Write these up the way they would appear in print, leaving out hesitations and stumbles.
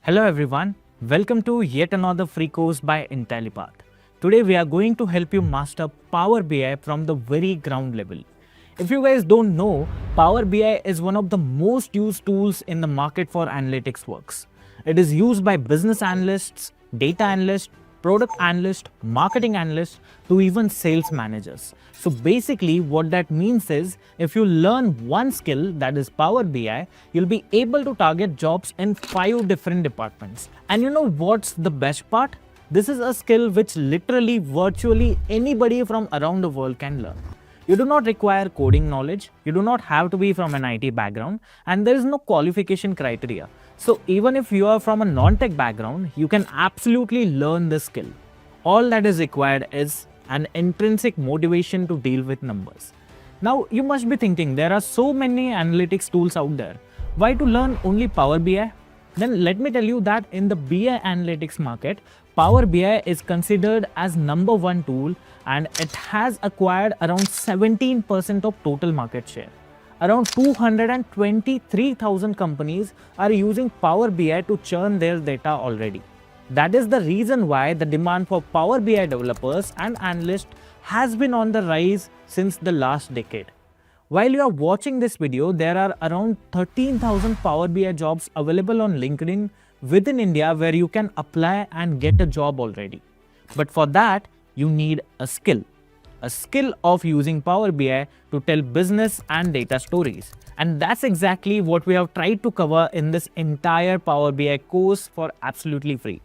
Hello everyone, welcome to yet another free course by Intellipaat. Today we are going to help you master Power BI from the very ground level. If you guys don't know, Power BI is one of the most used tools in the market for analytics works. It is used by business analysts, data analysts, product analysts, marketing analysts, to even sales managers. So basically what that means is if you learn one skill, that is Power BI, you'll be able to target jobs in 5 different departments. And you know what's the best part? This is a skill which literally virtually anybody from around the world can learn. You do not require coding knowledge, you do not have to be from an IT background, and there is no qualification criteria. So even if you are from a non-tech background, you can absolutely learn this skill. All that is required is an intrinsic motivation to deal with numbers. Now you must be thinking there are so many analytics tools out there. Why to learn only Power BI? Then let me tell you that in the BI analytics market, Power BI is considered as #1 tool and it has acquired around 17% of total market share. Around 223,000 companies are using Power BI to churn their data already. That is the reason why the demand for Power BI developers and analysts has been on the rise since the last decade. While you are watching this video, there are around 13,000 Power BI jobs available on LinkedIn within India where you can apply and get a job already. But for that, you need a skill of using Power BI to tell business and data stories. And that's exactly what we have tried to cover in this entire Power BI course for absolutely free.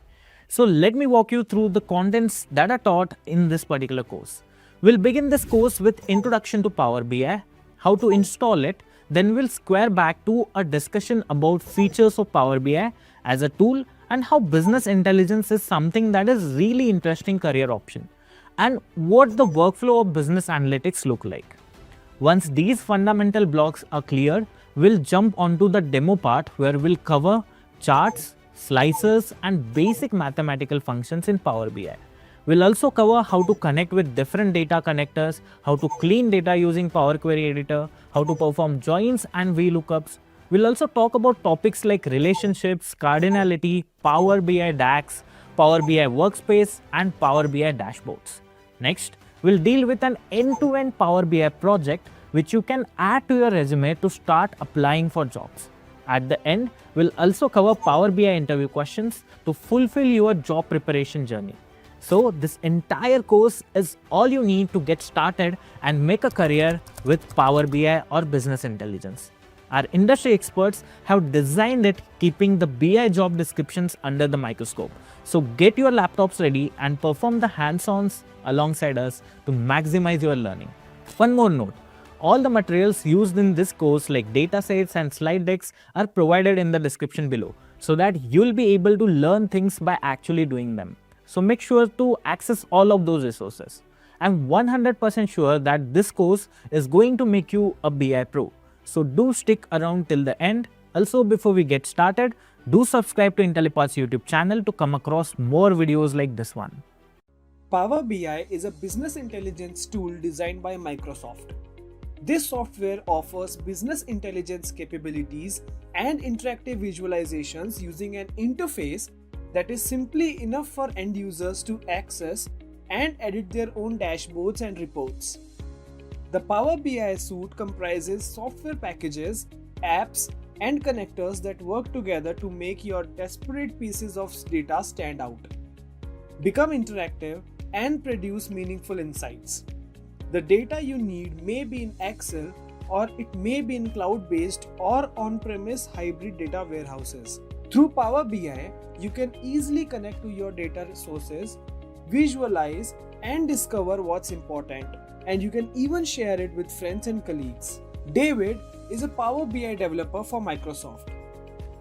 So let me walk you through the contents that are taught in this particular course. We'll begin this course with introduction to Power BI, how to install it, then we'll square back to a discussion about features of Power BI as a tool and how business intelligence is something that is really interesting career option, and what the workflow of business analytics look like. Once these fundamental blocks are clear, we'll jump onto the demo part where we'll cover charts, slicers and basic mathematical functions in Power BI. We'll also cover how to connect with different data connectors, how to clean data using Power Query Editor, how to perform joins and VLOOKUPs. We'll also talk about topics like relationships, cardinality, Power BI DAX, Power BI Workspace and Power BI dashboards. Next, we'll deal with an end-to-end Power BI project which you can add to your resume to start applying for jobs. At the end, we'll also cover Power BI interview questions to fulfill your job preparation journey. So this entire course is all you need to get started and make a career with Power BI or business intelligence. Our industry experts have designed it keeping the BI job descriptions under the microscope. So get your laptops ready and perform the hands-ons alongside us to maximize your learning. One more note, all the materials used in this course like datasets and slide decks are provided in the description below so that you'll be able to learn things by actually doing them. So make sure to access all of those resources. I'm 100% sure that this course is going to make you a BI pro. So do stick around till the end. Also, before we get started, do subscribe to Intellipaat's YouTube channel to come across more videos like this one. Power BI is a business intelligence tool designed by Microsoft. This software offers business intelligence capabilities and interactive visualizations using an interface that is simply enough for end users to access and edit their own dashboards and reports. The Power BI suite comprises software packages, apps, and connectors that work together to make your disparate pieces of data stand out, become interactive, and produce meaningful insights. The data you need may be in Excel, or it may be in cloud-based or on-premise hybrid data warehouses. Through Power BI, you can easily connect to your data sources, visualize and discover what's important, and you can even share it with friends and colleagues. David is a Power BI developer for Microsoft.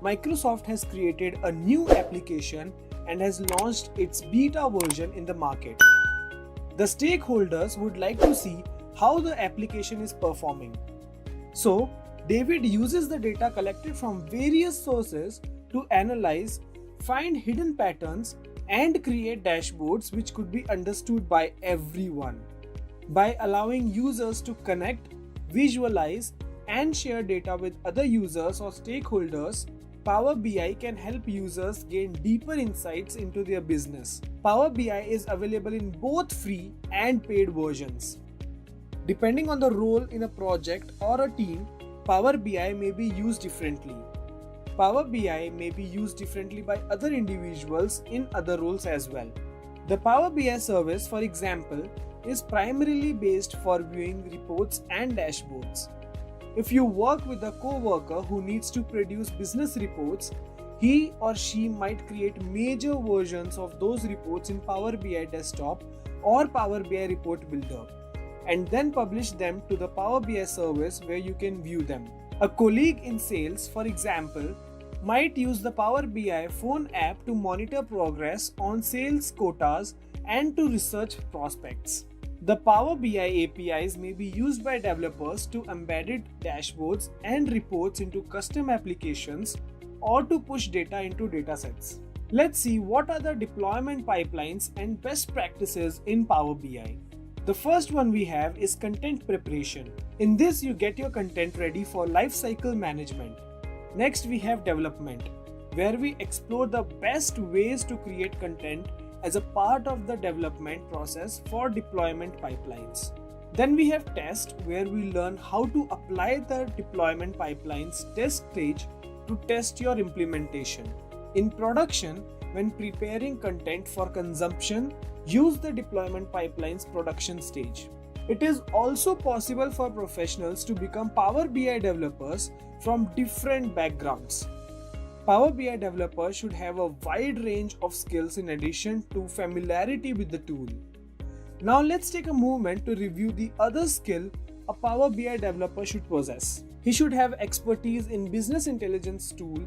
Microsoft has created a new application and has launched its beta version in the market. The stakeholders would like to see how the application is performing. So, David uses the data collected from various sources to analyze, find hidden patterns, and create dashboards which could be understood by everyone. By allowing users to connect, visualize, and share data with other users or stakeholders, Power BI can help users gain deeper insights into their business. Power BI is available in both free and paid versions. Depending on the role in a project or a team, Power BI may be used differently. Power BI may be used differently by other individuals in other roles as well. The Power BI service, for example, is primarily based for viewing reports and dashboards. If you work with a co-worker who needs to produce business reports, he or she might create major versions of those reports in Power BI Desktop or Power BI Report Builder, and then publish them to the Power BI service where you can view them. A colleague in sales, for example, might use the Power BI phone app to monitor progress on sales quotas and to research prospects. The Power BI APIs may be used by developers to embed dashboards and reports into custom applications or to push data into datasets. Let's see what are the deployment pipelines and best practices in Power BI. The first one we have is content preparation. In this, you get your content ready for lifecycle management. Next, we have development, where we explore the best ways to create content as a part of the development process for deployment pipelines. Then we have test, where we learn how to apply the deployment pipelines test stage to test your implementation. In production, when preparing content for consumption, use the deployment pipelines production stage. It is also possible for professionals to become Power BI developers from different backgrounds. Power BI developers should have a wide range of skills in addition to familiarity with the tool. Now let's take a moment to review the other skill a Power BI developer should possess. He should have expertise in business intelligence tool,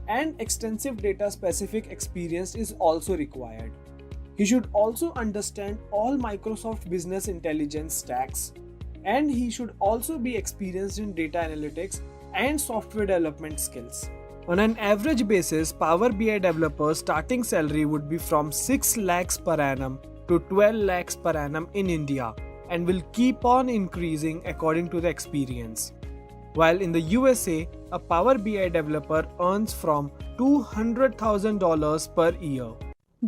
and extensive data specific experience is also required. He should also understand all Microsoft Business Intelligence stacks, and he should also be experienced in data analytics and software development skills. On an average basis, Power BI developers' starting salary would be from 6 lakhs per annum to 12 lakhs per annum in India and will keep on increasing according to the experience. While in the USA, a Power BI developer earns from $200,000 per year.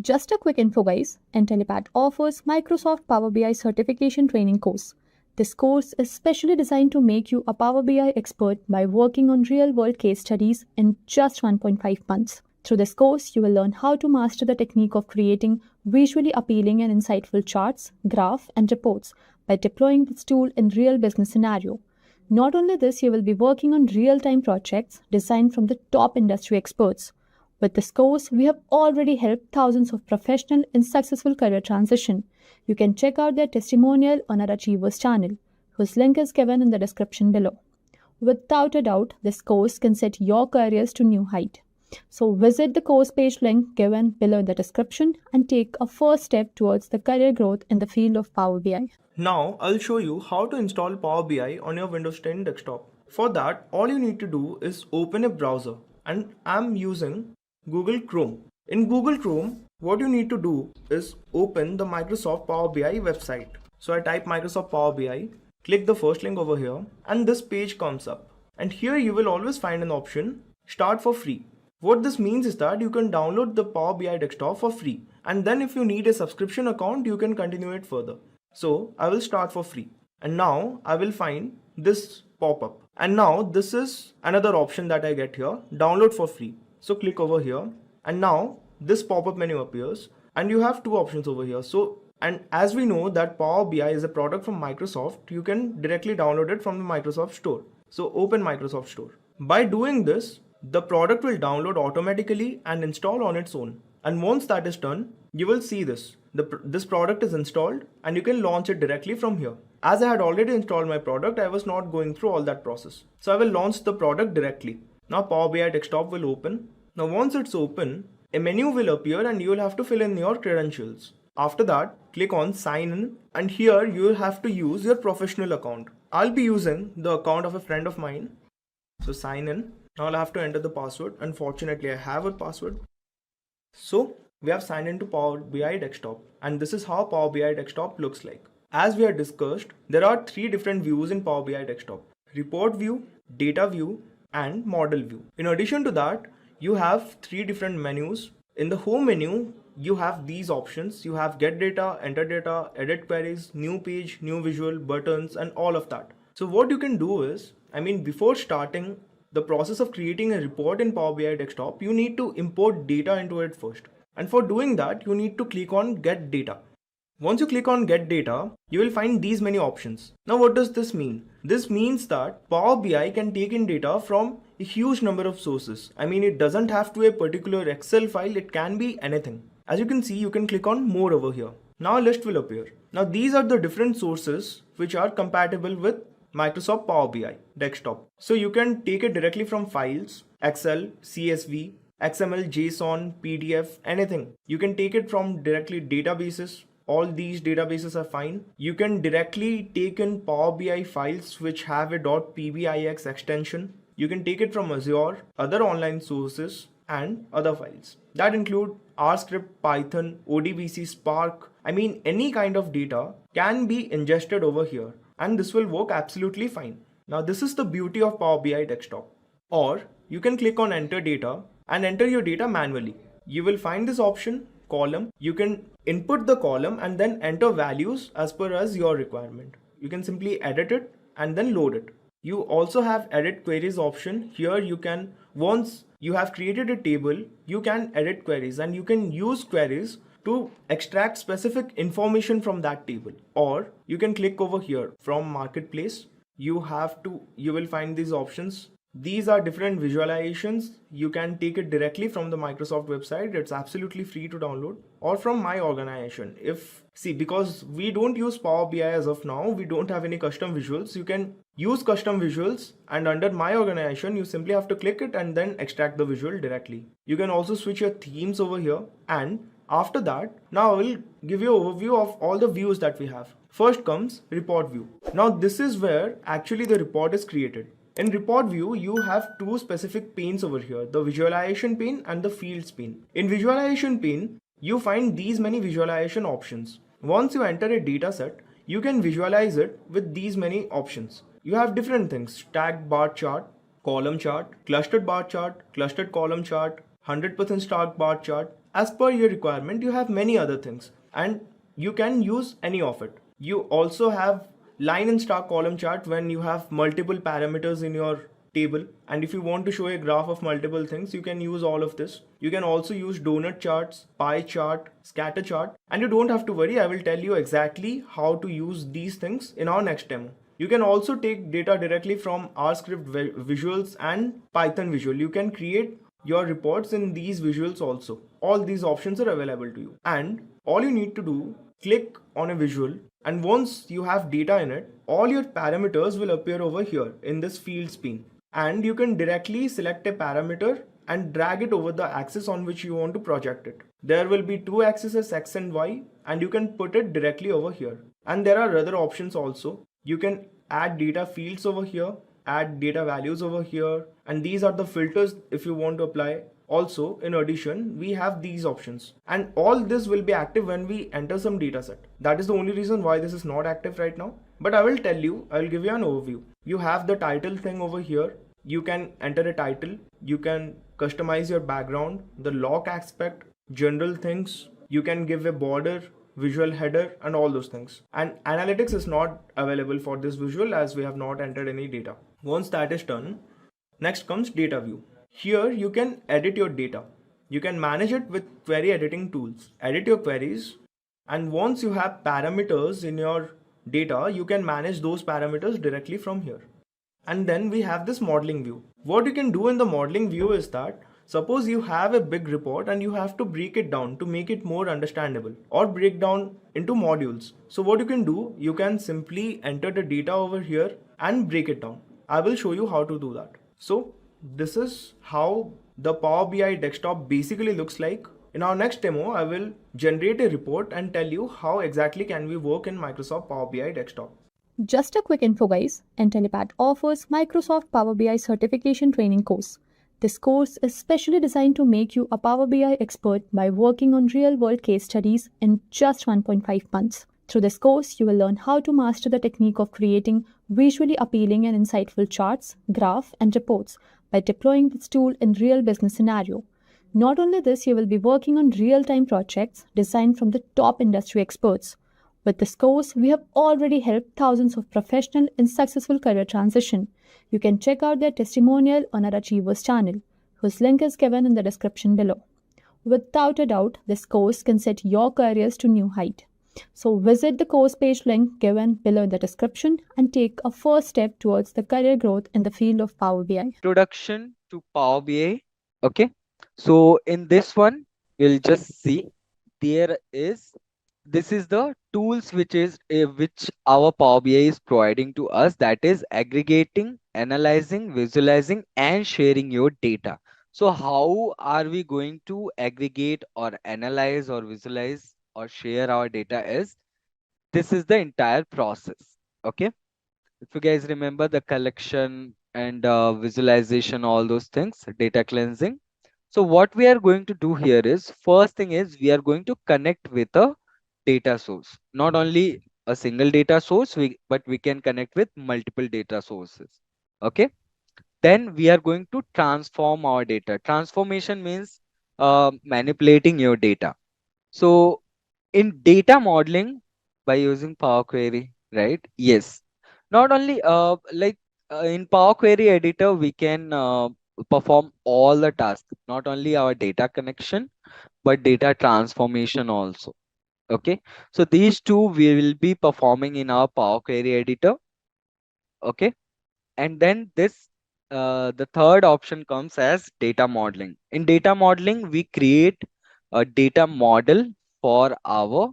Just a quick info guys, Intellipaat offers Microsoft Power BI certification training course. This course is specially designed to make you a Power BI expert by working on real-world case studies in just 1.5 months. Through this course, you will learn how to master the technique of creating visually appealing and insightful charts, graphs, and reports by deploying this tool in real business scenario. Not only this, you will be working on real-time projects designed from the top industry experts. With this course, we have already helped thousands of professionals in successful career transition. You can check out their testimonial on our Achievers channel, whose link is given in the description below. Without a doubt, this course can set your careers to new height. So visit the course page link given below in the description and take a first step towards the career growth in the field of Power BI. Now I'll show you how to install Power BI on your Windows 10 desktop. For that, all you need to do is open a browser, and I'm using Google Chrome. In Google Chrome, what you need to do is open the Microsoft Power BI website. So I type Microsoft Power BI, click the first link over here, and this page comes up. And here you will always find an option, Start for free. What this means is that you can download the Power BI desktop for free. And then if you need a subscription account, you can continue it further. So I will start for free. And now I will find this pop-up. And now this is another option that I get here, download for free. So click over here, and now this pop-up menu appears, and you have two options over here. So, and as we know that Power BI is a product from Microsoft, you can directly download it from the Microsoft Store. So open Microsoft Store. By doing this, the product will download automatically and install on its own. And once that is done, you will see this. This product is installed and you can launch it directly from here. As I had already installed my product, I was not going through all that process. So I will launch the product directly. Now Power BI desktop will open. Now once it's open, a menu will appear and you will have to fill in your credentials. After that, click on sign in, and here you will have to use your professional account. I'll be using the account of a friend of mine. So sign in. Now I'll have to enter the password. Unfortunately, I have a password. So we have signed into Power BI desktop, and this is how Power BI desktop looks like. As we had discussed, there are three different views in Power BI desktop: report view, data view, and model view. In addition to that, you have three different menus. In the home menu, you have these options. You have get data, enter data, edit queries, new page, new visual, buttons, and all of that. So what you can do is, before starting the process of creating a report in Power BI Desktop, you need to import data into it first. And for doing that, you need to click on get data. Once you click on get data, you will find these many options. Now what does this mean? This means that Power BI can take in data from a huge number of sources. It doesn't have to be a particular Excel file, it can be anything. As you can see, you can click on more over here. Now a list will appear. Now these are the different sources which are compatible with Microsoft Power BI Desktop. So you can take it directly from files, Excel, CSV, XML, JSON, PDF, anything. You can take it from directly databases. All these databases are fine. You can directly take in Power BI files which have a .pbix extension. You can take it from Azure, other online sources, and other files. That include RScript, Python, ODBC, Spark. Any kind of data can be ingested over here, and this will work absolutely fine. Now this is the beauty of Power BI Desktop. Or you can click on enter data and enter your data manually. You will find this option, column. You can input the column and then enter values as per as your requirement. You can simply edit it and then load it. You also have edit queries option. Here you can, once you have created a table, you can edit queries and you can use queries to extract specific information from that table. Or you can click over here from marketplace. You will find these options. These are different visualizations. You can take it directly from the Microsoft website. It's absolutely free to download, or from my organization. Because we don't use Power BI as of now, we don't have any custom visuals. You can use custom visuals, and under my organization, you simply have to click it and then extract the visual directly. You can also switch your themes over here. And after that, now I will give you an overview of all the views that we have. First comes report view. Now this is where actually the report is created. In report view, you have two specific panes over here, the visualization pane and the fields pane. In visualization pane, you find these many visualization options. Once you enter a data set, you can visualize it with these many options. You have different things: stacked bar chart, column chart, clustered bar chart, clustered column chart, 100% stacked bar chart. As per your requirement, you have many other things and you can use any of it. You also have line and star column chart when you have multiple parameters in your table, and if you want to show a graph of multiple things, you can use all of this. You can also use donut charts, pie chart, scatter chart, and you don't have to worry, I will tell you exactly how to use these things in our next demo. You can also take data directly from RScript visuals and Python visual. You can create your reports in these visuals also. All these options are available to you, and all you need to do, click on a visual, and once you have data in it, all your parameters will appear over here in this fields pane, and you can directly select a parameter and drag it over the axis on which you want to project it. There will be two axes, X and Y, and you can put it directly over here. And there are other options also. You can add data fields over here, add data values over here, and these are the filters if you want to apply. Also, in addition, we have these options, and all this will be active when we enter some data set. That is the only reason why this is not active right now, but I will give you an overview. You have the title thing over here. You can enter a title, you can customize your background, the lock aspect, general things, you can give a border, visual header, and all those things. And analytics is not available for this visual as we have not entered any data. Once that is done, next comes data view. Here you can edit your data. You can manage it with query editing tools. Edit your queries, and once you have parameters in your data, you can manage those parameters directly from here. And then we have this modeling view. What you can do in the modeling view is that, suppose you have a big report and you have to break it down to make it more understandable, or break down into modules. So what you can do, you can simply enter the data over here and break it down. I will show you how to do that. So this is how the Power BI desktop basically looks like. In our next demo, I will generate a report and tell you how exactly can we work in Microsoft Power BI desktop. Just a quick info guys, Intellipaat offers Microsoft Power BI certification training course. This course is specially designed to make you a Power BI expert by working on real-world case studies in just 1.5 months. Through this course, you will learn how to master the technique of creating visually appealing and insightful charts, graphs, and reports by deploying this tool in real business scenario. Not only this, you will be working on real-time projects designed from the top industry experts. With this course, we have already helped thousands of professionals in successful career transition. You can check out their testimonial on our Achievers channel, whose link is given in the description below. Without a doubt, this course can set your careers to new height. So visit the course page link given below in the description and take a first step towards the career growth in the field of Power BI. Introduction to Power BI. Okay, so in this one, we'll just see there is this is the tools which our Power BI is providing to us, that is aggregating, analyzing, visualizing, and sharing your data. So how are we going to aggregate or analyze or visualize or share our data? Is this is the entire process. Okay, if you guys remember the collection and visualization, all those things, data cleansing. So what we are going to do here is, first thing is we are going to connect with a data source. Not only a single data source, but we can connect with multiple data sources. Okay. Then we are going to transform our data. Transformation means manipulating your data. So in data modeling by using Power Query, right? Yes. Not only in Power Query editor, we can perform all the tasks, not only our data connection, but data transformation also. Okay. So these two we will be performing in our Power Query editor. Okay. And then the third option comes as data modeling. In data modeling, we create a data model for our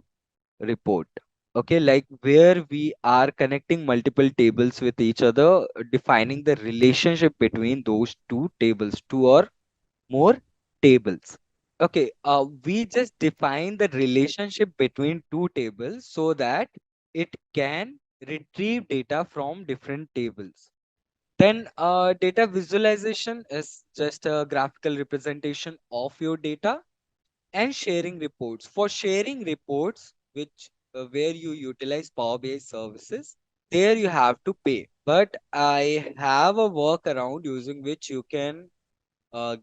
report. Okay, like where we are connecting multiple tables with each other, defining the relationship between those two tables, two or more tables. Okay, we just define the relationship between two tables so that it can retrieve data from different tables. Then data visualization is just a graphical representation of your data, and sharing reports. For sharing reports, which where you utilize Power BI services, there you have to pay. But I have a workaround using which you can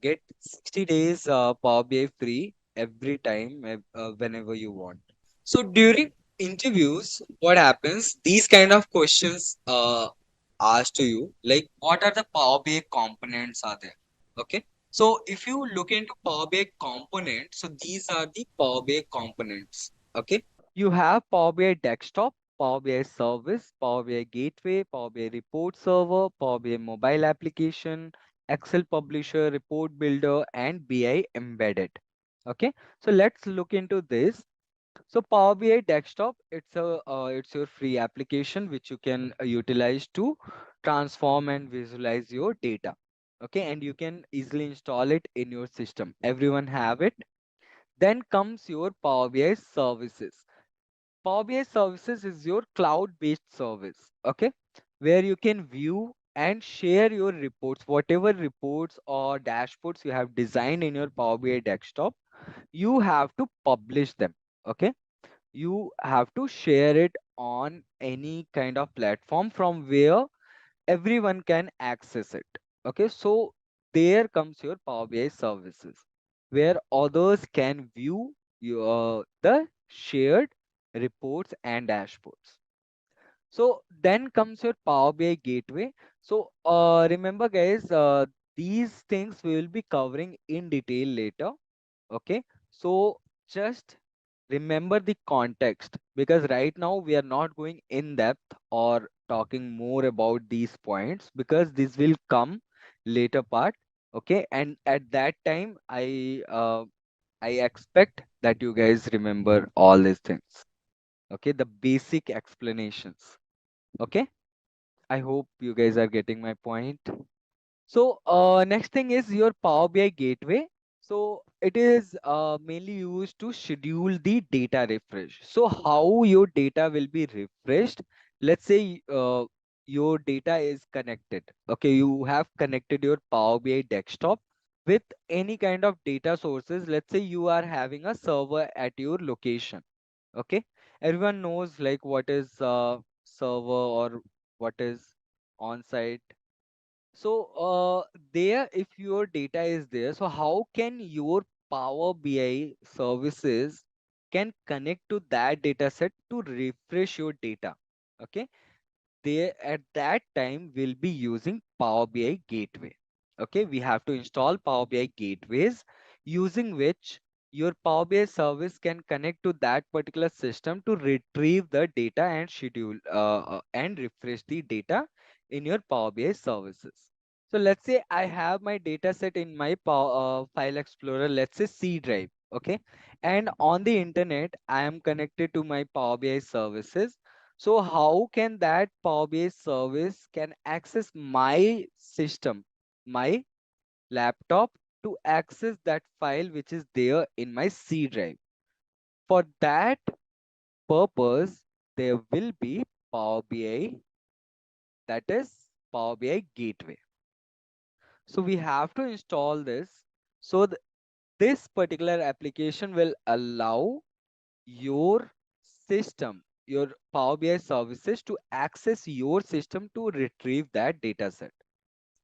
get 60 days Power BI free every time, whenever you want. So during interviews, what happens? These kind of questions asked to you, like what are the Power BI components are there? Okay. So if you look into Power BI components, so these are the Power BI components. Okay. You have Power BI desktop, Power BI service, Power BI gateway, Power BI report server, Power BI mobile application, Excel publisher, report builder, and BI embedded. Okay. So let's look into this. So Power BI Desktop, it's your free application which you can utilize to transform and visualize your data. Okay, and you can easily install it in your system. Everyone have it. Then comes your Power BI services. Power BI services is your cloud-based service. Okay, where you can view and share your reports, whatever reports or dashboards you have designed in your Power BI Desktop, you have to publish them. Okay, you have to share it on any kind of platform from where everyone can access it. Okay, so there comes your Power BI services where others can view the shared reports and dashboards. So then comes your Power BI gateway. So remember guys, these things we will be covering in detail later. Okay, so just remember the context, because right now we are not going in depth or talking more about these points, because this will come later part. Okay, and at that time I expect that you guys remember all these things. Okay, the basic explanations. Okay, I hope you guys are getting my point. So next thing is your Power BI gateway. So it is mainly used to schedule the data refresh. So how your data will be refreshed? Let's say your data is connected. Okay, you have connected your Power BI desktop with any kind of data sources. Let's say you are having a server at your location. Okay, everyone knows like what is server or what is on-site. So there, if your data is there, so how can your Power BI services can connect to that data set to refresh your data? Okay, they at that time will be using Power BI gateway. Okay, we have to install Power BI gateways using which your Power BI service can connect to that particular system to retrieve the data and schedule and refresh the data in your Power BI services. So let's say I have my data set in my file explorer, let's say C drive. Okay, and on the internet I am connected to my Power BI services. So how can that Power BI service can access my system, my laptop, to access that file which is there in my C drive? For that purpose, there will be Power BI, that is Power BI Gateway. So we have to install this. So this particular application will allow your system, your Power BI services to access your system to retrieve that data set.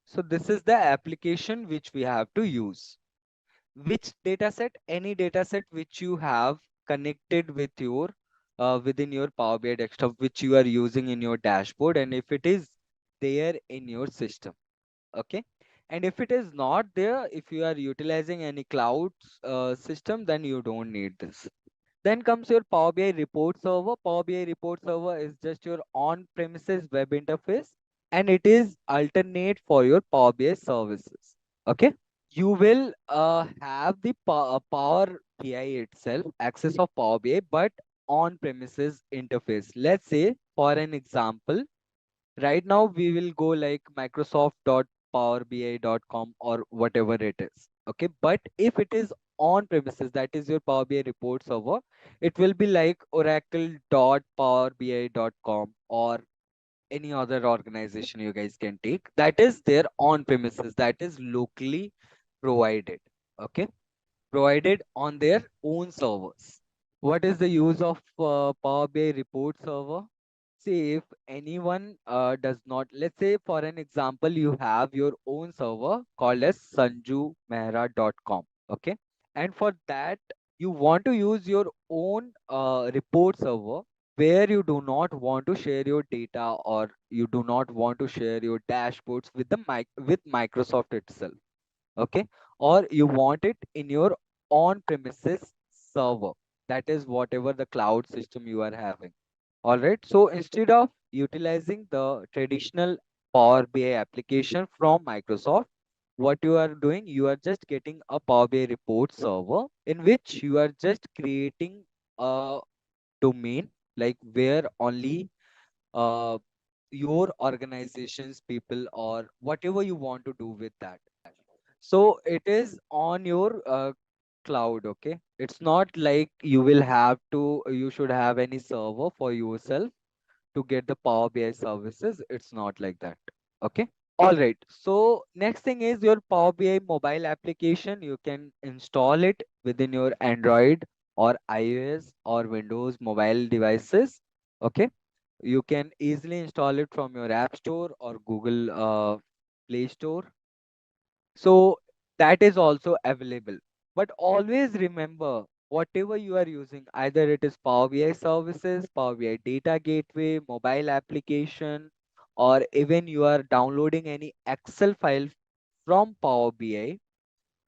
So this is the application which we have to use. Which data set? Any data set which you have connected with your within your Power BI desktop, which you are using in your dashboard, and if it is there in your system. Okay. And if it is not there, if you are utilizing any cloud system, then you don't need this. Then comes your Power BI report server. Power BI report server is just your on-premises web interface, and it is alternate for your Power BI services. Okay. You will have the Power BI itself, access of Power BI, but on-premises interface. Let's say, for an example, right now we will go like microsoft.powerbi.com or whatever it is. Okay, but if it is on premises, that is your Power BI report server, it will be like oracle.powerbi.com or any other organization you guys can take. That is their on premises, that is locally provided. Okay, provided on their own servers. What is the use of Power BI report server? See, if anyone does not, let's say for an example, you have your own server called as sanjumehra.com. Okay. And for that, you want to use your own report server where you do not want to share your data or you do not want to share your dashboards with with Microsoft itself. Okay, or you want it in your on premises server, that is whatever the cloud system you are having. All right, so instead of utilizing the traditional Power BI application from Microsoft, what you are doing, you are just getting a Power BI report server in which you are just creating a domain, like where only uh, your organizations people or whatever you want to do with that. So it is on your cloud. Okay, it's not like you should have any server for yourself to get the Power BI services. It's not like that. Okay. All right. So next thing is your Power BI mobile application. You can install it within your Android or iOS or Windows mobile devices. Okay. You can easily install it from your App Store or Google Play Store. So that is also available. But always remember, whatever you are using, either it is Power BI services, Power BI data gateway, mobile application, or even you are downloading any Excel file from Power BI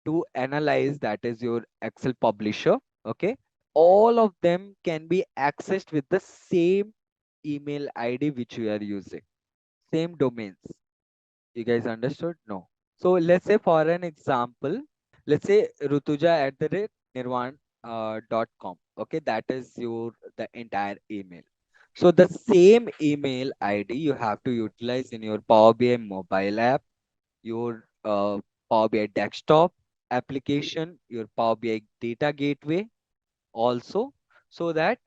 to analyze, that is your Excel publisher. Okay. All of them can be accessed with the same email ID which you are using, same domains. You guys understood? No. So let's say for an example, let's say Rutuja at the rate nirvan.com. Okay, that is the entire email. So the same email ID you have to utilize in your Power BI mobile app, your Power BI desktop application, your Power BI data gateway also, so that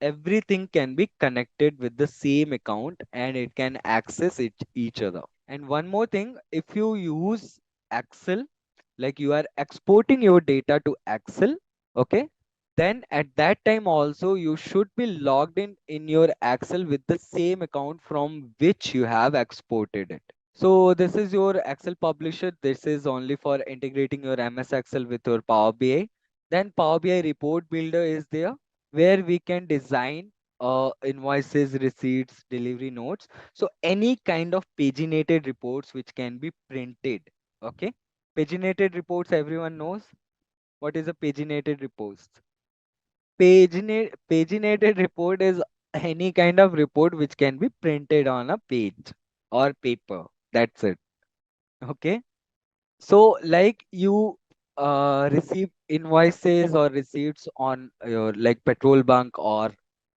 everything can be connected with the same account and it can access each other. And one more thing, if you use Excel, like you are exporting your data to Excel, okay, then at that time also you should be logged in your Excel with the same account from which you have exported it. So this is your Excel publisher. This is only for integrating your MS Excel with your Power BI. Then Power BI report builder is there where we can design invoices, receipts, delivery notes. So any kind of paginated reports which can be printed. Okay. Paginated reports, everyone knows what is a paginated reports. Paginated report is any kind of report which can be printed on a page or paper. That's it. Okay. So, like you receive invoices or receipts on your like petrol bunk or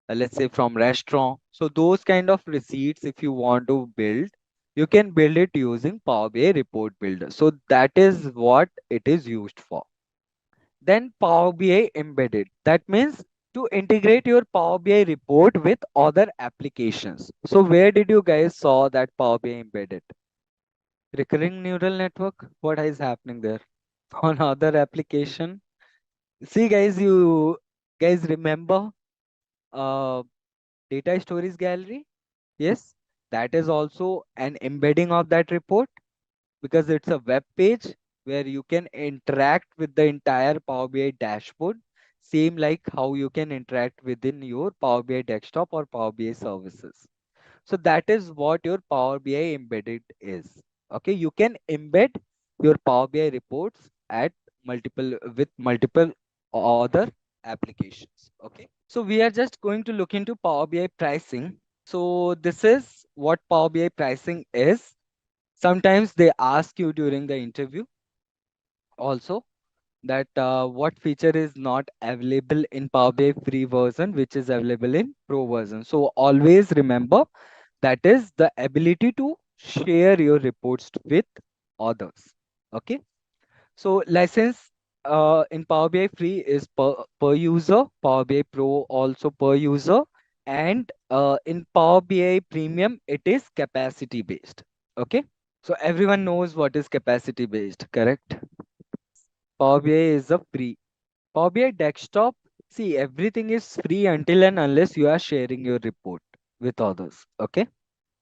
let's say from restaurant. So those kind of receipts, if you want to build, you can build it using Power BI Report Builder. So that is what it is used for. Then Power BI Embedded. That means to integrate your Power BI report with other applications. So where did you guys saw that Power BI Embedded? Recurring neural network? What is happening there? On other application? See guys, you guys remember uh, data storage gallery? Yes, that is also an embedding of that report because it's a web page where you can interact with the entire Power BI dashboard, same like how you can interact within your Power BI desktop or Power BI services. So that is what your Power BI embedded is. Okay, you can embed your Power BI reports at multiple other applications. Okay, so we are just going to look into Power BI pricing. So this is what Power BI pricing is. Sometimes they ask you during the interview also that what feature is not available in Power BI free version, which is available in pro version. So always remember that is the ability to share your reports with others. Okay. So license in Power BI free is per user, Power BI Pro also per user, and in Power BI Premium it is capacity based. Okay. So everyone knows what is capacity based, correct? Power BI is a free. Power BI desktop, see everything is free until and unless you are sharing your report with others. Okay.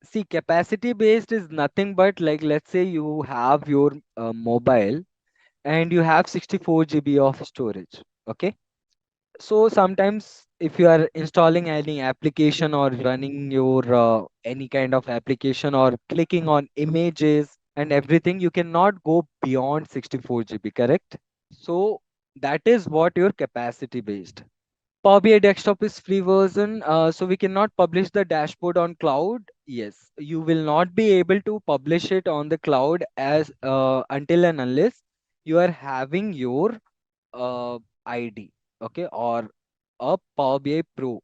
See, capacity based is nothing but like let's say you have your mobile and you have 64 GB of storage. Okay. So sometimes if you are installing any application or running your any kind of application or clicking on images and everything, you cannot go beyond 64 GB, correct? So that is what your capacity based. Power BI desktop is free version, so we cannot publish the dashboard on cloud. Yes, you will not be able to publish it on the cloud as until and unless you are having your ID, okay, or a Power BI Pro.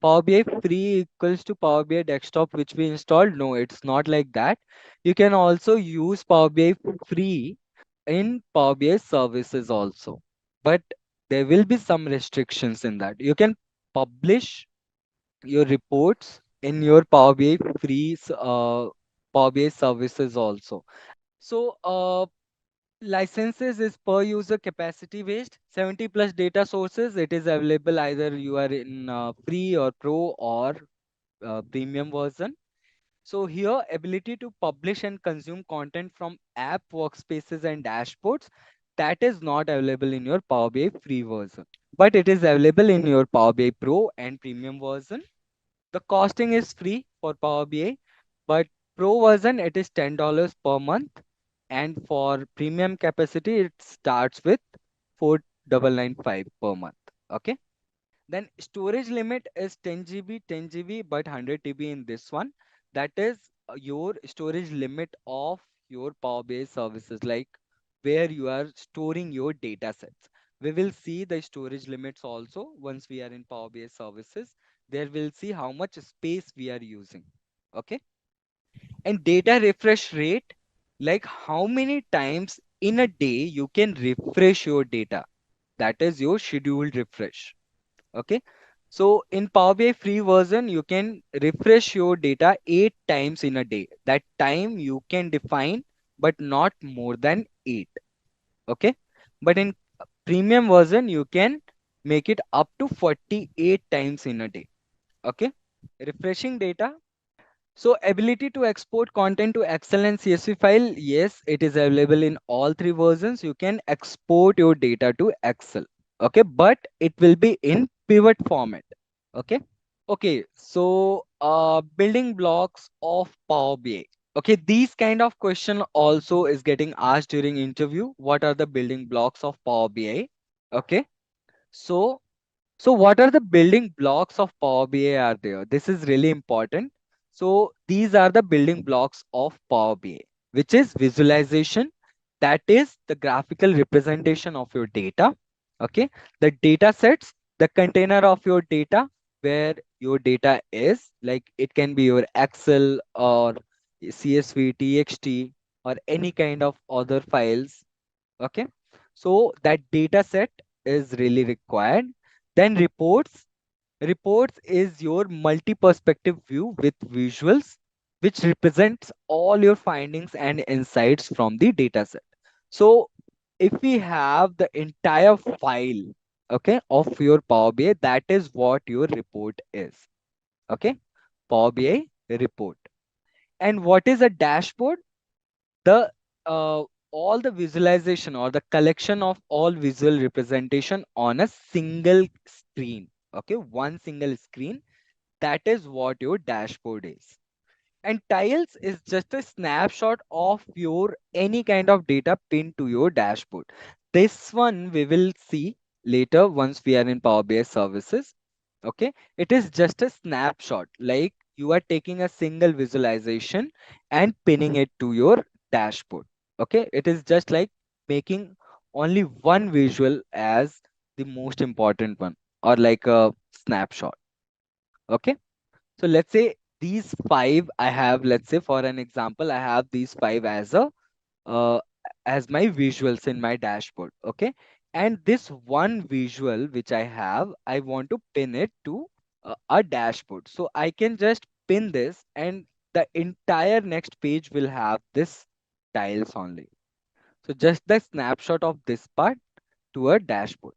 Power BI free equals to Power BI desktop, which we installed. No, it's not like that. You can also use Power BI free in Power BI services also. But there will be some restrictions in that. You can publish your reports in your Power BI free Power BI services also. So licenses is per user capacity based. 70 plus data sources. It is available either you are in free or pro or premium version. So here, ability to publish and consume content from app workspaces and dashboards, that is not available in your Power BI free version, but it is available in your Power BI Pro and premium version. The costing is free for Power BI, but Pro version it is $10 per month, and for premium capacity it starts with 4995 per month. Okay. Then storage limit is 10 GB, 10 GB, but 100 TB in this one. That is your storage limit of your Power BI services, like where you are storing your data sets. We will see the storage limits also once we are in Power BI services. There we'll see how much space we are using. Okay. And data refresh rate, like how many times in a day you can refresh your data. That is your scheduled refresh. Okay. So in Power BI free version, you can refresh your data 8 times in a day. That time you can define, but not more than 8. Okay. But in premium version, you can make it up to 48 times in a day. Okay. Refreshing data. So ability to export content to Excel and CSV file, yes, it is available in all three versions. You can export your data to Excel. Okay, but it will be in pivot format. Okay. Okay, so building blocks of Power BI. Okay, these kind of question also is getting asked during interview. What are the building blocks of Power BI? Okay, so what are the building blocks of Power BI are there? This is really important. So these are the building blocks of Power BI, which is visualization. That is the graphical representation of your data. Okay. The data sets, the container of your data, where your data is, like it can be your Excel or CSV, TXT, or any kind of other files. Okay. So that data set is really required. Then reports is your multi-perspective view with visuals, which represents all your findings and insights from the data set. So if we have the entire file, okay, of your Power BI, that is what your report is. Okay, Power BI report. And what is a dashboard? The all the visualization or the collection of all visual representation on a single screen. Okay, one single screen, that is what your dashboard is. And tiles is just a snapshot of your any kind of data pinned to your dashboard. This one we will see later once we are in Power BI services. Okay, it is just a snapshot, like you are taking a single visualization and pinning it to your dashboard. Okay, it is just like making only one visual as the most important one, or like a snapshot. Okay, so let's say these five I have, let's say for an example, I have these five uh, as my visuals in my dashboard. Okay. And this one visual which I have, I want to pin it to a dashboard. So I can just pin this and the entire next page will have this tiles only. So just the snapshot of this part to a dashboard.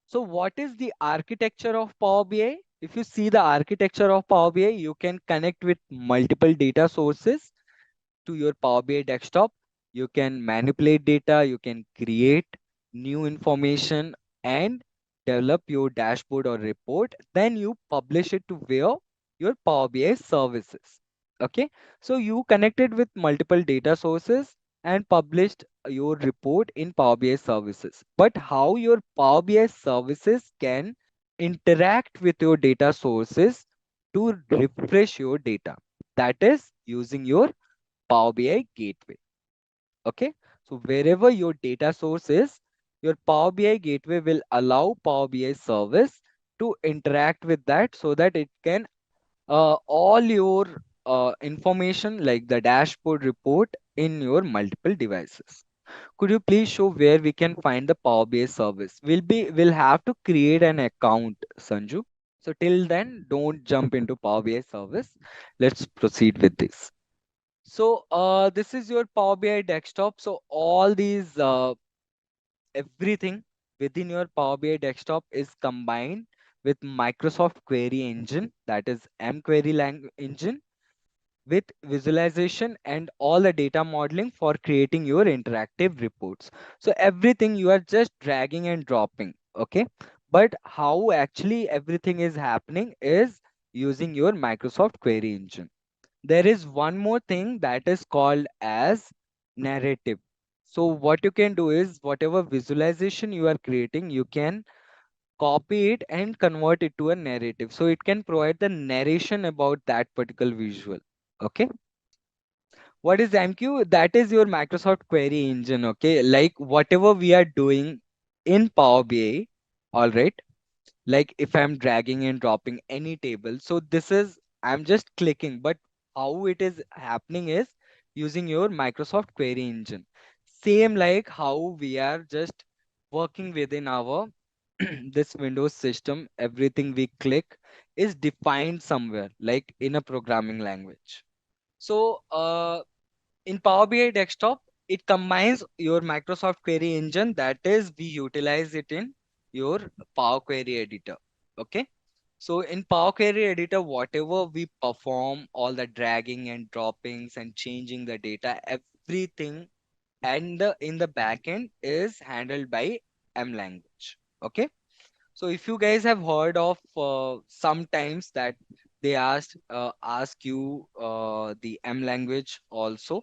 So what is the architecture of Power BI? If you see the architecture of Power BI, you can connect with multiple data sources to your Power BI desktop. You can manipulate data, you can create new information and develop your dashboard or report. Then you publish it to where? Your Power BI services. Okay. So you connected with multiple data sources and published your report in Power BI services. But how your Power BI services can interact with your data sources to refresh your data? That is using your Power BI gateway. Okay. So wherever your data source is, your Power BI gateway will allow Power BI service to interact with that so that it can all your information like the dashboard report in your multiple devices. Could you please show where we can find the Power BI service? We'll have to create an account, Sanju. So till then, don't jump into Power BI service. Let's proceed with this. So this is your Power BI desktop. So all these everything within your Power BI desktop is combined with Microsoft Query Engine, that is mQuery engine, with visualization and all the data modeling for creating your interactive reports. So everything you are just dragging and dropping. Okay. But how actually everything is happening is using your Microsoft Query Engine. There is one more thing that is called as narrative. So what you can do is whatever visualization you are creating, you can copy it and convert it to a narrative. So it can provide the narration about that particular visual. Okay. What is MQ? That is your Microsoft Query Engine. Okay. Like whatever we are doing in Power BI. All right, like if I'm dragging and dropping any table, so this is, I'm just clicking, but how it is happening is using your Microsoft Query Engine. Same like how we are just working within our this Windows system, everything we click is defined somewhere like in a programming language. So in Power BI desktop, it combines your Microsoft Query Engine, that is we utilize it in your Power Query editor. Okay. So in Power Query Editor, whatever we perform, all the dragging and droppings and changing the data, everything and in the backend is handled by M language. Okay. So if you guys have heard of sometimes that they ask you the M language also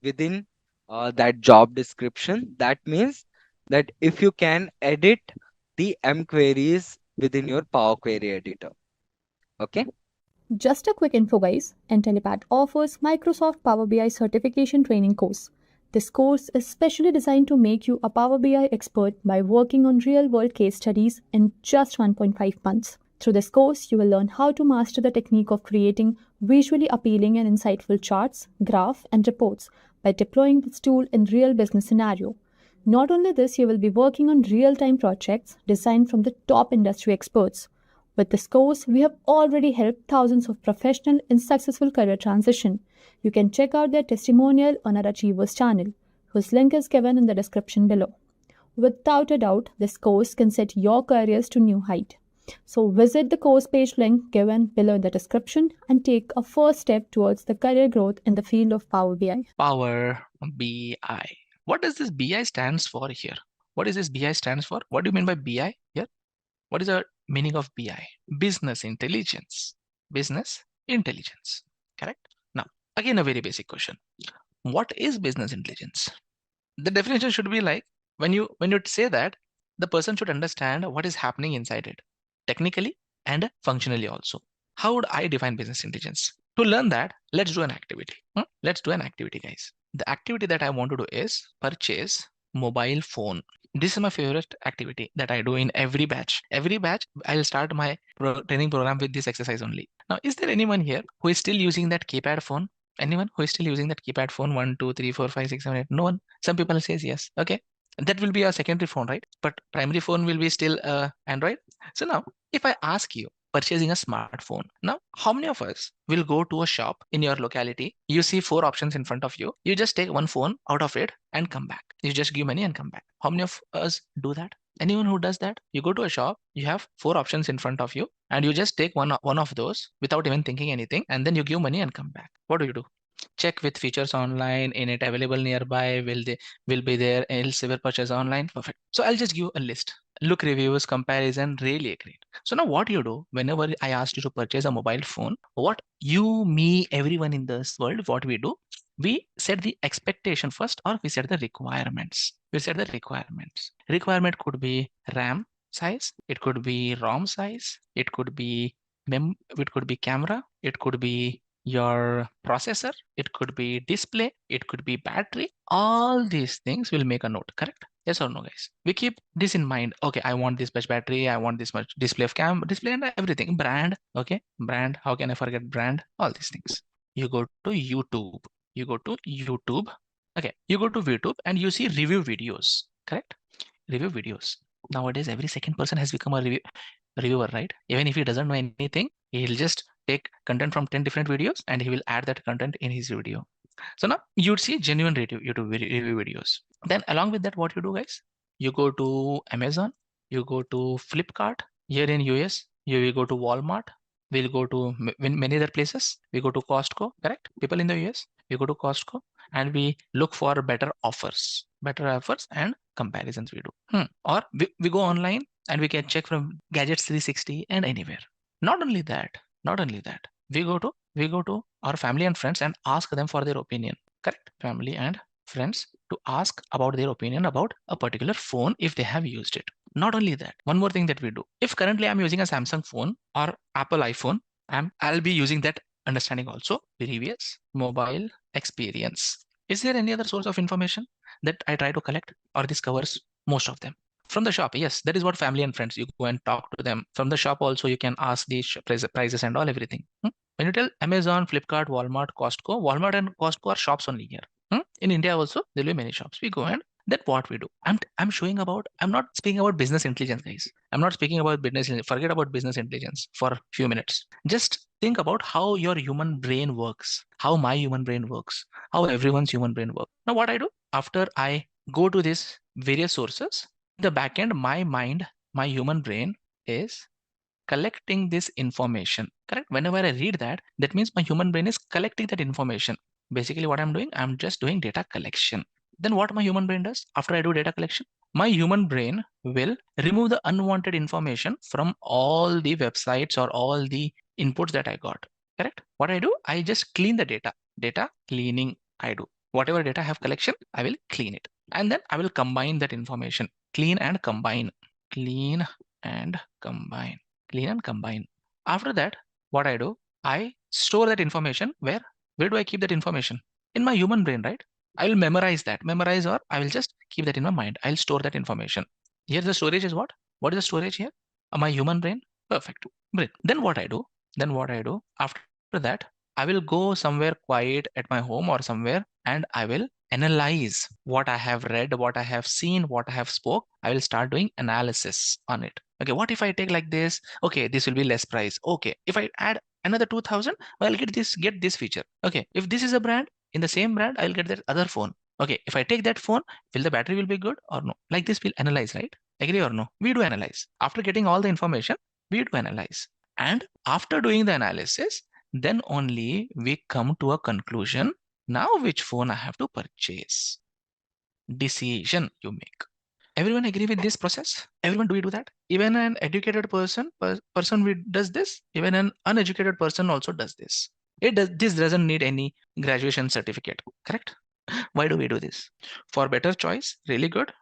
within that job description, that means that if you can edit the M queries within your Power Query Editor. Okay. Just a quick info, guys. Intellipaat offers Microsoft Power BI certification training course. This course is specially designed to make you a Power BI expert by working on real-world case studies in just 1.5 months. Through this course, you will learn how to master the technique of creating visually appealing and insightful charts, graphs, and reports by deploying this tool in real business scenario. Not only this, you will be working on real-time projects designed from the top industry experts. With this course, we have already helped thousands of professionals in successful career transition. You can check out their testimonial on our Achievers channel, whose link is given in the description below. Without a doubt, this course can set your careers to new height. So visit the course page link given below in the description and take a first step towards the career growth in the field of Power BI. Power BI. What does this BI stands for here? What is this BI stands for? What do you mean by BI here? What is the meaning of BI? Business intelligence. Business intelligence. Correct? Now, again, a very basic question. What is business intelligence? The definition should be like when you say that, the person should understand what is happening inside it, technically and functionally also. How would I define business intelligence? To learn that, let's do an activity. Let's do an activity, guys. The activity that I want to do is purchase mobile phone. This is my favorite activity that I do in every batch. Every batch, I'll start my training program with this exercise only. Now, is there anyone here who is still using that keypad phone? Anyone who is still using that keypad phone? 1, 2, 3, 4, 5, 6, 7, 8. No one. Some people says yes. Okay. That will be a secondary phone, right? But primary phone will be still Android. So now, if I ask you purchasing a smartphone, now how many of us will go to a shop in your locality? You see 4 options in front of you. You just take one phone out of it and come back. You just give money and come back. How many of us do that? Anyone who does that? You go to a shop, you have 4 options in front of you, and you just take one of those without even thinking anything, and then you give money and come back. What do? Check with features online, in it available nearby, will be there, else ever purchase online. Perfect. So I'll just give a list. Look, reviews, comparison, really great. So now what you do whenever I asked you to purchase a mobile phone, what you, me, everyone in this world, what we do, we set the expectation first, or we set the requirements. We set the requirements. Requirement could be RAM size, it could be ROM size, it could be it could be camera, it could be your processor, it could be display, it could be battery. All these things will make a note, correct? Yes or no, guys? We keep this in mind. Okay, I want this much battery, I want this much display and everything. Brand, okay, brand. How can I forget brand? All these things. You go to YouTube. You go to YouTube. Okay, you go to YouTube and you see review videos, correct? Review videos. Nowadays, every second person has become a reviewer, right? Even if he doesn't know anything, he'll just take content from 10 different videos and he will add that content in his video. So now you'd see genuine YouTube review videos. Then along with that, what you do, guys? You go to Amazon, you go to Flipkart. Here in US, you will go to Walmart. We'll go to many other places. We go to Costco, correct? People in the US, we go to Costco and we look for better offers and comparisons we do. Or we go online and we can check from Gadgets 360 and anywhere. Not only that, we go to our family and friends and ask them for their opinion. Correct? Family and friends to ask about their opinion about a particular phone if they have used it. Not only that, one more thing that we do. If currently I'm using a Samsung phone or Apple iPhone, I'll be using that understanding also. Previous mobile experience. Is there any other source of information that I try to collect, or this covers most of them? From the shop, yes, that is what family and friends, you go and talk to them. From the shop also, you can ask the prices and all, everything. When you tell Amazon, Flipkart, Walmart, Costco, Walmart and Costco are shops only here. In India also, there will be many shops. We go and then what we do. I'm showing about, I'm not speaking about business intelligence, guys. I'm not speaking about business, forget about business intelligence for a few minutes. Just think about how your human brain works, how my human brain works, how everyone's human brain works. Now what I do, after I go to these various sources, the backend, my mind, my human brain is collecting this information, correct? Whenever I read that, that means my human brain is collecting that information. Basically what I'm doing, I'm just doing data collection. Then what my human brain does after I do data collection? My human brain will remove the unwanted information from all the websites or all the inputs that I got, correct? What I do, I just clean the data. Data cleaning I do. Whatever data I have collection, I will clean it. And then I will combine that information. Clean and combine. Clean and combine. Clean and combine. After that, what I do, I store that information where? Where do I keep that information? In my human brain, right? I will memorize that. Memorize, or I will just keep that in my mind. I'll store that information. Here the storage is what? What is the storage here? My human brain. Perfect. Great. Then what I do? After that, I will go somewhere quiet at my home or somewhere, and I will analyze what I have read, what I have seen, what I have spoke. I will start doing analysis on it. Okay, what if I take like this? Okay, this will be less price. Okay, if I add another 2000, I'll get this feature. Okay, if this is a brand, in the same brand, I'll get that other phone. Okay, if I take that phone, will the battery will be good or no? Like this, we'll analyze, right? Agree or no? We do analyze. After getting all the information, we do analyze. And after doing the analysis, then only we come to a conclusion. Now which phone I have to purchase? Decision you make. Everyone agree with this process? Everyone, do we do that? Even an educated person does this. Even an uneducated person also does this. This doesn't need any graduation certificate, correct? Why do we do this? For better choice, really good.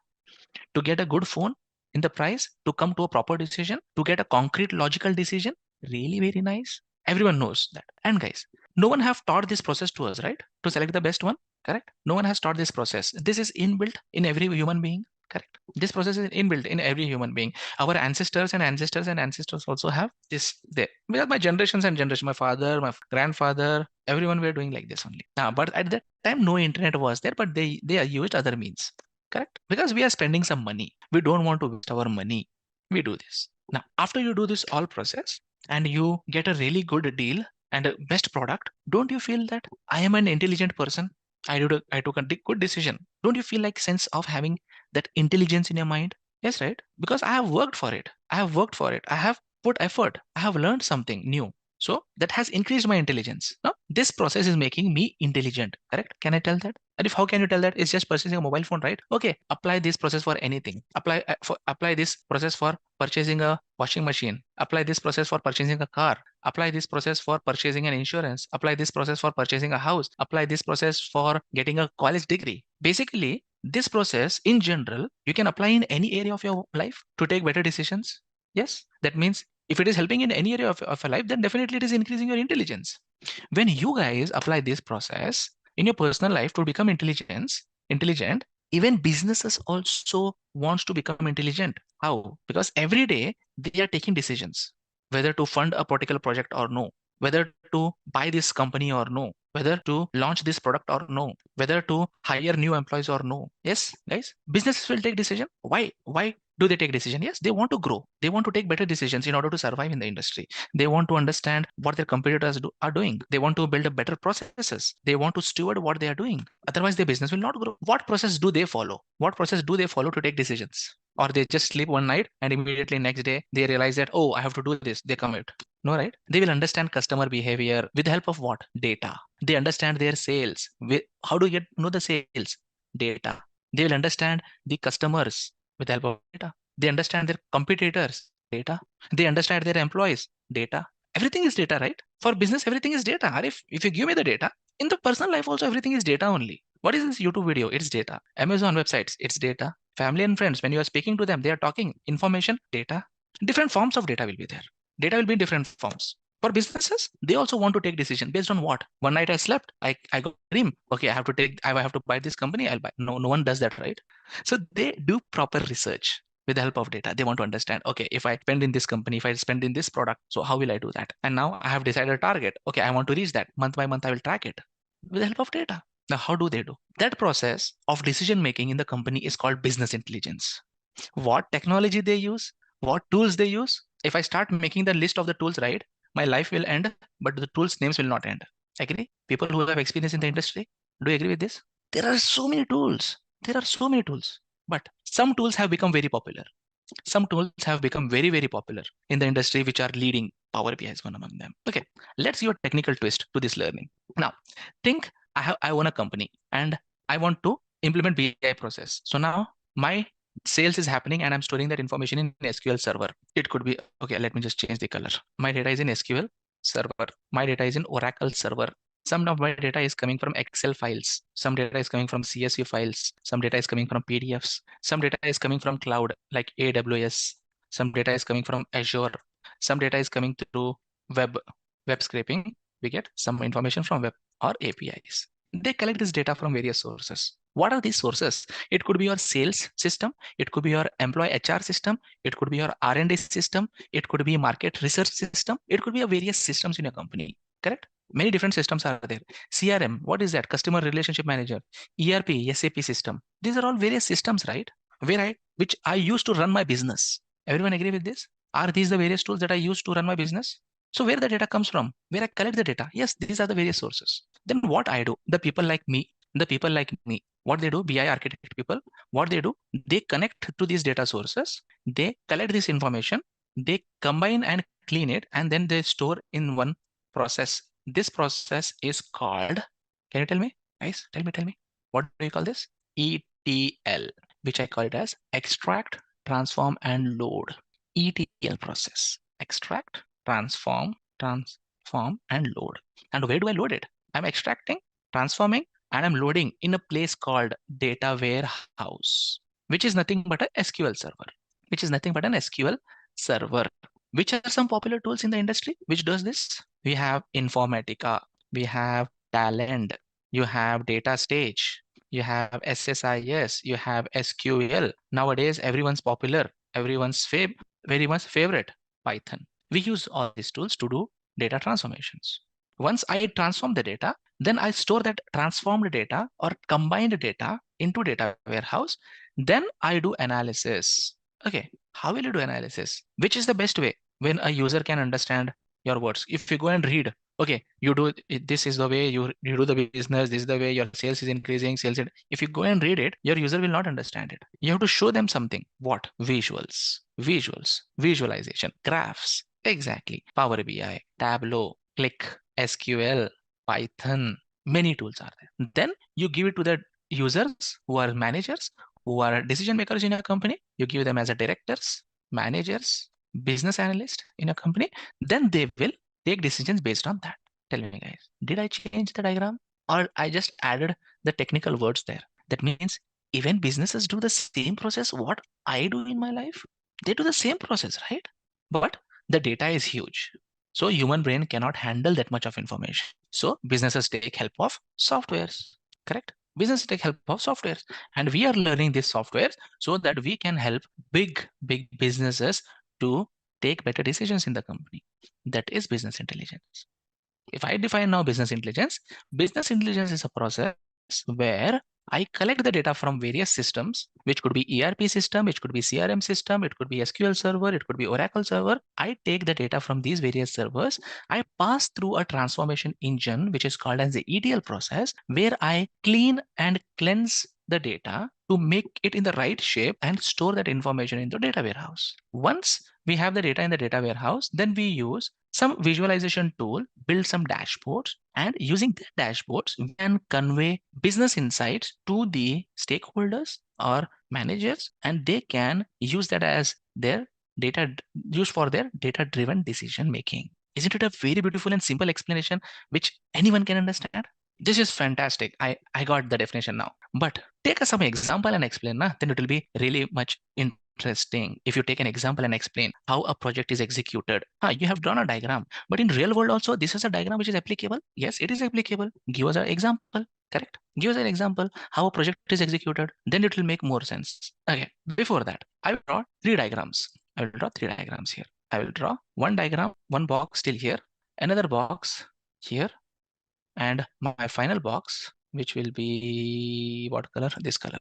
To get a good phone in the price, to come to a proper decision, to get a concrete logical decision, really very nice. Everyone knows that. And guys, no one have taught this process to us, right? To select the best one, correct? No one has taught this process. This is inbuilt in every human being, correct? This process is inbuilt in every human being. Our ancestors also have this there. Because my generations and generation, my father, my grandfather, everyone were doing like this only. But at that time, no internet was there, but they used other means, correct? Because we are spending some money. We don't want to waste our money. We do this. Now, after you do this all process and you get a really good deal and a best product, don't you feel that I am an intelligent person? I took a good decision. Don't you feel like sense of having that intelligence in your mind? Yes, right? Because I have worked for it. I have put effort. I have learned something new. So that has increased my intelligence. No? This process is making me intelligent, correct? Can I tell that? And if how can you tell that? It's just purchasing a mobile phone, right? Okay, apply this process for anything. Apply this process for purchasing a washing machine. Apply this process for purchasing a car. Apply this process for purchasing an insurance. Apply this process for purchasing a house. Apply this process for getting a college degree. Basically, this process in general, you can apply in any area of your life to take better decisions. Yes, that means if it is helping in any area of your life, then definitely it is increasing your intelligence. When you guys apply this process in your personal life to become intelligent, even businesses also wants to become intelligent. How? Because every day they are taking decisions, whether to fund a particular project or no, whether to buy this company or no, whether to launch this product or no, whether to hire new employees or no. Yes, guys, businesses will take decision. Why? Why do they take decision? Yes, they want to grow. They want to take better decisions in order to survive in the industry. They want to understand what their competitors are doing. They want to build a better processes. They want to steward what they are doing. Otherwise, their business will not grow. What process do they follow? What process do they follow to take decisions? Or they just sleep one night and immediately next day they realize that, oh, I have to do this. They commit. No, right? They will understand customer behavior with the help of what? Data. They understand their sales. How do you know the sales? Data. They will understand the customers with the help of data. They understand their competitors, data. They understand their employees, data. Everything is data, right? For business, everything is data. If you give me the data, in the personal life also, everything is data only. What is this YouTube video? It's data. Amazon websites, it's data. Family and friends, when you are speaking to them, they are talking information, data. Different forms of data will be there. Data will be in different forms. For businesses, they also want to take decision based on what? One night I slept, I got a dream. Okay, I have to buy this company, I'll buy. No one does that, right? So they do proper research with the help of data. They want to understand, okay, if I spend in this company, if I spend in this product, so how will I do that? And now I have decided a target. Okay, I want to reach that. Month by month, I will track it with the help of data. Now, how do they do? That process of decision making in the company is called business intelligence. What technology they use, what tools they use. If I start making the list of the tools, right, my life will end, but the tools names will not end. Agree? People who have experience in the industry, do you agree with this? There are so many tools. But some tools have become very popular. Some tools have become very, very popular in the industry, which are leading. Power BI is one among them. Okay, let's give a technical twist to this learning. Now, think I own a company and I want to implement BI process. So now my sales is happening and I'm storing that information in SQL server. It could be, okay, let me just change the color. My data is in SQL server. My data is in Oracle server. Some of my data is coming from Excel files. Some data is coming from CSV files. Some data is coming from PDFs. Some data is coming from cloud like AWS. Some data is coming from Azure. Some data is coming through web scraping. We get some information from web or APIs. They collect this data from various sources. What are these sources? It could be your sales system. It could be your employee HR system. It could be your R&D system. It could be market research system. It could be a various systems in your company. Correct? Many different systems are there. CRM, what is that? Customer Relationship Manager. ERP, SAP system. These are all various systems, right? Which I use to run my business. Everyone agree with this? Are these the various tools that I use to run my business? So where the data comes from, where I collect the data, yes, these are the various sources. Then what I do, the people like me, what they do, BI architect people, what they do, they connect to these data sources, they collect this information, they combine and clean it, and then they store in one process. This process is called, can you tell me, guys? Tell me. What do you call this? ETL, which I call it as extract, transform, and load. ETL process. Extract, transform, and load. And where do I load it? I'm extracting, transforming, and I'm loading in a place called data warehouse, which is nothing but a SQL server. Which are some popular tools in the industry which does this? We have Informatica, we have Talend, you have Data Stage, you have SSIS, you have SQL. Nowadays, everyone's popular, very much favorite, Python. We use all these tools to do data transformations. Once I transform the data, then I store that transformed data or combined data into data warehouse. Then I do analysis. Okay, how will you do analysis? Which is the best way when a user can understand your words? If you go and read, okay, you do this is the way you do the business, this is the way your sales is increasing, if you go and read it, your user will not understand it. You have to show them something. What? Visualization, graphs. Exactly. Power BI, Tableau, Click, SQL, Python, many tools are there. Then you give it to the users who are managers, who are decision makers in your company. You give them as a directors, managers, business analyst in a company. Then they will take decisions based on that. Tell me, guys, did I change the diagram or I just added the technical words there? That means even businesses do the same process what I do in my life. They do the same process, right? But the data is huge. So human brain cannot handle that much of information. So businesses take help of softwares, correct? Businesses take help of softwares. And we are learning these softwares so that we can help big businesses to take better decisions in the company. That is business intelligence. If I define now business intelligence is a process where I collect the data from various systems, which could be ERP system, which could be CRM system, it could be SQL server, it could be Oracle server. I take the data from these various servers. I pass through a transformation engine, which is called as the ETL process, where I clean and cleanse the data to make it in the right shape and store that information in the data warehouse. Once we have the data in the data warehouse, then we use some visualization tool, build some dashboards, and using the dashboards, we can convey business insights to the stakeholders or managers, and they can use that as their data used for their data-driven decision making. Isn't it a very beautiful and simple explanation which anyone can understand? This is fantastic. I got the definition now. But take some example and explain, then it will be really much interesting. If you take an example and explain how a project is executed. You have drawn a diagram, but in real world also, this is a diagram which is applicable. Yes, it is applicable. Give us an example. Correct. Give us an example how a project is executed. Then it will make more sense. Okay. Before that, I will draw three diagrams. I will draw three diagrams here. I will draw one diagram, one box still here, another box here, and my final box, which will be what color? This color.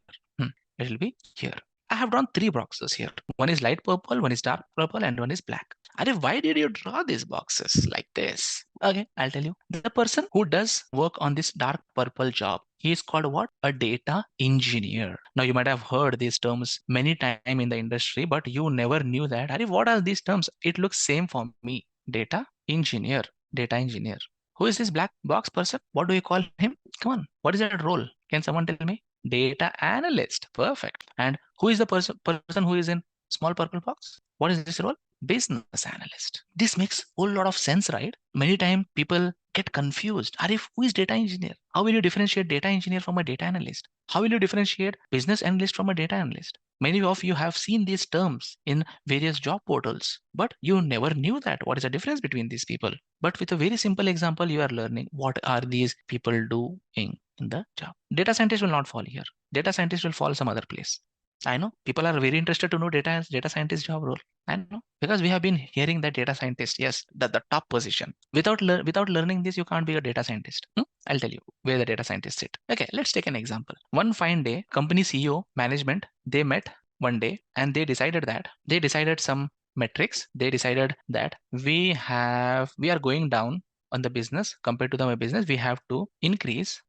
It will be here. I have drawn three boxes here. One is light purple, one is dark purple, and one is black. Arif, why did you draw these boxes like this? Okay, I'll tell you. The person who does work on this dark purple job, he is called what? A data engineer. Now you might have heard these terms many times in the industry, but you never knew that. Arif, what are these terms? It looks same for me. Data engineer. Data engineer. Who is this black box person? What do you call him? Come on. What is that role? Can someone tell me? Data analyst. Perfect. And who is the person who is in small purple box? What is this role? Business analyst. This makes a whole lot of sense, right? Many times people get confused. Arif, who is data engineer? How will you differentiate data engineer from a data analyst? How will you differentiate business analyst from a data analyst? Many of you have seen these terms in various job portals, but you never knew that. What is the difference between these people? But with a very simple example, you are learning what are these people doing in the job. Data scientist will not fall here. Data scientist will fall some other place. I know people are very interested to know data scientist job role. I know because we have been hearing that data scientist, yes, the top position. Without learning this, you can't be a data scientist. I'll tell you where the data scientists sit. Okay, let's take an example. One fine day, company CEO, management, they met one day and they decided some metrics. They decided that we are going down on the business compared to the business. We have to increase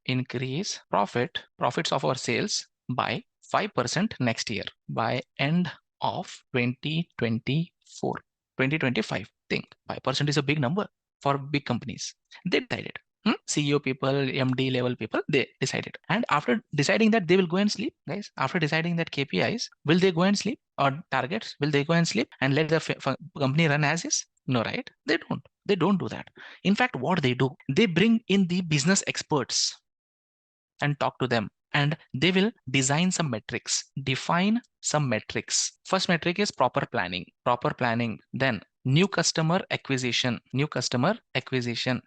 profits of our sales by 5% next year by end of 2024, 2025. Think 5% is a big number for big companies. They decided. CEO people, MD level people, they decided. And after deciding that, they will go and sleep, guys. After deciding that KPIs, will they go and sleep? Or targets, will they go and sleep and let the company run as is? No, right? They don't. They don't do that. In fact, what they do, they bring in the business experts and talk to them, and they will design some metrics, define some metrics. First metric is proper planning, then new customer acquisition,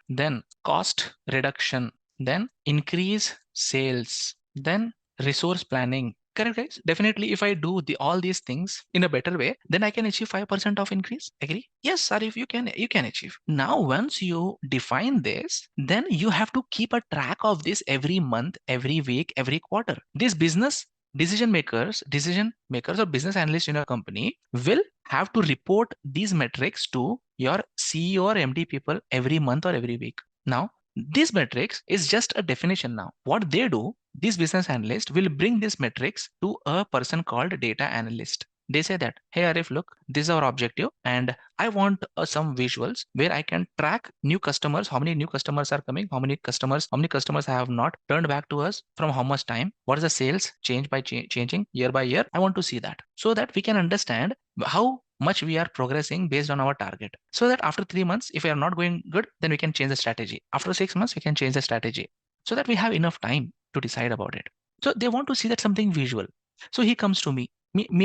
then cost reduction, then increase sales, then resource planning. Correct, guys? Definitely, if I do all these things in a better way, then I can achieve 5% of increase. Agree? Yes, Arif, you can achieve. Now, once you define this, then you have to keep a track of this every month, every week, every quarter. These business decision makers or business analysts in your company will have to report these metrics to your CEO or MD people every month or every week. Now, this metrics is just a definition now. What they do, these business analysts will bring these metrics to a person called data analyst. They say that, hey Arif, look, this is our objective and I want some visuals where I can track new customers, how many new customers are coming, how many customers have not turned back to us, from how much time, what is the sales change by changing year by year. I want to see that so that we can understand how much we are progressing based on our target. So that after 3 months, if we are not going good, then we can change the strategy. After 6 months, we can change the strategy so that we have enough time to decide about it. So they want to see that something visual. So he comes to me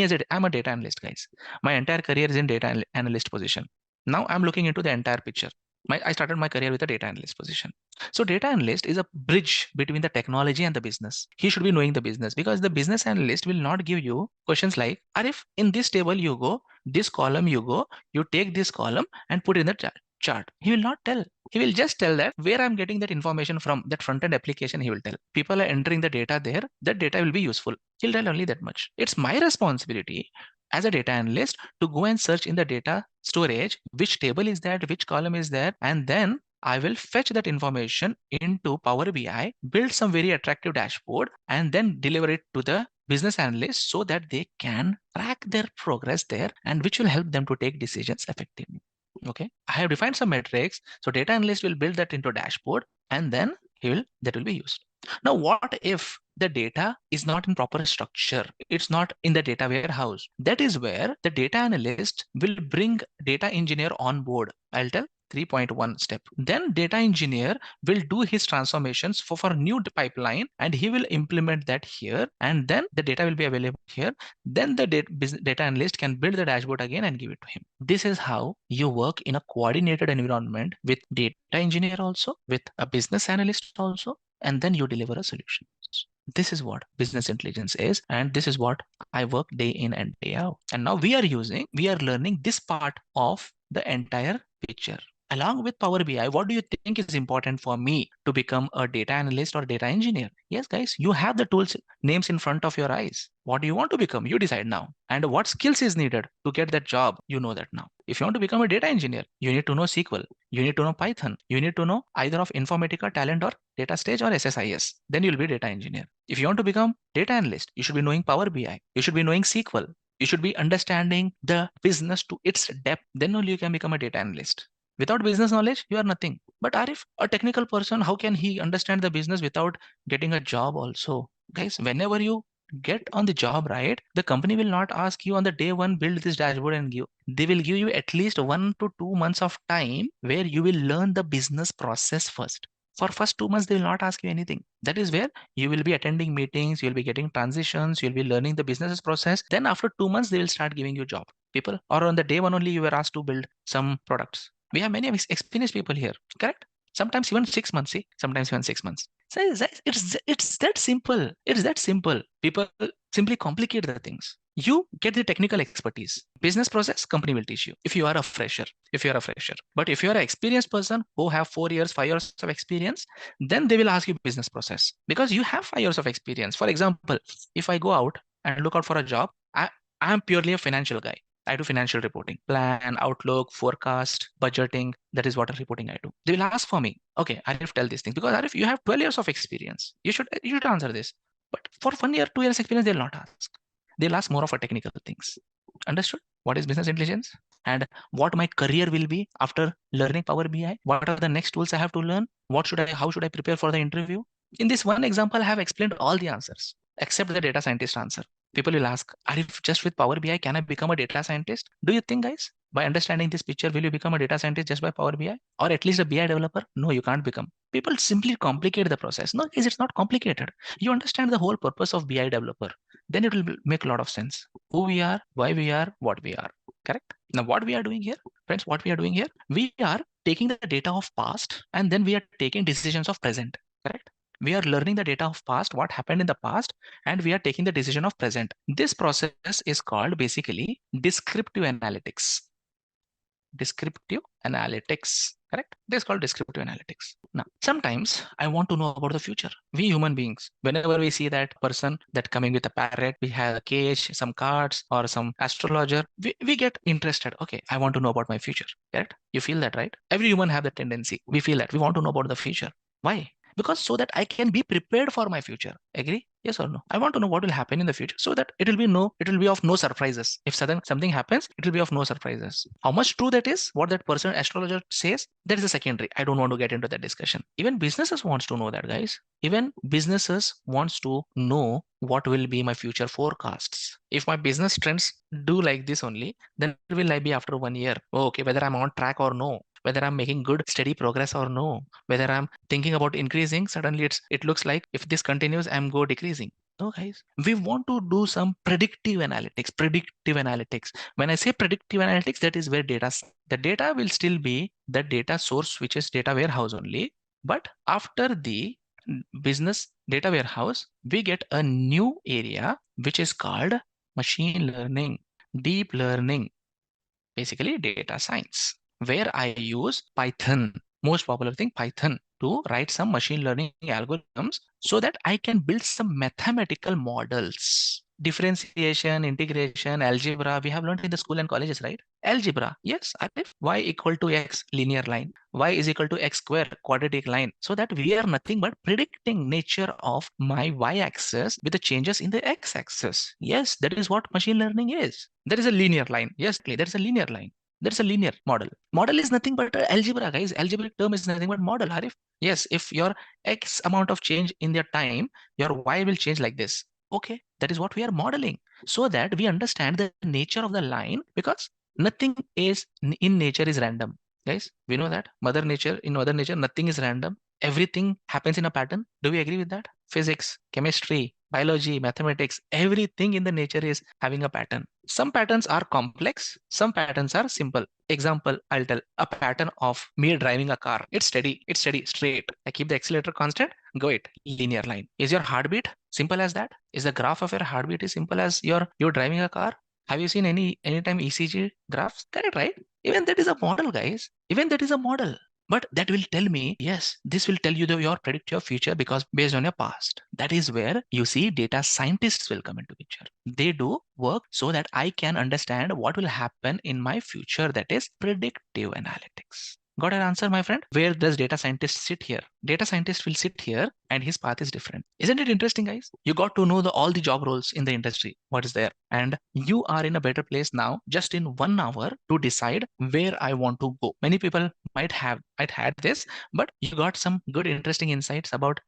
as I'm a data analyst, guys. My entire career is in data analyst position. Now I'm looking into the entire picture. I started my career with a data analyst position. So data analyst is a bridge between the technology and the business. He should be knowing the business, because the business analyst will not give you questions like, Arif, in this table you go, this column you go, you take this column and put in the chart. He will not tell. He will just tell that where I'm getting that information from, that front-end application. He will tell. People are entering the data there. That data will be useful. He'll tell only that much. It's my responsibility as a data analyst to go and search in the data storage, which table is that, which column is there, and then I will fetch that information into Power BI, build some very attractive dashboard, and then deliver it to the business analysts so that they can track their progress there, and which will help them to take decisions effectively. Okay, I have defined some metrics. So data analyst will build that into a dashboard, and then that will be used. Now, what if the data is not in proper structure? It's not in the data warehouse. That is where the data analyst will bring data engineer on board. I'll tell 3.1 step. Then data engineer will do his transformations for new pipeline, and he will implement that here, and then the data will be available here. Then the data analyst can build the dashboard again and give it to him. This is how you work in a coordinated environment with data engineer also, with a business analyst also, and then you deliver a solution. This is what business intelligence is, and this is what I work day in and day out. And now we are learning this part of the entire picture. along with Power BI, what do you think is important for me to become a data analyst or data engineer? Yes, guys, you have the tools names in front of your eyes. What do you want to become? You decide now. And what skills is needed to get that job? You know that now. If you want to become a data engineer, you need to know SQL, you need to know Python, you need to know either of Informatica, Talent, or Data Stage or SSIS. Then you'll be data engineer. If you want to become data analyst, you should be knowing Power BI. You should be knowing SQL. You should be understanding the business to its depth. Then only you can become a data analyst. Without business knowledge, you are nothing. But Arif, a technical person, how can he understand the business without getting a job also? Guys, whenever you get on the job, right, the company will not ask you on the day one, build this dashboard and give. They will give you at least 1 to 2 months of time where you will learn the business process first. For first 2 months, they will not ask you anything. That is where you will be attending meetings, you'll be getting transitions, you'll be learning the business process. Then after 2 months, they will start giving you job. People, or on the day one only, you were asked to build some products. We have many experienced people here, correct? Sometimes even 6 months, see, sometimes even 6 months. So it's that simple. It's that simple. People simply complicate the things. You get the technical expertise. Business process, company will teach you. If you are a fresher, But if you are an experienced person who have 4 years, 5 years of experience, then they will ask you business process because you have 5 years of experience. For example, if I go out and look out for a job, I am purely a financial guy. I do financial reporting, plan, outlook, forecast, budgeting. That is what reporting I do. They will ask for me. Okay, Arif, tell these things because Arif, you have 12 years of experience. You should answer this. But for 1 year, 2 years experience, they'll not ask. They'll ask more of a technical things. Understood? What is business intelligence? And what my career will be after learning Power BI? What are the next tools I have to learn? How should I prepare for the interview? In this one example, I have explained all the answers except the data scientist answer. People will ask, Arif, just with Power BI, can I become a data scientist? Do you think, guys, by understanding this picture, will you become a data scientist just by Power BI? Or at least a BI developer? No, you can't become. People simply complicate the process. No, it's not complicated. You understand the whole purpose of BI developer. Then it will make a lot of sense. Who we are, why we are, what we are. Correct? Now, what we are doing here, friends, we are taking the data of past and then we are taking decisions of present. Correct? We are learning the data of past, what happened in the past, and we are taking the decision of present. This process is called basically descriptive analytics. Correct? This is called descriptive analytics. Now, sometimes I want to know about the future. We human beings, whenever we see that person that coming with a parrot, we have a cage, some cards, or some astrologer, we get interested. Okay, I want to know about my future. Correct? You feel that, right? Every human have that tendency. We feel that we want to know about the future. Why? Because so that I can be prepared for my future. Agree? Yes or no? I want to know what will happen in the future so that it will be of no surprises. If something happens, it will be of no surprises. How much true that is, what that person astrologer says, that is a secondary. I don't want to get into that discussion. Even businesses wants to know that, guys. Even businesses wants to know what will be my future forecasts. If my business trends do like this only, then will I be after 1 year? Oh, okay, whether I'm on track or no, whether I'm making good steady progress or no, whether I'm thinking about increasing, suddenly it looks like if this continues, I'm go decreasing. No, guys, we want to do some predictive analytics. When I say predictive analytics, that is where the data will still be the data source, which is data warehouse only. But after the business data warehouse, we get a new area, which is called machine learning, deep learning, basically data science, where I use Python, most popular thing, Python, to write some machine learning algorithms so that I can build some mathematical models. Differentiation, integration, algebra, we have learned in the school and colleges, right? Algebra, yes, if y equal to x, linear line, y is equal to x square, quadratic line, so that we are nothing but predicting nature of my y-axis with the changes in the x-axis. Yes, that is what machine learning is. There is a linear line. Yes, there is a linear line. There's a linear model. Model is nothing but algebra, guys. Algebraic term is nothing but model, Harif. Yes, if your X amount of change in their time, your Y will change like this. Okay, that is what we are modeling so that we understand the nature of the line, because nothing is in nature is random. Guys, we know that Mother Nature, nothing is random. Everything happens in a pattern. Do we agree with that? Physics, chemistry, biology, mathematics, everything in the nature is having a pattern. Some patterns are complex, some patterns are simple. Example, I'll tell a pattern of me driving a car. It's steady, straight. I keep the accelerator constant, go it, linear line. Is your heartbeat simple as that? Is the graph of your heartbeat is simple as you're driving a car? Have you seen anytime ECG graphs? Correct, right? Even that is a model, guys. Even that is a model. But that will tell me, yes, this will tell you your predict your future because based on your past. That is where you see data scientists will come into picture. They do work so that I can understand what will happen in my future. That is predictive analytics. Got an answer, my friend? Where does data scientist sit here? Data scientist will sit here and his path is different. Isn't it interesting, guys? You got to know all the job roles in the industry, what is there. And you are in a better place now, just in 1 hour to decide where I want to go. Many people might had this, but you got some good, interesting insights about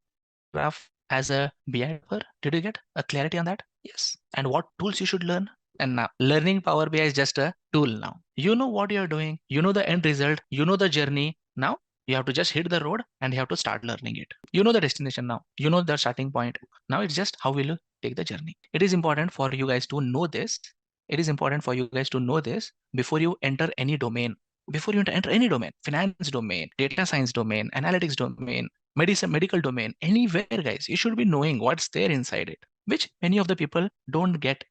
graph as a BI developer. Did you get a clarity on that? Yes. And what tools you should learn? And now learning Power BI is just a tool now. You know what you're doing. You know the end result. You know the journey. Now you have to just hit the road and you have to start learning it. You know the destination now. You know the starting point. Now it's just how will you take the journey. It is important for you guys to know this. It is important for you guys to know this before you enter any domain. Before you enter any domain, finance domain, data science domain, analytics domain, medicine, medical domain, anywhere, guys, you should be knowing what's there inside it, which many of the people don't get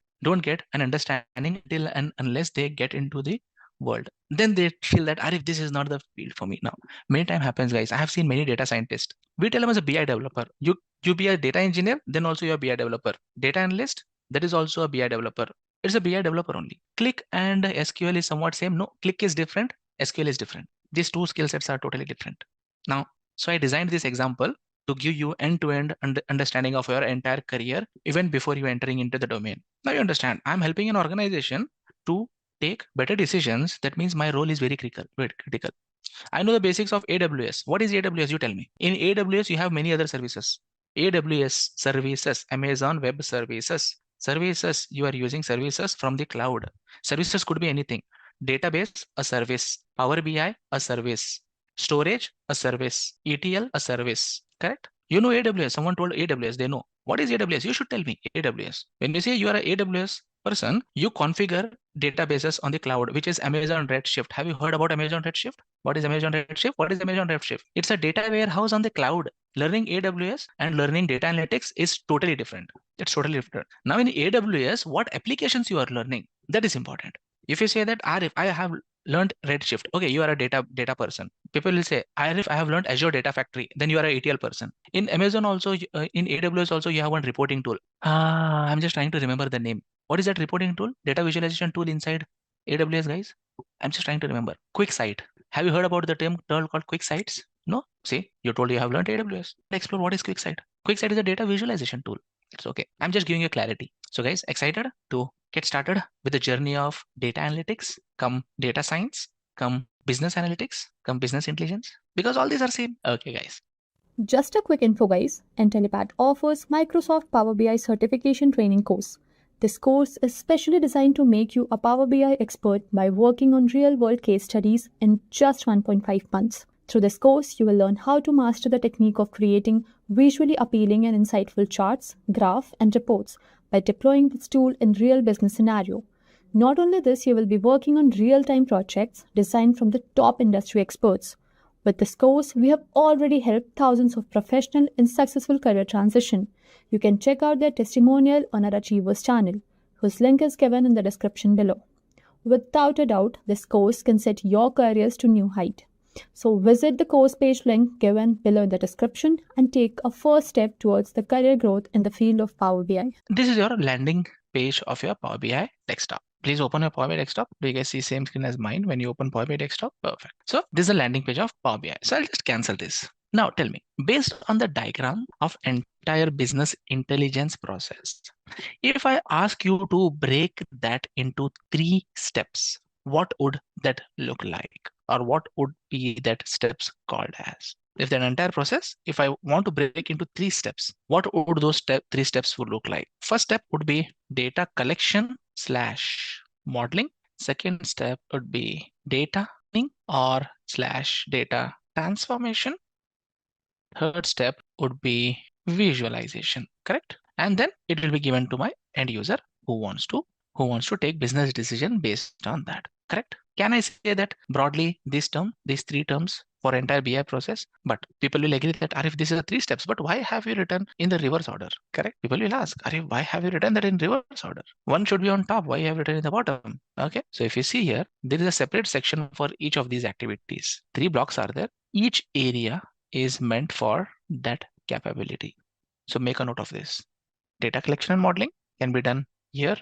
an understanding until and unless they get into the world. Then they feel that, Arif, this is not the field for me. Now, many time happens, guys. I have seen many data scientists. We tell them as a BI developer. You be a data engineer, then also you're a BI developer. Data analyst, that is also a BI developer. It's a BI developer only. Click and SQL is somewhat same. No, Click is different. SQL is different. These two skill sets are totally different. Now, so I designed this example to give you end-to-end understanding of your entire career, even before you entering into the domain. Now you understand, I'm helping an organization to take better decisions. That means my role is very critical. I know the basics of AWS. What is AWS? You tell me. In AWS, you have many other services. AWS services, Amazon Web Services. Services, you are using services from the cloud. Services could be anything. Database, a service. Power BI, a service. Storage, a service. ETL, a service. Correct? You know AWS. Someone told AWS. They know. What is AWS? You should tell me AWS. When you say you are an AWS person, you configure databases on the cloud, which is Amazon Redshift. Have you heard about Amazon Redshift? What is Amazon Redshift? What is Amazon Redshift? It's a data warehouse on the cloud. Learning AWS and learning data analytics is totally different. It's totally different. Now in AWS, what applications you are learning? That is important. If you say that, Arif, I have learned Redshift. Okay, you are a data person. People will say, Arif, I have learned Azure Data Factory. Then you are a ETL person. In Amazon also, in AWS also, you have one reporting tool. I'm just trying to remember the name. What is that reporting tool? Data visualization tool inside AWS, guys? I'm just trying to remember. QuickSight. Have you heard about the term called QuickSights? No? See, you told you have learned AWS. Explore what is QuickSight. QuickSight is a data visualization tool. It's okay. I'm just giving you clarity. So guys, excited to get started with the journey of data analytics, come data science, come business analytics, come business intelligence? Because all these are same. Okay, guys. Just a quick info, guys. Intellipaat offers Microsoft Power BI certification training course. This course is specially designed to make you a Power BI expert by working on real-world case studies in just 1.5 months. Through this course, you will learn how to master the technique of creating visually appealing and insightful charts, graphs, and reports by deploying this tool in real business scenario. Not only this, you will be working on real-time projects designed from the top industry experts. With this course, we have already helped thousands of professionals in successful career transition. You can check out their testimonial on our Achievers channel, whose link is given in the description below. Without a doubt, this course can set your careers to new height. So visit the course page link given below in the description and take a first step towards the career growth in the field of Power BI. This is your landing page of your Power BI desktop. Please open your Power BI desktop. Do you guys see same screen as mine when you open Power BI desktop? Perfect. So this is the landing page of Power BI. So I'll just cancel this. Now tell me, based on the diagram of entire business intelligence process, if I ask you to break that into 3 steps, what would that look like? Or what would be that steps called as? If that entire process, if I want to break into 3 steps, what would those 3 steps would look like? First step would be data collection / modeling. Second step would be data or / data transformation. Third step would be visualization, correct? And then it will be given to my end user who wants to take business decision based on that, correct? Can I say that broadly this term, these three terms for entire BI process? But people will agree that Arif, this is a 3 steps, but why have you written in the reverse order? Correct? People will ask, Arif, why have you written that in reverse order? One should be on top. Why you have written in the bottom? Okay. So if you see here, there is a separate section for each of these activities. 3 blocks are there. Each area is meant for that capability. So make a note of this. Data collection and modeling can be done here.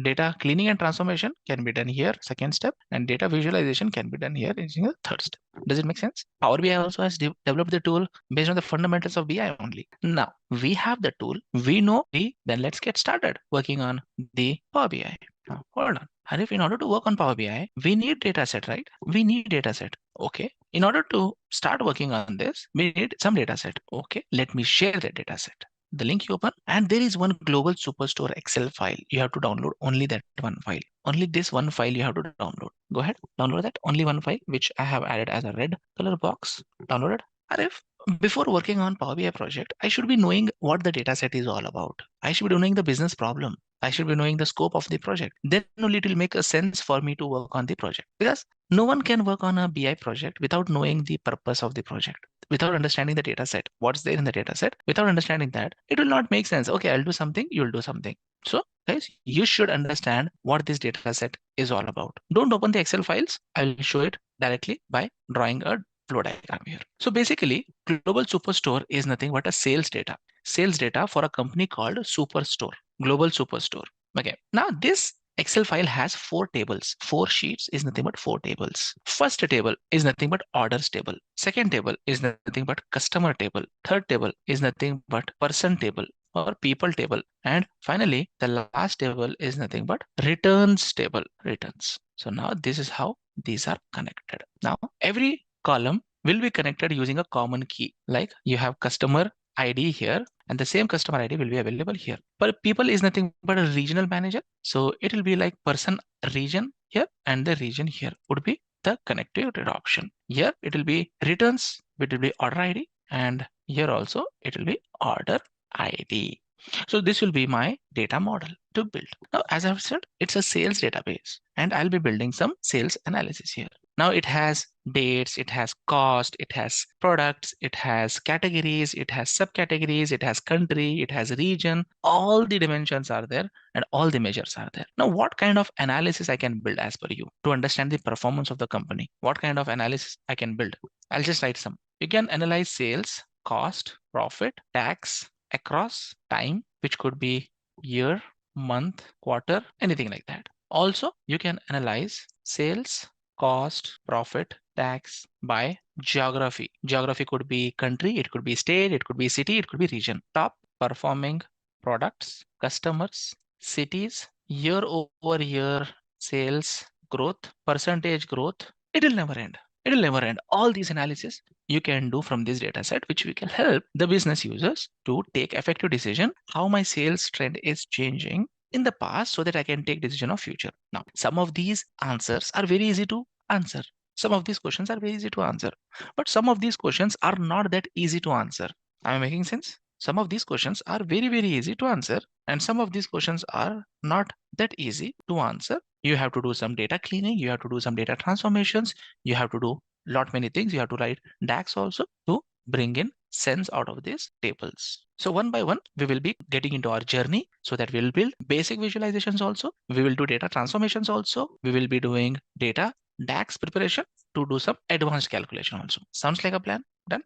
Data cleaning and transformation can be done here, second step, and data visualization can be done here in the third step. Does it make sense? Power BI also has developed the tool based on the fundamentals of BI only. Now we have the tool, we know, then let's get started working on the Power BI. Now, hold on. And if in order to work on Power BI, we need data set, right? We need data set. Okay. In order to start working on this, we need some data set. Okay. Let me share the data set. The link you open, and there is one global superstore Excel file. You have to download only that one file. Only this one file you have to download. Go ahead, download that. Only one file, which I have added as a red color box. Downloaded. Arif, before working on Power BI project, I should be knowing what the data set is all about. I should be knowing the business problem. I should be knowing the scope of the project. Then only it will make a sense for me to work on the project. Because no one can work on a BI project without knowing the purpose of the project, without understanding the data set, what's there in the data set. Without understanding that, it will not make sense. Okay, I'll do something, you'll do something. So guys, you should understand what this data set is all about. Don't open the Excel files. I will show it directly by drawing a flow diagram here. So basically, Global Superstore is nothing but a sales data for a company called Superstore, Global Superstore. Okay, now this Excel file has 4 tables. 4 sheets is nothing but 4 tables. First table is nothing but orders table. Second table is nothing but customer table. Third table is nothing but person table or people table. And finally, the last table is nothing but returns table, returns. So now this is how these are connected. Now every column will be connected using a common key. Like you have customer ID here, and the same customer ID will be available here. But people is nothing but a regional manager. So it will be like person region here, and the region here would be the connected option. Here it will be returns, it will be order ID, and here also it will be order ID. So this will be my data model to build. Now, as I've said, it's a sales database, and I'll be building some sales analysis here. Now it has dates, it has cost, it has products, it has categories, it has subcategories, it has country, it has region. All the dimensions are there and all the measures are there. Now, what kind of analysis I can build as per you to understand the performance of the company? What kind of analysis I can build? I'll just write some. You can analyze sales, cost, profit, tax across time, which could be year, month, quarter, anything like that. Also, you can analyze sales, cost, profit, tax by geography. Geography could be country, it could be state, it could be city, it could be region. Top performing products, customers, cities, year over year sales growth, percentage growth. It will never end. It will never end. All these analysis you can do from this data set, which we can help the business users to take effective decision how my sales trend is changing in the past so that I can take decision of future. Now, some of these answers are very easy to answer. Some of these questions are very easy to answer, but some of these questions are not that easy to answer. Am I making sense? Some of these questions are very, very easy to answer, and some of these questions are not that easy to answer. You have to do some data cleaning, you have to do some data transformations, you have to do lot many things. You have to write DAX also to bring in sense out of these tables. So one by one, we will be getting into our journey so that we'll build basic visualizations also. We will do data transformations also. We will be doing data DAX preparation to do some advanced calculation also. Sounds like a plan? Done?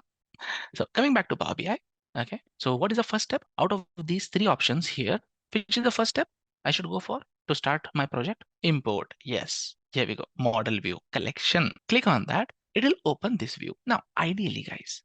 So coming back to Power BI. Okay. So what is the first step out of these 3 options here? Which is the first step I should go for to start my project? Import. Yes. Here we go. Model view collection. Click on that. It will open this view. Now, ideally, guys,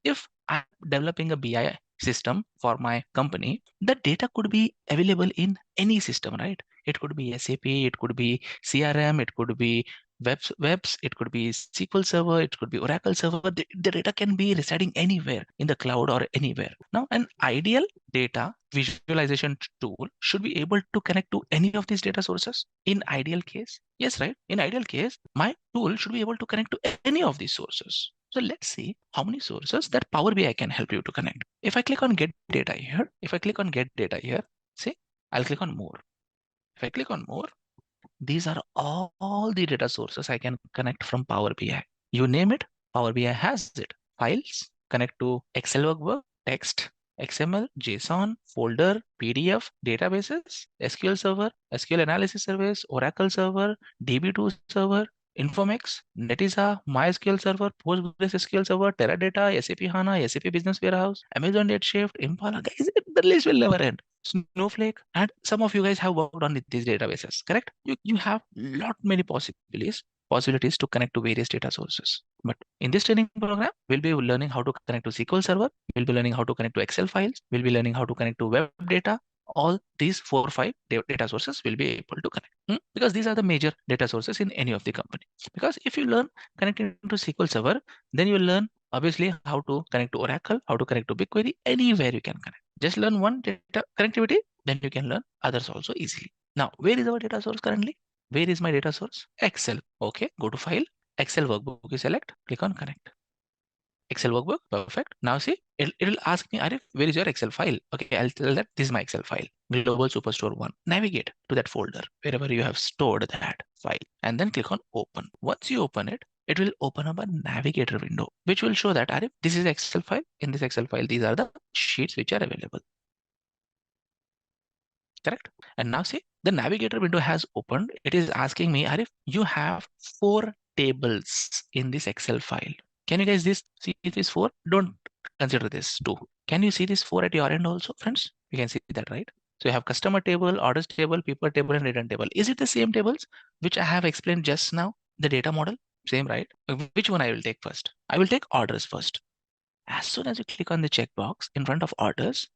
if I'm developing a BI system for my company, the data could be available in any system, right? It could be SAP, it could be CRM, it could be webs, it could be SQL Server, it could be Oracle Server. The data can be residing anywhere in the cloud or anywhere. Now, an ideal data visualization tool should be able to connect to any of these data sources. In ideal case, yes, right? In ideal case, my tool should be able to connect to any of these sources. So let's see how many sources that Power BI can help you to connect. If I click on get data here, see, I'll click on more. If I click on more, these are all the data sources I can connect from Power BI. You name it, Power BI has it. Files, connect to Excel workbook, text, XML, JSON, folder, PDF, databases, SQL Server, SQL Analysis Service, Oracle Server, DB2 Server, Informix, Netezza, MySQL Server, PostgreSQL Server, Teradata, SAP HANA, SAP Business Warehouse, Amazon Redshift, Impala. Guys, the list will never end. Snowflake, and some of you guys have worked on these databases, correct? You have lot many possibilities to connect to various data sources. But in this training program, we'll be learning how to connect to SQL Server. We'll be learning how to connect to Excel files. We'll be learning how to connect to web data. All these 4 or 5 data sources will be able to connect because these are the major data sources in any of the company. Because if you learn connecting to SQL Server, then you learn obviously how to connect to Oracle, how to connect to BigQuery, anywhere you can connect. Just learn one data connectivity, then you can learn others also easily. Now, where is our data source currently? Where is my data source? Excel. Okay, go to File, Excel Workbook you select, click on Connect. Excel workbook, perfect. Now see, it'll ask me, Arif, where is your Excel file? Okay, I'll tell that this is my Excel file, Global Superstore 1. Navigate to that folder, wherever you have stored that file, and then click on Open. Once you open it, it will open up a navigator window, which will show that, Arif, this is Excel file. In this Excel file, these are the sheets which are available. Correct? And now see, the navigator window has opened. It is asking me, Arif, you have 4 tables in this Excel file. Can you guys see this 4? Don't consider this 2. Can you see this 4 at your end also, friends? You can see that, right? So you have customer table, orders table, people table, and return table. Is it the same tables which I have explained just now? The data model? Same, right? Which one I will take first? I will take orders first. As soon as you click on the checkbox in front of orders,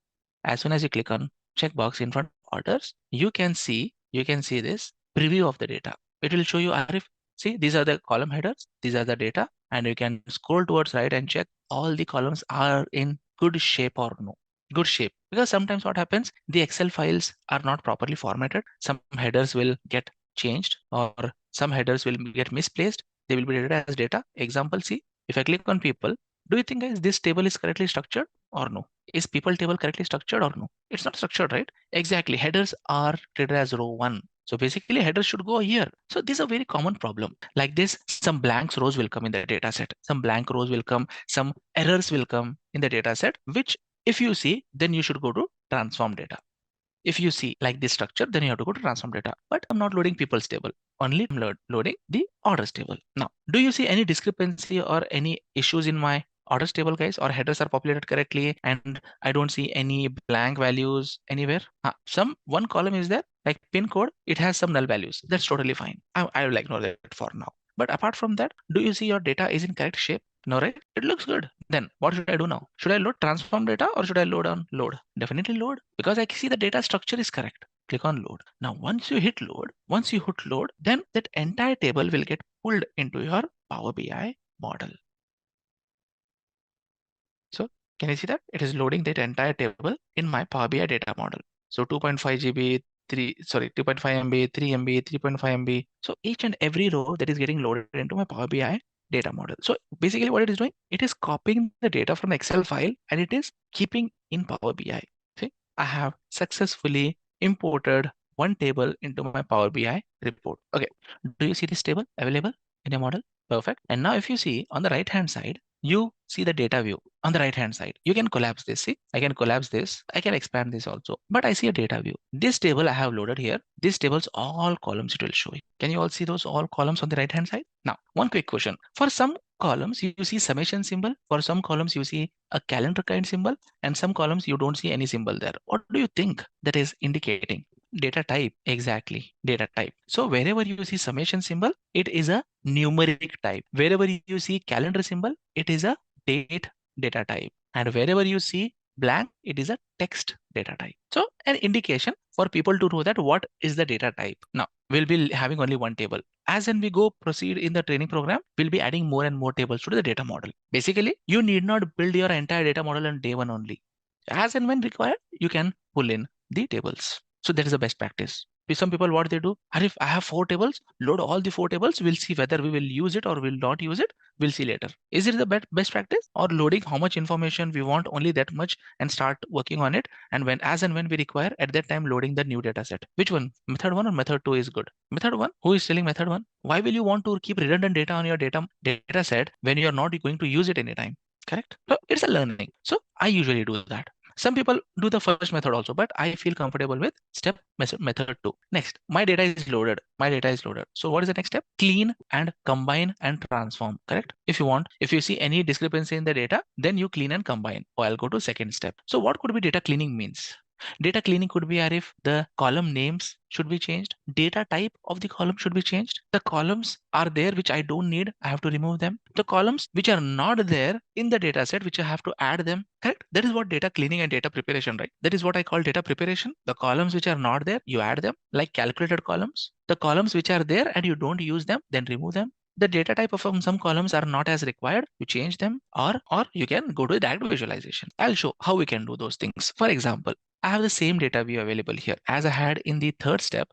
as soon as you click on checkbox in front of orders, you can see this preview of the data. It will show you, Arif, see, these are the column headers, these are the data, and you can scroll towards right and check all the columns are in good shape or no. Good shape. Because sometimes what happens, the Excel files are not properly formatted. Some headers will get changed or some headers will get misplaced. They will be treated as data. Example, see, if I click on people, do you think, guys, this table is correctly structured or no? Is people table correctly structured or no? It's not structured, right? Exactly. Headers are treated as row 1. So basically headers should go here. So this is a very common problem. Like this, some blanks rows will come in the data set. Some blank rows will come. Some errors will come in the data set, which if you see, then you should go to transform data. If you see like this structure, then you have to go to transform data. But I'm not loading people's table. Only I'm loading the orders table. Now, do you see any discrepancy or any issues in my orders table, guys? Or headers are populated correctly and I don't see any blank values anywhere? One column is there, like pin code, it has some null values. That's totally fine. I will ignore that for now. But apart from that, do you see your data is in correct shape? No, right? It looks good. Then what should I do now? Should I load transform data or should I load on load? Definitely load, because I see the data structure is correct. Click on load. Now, once you hit load, then that entire table will get pulled into your Power BI model. So can you see that? It is loading that entire table in my Power BI data model. So 2.5 GB, 2.5 MB, 3 MB, 3.5 MB. So each and every row that is getting loaded into my Power BI data model. So basically what it is doing, it is copying the data from Excel file and it is keeping in Power BI. See, I have successfully imported one table into my Power BI report. Okay, do you see this table available in your model? Perfect. And now if you see on the right hand side, you see the data view on the right hand side. You can collapse this. See, I can collapse this. I can expand this also, but I see a data view. This table I have loaded here. This table's all columns it will show you. Can you all see those all columns on the right hand side? Now, one quick question. For some columns, you see summation symbol. For some columns, you see a calendar kind symbol, and some columns you don't see any symbol there. What do you think that is indicating? Data type. Exactly, data type. So wherever you see summation symbol, it is a numeric type. Wherever you see calendar symbol, it is a date data type. And wherever you see blank, it is a text data type. So an indication for people to know that what is the data type. Now, we'll be having only one table. As and we go proceed in the training program, we'll be adding more and more tables to the data model. Basically, you need not build your entire data model on day one only. As and when required, you can pull in the tables. So that is the best practice. Some people, what they do, and if I have 4 tables, load all the 4 tables, we'll see whether we will use it or will not use it. We'll see later. Is it the best practice, or loading how much information we want, only that much, and start working on it? And when, as and when we require, at that time loading the new data set. Which one? Method 1 or method 2 is good? Method 1. Who is telling method 1? Why will you want to keep redundant data on your data set when you are not going to use it anytime? Correct? So it's a learning. So I usually do that. Some people do the first method also, but I feel comfortable with method 2. Next, my data is loaded. My data is loaded. So what is the next step? Clean and combine and transform. Correct? If you want, if you see any discrepancy in the data, then you clean and combine. Or I'll go to second step. So what could be data cleaning means? Data cleaning could be if the column names should be changed, data type of the column should be changed. The columns are there which I don't need, I have to remove them. The columns which are not there in the data set, which I have to add them. Correct? That is what data cleaning and data preparation, right? That is what I call data preparation. The columns which are not there, you add them, like calculated columns. The columns which are there and you don't use them, then remove them. The data type of some columns are not as required, you change them, or you can go to direct visualization. I'll show how we can do those things. For example, I have the same data view available here as I had in the first step,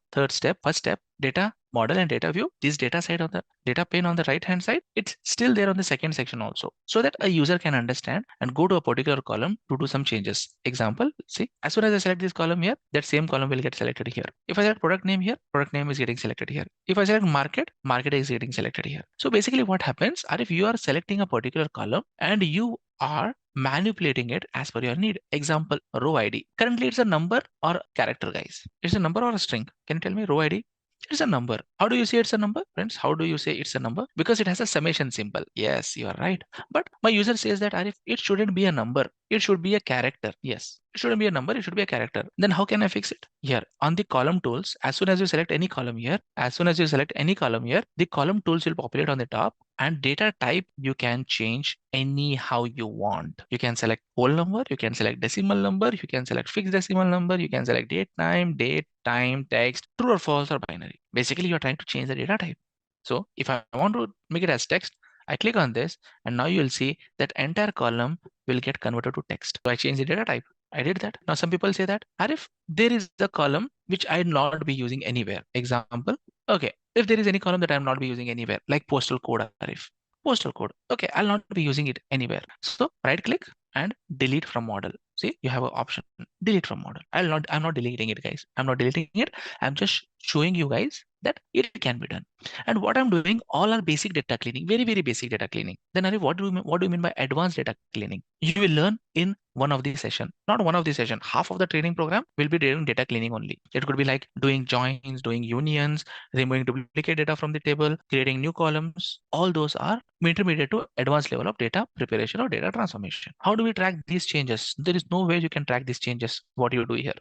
data model and data view. This data side on the data pane on the right hand side, it's still there on the second section also, so that a user can understand and go to a particular column to do some changes. Example, see, as soon as I select this column here, that same column will get selected here. If I select product name here, product name is getting selected here. If I select market, market is getting selected here. So basically what happens are, if you are selecting a particular column and you are manipulating it as per your need. Example, row ID. Currently it's a number or character, guys. It's a number or a string. Can you tell me row ID? It's a number. How do you say it's a number, friends? How do you say it's a number? Because it has a summation symbol. Yes, you are right. But my user says that Arif, it shouldn't be a number. It should be a character. Yes, it shouldn't be a number. It should be a character. Then how can I fix it? Here on the column tools, as soon as you select any column here, the column tools will populate on the top, and data type you can change anyhow you want. You can select whole number, you can select decimal number, you can select fixed decimal number, you can select date, time, text, true or false or binary. Basically, you're trying to change the data type. So if I want to make it as text, I click on this, and now you'll see that entire column will get converted to text. So I change the data type. I did that. Now some people say that, Arif, there is a column which I'll not be using anywhere. Example, okay, if there is any column that I'm not be using anywhere, like postal code, Arif, postal code. Okay, I'll not be using it anywhere. So right click and delete from model. See, you have an option, delete from model. I'm not deleting it, guys. I'm not deleting it. I'm just showing you guys that it can be done. And what I'm doing, all are basic data cleaning, very, very basic data cleaning. Then Arif, what do you mean by advanced data cleaning? You will learn in one of these session, not one of these session. Half of the training program will be doing data cleaning only. It could be like doing joins, doing unions, removing duplicate data from the table, creating new columns. All those are intermediate to advanced level of data preparation or data transformation. How do we track these changes? There is no way you can track these changes, what you do here.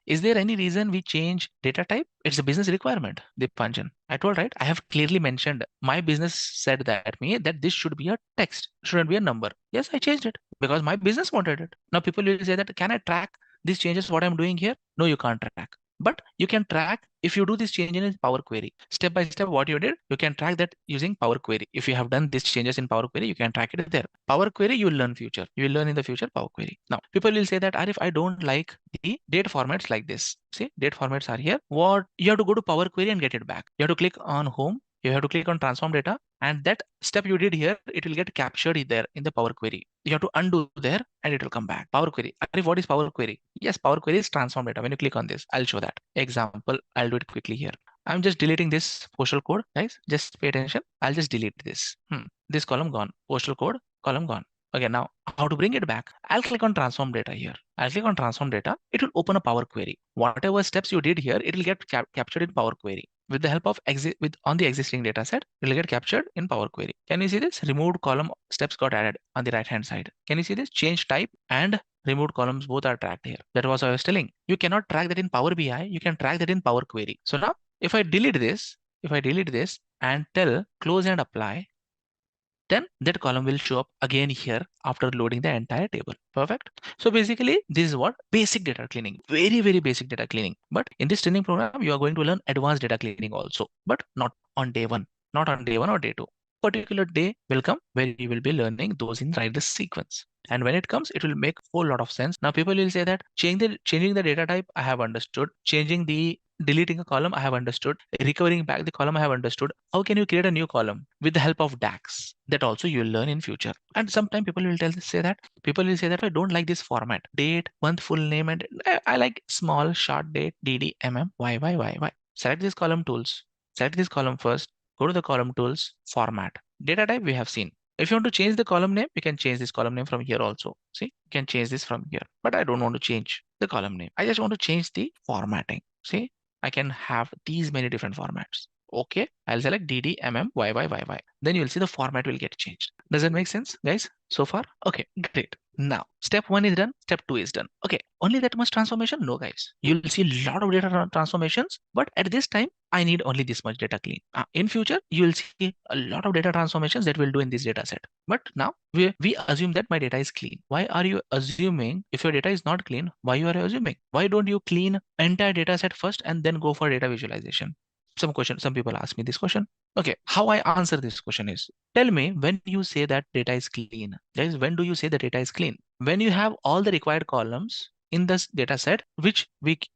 Is there any reason we change data type? It's a business requirement, Dipanjan. I told, right? I have clearly mentioned, my business said that this should be a text, shouldn't be a number. Yes, I changed it because my business wanted it. Now people will say that, can I track these changes, what I'm doing here? No, you can't track. But you can track if you do this change in Power Query. Step by step, what you did, you can track that using Power Query. If you have done these changes in Power Query, you can track it there. Power Query, you will learn future. You will learn in the future Power Query. Now, people will say that, Arif, I don't like the date formats like this. See, date formats are here. What you have to go to Power Query and get it back. You have to click on Home. You have to click on Transform Data, and that step you did here, it will get captured there in the Power Query. You have to undo there and it will come back. Power Query. Arif, what is Power Query? Yes, Power Query is transform data. When you click on this, I'll show that. Example, I'll do it quickly here. I'm just deleting this postal code, guys. Just pay attention. I'll just delete this. This column gone. Postal code, column gone. Okay, now how to bring it back? I'll click on transform data here. I'll click on transform data. It will open a Power Query. Whatever steps you did here, it will get captured in Power Query. With the help of on the existing data set, it will get captured in Power Query. Can you see this? Removed column steps got added on the right hand side. Can you see this? Change type and removed columns both are tracked here. That was what I was telling. You cannot track that in Power BI. You can track that in Power Query. So now if I delete this and tell close and apply, then that column will show up again here after loading the entire table. Perfect. So basically, this is what basic data cleaning, very, very basic data cleaning. But in this training program, you are going to learn advanced data cleaning also, but not on day one, or day two. Particular day will come where you will be learning those in right sequence. And when it comes, it will make a whole lot of sense. Now people will say that changing the data type, I have understood. Changing the deleting a column, I have understood. Recovering back the column, I have understood. How can you create a new column with the help of DAX? That also you will learn in future. And sometimes people will say that I don't like this format. Date, month, full name, and I like small, short date, DD, MM, YY. Select these column tools. Select this column first. Go to the column tools, format. Data type we have seen. If you want to change the column name, you can change this column name from here also. See, you can change this from here. But I don't want to change the column name. I just want to change the formatting. See, I can have these many different formats. Okay, I'll select DD, MM, YY. Then you'll see the format will get changed. Does that make sense, guys? So far? Okay, great. Now, step 1 is done. Step 2 is done. Okay, only that much transformation? No, guys. You'll see a lot of data transformations, but at this time, I need only this much data clean. In future, you will see a lot of data transformations that we'll do in this data set. But now we assume that my data is clean. Why are you assuming if your data is not clean? Why you are assuming? Why don't you clean entire data set first and then go for data visualization? Some people ask me this question. Okay, how I answer this question is, tell me when you say that data is clean. Guys, when do you say the data is clean? When you have all the required columns in this data set, with which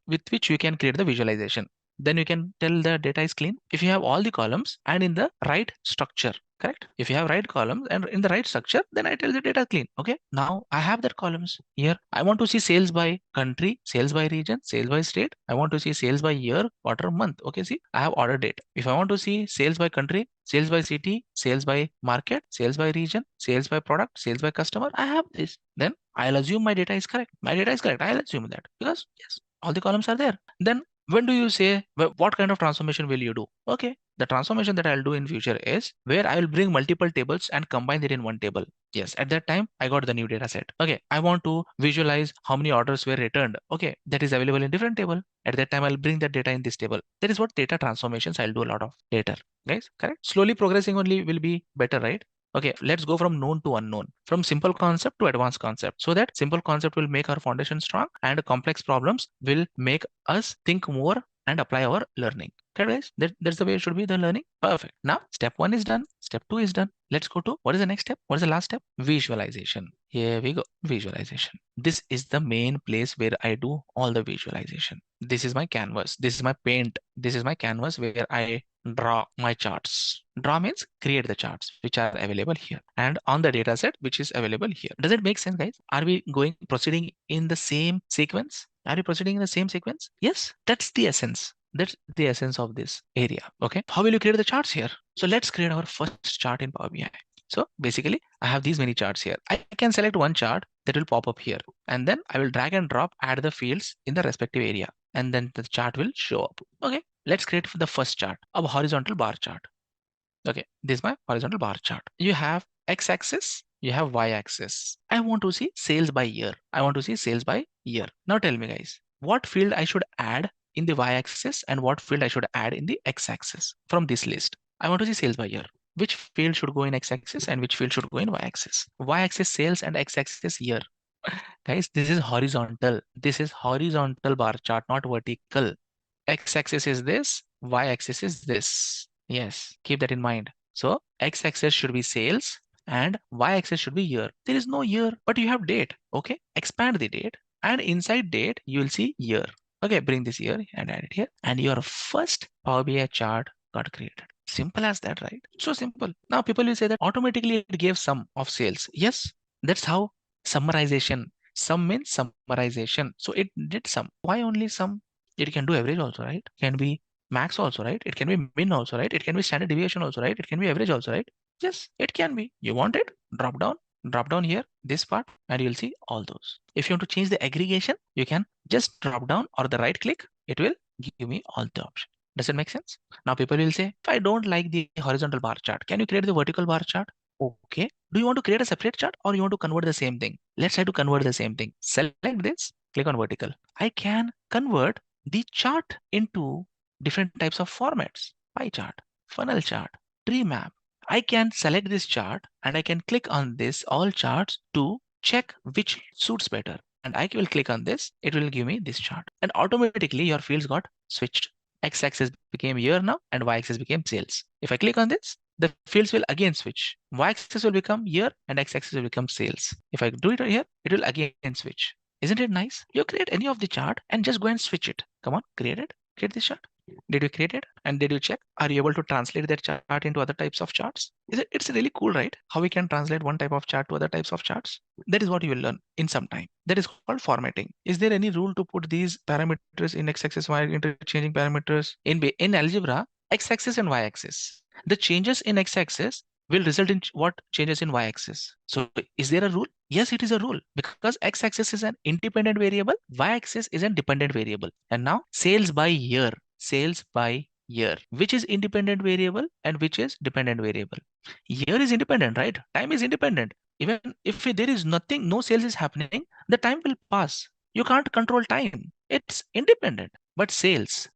you can create the visualization. Then you can tell the data is clean. If you have all the columns and in the right structure, correct? If you have right columns and in the right structure, then I tell the data clean. Okay, now I have that columns here. I want to see sales by country, sales by region, sales by state. I want to see sales by year, quarter, month. Okay, see, I have order date. If I want to see sales by country, sales by city, sales by market, sales by region, sales by product, sales by customer, I have this. Then I'll assume my data is correct. My data is correct. I'll assume that because yes, all the columns are there. Then when do you say what kind of transformation will you do? Okay, the transformation that I'll do in future is where I will bring multiple tables and combine it in one table. Yes, at that time I got the new data set. Okay, I want to visualize how many orders were returned. Okay, that is available in different table. At that time I'll bring that data in this table. That is what data transformations I'll do a lot of later. Guys, correct? Slowly progressing only will be better, right? Okay, let's go from known to unknown, from simple concept to advanced concept, so that simple concept will make our foundation strong and complex problems will make us think more and apply our learning. Okay, guys, that's the way it should be, the learning. Perfect. Now, step 1 is done. Step 2 is done. Let's go to what is the next step? What is the last step? Visualization. Here we go. Visualization. This is the main place where I do all the visualization. This is my canvas. This is my paint. This is my canvas where I draw my charts. Draw means create the charts which are available here and on the data set which is available here. Does it make sense, guys? Are we proceeding in the same sequence? Are you proceeding in the same sequence? Yes, that's the essence. That's the essence of this area. Okay, how will you create the charts here? So let's create our first chart in Power BI. So basically, I have these many charts here. I can select one chart that will pop up here, and then I will drag and drop, add the fields in the respective area, and then the chart will show up. Okay, let's create the first chart, a horizontal bar chart. Okay, this is my horizontal bar chart. You have x-axis, you have y-axis. I want to see sales by year. I want to see sales by year. Now tell me, guys, what field I should add in the y-axis and what field I should add in the x-axis from this list. I want to see sales by year. Which field should go in x-axis and which field should go in y-axis? Y-axis sales and x-axis year. Guys, this is horizontal. This is horizontal bar chart, not vertical. X-axis is this, y-axis is this. Yes, keep that in mind. So x-axis should be sales and y-axis should be year. There is no year, but you have date. Okay, expand the date and inside date, you will see year. Okay, bring this year and add it here. And your first Power BI chart got created. Simple as that, right? So simple. Now people will say that automatically it gave sum of sales. Yes, that's how summarization. Sum means summarization. So it did sum. Why only sum? It can do average also, right? Can be max also, right? It can be min also, right? It can be standard deviation also, right? It can be average also, right? Yes, it can be. You want it? Drop down here, this part, and you'll see all those. If you want to change the aggregation, you can just drop down or the right click. It will give me all the options. Does it make sense? Now people will say, if I don't like the horizontal bar chart, can you create the vertical bar chart? Okay. Do you want to create a separate chart or you want to convert the same thing? Let's try to convert the same thing. Select this, click on vertical. I can convert the chart into different types of formats. Pie chart, funnel chart, tree map. I can select this chart and I can click on this all charts to check which suits better. And I will click on this. It will give me this chart. And automatically your fields got switched. X-axis became year now and y-axis became sales. If I click on this, the fields will again switch. Y-axis will become year and x-axis will become sales. If I do it here, it will again switch. Isn't it nice? You create any of the chart and just go and switch it. Come on, create it. create this chart? Did you create it? And did you check? Are you able to translate that chart into other types of charts? It's really cool, right? How we can translate one type of chart to other types of charts. That is what you will learn in some time. That is called formatting. Is there any rule to put these parameters in x-axis, y interchanging parameters in algebra? X-axis and y-axis. The changes in x-axis will result in what changes in y-axis. So is there a rule? Yes, it is a rule because x-axis is an independent variable, y-axis is a dependent variable. And now sales by year, which is independent variable and which is dependent variable. Year is independent, right? Time is independent. Even if there is nothing, no sales is happening, the time will pass. You can't control time. It's independent. But sales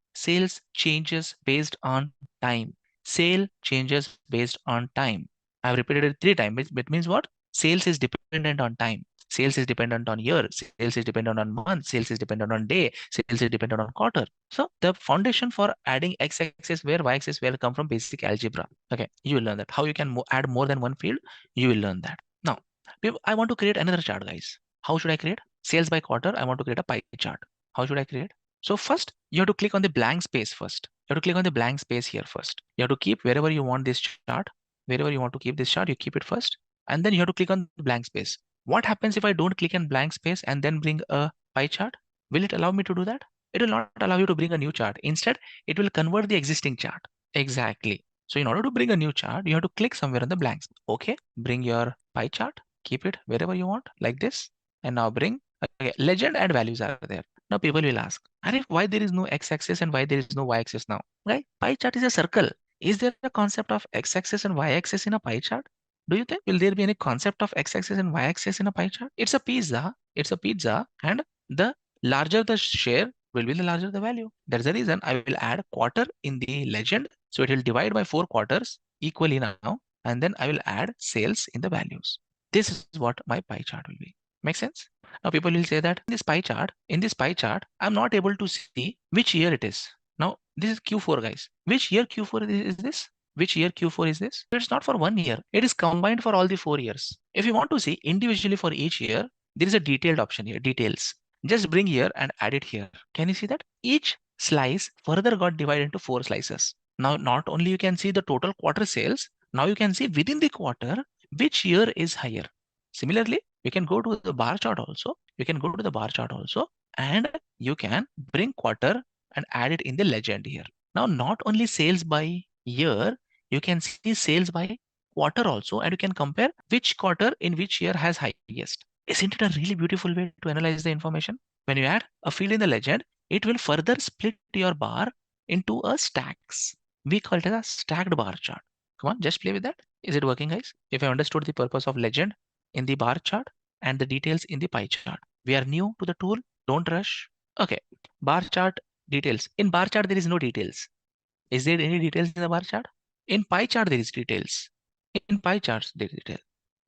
changes based on time. Sale changes based on time. I've repeated it 3 times. It means what? Sales is dependent on time. Sales is dependent on year. Sales is dependent on month. Sales is dependent on day. Sales is dependent on quarter. So the foundation for adding x-axis where y-axis where come from basic algebra. Okay, you will learn that. How you can add more than one field, you will learn that. Now, I want to create another chart, guys. How should I create? Sales by quarter. I want to create a pie chart. How should I create? So first, you have to click on the blank space first. You have to click on the blank space here first. You have to keep wherever you want this chart. Wherever you want to keep this chart, you keep it first. And then you have to click on the blank space. What happens if I don't click on blank space and then bring a pie chart? Will it allow me to do that? It will not allow you to bring a new chart. Instead, it will convert the existing chart. Exactly. So in order to bring a new chart, you have to click somewhere on the blanks. Okay, bring your pie chart, keep it wherever you want, like this. And now bring, okay, legend and values are there. Now people will ask, why there is no x-axis and why there is no y-axis now? Right? Pie chart is a circle. Is there a concept of x-axis and y-axis in a pie chart? Do you think will there be any concept of x-axis and y-axis in a pie chart? It's a pizza. It's a pizza, and the larger the share will be the larger the value. That's the reason I will add quarter in the legend. So it will divide by 4 quarters equally now, and then I will add sales in the values. This is what my pie chart will be. Make sense? Now people will say that in this pie chart, I'm not able to see which year it is. Now this is Q4, guys. Which year Q4 is this? Which year Q4 is this? It's not for 1 year. It is combined for all the 4 years. If you want to see individually for each year, there is a detailed option here, details. Just bring here and add it here. Can you see that? Each slice further got divided into 4 slices. Now, not only you can see the total quarter sales, now you can see within the quarter, which year is higher. Similarly, you can go to the bar chart also. And you can bring quarter and add it in the legend here. Now, not only sales by year, you can see sales by quarter also, and you can compare which quarter in which year has highest. Isn't it a really beautiful way to analyze the information? When you add a field in the legend, it will further split your bar into a stacks. We call it as a stacked bar chart. Come on, just play with that. Is it working, guys? If I understood the purpose of legend in the bar chart and the details in the pie chart. We are new to the tool. Don't rush. Okay, bar chart details. In bar chart, there is no details. Is there any details in the bar chart? In pie chart, there is details. In pie charts, there is detail.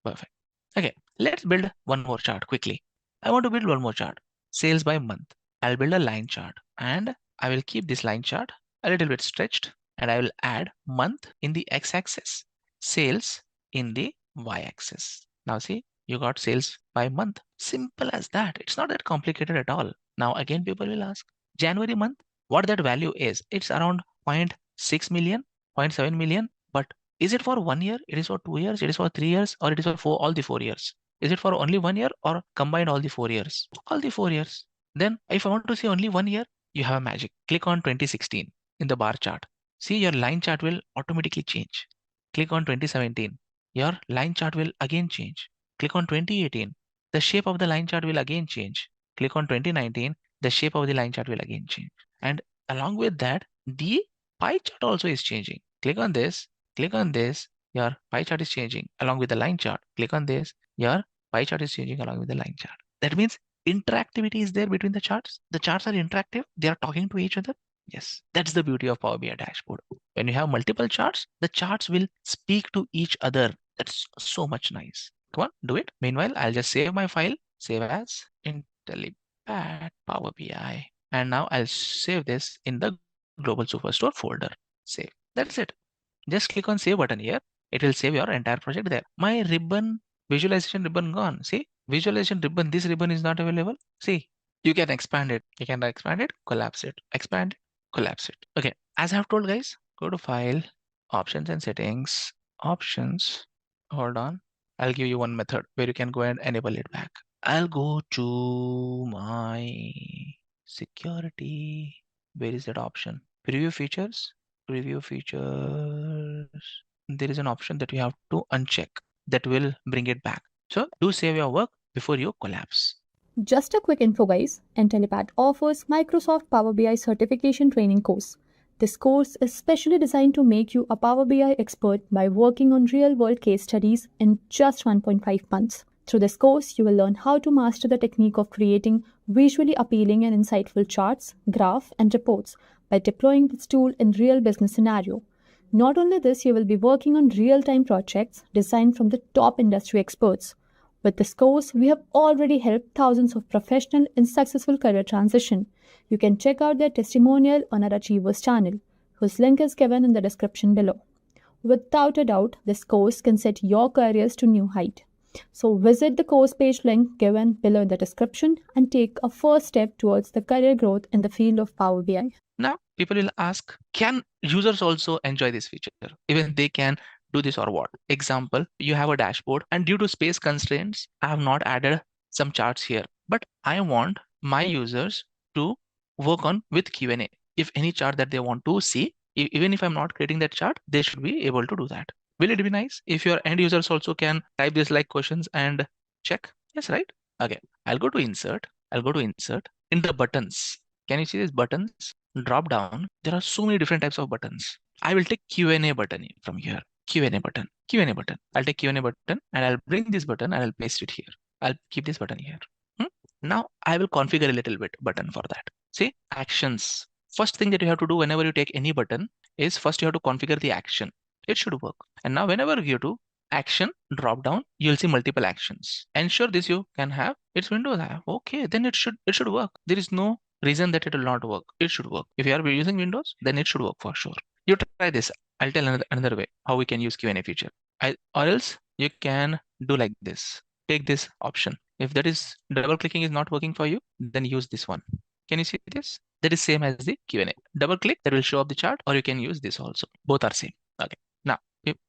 Perfect. Okay, let's build one more chart quickly. I want to build one more chart. Sales by month. I'll build a line chart, and I will keep this line chart a little bit stretched, and I will add month in the x-axis, sales in the y-axis. Now see, you got sales by month. Simple as that. It's not that complicated at all. Now again, people will ask, January month, what that value is? It's around 0.6 million, 0.7 million, but is it for 1 year? It is for 2 years? It is for 3 years? Or it is for all the 4 years? Is it for only 1 year or combined all the 4 years? All the 4 years. Then if I want to see only 1 year, you have a magic. Click on 2016 in the bar chart. See, your line chart will automatically change. Click on 2017. Your line chart will again change. Click on 2018. The shape of the line chart will again change. Click on 2019. The shape of the line chart will again change. And along with that, the pie chart also is changing. Click on this. Click on this, your pie chart is changing along with the line chart. Click on this, your pie chart is changing along with the line chart. That means interactivity is there between the charts. The charts are interactive. They are talking to each other. Yes, that's the beauty of Power BI dashboard. When you have multiple charts, the charts will speak to each other. That's so much nice. Come on, do it. Meanwhile, I'll just save my file. Save as Intellipaat Power BI. And now I'll save this in the Global Superstore folder. Save. That's it. Just click on save button here. It will save your entire project there. My ribbon, visualization ribbon gone. See, visualization ribbon, this ribbon is not available. See, you can expand it. You can expand it, collapse it, expand it, collapse it. Okay, as I have told guys, go to File, Options and Settings, Options. Hold on, I'll give you one method where you can go and enable it back. I'll go to my security. Where is that option? Preview features. Preview features. There is an option that you have to uncheck that will bring it back. So do save your work before you collapse. Just a quick info guys, Intellipaat offers Microsoft Power BI certification training course. This course is specially designed to make you a Power BI expert by working on real-world case studies in just 1.5 months. Through this course, you will learn how to master the technique of creating visually appealing and insightful charts, graphs, and reports by deploying this tool in real business scenario. Not only this, you will be working on real-time projects designed from the top industry experts. With this course, we have already helped thousands of professionals in successful career transition. You can check out their testimonial on our Achievers channel, whose link is given in the description below. Without a doubt, this course can set your careers to new height. So visit the course page link given below in the description and take a first step towards the career growth in the field of Power BI. Now, people will ask, can users also enjoy this feature? Even they can do this or what? Example, you have a dashboard and due to space constraints, I have not added some charts here, but I want my users to work on with Q&A. If any chart that they want to see, even if I'm not creating that chart, they should be able to do that. Will it be nice if your end users also can type this like questions and check? Yes, right? Okay, I'll go to insert. I'll go to insert. In the buttons, can you see these buttons? Drop down, there are so many different types of buttons. I will take Q&A button from here. Q&A button, Q&A button. I'll take Q&A button and I'll bring this button and I'll paste it here. I'll keep this button here. Now I will configure a little bit button for that. See, actions. First thing that you have to do whenever you take any button is first you have to configure the action. It should work. And now whenever you do action drop down, you'll see multiple actions. Ensure this you can have. It's Windows app. Okay, then it should work. There is no reason that it will not work. It should work. If you are using Windows, then it should work for sure. You try this. I'll tell another way how we can use Q&A feature. Or else you can do like this. Take this option. If that is double clicking is not working for you, then use this one. Can you see this? That is same as the Q&A. Double click, that will show up the chart, or you can use this also. Both are same. Okay. Now,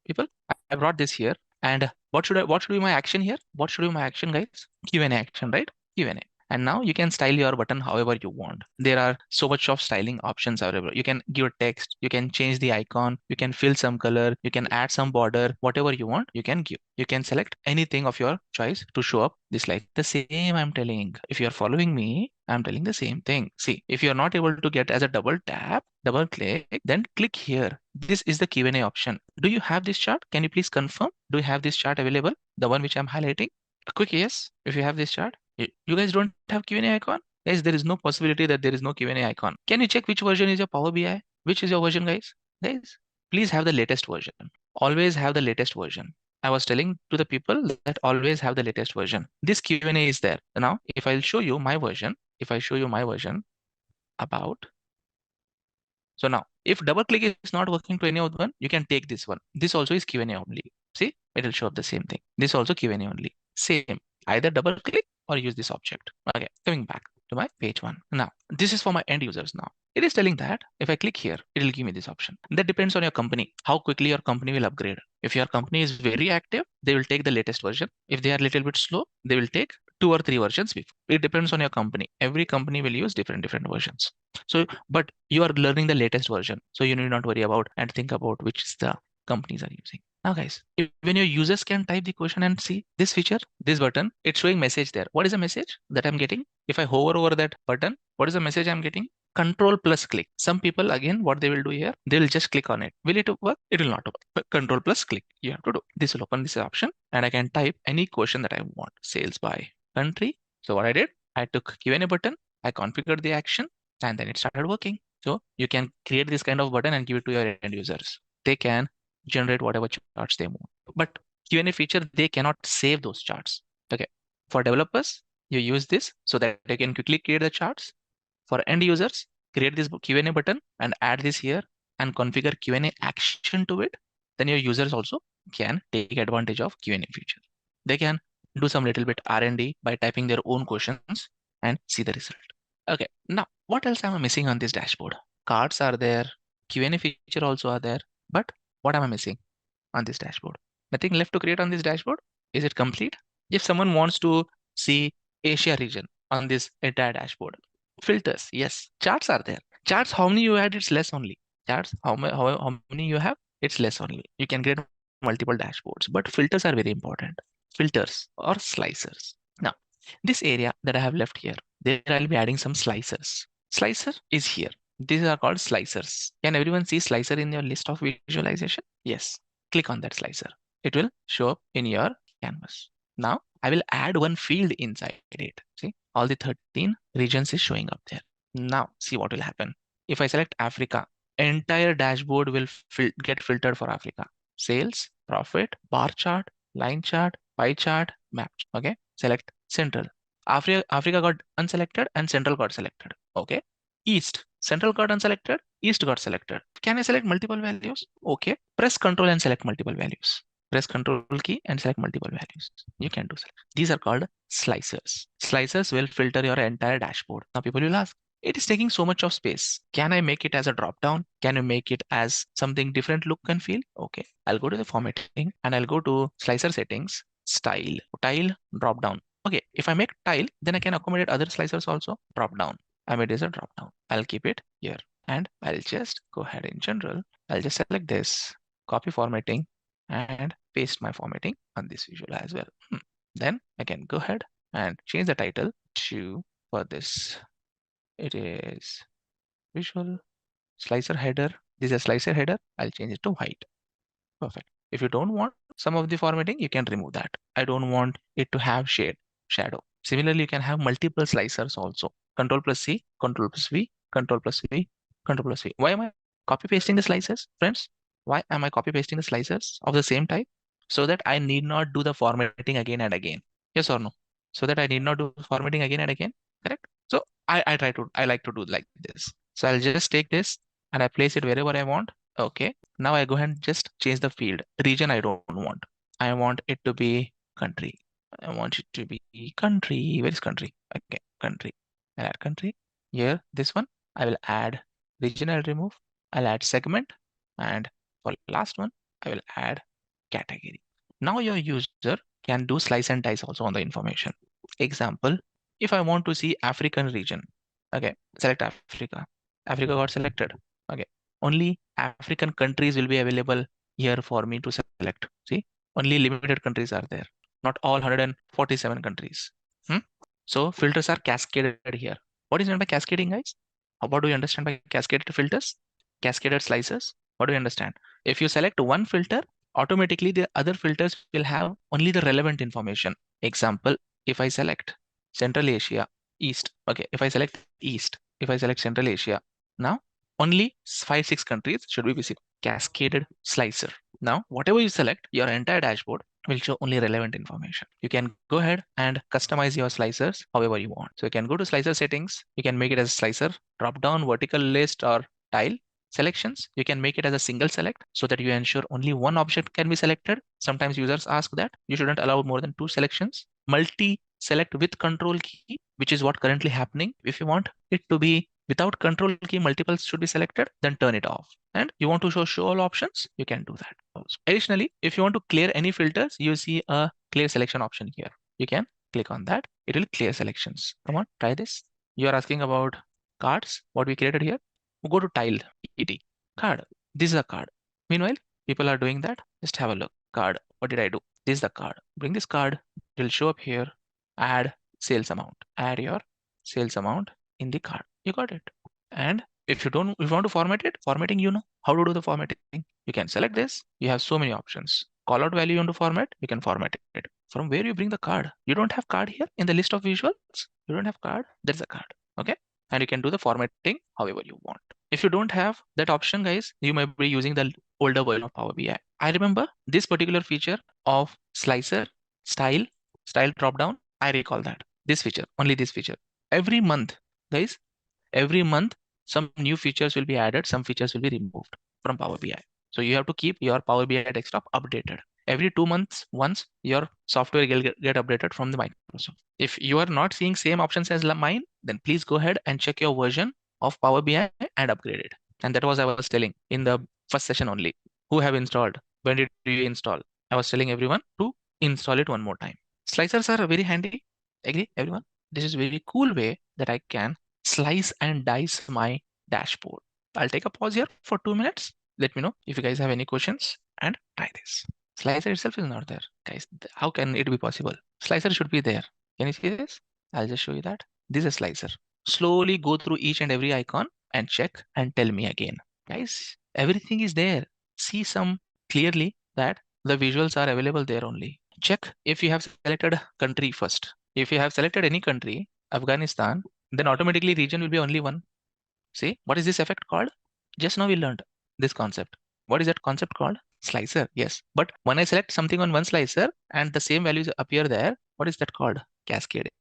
people, I brought this here, and what should be my action here? What should be my action, guys? Q&A action, right? Q&A. And now you can style your button however you want. There are so much of styling options available. You can give text, you can change the icon, you can fill some color, you can add some border, whatever you want, you can give. You can select anything of your choice to show up this like the same I'm telling. If you're following me, I'm telling the same thing. See, if you're not able to get as a double tap, double click, then click here. This is the Q&A option. Do you have this chart? Can you please confirm? Do you have this chart available? The one which I'm highlighting? A quick yes, if you have this chart. You guys don't have Q&A icon? Guys, there is no possibility that there is no Q&A icon. Can you check which version is your Power BI? Which is your version, guys? Guys, please have the latest version. Always have the latest version. I was telling to the people that always have the latest version. This Q&A is there. Now, if I'll show you my version, about. So now, if double click is not working to any of one, you can take this one. This also is Q&A only. See, it will show up the same thing. This also Q&A only. Same. Either double click or use this object. Okay, coming back to my page one. Now, this is for my end users now. It is telling that if I click here, it will give me this option. That depends on your company, how quickly your company will upgrade. If your company is very active, they will take the latest version. If they are a little bit slow, they will take 2 or 3 versions before. It depends on your company. Every company will use different versions. So, but you are learning the latest version. So you need not worry about and think about which is the companies are using. Now guys, when your users can type the question and see this feature, this button, it's showing message there. What is the message that I'm getting? If I hover over that button, what is the message I'm getting? Control plus click. Some people, again, what they will do here, they'll just click on it. Will it work? It will not work. But control plus click, you have to do. This will open this option and I can type any question that I want. Sales by country. So what I did, I took Q&A button, I configured the action, and then it started working. So you can create this kind of button and give it to your end users. They can generate whatever charts they want. But Q&A feature, they cannot save those charts. Okay. For developers, you use this so that they can quickly create the charts. For end users, create this Q&A button and add this here and configure Q&A action to it. Then your users also can take advantage of Q&A feature. They can do some little bit R&D by typing their own questions and see the result. Okay, now what else am I missing on this dashboard? cards are there, Q&A feature also are there. But what am I missing on this dashboard? Nothing left to create on this dashboard. Is it complete? If someone wants to see Asia region on this entire dashboard, filters, yes. Charts are there. Charts, how many you add, it's less only. Charts, how many you have, it's less only. You can create multiple dashboards, but filters are very important. Filters or slicers. Now, this area that I have left here, there I'll be adding some slicers. Slicer is here. These are called slicers. Can everyone see slicer in your list of visualization? Yes. Click on that slicer. It will show up in your canvas. Now I will add one field inside it. See, all the 13 regions is showing up there. Now see what will happen. If I select Africa, entire dashboard will get filtered for Africa. Sales, profit, bar chart, line chart, pie chart, map. Okay, select central. Africa got unselected and central got selected. Okay, east, central got unselected, east got selected. Can I select multiple values? Okay, press control and select multiple values. Press control key and select multiple values. You can do select. These are called slicers. Slicers will filter your entire dashboard. Now people will ask, it is taking so much of space. Can I make it as a drop down? Can you make it as something different look and feel? Okay, I'll go to the formatting and I'll go to slicer settings, style, tile, drop down. Okay, if I make tile, then I can accommodate other slicers also. Drop down. I made this a drop down. I'll keep it here and I'll just go ahead in general. I'll just select this, copy formatting and paste my formatting on this visual as well. Then I can go ahead and change the title to, for this, it is visual slicer header. This is a slicer header. I'll change it to white. Perfect. If you don't want some of the formatting, you can remove that. I don't want it to have shadow. Similarly, you can have multiple slicers also. Control plus C, Control plus V, Control plus V, Control plus V. Why am I copy pasting the slicers, friends? Why am I copy pasting the slicers of the same type? So that I need not do the formatting again and again. Yes or no? So that I need not do formatting again and again. Correct? So I like to do like this. So I'll just take this and I place it wherever I want. Okay. Now I go ahead and just change the field. Region I don't want. I want it to be country. I want it to be country. Where is country? Okay, country. I'll add country. Here, this one, I will add region, I'll remove. I'll add segment. And for last one, I will add category. Now your user can do slice and dice also on the information. Example, if I want to see African region, okay, select Africa. Africa got selected. Okay, only African countries will be available here for me to select. See, only limited countries are there, not all 147 countries. So filters are cascaded here. What is meant by cascading, guys? What do you understand by cascaded filters? Cascaded slices? What do you understand? If you select one filter, automatically the other filters will have only the relevant information. Example, if I select Central Asia, East. Okay, if I select East, if I select Central Asia, now only 5-6 countries should be visible. Cascaded slicer. Now, whatever you select, your entire dashboard will show only relevant information. You can go ahead and customize your slicers however you want. So you can go to slicer settings. You can make it as a slicer, drop down, vertical list or tile. Selections, you can make it as a single select so that you ensure only one object can be selected. Sometimes users ask that you shouldn't allow more than 2 selections. Multi select with control key, which is what currently happening. If you want it to be without control key, multiples should be selected, then turn it off. And you want to show all options, you can do that also. Additionally, if you want to clear any filters, you see a clear selection option here. You can click on that. It will clear selections. Come on, try this. You are asking about cards, what we created here. We'll go to tile, ET, card. This is a card. Meanwhile, people are doing that. Just have a look. Card. What did I do? This is the card. Bring this card. It will show up here. Add sales amount. Add your sales amount in the card. You got it. And if you want to format it, formatting, you know how to do the formatting. You can select this. You have so many options. Call out value you want to format, you can format it. From where you bring the card. You don't have card here in the list of visuals. You don't have card. There's a card. Okay. And you can do the formatting however you want. If you don't have that option, guys, you might be using the older version of Power BI. I remember this particular feature of slicer, style dropdown. I recall that. This feature, only this feature. Every month, guys, every month, some new features will be added, some features will be removed from Power BI. So you have to keep your Power BI desktop updated. Every 2 months, once your software will get updated from the Microsoft. If you are not seeing same options as mine, then please go ahead and check your version of Power BI and upgrade it. And that was I was telling in the first session only. Who have installed? When did you install? I was telling everyone to install it one more time. Slicers are very handy. Agree, everyone? This is a very cool way that I can slice and dice my dashboard. I'll take a pause here for 2 minutes. Let me know if you guys have any questions and try this. Slicer itself is not there, guys. How can it be possible? Slicer should be there. Can you see this? I'll just show you that. This is a slicer. Slowly go through each and every icon and check and tell me again. Guys, everything is there. See some clearly that the visuals are available there only. Check if you have selected country first. If you have selected any country, Afghanistan, then automatically region will be only one. See, what is this effect called? Just now we learned this concept. What is that concept called? Slicer, yes. But when I select something on one slicer and the same values appear there, what is that called? Cascading.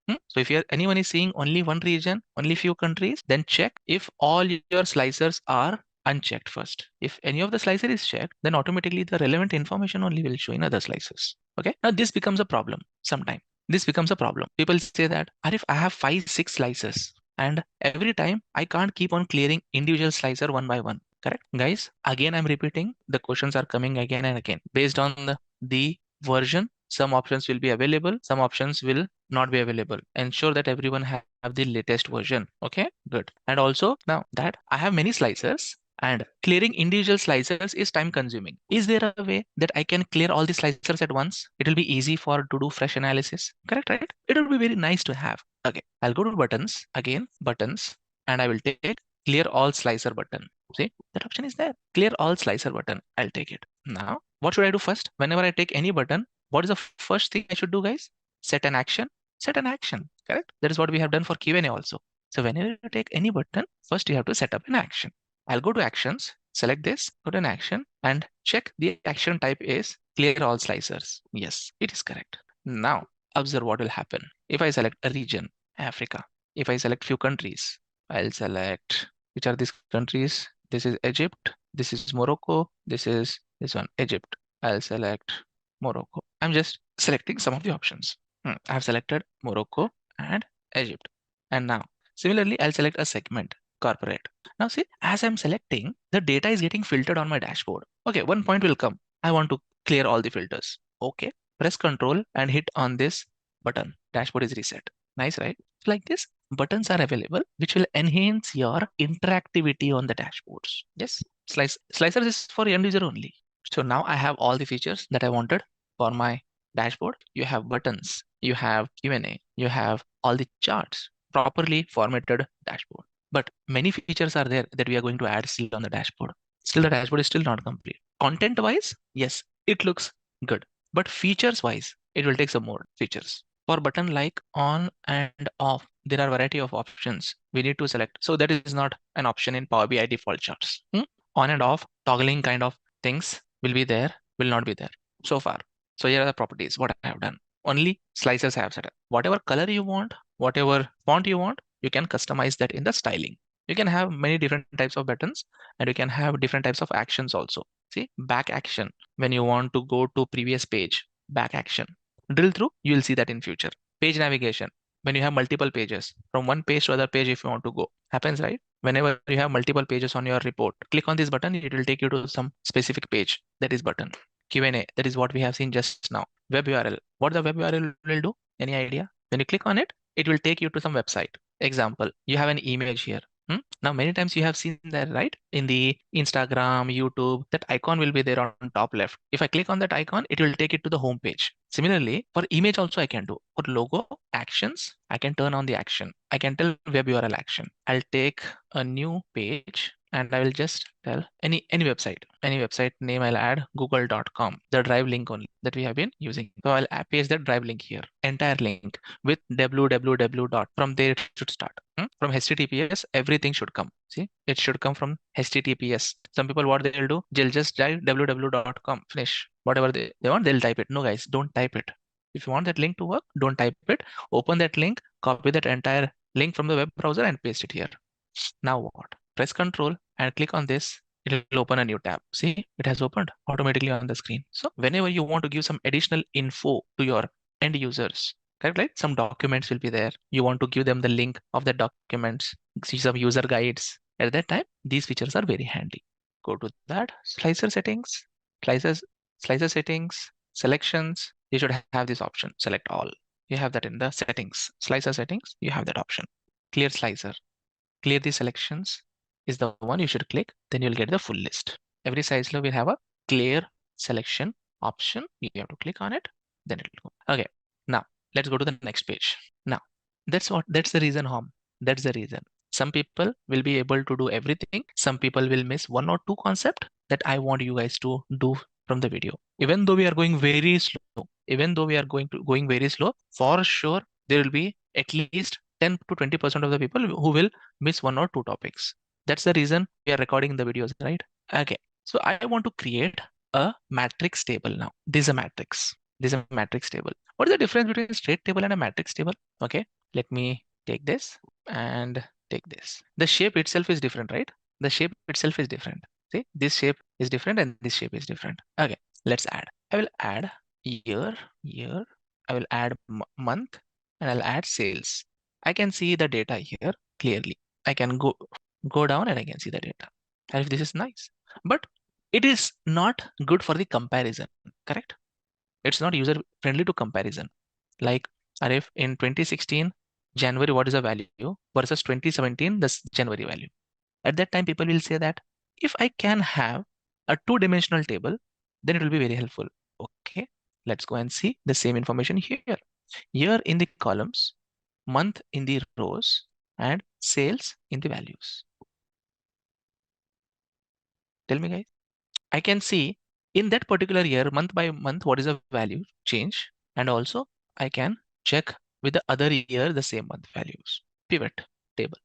So if anyone is seeing only one region, only few countries, then check if all your slicers are unchecked first. If any of the slicer is checked, then automatically the relevant information only will show in other slicers. Okay. Now this becomes a problem sometime. This becomes a problem. People say that, Arif, I have 5-6 slicers and every time I can't keep on clearing individual slicer one by one. Correct? Guys, again, I'm repeating, the questions are coming again and again. Based on the version, some options will be available, some options will not be available. Ensure that everyone have the latest version. Okay, good. And also now that I have many slicers and clearing individual slicers is time consuming. Is there a way that I can clear all the slicers at once? It will be easy to do fresh analysis. Correct, right? It will be very nice to have. Okay, I'll go to buttons, again, buttons, and I will take clear all slicer button. See, that option is there. Clear all slicer button. I'll take it. Now, what should I do first? Whenever I take any button, what is the first thing I should do, guys? Set an action. Set an action. Correct? That is what we have done for Q&A also. So whenever you take any button, first you have to set up an action. I'll go to actions, select this, go to an action, and check the action type is clear all slicers. Yes, it is correct. Now, observe what will happen. If I select a region, Africa. If I select few countries, I'll select, which are these countries? This is Egypt, this is Morocco, this is this one, Egypt. I'll select Morocco. I'm just selecting some of the options. I've selected Morocco and Egypt. And now, similarly, I'll select a segment, corporate. Now see, as I'm selecting, the data is getting filtered on my dashboard. Okay, one point will come. I want to clear all the filters. Okay, press Control and hit on this button. Dashboard is reset. Nice, right? Like this, buttons are available, which will enhance your interactivity on the dashboards. Yes, slicers is for end user only. So now I have all the features that I wanted for my dashboard. You have buttons, you have Q&A, you have all the charts, properly formatted dashboard. But many features are there that we are going to add still on the dashboard. Still, the dashboard is still not complete. Content wise, yes, it looks good. But features wise, it will take some more features. For button like on and off, there are a variety of options we need to select. So that is not an option in Power BI default charts. On and off, toggling kind of things will be there, will not be there so far. So here are the properties, what I have done. Only slicers I have set up. Whatever color you want, whatever font you want, you can customize that in the styling. You can have many different types of buttons and you can have different types of actions also. See, back action, when you want to go to previous page, back action. Drill through, you will see that in future. Page navigation, when you have multiple pages, from one page to other page if you want to go, happens, right? Whenever you have multiple pages on your report, click on this button, it will take you to some specific page. That is button. Q&A, that is what we have seen just now. Web URL, what the web URL will do? Any idea? When you click on it, it will take you to some website. Example, you have an image here. Now, many times you have seen that, right? In the Instagram, YouTube, that icon will be there on top left. If I click on that icon, it will take it to the home page. Similarly, for image also I can do. For logo actions, I can turn on the action. I can tell web URL action. I'll take a new page and I will just tell any website name. I'll add google.com, the drive link only that we have been using. So I'll paste that drive link here, entire link with www. From there it should start. From HTTPS, everything should come. See, it should come from HTTPS. Some people, what they'll do, they'll just type www.com, finish. Whatever they want, they'll type it. No, guys, don't type it. If you want that link to work, don't type it. Open that link, copy that entire link from the web browser and paste it here. Now what? Press Control and click on this. It will open a new tab. See, it has opened automatically on the screen. So whenever you want to give some additional info to your end users, Correct, right? Some documents will be there. You want to give them the link of the documents, see some user guides. At that time, these features are very handy. Go to that, slicer settings, slices, slicer settings, selections. You should have this option, select all. You have that in the settings, slicer settings, you have that option. Clear slicer, clear the selections is the one you should click, then you'll get the full list. Every slicer will have a clear selection option. You have to click on it, then it will go. Okay, now let's go to the next page. Now, that's the reason, Hom. That's the reason. Some people will be able to do everything. Some people will miss one or two concept that I want you guys to do from the video. Even though we are going very slow, going very slow, for sure there will be at least 10 to 20% of the people who will miss one or two topics. That's the reason we are recording the videos, right? Okay. So I want to create a matrix table now. This is a matrix. This is a matrix table. What is the difference between a straight table and a matrix table? Okay, let me take this and take this. The shape itself is different, right? The shape itself is different. See, this shape is different and this shape is different. Okay, let's add. I will add year. I will add month and I'll add sales. I can see the data here clearly. I can go down and I can see the data. And if this is nice, but it is not good for the comparison, correct? It's not user friendly to comparison. Like, if in 2016 January, what is the value versus 2017 the January value? At that time, people will say that if I can have a two-dimensional table, then it will be very helpful. Okay, let's go and see the same information here. Here in the columns, month in the rows, and sales in the values. Tell me, guys. I can see in that particular year, month by month, what is the value change. And also I can check with the other year, the same month values. Pivot table.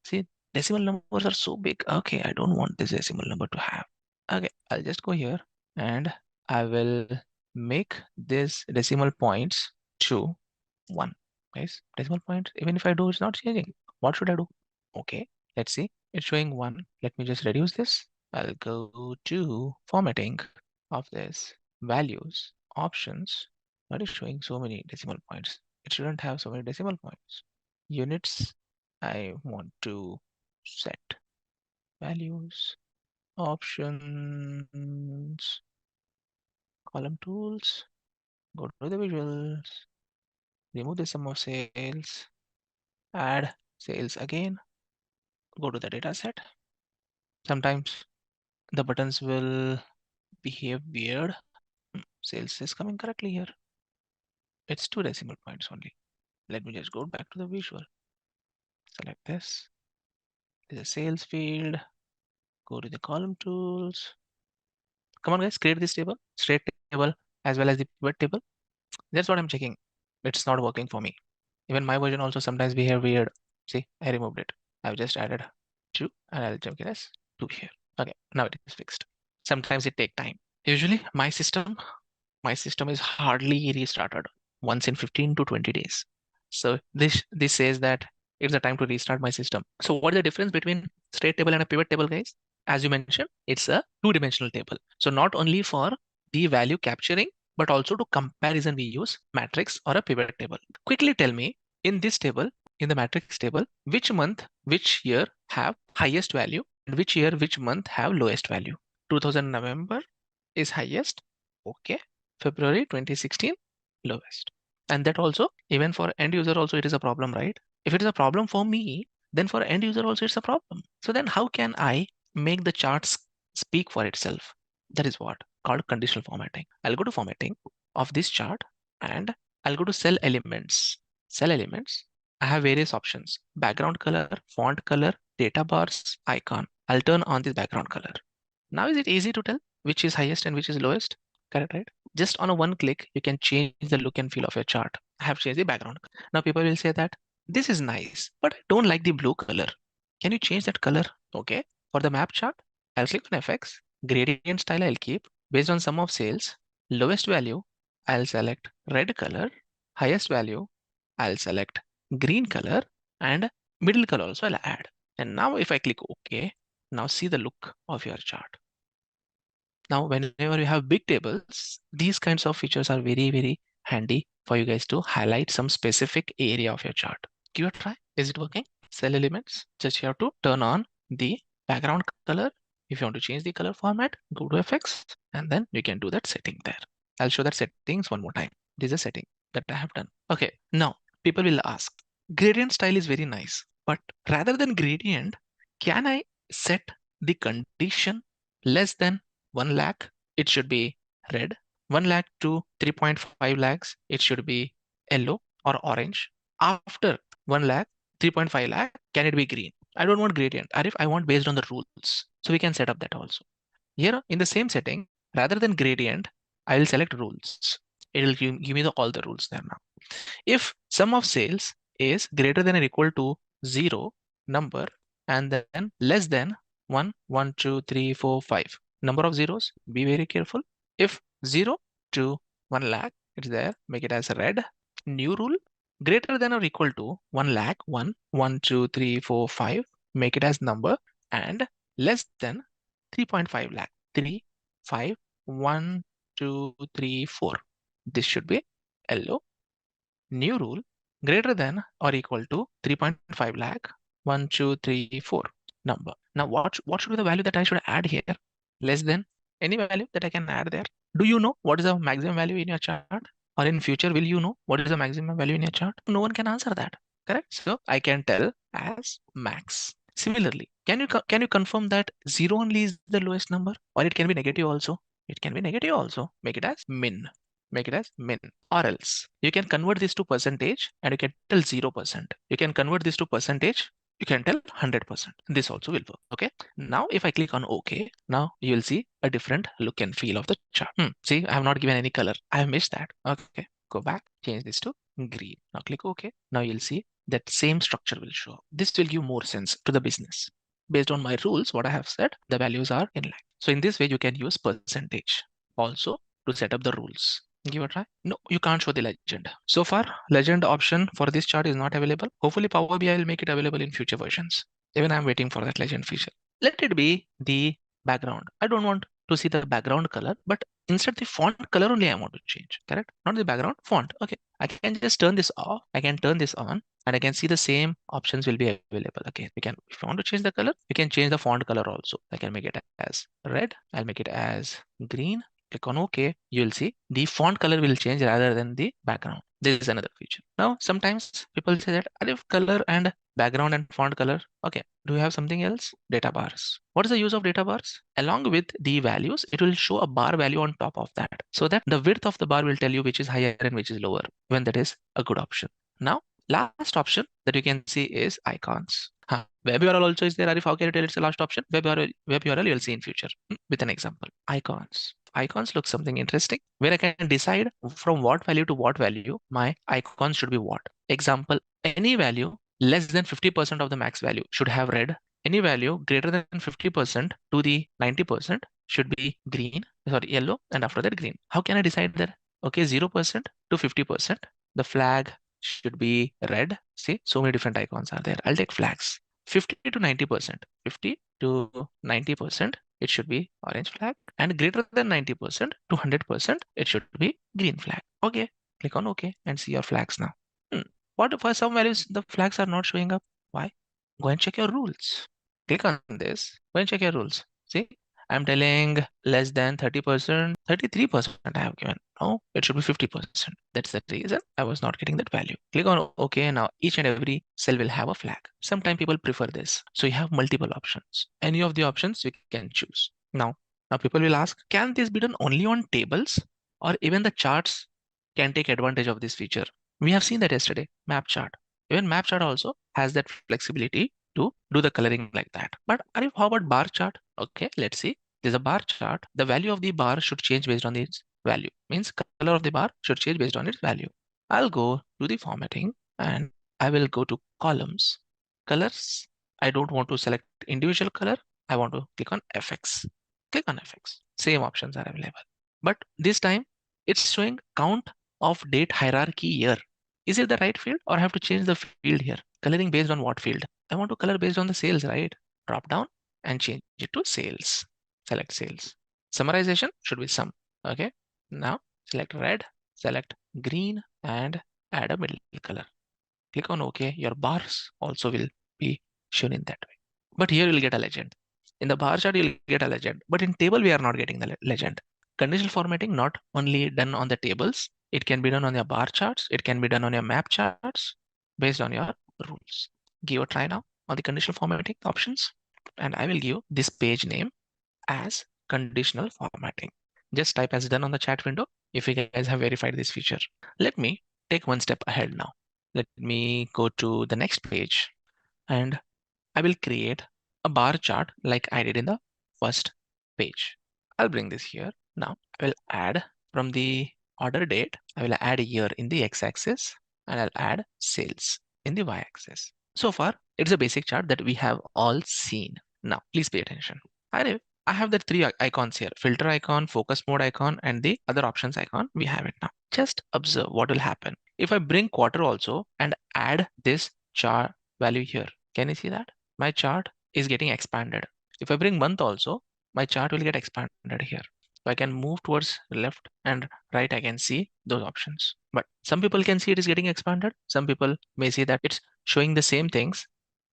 See, decimal numbers are so big. Okay, I don't want this decimal number to have. Okay, I'll just go here and I will make this decimal points to 1. Guys, decimal point, even if I do, it's not changing. What should I do? Okay, let's see. It's showing 1. Let me just reduce this. I'll go to formatting of this, values, options. What is showing so many decimal points? It shouldn't have so many decimal points. Units, I want to set values, options, column tools, go to the visuals, remove the sum of sales, add sales again, go to the data set. Sometimes the buttons will behave weird. Sales is coming correctly here. It's 2 decimal points only. Let me just go back to the visual. Select this. There's a sales field. Go to the column tools. Come on, guys, create this table, straight table as well as the pivot table. That's what I'm checking. It's not working for me. Even my version also sometimes behave weird. See, I removed it. I've just added 2 and I'll jump this 2 here. Okay, now it is fixed. Sometimes it take time. Usually my system is hardly restarted once in 15 to 20 days. So this says that it's the time to restart my system. So what is the difference between straight table and a pivot table, guys? As you mentioned, it's a two-dimensional table. So not only for the value capturing, but also to comparison we use matrix or a pivot table. Quickly tell me, in this table, in the matrix table, which month, which year have highest value and which year, which month have lowest value? 2000 November is highest. Okay. February 2016 lowest. And that also, even for end user also, it is a problem, right? If it is a problem for me, then for end user also it's a problem. So then how can I make the charts speak for itself? That is what called conditional formatting. I'll go to formatting of this chart and I'll go to cell elements. Cell elements, I have various options: background color, font color, data bars, icon. I'll turn on this background color. Now is it easy to tell which is highest and which is lowest? Correct, right? Just on a one click, you can change the look and feel of your chart. I have changed the background. Now people will say that this is nice, but I don't like the blue color. Can you change that color? Okay. For the map chart, I'll click on FX. Gradient style I'll keep. Based on sum of sales, lowest value, I'll select red color. Highest value, I'll select green color, and middle color also I'll add. And now if I click OK, now see the look of your chart. Now, whenever you have big tables, these kinds of features are very, very handy for you guys to highlight some specific area of your chart. Give it a try. Is it working? Cell elements, just you have to turn on the background color. If you want to change the color format, go to effects, and then you can do that setting there. I'll show that settings one more time. This is a setting that I have done. Okay, now people will ask, gradient style is very nice, but rather than gradient, can I set the condition less than 1 lakh? It should be red. 1 lakh to 3.5 lakhs, it should be yellow or orange. After 1 lakh, 3.5 lakh, can it be green? I don't want gradient. Arif, I want based on the rules. So we can set up that also. Here in the same setting, rather than gradient, I will select rules. It will give me all the rules there now. If sum of sales is greater than or equal to 0 number and then less than 1, 1, 2, 3, 4, 5 number of zeros, be very careful. If 0 to 1 lakh, it's there, make it as red. New rule, greater than or equal to 1 lakh, 1, 1, 2, 3, 4, 5, make it as number, and less than 3.5 lakh, 3, 5, 1, 2, 3, 4. This should be yellow. New rule, greater than or equal to 3.5 lakh, 1, 2, 3, 4 number. Now what should be the value that I should add here? Less than any value that I can add there. Do you know what is the maximum value in your chart? Or in future, will you know what is the maximum value in your chart? No one can answer that, correct? So I can tell as max. Similarly, can you confirm that 0 only is the lowest number, or it can be negative also? It can be negative also. Make it as min. Make it as min. Or else you can convert this to percentage and you can tell 0%. You can convert this to percentage, you can tell 100%. This also will work. Okay. Now if I click on OK, now you will see a different look and feel of the chart. See, I have not given any color. I have missed that. Okay. Go back, change this to green. Now click OK. Now you'll see that same structure will show up. This will give more sense to the business. Based on my rules, what I have said, the values are in line. So in this way, you can use percentage also to set up the rules. Give a try. No, you can't show the legend. So far, legend option for this chart is not available. Hopefully Power BI will make it available in future versions. Even I'm waiting for that legend feature. Let it be the background. I don't want to see the background color, but instead the font color only I want to change, correct? Not the background, font. Okay, I can just turn this off. I can turn this on and I can see the same options will be available. Okay, we can, if you want to change the color, you can change the font color also. I can make it as red. I'll make it as green. Click on OK, you'll see the font color will change rather than the background. This is another feature. Now, sometimes people say that if color and background and font color, okay, do you have something else? Data bars. What is the use of data bars? Along with the values, it will show a bar value on top of that, so that the width of the bar will tell you which is higher and which is lower, when that is a good option. Now, last option that you can see is icons. Web URL also is there. Arif, how can you tell it's the last option? Web URL you'll see in future with an example. Icons. Icons look something interesting where I can decide from what value to what value my icons should be what. Example, any value less than 50% of the max value should have red. Any value greater than 50% to the 90% should be green, sorry, yellow, and after that green. How can I decide that? Okay, 0% to 50%. The flag should be red. See, so many different icons are there. I'll take flags. 50 to 90%. 50 to 90%, it should be orange flag, and greater than 90% to 100%, it should be green flag. Okay, click on OK and see your flags now. What for some values the flags are not showing up? Why? Go and check your rules. Click on this. Go and check your rules. See, I'm telling less than 30%, 33% I have given. No, it should be 50%. That's the reason I was not getting that value. Click on OK. Now each and every cell will have a flag. Sometimes people prefer this. So you have multiple options. Any of the options you can choose. Now people will ask, can this be done only on tables, or even the charts can take advantage of this feature? We have seen that yesterday, map chart. Even map chart also has that flexibility to do the coloring like that. But Arif, how about bar chart? Okay, let's see. There's a bar chart. The value of the bar should change based on its value. Means color of the bar should change based on its value. I'll go to the formatting and I will go to columns, colors. I don't want to select individual color. I want to click on FX. Click on FX. Same options are available. But this time it's showing count of date hierarchy year. Is it the right field, or I have to change the field here? Coloring based on what field? I want to color based on the sales, right? Drop down and change it to sales. Select sales. Summarization should be sum. Okay. Now select red, select green and add a middle color. Click on OK. Your bars also will be shown in that way. But here you'll get a legend. In the bar chart, you'll get a legend. But in table, we are not getting the legend. Conditional formatting not only done on the tables, it can be done on your bar charts, it can be done on your map charts based on your rules. Give a try now on the conditional formatting options. And I will give this page name as conditional formatting. Just type as done on the chat window if you guys have verified this feature. Let me take one step ahead now. Let me go to the next page and I will create a bar chart like I did in the first page. I'll bring this here. Now I will add from the order date, I will add a year in the x-axis and I'll add sales in the y-axis. So far, it's a basic chart that we have all seen. Now, please pay attention. I have the three icons here, filter icon, focus mode icon, and the other options icon. We have it now. Just observe what will happen. If I bring quarter also and add this chart value here, can you see that? My chart is getting expanded. If I bring month also, my chart will get expanded here. So I can move towards left and right, I can see those options. But some people can see it is getting expanded. Some people may see that it's showing the same things.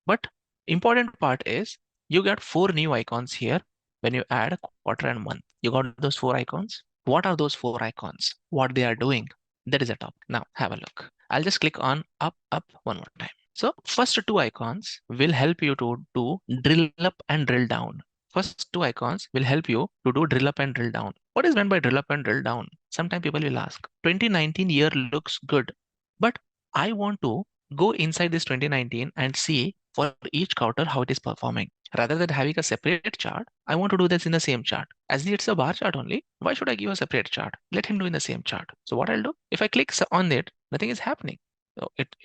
But important part is you got 4 new icons here when you add a quarter and month. You got those 4 icons. What are those 4 icons? What they are doing? That is the top. Now have a look. I'll just click on up one more time. So first 2 icons will help you to do drill up and drill down. First 2 icons will help you to do drill up and drill down. What is meant by drill up and drill down? Sometimes people will ask, 2019 year looks good, but I want to go inside this 2019 and see for each quarter how it is performing. Rather than having a separate chart, I want to do this in the same chart. As it's a bar chart only, why should I give a separate chart? Let him do in the same chart. So what I'll do, if I click on it, nothing is happening. So it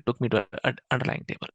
took me to an underlying table.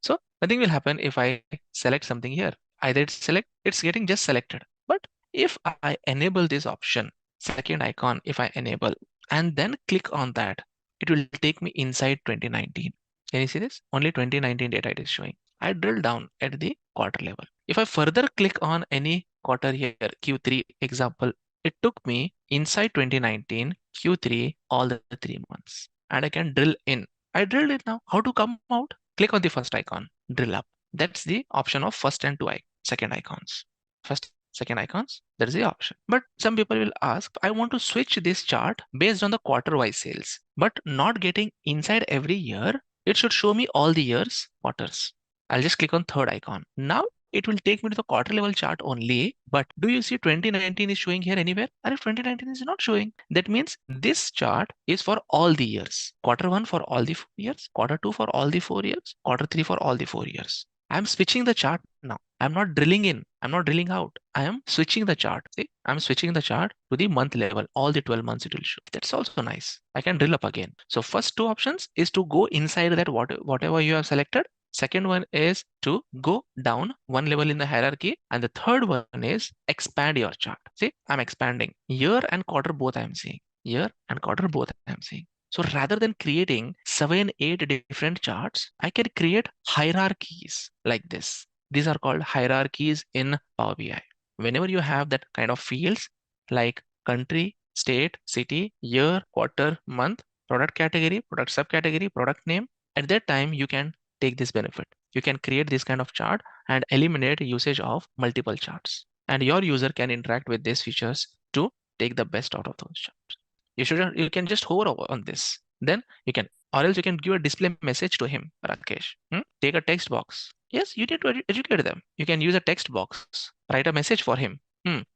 So nothing will happen if I select something here. Either it's getting just selected. But if I enable this option, second icon, if I enable and then click on that, it will take me inside 2019. Can you see this? Only 2019 data it is showing. I drill down at the quarter level. If I further click on any quarter here, Q3 example, it took me inside 2019, Q3, all the 3 months. And I can drill in. I drilled it now. How to come out? Click on the first icon, drill up. That's the option of first and second icons. First, second icons, that is the option. But some people will ask, I want to switch this chart based on the quarter-wise sales, but not getting inside every year. It should show me all the years, quarters. I'll just click on third icon. Now it will take me to the quarter level chart only. But do you see 2019 is showing here anywhere? And if 2019 is not showing, that means this chart is for all the years. Quarter 1 for all the 4 years, quarter 2 for all the 4 years, quarter 3 for all the 4 years. I'm switching the chart now. I'm not drilling in. I'm not drilling out. I am switching the chart. See, I'm switching the chart to the month level. All the 12 months it will show. That's also nice. I can drill up again. So first 2 options is to go inside that whatever you have selected. Second one is to go down 1 level in the hierarchy. And the third one is expand your chart. See, I'm expanding. Year and quarter both I'm seeing. Year and quarter both I'm seeing. So rather than creating 7, 8 different charts, I can create hierarchies like this. These are called hierarchies in Power BI. Whenever you have that kind of fields like country, state, city, year, quarter, month, product category, product subcategory, product name, at that time you can take this benefit. You can create this kind of chart and eliminate usage of multiple charts. And your user can interact with these features to take the best out of those charts. You can just hover over on this. Then you can, or else you can give a display message to him, Rakesh. Take a text box. Yes, you need to educate them. You can use a text box. Write a message for him.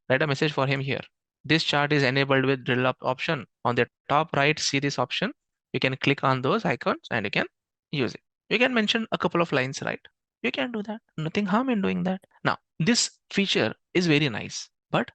Write a message for him here. This chart is enabled with drill up option. On the top right, see this option. You can click on those icons and you can use it. You can mention a couple of lines, right? You can do that. Nothing harm in doing that. Now, this feature is very nice, but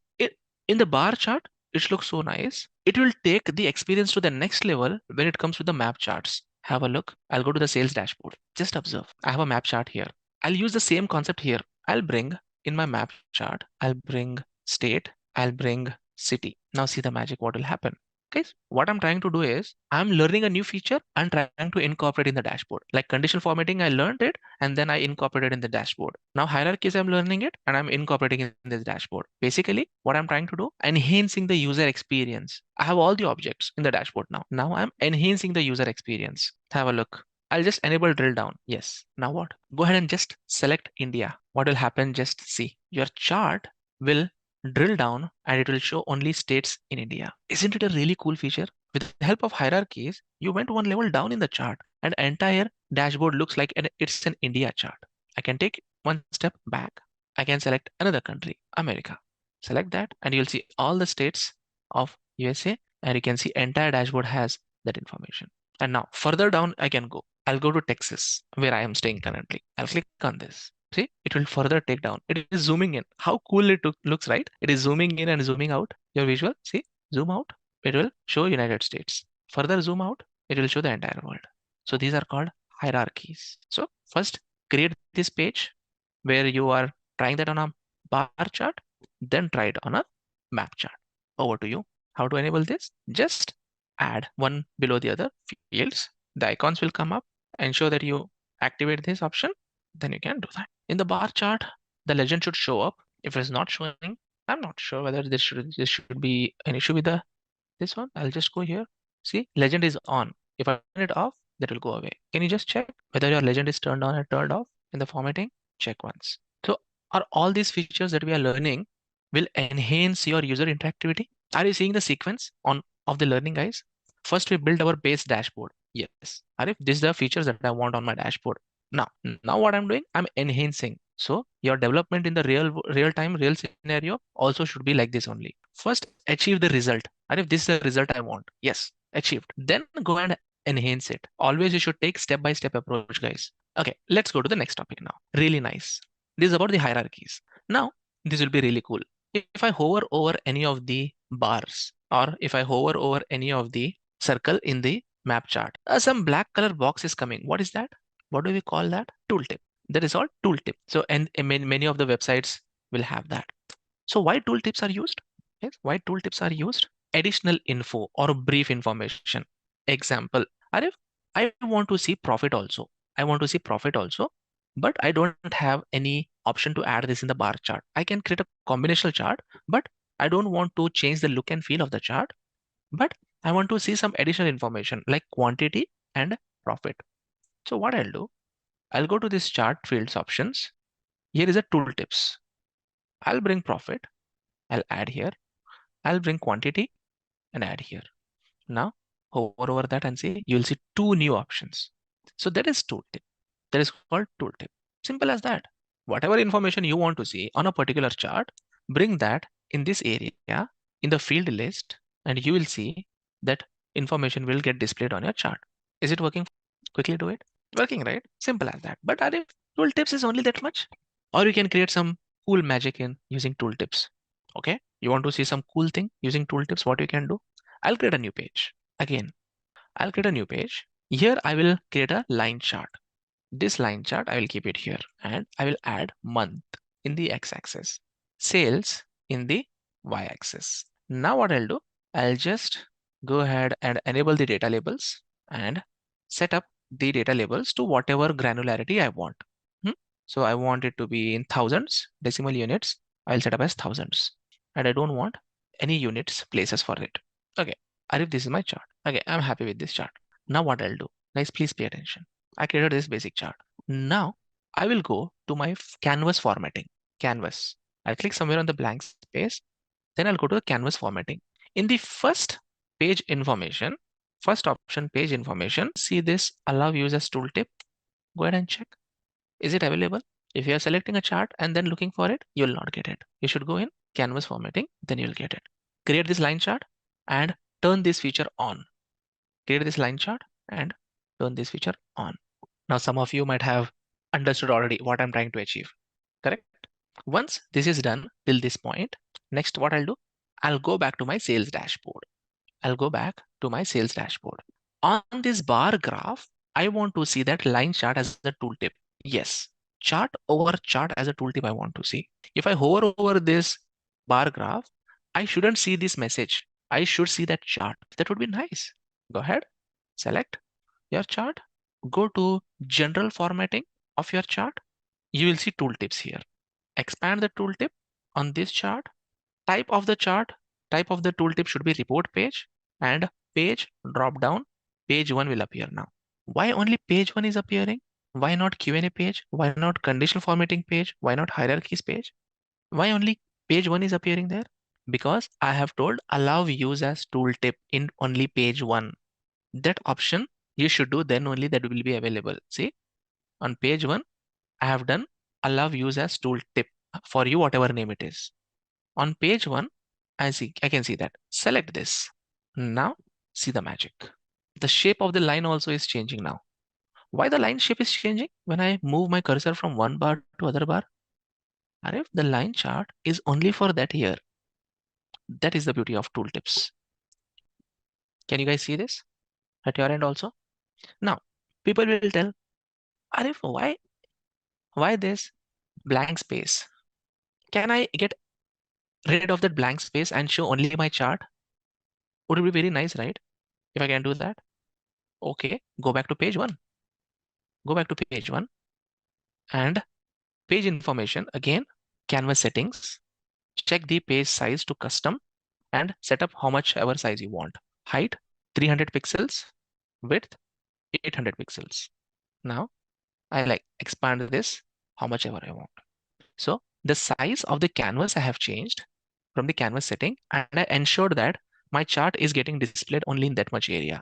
in the bar chart, it looks so nice. It will take the experience to the next level when it comes to the map charts. Have a look. I'll go to the sales dashboard. Just observe. I have a map chart here. I'll use the same concept here. I'll bring in my map chart. I'll bring state. I'll bring city. Now see the magic. What will happen? Guys, what I'm trying to do is I'm learning a new feature and trying to incorporate in the dashboard. Like conditional formatting, I learned it and then I incorporated in the dashboard. Now hierarchies, I'm learning it and I'm incorporating in this dashboard. Basically, what I'm trying to do, enhancing the user experience. I have all the objects in the dashboard now. Now I'm enhancing the user experience. Have a look. I'll just enable drill down. Yes. Now what? Go ahead and just select India. What will happen? Just see. Your chart will drill down and it will show only states in India. Isn't it a really cool feature? With the help of hierarchies, you went one level down in the chart and entire dashboard looks like it's an India chart. I can take one step back. I can select another country, America. Select that and you'll see all the states of USA and you can see entire dashboard has that information. And now further down I can go. I'll go to Texas where I am staying currently. I'll click on this. See, it will further take down. It is zooming in. How cool it looks, right? It is zooming in and zooming out. Your visual, see, zoom out. It will show United States. Further zoom out, it will show the entire world. So these are called hierarchies. So first create this page where you are trying that on a bar chart, then try it on a map chart. Over to you. How to enable this? Just add one below the other fields. The icons will come up. Ensure that you activate this option. Then you can do that. In the bar chart, the legend should show up. If it's not showing, I'm not sure whether this should be an issue with this one. I'll just go here. See, legend is on. If I turn it off, that will go away. Can you just check whether your legend is turned on or turned off in the formatting? Check once. So are all these features that we are learning will enhance your user interactivity? Are you seeing the sequence of the learning, guys? First, we build our base dashboard. Yes. Arif, these are the features that I want on my dashboard. Now what I'm doing, I'm enhancing. So your development in the real time, real scenario also should be like this only. First, achieve the result. And if this is the result I want, yes, achieved. Then go and enhance it. Always you should take step-by-step approach, guys. Okay, let's go to the next topic now. Really nice. This is about the hierarchies. Now, this will be really cool. If I hover over any of the bars or if I hover over any of the circle in the map chart, some black color box is coming. What is that? What do we call that? Tooltip. That is all tooltip. So, and many of the websites will have that. So why tooltips are used? Yes, why tooltips are used? Additional info or brief information. Example, Arif, I want to see profit also. I want to see profit also, but I don't have any option to add this in the bar chart. I can create a combinational chart, but I don't want to change the look and feel of the chart, but I want to see some additional information like quantity and profit. So what I'll do, I'll go to this chart fields options. Here is a tooltips. I'll bring profit. I'll add here. I'll bring quantity and add here. Now hover over that and see, you'll see two new options. So that is tooltip. That is called tooltip. Simple as that. Whatever information you want to see on a particular chart, bring that in this area in the field list, and you will see that information will get displayed on your chart. Is it working? Quickly do it. Working, right? Simple as that. But are tooltips is only that much? Or you can create some cool magic in using tooltips. Okay, you want to see some cool thing using tooltips, what you can do? I'll create a new page. Again, I'll create a new page. Here I will create a line chart. This line chart, I will keep it here and I will add month in the x-axis, sales in the y-axis. Now what I'll do, I'll just go ahead and enable the data labels and set up the data labels to whatever granularity I want. So I want it to be in thousands, decimal units. I'll set up as thousands and I don't want any units places for it. Okay, Arif, this is my chart. Okay, I'm happy with this chart. Now what I'll do, guys, please pay attention. I created this basic chart. Now I will go to my canvas formatting. Canvas. I'll click somewhere on the blank space. Then I'll go to the canvas formatting. In the first page information, first option page information, see this allow users tooltip. Go ahead and check. Is it available? If you are selecting a chart and then looking for it, you will not get it. You should go in canvas formatting, then you'll get it. Create this line chart and turn this feature on. Create this line chart and turn this feature on. Now, some of you might have understood already what I'm trying to achieve, correct? Once this is done till this point, next what I'll do, I'll go back to my sales dashboard. I'll go back to my sales dashboard. On this bar graph, I want to see that line chart as a tooltip. Yes, chart over chart as a tooltip I want to see. If I hover over this bar graph, I shouldn't see this message. I should see that chart. That would be nice. Go ahead, select your chart, go to general formatting of your chart. You will see tooltips here. Expand the tooltip on this chart. Type of the chart, type of the tooltip should be report page, and page drop down, page 1 will appear now. Why only page 1 is appearing? Why not Q&A page? Why not conditional formatting page? Why not hierarchies page? Why only page 1 is appearing there? Because I have told allow use as tooltip in only page 1. That option you should do, then only that will be available. See, on page 1, I have done allow use as tooltip for you, whatever name it is. On page 1, I can see that. Select this. Now see the magic. The shape of the line also is changing now. Why the line shape is changing? When I move my cursor from one bar to other bar, and if the line chart is only for that here, that is the beauty of tooltips. Can you guys see this at your end also? Now, people will tell, Arif, why this blank space? Can I get rid of that blank space and show only my chart? Would it be very nice, right? If I can do that. Okay, go back to page 1. Go back to page 1 and page information again, canvas settings, check the page size to custom and set up how much ever size you want. Height 300 pixels, width 800 pixels. Now I like expand this how much ever I want. So the size of the canvas I have changed from the canvas setting, and I ensured that my chart is getting displayed only in that much area.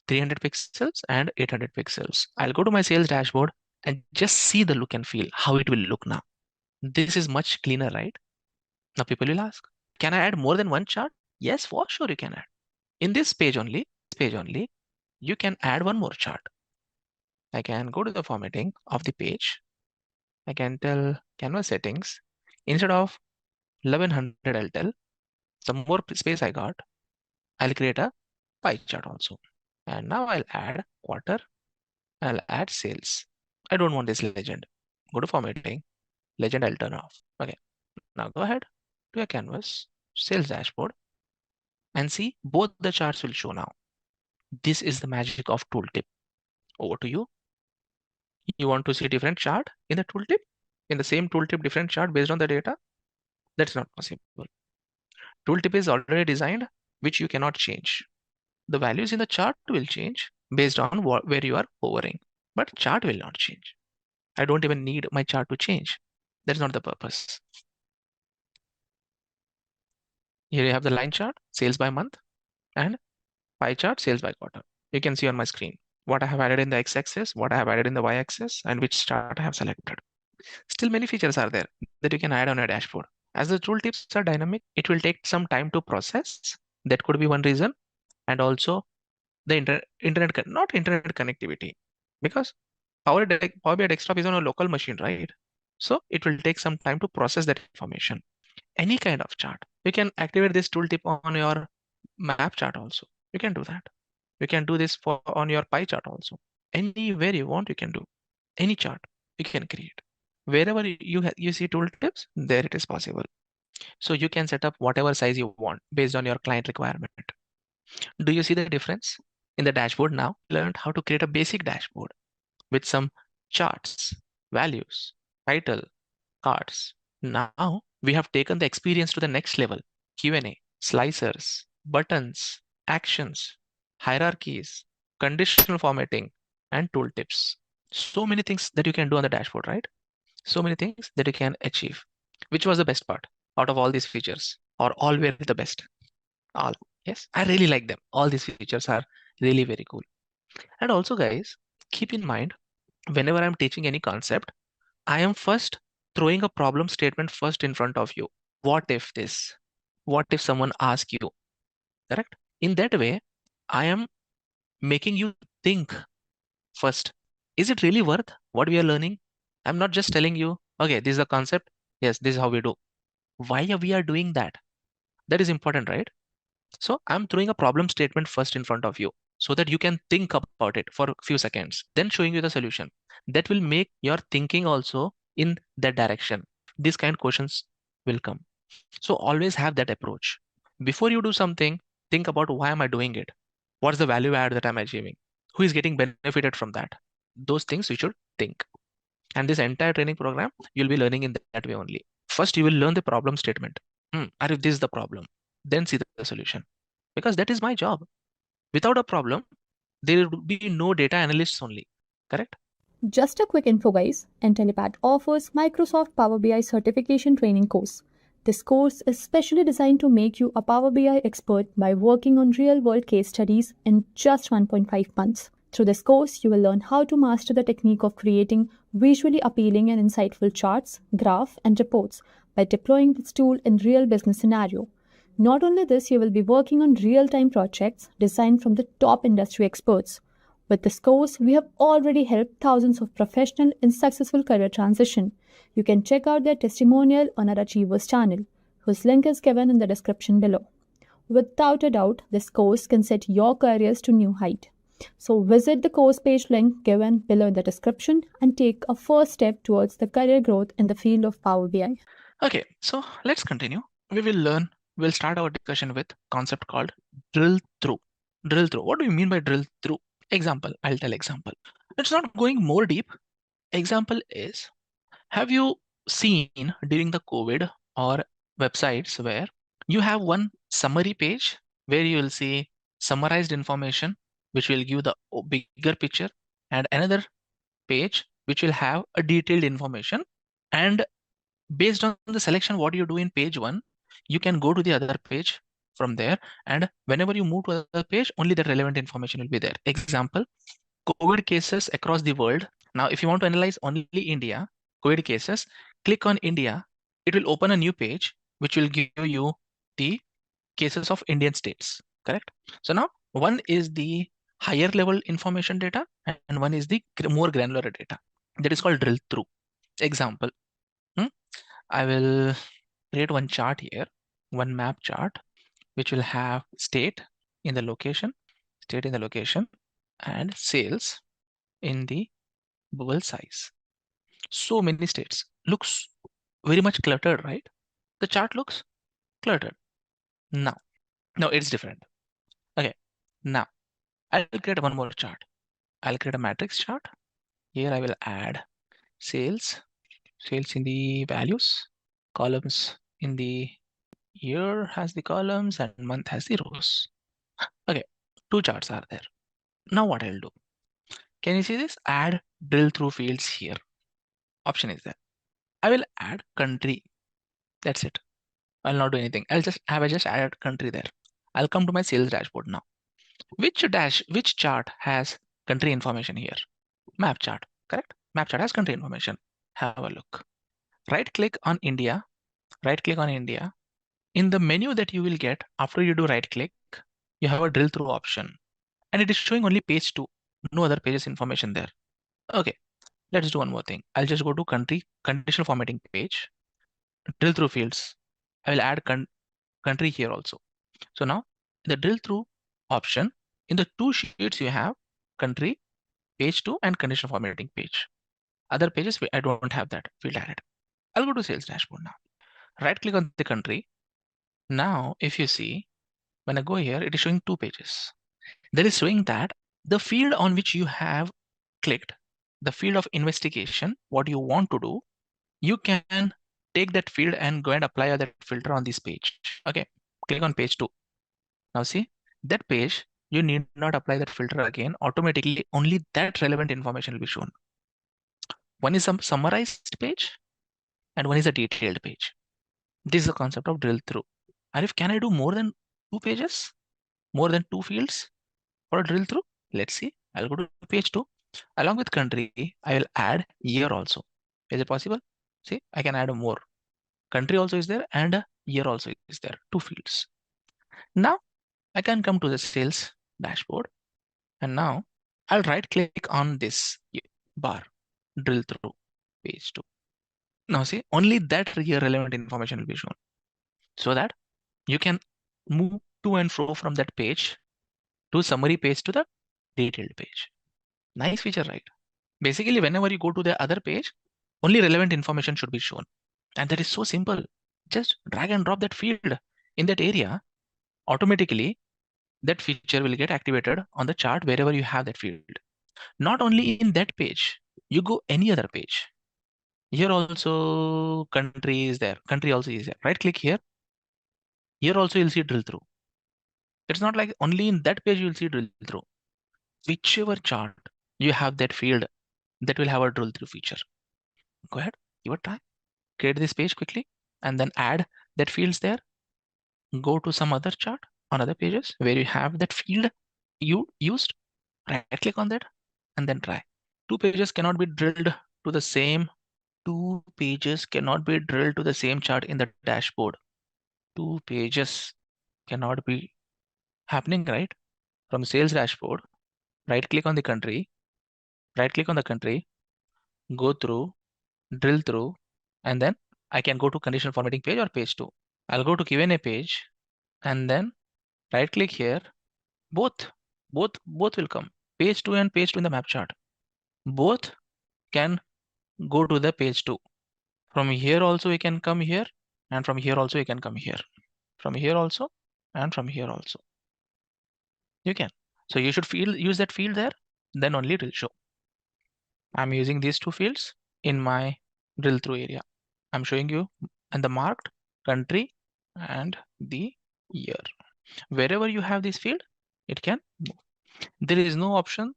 300 pixels and 800 pixels. I'll go to my sales dashboard and just see the look and feel how it will look now. This is much cleaner, right? Now people will ask, can I add more than one chart? Yes, for sure you can add. In this page only, you can add one more chart. I can go to the formatting of the page. I can tell canvas settings. Instead of 1100, I'll tell some more space I got. I'll create a pie chart also. And now I'll add quarter. I'll add sales. I don't want this legend. Go to formatting. Legend I'll turn off. Okay. Now go ahead to your canvas, sales dashboard, and see both the charts will show now. This is the magic of tooltip. Over to you. You want to see different chart in the tooltip? In the same tooltip, different chart based on the data? That's not possible. Tooltip is already designed, which you cannot change. The values in the chart will change based on where you are hovering, but chart will not change. I don't even need my chart to change. That's not the purpose. Here you have the line chart, sales by month, and pie chart, sales by quarter. You can see on my screen what I have added in the x-axis, what I have added in the y-axis, and which chart I have selected. Still many features are there that you can add on your dashboard. As the tooltips are dynamic, it will take some time to process. That could be one reason. And also the not internet connectivity, because Power BI Desktop is on a local machine, right? So it will take some time to process that information. Any kind of chart. You can activate this tooltip on your map chart also. You can do that. You can do this on your pie chart also. Anywhere you want, you can do. Any chart you can create. Wherever you see tooltips, there it is possible. So you can set up whatever size you want based on your client requirement. Do you see the difference? In the dashboard now, learned how to create a basic dashboard with some charts, values, title, cards. Now we have taken the experience to the next level. Q&A, slicers, buttons, actions, hierarchies, conditional formatting, and tooltips. So many things that you can do on the dashboard, right? So many things that you can achieve. Which was the best part out of all these features, or all were the best? All. Yes, I really like them. All these features are really very cool. And also guys, keep in mind, whenever I'm teaching any concept, I am first throwing a problem statement first in front of you. What if this? What if someone asks you? Correct? In that way, I am making you think first. Is it really worth what we are learning? I'm not just telling you, okay, this is a concept. Yes, this is how we do. Why are we doing that? That is important, right? So I'm throwing a problem statement first in front of you so that you can think about it for a few seconds, then showing you the solution. That will make your thinking also in that direction. These kind of questions will come. So always have that approach. Before you do something, think about why am I doing it? What's the value add that I'm achieving? Who is getting benefited from that? Those things you should think. And this entire training program, you'll be learning in that way only. First, you will learn the problem statement. Arif, this is the problem. Then see the solution. Because that is my job. Without a problem, there will be no data analysts only. Correct? Just a quick info guys, Intellipaat offers Microsoft Power BI certification training course. This course is specially designed to make you a Power BI expert by working on real-world case studies in just 1.5 months. Through this course, you will learn how to master the technique of creating visually appealing and insightful charts, graphs, and reports by deploying this tool in real business scenario. Not only this, you will be working on real-time projects designed from the top industry experts. With this course, we have already helped thousands of professionals in successful career transition. You can check out their testimonial on our Achievers channel, whose link is given in the description below. Without a doubt, this course can set your careers to new height. So visit the course page link given below in the description and take a first step towards the career growth in the field of Power BI. Okay, so let's continue. We'll start our discussion with concept called drill through. Drill through. What do you mean by drill through? Example, I'll tell example. It's not going more deep. Example is, have you seen during the COVID or websites where you have one summary page where you will see summarized information, which will give the bigger picture, and another page which will have a detailed information, and based on the selection what you do in page 1, you can go to the other page from there, and whenever you move to other page, only the relevant information will be there. Example, COVID cases across the world. Now if you want to analyze only India COVID cases, click on India. It will open a new page which will give you the cases of Indian states. Correct? So now one is the higher level information data and one is the more granular data. That is called drill through. Example, I will create one chart here, one map chart, which will have state in the location, and sales in the bubble size. So many states. Looks very much cluttered, right? The chart looks cluttered. Now it's different. Okay, now I'll create one more chart. I'll create a matrix chart. Here I will add sales in the values, columns in the year has the columns and month has the rows. Okay, two charts are there. Now what I'll do, can you see this? Add drill through fields here. Option is there. I will add country. That's it. I'll not do anything. I'll just added country there. I'll come to my sales dashboard now. Which chart has country information here? Map chart, correct? Map chart has country information. Have a look. Right click on India. In the menu that you will get after you do right click, you have a drill through option. And it is showing only page 2. No other pages information there. Okay, let's do one more thing. I'll just go to country, conditional formatting page, drill through fields. I will add country here also. So now the drill through option, in the two sheets you have country, page 2 and conditional formatting page. Other pages, I don't have that field added. I'll go to sales dashboard now. Right click on the country. Now, if you see, when I go here, it is showing two pages. That is showing that the field on which you have clicked, the field of investigation, what you want to do, you can take that field and go and apply that filter on this page. Okay, click on page 2. Now see, that page, you need not apply that filter again. Automatically, only that relevant information will be shown. One is a summarized page and one is a detailed page. This is the concept of drill through. Arif, can I do more than 2 pages? More than 2 fields for a drill through? Let's see. I'll go to page 2. Along with country, I will add year also. Is it possible? See, I can add more. Country also is there and year also is there. 2 fields. Now I can come to the sales dashboard and now I'll right click on this bar, drill through page 2. Now see, only that year relevant information will be shown so that you can move to and fro from that page to summary page to the detailed page. Nice feature, right? Basically, whenever you go to the other page, only relevant information should be shown. And that is so simple. Just drag and drop that field in that area. Automatically, that feature will get activated on the chart wherever you have that field. Not only in that page, you go any other page. Here also country is there. Country also is there. Right click here. Here also you'll see drill through. It's not like only in that page you'll see drill through. Whichever chart you have that field, that will have a drill through feature. Go ahead, give a try. Create this page quickly and then add that fields there. Go to some other chart on other pages where you have that field you used. Right click on that and then try. Two pages cannot be drilled to the same. Two pages cannot be drilled to the same chart in the dashboard. Two pages cannot be happening, right? From sales dashboard, right click on the country, go through, drill through, and then I can go to conditional formatting page or page 2. I'll go to Q&A page and then right click here. Both will come. Page 2 and page 2 in the map chart. Both can go to the page 2. From here also we can come here, and from here also we can come here. From here also, and from here also. You can. So you should use that field there, then only it will show. I'm using these two fields in my drill through area. I'm showing you and the marked country and the year. Wherever you have this field, it can move. There is no option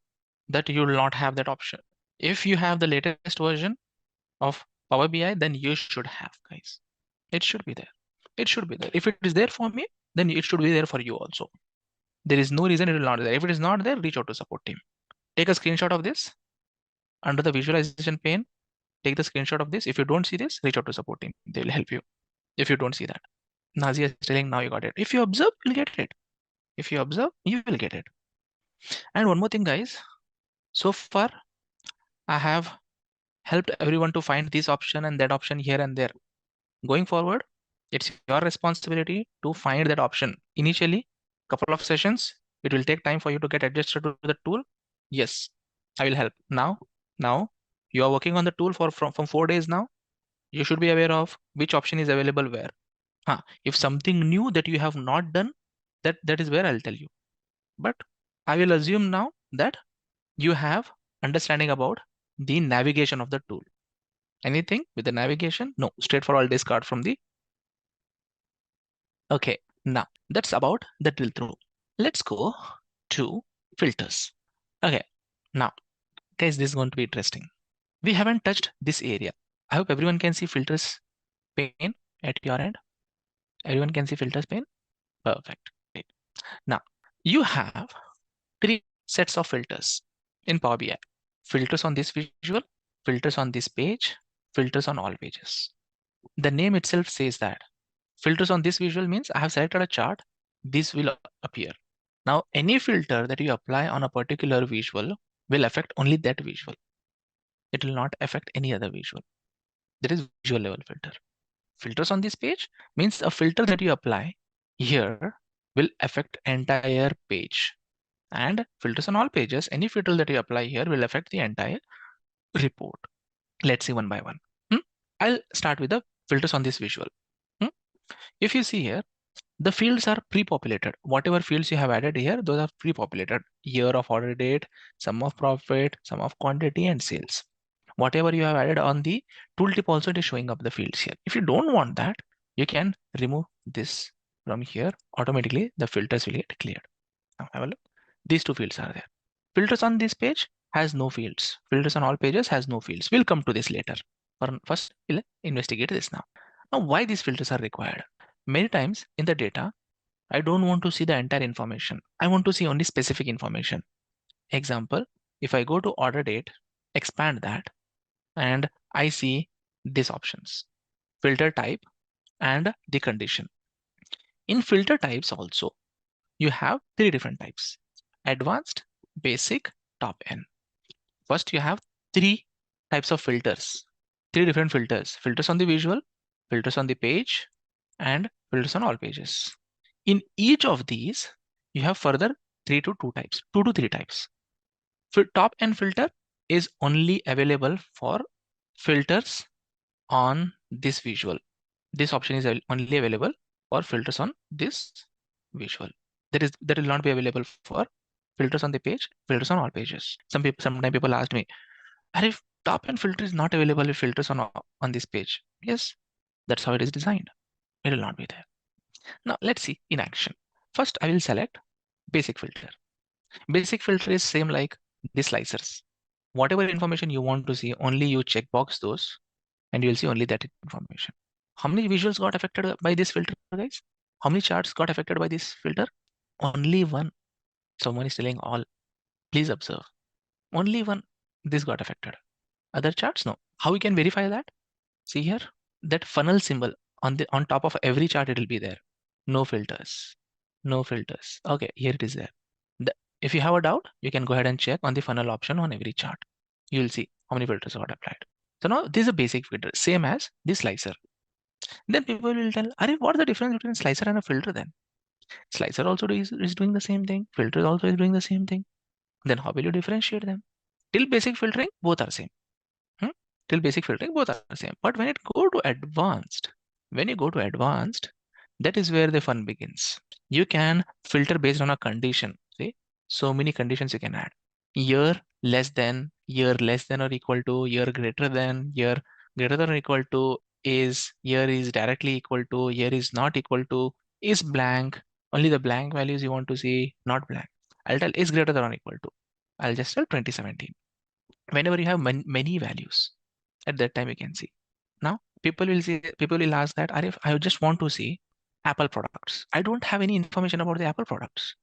that you will not have that option. If you have the latest version of Power BI, then you should have, guys. It should be there. It should be there. If it is there for me, then it should be there for you also. There is no reason it will not be there. If it is not there, reach out to support team. Take a screenshot of this under the visualization pane. Take the screenshot of this. If you don't see this, reach out to support team. They will help you. If you don't see that, Nazia is telling now you got it. If you observe, you'll get it. If you observe, you will get it. And one more thing, guys. So far, I have helped everyone to find this option and that option here and there. Going forward, it's your responsibility to find that option. Initially, couple of sessions, it will take time for you to get adjusted to the tool. Yes, I will help. Now you are working on the tool from 4 days now. You should be aware of which option is available where. If something new that you have not done, that is where I'll tell you. But I will assume now that you have understanding about the navigation of the tool. Anything with the navigation? No, straightforward discard from the. Okay, now that's about the drill through. Let's go to filters. Okay, now guys, this is going to be interesting. We haven't touched this area. I hope everyone can see filters pane at your end. Everyone can see filters pane. Perfect. Great. Now you have 3 sets of filters in Power BI. Filters on this visual, filters on this page, filters on all pages. The name itself says that filters on this visual means I have selected a chart, this will appear. Now any filter that you apply on a particular visual will affect only that visual. It will not affect any other visual. That is visual level filter. Filters on this page means a filter that you apply here will affect entire page. And filters on all pages, any filter that you apply here will affect the entire report. Let's see one by one. I'll start with the filters on this visual. If you see here, the fields are pre-populated. Whatever fields you have added here, those are pre-populated. Year of order date, sum of profit, sum of quantity, and sales. Whatever you have added on the tooltip also, it is showing up the fields here. If you don't want that, you can remove this from here. Automatically, the filters will get cleared. Now have a look. These 2 fields are there. Filters on this page has no fields. Filters on all pages has no fields. We'll come to this later. First, we'll investigate this now. Now, why these filters are required? Many times in the data, I don't want to see the entire information. I want to see only specific information. Example, if I go to order date, expand that, and I see these options, filter type and the condition. In filter types also, you have 3 different types: advanced, basic, top N. First, you have 3 types of filters, 3 different filters: filters on the visual, filters on the page, and filters on all pages. In each of these, you have further 2 to 3 types. Top N filter is only available for filters on this visual. This option is only available for filters on this visual. that will not be available for filters on the page, filters on all pages. Sometimes people ask me, and if top end filter is not available with filters on this page. Yes, that's how it is designed. It will not be there. Now let's see in action. First, I will select basic filter. Basic filter is same like the slicers. Whatever information you want to see, only you checkbox those and you'll see only that information. How many visuals got affected by this filter, guys? How many charts got affected by this filter? Only one. Someone is telling all. Please observe. Only one. This got affected. Other charts, no. How we can verify that? See here, that funnel symbol on top of every chart, it will be there. No filters. No filters. Okay, here it is there. If you have a doubt, you can go ahead and check on the funnel option on every chart. You will see how many filters got applied. So now this is a basic filter, same as the slicer. Then people will tell, Arey, what is the difference between slicer and a filter then? Slicer also is doing the same thing. Filter also is doing the same thing. Then how will you differentiate them? Till basic filtering, both are same. Till basic filtering, both are the same. But when you go to advanced, that is where the fun begins. You can filter based on a condition. See, so many conditions you can add. Year less than or equal to, year greater than or equal to, year is directly equal to, year is not equal to, is blank. Only the blank values you want to see, not blank. I'll tell is greater than or equal to. I'll just tell 2017. Whenever you have many values, at that time you can see. Now people will ask that, Arif, I just want to see Apple products. I don't have any information about the Apple products.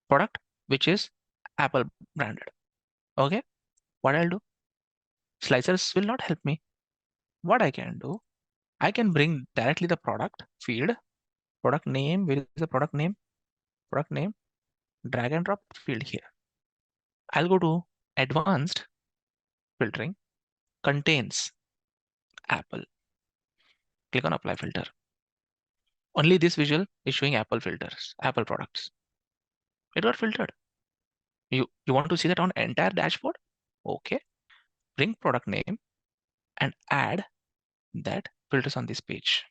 Product which is Apple branded. Okay, what I'll do? Slicers will not help me. What I can do, I can bring directly the product field, product name. Where is the product name? Product name, drag and drop field here. I'll go to advanced filtering, contains Apple. Click on apply filter. Only this visual is showing Apple filters, Apple products. It got filtered. You want to see that on entire dashboard? Okay. Bring product name and add that filters on this page.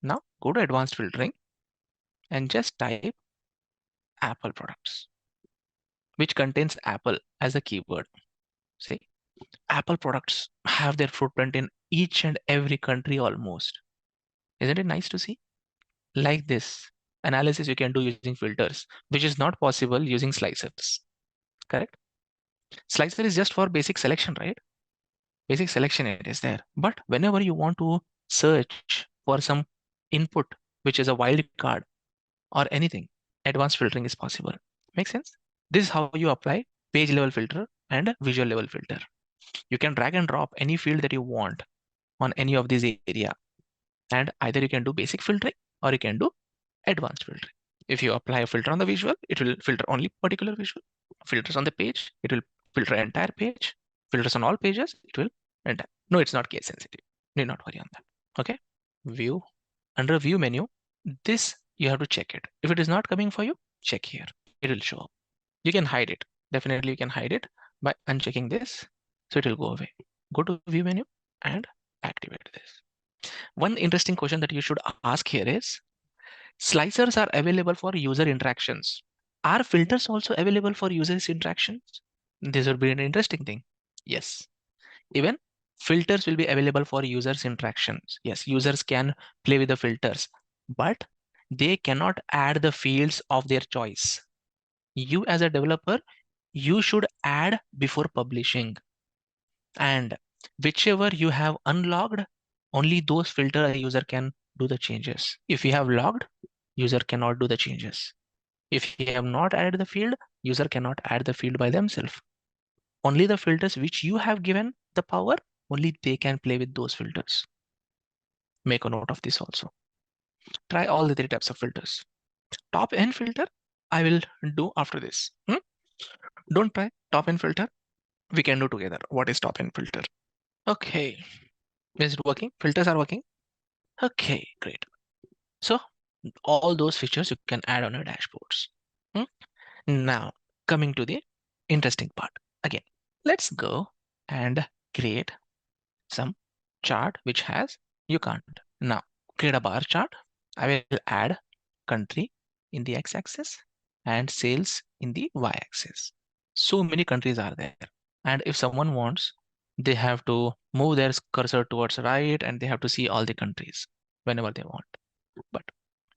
Now go to advanced filtering and just type Apple products, which contains Apple as a keyword. See, Apple products have their footprint in each and every country almost. Isn't it nice to see? Like this analysis you can do using filters, which is not possible using slicers. Correct? Slicer is just for basic selection, right? Basic selection it is there. But whenever you want to search for some input, which is a wild card or anything, advanced filtering is possible. Make sense? This is how you apply page level filter and visual level filter. You can drag and drop any field that you want on any of these area. And either you can do basic filtering or you can do advanced filtering. If you apply a filter on the visual, it will filter only particular visual. Filters on the page, it will filter entire page. Filters on all pages, it will entire. No, it's not case sensitive. Need not worry on that. Okay. View. Under view menu, this you have to check it. If it is not coming for you, check here. It will show up. You can hide it. Definitely you can hide it by unchecking this. So it will go away. Go to view menu and activate this. One interesting question that you should ask here is, slicers are available for user interactions. Are filters also available for users interactions? This would be an interesting thing. Yes. Even filters will be available for users interactions. Yes, users can play with the filters, but they cannot add the fields of their choice. You as a developer, you should add before publishing. And whichever you have unlocked, only those filter a user can do the changes. If you have logged, user cannot do the changes. If you have not added the field, user cannot add the field by themselves. Only the filters which you have given the power, only they can play with those filters. Make a note of this also. Try all the 3 types of filters. Top end filter, I will do after this. Don't try top end filter. We can do together. What is top end filter? Okay. Is it working? Filters are working. Okay, great. So all those features you can add on your dashboards. Now coming to the interesting part. Again, let's go and create some chart which has, you can't. Now create a bar chart. I will add country in the x-axis and sales in the y-axis. So many countries are there. And if someone wants, they have to move their cursor towards right and they have to see all the countries whenever they want. But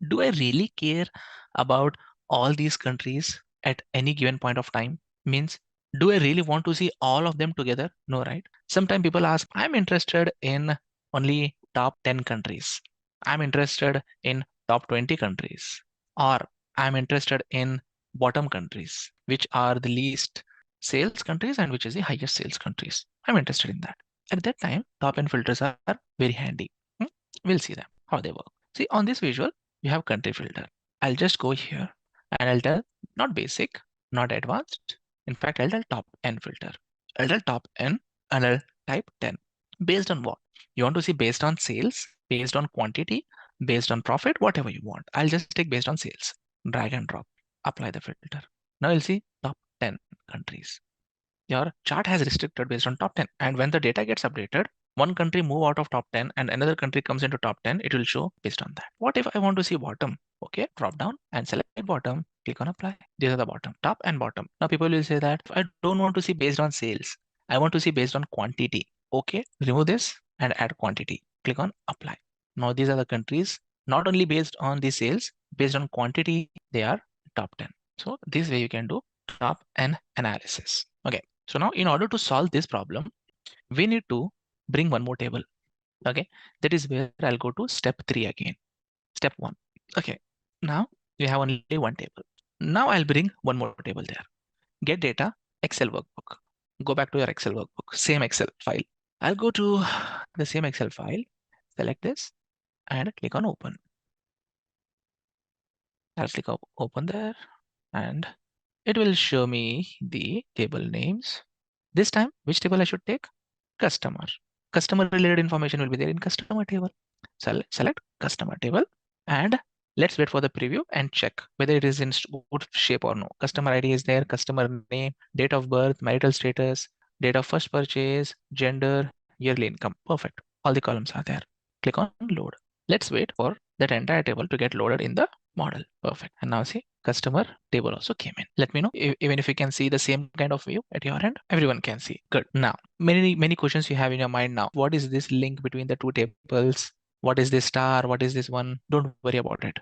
do I really care about all these countries at any given point of time? Means, do I really want to see all of them together? No, right? Sometimes people ask, I'm interested in only top 10 countries. I'm interested in top 20 countries. Or I'm interested in bottom countries, which are the least sales countries and which is the highest sales countries. I'm interested in that. At that time, top end filters are very handy. We'll see them, how they work. See, on this visual, you have country filter. I'll just go here and I'll tell not basic, not advanced. In fact, I'll tell top N filter. I'll tell top N and I'll type 10. Based on what? You want to see based on sales, based on quantity, based on profit, whatever you want. I'll just take based on sales. Drag and drop. Apply the filter. Now you'll see top 10 countries. Your chart has restricted based on top 10. And when the data gets updated, one country move out of top 10 and another country comes into top 10, it will show based on that. What if I want to see bottom? Okay, drop down and select bottom, click on apply. These are the bottom, top and bottom. Now people will say that I don't want to see based on sales. I want to see based on quantity. Okay, remove this and add quantity. Click on apply. Now these are the countries, not only based on the sales, based on quantity, they are top 10. So this way you can do top and analysis. Okay, so now in order to solve this problem, we need to bring one more table. Okay, that is where I'll go to step 3 again. Step 1. Okay, now we have only one table. Now I'll bring one more table there. Get data, Excel workbook. Go back to your Excel workbook, same Excel file. I'll go to the same Excel file, select this and click on open. I'll click on open there and it will show me the table names. This time, which table I should take? Customer. Customer related information will be there in customer table. So select customer table and let's wait for the preview and check whether it is in good shape or no. Customer ID is there, customer name, date of birth, marital status, date of first purchase, gender, yearly income. Perfect. All the columns are there. Click on load. Let's wait for that entire table to get loaded in the model. Perfect. And now see, customer table also came in. Let me know even if you can see the same kind of view at your end. Everyone can see. Good. Now, many questions you have in your mind now. What is this link between the two tables? What is this star? What is this one? Don't worry about it.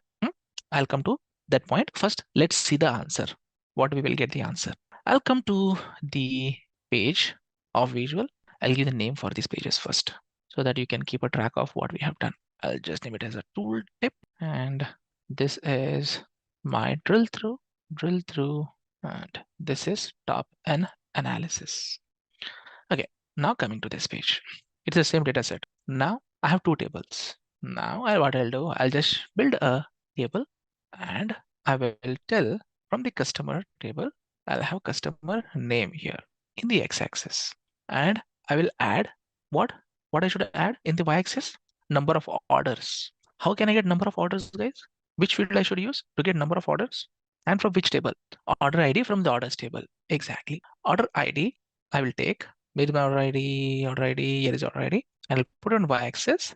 I'll come to that point. First, let's see the answer. What we will get the answer. I'll come to the page of visual. I'll give the name for these pages first so that you can keep a track of what we have done. I'll just name it as a tool tip. And this is my drill through, and this is top N analysis. Okay, now coming to this page. It's the same data set. Now I have two tables. Now what I'll do, I'll just build a table and I will tell from the customer table, I'll have customer name here in the x-axis. And I will add what I should add in the y-axis? Number of orders. How can I get number of orders, guys? Which field I should use to get number of orders? And from which table? Order ID from the orders table. Exactly. Order ID, I will take. Where's my order ID? Order ID, here is order ID. And I'll put it on y-axis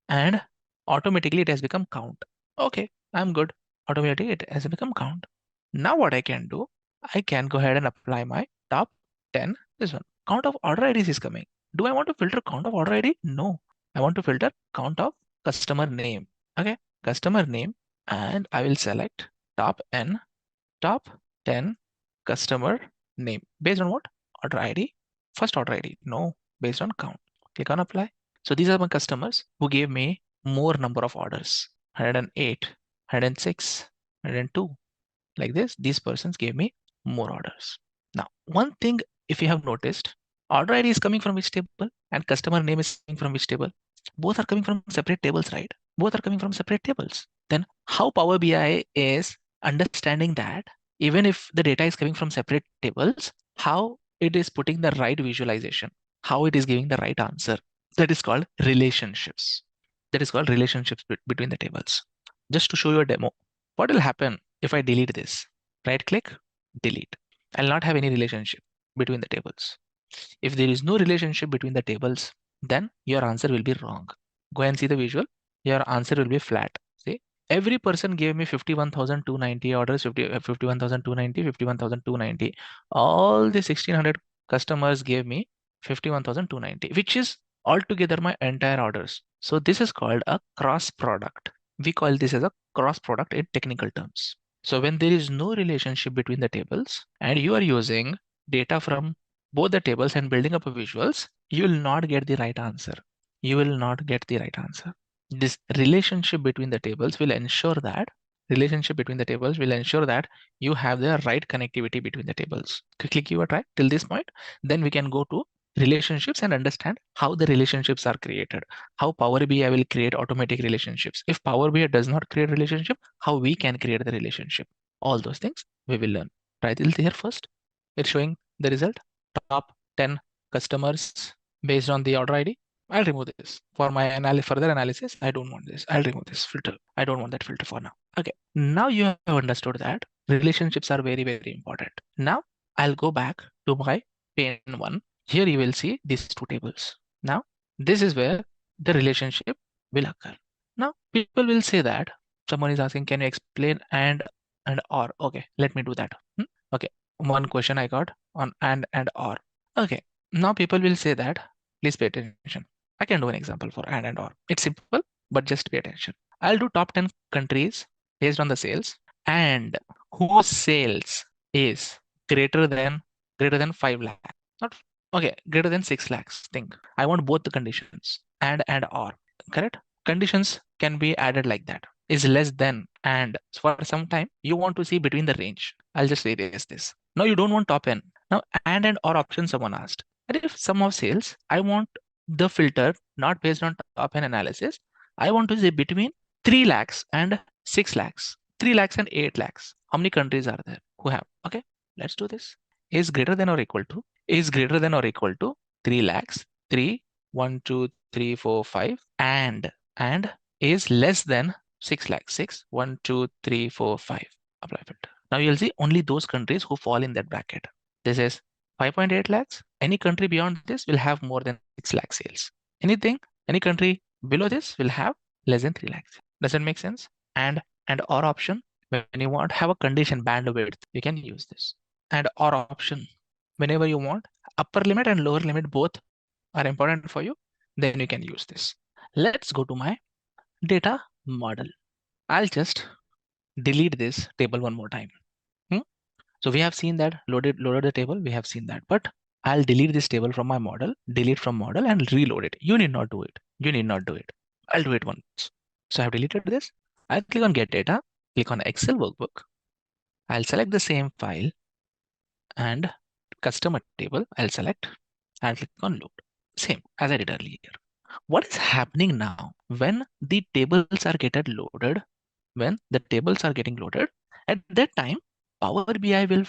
and automatically it has become count. Okay, I'm good. Automatically it has become count. Now what I can do, I can go ahead and apply my top 10. This one. Count of order IDs is coming. Do I want to filter count of order ID? No. I want to filter count of customer name. Okay, customer name, and I will select top 10 customer name. Based on what? Order ID. First order ID. No, based on count. Click on apply. So these are my customers who gave me more number of orders. 108, 106, 102. Like this, these persons gave me more orders. Now, one thing, if you have noticed, order ID is coming from which table and customer name is coming from which table? Both are coming from separate tables, right? Both are coming from separate tables. Then how Power BI is understanding that even if the data is coming from separate tables, how it is putting the right visualization, how it is giving the right answer. That is called relationships. That is called relationships between the tables. Just to show you a demo, what will happen if I delete this? Right click, delete. I'll not have any relationship between the tables. If there is no relationship between the tables, then your answer will be wrong. Go and see the visual. Your answer will be flat. See, Every person gave me 51,290 orders, 51,290, 51,290. All the 1,600 customers gave me 51,290, which is altogether my entire orders. So this is called a cross product. We call this as a cross product in technical terms. So when there is no relationship between the tables and you are using data from both the tables and building up a visuals, you will not get the right answer. You will not get the right answer. This relationship between the tables will ensure that you have the right connectivity between the tables. Quickly give a try till this point. Then we can go to relationships and understand how the relationships are created, how Power BI will create automatic relationships. If Power BI does not create relationship, how we can create the relationship. All those things we will learn. Try till here first. It's showing the result. Top 10 customers based on the order ID. I'll remove this for my further analysis. I don't want this. I'll remove this filter. I don't want that filter for now. Okay. Now you have understood that relationships are very, very important. Now I'll go back to my pane one. Here you will see these two tables. Now this is where the relationship will occur. Now people will say that someone is asking, can you explain and or? Okay, let me do that. Okay. One question I got on and or. Okay. Now people will say that, please pay attention. I can do an example for and or. It's simple, but just pay attention. I'll do top 10 countries based on the sales and whose sales is greater than 5 lakh. Not okay, greater than 6 lakhs. Think. I want both the conditions and or. Correct? Conditions can be added like that. Is less than and for some time you want to see between the range. I'll just erase this. Now you don't want top n. Now and or option someone asked. And if sum of sales, I want the filter not based on top n analysis. I want to say between 3 lakhs and 6 lakhs, 3 lakhs and 8 lakhs. How many countries are there who have? Okay, let's do this. Is greater than or equal to 3 lakhs, 3, 1, 2, 3, 4, 5, and is less than 6 lakhs, 6, 1, 2, 3, 4, 5. Apply filter. Now you'll see only those countries who fall in that bracket. This is 5.8 lakhs. Any country beyond this will have more than 6 lakh sales. Any country below this will have less than 3 lakhs. Does that make sense? And or option, when you want have a condition bandwidth, you can use this. And or option, whenever you want upper limit and lower limit both are important for you, then you can use this. Let's go to my data model. I'll just delete this table one more time. So we have seen that loaded the table. We have seen that, but I'll delete this table from my model, delete from model and reload it. You need not do it. I'll do it once. So I've deleted this. I'll click on get data, click on Excel workbook. I'll select the same file and customer table. I'll select and click on load. Same as I did earlier. What is happening now when the tables are getting loaded? When the tables are getting loaded, at that time, Power BI will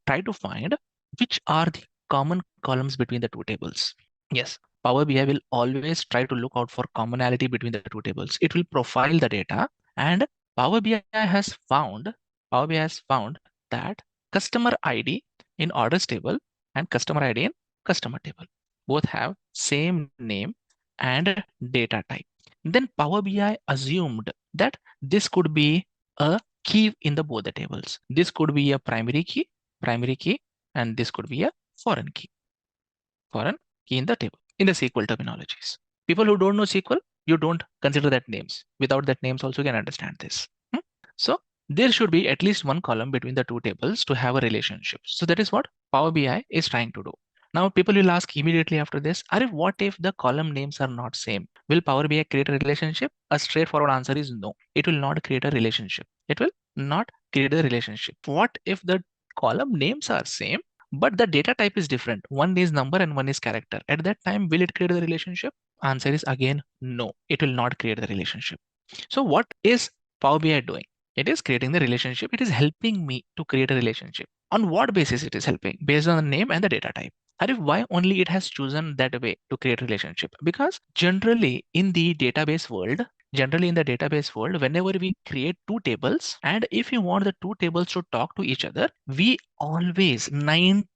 try to find which are the common columns between the two tables. Yes, Power BI will always try to look out for commonality between the two tables. It will profile the data, and Power BI has found that customer ID in orders table and customer ID in customer table both have same name and data type. Then Power BI assumed that this could be a key in the both the tables. This could be a primary key, and this could be a foreign key in the table, in the SQL terminologies. People who don't know SQL, you don't consider that names. Without that names also you can understand this. So there should be at least one column between the two tables to have a relationship. So that is what Power BI is trying to do. Now people will ask immediately after this, what if the column names are not same? Will Power BI create a relationship? A straightforward answer is no. It will not create a relationship. What if the column names are same, but the data type is different? One is number and one is character. At that time, will it create a relationship? Answer is again no. It will not create the relationship. So what is Power BI doing? It is creating the relationship. It is helping me to create a relationship. On what basis it is helping? Based on the name and the data type. Why only it has chosen that way to create relationship? Because generally in the database world, whenever we create two tables, and if you want the two tables to talk to each other, we always 99%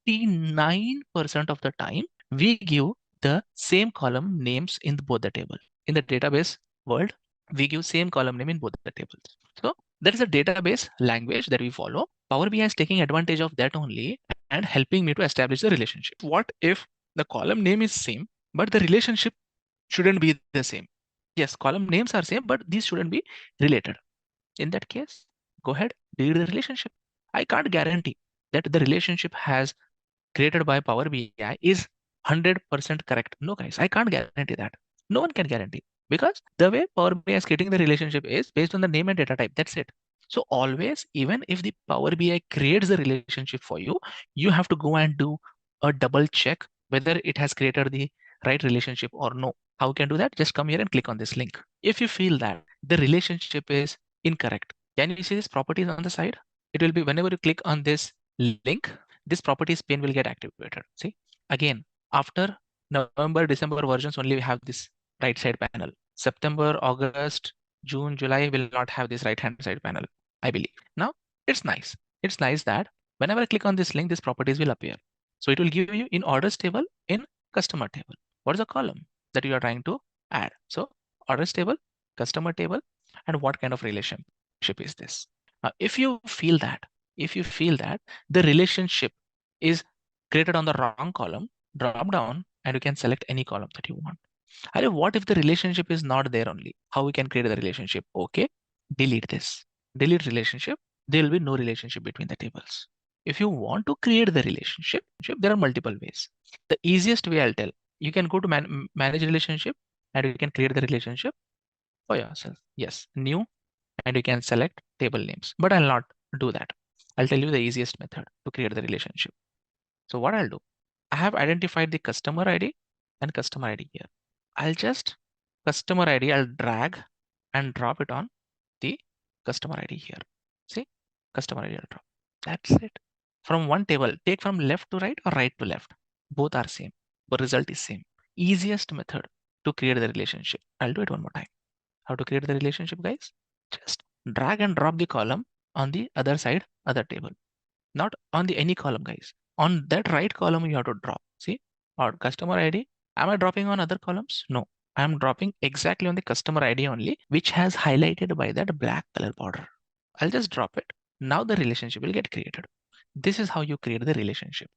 of the time we give the same column names in both the table. In the database world, we give same column name in both the tables. So that is a database language that we follow. Power BI is taking advantage of that only and helping me to establish the relationship. What if the column name is same, but the relationship shouldn't be the same? Yes, column names are same, but these shouldn't be related. In that case, go ahead, delete the relationship. I can't guarantee that the relationship has created by Power BI is 100% correct. No, guys, I can't guarantee that. No one can guarantee because the way Power BI is creating the relationship is based on the name and data type. That's it. So always, even if the Power BI creates the relationship for you, you have to go and do a double check whether it has created the right relationship or no. How you can do that? Just come here and click on this link. If you feel that the relationship is incorrect, can you see this properties on the side? It will be whenever you click on this link, this properties pane will get activated. See, again, after November, December versions only we have this right side panel. September, August, June, July will not have this right hand side panel, I believe. Now, it's nice. It's nice that whenever I click on this link, this properties will appear. So it will give you in orders table, in customer table. What is the column that you are trying to add? So orders table, customer table, and what kind of relationship is this? If you feel that the relationship is created on the wrong column, drop down and you can select any column that you want. And what if the relationship is not there only? How we can create the relationship? Okay, delete this. Delete relationship. There will be no relationship between the tables. If you want to create the relationship, there are multiple ways. The easiest way I'll tell, you can go to manage relationship and you can create the relationship for yourself. Yes, new, and you can select table names, but I'll not do that. I'll tell you the easiest method to create the relationship. So what I'll do, I have identified the customer ID and customer ID here. I'll just customer ID, I'll drag and drop it on the customer ID here. See, customer ID I'll drop. That's it. From one table, take from left to right or right to left. Both are same, but result is same. Easiest method to create the relationship. I'll do it one more time. How to create the relationship, guys? Just drag and drop the column on the other side, other table. Not on the any column, guys. On that right column, you have to drop. See, or customer ID. Am I dropping on other columns? No, I'm dropping exactly on the customer ID only, which has highlighted by that black color border. I'll just drop it. Now the relationship will get created. This is how you create the relationship.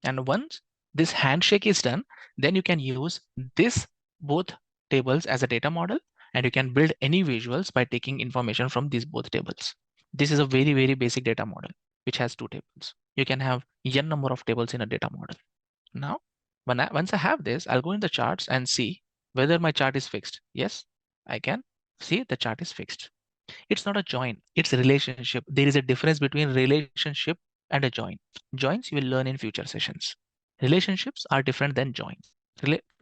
And once this handshake is done, then you can use this both tables as a data model, and you can build any visuals by taking information from these both tables. This is a very, very basic data model, which has two tables. You can have n number of tables in a data model. Now, once I have this, I'll go in the charts and see whether my chart is fixed. Yes, I can see the chart is fixed. It's not a join, it's a relationship. There is a difference between relationship and a join. Joins you will learn in future sessions. Relationships are different than joins.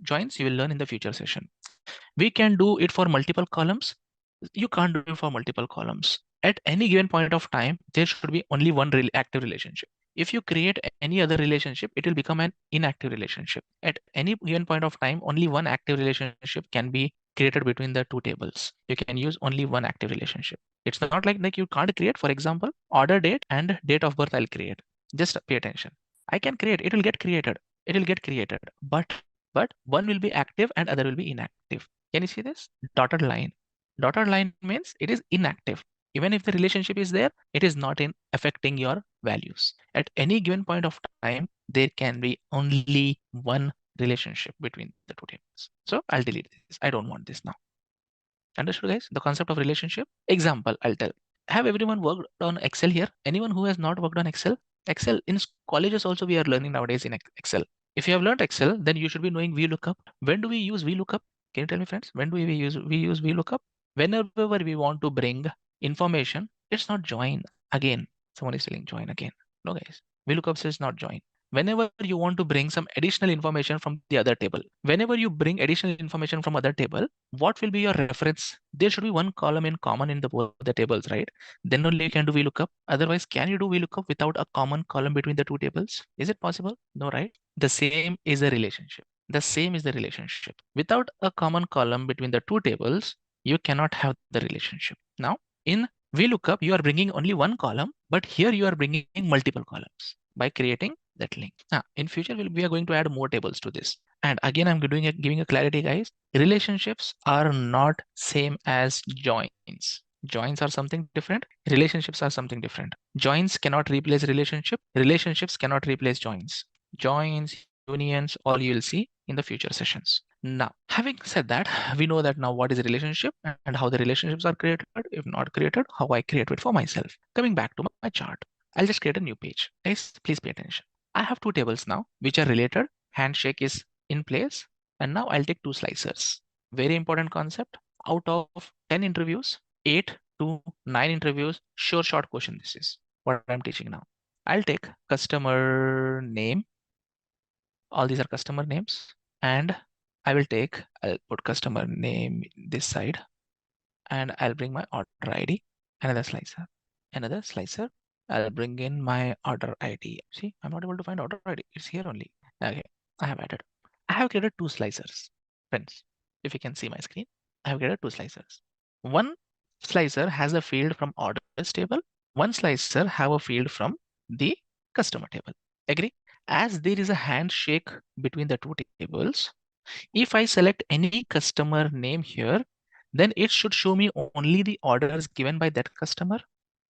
Joins you will learn in the future session. We can do it for multiple columns. You can't do it for multiple columns. At any given point of time, there should be only one active relationship. If you create any other relationship, it will become an inactive relationship. At any given point of time, only one active relationship can be created between the two tables. You can use only one active relationship. It's not like you can't create, for example, order date and date of birth I'll create. Just pay attention. I can create, it will get created. It will get created, but one will be active and other will be inactive. Can you see this? Dotted line. Dotted line means it is inactive. Even if the relationship is there, it is not in affecting your values. At any given point of time, there can be only one relationship between the two tables. So I'll delete this. I don't want this now. Understood, guys? The concept of relationship. Example, I'll tell. Have everyone worked on Excel here? Anyone who has not worked on Excel? Excel in colleges also we are learning nowadays in Excel. If you have learned Excel, then you should be knowing VLOOKUP. When do we use VLOOKUP? Can you tell me, friends? When do we use VLOOKUP? Whenever we want to bring information, it's not join again. Someone is telling join again. No, guys. VLOOKUP says not join. Whenever you want to bring some additional information from the other table, whenever you bring additional information from other table, what will be your reference? There should be one column in common in both the tables, right? Then only you can do VLOOKUP. Otherwise, can you do VLOOKUP without a common column between the two tables? Is it possible? No, right? The same is a relationship. The same is the relationship. Without a common column between the two tables, you cannot have the relationship. Now, in VLOOKUP, you are bringing only one column, but here you are bringing multiple columns by creating that link. Now, in future, we are going to add more tables to this. And again, I'm giving a clarity, guys. Relationships are not same as joins. Joins are something different. Relationships are something different. Joins cannot replace relationship. Relationships cannot replace joins. Joins, unions, all you will see in the future sessions. Now, having said that, we know that now what is a relationship and how the relationships are created. If not created, how I create it for myself. Coming back to my chart, I'll just create a new page. Guys, please pay attention. I have two tables now, which are related. Handshake is in place. And now I'll take two slicers. Very important concept. Out of 10 interviews, 8 to 9 interviews, sure short question this is what I'm teaching now. I'll take customer name. All these are customer names. And I'll put customer name this side. And I'll bring my order ID. Another slicer. Another slicer. I'll bring in my order ID. See, I'm not able to find order ID. It's here only. Okay, I have added. I have created two slicers. Friends, if you can see my screen, I have created two slicers. One slicer has a field from orders table. One slicer have a field from the customer table. Agree? As there is a handshake between the two tables, if I select any customer name here, then it should show me only the orders given by that customer.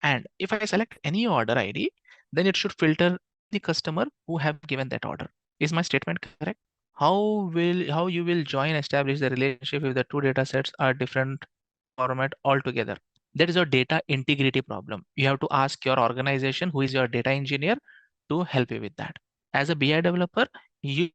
And if I select any order ID, then it should filter the customer who have given that order. Is my statement correct? How you will join establish the relationship if the two data sets are different format altogether? That is your data integrity problem. You have to ask your organization who is your data engineer to help you with that. As a BI developer, you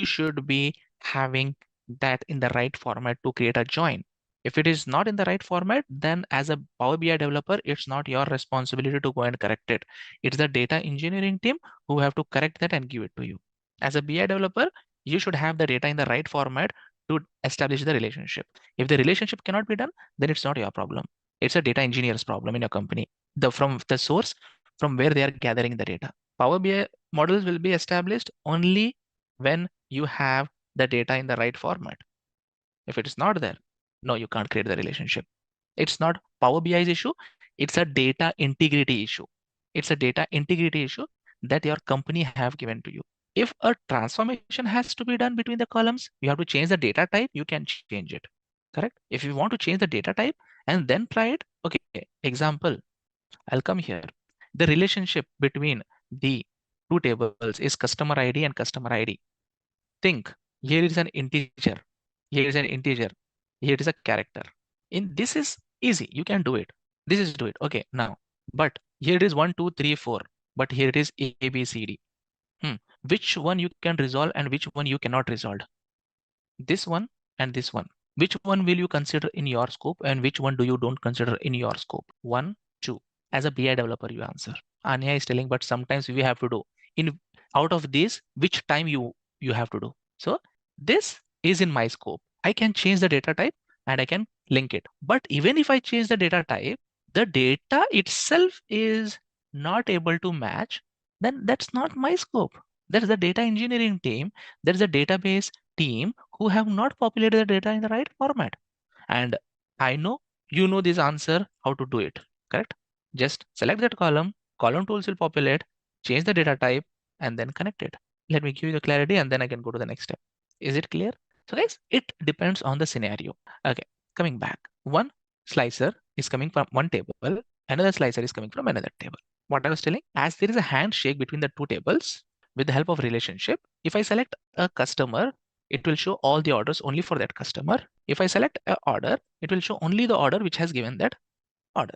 should be having that in the right format to create a join. If it is not in the right format, then as a Power BI developer, it's not your responsibility to go and correct it. It's the data engineering team who have to correct that and give it to you. As a BI developer, you should have the data in the right format to establish the relationship. If the relationship cannot be done, then it's not your problem. It's a data engineer's problem in your company. From the source from where they are gathering the data. Power BI models will be established only when you have the data in the right format. If it is not there, no, you can't create the relationship. It's not Power BI's issue. It's a data integrity issue. It's a data integrity issue that your company have given to you. If a transformation has to be done between the columns, you have to change the data type, you can change it. Correct? If you want to change the data type and then try it, okay, example, I'll come here. The relationship between the two tables is customer ID and customer ID. Think, here is an integer, here is an integer, here is a character. In this is easy, you can do it. This is do it. Okay, now, but here it is 1, 2, 3, 4, but here it is A, B, C, D. Which one you can resolve and which one you cannot resolve? This one and this one. Which one will you consider in your scope and which one do you don't consider in your scope? 1, 2. As a BI developer, you answer. Anya is telling, but sometimes we have to do. In out of these, which time you have to do? So this is in my scope. I can change the data type and I can link it. But even if I change the data type, the data itself is not able to match, then that's not my scope. That's the data engineering team. There's a database team who have not populated the data in the right format. And I know you know this answer, how to do it, correct? Just select that column tools will populate, change the data type, and then connect it. Let me give you the clarity and then I can go to the next step. Is it clear? So guys, it depends on the scenario. Okay, coming back. One slicer is coming from one table, another slicer is coming from another table. What I was telling, as there is a handshake between the two tables with the help of relationship, if I select a customer, it will show all the orders only for that customer. If I select an order, it will show only the order which has given that order.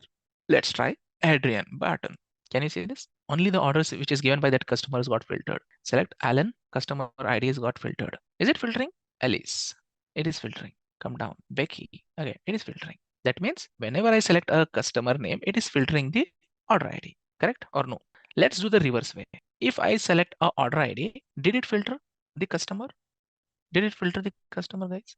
Let's try Adrian Barton. Can you see this? Only the orders which is given by that customer has got filtered. Select Alan, customer ID has got filtered. Is it filtering? Alice, it is filtering. Come down. Becky, okay, it is filtering. That means whenever I select a customer name, it is filtering the order ID, correct or no? Let's do the reverse way. If I select a order ID, did it filter the customer? Did it filter the customer, guys?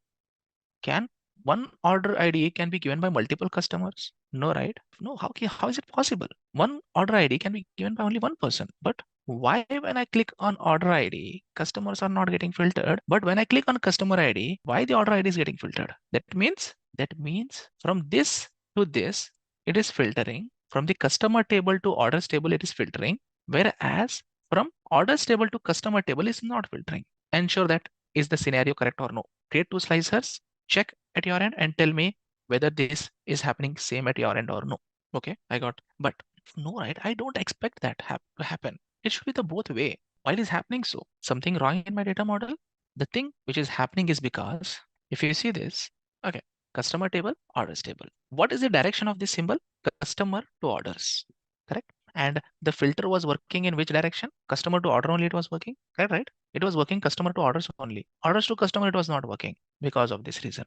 Can one order ID can be given by multiple customers? No, right? No, how is it possible? One order ID can be given by only one person. But why when I click on order ID, customers are not getting filtered? But when I click on customer ID, why the order ID is getting filtered? That means from this to this, it is filtering. From the customer table to orders table, it is filtering. Whereas from orders table to customer table is not filtering. Ensure that is the scenario correct or no? Create two slicers, check at your end and tell me whether this is happening same at your end or no. Okay, I got, but no, right? I don't expect that to happen. It should be the both way. Why is happening so? Something wrong in my data model? The thing which is happening is because if you see this, okay, customer table, orders table. What is the direction of this symbol? Customer to orders, correct? And the filter was working in which direction? Customer to order only it was working, correct, right? It was working customer to orders only. Orders to customer it was not working because of this reason.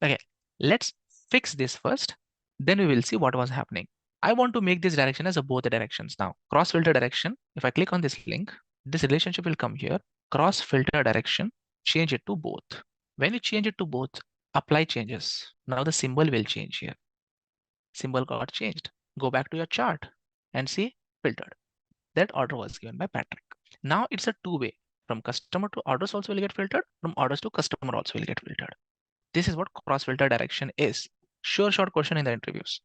Okay, let's fix this first. Then we will see what was happening. I want to make this direction as a both directions now. Cross filter direction. If I click on this link, this relationship will come here. Cross filter direction, change it to both. When you change it to both, apply changes. Now the symbol will change here. Symbol got changed. Go back to your chart and see filtered. That order was given by Patrick. Now it's a two-way. From customer to orders also will get filtered. From orders to customer also will get filtered. This is what cross filter direction is. Sure, short question in the interviews.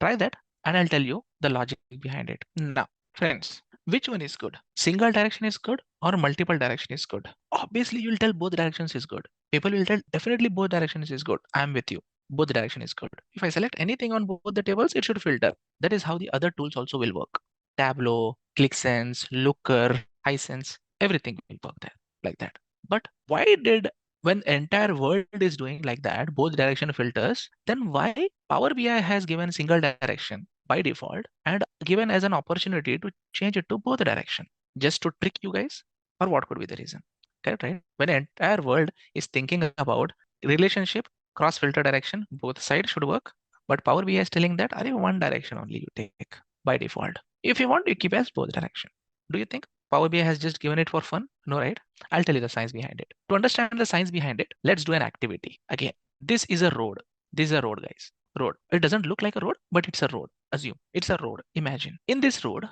Try that and I'll tell you the logic behind it. Now, friends, which one is good? Single direction is good or multiple direction is good? Obviously, you'll tell both directions is good. People will tell definitely both directions is good. I'm with you. Both direction is good. If I select anything on both the tables, it should filter. That is how the other tools also will work. Tableau, ClickSense, Looker, Hisense, everything will work there like that. But why did when entire world is doing like that, both direction filters, then why Power BI has given single direction by default and given as an opportunity to change it to both direction? Just to trick you guys? Or what could be the reason? Correct, right? When the entire world is thinking about relationship, cross filter direction, both sides should work. But Power BI is telling that are you one direction only you take by default. If you want, you keep as both direction. Do you think Power BI has just given it for fun? No, right? I'll tell you the science behind it. To understand the science behind it, let's do an activity. Again, this is a road. This is a road, guys. Road. It doesn't look like a road, but it's a road. Assume it's a road. Imagine. In this road,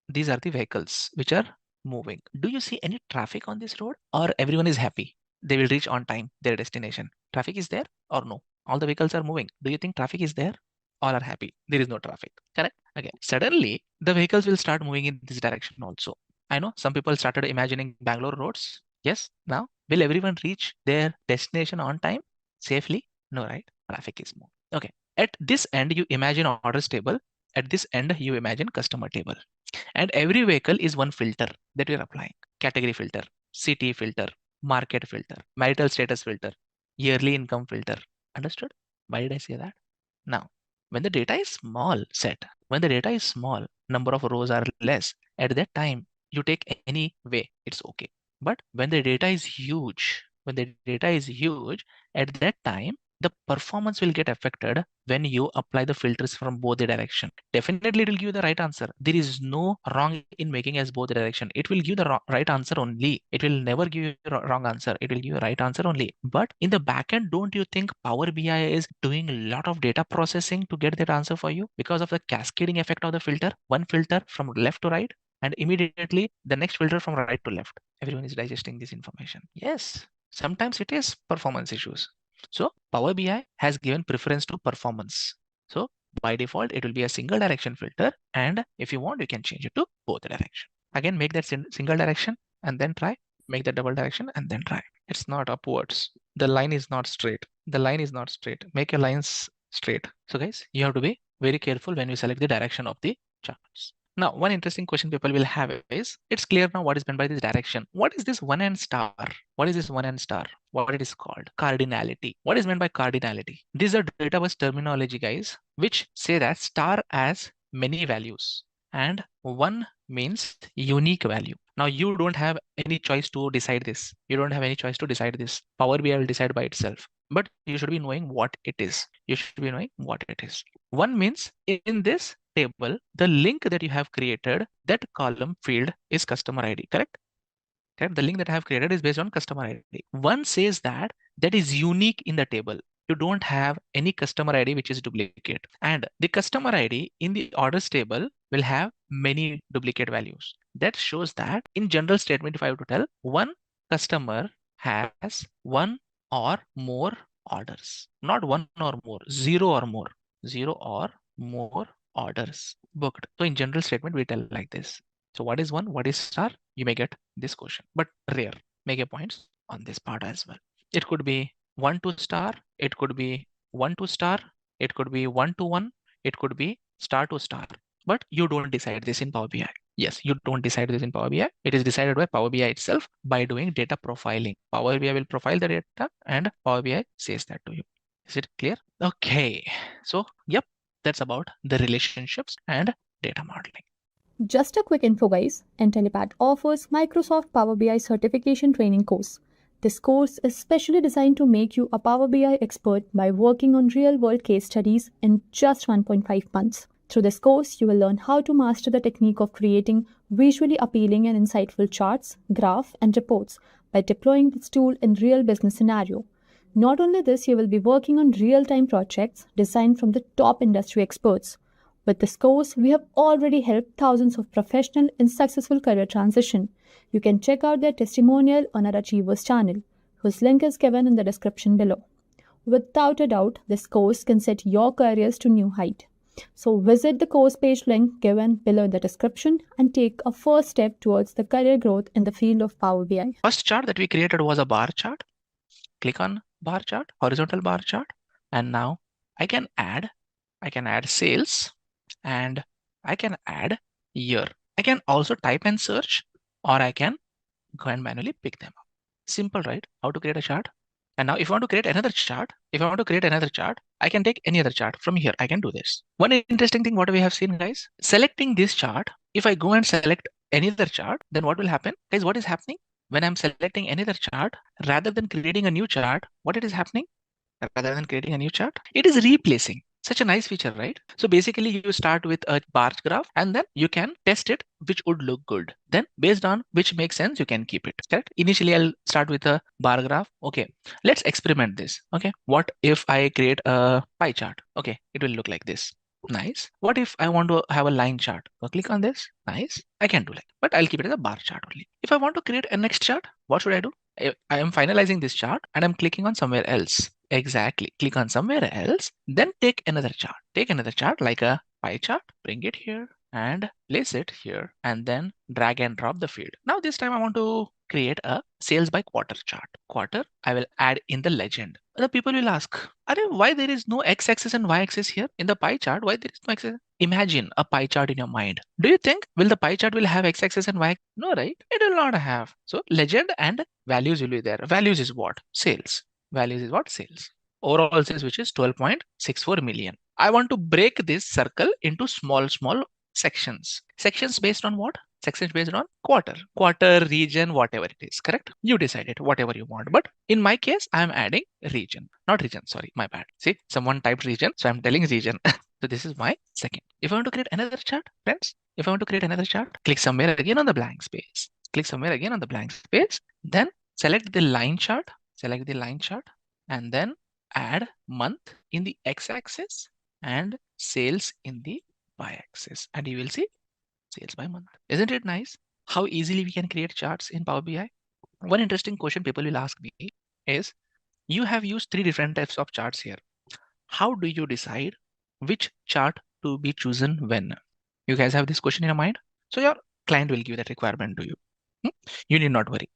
these are the vehicles which are moving. Do you see any traffic on this road? Or everyone is happy? They will reach on time their destination. Traffic is there or no? All the vehicles are moving. Do you think traffic is there? All are happy. There is no traffic. Correct? Okay. Suddenly, the vehicles will start moving in this direction also. I know some people started imagining Bangalore roads. Yes. Now, will everyone reach their destination on time safely? No, right? Traffic is more. Okay. At this end, you imagine orders table. At this end, you imagine customer table. And every vehicle is one filter that we're applying. Category filter, city filter, market filter, marital status filter, yearly income filter. Understood? Why did I say that? Now, when the data is small set, when the data is small, number of rows are less, at that time, you take any way, it's okay. But when the data is huge, at that time, the performance will get affected when you apply the filters from both the direction. Definitely it will give you the right answer. There is no wrong in making as both direction. It will give the right answer only. It will never give you a wrong answer. It will give you a right answer only. But in the backend, don't you think Power BI is doing a lot of data processing to get that answer for you because of the cascading effect of the filter? One filter from left to right and immediately the next filter from right to left. Everyone is digesting this information. Yes, sometimes it is performance issues. So Power BI has given preference to performance. So by default, it will be a single direction filter. And if you want, you can change it to both direction. Again, make that single direction and then try. Make that double direction and then try. It's not upwards. The line is not straight. The line is not straight. Make your lines straight. So guys, you have to be very careful when you select the direction of the charts. Now, one interesting question people will have is, it's clear now what is meant by this direction. What is this one and star? What is this one and star? What it is called? Cardinality. What is meant by cardinality? These are database terminology, guys, which say that star has many values and one means unique value. Now, you don't have any choice to decide this. You don't have any choice to decide this. Power BI will decide by itself. But you should be knowing what it is. You should be knowing what it is. One means in this table, the link that you have created, that column field is customer ID, correct? Okay, the link that I have created is based on customer ID. One says that that is unique in the table. You don't have any customer ID which is duplicate. And the customer ID in the orders table will have many duplicate values. That shows that in general statement, if I have to tell, one customer has one or more orders, not one or more, zero or more, zero or more orders booked. So in general statement, we tell like this. So what is one? What is star? You may get this question, but rare. Make a points. on this part as well. It could be 1 to star, it could be 1 to star, it could be 1 to 1, it could be star to star. But you don't decide this in Power BI. Yes, you don't decide this in Power BI. It is decided by Power BI itself by doing data profiling. Power BI will profile the data and Power BI says that to you. Is it clear? Okay. So, yep, that's about the relationships and data modeling. Just a quick info guys, Intellipaat offers Microsoft Power BI certification training course. This course is specially designed to make you a Power BI expert by working on real-world case studies in just 1.5 months. Through this course, you will learn how to master the technique of creating visually appealing and insightful charts, graphs, and reports by deploying this tool in real business scenario. Not only this, you will be working on real-time projects designed from the top industry experts. With this course, we have already helped thousands of professionals in successful career transition. You can check out their testimonial on our Achievers channel, whose link is given in the description below. Without a doubt, this course can set your careers to new height. So visit the course page link given below in the description and take a first step towards the career growth in the field of Power BI. First chart that we created was a bar chart. Click on bar chart, horizontal bar chart, and now I can add sales and I can add year. I can also type and search, or I can go and manually pick them up. Simple, right? How to create a chart. And now if I want to create another chart, I can take any other chart from here. I can do this. One interesting thing what we have seen, guys, selecting this chart, if I go and select any other chart, then what will happen? Guys, what is happening? When I'm selecting any other chart, rather than creating a new chart, what it is happening? Rather than creating a new chart, it is replacing. Such a nice feature, right? So basically you start with a bar graph and then you can test it, which would look good. Then based on which makes sense, you can keep it, correct? Initially, I'll start with a bar graph. Okay, let's experiment this. Okay, what if I create a pie chart? Okay, it will look like this. Nice. What if I want to have a line chart? So click on this. Nice. I can do like, but I'll keep it as a bar chart only. If I want to create a next chart, what should I do? I am finalizing this chart and I'm clicking on somewhere else. Exactly. Click on somewhere else, then take another chart. Take another chart like a pie chart, bring it here and place it here and then drag and drop the field. Now this time I want to create a sales by quarter chart. Quarter, I will add in the legend. The people will ask, why there is no x-axis and y-axis here in the pie chart? Why there is no x-axis? Imagine a pie chart in your mind. Do you think will the pie chart will have x-axis and y? No, right? It will not have. So legend and values will be there. Values is what? Sales. Values is what? Sales. Overall sales, which is 12.64 million. I want to break this circle into small sections. Sections based on what? Sections based on quarter, region, whatever it is, correct? You decide it, whatever you want. But in my case, I'm adding region, not region, sorry, my bad. See, someone typed region, so I'm telling region. So this is my second. If I want to create another chart, friends, click somewhere again on the blank space. Then select the line chart, and then add month in the x-axis and sales in the y-axis, and you will see sales by month. Isn't it nice how easily we can create charts in Power BI? One interesting question people will ask me is, you have used 3 different types of charts here. How do you decide which chart to be chosen when? You guys have this question in your mind? So your client will give that requirement to you. You need not worry.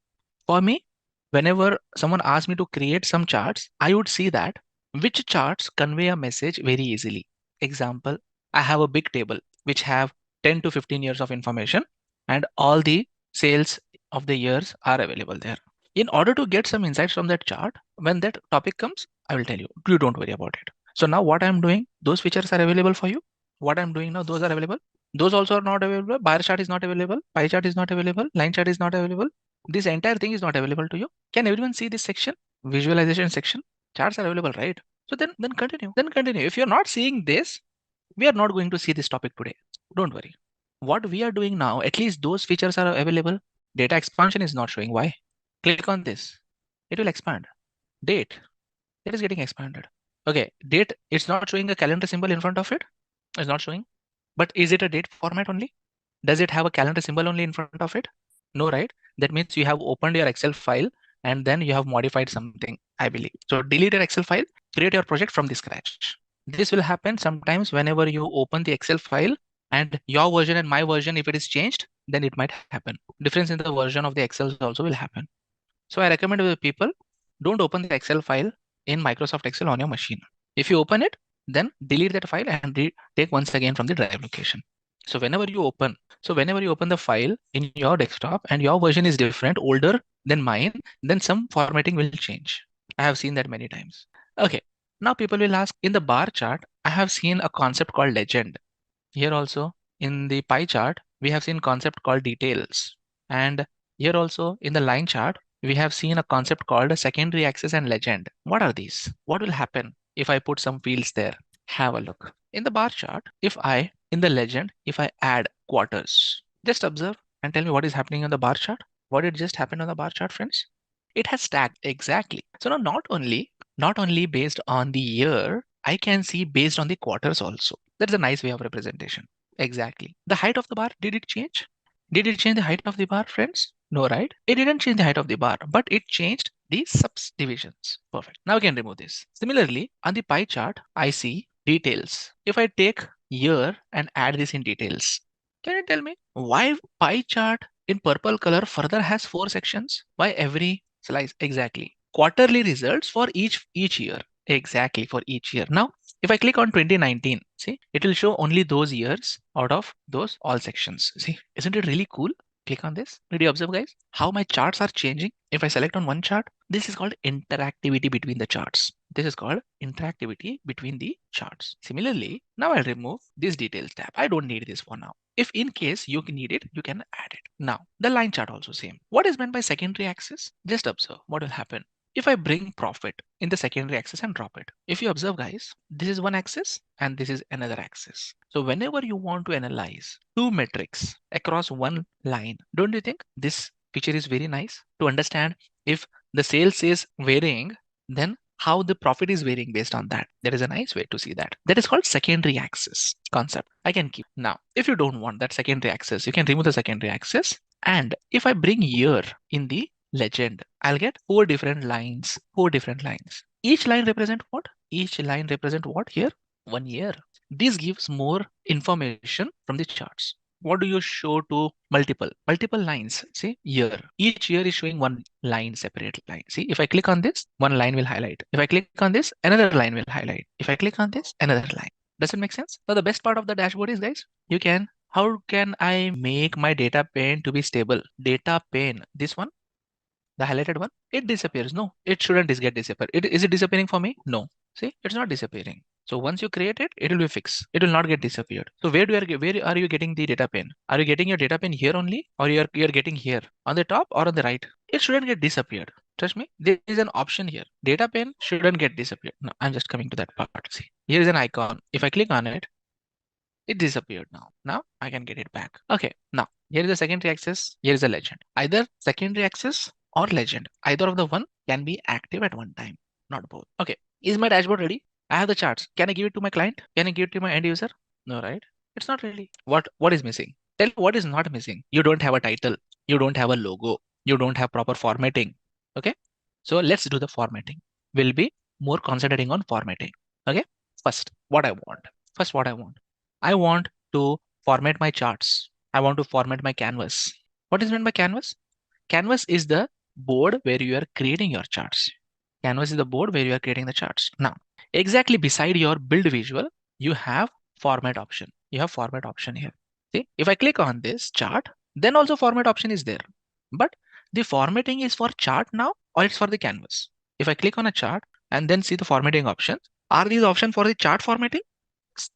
For me, whenever someone asks me to create some charts, I would see that which charts convey a message very easily. Example, I have a big table which have 10 to 15 years of information and all the sales of the years are available there. In order to get some insights from that chart, when that topic comes, I will tell you, you don't worry about it. So now what I'm doing, those features are available for you. What I'm doing now, those are available. Those also are not available. Bar chart is not available. Pie chart is not available. Line chart is not available. This entire thing is not available to you. Can everyone see this section? Visualization section. Charts are available, right? So then continue. If you're not seeing this, we are not going to see this topic today. Don't worry. What we are doing now, at least those features are available. Data expansion is not showing. Why? Click on this. It will expand. Date. It is getting expanded. Okay. Date. It's not showing a calendar symbol in front of it. It's not showing. But is it a date format only? Does it have a calendar symbol only in front of it? No, right? That means you have opened your Excel file and then you have modified something, I believe. So delete your Excel file, create your project from the scratch. This will happen sometimes whenever you open the Excel file and your version and my version, if it is changed, then it might happen. Difference in the version of the Excel also will happen. So I recommend to the people, don't open the Excel file in Microsoft Excel on your machine. If you open it, then delete that file and take once again from the drive location. So whenever you open the file in your desktop and your version is different, older than mine, then some formatting will change. I have seen that many times. Okay. Now people will ask, in the bar chart, I have seen a concept called legend. Here also in the pie chart, we have seen concept called details. And here also in the line chart, we have seen a concept called a secondary axis and legend. What are these? What will happen if I put some fields there? Have a look. In the bar chart, in the legend, if I add quarters, just observe and tell me what is happening on the bar chart. What did just happen on the bar chart, friends? It has stacked exactly. So now not only based on the year, I can see based on the quarters also. That's a nice way of representation. Exactly. The height of the bar, did it change? Did it change the height of the bar, friends? No, right? It didn't change the height of the bar, but it changed the subdivisions. Perfect. Now we can remove this. Similarly, on the pie chart, I see details. If I take year and add this in details, can you tell me why pie chart in purple color further has 4 sections? Why every slice? Exactly. Quarterly results for each year. Exactly, for each year. Now, if I click on 2019, see, it will show only those years out of those all sections. See, isn't it really cool? Click on this. Did you observe, guys, how my charts are changing? If I select on one chart, this is called interactivity between the charts. This is called interactivity between the charts. Similarly, now I'll remove this details tab. I don't need this for now. If in case you need it, you can add it. Now, the line chart also same. What is meant by secondary axis? Just observe what will happen. If I bring profit in the secondary axis and drop it, if you observe, guys, this is one axis and this is another axis. So whenever you want to analyze two metrics across one line, don't you think this picture is very nice to understand if the sales is varying, then how the profit is varying based on that. There is a nice way to see that. That is called secondary axis concept. I can keep. Now, if you don't want that secondary axis, you can remove the secondary axis. And if I bring year in the legend, I'll get 4 different lines. Each line represent what? Each line represent what here? 1 year. This gives more information from the charts. What do you show to multiple lines? See, year. Each year is showing one line, separate line. See, if I click on this, one line will highlight. If I click on this, another line will highlight. If I click on this, another line. Does it make sense? So the best part of the dashboard is, guys, how can I make my data pane to be stable? Data pane, this one, the highlighted one, it disappears. No, it shouldn't get disappear. Is it disappearing for me? No. See, it's not disappearing. So once you create it, it will be fixed. It will not get disappeared. So where are you getting the data pane? Are you getting your data pane here only, or you're getting here on the top or on the right? It shouldn't get disappeared. Trust me, there is an option here. Data pane shouldn't get disappeared. No, I'm just coming to that part. See, here is an icon. If I click on it, it disappeared now. Now I can get it back. Okay, now here is the secondary axis. Here is a legend. Either secondary axis or legend. Either of the one can be active at one time, not both. Okay, is my dashboard ready? I have the charts. Can I give it to my client? Can I give it to my end user? No, right? It's not ready. What is missing? Tell me what is not missing. You don't have a title. You don't have a logo. You don't have proper formatting. Okay, so let's do the formatting. We'll be more concentrating on formatting. Okay, first what I want. I want to format my charts. I want to format my canvas. What is meant by canvas? Canvas is the board where you are creating your charts. Canvas is the board where you are creating the charts. Now, exactly beside your build visual, you have format option. You have format option here. See, if I click on this chart, then also format option is there. But the formatting is for chart now, or it's for the canvas. If I click on a chart and then see the formatting options, are these options for the chart formatting?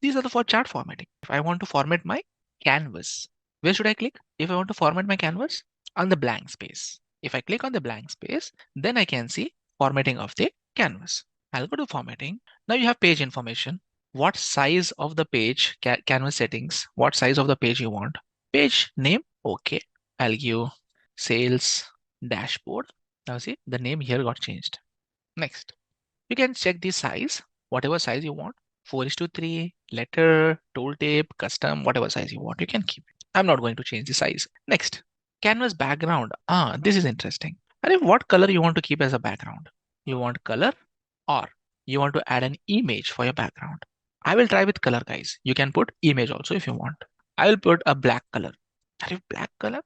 These are the for chart formatting. If I want to format my canvas, where should I click? If I want to format my canvas, on the blank space. If I click on the blank space, then I can see formatting of the canvas. I'll go to formatting. Now you have page information. What size of the page, canvas settings, what size of the page you want. Page name, okay. I'll give sales dashboard. Now see, the name here got changed. Next, you can check the size, whatever size you want. 4:3, letter, tooltip, custom, whatever size you want, you can keep it. I'm not going to change the size. Next, canvas background. This is interesting. And if what color you want to keep as a background? You want color or you want to add an image for your background? I will try with color, guys. You can put image also if you want. I will put a black color. Are you black color?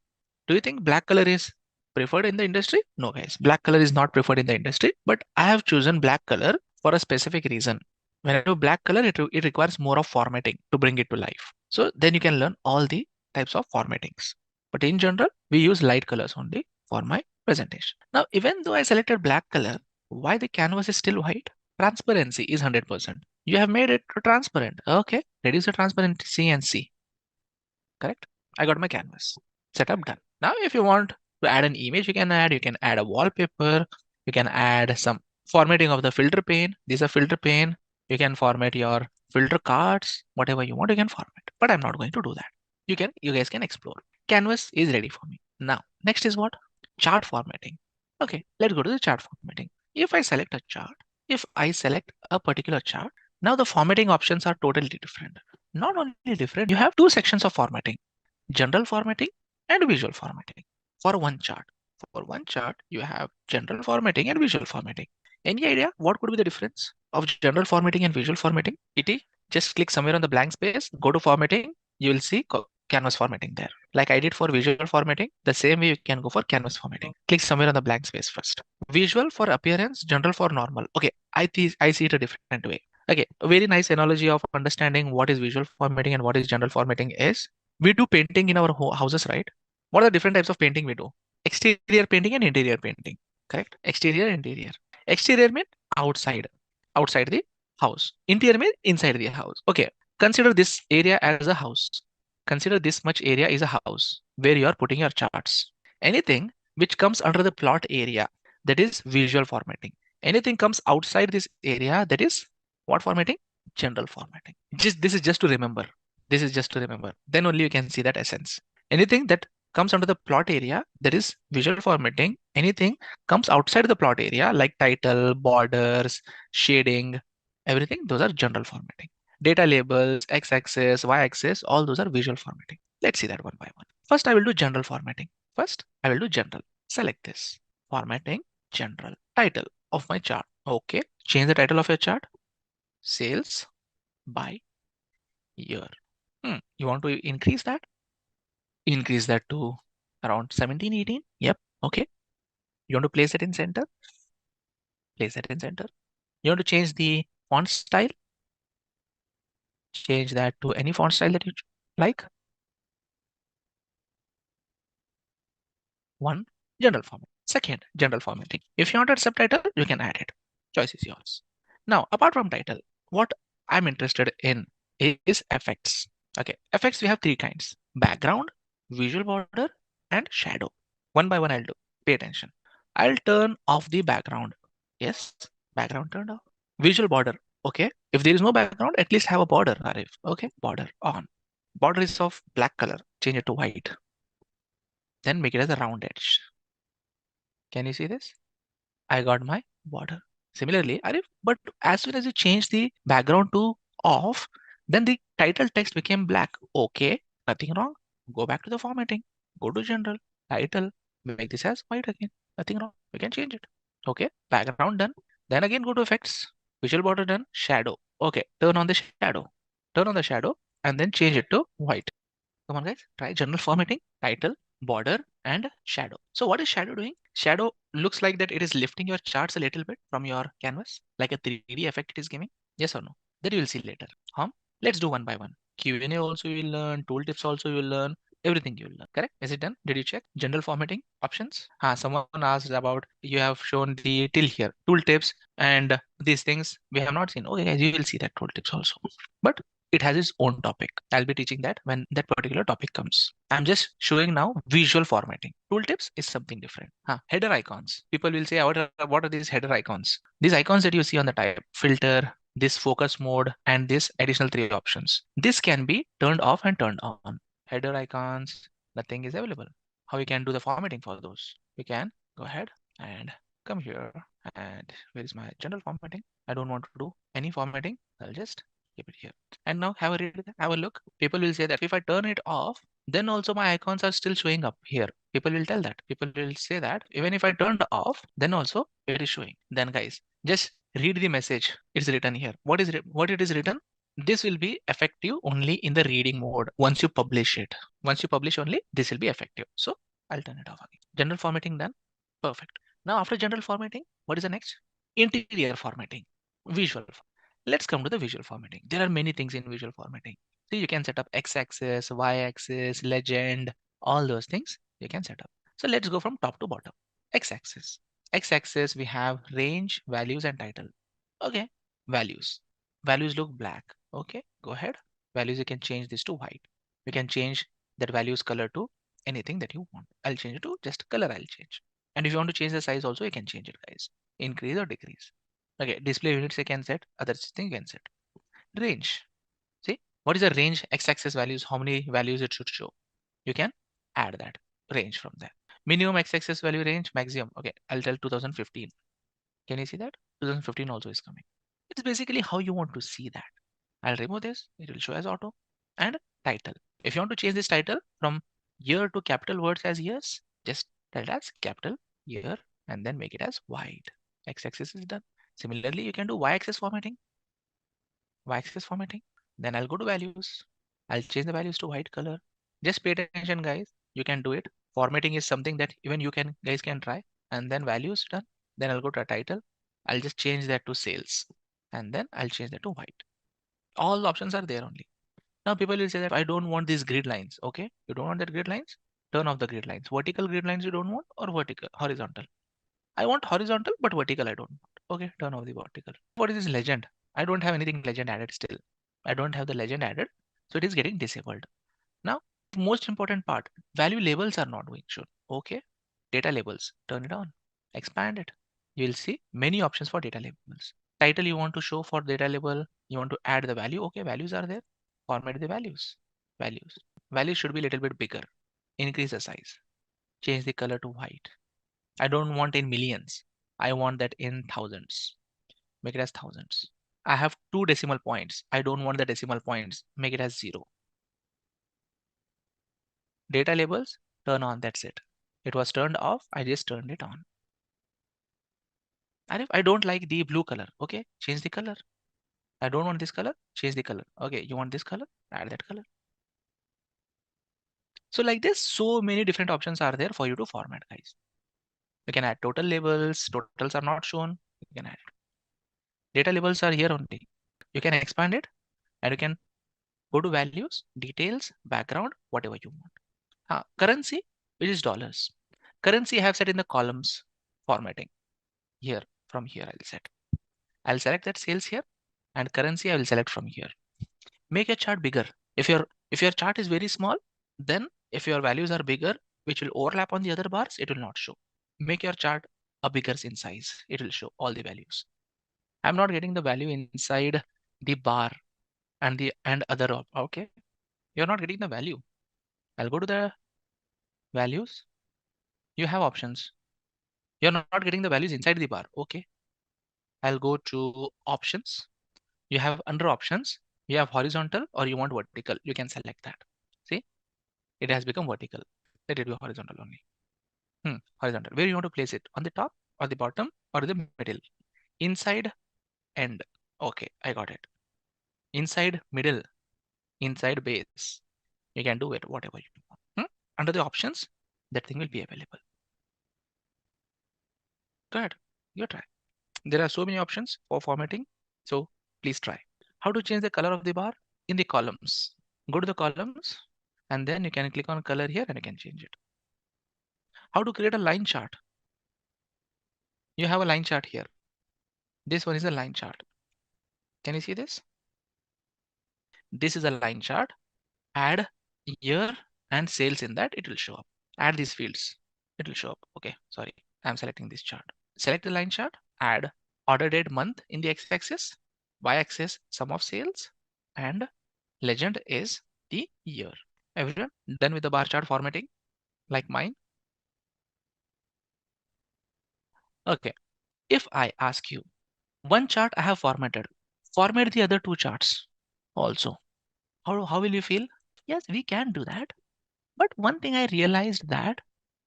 Do you think black color is preferred in the industry? No, guys. Black color is not preferred in the industry, but I have chosen black color for a specific reason. When I do black color, it requires more of formatting to bring it to life. So then you can learn all the types of formattings. But in general, we use light colors only for my presentation. Now, even though I selected black color, why the canvas is still white? Transparency is 100%. You have made it transparent. Okay, reduce the transparency and see. Correct? I got my canvas. Setup done. Now, if you want to add an image, you can add a wallpaper, you can add some formatting of the filter pane. These are filter pane. You can format your filter cards, whatever you want, you can format. But I'm not going to do that. You guys can explore. Canvas is ready for me. Now, next is what? Chart formatting. Okay, let's go to the chart formatting. If I select a chart, if I select a particular chart, now the formatting options are totally different. Not only different, you have two sections of formatting, general formatting and visual formatting for one chart. For one chart, you have general formatting and visual formatting. Any idea what could be the difference of general formatting and visual formatting? Just click somewhere on the blank space, go to formatting, you will see canvas formatting there. Like I did for visual formatting, the same way you can go for canvas formatting. Click somewhere on the blank space first. Visual for appearance, general for normal. Okay, I see it a different way. Okay, a very nice analogy of understanding what is visual formatting and what is general formatting is we do painting in our houses, right? What are the different types of painting we do? Exterior painting and interior painting, correct? Exterior, interior. Exterior means outside, outside the house. Interior means inside the house. Okay, consider this area as a house. Consider this much area is a house where you are putting your charts. Anything which comes under the plot area, that is visual formatting. Anything comes outside this area, that is what formatting? General formatting. This is just to remember. This is just to remember. Then only you can see that essence. Anything that comes under the plot area, that is visual formatting. Anything comes outside the plot area, like title, borders, shading, everything, those are general formatting. Data labels, x-axis, y-axis, all those are visual formatting. Let's see that one by one. First, I will do general formatting. First, I will do general. Select this. Formatting, general. Title of my chart. Okay, change the title of your chart. Sales by year. You want to increase that? Increase that to around 17, 18. Yep. Okay. You want to place it in center? Place it in center. You want to change the font style? Change that to any font style that you like. One, general format. Second, general formatting. If you want a subtitle, you can add it. Choice is yours. Now, apart from title, what I'm interested in is effects. Okay, effects we have three kinds: background, visual border, and shadow. One by one I'll do. Pay attention. I'll turn off the background. Yes, background turned off. Visual border. Okay, if there is no background, at least have a border, Arif. Okay, border on. Border is of black color. Change it to white. Then make it as a round edge. Can you see this? I got my border. Similarly, Arif, but as soon as you change the background to off, then the title text became black. Okay, nothing wrong. Go back to the formatting. Go to general, title, make this as white again. Nothing wrong. We can change it. Okay, background done. Then again go to effects, visual border done, shadow. Okay, turn on the shadow. Turn on the shadow and then change it to white. Come on, guys, try general formatting, title, border, and shadow. So what is shadow doing? Shadow looks like that it is lifting your charts a little bit from your canvas, like a 3D effect it is giving. Yes or no? That you will see later. Let's do one by one. Q&A also you will learn, tooltips also you will learn, everything you will learn. Correct? Is it done? Did you check? General formatting options? Someone asked about, you have shown the till here, tooltips, and these things we have not seen. Okay, guys, you will see that tooltips also. But it has its own topic. I'll be teaching that when that particular topic comes. I'm just showing now visual formatting. Tooltips is something different. Header icons. People will say, what are these header icons? These icons that you see on the type, filter, this focus mode, and this additional three options. This can be turned off and turned on. Header icons, nothing is available. How we can do the formatting for those? We can go ahead and come here. And where is my general formatting? I don't want to do any formatting. I'll just keep it here. And now have a read, have a look. People will say that if I turn it off, then also my icons are still showing up here. People will tell that. People will say that even if I turned off, then also it is showing. Then guys, just read the message. It's written here. What it is written? This will be effective only in the reading mode once you publish it. Once you publish only, this will be effective. So I'll turn it off again. General formatting done. Perfect. Now after general formatting, what is the next? Interior formatting. Visual. Let's come to the visual formatting. There are many things in visual formatting. See, you can set up x-axis, y-axis, legend, all those things you can set up. So let's go from top to bottom. X-axis. X-axis, we have range, values, and title. Okay, values. Values look black. Okay, go ahead. Values, you can change this to white. You can change that values color to anything that you want. I'll change it to just color I'll change. And if you want to change the size also, you can change it, guys. Increase or decrease. Okay, display units you can set, other thing you can set. Range. See, what is the range? X-axis values, how many values it should show. You can add that range from there. Minimum x-axis value range, maximum. Okay, I'll tell 2015. Can you see that? 2015 also is coming. It's basically how you want to see that. I'll remove this. It will show as auto. And title. If you want to change this title from year to capital words as years, just tell it as capital year and then make it as white. X-axis is done. Similarly, you can do y-axis formatting. Y-axis formatting. Then I'll go to values. I'll change the values to white color. Just pay attention, guys. You can do it. Formatting is something that even you can guys can try. And then values done. Then I'll go to a title. I'll just change that to sales. And then I'll change that to white. All options are there only. Now people will say that I don't want these grid lines. Okay, you don't want that grid lines? Turn off the grid lines. Vertical grid lines you don't want or vertical, horizontal? I want horizontal, but vertical I don't want. Okay, turn off the vertical. What is this legend? I don't have anything legend added still. I don't have the legend added, so it is getting disabled. Now, most important part, value labels are not being shown. Okay, data labels, turn it on, expand it. You will see many options for data labels. Title you want to show for data label, you want to add the value. Okay, values are there. Format the values. Values. Values should be a little bit bigger. Increase the size. Change the color to white. I don't want in millions. I want that in thousands. Make it as thousands. I have 2 decimal points. I don't want the decimal points. Make it as 0. Data labels, turn on, that's it. It was turned off, I just turned it on. And if I don't like the blue color, okay, change the color. I don't want this color, change the color. Okay, you want this color, add that color. So like this, so many different options are there for you to format, guys. You can add total labels, totals are not shown, you can add it. Data labels are here only. You can expand it and you can go to values, details, background, whatever you want. Currency, which is dollars. Currency I have set in the columns formatting. Here, from here I'll set. I'll select that sales here and currency I will select from here. Make your chart bigger. If your chart is very small, then if your values are bigger, which will overlap on the other bars, it will not show. Make your chart a bigger in size. It will show all the values. I'm not getting the value inside the bar and other. Okay, you're not getting the value. I'll go to the values. You have options. You're not getting the values inside the bar. Okay, I'll go to options. You have under options, you have horizontal or you want vertical. You can select that. See, it has become vertical. Let it be horizontal only. Horizontal. Where you want to place it? On the top or the bottom or the middle? Inside, end. Okay, I got it. Inside, middle, inside, base. You can do it whatever you want. Under the options, that thing will be available. Go ahead, you try. There are so many options for formatting, so please try. How to change the color of the bar? In the columns. Go to the columns and then you can click on color here and you can change it. How to create a line chart? You have a line chart here. This one is a line chart. Can you see this? This is a line chart. Add year and sales in that, it will show up. Add these fields, it will show up. Okay, sorry, I'm selecting this chart. Select the line chart, add order date month in the x-axis, y-axis sum of sales, and legend is the year. Everyone done with the bar chart formatting like mine? Okay, if I ask you, one chart I have formatted, format the other 2 charts also. How will you feel? Yes, we can do that. But one thing I realized that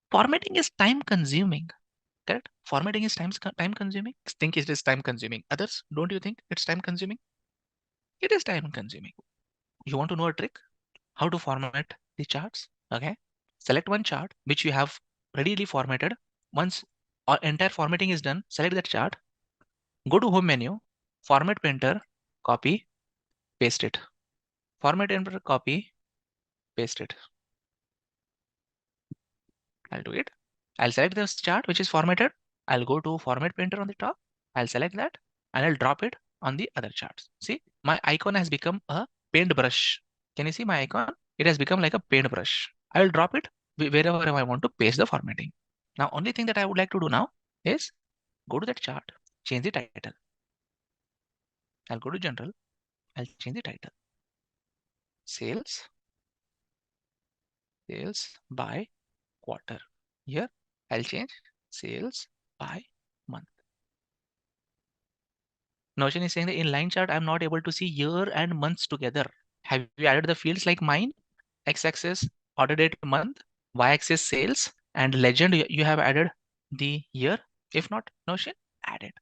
formatting is time consuming. Correct? Formatting is time consuming. Think it is time consuming. Others, don't you think it's time consuming? It is time consuming. You want to know a trick? How to format the charts? Okay. select one chart which you have readily formatted. Once our entire formatting is done, select that chart, go to home menu, format printer, copy, paste it. Format printer, copy, paste it. I'll do it. I'll select this chart which is formatted. I'll go to format printer on the top. I'll select that and I'll drop it on the other charts. See, my icon has become a paintbrush. Can you see my icon? It has become like a paintbrush. I will drop it wherever I want to paste the formatting. Now, only thing that I would like to do now is go to that chart, change the title. I'll go to general. I'll change the title. Sales by quarter. Here, I'll change sales by month. Notion is saying that in line chart, I'm not able to see year and months together. Have you added the fields like mine? X-axis, order date month, Y-axis sales, and legend, you have added the year. If not, Notion, add it.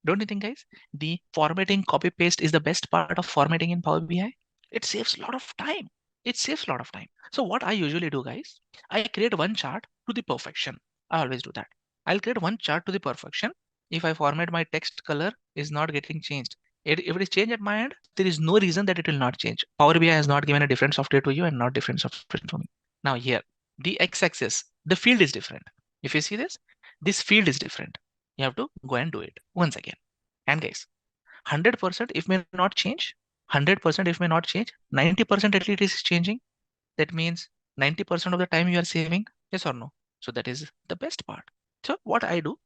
Don't you think, guys? The formatting copy paste is the best part of formatting in Power BI. It saves a lot of time. It saves a lot of time. So what I usually do, guys, I create one chart to the perfection. I always do that. I'll create one chart to the perfection. If I format my text color is not getting changed. If it is changed at my end, there is no reason that it will not change. Power BI has not given a different software to you and not different software to me. Now here, the x-axis, the field is different. If you see this field is different. You have to go and do it once again. And guys, 100% if may not change, 100% if may not change, 90% at least is changing. That means 90% of the time you are saving, yes or no? So that is the best part. So what I do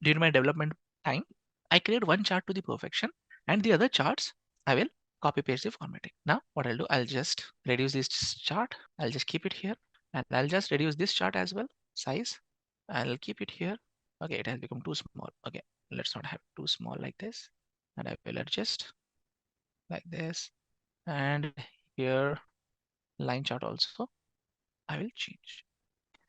during my development time, I create one chart to the perfection and the other charts, I will copy paste the formatting. Now what I'll do, I'll just reduce this chart. I'll just keep it here and I'll just reduce this chart as well. Size, I'll keep it here. Okay, it has become too small. Okay, let's not have too small like this. And I will adjust like this. And here line chart also, I will change.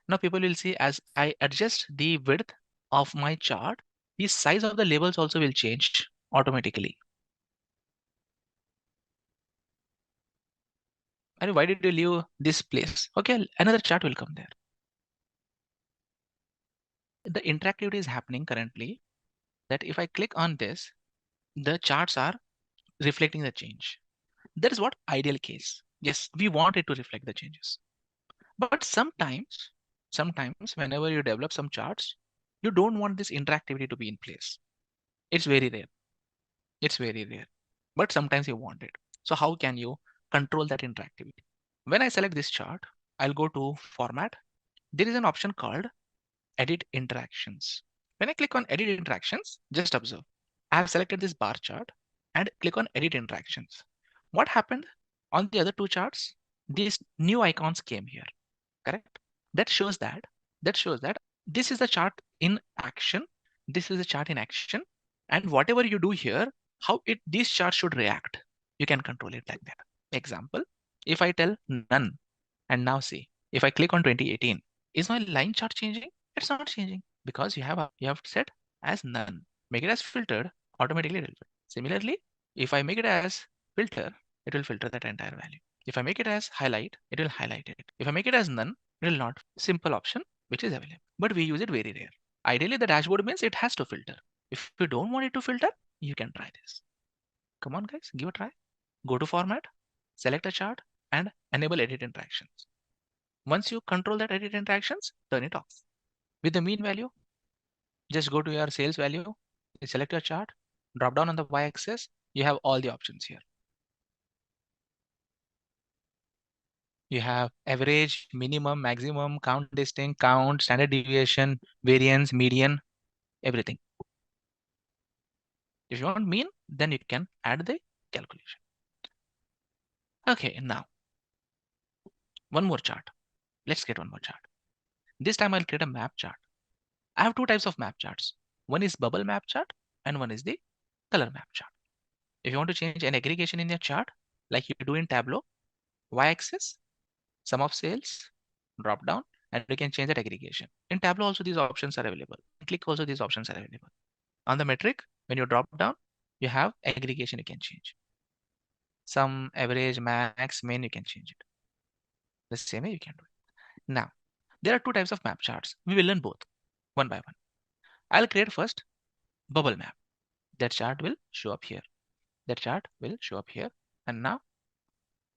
Now people will see as I adjust the width of my chart, the size of the labels also will change automatically. And why did you leave this place? Okay, another chart will come there. The interactivity is happening currently that if I click on this, the charts are reflecting the change. That is what ideal case. Yes, we want it to reflect the changes. But sometimes whenever you develop some charts, you don't want this interactivity to be in place. It's very rare. It's very rare. But sometimes you want it. So how can you control that interactivity? When I select this chart, I'll go to format. There is an option called edit interactions. When I click on edit interactions, just observe. I have selected this bar chart and click on edit interactions. What happened on the other two charts? These new icons came here, correct? That shows that this is the chart in action. This is the chart in action. And whatever you do here, how this chart should react, you can control it like that. Example, if I tell none, and now see, if I click on 2018, is my line chart changing? It's not changing because you have set as none. Make it as filtered, automatically it will filter. Similarly, if I make it as filter, it will filter that entire value. If I make it as highlight, it will highlight it. If I make it as none, it will not. Simple option which is available, but we use it very rare. Ideally, the dashboard means it has to filter. If you don't want it to filter, you can try this. Come on, guys, give a try. Go to format, select a chart, and enable edit interactions. Once you control that edit interactions, turn it off. With the mean value, just go to your sales value, select your chart, drop down on the y-axis, you have all the options here. You have average, minimum, maximum, count distinct, count, standard deviation, variance, median, everything. If you want mean, then you can add the calculation. Okay, now one more chart. Let's get one more chart. This time I'll create a map chart. I have two types of map charts. One is bubble map chart and one is the color map chart. If you want to change an aggregation in your chart, like you do in Tableau, y-axis, sum of sales, drop down, and you can change that aggregation. In Tableau also these options are available. Click also these options are available. On the metric, when you drop down, you have aggregation you can change. Sum, average, max, min, you can change it. The same way you can do it. Now, there are two types of map charts. We will learn both one by one. I'll create first bubble map. That chart will show up here. That chart will show up here. And now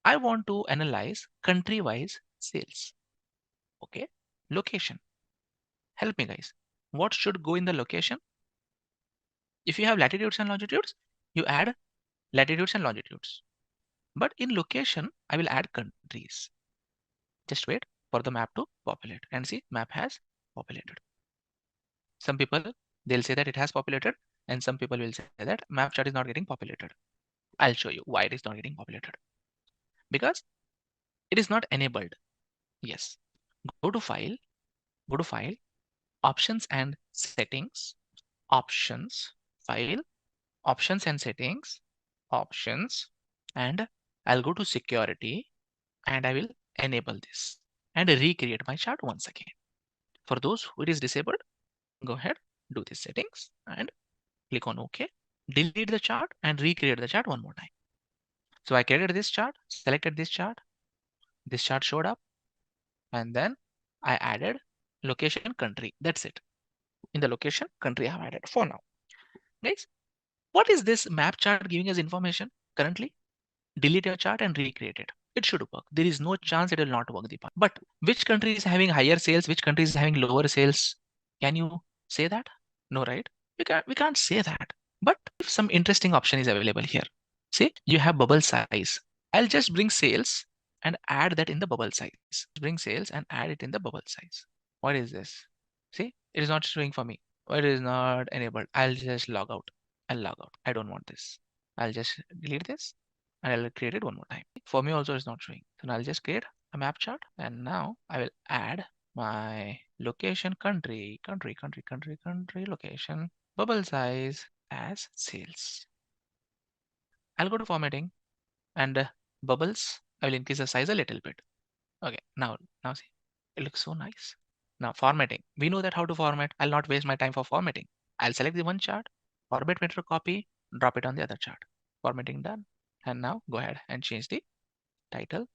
I want to analyze country-wise sales. Okay, location. Help me guys. What should go in the location? If you have latitudes and longitudes, you add latitudes and longitudes. But in location, I will add countries. Just wait for the map to populate and see map has populated. Some people, they'll say that it has populated, and some people will say that map chart is not getting populated. I'll show you why it is not getting populated. Because it is not enabled. Yes. Go to file, options and settings, options, file, options and settings, options, and I'll go to security and I will enable this and recreate my chart once again. For those who it is disabled, go ahead, do this settings and click on OK. Delete the chart and recreate the chart one more time. So I created this chart, selected this chart showed up, and then I added location country. That's it. In the location country I have added for now. Guys, what is this map chart giving us information currently? Delete your chart and recreate it. It should work. There is no chance it will not work, Deepak. But which country is having higher sales? Which country is having lower sales? Can you say that? No, right? We can't say that. But if some interesting option is available here, see, you have bubble size. I'll just bring sales and add that in the bubble size. Bring sales and add it in the bubble size. What is this? See, it is not showing for me. It is not enabled. I'll just log out. I'll log out. I don't want this. I'll just delete this and I'll create it one more time. For me also it's not showing. So now I'll just create a map chart and now I will add my location country location bubble size as sales. I'll go to formatting and bubbles. I will increase the size a little bit. Okay, now see, it looks so nice. Now formatting, we know that how to format. I'll not waste my time for formatting. I'll select the one chart, format metro copy, drop it on the other chart. Formatting done. And now go ahead and change the title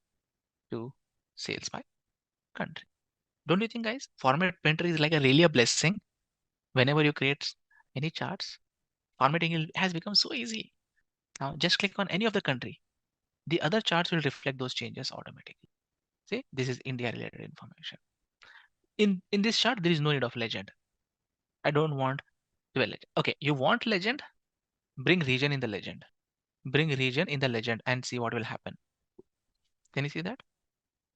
to sales by country. Don't you think guys, format painter is like really a blessing? Whenever you create any charts, formatting has become so easy. Now just click on any of the country. The other charts will reflect those changes automatically. See, this is India related information. In this chart, there is no need of legend. I don't want 12 legend. Okay, you want legend? Bring region in the legend. Bring region in the legend and see what will happen. Can you see that?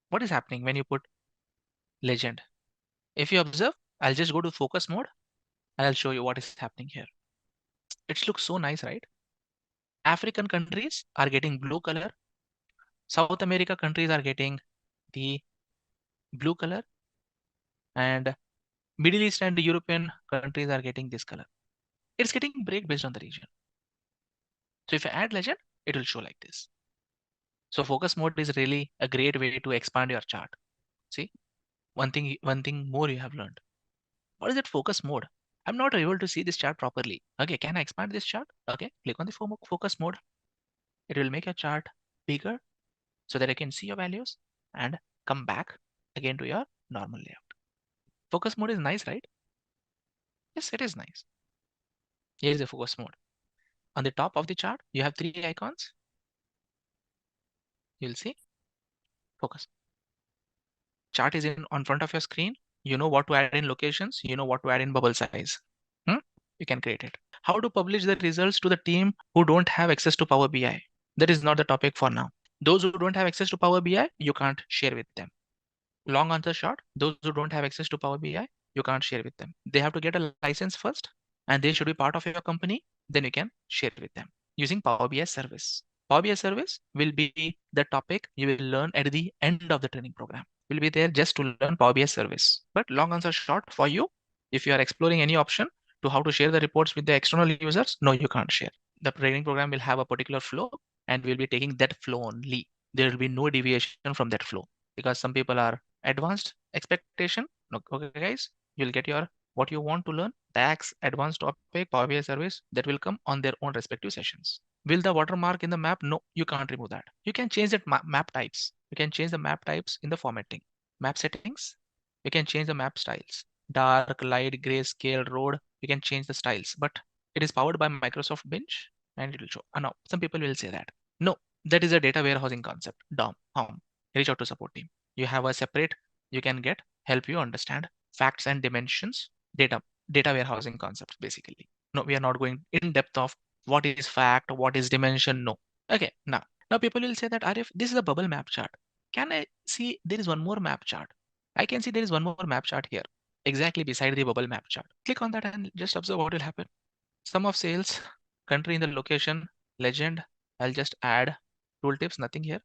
What is happening when you put legend? If you observe, I'll just go to focus mode and I'll show you what is happening here. It looks so nice, right? African countries are getting blue color. South America countries are getting the blue color, and Middle East and European countries are getting this color. It's getting break based on the region. So if I add legend, it will show like this. So focus mode is really a great way to expand your chart. See, one thing more you have learned. What is that focus mode? I'm not able to see this chart properly. Okay, can I expand this chart? Okay, click on the focus mode. It will make your chart bigger so that I can see your values and come back again to your normal layout. Focus mode is nice, right? Yes, it is nice. Here is the focus mode. On the top of the chart, you have 3 icons. You'll see focus. Chart is on front of your screen. You know what to add in locations. You know what to add in bubble size. You can create it. How to publish the results to the team who don't have access to Power BI. That is not the topic for now. Those who don't have access to Power BI, you can't share with them. Long answer short, those who don't have access to Power BI, you can't share with them. They have to get a license first and they should be part of your company. Then you can share with them using Power BI service. Power BI service will be the topic you will learn at the end of the training program. We'll be there just to learn Power BI service. But long answer short for you, if you are exploring any option to how to share the reports with the external users, no, you can't share. The training program will have a particular flow and we'll be taking that flow only. There will be no deviation from that flow because some people are advanced expectation. Okay, guys, you'll get your what you want to learn. DAX, advanced topic, Power BI service that will come on their own respective sessions. Will the watermark in the map? No, you can't remove that. You can change that map types. You can change the map types in the formatting. Map settings, you can change the map styles. Dark, light, grayscale, road, you can change the styles. But it is powered by Microsoft Binge and it will show. Now, some people will say that. No, that is a data warehousing concept. DOM. Reach out to support team. You have a separate, you can get, help you understand facts and dimensions, data warehousing concepts basically. No, we are not going in depth of what is fact, what is dimension. No. Okay, now people will say that Arif, this is a bubble map chart. Can I see there is one more map chart? I can see there is one more map chart here, exactly beside the bubble map chart. Click on that and just observe what will happen. Sum of sales, country in the location, legend. I'll just add tooltips, nothing here.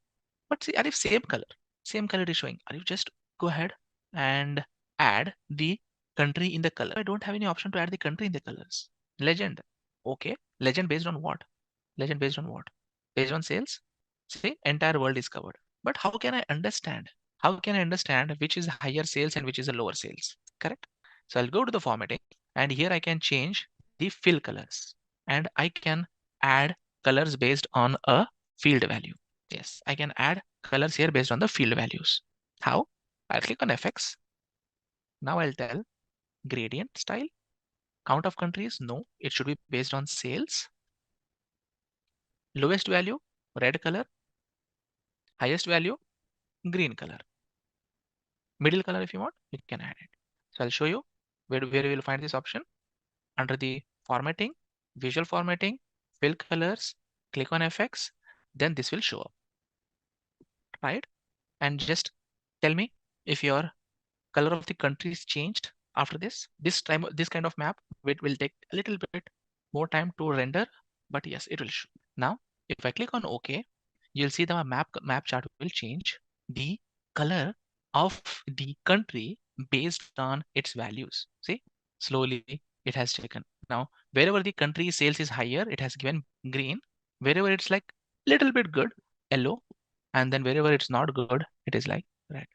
But see, Arif, same color is showing. Arif, just go ahead and add the country in the color. I don't have any option to add the country in the colors. Legend. Okay. Legend based on what? Legend based on what? Based on sales? See, entire world is covered. But how can I understand? How can I understand which is higher sales and which is a lower sales? Correct? So I'll go to the formatting and here I can change the fill colors and I can add colors based on a field value. Yes, I can add colors here based on the field values. How? I'll click on FX. Now I'll tell gradient style. Count of countries? No, it should be based on sales. Lowest value, red color. Highest value, green color. Middle color if you want, you can add it. So I'll show you where you will find this option. Under the formatting, visual formatting, fill colors, click on FX, then this will show up, right? And just tell me if your color of the country is changed after this. This kind of map, it will take a little bit more time to render, but yes, it will show. Now, if I click on OK, you'll see the map chart will change the color of the country based on its values. See, slowly it has taken. Now, wherever the country sales is higher, it has given green. Wherever it's like little bit good, yellow, and then wherever it's not good, it is like red.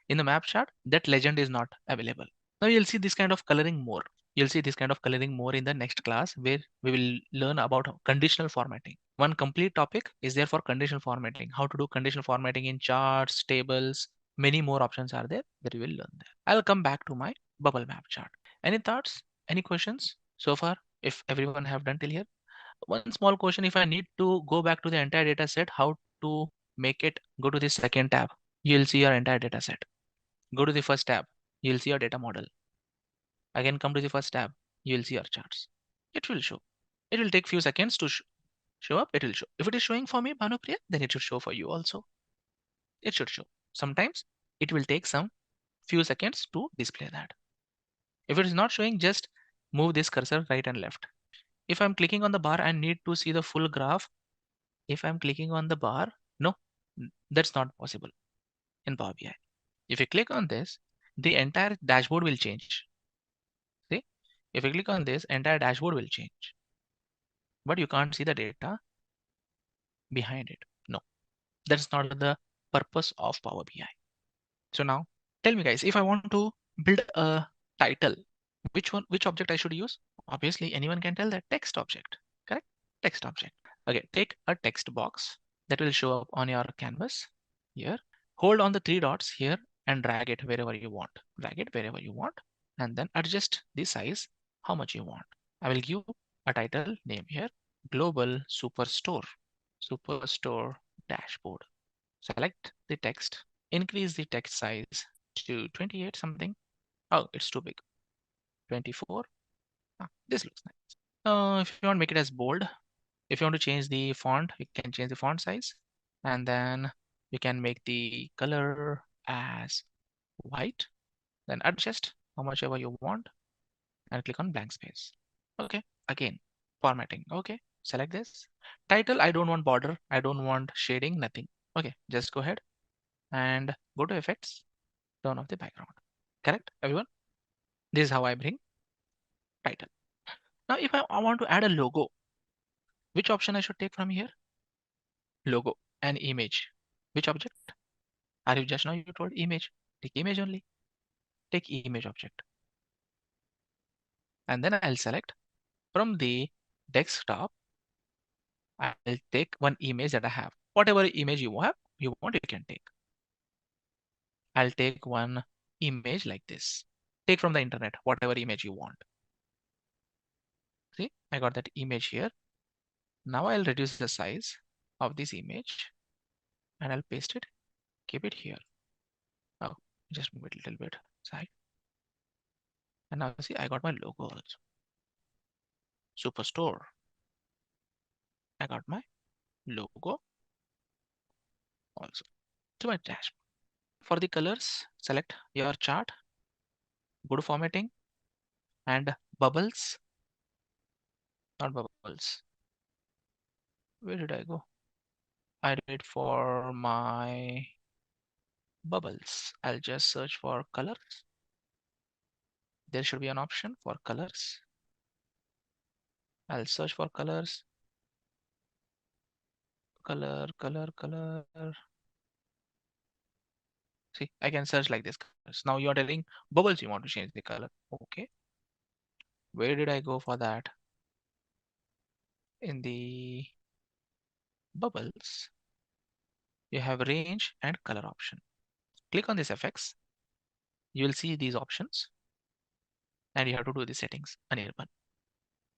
In the map chart, that legend is not available. Now you'll see this kind of coloring more. You'll see this kind of coloring more in the next class where we will learn about conditional formatting. One complete topic is there for conditional formatting, how to do conditional formatting in charts, tables, many more options are there that we will learn there. I'll come back to my bubble map chart. Any thoughts? Any questions so far? If everyone have done till here? One small question, if I need to go back to the entire data set, how to make it go to the second tab? You'll see your entire data set. Go to the first tab, you'll see your data model. Again, come to the first tab, you'll see your charts. It will show. It will take few seconds to show up. It will show. If it is showing for me, Bhanupriya, then it should show for you also. It should show. Sometimes it will take some few seconds to display that. If it is not showing, just move this cursor right and left. If I'm clicking on the bar and need to see the full graph, if I'm clicking on the bar, no, that's not possible in Power BI. If you click on this, the entire dashboard will change. See, if you click on this, entire dashboard will change. But you can't see the data behind it. No, that's not the purpose of Power BI. So now tell me guys, if I want to build a title, which object I should use? Obviously anyone can tell that text object, correct? Text object. Okay, take a text box that will show up on your canvas here. Hold on the three dots here and drag it wherever you want. Drag it wherever you want and then adjust the size how much you want. I will give a title name here, Global Superstore, Superstore Dashboard. Select the text, increase the text size to 28 something. Oh, it's too big. 24. This looks nice. If you want to make it as bold, if you want to change the font, you can change the font size. And then you can make the color as white. Then adjust how much ever you want and click on blank space. Okay, again, formatting. Okay, select this. Title, I don't want border. I don't want shading, nothing. Okay, just go ahead and go to effects, turn off the background. Correct, everyone? This is how I bring title. Now, if I want to add a logo, which option I should take from here? Logo and image. Which object? Are you just now you told image? Take image only. Take image object. And then I'll select from the desktop. I'll take one image that I have. Whatever image you want, you can take. I'll take one image like this. Take from the internet, whatever image you want. See, I got that image here. Now I'll reduce the size of this image and I'll paste it, keep it here. Oh, just move it a little bit side. And now see, I got my logo also. Superstore. I got my logo also to my dashboard. For the colors, select your chart, go to formatting and bubbles, not bubbles. Where did I go? I did for my bubbles. I'll just search for colors. There should be an option for colors. I'll search for colors. Color. See, I can search like this. Now you are telling bubbles you want to change the color. Okay. Where did I go for that? In the bubbles, you have range and color option. Click on this FX. You will see these options and you have to do the settings uneven.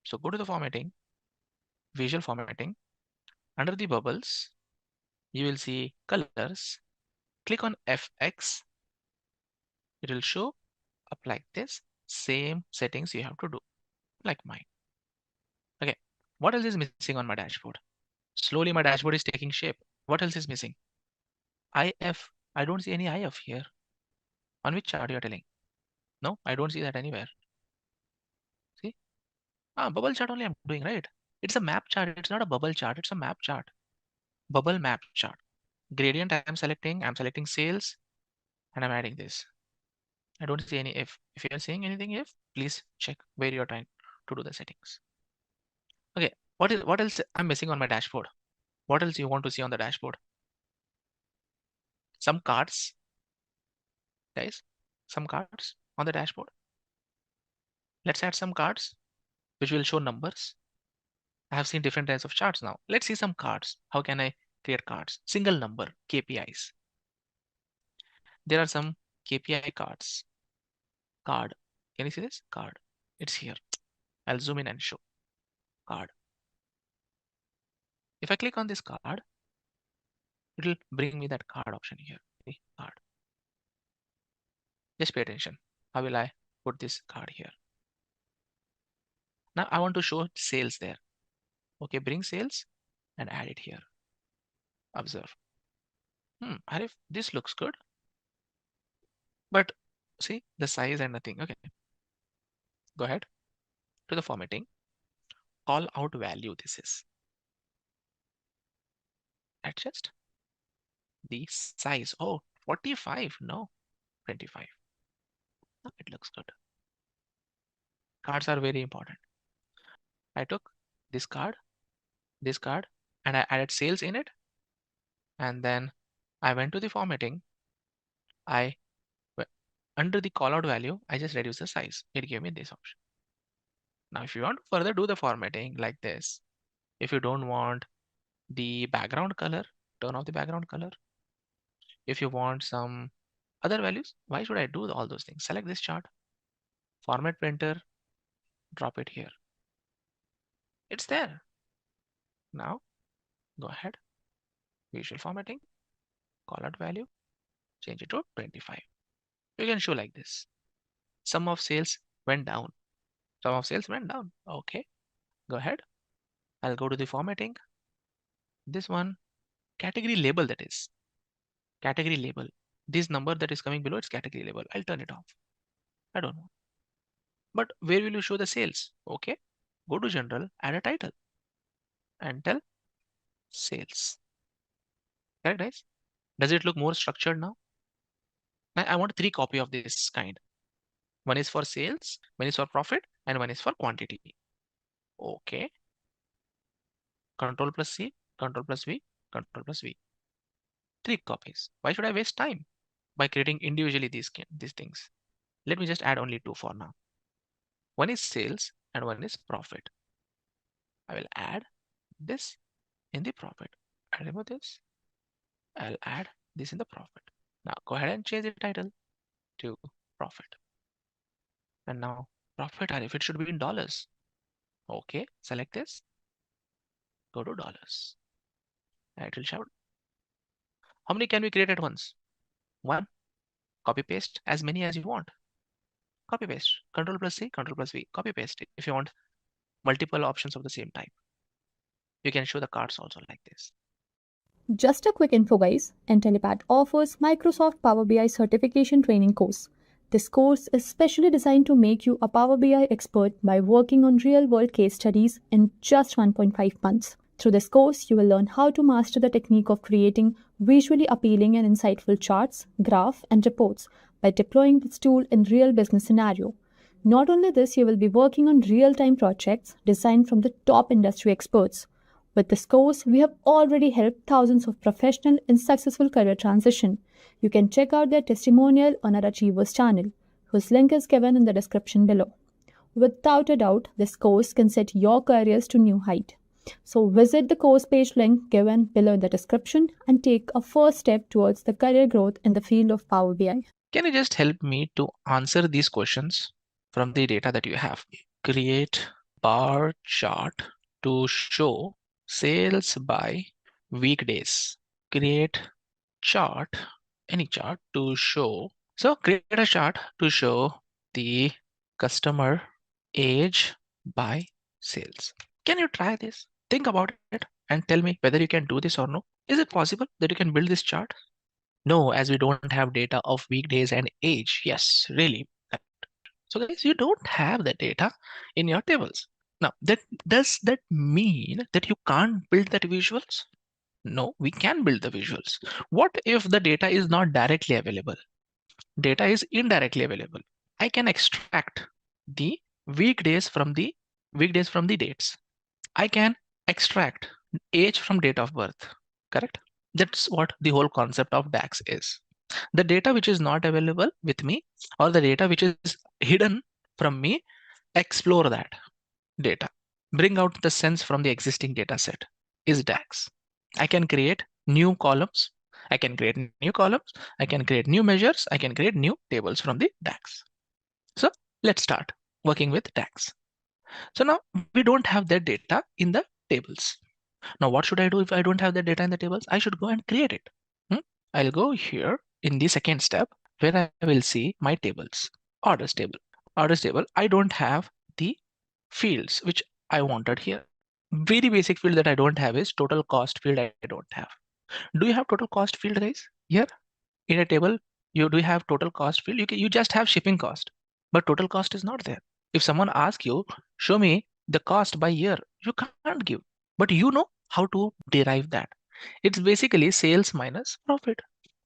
So go to the formatting, visual formatting. Under the bubbles, you will see colors. Click on FX. It will show up like this. Same settings you have to do, like mine. Okay, what else is missing on my dashboard? Slowly my dashboard is taking shape. What else is missing? IF. I don't see any IF here. On which chart you are telling? No, I don't see that anywhere. See? Bubble chart only I'm doing, right? It's a map chart. It's not a bubble chart. It's a map chart. Bubble map chart. Gradient I'm selecting sales and I'm adding this. I don't see any if. If you're seeing anything if, please check where you're trying to do the settings. Okay, what else I'm missing on my dashboard? What else you want to see on the dashboard? Some cards, guys. Some cards on the dashboard. Let's add some cards which will show numbers. I have seen different types of charts now. Let's see some cards. How can I create cards? Single number, KPIs. There are some KPI cards. Card. Can you see this? Card. It's here. I'll zoom in and show. Card. If I click on this card, it will bring me that card option here. See, card. Just pay attention. How will I put this card here? Now I want to show sales there. Okay, bring sales and add it here. Observe. Arif, this looks good. But see the size and nothing. Okay. Go ahead to the formatting. Call out value this is. Adjust the size. Oh, 45. No, 25. Oh, it looks good. Cards are very important. I took this card, and I added sales in it. And then I went to the formatting. Under the callout value, I just reduce the size. It gave me this option. Now, if you want to further do the formatting like this, if you don't want the background color, turn off the background color. If you want some other values, why should I do all those things? Select this chart, format printer, drop it here. It's there. Now, go ahead, visual formatting, callout value, change it to 25. You can show like this. Sum of sales went down. Sum of sales went down. Okay, go ahead. I'll go to the formatting. This one, category label that is. Category label. This number that is coming below, it's category label. I'll turn it off. I don't know. But where will you show the sales? Okay, go to general, add a title and tell sales. Correct, guys? Does it look more structured now? I want 3 copy of this kind. One is for sales, one is for profit, and one is for quantity. Okay. Control plus C, Control plus V, Control plus V. 3 copies. Why should I waste time by creating individually these things? Let me just add only 2 for now. One is sales and one is profit. I will add this in the profit. I remove this. I'll add this in the profit. Now go ahead and change the title to profit. And now profit tariff, it should be in dollars. Okay, select this, go to dollars. And it will show. How many can we create at once? One. Copy paste as many as you want. Copy paste. Control plus C, Control plus V. Copy paste if you want multiple options of the same type. You can show the cards also like this. Just a quick info guys, Intellipaat offers Microsoft Power BI certification training course. This course is specially designed to make you a Power BI expert by working on real-world case studies in just 1.5 months. Through this course, you will learn how to master the technique of creating visually appealing and insightful charts, graphs, and reports by deploying this tool in real business scenario. Not only this, you will be working on real-time projects designed from the top industry experts. With this course, we have already helped thousands of professionals in successful career transition. You can check out their testimonial on our Achievers channel, whose link is given in the description below. Without a doubt, this course can set your careers to new height. So visit the course page link given below in the description and take a first step towards the career growth in the field of Power BI. Can you just help me to answer these questions from the data that you have? Create bar chart to show sales by weekdays. Create chart, any chart to show. So create a chart to show the customer age by sales. Can you try this? Think about it and tell me whether you can do this or no. Is it possible that you can build this chart? No, as we don't have data of weekdays and age. Yes, really. So guys, you don't have that data in your tables. Now, does that mean that you can't build that visuals? No, we can build the visuals. What if the data is not directly available? Data is indirectly available. I can extract the weekdays from the dates. I can extract age from date of birth, correct? That's what the whole concept of DAX is. The data which is not available with me or the data which is hidden from me, explore that data. Bring out the sense from the existing data set is DAX. I can create new columns. I can create new columns. I can create new measures. I can create new tables from the DAX. So let's start working with DAX. So now we don't have that data in the tables. Now what should I do if I don't have the data in the tables? I should go and create it. I'll go here in the second step where I will see my tables. Orders table. Orders table. I don't have the fields which I wanted here. Very basic field that I don't have is total cost field. I don't have. Do you have total cost field, guys? Here in a table, do you have total cost field? You just have shipping cost, but total cost is not there. If someone asks you, show me the cost by year, you can't give, but you know how to derive that. It's basically sales minus profit.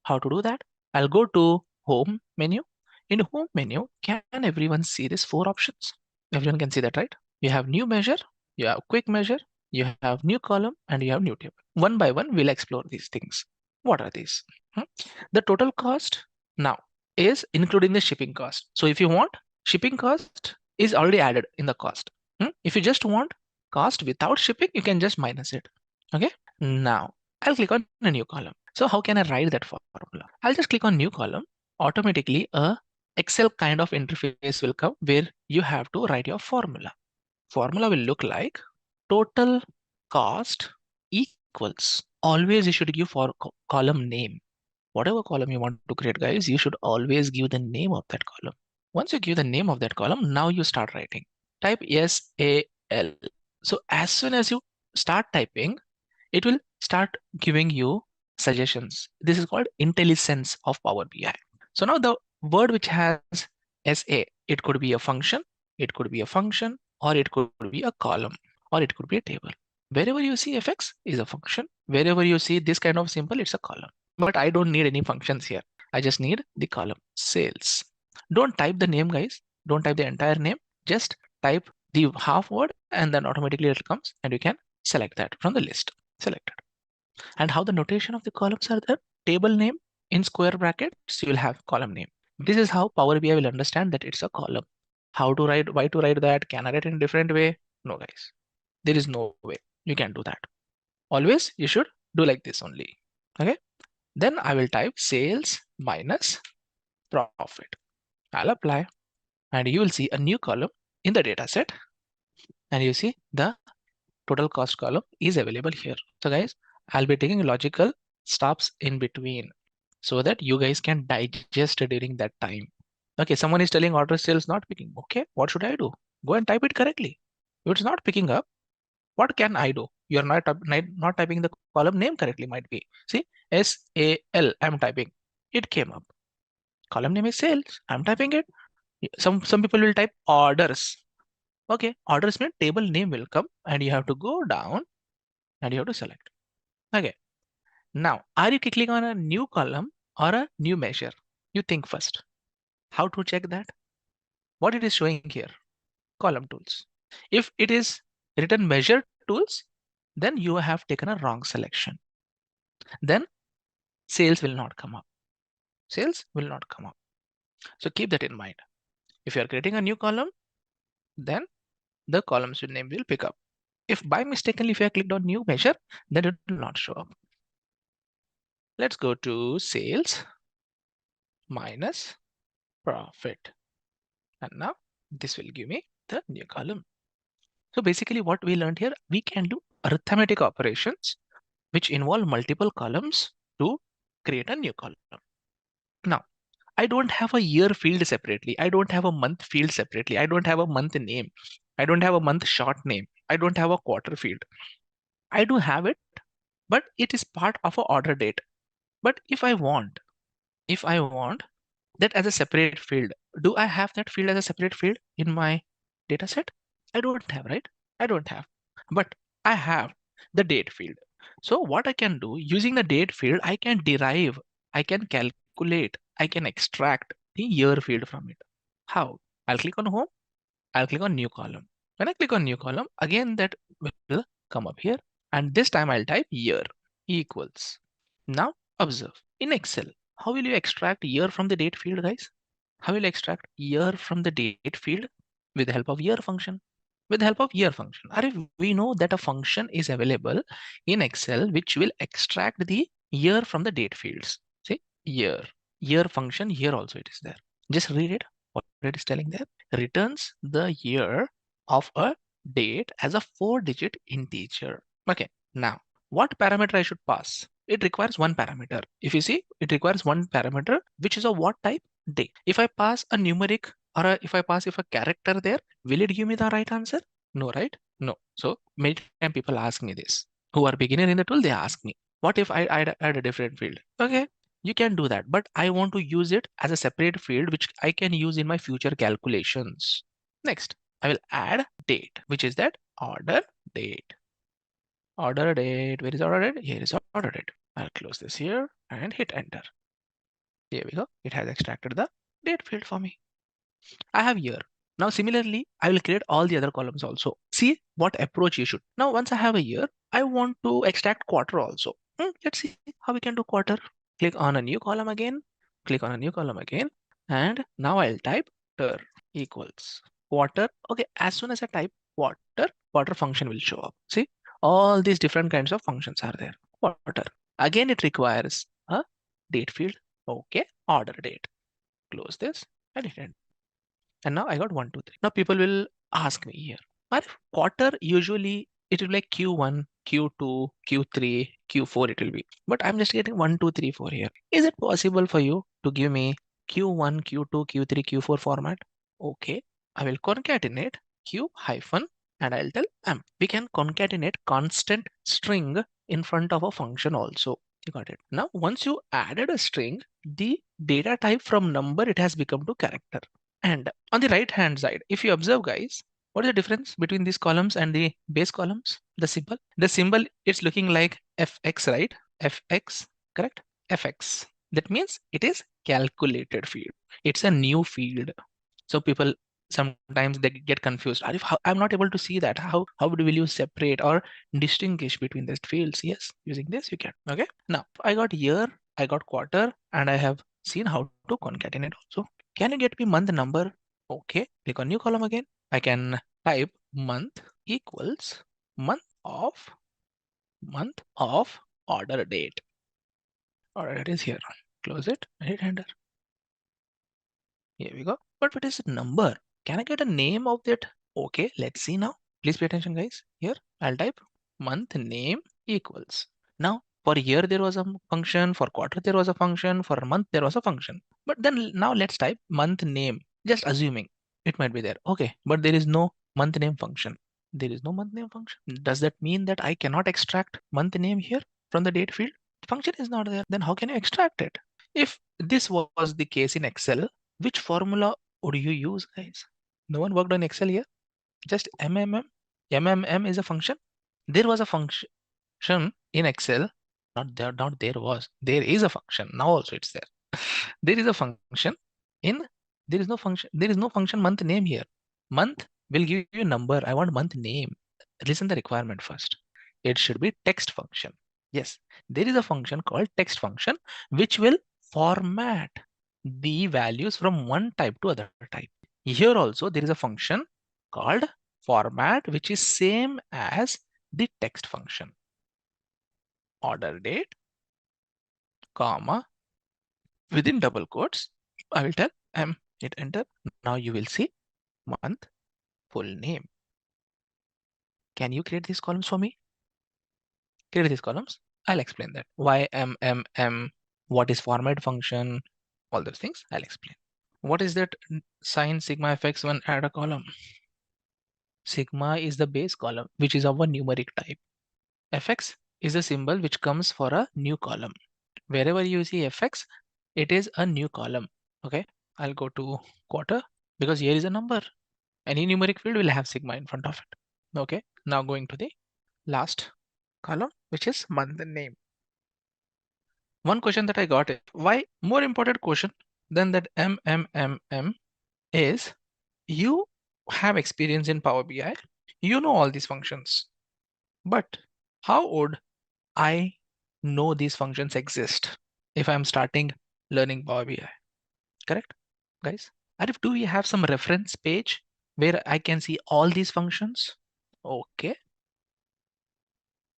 How to do that? I'll go to home menu. In home menu, can everyone see these 4 options? Everyone can see that, right? You have new measure, you have quick measure, you have new column, and you have new table. One by one, we'll explore these things. What are these? The total cost now is including the shipping cost. So if you want, shipping cost is already added in the cost. If you just want cost without shipping, you can just minus it. Okay. Now I'll click on a new column. So how can I write that formula? I'll just click on new column. Automatically a Excel kind of interface will come where you have to write your formula. Formula will look like total cost equals. Always you should give for column name. Whatever column you want to create, guys, you should always give the name of that column. Once you give the name of that column, now you start writing. Type SAL. So as soon as you start typing, it will start giving you suggestions. This is called IntelliSense of Power BI. So now the word which has SA, it could be a function, it could be a function, or it could be a column, or it could be a table. Wherever you see FX is a function. Wherever you see this kind of symbol, it's a column. But I don't need any functions here. I just need the column sales. Don't type the name, guys. Don't type the entire name. Just type the half word and then automatically it comes and you can select that from the list. Selected. And how the notation of the columns are there? Table name in square brackets, you will have column name. This is how Power BI will understand that it's a column. How to write, why to write that? Can I write in a different way? No, guys. There is no way you can do that. Always you should do like this only. Okay. Then I will type sales minus profit. I'll apply, and you will see a new column in the data set, and you see the total cost column is available here. So guys, I'll be taking logical stops in between so that you guys can digest during that time. Okay, someone is telling order sales not picking. Okay, what should I do? Go and type it correctly. If it's not picking up, what can I do? You're not typing the column name correctly, might be. See, SAL, I'm typing. It came up. Column name is sales. I'm typing it. Some people will type orders. Okay, orders mean table name will come, and you have to go down and you have to select. Okay. Now, are you clicking on a new column or a new measure? You think first. How to check that? What it is showing here? Column tools. If it is written measure tools, then you have taken a wrong selection. Then sales will not come up. Sales will not come up. So keep that in mind. If you are creating a new column, then the columns name will pick up. If by mistakenly if you have clicked on new measure, then it will not show up. Let's go to sales minus profit. And now this will give me the new column. So basically what we learned here, we can do arithmetic operations which involve multiple columns to create a new column. Now, I don't have a year field separately. I don't have a month field separately. I don't have a month name. I don't have a month short name. I don't have a quarter field. I do have it, but it is part of a order date. But if I want that as a separate field, do I have that field as a separate field in my data set? I don't have, right? I don't have, but I have the date field. So what I can do using the date field, I can derive, I can calculate, I can extract the year field from it. How? I'll click on home. I'll click on new column. When I click on new column, again that will come up here. And this time I'll type year equals. Now observe in Excel, how will you extract year from the date field, guys? How will you extract year from the date field? With the help of year function. With the help of year function. Or if we know that a function is available in Excel which will extract the year from the date fields. See, year function here also it is there. Just read it. What it is telling there, returns the year of a date as a 4-digit integer. Okay, now what parameter I should pass? It requires one parameter. If you see, it requires one parameter, which is a what type? Date. If I pass a numeric or if I pass a character there, will it give me the right answer? No, right? No. So many times people ask me this. Who are beginner in the tool, they ask me, what if I add a different field? Okay, you can do that, but I want to use it as a separate field which I can use in my future calculations. Next, I will add date, which is that order date. Order date, where is order date? Here is order date. I'll close this here and hit enter. Here we go. It has extracted the date field for me. I have year. Now similarly, I will create all the other columns also. See what approach you should. Now once I have a year, I want to extract quarter also. Let's see how we can do quarter. Click on a new column again. Click on a new column again. And now I'll type quarter equals quarter. Okay, as soon as I type quarter function will show up. See, all these different kinds of functions are there. Quarter. Again, it requires a date field. Okay, order date. Close this and hit enter. And now I got 1, 2, 3. Now people will ask me here, but quarter usually it will be like Q1, Q2, Q3, Q4 it will be. But I'm just getting 1, 2, 3, 4 here. Is it possible for you to give me Q1, Q2, Q3, Q4 format? Okay, I will concatenate Q hyphen and I'll tell M. We can concatenate constant string in front of a function also. You got it. Now, once you added a string, the data type from number, it has become to character. And on the right hand side, if you observe guys, what is the difference between these columns and the base columns? The symbol, it's looking like FX, right? FX, correct? FX. That means it is calculated field. It's a new field. So people sometimes they get confused. I'm not able to see that. How will you separate or distinguish between these fields? Yes, using this you can. Okay. Now I got year, I got quarter, and I have seen how to concatenate also. Can you get me month number? Okay, click on new column again. I can type month equals month of order date. All right, it is here. Close it and hit enter. Here we go. But what is the number? Can I get a name of that? Okay, let's see now. Please pay attention, guys. Here, I'll type month name equals. Now, for year there was a function, for quarter there was a function, for a month there was a function. But then now let's type month name, just assuming it might be there. Okay, but there is no month name function. There is no month name function. Does that mean that I cannot extract month name here from the date field? Function is not there. Then how can you extract it? If this was the case in Excel, which formula would you use, guys? No one worked on Excel here. Just MMM. MMM is a function. There was a function in Excel. Not there. Not there was. There is a function. Now also it's there. There is a function in. There is no function. There is no function month name here. Month will give you a number. I want month name. Listen the requirement first. It should be text function. Yes, there is a function called text function which will format the values from one type to other type. Here also there is a function called format which is same as the text function. Order date, comma, within double quotes, I will tell hit enter. Now you will see month, full name. Can you create these columns for me? Create these columns. I'll explain that. Why what is format function, all those things I'll explain. What is that sin sigma fx when add a column? Sigma is the base column, which is of a numeric type. Fx is a symbol which comes for a new column. Wherever you see fx, it is a new column. Okay, I'll go to quarter because here is a number. Any numeric field will have sigma in front of it. Okay, now going to the last column, which is month name. One question that I got is why more important question than that MMMM is you have experience in Power BI, you know all these functions, but how would I know these functions exist if I'm starting learning Power BI? Correct, guys? Arif, do we have some reference page where I can see all these functions? Okay.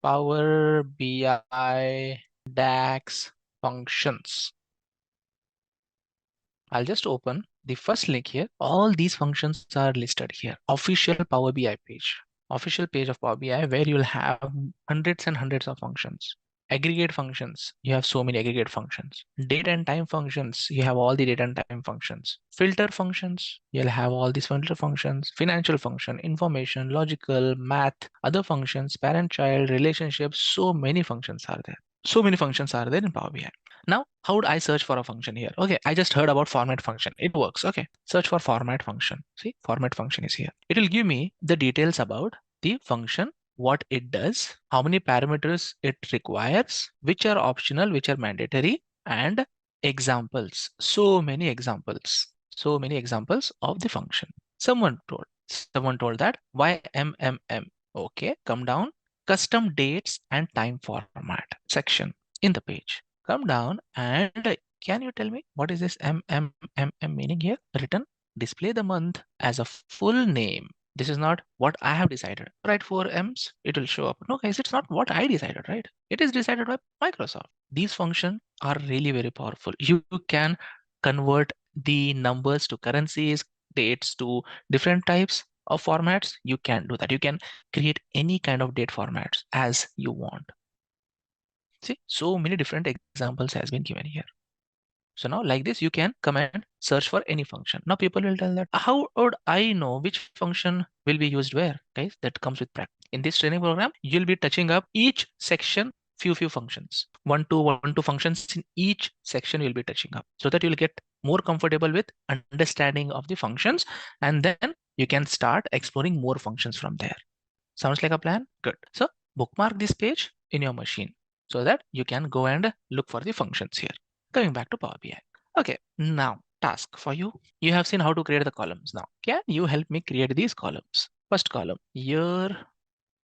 Power BI DAX functions. I'll just open the first link here. All these functions are listed here. Official Power BI page. Official page of Power BI where you'll have hundreds and hundreds of functions. Aggregate functions, you have so many aggregate functions. Date and time functions, you have all the date and time functions. Filter functions, you'll have all these filter functions. Financial function, information, logical, math, other functions, parent-child, relationships, so many functions are there. So many functions are there in Power BI. Now, how would I search for a function here? Okay, I just heard about format function. It works. Okay, search for format function. See, format function is here. It will give me the details about the function, what it does, how many parameters it requires, which are optional, which are mandatory, and examples. So many examples. So many examples of the function. Someone told that why MMM. Okay, come down. Custom dates and time format section in the page. Come down and can you tell me what is this MMMM meaning here? Written display the month as a full name. This is not what I have decided. Write 4 M's, it will show up. No, guys, it's not what I decided, right? It is decided by Microsoft. These functions are really very powerful. You can convert the numbers to currencies, dates to different types of formats. You can do that. You can create any kind of date formats as you want. See, so many different examples has been given here. So now like this, you can come and search for any function. Now people will tell that, how would I know which function will be used where? Guys, that comes with practice. In this training program, you'll be touching up each section, few functions. One, two functions in each section you'll be touching up so that you'll get more comfortable with understanding of the functions. And then you can start exploring more functions from there. Sounds like a plan? Good. So bookmark this page in your machine so that you can go and look for the functions here. Coming back to Power BI. Okay, now task for you. You have seen how to create the columns. Now, can you help me create these columns? First column, year,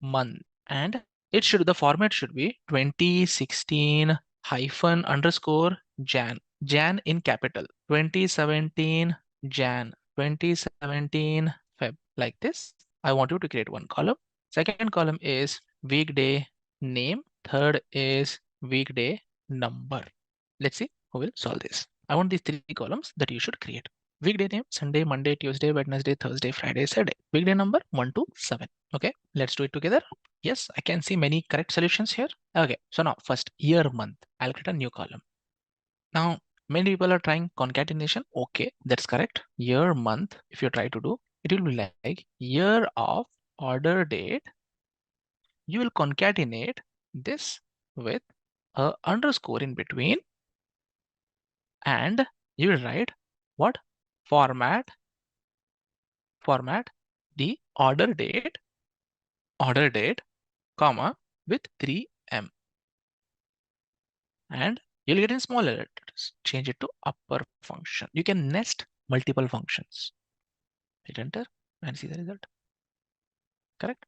month, and the format should be 2016 hyphen underscore Jan. Jan in capital. 2017 Jan. 2017 Feb. Like this. I want you to create one column. Second column is weekday name. Third is weekday number. Let's see who will solve this. I want these three columns that you should create. Weekday name: Sunday, Monday, Tuesday, Wednesday, Thursday, Friday, Saturday. Weekday number 1 to 7. Okay, let's do it together. Yes, I can see many correct solutions here. Okay, so now first year month. I'll create a new column. Now many people are trying concatenation. Okay, that's correct. Year month, if you try to do, it will be like year of order date. You will concatenate this with a underscore in between, and you will write what? Format the order date, comma, with 3M, and you'll get in smaller letters. Change it to upper function. You can nest multiple functions. Hit enter and see the result. Correct?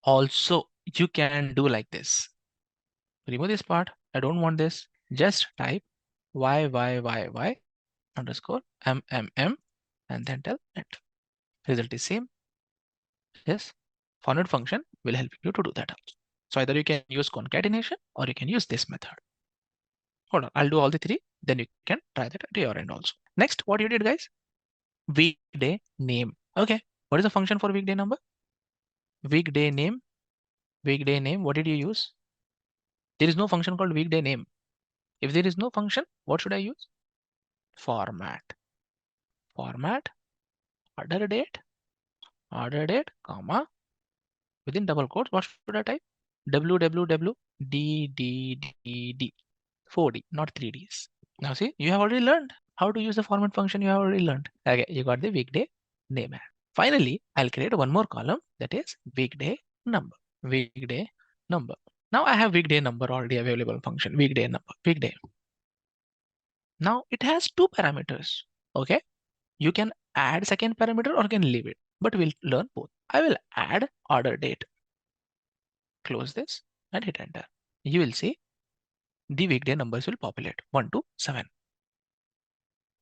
Also, you can do like this. Remove this part. I don't want this. Just type y underscore m and then tell enter. Result is same. Yes, format function will help you to do that. So either you can use concatenation or you can use this method. Hold on, I'll do all the three, then you can try that at your end also. Next, what you did, guys? Weekday name. Okay, what is the function for weekday number? Weekday name. Weekday name, what did you use? There is no function called weekday name. If there is no function, what should I use? Format, order date, comma, within double quotes, what should I type? www.dddd. 4D, not 3Ds. Now see, you have already learned how to use the format function. You have already learned. Okay, you got the weekday name. Finally, I'll create one more column, that is weekday number. Weekday number. Now I have weekday number already available function. Weekday number. Weekday. Now it has two parameters. Okay, you can add second parameter or can leave it, but we'll learn both. I will add order date. Close this and hit enter. You will see the weekday numbers will populate 1 to 7.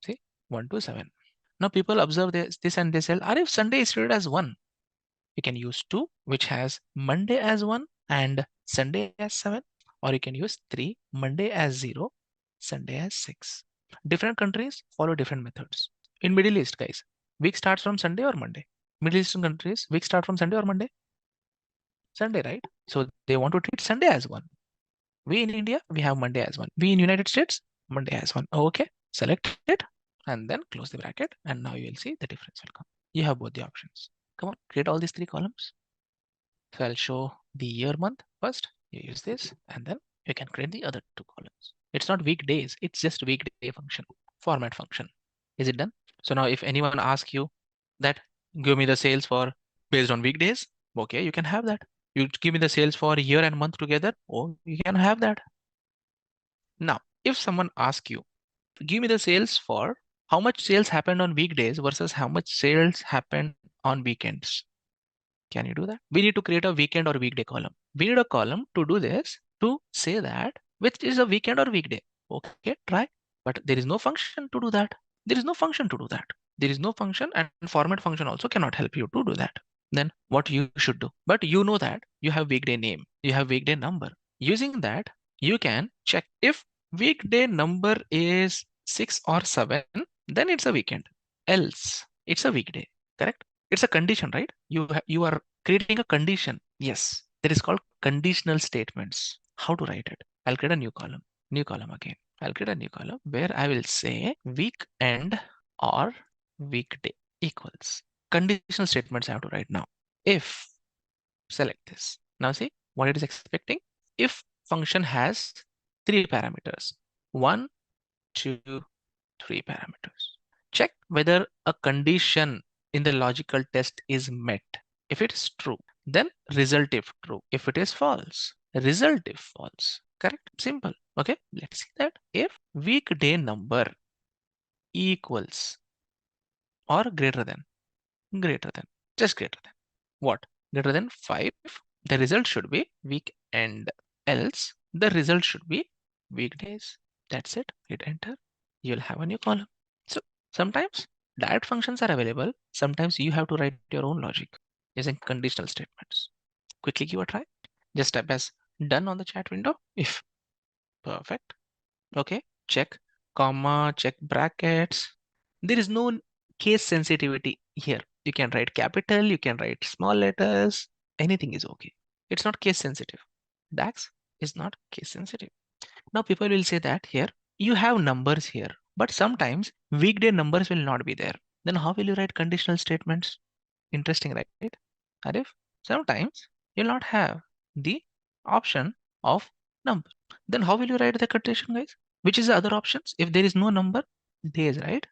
See, 1 to 7. Now people observe this and they say, if Sunday is treated as 1, you can use 2, which has Monday as 1 and Sunday as 7, or you can use 3, Monday as 0, Sunday as 6. Different countries follow different methods. In Middle East, guys, week starts from Sunday or Monday. Middle Eastern countries, week start from Sunday or Monday? Sunday, right? So they want to treat Sunday as 1. We in India, we have Monday as 1. We in United States, Monday as 1. Okay, select it and then close the bracket, and now you will see the difference will come. You have both the options. Come on, create all these three columns. So I'll show the year month first. You use this, and then you can create the other two columns. It's not weekdays, it's just weekday function, format function. Is it done? So now if anyone asks you that, give me the sales for based on weekdays, okay, you can have that. You give me the sales for year and month together, oh, you can have that. Now, if someone asks you, give me the sales for how much sales happened on weekdays versus how much sales happened on weekends. Can you do that? We need to create a weekend or weekday column. We need a column to do this, to say that which is a weekend or weekday. Okay, try. But there is no function to do that. There is no function to do that. There is no function, and format function also cannot help you to do that. Then what you should do? But you know that you have weekday name, you have weekday number. Using that, you can check if weekday number is 6 or 7, then it's a weekend. Else, it's a weekday. Correct? It's a condition, right? You are creating a condition. Yes, that is called conditional statements. How to write it? I'll create a new column. New column again. I'll create a new column where I will say weekend or weekday equals. Conditional statements I have to write now. If, select this. Now see what it is expecting. If function has 3 parameters, 1, 2, 3 parameters. Check whether a condition in the logical test is met. If it is true, then result if true. If it is false, result if false. Correct? Simple. Okay, let's see that. If weekday number equals or greater than, just greater than. What? Greater than 5, the result should be weekend. Else, the result should be weekdays. That's it. Hit enter. You'll have a new column. So sometimes direct functions are available. Sometimes you have to write your own logic using conditional statements. Quickly give a try. Just type as done on the chat window. If perfect. Okay. check comma, check brackets. There is no case sensitivity here. You can write capital, you can write small letters, anything is okay. It's not case sensitive. DAX is not case sensitive. Now people will say that here you have numbers here, but sometimes weekday numbers will not be there. Then how will you write conditional statements? Interesting, right? Arif, sometimes you'll not have the option of number. Then how will you write the condition, guys? Which is the other options? If there is no number, days, right?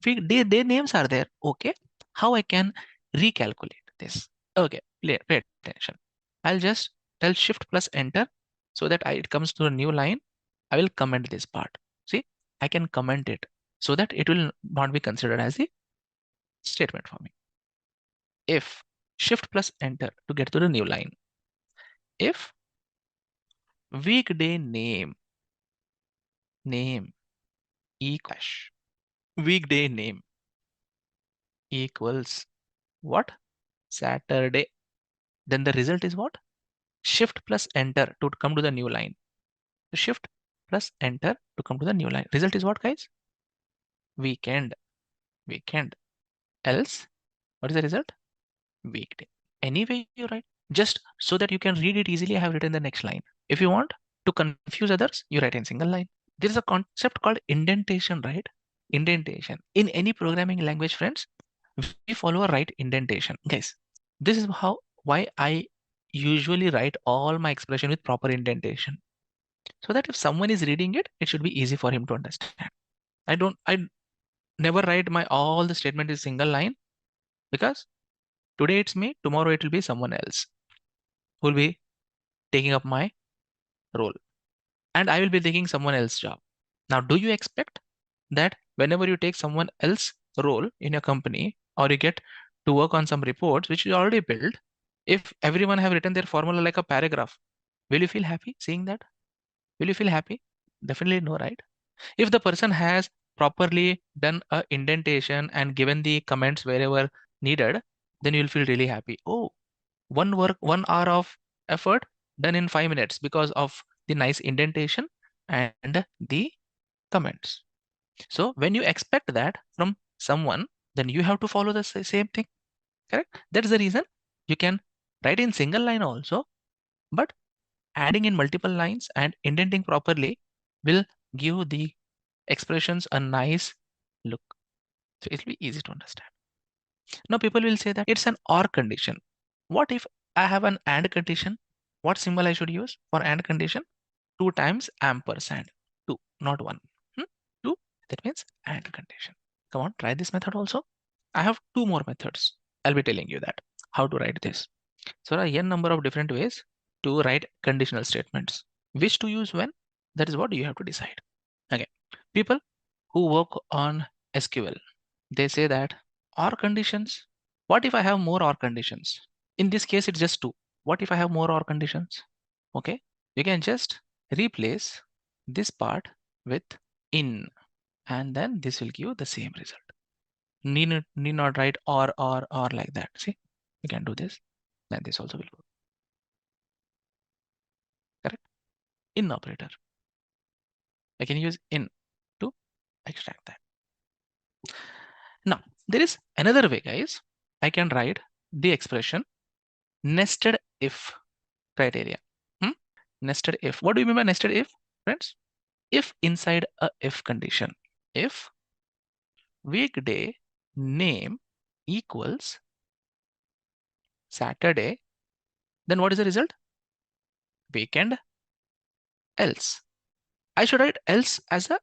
Day names are there. Okay. How I can recalculate this? Okay, pay attention. I'll just tell shift plus enter so that it comes to a new line. I will comment this part. See, I can comment it so that it will not be considered as a statement for me. If shift plus enter to get to the new line. If weekday name equals weekday name equals what? Saturday. Then the result is what? Shift plus enter to come to the new line. So shift plus enter to come to the new line. Result is what, guys? Weekend. Else, what is the result? Weekday. Anyway, you write. Just so that you can read it easily, I have written the next line. If you want to confuse others, you write in single line. There is a concept called indentation, right? Indentation. In any programming language, friends, we follow a right indentation. Guys, this is why I usually write all my expression with proper indentation. So that if someone is reading it, it should be easy for him to understand. I never write my all the statement is single line because today it's me, tomorrow it will be someone else who will be taking up my role and I will be taking someone else's job. Now, do you expect that whenever you take someone else's role in your company or you get to work on some reports which you already built, if everyone have written their formula like a paragraph, will you feel happy seeing that? Will you feel happy? Definitely no, right? If the person has properly done a indentation and given the comments wherever needed, then you'll feel really happy. Oh, 1 hour of effort done in 5 minutes because of the nice indentation and the comments. So when you expect that from someone, then you have to follow the same thing, correct? That's the reason you can write in single line also, but adding in multiple lines and indenting properly will give the expressions a nice look. So it'll be easy to understand. Now people will say that it's an or condition. What if I have an and condition? What symbol I should use for and condition? 2 times ampersand. 2, not 1. 2, that means and condition. Come on, try this method also. I have 2 more methods. I'll be telling you that how to write this. So there are n number of different ways to write conditional statements. Which to use when? That is what you have to decide. Okay, people who work on SQL, they say that or conditions. What if I have more or conditions? In this case, it's just 2. What if I have more or conditions? Okay, you can just replace this part with in, and then this will give the same result. Need not write or like that. See, you can do this, then this also will go. Correct? In operator. I can use in to extract that. Now, there is another way, guys. I can write the expression nested if criteria. Nested if. What do you mean by nested if, friends? If inside a if condition, if weekday name equals Saturday, then what is the result? Weekend else. I should write else as a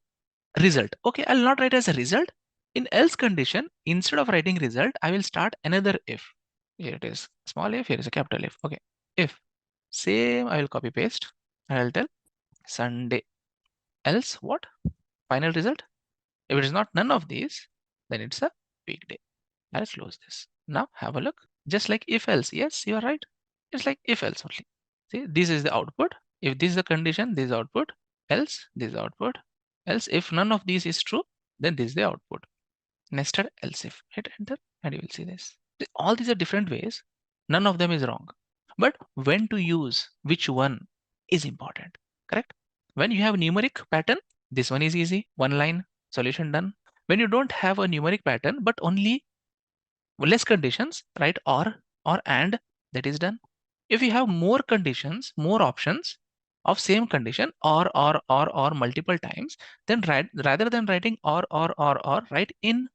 result. Okay, I'll not write as a result. In else condition, instead of writing result, I will start another if. Here it is small if, here is a capital If. Okay, if same, I will copy paste and I'll tell Sunday else what? Final result. If it is not none of these, then it's a weekday. I'll close this. Now have a look. Just like if else. Yes, you are right. It's like if else only. See, this is the output. If this is the condition, this is output. Else, this is output. Else, if none of these is true, then this is the output. Nested else if. Hit enter and you will see this. All these are different ways. None of them is wrong. But when to use which one is important. Correct? When you have numeric pattern, This one is easy, one line, solution done. When you don't have a numeric pattern, but only less conditions, right? Or and, that is done. If you have more conditions, more options of same condition, or multiple times, then rather than writing or, write in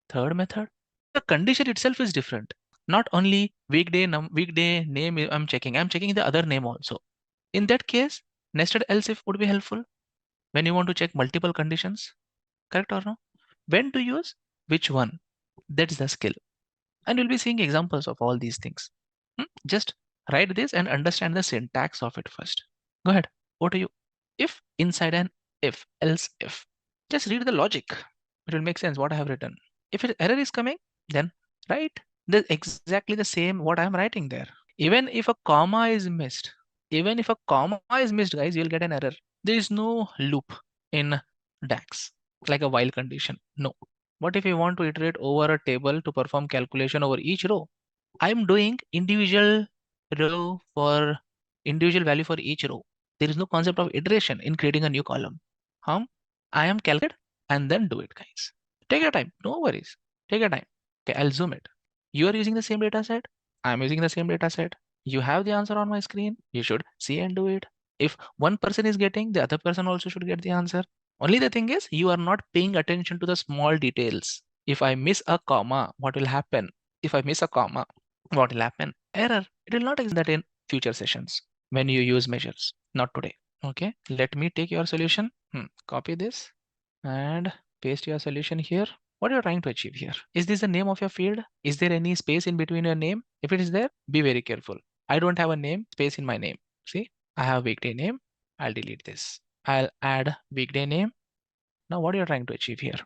third method. The condition itself is different. Not only weekday name I'm checking the other name also. In that case, nested else if would be helpful when you want to check multiple conditions, correct or no? When to use which one? That's the skill. And you'll be seeing examples of all these things. Just write this and understand the syntax of it first. Go ahead. What are you? If inside an if, else if. Just read the logic. It will make sense what I have written. If an error is coming, then write exactly the same what I am writing there. Even if a comma is missed, guys, you'll get an error. There is no loop in DAX, like a while condition. No. What if you want to iterate over a table to perform calculation over each row? I'm doing individual row for individual value for each row. There is no concept of iteration in creating a new column. I am calculate and then do it, guys. Take your time. No worries. Take your time. Okay, I'll zoom it. You are using the same data set. I'm using the same data set. You have the answer on my screen. You should see and do it. If one person is getting, the other person also should get the answer. Only the thing is, you are not paying attention to the small details. If I miss a comma, what will happen? If I miss a comma, what will happen? Error. It will not exist that in future sessions when you use measures, not today. Okay, let me take your solution. Copy this and paste your solution here. What are you trying to achieve here? Is this the name of your field? Is there any space in between your name? If it is there, be very careful. I don't have a name space in my name. See, I have weekday name. I'll delete this. I'll add weekday name. Now what are you trying to achieve here?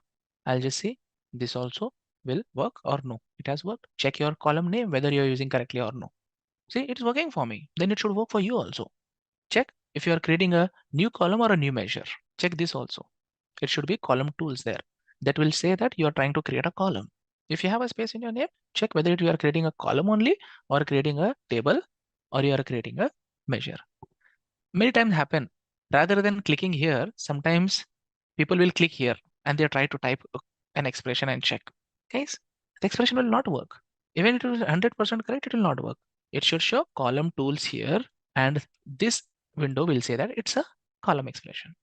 I'll just see this also will work or no. It has worked. Check your column name whether you're using correctly or no. See, it's working for me. Then it should work for you also. Check if you are creating a new column or a new measure. Check this also. It should be column tools there. That will say that you are trying to create a column. If you have a space in your name, check whether you are creating a column only or creating a table or you are creating a measure. Many times happen. Rather than clicking here, sometimes people will click here and they try to type an expression and check. Guys, the expression will not work. Even if it is 100% correct, it will not work. It should show column tools here and this window will say that it's a column expression.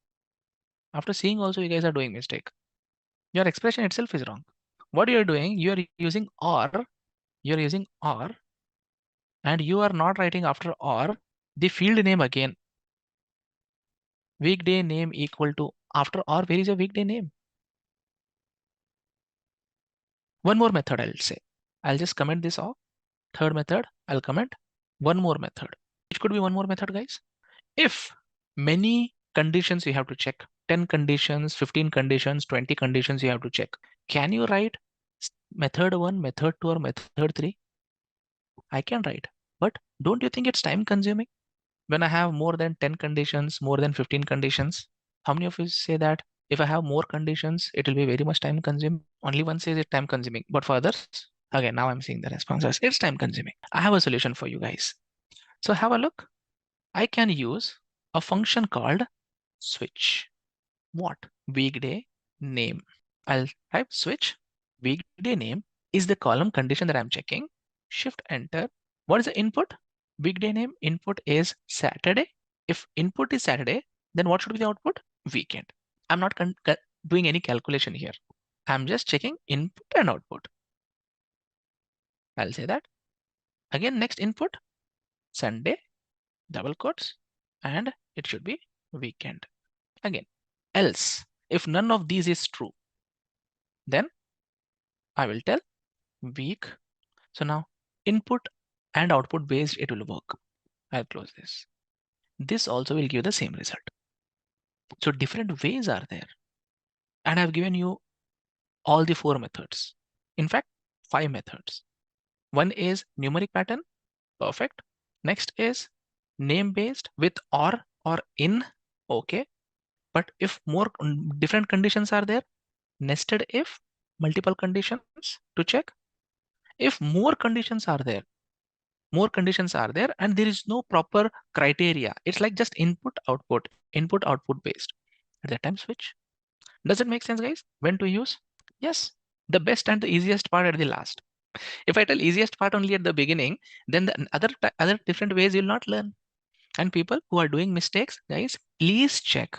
After seeing also you guys are doing mistake. Your expression itself is wrong. What you are doing, you are using or, and you are not writing after or the field name again. Weekday name equal to after or where is your weekday name? One more method I'll say. I'll just comment this off. Third method, I'll comment one more method. It could be one more method, guys. If many conditions you have to check, 10 conditions, 15 conditions, 20 conditions you have to check. Can you write method 1, method 2 or method 3? I can write, but don't you think it's time consuming? When I have more than 10 conditions, more than 15 conditions, how many of you say that if I have more conditions, it will be very much time consuming? Only one says it's time consuming, but for others, okay, now I'm seeing the responses. It's time consuming. I have a solution for you guys. So have a look. I can use a function called switch. What? Weekday name. I'll type switch. Weekday name is the column condition that I'm checking. Shift enter. What is the input? Weekday name input is Saturday. If input is Saturday, then what should be the output? Weekend. I'm not doing any calculation here. I'm just checking input and output. I'll say that. Again, next input, Sunday, double quotes, and it should be weekend. Again, else, if none of these is true, then I will tell week. So now input and output based, it will work. I'll close this. This also will give the same result. So different ways are there. And I've given you all the 4 methods. In fact, 5 methods. One is numeric pattern. Perfect. Next is name based with or in. Okay. But if more different conditions are there, nested if, multiple conditions to check. If more conditions are there, and there is no proper criteria, it's like just input output based. at that time switch. Does it make sense, guys? When to use? Yes, the best and the easiest part at the last. If I tell easiest part only at the beginning, then the other different ways you'll not learn. And people who are doing mistakes, guys, please check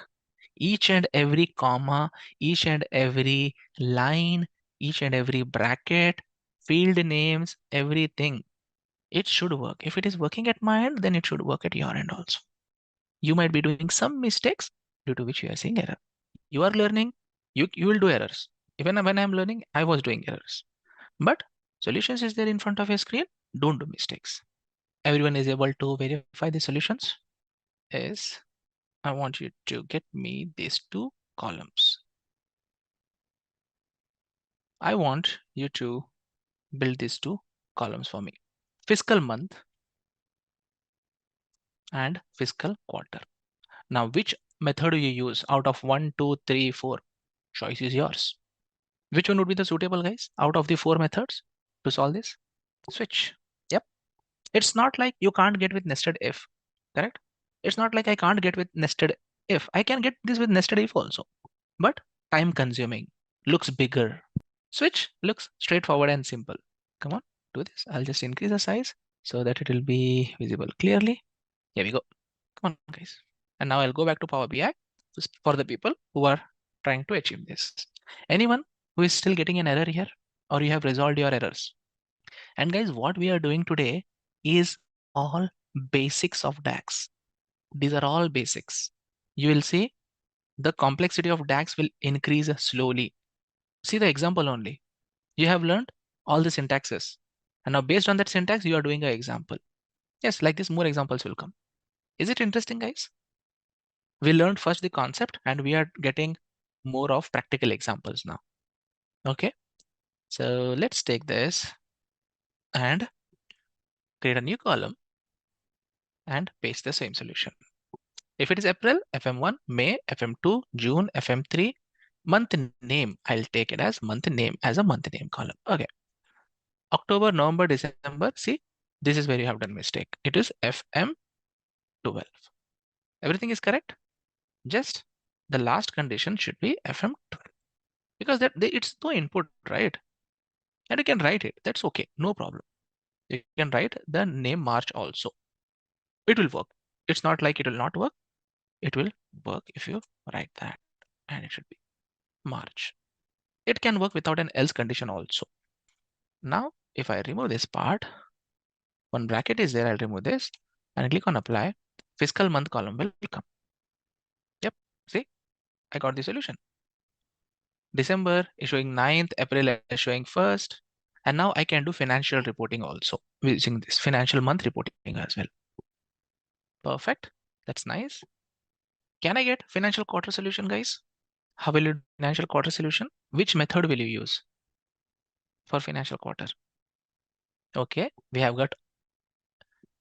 each and every comma, each and every line, each and every bracket, field names, everything. It should work. If it is working at my end, then it should work at your end also. You might be doing some mistakes due to which you are seeing error. You are learning, you will do errors. Even when I'm learning, I was doing errors. But solutions is there in front of your screen. Don't do mistakes. Everyone is able to verify the solutions. Is I want you to get me these two columns. I want you to build these two columns for me. Fiscal month and fiscal quarter. Now, which method do you use out of 1, 2, 3, 4? Choice is yours. Which one would be the suitable, guys, out of the 4 methods to solve this? Switch. Yep. It's not like you can't get with nested if, correct? It's not like I can't get with nested if. I can get this with nested if also, but time consuming, looks bigger. Switch looks straightforward and simple. Come on, do this. I'll just increase the size so that it will be visible clearly. Here we go. Come on, guys. And now I'll go back to Power BI for the people who are trying to achieve this. Anyone who is still getting an error here, or you have resolved your errors? And guys, what we are doing today is all basics of DAX. These are all basics. You will see the complexity of DAX will increase slowly. See the example only. You have learned all the syntaxes. And now based on that syntax, you are doing an example. Yes, like this, more examples will come. Is it interesting, guys? We learned first the concept and we are getting more of practical examples now. Okay, so let's take this and create a new column and paste the same solution. If it is April, FM1, May, FM2, June, FM3, month name, I'll take it as month name as a month name column. Okay. October, November, December, see, this is where you have done mistake. It is FM12. Everything is correct. Just the last condition should be FM12 because it's no input, right? And you can write it. That's okay. No problem. You can write the name March also. It will work. It's not like it will not work. It will work if you write that, and it should be March. It can work without an else condition also. Now, if I remove this part, one bracket is there, I'll remove this and click on apply. Fiscal month column will come. Yep, see, I got the solution. December is showing 9th, April is showing 1st. And now I can do financial reporting also using this financial month reporting as well. Perfect. That's nice. Can I get financial quarter solution, guys? How will you do financial quarter solution? Which method will you use for financial quarter? Okay, we have got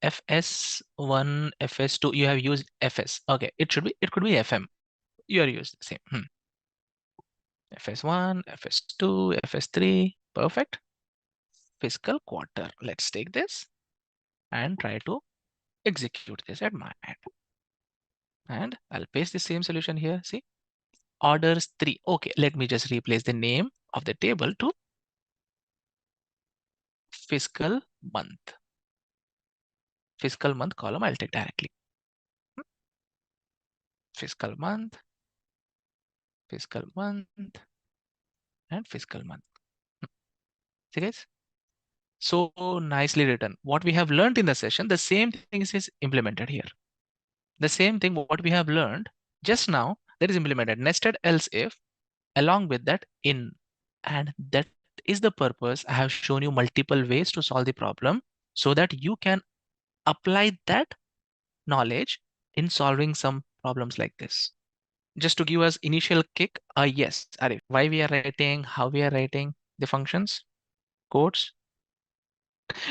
FS1, FS2. You have used FS. Okay, it could be FM. You are used the same. FS1, FS2, FS3. Perfect. Fiscal quarter. Let's take this and try to execute this at my end. And I'll paste the same solution here. See, orders 3. Okay, let me just replace the name of the table to fiscal month. Fiscal month column I'll take directly. Fiscal month, and fiscal month. See, guys? So nicely written. What we have learned in the session, the same thing is implemented here. The same thing what we have learned just now, that is implemented. Nested else if, along with that in. And that is the purpose. I have shown you multiple ways to solve the problem so that you can apply that knowledge in solving some problems like this. Just to give us initial kick, yes, Arif, why we are writing, how we are writing the functions, codes.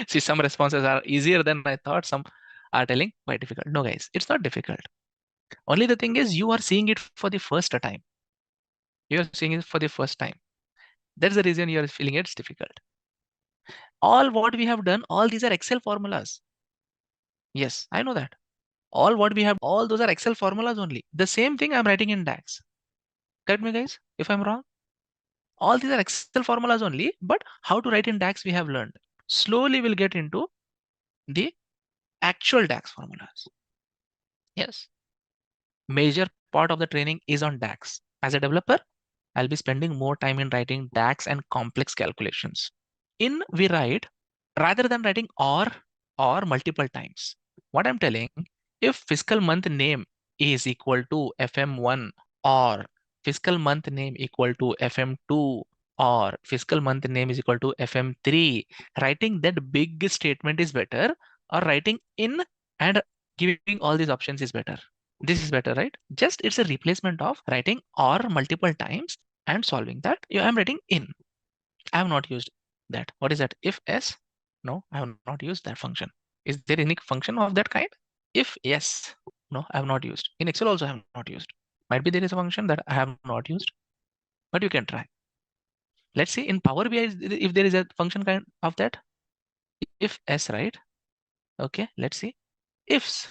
See, some responses are easier than I thought. Some are telling quite difficult. No, guys, it's not difficult. Only the thing is you are seeing it for the first time. You are seeing it for the first time. That's the reason you are feeling it's difficult. All what we have done, all these are Excel formulas. Yes, I know that. All what we have, all those are Excel formulas only. The same thing I'm writing in DAX. Correct me guys if I'm wrong. All these are Excel formulas only, but how to write in DAX we have learned. Slowly we'll get into the actual DAX formulas. Yes. Major part of the training is on DAX. As a developer, I'll be spending more time in writing DAX and complex calculations. In we write, rather than writing or multiple times. What I'm telling, if fiscal month name is equal to FM1 or fiscal month name equal to FM2 or fiscal month name is equal to FM3, writing that big statement is better, or writing in and giving all these options is better. This is better, right? Just it's a replacement of writing or multiple times and solving that. Yeah, I'm writing in. I have not used that. What is that? If s? No, I have not used that function. Is there any function of that kind? If yes, no, I have not used. In Excel also I have not used. Might be there is a function that I have not used, but you can try. Let's see in Power BI if there is a function kind of that. If s, right? Okay, let's see. Ifs.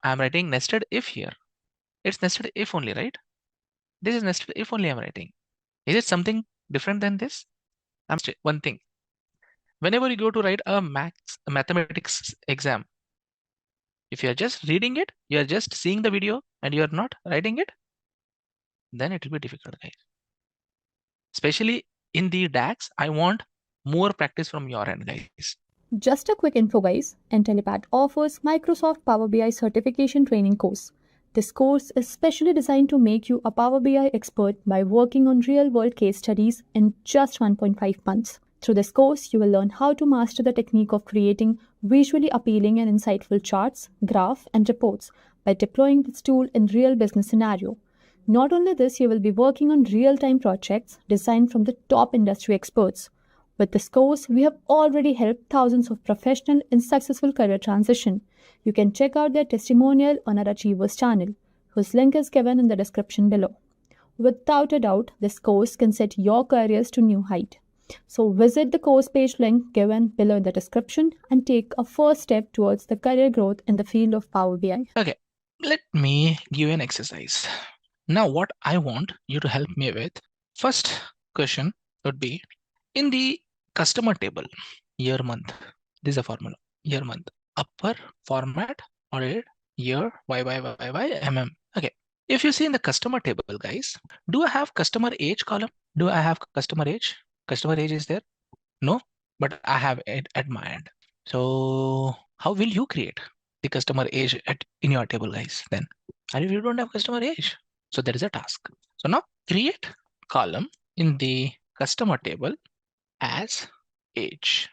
I'm writing nested if here. It's nested if only, right? This is nested if only I'm writing. Is it something different than this? One thing. Whenever you go to write a mathematics exam, if you are just reading it, you are just seeing the video and you are not writing it, then it will be difficult, guys. Especially in the DAX, I want more practice from your end, guys. Just a quick info guys, Intellipaat offers Microsoft Power BI certification training course. This course is specially designed to make you a Power BI expert by working on real-world case studies in just 1.5 months. Through this course, you will learn how to master the technique of creating visually appealing and insightful charts, graphs, and reports by deploying this tool in real business scenario. Not only this, you will be working on real-time projects designed from the top industry experts. With this course, we have already helped thousands of professionals in successful career transition. You can check out their testimonial on our Achievers channel, whose link is given in the description below. Without a doubt, this course can set your careers to new height. So visit the course page link given below in the description and take a first step towards the career growth in the field of Power BI. Okay, let me give you an exercise. Now what I want you to help me with, first question would be, in the customer table, year month, this is a formula, year month, upper format, audit, year, YY, Okay, if you see in the customer table, guys, do I have customer age column? Do I have customer age? Customer age is there? No, but I have it at my end. So how will you create the customer age in your table, guys, then? And if you don't have customer age, so there is a task. So now create column in the customer table as age.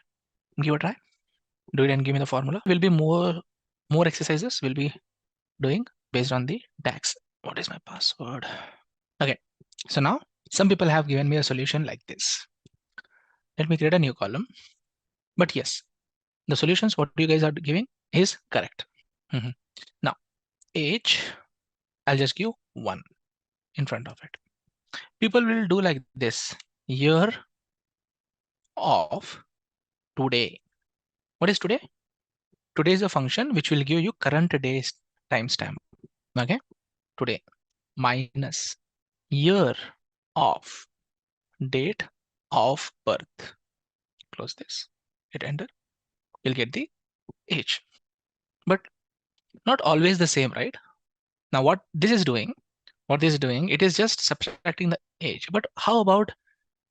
Give a try. Do it and give me the formula. Will be more exercises we'll be doing based on the DAX. What is my password? Okay. So now some people have given me a solution like this. Let me create a new column. But yes, the solutions what you guys are giving is correct. Now age, I'll just give 1 in front of it. People will do like this, year of today. What is today? Today is a function which will give you current day's timestamp. Okay, today minus year of date of birth. Close this, hit enter. You'll get the age, but not always the same, right? Now what this is doing, it is just subtracting the age. But how about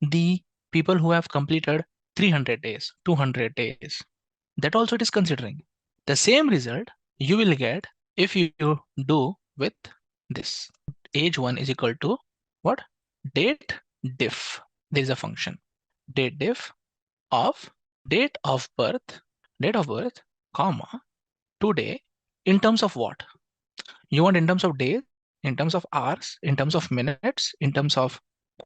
the people who have completed 300 days, 200 days? That also it is considering. The same result you will get if you do with this. Age 1 is equal to what? Date diff. There is a function. Date diff of date of birth, comma, today, in terms of what? You want in terms of days, in terms of hours, in terms of minutes, in terms of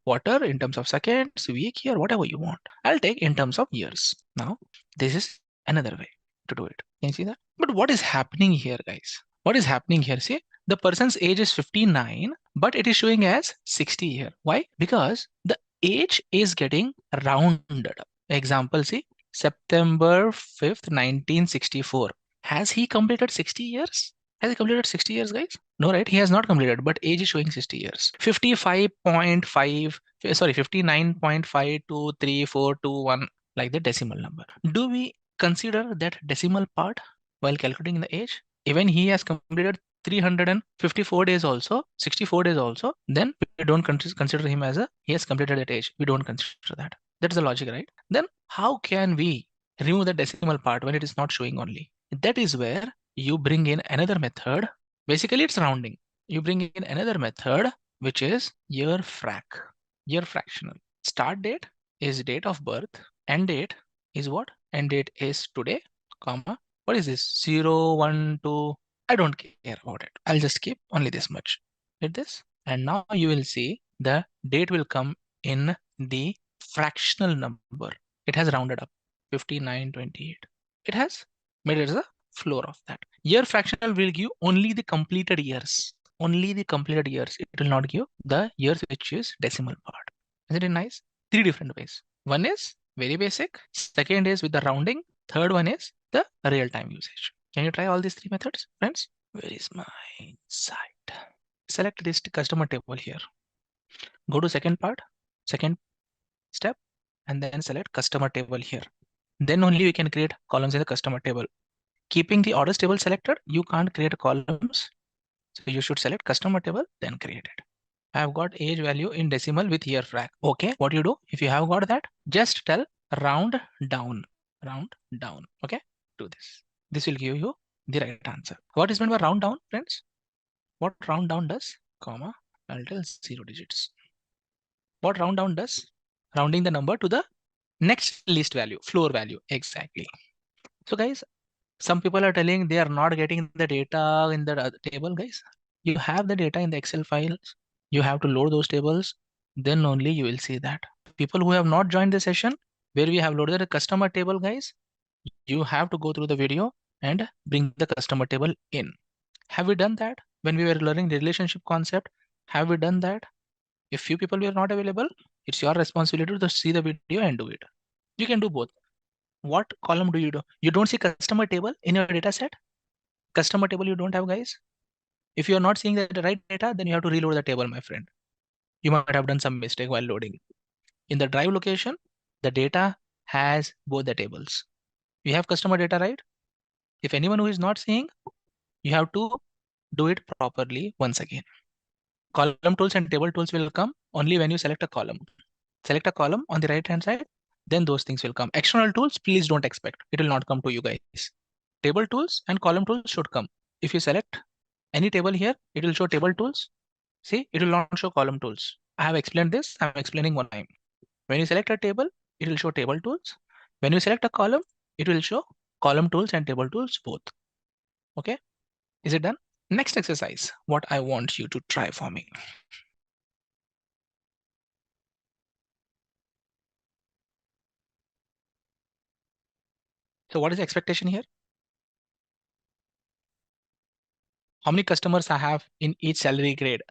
quarter, in terms of seconds, week, year, whatever you want. I'll take in terms of years. Now, this is another way to do it. Can you see that? But what is happening here, guys? What is happening here? See, the person's age is 59, but it is showing as 60 here. Why? Because the age is getting rounded. Example, see, September 5th, 1964. Has he completed 60 years? Has he completed 60 years, guys? No, right? He has not completed, but age is showing 60 years. 55.5, sorry, 59.523421, like the decimal number. Do we consider that decimal part while calculating the age? Even he has completed 354 days also, 64 days also, then we don't consider him as he has completed that age. We don't consider that. That's the logic, right? Then how can we remove the decimal part when it is not showing only? That is where you bring in another method. Basically, it's rounding. You bring in another method, which is year fractional. Start date is date of birth. End date is what? End date is today, comma. What is this? 0, 1, 2. I don't care about it. I'll just keep only this much. Hit this. And now you will see the date will come in the fractional number. It has rounded up 5928. It has made it as a floor of that. Year fractional will give only the completed years. Only the completed years. It will not give the years which is decimal part. Isn't it nice? 3 different ways. One is very basic. Second is with the rounding. Third one is the real-time usage. Can you try all these 3 methods, friends? Where is my site? Select this customer table here. Go to second step, and then select customer table here. Then only we can create columns in the customer table. Keeping the orders table selected, you can't create columns. So you should select customer table, then create it. I have got age value in decimal with year frac. Okay, what you do? If you have got that, just tell round down. Okay, do this. This will give you the right answer. What is meant by round down, friends? What round down does? Comma, I'll tell 0 digits. What round down does? Rounding the number to the next least value, floor value, exactly. So guys, some people are telling they are not getting the data in the table, guys. You have the data in the Excel files. You have to load those tables. Then only you will see that. People who have not joined the session where we have loaded the customer table, guys, you have to go through the video and bring the customer table in. Have we done that when we were learning the relationship concept? Have we done that? If few people were not available, it's your responsibility to see the video and do it. You can do both. What column do? You don't see customer table in your data set? Customer table you don't have, guys? If you are not seeing the right data, then you have to reload the table, my friend. You might have done some mistake while loading. In the drive location, the data has both the tables. You have customer data, right? If anyone who is not seeing, you have to do it properly once again. Column tools and table tools will come only when you select a column. Select a column on the right hand side, then those things will come. External tools, please don't expect. It will not come to you guys. Table tools and column tools should come. If you select any table here, it will show table tools. See, it will not show column tools. I have explained this. I'm explaining one time. When you select a table, it will show table tools. When you select a column, it will show column tools and table tools both. Okay, is it done? Next exercise, what I want you to try for me. So what is the expectation here? How many customers I have in each salary grade?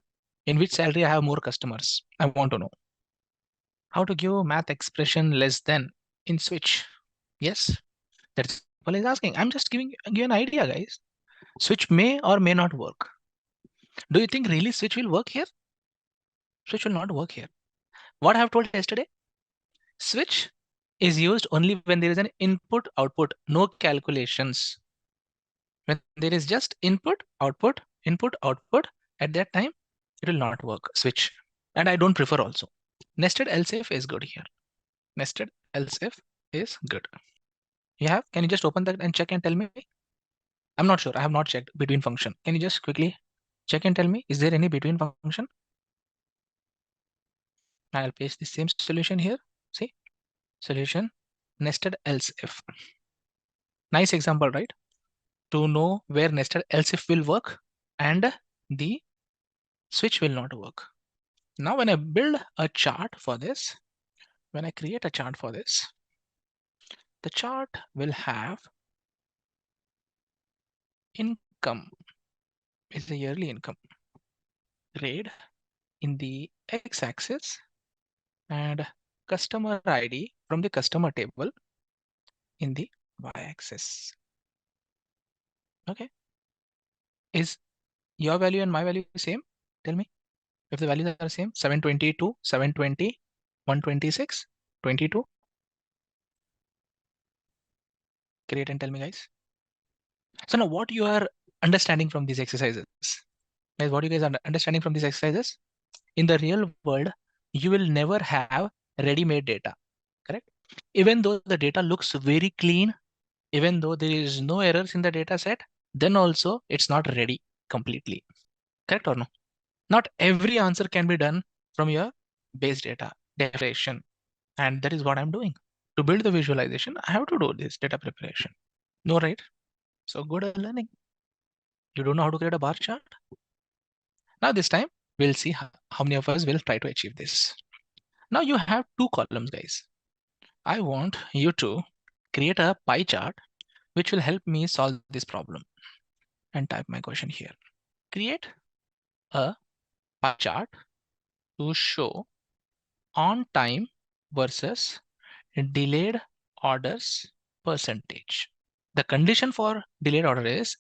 In which salary I have more customers? I want to know. How to give math expression less than in switch? Yes, that's what is asking. I'm just giving you an idea, guys. Switch may or may not work. Do you think really switch will work here? Switch will not work here. What I have told yesterday? Switch is used only when there is an input output, no calculations. When there is just input output, at that time it will not work. Switch. And I don't prefer also. Nested else if is good here. Nested else if is good. You have? Can you just open that and check and tell me? I'm not sure. I have not checked between function. Can you just quickly check and tell me? Is there any between function? I'll paste the same solution here. See? Solution nested else if. Nice example, right? To know where nested else if will work and the switch will not work. Now, when I build a chart for this, when I create a chart for this, the chart will have income is the yearly income grade in the x-axis and customer ID from the customer table in the y-axis. Okay. Is your value and my value same? Tell me if the values are same. 722, 720, 126, 22. Create and tell me, guys. So now what you are understanding from these exercises? Guys, what you guys are understanding from these exercises? In the real world, you will never have ready-made data, correct? Even though the data looks very clean, even though there is no errors in the data set, then also it's not ready completely, correct or no? Not every answer can be done from your base data definition, and that is what I'm doing. To build the visualization, I have to do this data preparation. No, right? So good at learning. You don't know how to create a bar chart? Now this time, we'll see how many of us will try to achieve this. Now you have two columns, guys. I want you to create a pie chart which will help me solve this problem. And type my question here. Create a pie chart to show on time versus delayed orders percentage. The condition for delayed order is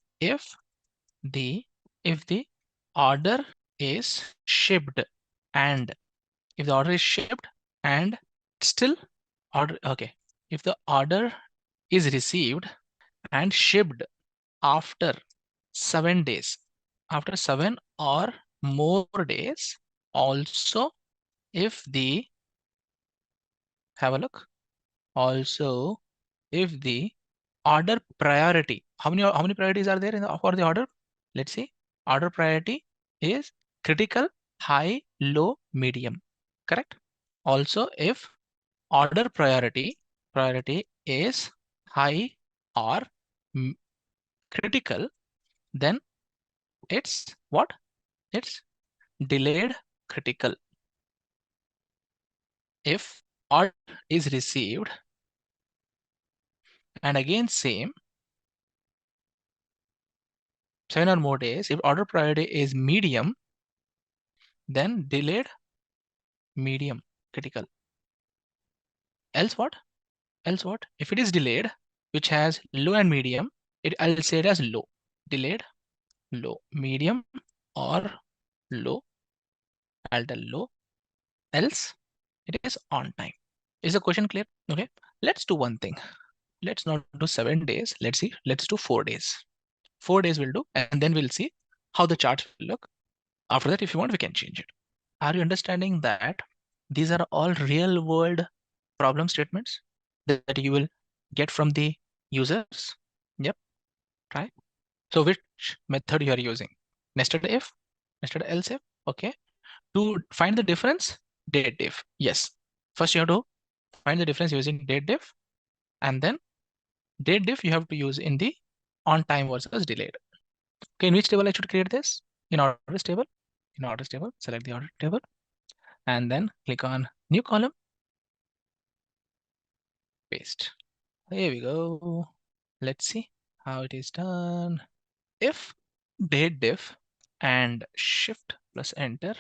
the if the order is shipped and if the order is shipped and still order, okay, if the order is received and shipped after 7 days, after 7 or more days, also if the, have a look, also if the order priority, how many priorities are there in the, for the order? Let's see, order priority is critical, high, low, medium, correct? Also if order priority is high or critical, then it's what? It's delayed critical. If order is received and again same 7 or more days, if order priority is medium, then delayed medium critical. Else what? Else what? If it is delayed, which has low and medium, I'll say it as low. Delayed, low, medium, or low. I'll tell low. Else it is on time. Is the question clear? Okay. Let's do one thing. Let's not do 7 days. Let's see. Let's do 4 days. 4 days will do, and then we'll see how the chart will look. After that, if you want, we can change it. Are you understanding that these are all real world problem statements that you will get from the users? Yep. Try. So which method you are using? Nested if, nested else if. Okay. To find the difference, date diff. Yes. First you have to find the difference using date diff, and then date diff you have to use in the on time versus delayed. Okay, in which table I should create this? In orders table. In orders table, select the order table, and then click on new column, paste. There we go. Let's see how it is done. If date diff and shift plus enter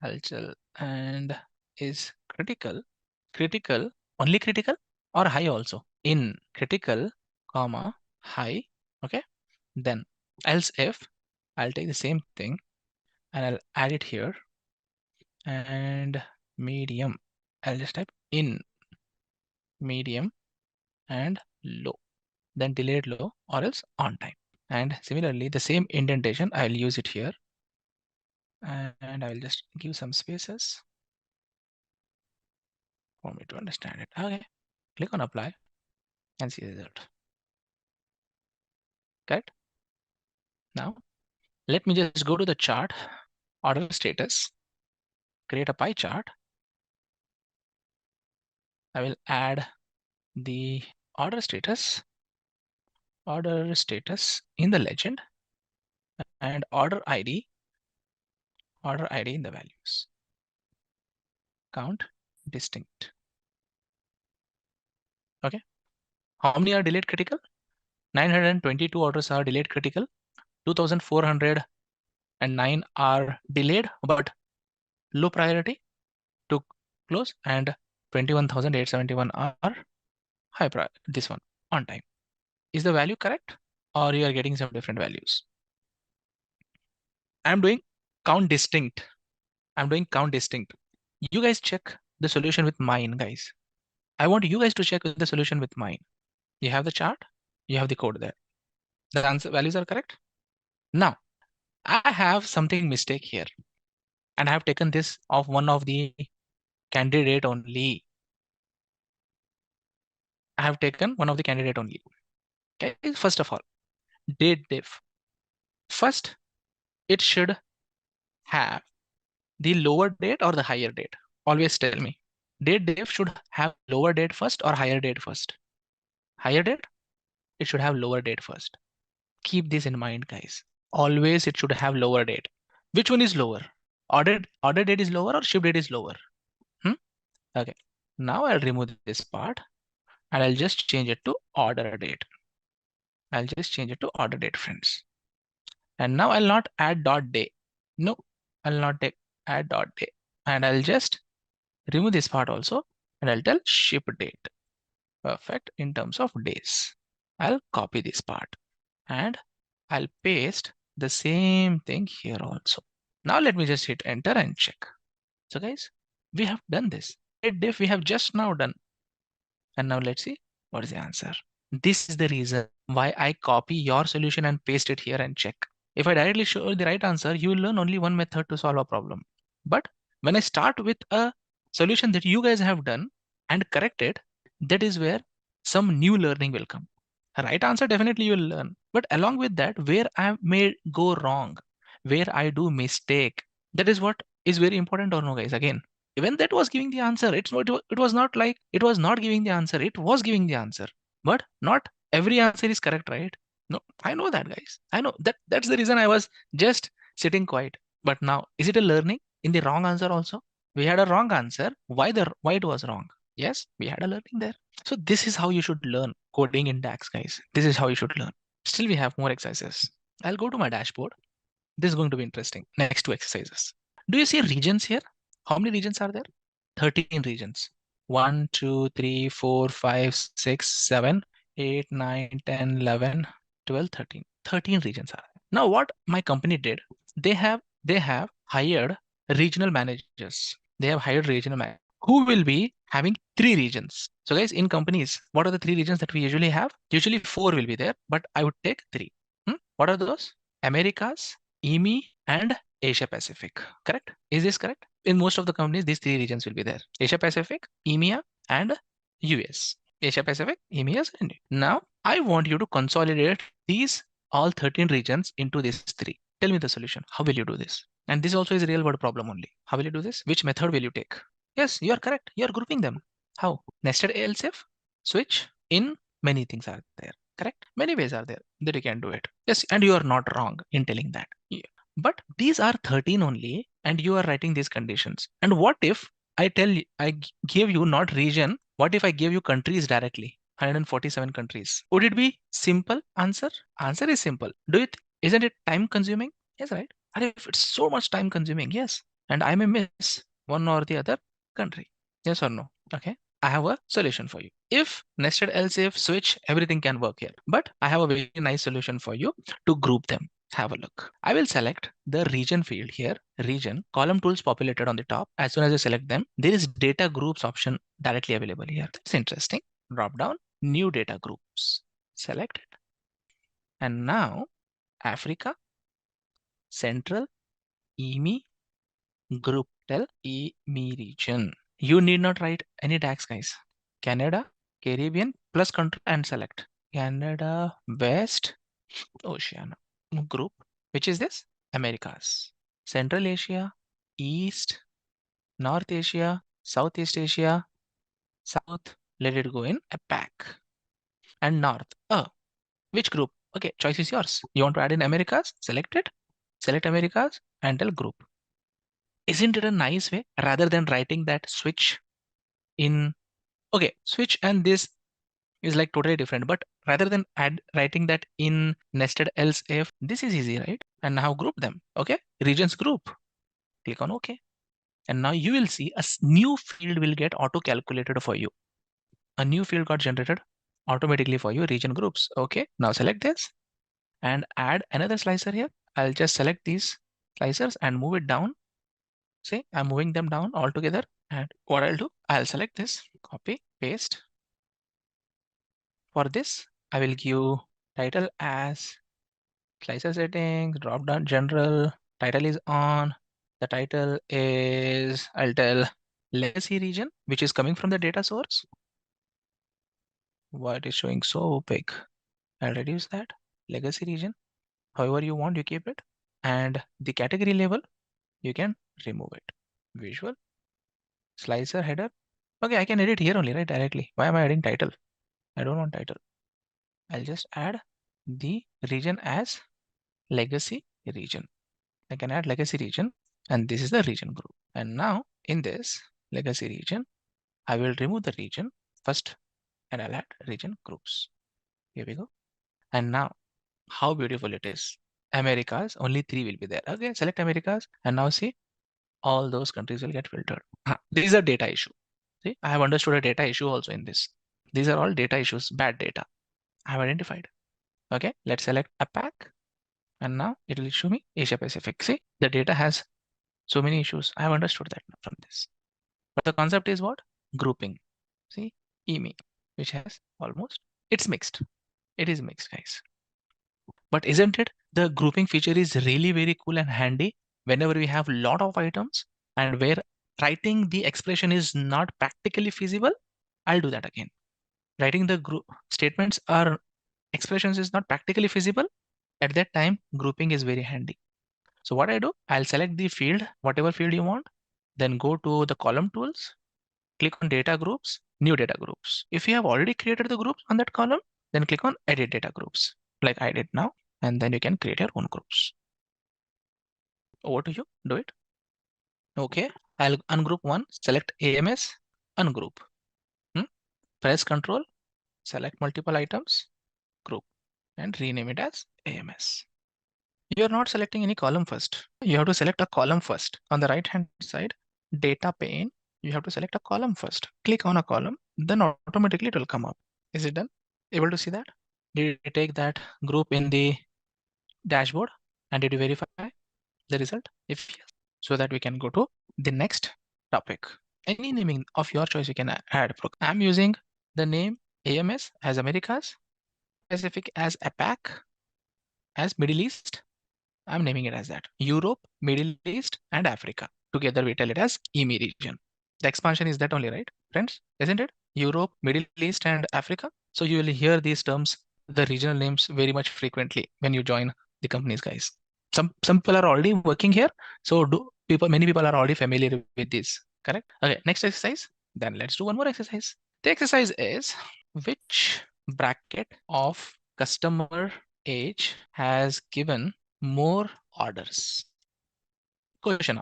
hal and is critical, only critical or high also? In critical, comma, high, okay? Then else if, I'll take the same thing and I'll add it here, and medium, I'll just type in medium and low, then delayed low or else on time. And similarly, the same indentation, I'll use it here, and I'll just give some spaces for me to understand it. Okay, click on apply and see the result. Correct? Now, let me just go to the chart, order status, create a pie chart. I will add the order status in the legend and order ID in the values. Count distinct. Okay. How many are delayed critical? 922 orders are delayed critical. 2409 are delayed but low priority to close, and 21,871 are high priority. This one on time. Is the value correct, or you are getting some different values? I'm doing count distinct. I'm doing count distinct. You guys check the solution with mine, guys. I want you guys to check the solution with mine. You have the chart, you have the code there. The answer values are correct. Now, I have something mistake here, and I have taken this of one of the candidate only. I have taken one of the candidate only. Okay, first of all, date diff. First, it should have the lower date or the higher date. Always tell me. Date diff should have lower date first or higher date first. Higher date, it should have lower date first. Keep this in mind, guys. Always it should have lower date. Which one is lower? Order date is lower or ship date is lower? Okay. Now I'll remove this part and I'll just change it to order date. I'll just change it to order date, friends. And now I'll not add dot day. No, I'll not add dot day. And I'll just remove this part also and I'll tell ship date. Perfect. In terms of days, I'll copy this part and I'll paste the same thing here also. Now let me just hit enter and check. So guys, we have done this. Date diff we have just now done. And now let's see what is the answer. This is the reason why I copy your solution and paste it here and check. If I directly show you the right answer, you will learn only one method to solve a problem. But when I start with a solution that you guys have done and correct it, that is where some new learning will come. Right answer definitely you will learn. But along with that, where I may go wrong, where I do mistake, that is what is very important or no, guys. Again, even that was giving the answer. It was not like it was not giving the answer. It was giving the answer. But not every answer is correct, right? No, I know that, guys. I know that. That's the reason I was just sitting quiet. But now, is it a learning in the wrong answer also? We had a wrong answer. Why it was wrong? Yes, we had a learning there. So this is how you should learn coding in DAX, guys. This is how you should learn. Still, we have more exercises. I'll go to my dashboard. This is going to be interesting. Next two exercises. Do you see regions here? How many regions are there? 13 regions. 1, 2, 3, 4, 5, 6, 7, 8, 9, 10, 11, 12, 13. 13 regions are there. Now what my company did, they have hired regional managers. They have hired regional managers who will be having 3 regions. So guys, in companies, what are the 3 regions that we usually have? Usually 4 will be there, but I would take 3. What are those? Americas, EME, and Asia Pacific. Correct? Is this correct? In most of the companies, these 3 regions will be there. Asia Pacific, EMEA, and US. Asia Pacific, EMEA, and now I want you to consolidate these all 13 regions into these 3. Tell me the solution. How will you do this? And this also is a real world problem only. How will you do this? Which method will you take? Yes, you are correct. You are grouping them. How? Nested else if, switch, in, many things are there. Correct? Many ways are there that you can do it. Yes, and you are not wrong in telling that. Yeah. But these are 13 only, and you are writing these conditions. And what if I give you not region? What if I give you countries directly? 147 countries. Would it be simple answer? Answer is simple. Isn't it time consuming? Yes, right? And if it's so much time consuming, yes. And I may miss one or the other country. Yes or no? Okay. I have a solution for you. If nested else if switch, everything can work here. But I have a very nice solution for you to group them. Have a look. I will select the region field here. Region, column tools populated on the top. As soon as you select them, there is data groups option directly available here. That's interesting. Drop down, new data groups. Select it. And now Africa, Central, EME, group tell EME region. You need not write any DAX, guys. Canada, Caribbean, plus country and select. Canada, West, Oceania. Group, which is this? Americas. Central Asia, East, North Asia, Southeast Asia, South, let it go in APAC. And North. Which group? Okay, choice is yours. You want to add in Americas? Select it. Select Americas and tell group. Isn't it a nice way rather than writing that switch in? Okay, switch and this is like totally different, but rather than writing that in nested else if, this is easy, right? And now group them. Okay, regions group. Click on OK. And now you will see a new field will get auto calculated for you. A new field got generated automatically for you, region groups. Okay, now select this and add another slicer here. I'll just select these slicers and move it down. See, I'm moving them down all together. And what I'll do, I'll select this, copy, paste. For this, I will give title as slicer settings, drop down general, title is on. The title is, I'll tell legacy region, which is coming from the data source. Why it is showing so big? I'll reduce that. Legacy region. However you want, you keep it. And the category label, you can remove it. Visual, slicer header. Okay, I can edit here only, right? Directly. Why am I adding title? I don't want title. I'll just add the region as legacy region. I can add legacy region, and this is the region group. And now in this legacy region, I will remove the region first, and I'll add region groups. Here we go. And now how beautiful it is. Americas, only 3 will be there. Okay, select Americas, and now see all those countries will get filtered. This is a data issue. See, I have understood a data issue also in this. These are all data issues, bad data I have identified. Okay, let's select APAC, and now it will show me Asia Pacific. See, the data has so many issues. I have understood that from this. But the concept is what? Grouping. See, EME, which has almost, it's mixed. It is mixed, guys. But isn't it? The grouping feature is really very cool and handy whenever we have a lot of items and where writing the expression is not practically feasible. I'll do that again. Writing the group statements or expressions is not practically feasible. At that time, grouping is very handy. So what I do, I'll select the field, whatever field you want, then go to the column tools, click on data groups, new data groups. If you have already created the groups on that column, then click on edit data groups like I did now, and then you can create your own groups. Over to you, do it. Okay, I'll ungroup one, select AMS, ungroup. Press Control, select multiple items, group, and rename it as AMS. You're not selecting any column first. You have to select a column first. On the right hand side, data pane, you have to select a column first. Click on a column, then automatically it will come up. Is it done? Able to see that? Did you take that group in the dashboard and did you verify the result? If yes, so that we can go to the next topic. Any naming of your choice you can add. I'm using the name AMS as Americas, Pacific as APAC, as Middle East. I'm naming it as that. Europe, Middle East, and Africa. Together we tell it as EME region. The expansion is that only, right, friends? Isn't it? Europe, Middle East, and Africa. So you will hear these terms, the regional names, very much frequently when you join the companies, guys. Some people are already working here, so many people are already familiar with this. Correct? Okay, next exercise. Then let's do one more exercise. The exercise is which bracket of customer age has given more orders? Question.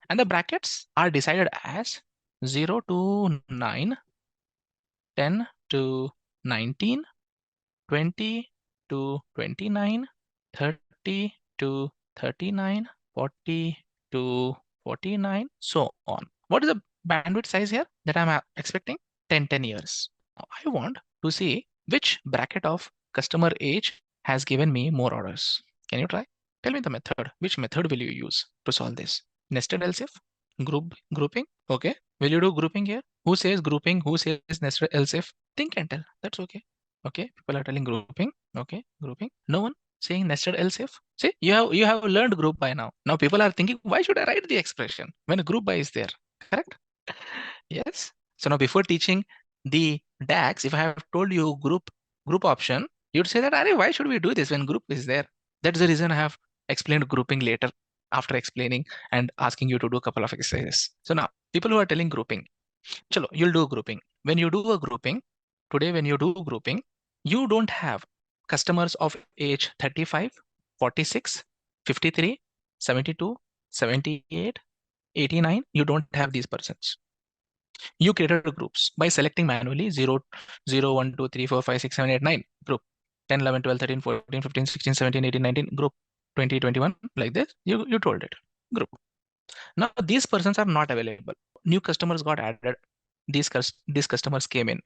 And the brackets are decided as 0 to 9, 10 to 19, 20 to 29, 30 to 39, 40 to 49, so on. What is the bandwidth size here that I'm expecting? 10 years. Now I want to see which bracket of customer age has given me more orders. Can you try? Tell me the method. Which method will you use to solve this? Nested else if? Grouping? Okay. Will you do grouping here? Who says grouping? Who says nested else if? Think and tell. That's okay. Okay. People are telling grouping. Okay. Grouping. No one saying nested else if. See, you have learned group by now. Now people are thinking, why should I write the expression when a group by is there? Correct? Yes. So now before teaching the DAX, if I have told you group option, you'd say that, why should we do this when group is there? That's the reason I have explained grouping later after explaining and asking you to do a couple of exercises. So now people who are telling grouping, chalo, you'll do grouping. When you do a grouping, today when you do grouping, you don't have customers of age 35, 46, 53, 72, 78, 89. You don't have these persons. You created groups by selecting manually 0, 0, 1, 2, 3, 4, 5, 6, 7, 8, 9 group. 10, 11, 12, 13, 14, 15, 16, 17, 18, 19 group. 20, 21 like this. You told it group. Now these persons are not available. New customers got added. These customers came in.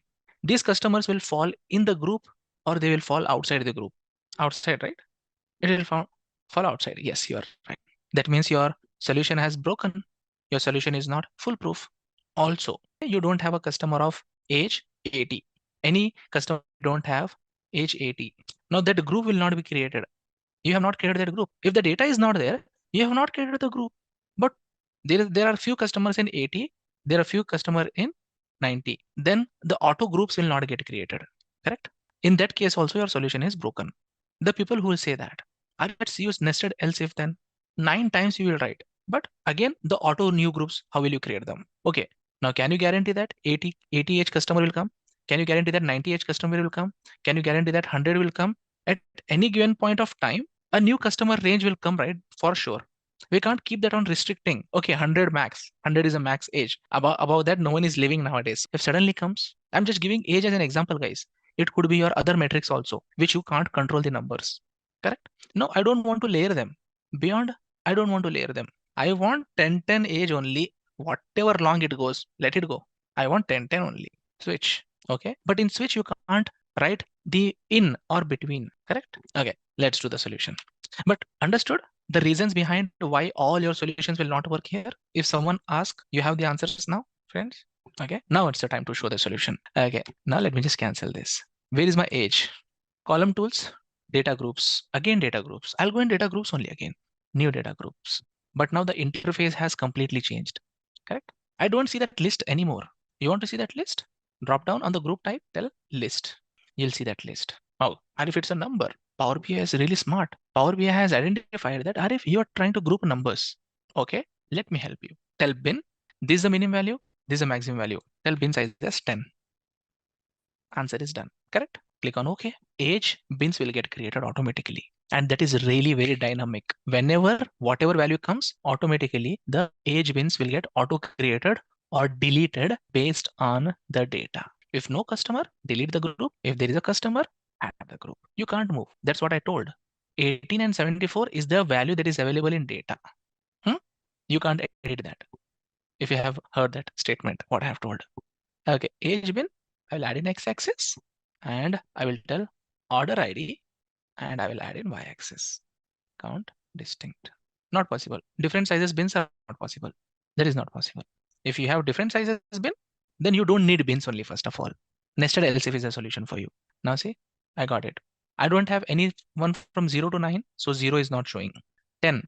These customers will fall in the group or they will fall outside the group. Outside, right? It will fall outside. Yes, you are right. That means your solution has broken. Your solution is not foolproof. Also, you don't have a customer of age 80. Any customer don't have age 80. Now that group will not be created. You have not created that group. If the data is not there, you have not created the group. But there are few customers in 80, there are few customer in 90. Then the auto groups will not get created. Correct? In that case, also your solution is broken. The people who will say that, let's use nested else if then 9 times you will write. But again, the auto new groups, how will you create them? Okay. Now, can you guarantee that 80H customer will come? Can you guarantee that 90H customer will come? Can you guarantee that 100 will come? At any given point of time, a new customer range will come, right? For sure. We can't keep that on restricting. Okay, 100 max. 100 is a max age. Above that, no one is living nowadays. If suddenly comes, I'm just giving age as an example, guys. It could be your other metrics also, which you can't control the numbers. Correct? No, I don't want to layer them. Beyond, I don't want to layer them. I want 10-10 age only. Whatever long it goes, let it go. I want 10-10 only. Switch. Okay. But in switch, you can't write the in or between. Correct? Okay. Let's do the solution. But understood the reasons behind why all your solutions will not work here? If someone asks, you have the answers now, friends? Okay. Now it's the time to show the solution. Okay. Now let me just cancel this. Where is my age? Column tools, data groups, again data groups. I'll go in data groups only again, new data groups. But now the interface has completely changed, correct? I don't see that list anymore. You want to see that list? Drop down on the group type, tell list. You'll see that list. Oh, and if it's a number, Power BI is really smart. Power BI has identified that if you are trying to group numbers, okay, let me help you. Tell bin, this is the minimum value, this is the maximum value. Tell bin size as 10. Answer is done, correct? Click on OK. Age bins will get created automatically. And that is really very dynamic. Whenever whatever value comes, automatically the age bins will get auto created or deleted based on the data. If no customer, delete the group. If there is a customer, add the group. You can't move. That's what I told. 18 and 74 is the value that is available in data. You can't edit that. If you have heard that statement, what I have told. Okay, age bin, I will add in x-axis and I will tell order ID and I will add in y-axis. Count distinct. Not possible. Different sizes bins are not possible. That is not possible. If you have different sizes bin, then you don't need bins only, first of all. Nested else if is a solution for you. Now see, I got it. I don't have any one from 0 to 9, so 0 is not showing. 10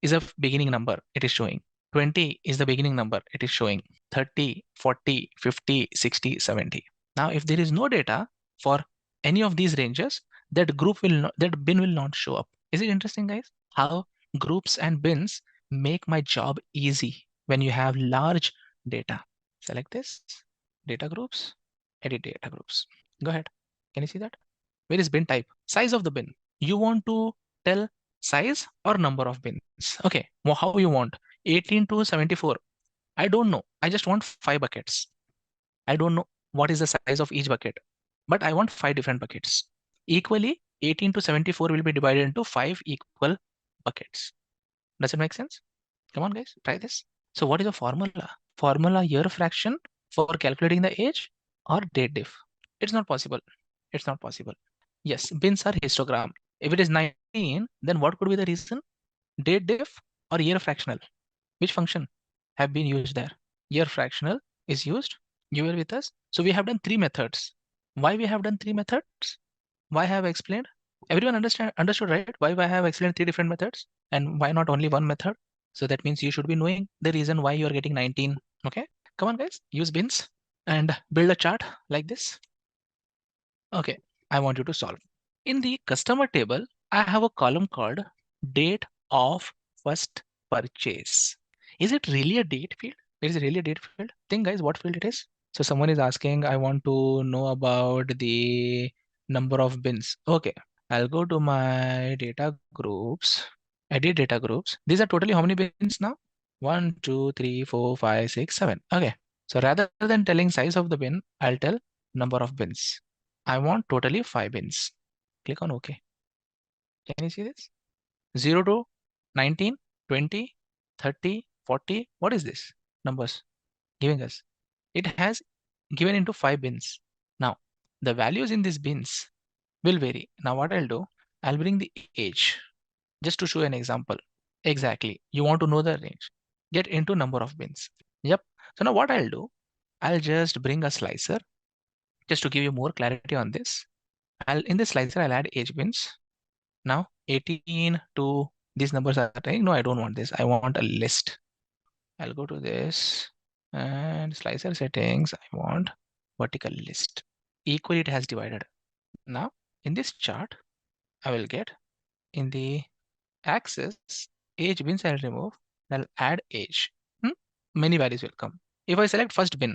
is a beginning number, it is showing. 20 is the beginning number, it is showing. 30, 40, 50, 60, 70. Now, if there is no data for any of these ranges, that group will not, that bin will not show up. Is it interesting, guys? How groups and bins make my job easy when you have large data. Select this, data groups, edit data groups. Go ahead. Can you see that? Where is bin type? Size of the bin. You want to tell size or number of bins. Okay, well, how you want? 18 to 74. I don't know. I just want 5 buckets. I don't know what is the size of each bucket, but I want 5 different buckets. Equally, 18 to 74 will be divided into 5 equal buckets. Does it make sense? Come on, guys, try this. So what is the formula? Formula year fraction for calculating the age or date diff? It's not possible. It's not possible. Yes, bins are histogram. If it is 19, then what could be the reason? Date diff or year fractional? Which function have been used there? Year fractional is used. You were with us. So we have done 3 methods. Why we have done 3 methods? Why have I explained? Everyone understood, right? Why I have explained 3 different methods and why not only one method? So that means you should be knowing the reason why you are getting 19. Okay, come on, guys, use bins and build a chart like this. Okay, I want you to solve. In the customer table, I have a column called date of first purchase. Is it really a date field? Is it really a date field? Think, guys, what field it is? So someone is asking, I want to know about the number of bins. Okay, I'll go to my data groups, edit data groups. These are totally how many bins now? 1, 2, 3, 4, 5, 6, 7. Okay, so rather than telling size of the bin, I'll tell number of bins. I want totally 5 bins. Click on OK. Can you see this? 0 to 19, 20, 30, 40. What is this? Numbers giving us. It has given into 5 bins. Now, the values in these bins will vary. Now, what I'll do, I'll bring the age just to show an example. Exactly. You want to know the range. Get into number of bins. Yep. So now what I'll do, I'll just bring a slicer just to give you more clarity on this. In this slicer, I'll add age bins. Now 18 to these numbers are saying, no, I don't want this. I want a list. I'll go to this and slicer settings. I want vertical list. Equally, it has divided. Now in this chart, I will get in the axis age bins I'll remove. I'll add age. Many values will come. If I select first bin,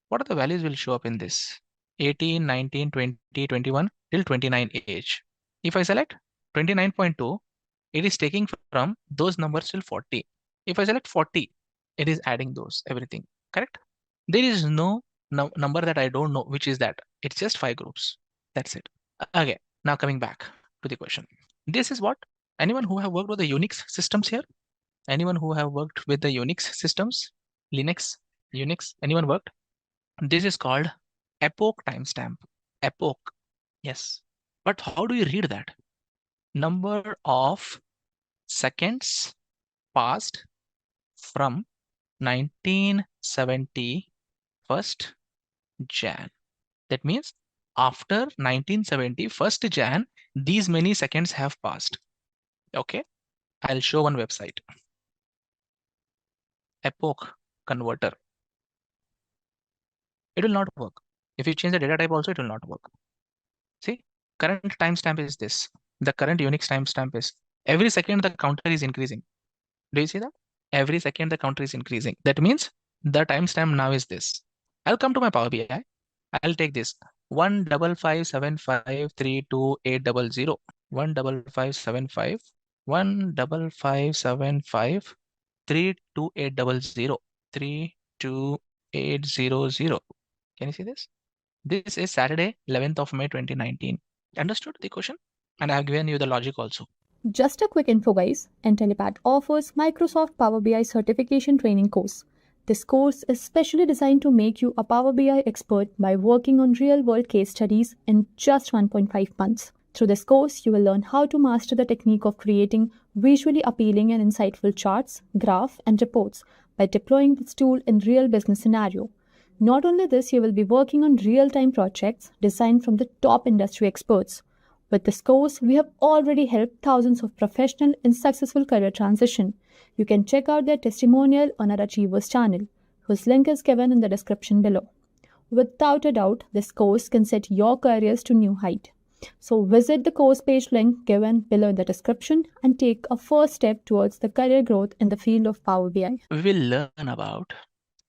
what are the values will show up in this? 18, 19, 20, 21 till 29 age. If I select 29.2, it is taking from those numbers till 40. If I select 40, it is adding those, everything, correct? There is no number that I don't know, which is that. It's just 5 groups. That's it. Okay, now coming back to the question. This is what, anyone who have worked with the Unix systems here? Anyone who have worked with the Unix systems? Linux, Unix, anyone worked? This is called epoch timestamp. Epoch, yes. But how do you read that? Number of seconds passed from 1970 1st Jan. That means after 1970 1st Jan, these many seconds have passed. Okay, I'll show one website. Epoch converter. It will not work. If you change the data type also, it will not work. See, current timestamp is this. The current Unix timestamp is every second the counter is increasing. Do you see that? Every second the counter is increasing. That means the timestamp now is this. I'll come to my Power BI. I'll take this 155753280. 15575 15575 32800. Can you see this? This is Saturday, 11th of May 2019. Understood the question? And I have given you the logic also. Just a quick info, guys. Intellipaat offers Microsoft Power BI certification training course. This course is specially designed to make you a Power BI expert by working on real-world case studies in just 1.5 months. Through this course, you will learn how to master the technique of creating visually appealing and insightful charts, graphs, and reports by deploying this tool in real business scenario. Not only this, you will be working on real-time projects designed from the top industry experts. With this course, we have already helped thousands of professionals in successful career transition. You can check out their testimonial on our Achievers channel, whose link is given in the description below. Without a doubt, this course can set your careers to new height. So visit the course page link given below in the description and take a first step towards the career growth in the field of Power BI. We will learn about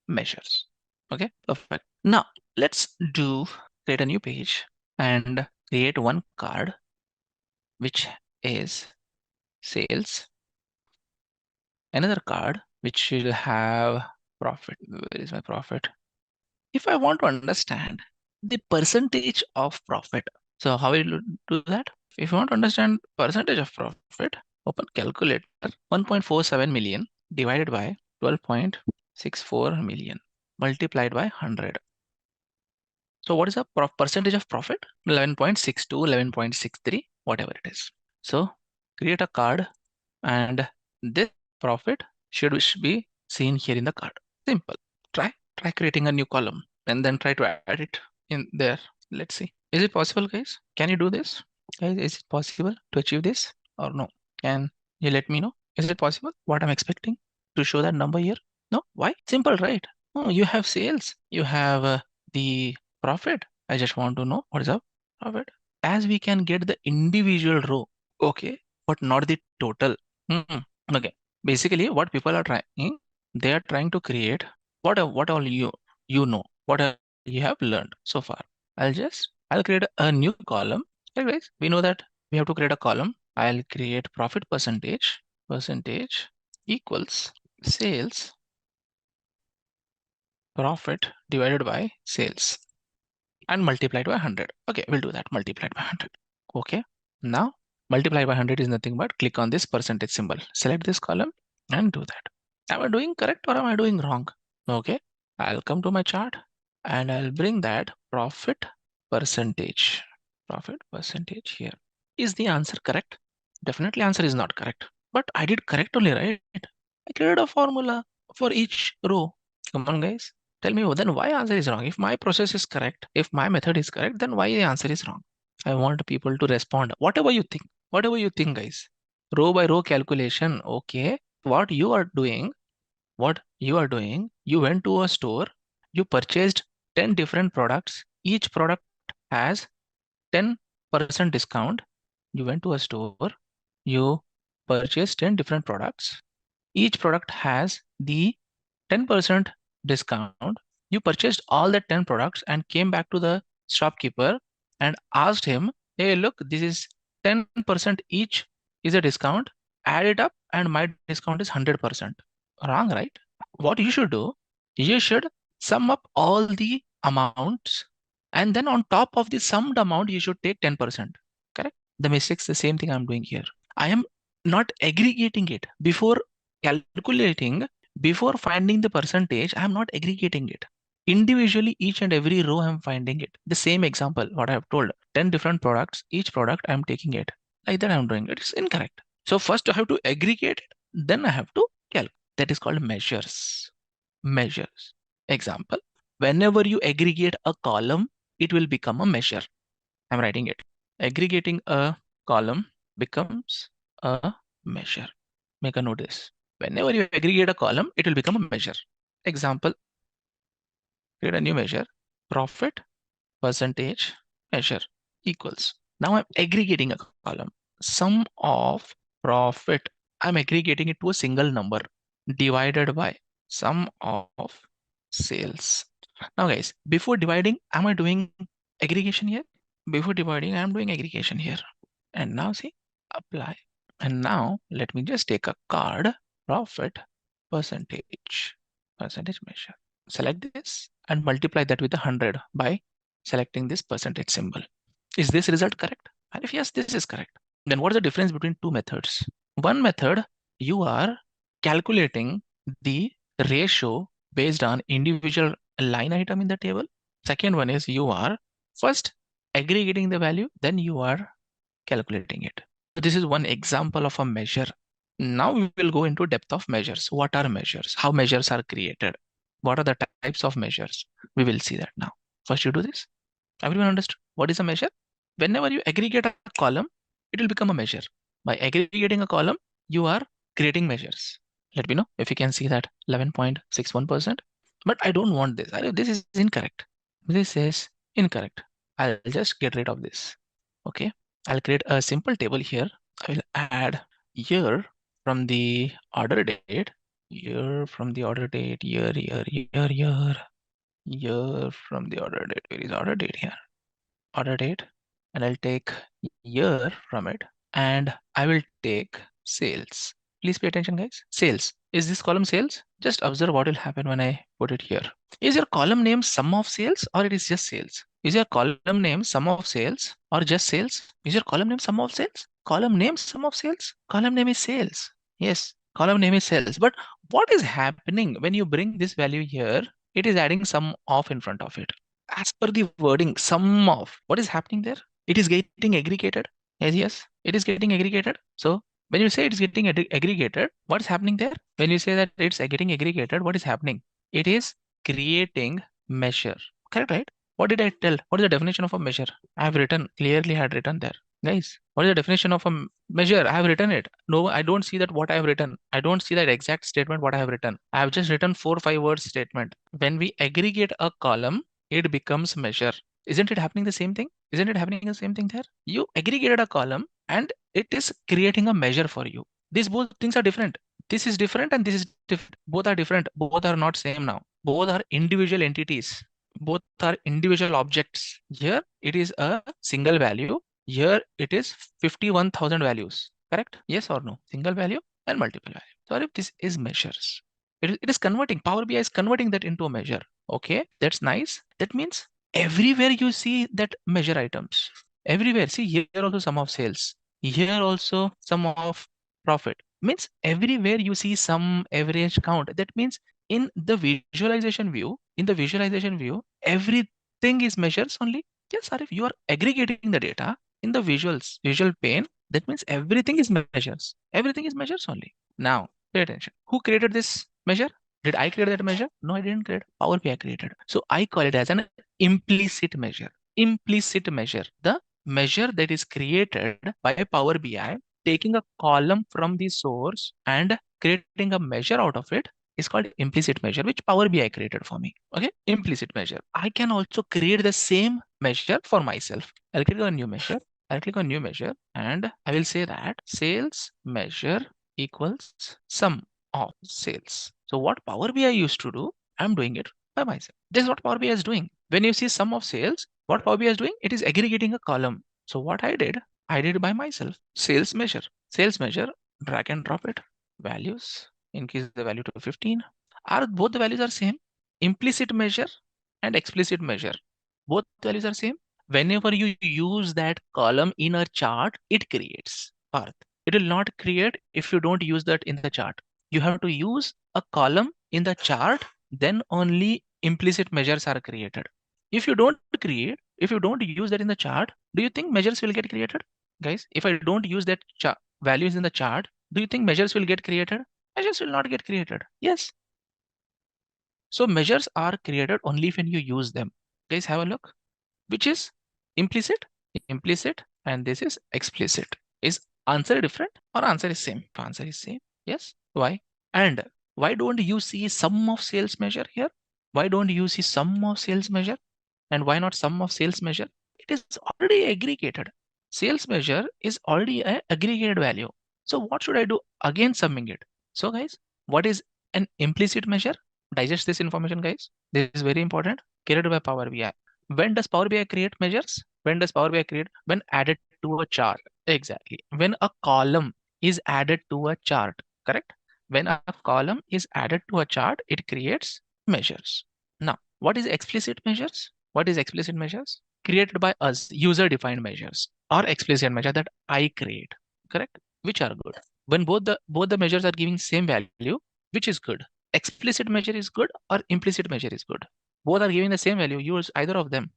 measures. Okay, perfect. Now let's create a new page and create one card which is sales, another card which will have profit. Where is my profit? If I want to understand the percentage of profit, so how will you do that? If you want to understand percentage of profit, open calculator. 1.47 million divided by 12.64 million multiplied by 100. So what is the percentage of profit? 11.62, 11.63, whatever it is. So create a card and this profit should be seen here in the card. Simple. Try creating a new column and then try to add it in there. Let's see. Is it possible, guys? Can you do this? Guys, is it possible to achieve this or no? Can you let me know? Is it possible? What I'm expecting to show that number here? No? Why? Simple, right? Oh, you have sales. You have the profit. I just want to know what is the profit. As we can get the individual row, okay, but not the total. Okay. Basically, what people are trying, they are trying to create what all you know, what all you have learned so far. I'll create a new column. Okay, guys, we know that we have to create a column. I'll create profit percentage equals sales profit divided by sales and multiplied by 100. Okay, we'll do that, multiplied by 100. Okay, now multiply by 100 is nothing but click on this percentage symbol, select this column and do that. Am I doing correct or am I doing wrong? Okay, I'll come to my chart and I'll bring that profit percentage here. Is the answer correct? Definitely answer is not correct. But I did correct only, right? I created a formula for each row. Come on, guys. Tell me then why answer is wrong. If my process is correct, if my method is correct, then why the answer is wrong? I want people to respond. Whatever you think. Whatever you think, guys. Row by row calculation. Okay. What you are doing, you went to a store, you purchased 10 different products. Each product has 10% discount. You went to a store, you purchased 10 different products. Each product has the 10% discount. You purchased all the 10 products and came back to the shopkeeper and asked him, hey, look, this is 10% each is a discount. Add it up and my discount is 100%. Wrong, right? What you should do, you should sum up all the amounts and then on top of the summed amount, you should take 10%. Correct? The mistake's the same thing I'm doing here. I am not aggregating it before calculating, before finding the percentage. I'm not aggregating it. Individually, each and every row I'm finding it. The same example, what I have told, 10 different products, each product I'm taking it. Like that I'm doing it. It's incorrect. So first I have to aggregate it, then I have to calculate. That is called measures. Measures. Example, whenever you aggregate a column, it will become a measure. I'm writing it. Aggregating a column becomes a measure. Make a note of this. Whenever you aggregate a column, it will become a measure. Example, create a new measure, profit percentage measure equals. Now I'm aggregating a column. Sum of profit, I'm aggregating it to a single number divided by sum of sales. Now guys, before dividing, am I doing aggregation here? Before dividing, I'm doing aggregation here. And now see, apply. And now let me just take a card, profit percentage measure. Select this and multiply that with 100 by selecting this percentage symbol. Is this result correct? And if yes, this is correct. Then what is the difference between two methods? One method, you are calculating the ratio based on individual line item in the table. Second one is you are first aggregating the value, then you are calculating it. This is one example of a measure. Now we will go into depth of measures. What are measures? How measures are created? What are the types of measures? We will see that now. First you do this. Everyone understood what is a measure? Whenever you aggregate a column, it will become a measure. By aggregating a column, you are creating measures. Let me know if you can see that 11.61%. But I don't want this. This is incorrect. This is incorrect. I'll just get rid of this. Okay. I'll create a simple table here. I will add year from the order date, year from the order date, year from the order date. Where is order date here? Order date, and I'll take year from it, and I will take sales. Please pay attention, guys. Sales. Is this column sales? Just observe what will happen when I put it here. Is your column name sum of sales or it is just sales? Is your column name sum of sales or just sales? Is your column name sum of sales? Column name sum of sales? Column name is sales. Yes, column name is sales. But what is happening when you bring this value here? It is adding sum of in front of it. As per the wording, sum of, what is happening there? It is getting aggregated. Yes, it is getting aggregated. So when you say it is getting aggregated, what is happening there? When you say that it's getting aggregated, what is happening? It is creating measure. Correct, right? What did I tell? What is the definition of a measure? I have written, clearly had written there. Guys, what is the definition of a measure? I have written it. No, I don't see that what I have written. I don't see that exact statement what I have written. I have just written 4-5 words statement. When we aggregate a column, it becomes measure. Isn't it happening the same thing? Isn't it happening the same thing there? You aggregated a column and it is creating a measure for you. These both things are different. This is different and this is different. Both are different. Both are not same now. Both are individual entities. Both are individual objects. Here it is a single value. Here it is 51,000 values. Correct? Yes or no? Single value and multiple value. So if this is measures, it is converting. Power BI is converting that into a measure. Okay, that's nice. That means everywhere you see that measure items. Everywhere. See here also sum of sales. Here also sum of profit. Means everywhere you see some average count. That means in the visualization view, everything is measures only. Yes, Arif, you are aggregating the data in the visual pane. That means everything is measures. Everything is measures only. Now, pay attention. Who created this measure? Did I create that measure? No, I didn't create. Power BI created. So I call it as an implicit measure. Implicit measure. The measure that is created by Power BI, taking a column from the source and creating a measure out of it, is called implicit measure, which Power BI created for me. Okay, implicit measure. I can also create the same measure for myself. I'll click on new measure. I'll click on new measure and I will say that sales measure equals sum of sales. So what Power BI used to do, I'm doing it by myself. This is what Power BI is doing. When you see sum of sales, what Power BI is doing, it is aggregating a column. So what I did it by myself. Sales measure, drag and drop it. Values, increase the value to 15. Are both the values are same? Implicit measure and explicit measure. Both values are same. Whenever you use that column in a chart, it creates path. It will not create if you don't use that in the chart. You have to use a column in the chart, then only implicit measures are created. If you don't use that in the chart, do you think measures will get created? Guys, if I don't use that values in the chart, do you think measures will get created? Measures will not get created. Yes. So measures are created only when you use them. Guys, have a look. Which is implicit, and this is explicit. Is answer different or answer is same? Answer is same. Yes. Why? And why don't you see sum of sales measure here? Why don't you see sum of sales measure? And why not sum of sales measure? It is already aggregated. Sales measure is already an aggregated value. So what should I do again summing it? So guys, what is an implicit measure? Digest this information, guys. This is very important. Created by Power BI. When does Power BI create measures? When does Power BI create? When added to a chart. Exactly. When a column is added to a chart, correct? When a column is added to a chart, it creates measures. Now, what is explicit measures? What is explicit measures? Created by us, user-defined measures or explicit measure that I create, correct? Which are good. When both the measures are giving same value, which is good? Explicit measure is good or implicit measure is good? Both are giving the same value. Use either of them,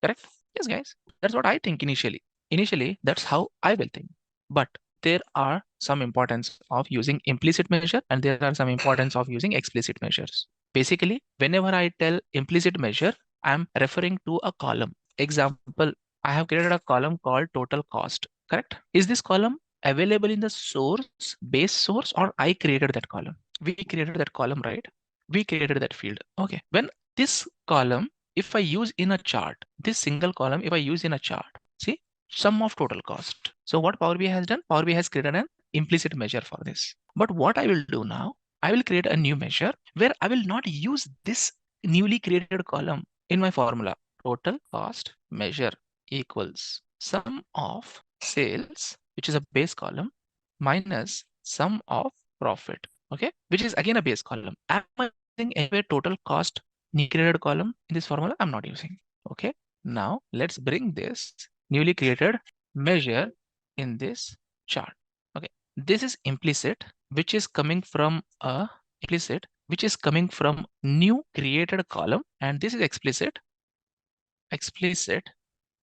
correct? Yes, guys. That's what I think initially. Initially, that's how I will think. But there are some importance of using implicit measure and there are some importance of using explicit measures. Basically, whenever I tell implicit measure, I'm referring to a column. Example, I have created a column called total cost, correct? Is this column available in the source, base source, or I created that column? We created that column, right? We created that field. Okay. When this column, if I use in a chart, this single column, if I use in a chart, see, sum of total cost. So what Power BI has done? Power BI has created an implicit measure for this. But what I will do now, I will create a new measure where I will not use this newly created column in my formula. Total cost measure equals sum of sales, which is a base column, minus sum of profit. Okay, which is again a base column. Am I using anywhere total cost newly created column in this formula? I'm not using. Okay, now let's bring this newly created measure in this chart. Okay, this is implicit, which is coming from a new created column, and this is explicit,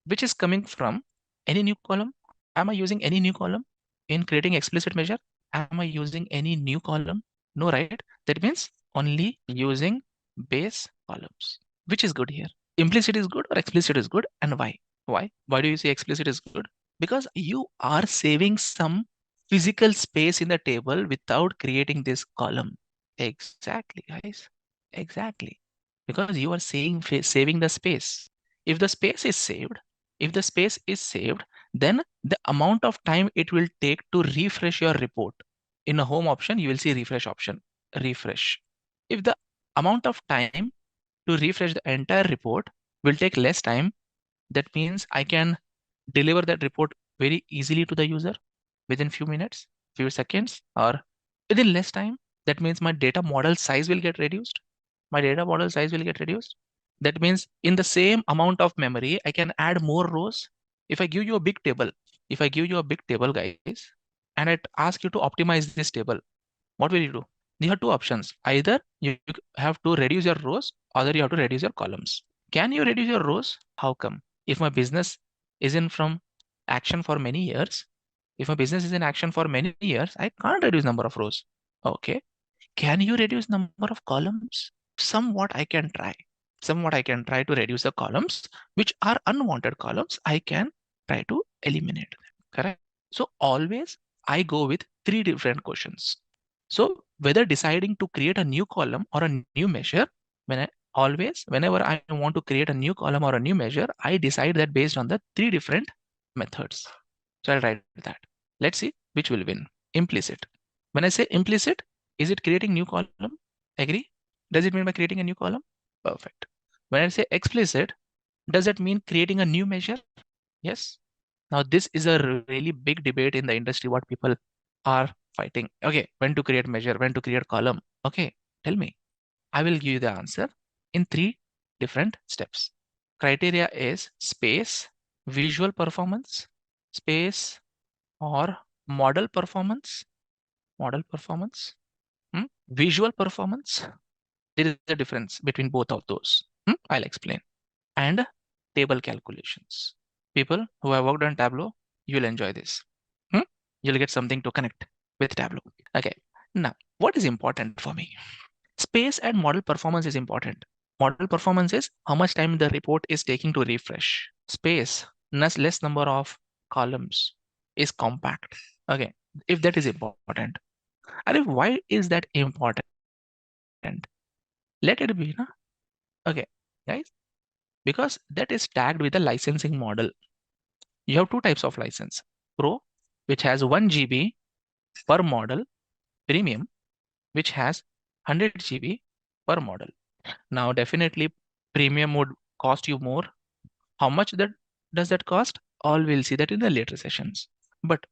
which is coming from any new column. Am I using any new column in creating explicit measure? Am I using any new column? No, right? That means only using base columns. Which is good here? Implicit is good or explicit is good, and why? Why do you say explicit is good? Because you are saving some physical space in the table without creating this column. Exactly, guys. Exactly. Because you are saving the space. If the space is saved, then the amount of time it will take to refresh your report. In a home option, you will see refresh option, refresh. If the amount of time to refresh the entire report will take less time, that means I can deliver that report very easily to the user within few minutes, few seconds, or within less time. That means my data model size will get reduced. That means in the same amount of memory, I can add more rows. If I give you a big table, guys, and I ask you to optimize this table, what will you do? You have two options. Either you have to reduce your rows, or you have to reduce your columns. Can you reduce your rows? How come? If my business is in from action for many years, If a business is in action for many years, I can't reduce number of rows. Okay. Can you reduce number of columns? Somewhat I can try. Somewhat I can try to reduce the columns, which are unwanted columns. I can try to eliminate them. Correct. So always I go with three different questions. So whether deciding to create a new column or a new measure, whenever I want to create a new column or a new measure, I decide that based on the three different methods. So I'll write that. Let's see which will win. Implicit. When I say implicit, is it creating new column? Agree? Does it mean by creating a new column? Perfect. When I say explicit, does that mean creating a new measure? Yes. Now this is a really big debate in the industry, what people are fighting. Okay, when to create measure, when to create column. Okay, tell me. I will give you the answer in three different steps. Criteria is space, visual performance, space or model performance, visual performance. There is a difference between both of those. I'll explain. And table calculations. People who have worked on Tableau, you'll enjoy this. You'll get something to connect with Tableau. Okay. Now, what is important for me? Space and model performance is important. Model performance is how much time the report is taking to refresh. Space, less number of columns, is compact. Okay. If that is important. And why is that important? Let it be, na? Okay, guys, because that is tagged with a licensing model. You have two types of license. Pro, which has 1 GB per model. Premium, which has 100 GB per model. Now, definitely, premium would cost you more. How much does that cost? All we'll see that in the later sessions. But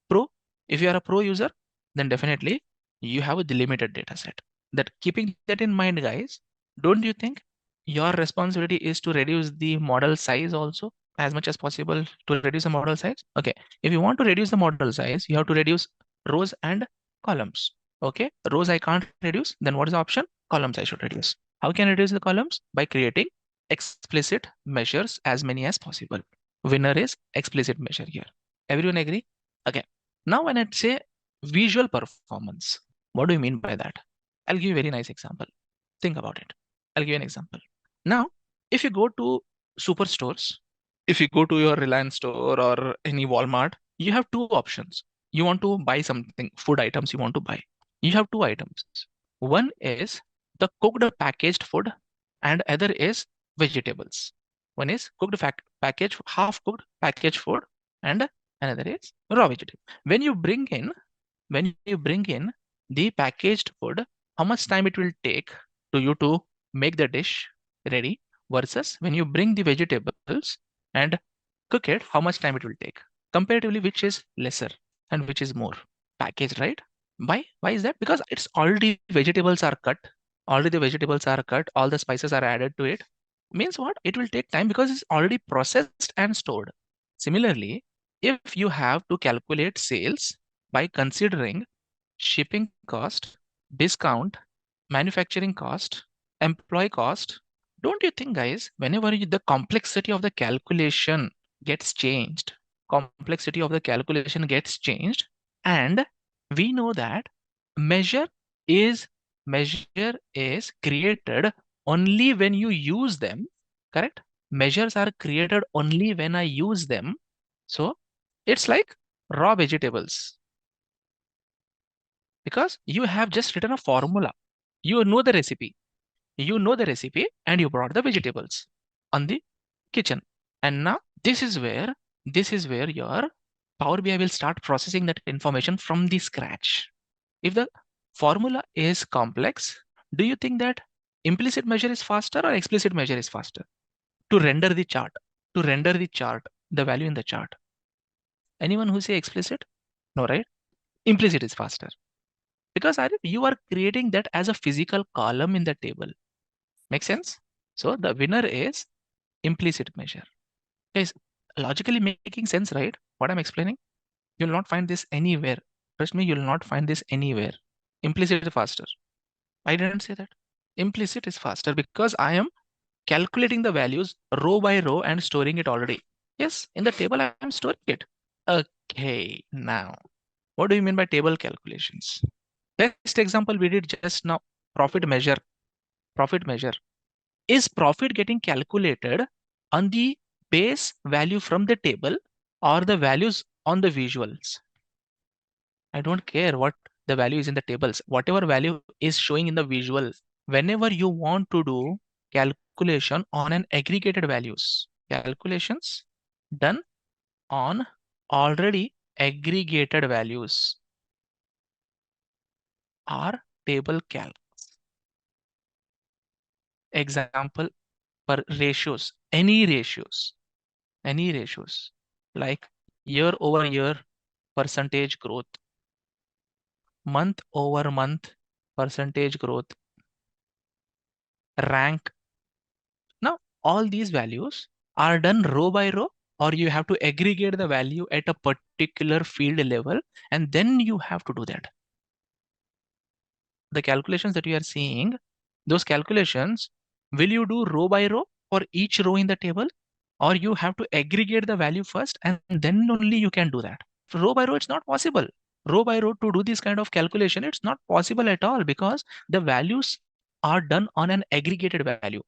Pro, if you are a Pro user, then definitely you have a delimited data set. That keeping that in mind, guys, don't you think your responsibility is to reduce the model size also as much as possible to reduce the model size? Okay, if you want to reduce the model size, you have to reduce rows and columns. Okay, rows I can't reduce, then what is the option? Columns I should reduce. How can I reduce the columns? By creating explicit measures as many as possible. Winner is explicit measure here. Everyone agree? Okay. Now when I say visual performance, what do you mean by that? I'll give you a very nice example. Think about it. I'll give you an example. Now, if you go to superstores, if you go to your Reliance store or any Walmart, you have two options. You want to buy something, food items you want to buy. You have two items. One is the cooked packaged food and other is vegetables. One is cooked package, half cooked packaged food, and another is raw vegetable. When you bring in the packaged food, how much time it will take to you to make the dish ready versus when you bring the vegetables and cook it, how much time it will take? Comparatively, which is lesser and which is more? Packaged, right? Why is that? Because it's already vegetables are cut. Already the vegetables are cut, all the spices are added to it. Means what? It will take time because it's already processed and stored. Similarly, if you have to calculate sales by considering shipping cost, discount, manufacturing cost, employee cost, don't you think, guys, whenever the complexity of the calculation gets changed, and we know that measure is created only when you use them, correct? Measures are created only when I use them. So it's like raw vegetables. Because you have just written a formula. You know the recipe. And you brought the vegetables on the kitchen. And now this is where your Power BI will start processing that information from the scratch. If the formula is complex, do you think that implicit measure is faster or explicit measure is faster? To render the chart, the value in the chart. Anyone who say explicit? No, right? Implicit is faster. Because you are creating that as a physical column in the table. Make sense? So the winner is implicit measure. Guys, logically making sense, right? What I'm explaining? You'll not find this anywhere. Trust me, you'll not find this anywhere. Implicit is faster. I didn't say that. Implicit is faster because I am calculating the values row by row and storing it already. Yes, in the table I am storing it. A Okay, now what do you mean by table calculations? Best example we did just now, profit measure. Profit measure. Is profit getting calculated on the base value from the table or the values on the visuals? I don't care what the value is in the tables. Whatever value is showing in the visual, whenever you want to do calculation on an aggregated values, calculations done on already aggregated values are table calc. Example per ratios, any ratios like year over year percentage growth, month over month percentage growth, rank. Now, all these values are done row by row, or you have to aggregate the value at a particular field level, and then you have to do that. The calculations that you are seeing, those calculations, will you do row by row for each row in the table, or you have to aggregate the value first and then only you can do that? For row by row, it's not possible. Row by row to do this kind of calculation, it's not possible at all because the values are done on an aggregated value.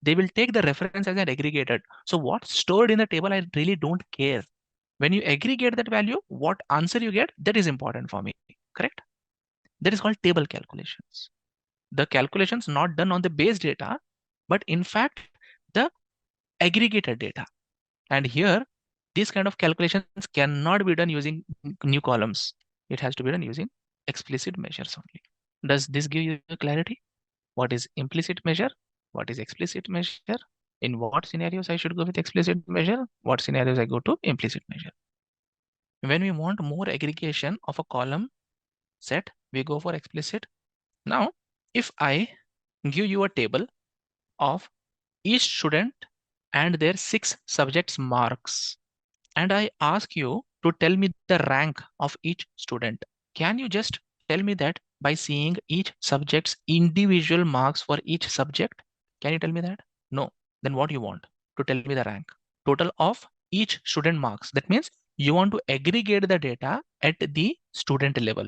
They will take the reference as an aggregated. So what's stored in the table, I really don't care. When you aggregate that value, what answer you get, that is important for me, correct? That is called table calculations. The calculations not done on the base data, but in fact, the aggregated data. And here, these kind of calculations cannot be done using new columns. It has to be done using explicit measures only. Does this give you clarity? What is implicit measure? What is explicit measure? In what scenarios I should go with explicit measure? What scenarios I go to implicit measure? When we want more aggregation of a column set, we go for explicit. Now, if I give you a table of each student and their 6 subjects marks, and I ask you to tell me the rank of each student, can you just tell me that by seeing each subject's individual marks for each subject? Can you tell me that? No. Then what you want? To tell me the rank. Total of each student marks. That means you want to aggregate the data at the student level.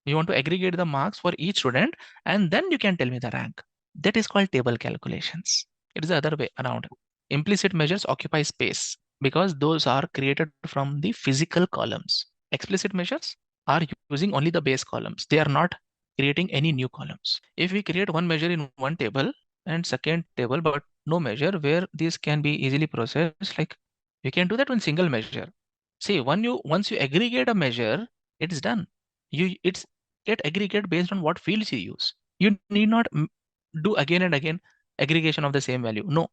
You want to aggregate the marks for each student and then you can tell me the rank. That is called table calculations. It is the other way around. Implicit measures occupy space because those are created from the physical columns. Explicit measures are using only the base columns. They are not creating any new columns. If we create one measure in one table and second table, but no measure where this can be easily processed, like we can do that in single measure. See, once you aggregate a measure, it's done. It's get aggregate based on what fields you use. You need not do again and again aggregation of the same value. No,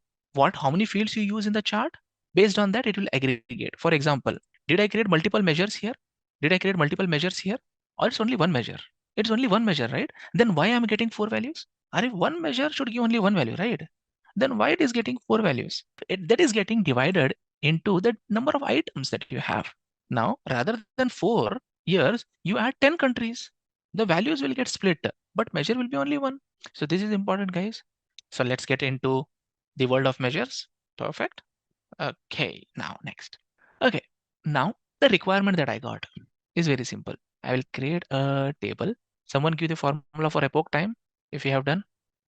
how many fields you use in the chart, based on that it will aggregate. For example, did I create multiple measures here? Did I create multiple measures here? Or it's only one measure? It's only one measure, right? Then why I'm getting 4 values? Or if one measure should give only one value, right? Then why it is getting 4 values? That is getting divided into the number of items that you have. Now, rather than 4 years, you add 10 countries. The values will get split, but measure will be only one. So this is important, guys. So let's get into the world of measures. Perfect. Okay, now next. Okay, now the requirement that I got is very simple. I will create a table. Someone give the formula for epoch time if you have done.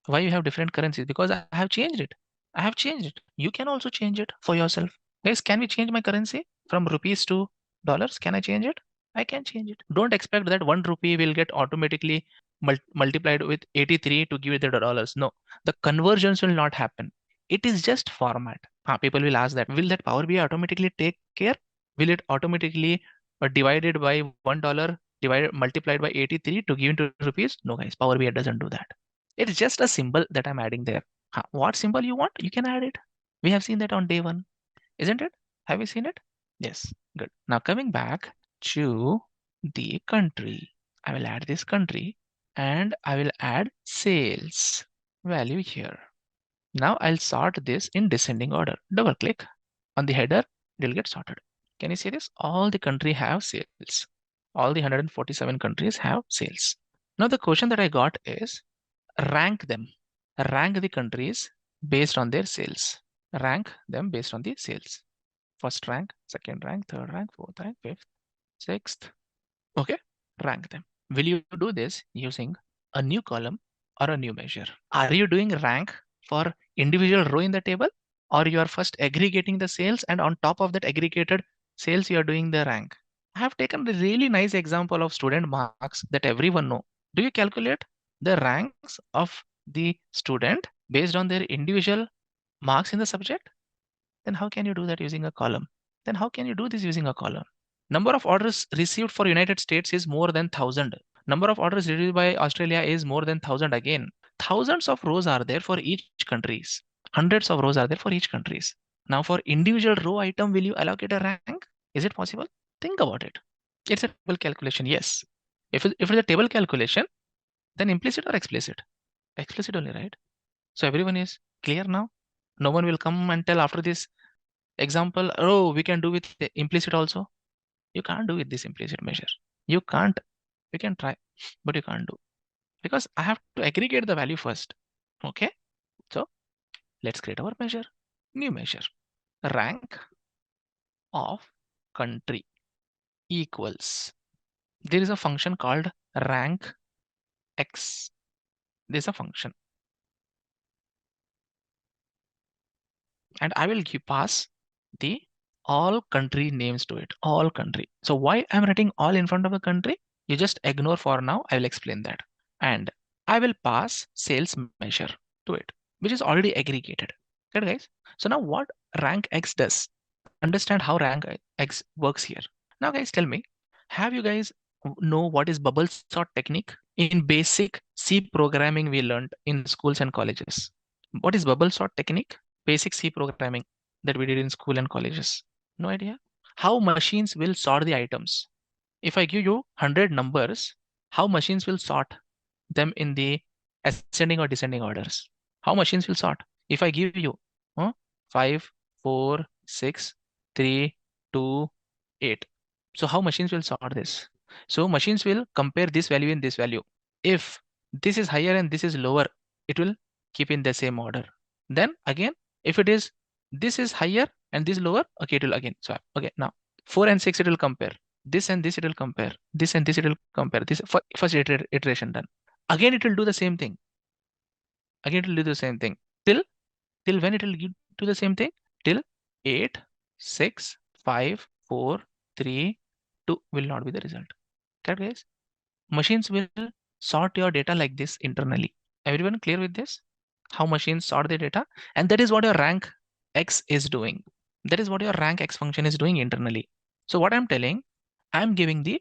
Why you have different currencies? Because I have changed it. I have changed it. You can also change it for yourself. Guys, can we change my currency from rupees to dollars? Can I change it? I can change it. Don't expect that 1 rupee will get automatically multiplied with 83 to give it the dollars. No, the conversions will not happen. It is just format. People will ask that, will that Power BI automatically take care? Will it automatically divided by $1 divided multiplied by 83 to give into rupees? No, guys, Power BI doesn't do that. It's just a symbol that I'm adding there. What symbol you want, you can add it. We have seen that on day 1, isn't it? Have you seen it? Yes, good. Now coming back to the country, I will add this country and I will add sales value here. Now I'll sort this in descending order. Double click on the header, it'll get sorted. Can you see this? All the country have sales. All the 147 countries have sales. Now the question that I got is rank them. Rank the countries based on their sales. Rank them based on the sales. First rank, second rank, third rank, fourth rank, fifth. sixth. Okay, rank them. Will you do this using a new column or a new measure? Are you doing rank for individual row in the table, or you are first aggregating the sales and on top of that aggregated sales you are doing the rank? I have taken a really nice example of student marks that everyone know. Do you calculate the ranks of the student based on their individual marks in the subject? Then how can you do that using a column? Then how can you do this using a column? Number of orders received for United States is more than 1,000. Number of orders received by Australia is more than 1,000 again. Thousands of rows are there for each countries. Hundreds of rows are there for each countries. Now for individual row item, will you allocate a rank? Is it possible? Think about it. It's a table calculation, yes. If it's a table calculation, then implicit or explicit? Explicit only, right? So everyone is clear now? No one will come and tell after this example, oh, we can do with the implicit also. You can't do with this implicit measure. You can't. You can try, but you can't do, because I have to aggregate the value first. Okay, so let's create our measure. New measure, rank of country equals. There is a function called rank x. There is a function, and I will pass the all country names to it. All country. So why I'm writing all in front of a country? You just ignore for now. I will explain that. And I will pass sales measure to it, which is already aggregated. Okay, guys. So now what rank X does? Understand how rank X works here. Now, guys, tell me, have you guys know what is bubble sort technique? In basic C programming we learned in schools and colleges. What is bubble sort technique? Basic C programming that we did in school and colleges. No idea? How machines will sort the items. If I give you 100 numbers, how machines will sort them in the ascending or descending orders? How machines will sort? If I give you 5, 4, 6, 3, 2, 8. So how machines will sort this? So machines will compare this value and this value. If this is higher and this is lower, it will keep in the same order. Then again, if it is this is higher and this lower, okay, it will again swap. Okay, now 4 and 6 it will compare. This and this it will compare. This and this it will compare. This first iteration done. Again it will do the same thing. Again it will do the same thing. Till when it will do the same thing? Till 8, 6, 5, 4, 3, 2 will not be the result. Correct, guys? Machines will sort your data like this internally. Everyone clear with this? How machines sort the data? And that is what your rank X is doing. That is what your rank X function is doing internally. So what I'm telling, I'm giving the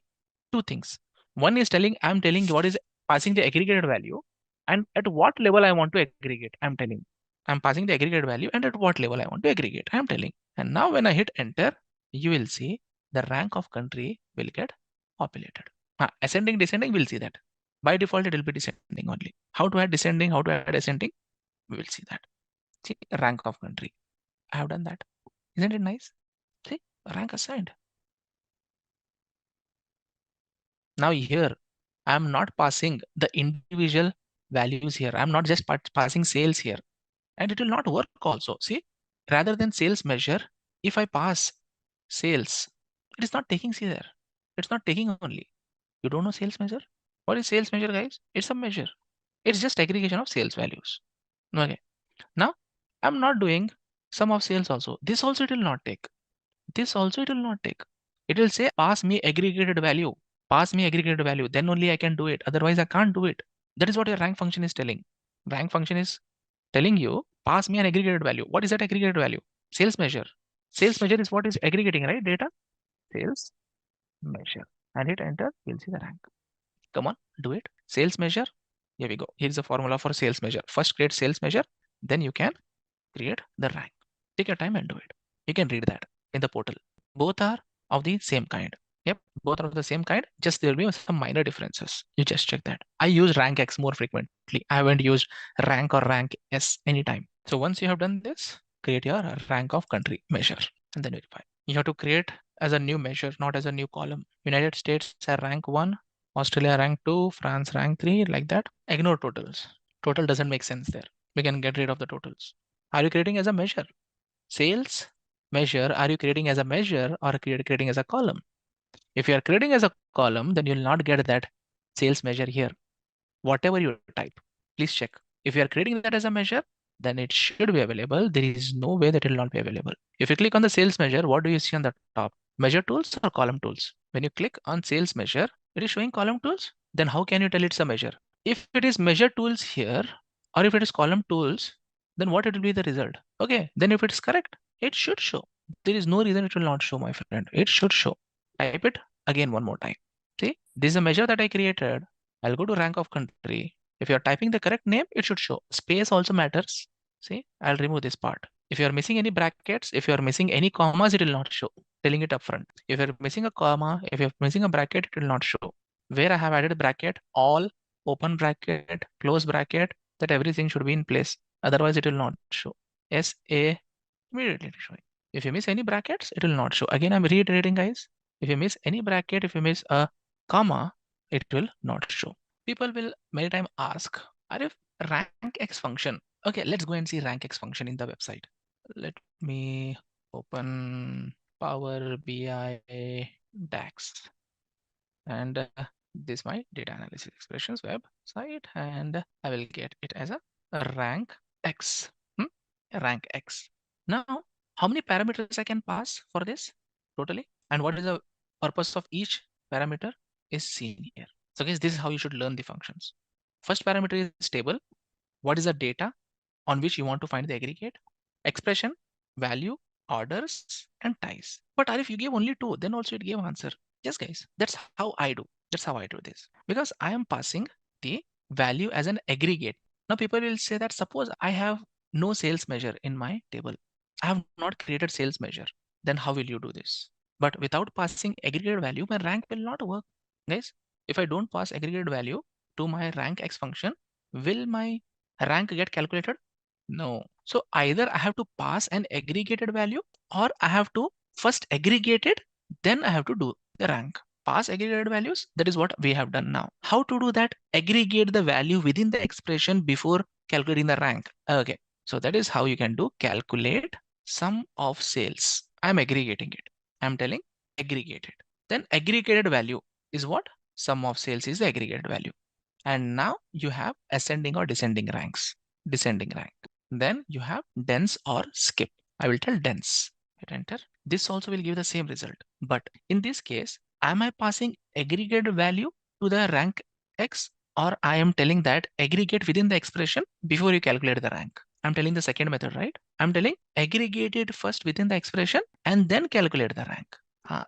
two things. One is I'm telling what is passing the aggregated value and at what level I want to aggregate. I'm telling. I'm passing the aggregated value and at what level I want to aggregate. I'm telling. And now when I hit enter, you will see the rank of country will get populated. Ascending, descending, we'll see that. By default, it will be descending only. How to add descending, how to add ascending, we will see that. See, rank of country. I have done that. Isn't it nice? See, rank assigned. Now here, I'm not passing the individual values here. I'm not just passing sales here. And it will not work also. See, rather than sales measure, if I pass sales, it is not taking, see there. It's not taking only. You don't know sales measure? What is sales measure, guys? It's a measure. It's just aggregation of sales values. Okay. Now, I'm not doing sum of sales also. This also it will not take. This also it will not take. It will say pass me aggregated value. Pass me aggregated value. Then only I can do it. Otherwise, I can't do it. That is what your rank function is telling. Rank function is telling you pass me an aggregated value. What is that aggregated value? Sales measure. Sales measure is what is aggregating, right? Data. Sales measure. And hit enter. You'll see the rank. Come on, do it. Sales measure. Here we go. Here's the formula for sales measure. First create sales measure. Then you can create the rank. Take your time and do it. You can read that in the portal. Both are of the same kind. Yep, both are of the same kind. Just there will be some minor differences. You just check that. I use rank X more frequently. I haven't used rank or rank S anytime. So once you have done this, create your rank of country measure and then verify. You have to create as a new measure, not as a new column. United States are rank 1, Australia rank 2, France rank 3, like that. Ignore totals. Total doesn't make sense there. We can get rid of the totals. Are you creating as a measure? Sales measure, are you creating as a measure or creating as a column? If you are creating as a column, then you'll not get that sales measure here. Whatever you type, please check. If you are creating that as a measure, then it should be available. There is no way that it will not be available. If you click on the sales measure, what do you see on the top? Measure tools or column tools? When you click on sales measure, it is showing column tools. Then how can you tell it's a measure? If it is measure tools here, or if it is column tools, then what it will be the result? Okay, then if it's correct, it should show. There is no reason it will not show, my friend. It should show. Type it again one more time. See, this is a measure that I created. I'll go to rank of country. If you're typing the correct name, it should show. Space also matters. See, I'll remove this part. If you're missing any brackets, if you're missing any commas, it will not show. Telling it upfront. If you're missing a comma, if you're missing a bracket, it will not show. Where I have added a bracket, all, open bracket, close bracket, that everything should be in place. Otherwise, it will not show. SA immediately showing. If you miss any brackets, it will not show. Again, I'm reiterating, guys. If you miss any bracket, if you miss a comma, it will not show. People will many time ask, if rank X function. Okay, let's go and see rank X function in the website. Let me open Power BI DAX. And this is my data analysis expressions website, and I will get it as a rank X. Rank X. Now, how many parameters I can pass for this totally? And what is the purpose of each parameter is seen here. So guys, this is how you should learn the functions. First parameter is table. What is the data on which you want to find the aggregate? Expression, value, orders, and ties. But if you give only two, then also it gave answer. Yes, guys, that's how I do. That's how I do this. Because I am passing the value as an aggregate. Now people will say that suppose I have no sales measure in my table. I have not created sales measure. Then how will you do this? But without passing aggregate value, my rank will not work. Guys, if I don't pass aggregate value to my rank X function, will my rank get calculated? No. So either I have to pass an aggregated value, or I have to first aggregate it, then I have to do the rank. Pass aggregated values, that is what we have done now. How to do that? Aggregate the value within the expression before calculating the rank. Okay, so that is how you can do calculate sum of sales. I'm aggregating it. I'm telling aggregate it. Then aggregated value is what? Sum of sales is the aggregated value. And now you have ascending or descending ranks. Descending rank. Then you have dense or skip. I will tell dense. Hit enter. This also will give the same result. But in this case, am I passing aggregate value to the rank X, or I am telling that aggregate within the expression before you calculate the rank? I'm telling the second method, right? I'm telling aggregate it first within the expression and then calculate the rank.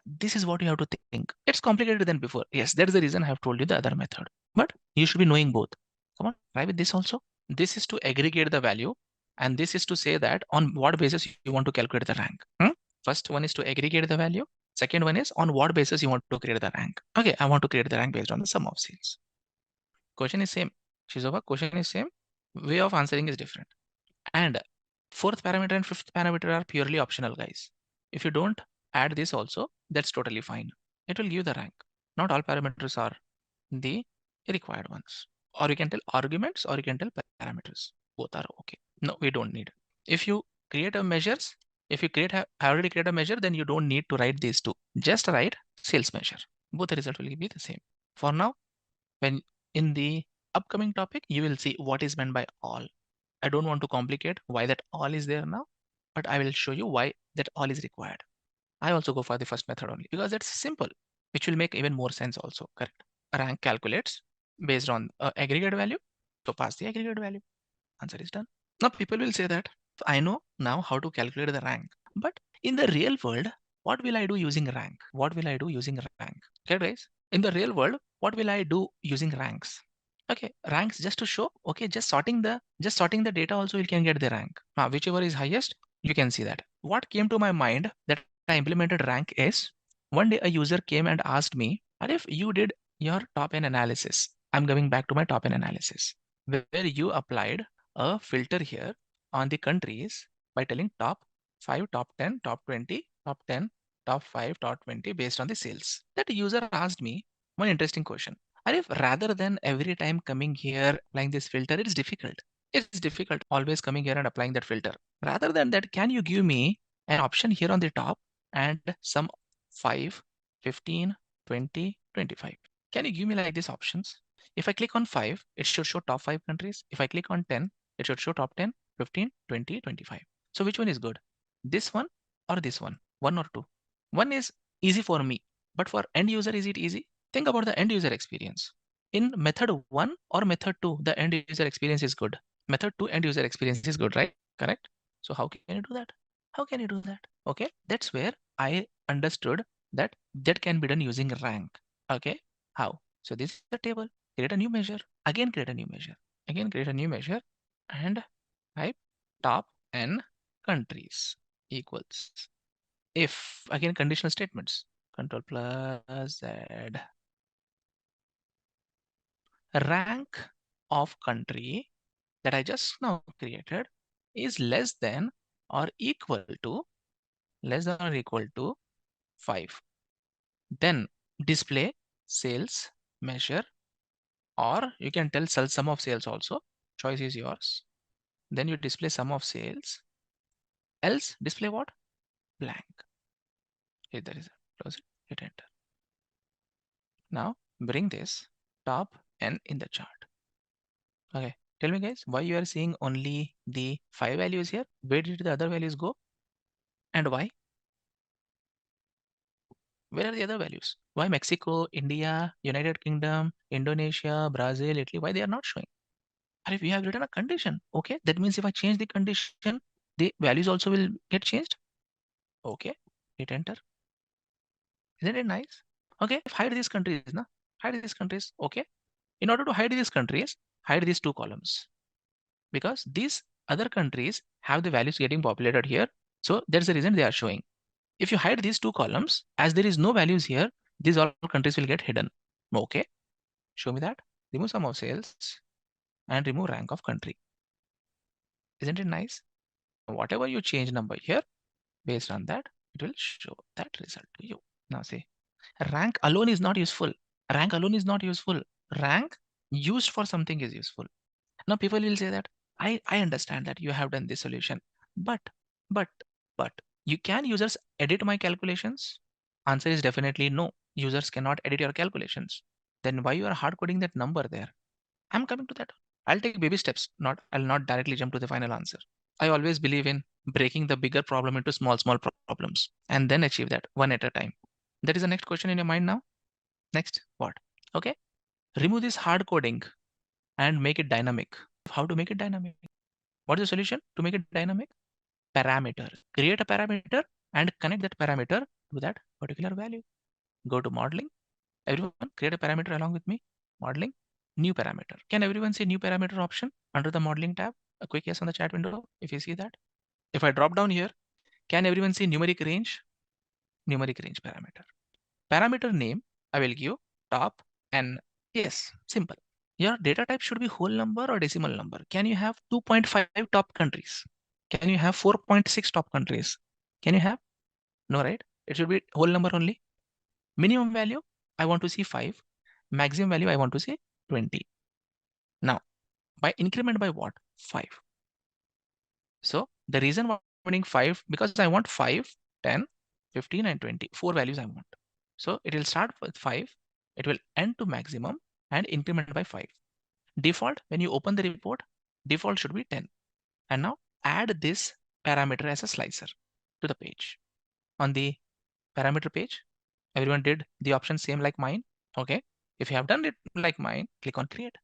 This is what you have to think. It's complicated than before. Yes, that is the reason I have told you the other method. But you should be knowing both. Come on, try with this also. This is to aggregate the value, and this is to say that on what basis you want to calculate the rank. First one is to aggregate the value. Second one is on what basis you want to create the rank. Okay, I want to create the rank based on the sum of sales. Question is same. Shizova, question is same. Way of answering is different. And fourth parameter and fifth parameter are purely optional, guys. If you don't add this also, that's totally fine. It will give the rank. Not all parameters are the required ones. Or you can tell arguments, or you can tell parameters. Both are okay. No, we don't need. If you create a measures, if you already create a measure, then you don't need to write these two. Just write sales measure. Both the result will be the same. For now, when in the upcoming topic, you will see what is meant by all. I don't want to complicate why that all is there now, but I will show you why that all is required. I also go for the first method only because that's simple, which will make even more sense also. Correct. Rank calculates based on aggregate value. So pass the aggregate value. Answer is done. Now people will say that I know now how to calculate the rank, but in the real world, what will I do using rank? What will I do using rank? Okay, guys. In the real world, what will I do using ranks? Okay, ranks just to show. Okay, just sorting the data also you can get the rank. Now, whichever is highest, you can see that. What came to my mind that I implemented rank is one day a user came and asked me, if you did your top N analysis, I'm going back to my top N analysis, where you applied a filter here on the countries by telling top 5, top 10, top 20, top 10, top 5, top 20 based on the sales. That user asked me one interesting question. If rather than every time coming here applying this filter, it's difficult. It's difficult always coming here and applying that filter. Rather than that, can you give me an option here on the top and some 5 15, 20, 25. Can you give me like these options? If I click on 5, it should show top 5 countries. If I click on 10, it should show top 10, 15, 20, 25. So which one is good? This one or this one? One or two? One is easy for me, but for end user, is it easy? Think about the end user experience. In method 1 or method 2, the end user experience is good. Method 2 end user experience is good, right? Correct? So how can you do that? How can you do that? Okay, that's where I understood that that can be done using rank. Okay, how? So this is the table. Create a new measure. Again, create a new measure. Again, create a new measure and type top n countries equals. If again conditional statements. Control plus Z. Rank of country that I just now created is less than or equal to 5. Then display sales measure, or you can tell sum of sales also. Choice is yours. Then you display sum of sales. Else display what? Blank. Hit the result. Close it. Hit enter. Now bring this top n in the chart. Okay. Tell me guys, why you are seeing only the 5 values here? Where did the other values go? And why? Where are the other values? Why Mexico, India, United Kingdom, Indonesia, Brazil, Italy, why they are not showing? And if we have written a condition, okay, that means if I change the condition, the values also will get changed. Okay, hit enter. Isn't it nice? Okay, hide these countries, na? Hide these countries, okay? In order to hide these countries, hide these 2 columns. Because these other countries have the values getting populated here. So that's the reason they are showing. If you hide these 2 columns, as there is no values here, these all countries will get hidden. Okay, show me that. Remove sum of sales and remove rank of country. Isn't it nice? Whatever you change number here, based on that, it will show that result to you. Now see, rank alone is not useful. Rank alone is not useful. Rank used for something is useful. Now people will say that I understand that you have done this solution, but but but you can users edit my calculations? Answer is definitely no. Users cannot edit your calculations. Then why you are hard coding that number there? I'm coming to that. I'll take baby steps. I'll not directly jump to the final answer. I always believe in breaking the bigger problem into small problems and then achieve that one at a time. That is the next question in your mind now. Next, what? Okay. Remove this hard coding and make it dynamic. How to make it dynamic? What is the solution to make it dynamic? Parameter. Create a parameter and connect that parameter to that particular value. Go to modeling. Everyone create a parameter along with me. Modeling. New parameter. Can everyone see new parameter option under the modeling tab? A quick yes on the chat window if you see that. If I drop down here, can everyone see numeric range? Numeric range parameter. Parameter name, I will give top and yes, simple. Your data type should be whole number or decimal number. Can you have 2.5 top countries? Can you have 4.6 top countries? Can you have? No, right? It should be whole number only. Minimum value, I want to see 5. Maximum value, I want to see 20. Now, by increment by what? 5. So the reason why I'm putting 5, because I want 5, 10, 15, and 20. 4 values I want. So it will start with 5. It will end to maximum and increment by 5. Default, when you open the report, default should be 10. And now add this parameter as a slicer to the page. On the parameter page, everyone did the option same like mine. Okay. If you have done it like mine, click on create.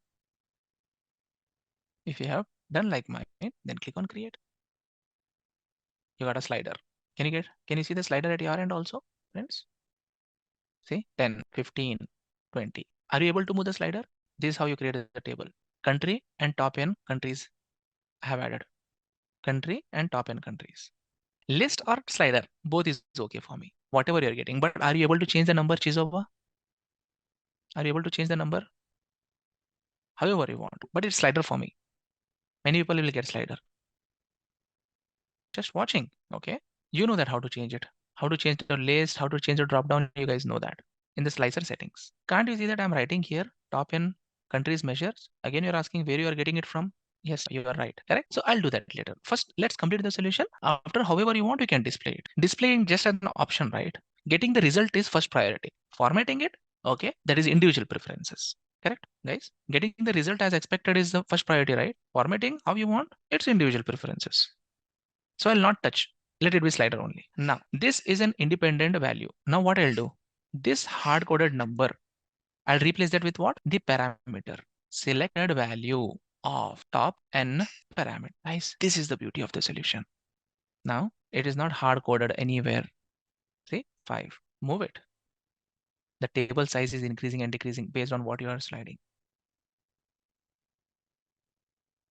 If you have done like mine, then click on create. You got a slider. Can you see the slider at your end also, friends? See, 10, 15, 20. Are you able to move the slider? This is how you create the table. Country and top n countries I have added. Country and top n countries. List or slider, both is okay for me. Whatever you're getting. But are you able to change the number, Chizova? Are you able to change the number? However you want. But it's slider for me. Many people will get slider. Just watching, okay? You know that how to change it. How to change the list, how to change the drop down, you guys know that. In the slicer settings. Can't you see that I'm writing here top n countries measures? Again, you're asking where you are getting it from. Yes, you are right. Correct. So I'll do that later. First, let's complete the solution. After, however you want, you can display it. Displaying just an option, right? Getting the result is first priority. Formatting it, okay, that is individual preferences. Correct, guys? Getting the result as expected is the first priority, right? Formatting how you want, it's individual preferences. So I'll not touch. Let it be slider only. Now, this is an independent value. Now what I'll do? This hard-coded number, I'll replace that with what? The parameter. Selected value of top n parameter. Guys, this is the beauty of the solution. Now, it is not hard-coded anywhere. See, 5. Move it. The table size is increasing and decreasing based on what you are sliding.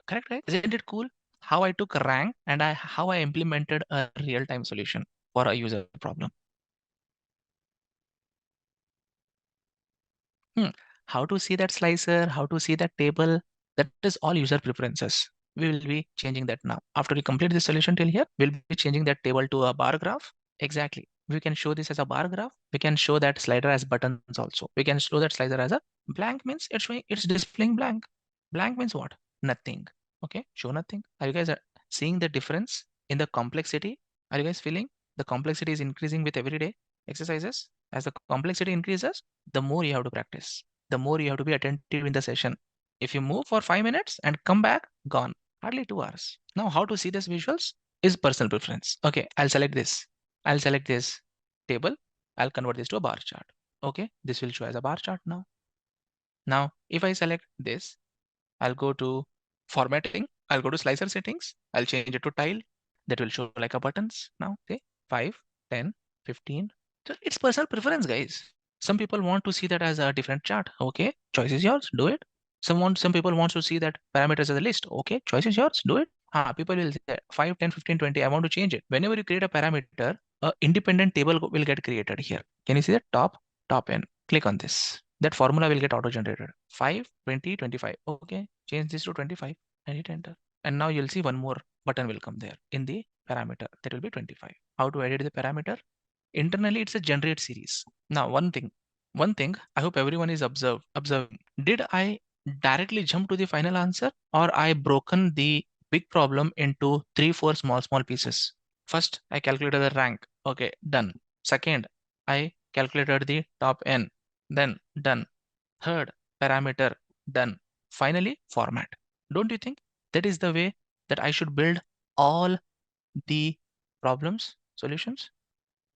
Correct, right? Isn't it cool? How I took rank and how I implemented a real-time solution for a user problem. How to see that slicer, how to see that table, that is all user preferences. We will be changing that now. After we complete the solution till here, we'll be changing that table to a bar graph. Exactly. We can show this as a bar graph. We can show that slider as buttons also. We can show that slicer as a blank means it's displaying blank. Blank means what? Nothing. Okay, show nothing. Are you guys seeing the difference in the complexity? Are you guys feeling the complexity is increasing with every day exercises? As the complexity increases, the more you have to practice, the more you have to be attentive in the session. If you move for 5 minutes and come back, gone. Hardly 2 hours. Now, how to see these visuals is personal preference. Okay, I'll select this. I'll select this table. I'll convert this to a bar chart. Okay, this will show as a bar chart now. Now, if I select this, I'll go to formatting. I'll go to slicer settings. I'll change it to tile. That will show like a buttons now. Okay, 5, 10, 15. So it's personal preference, guys. Some people want to see that as a different chart. Okay, choice is yours. Do it. Some people want to see that parameters as a list. Okay, choice is yours. Do it. People will say 5, 10, 15, 20. I want to change it. Whenever you create a parameter, a independent table will get created here. Can you see the top end? Click on this. That formula will get auto-generated. 5, 20, 25. Okay, change this to 25 and hit enter. And now you'll see one more button will come there in the parameter. That will be 25. How to edit the parameter? Internally, it's a generate series. Now, one thing I hope everyone is observing. Did I directly jump to the final answer, or I broken the big problem into 3, 4 small pieces? First, I calculated the rank. Okay, done. Second, I calculated the top n. Then done. Third, parameter, done. Finally, format. Don't you think that is the way that I should build all the problems, solutions?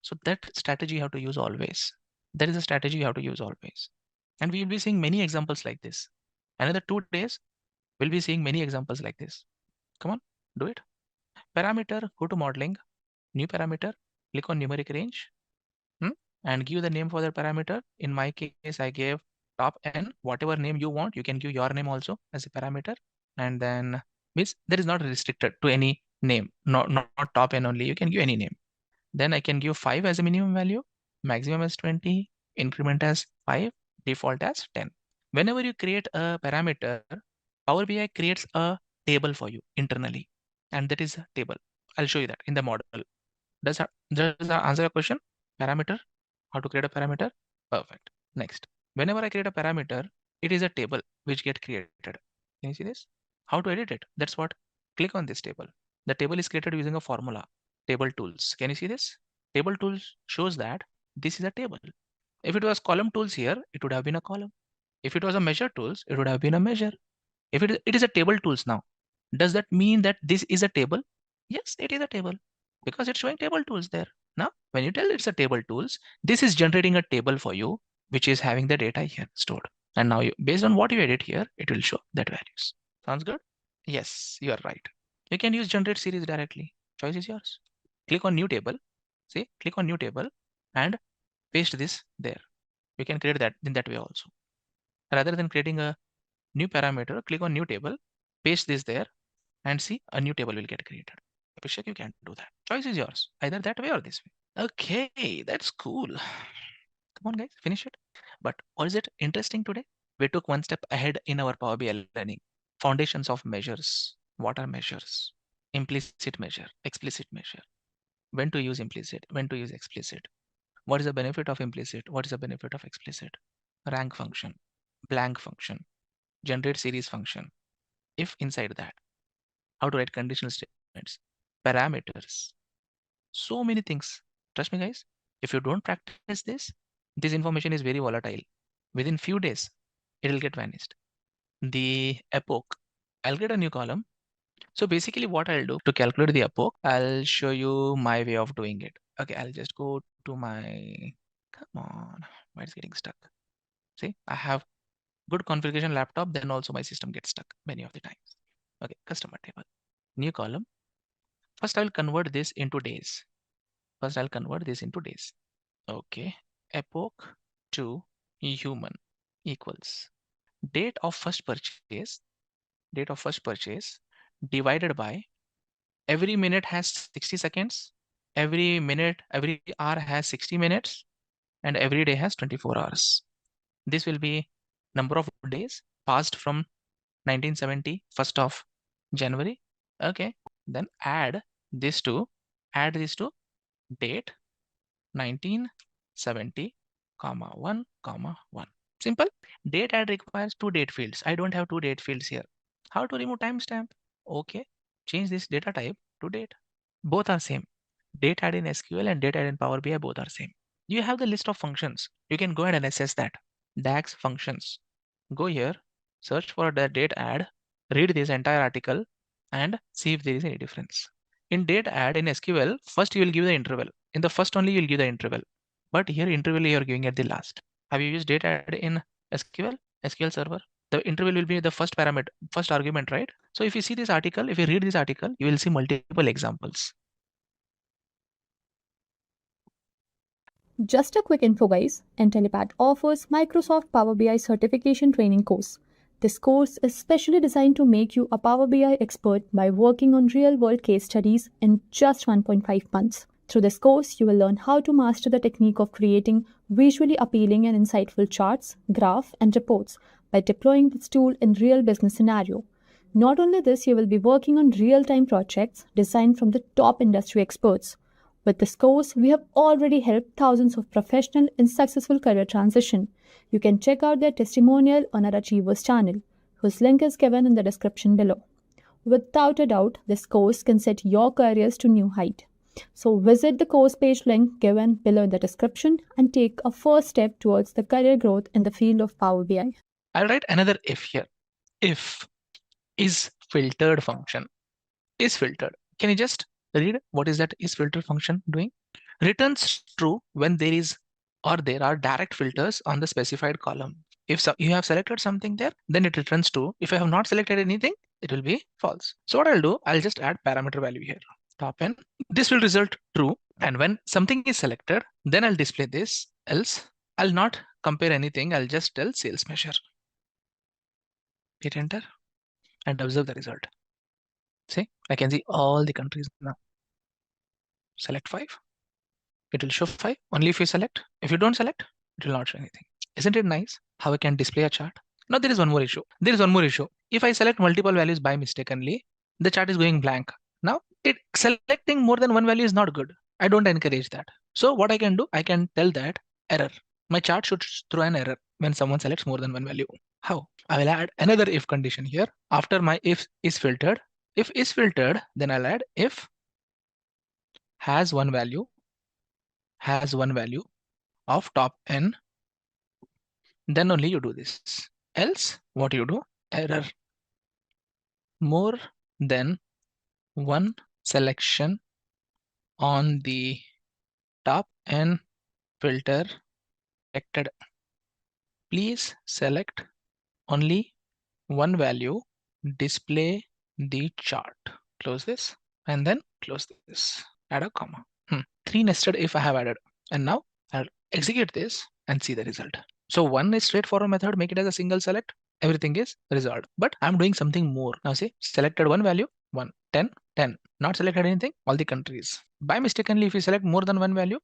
So that strategy you have to use always. That is a strategy you have to use always. And we will be seeing many examples like this. Another 2 days, we'll be seeing many examples like this. Come on, do it. Parameter, go to modeling, new parameter, click on numeric range, and give the name for the parameter. In my case, I gave top n, whatever name you want. You can give your name also as a parameter. And then means that is not restricted to any name, not top n only. You can give any name. Then I can give 5 as a minimum value, maximum as 20, increment as 5, default as 10. Whenever you create a parameter, Power BI creates a table for you internally. And that is a table. I'll show you that in the model. Does that answer your question? Parameter, how to create a parameter? Perfect. Next, whenever I create a parameter, it is a table which get created. Can you see this? How to edit it? That's what. Click on this table. The table is created using a formula. Table tools. Can you see this? Table tools shows that this is a table. If it was column tools here, it would have been a column. If it was a measure tools, it would have been a measure. If it is a table tools now, does that mean that this is a table? Yes, it is a table because it's showing table tools there. Now, when you tell it's a table tools, this is generating a table for you, which is having the data here stored. And now based on what you edit here, it will show that values. Sounds good? Yes, you are right. You can use generate series directly. Choice is yours. Click on new table. See, click on new table and paste this there. You can create that in that way also. Rather than creating a new parameter, click on new table, paste this there, and see a new table will get created. Abhishek, you can do that. Choice is yours, either that way or this way. Okay, that's cool. Come on, guys, finish it. But was it interesting today? We took one step ahead in our Power BI learning. Foundations of measures. What are measures? Implicit measure, explicit measure. When to use implicit, when to use explicit. What is the benefit of implicit? What is the benefit of explicit? Rank function, blank function, generate series function. If inside that, how to write conditional statements, parameters, so many things. Trust me, guys. If you don't practice this information is very volatile. Within few days, it will get vanished. The epoch, I'll get a new column. So basically what I'll do to calculate the epoch, I'll show you my way of doing it. Okay, I'll just go to my, come on, why is it getting stuck? See, I have good configuration laptop, then also my system gets stuck many of the times. Okay, customer table, new column. First I will convert this into days. Okay, epoch to human equals date of first purchase divided by every minute has 60 seconds, every hour has 60 minutes, and every day has 24 hours. This will be number of days passed from 1970, 1st of January. Okay, then add this to date 1970, 1, 1. Simple. Date add requires 2 date fields. I don't have 2 date fields here. How to remove timestamp? Okay, change this data type to date. Both are same. Date add in SQL and date add in Power BI, both are same. You have the list of functions. You can go ahead and access that. DAX functions. Go here, search for the date add, read this entire article, and see if there is any difference. In date add in SQL, first you will give the interval. In the first only you will give the interval. But here interval you are giving at the last. Have you used date add in SQL Server? The interval will be the first parameter, first argument, right? So if you see this article, if you read this article, you will see multiple examples. Just a quick info guys, Intellipaat offers Microsoft Power BI certification training course. This course is specially designed to make you a Power BI expert by working on real-world case studies in just 1.5 months. Through this course, you will learn how to master the technique of creating visually appealing and insightful charts, graphs, and reports by deploying this tool in real business scenario. Not only this, you will be working on real-time projects designed from the top industry experts. With this course, we have already helped thousands of professionals in successful career transition. You can check out their testimonial on our Achievers channel, whose link is given in the description below. Without a doubt, this course can set your careers to new height. So visit the course page link given below in the description and take a first step towards the career growth in the field of Power BI. I'll write another if here. If is filtered function. Is filtered. Can you just read what is that is filter function doing? Returns true when there are direct filters on the specified column. If you have selected something there, then it returns true. If I have not selected anything, it will be false. So what I'll do, I'll just add parameter value here. Top n. This will result true. And when something is selected, then I'll display this. Else, I'll not compare anything. I'll just tell sales measure. Hit enter and observe the result. See, I can see all the countries now. Select 5. It will show 5 only if you select. If you don't select, it will not show anything. Isn't it nice how I can display a chart? Now there is one more issue. If I select multiple values by mistakenly, the chart is going blank. Now selecting more than one value is not good. I don't encourage that. So what I can do, I can tell that error. My chart should throw an error when someone selects more than one value. How? I will add another if condition here. After my if is filtered, then I'll add if has one value of top n, then only you do this. Else, what you do? Error. More than one selection on the top n filter detected. Please select only one value, display the chart. Close this and then close this. Add a comma. 3 nested if I have added. And now I'll execute this and see the result. So one is straightforward method, make it as a single select, everything is resolved. But I'm doing something more. Now see, selected one value, 1, 10, 10. Not selected anything, all the countries. By mistakenly, if you select more than one value,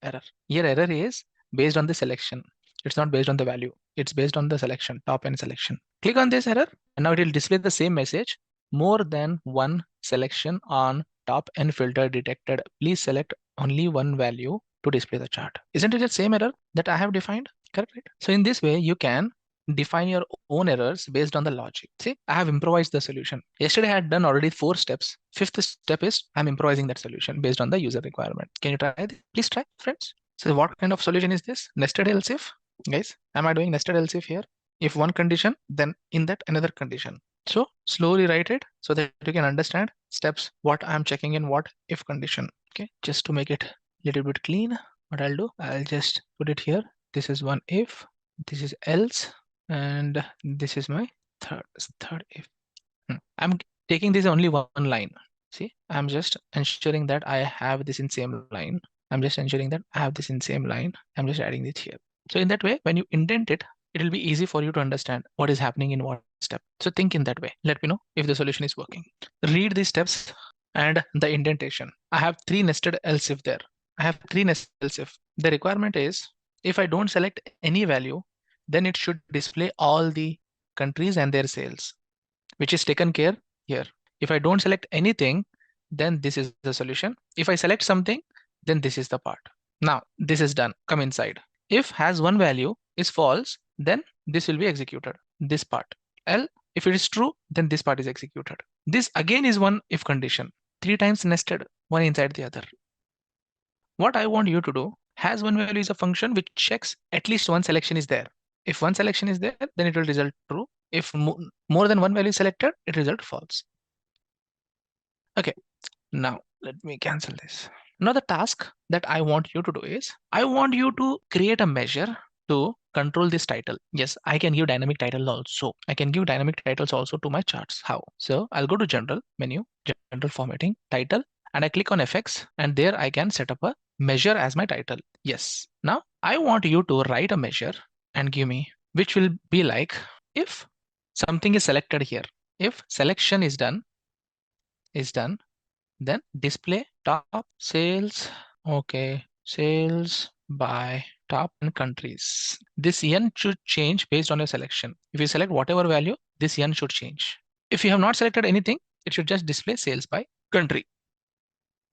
error. Here error is based on the selection. It's not based on the value. It's based on the selection, top n selection. Click on this error and now it will display the same message. More than one selection on top n filter detected. Please select only one value to display the chart. Isn't it the same error that I have defined? Correct, right? So in this way, you can define your own errors based on the logic. See, I have improvised the solution. Yesterday I had done already 4 steps. Fifth step is I'm improvising that solution based on the user requirement. Can you try this? Please try, friends. So what kind of solution is this? Nested else if? Guys, am I doing nested else if here? If one condition, then in that another condition. So slowly write it so that you can understand steps, what I'm checking in what if condition. Okay, just to make it a little bit clean, what I'll do, I'll just put it here. This is one if, this is else, and this is my third if. I'm taking this only one line. See, I'm just ensuring that I have this in same line. I'm just ensuring that I have this in same line. I'm just adding it here. So in that way, when you indent it, it will be easy for you to understand what is happening in what step. So think in that way. Let me know if the solution is working. Read these steps and the indentation. I have 3 nested else if there. I have 3 nested else if. The requirement is if I don't select any value, then it should display all the countries and their sales, which is taken care here. If I don't select anything, then this is the solution. If I select something, then this is the part. Now this is done. Come inside. If has one value is false, then this will be executed. This part. If it is true, then this part is executed. This again is one if condition. 3 times nested, one inside the other. What I want you to do, has one value is a function which checks at least one selection is there. If one selection is there, then it will result true. If more than one value is selected, it result false. Okay, now let me cancel this. Now the task that I want you to do is, I want you to create a measure to control this title. Yes, I can give dynamic title also. I can give dynamic titles also to my charts. How? So I'll go to general menu, general formatting, title, and I click on FX, and there I can set up a measure as my title. Yes. Now I want you to write a measure and give me, which will be like, if something is selected here, if selection is done, then display top sales. Okay, sales by top and countries. This N should change based on your selection. If you select whatever value, this N should change. If you have not selected anything, it should just display sales by country.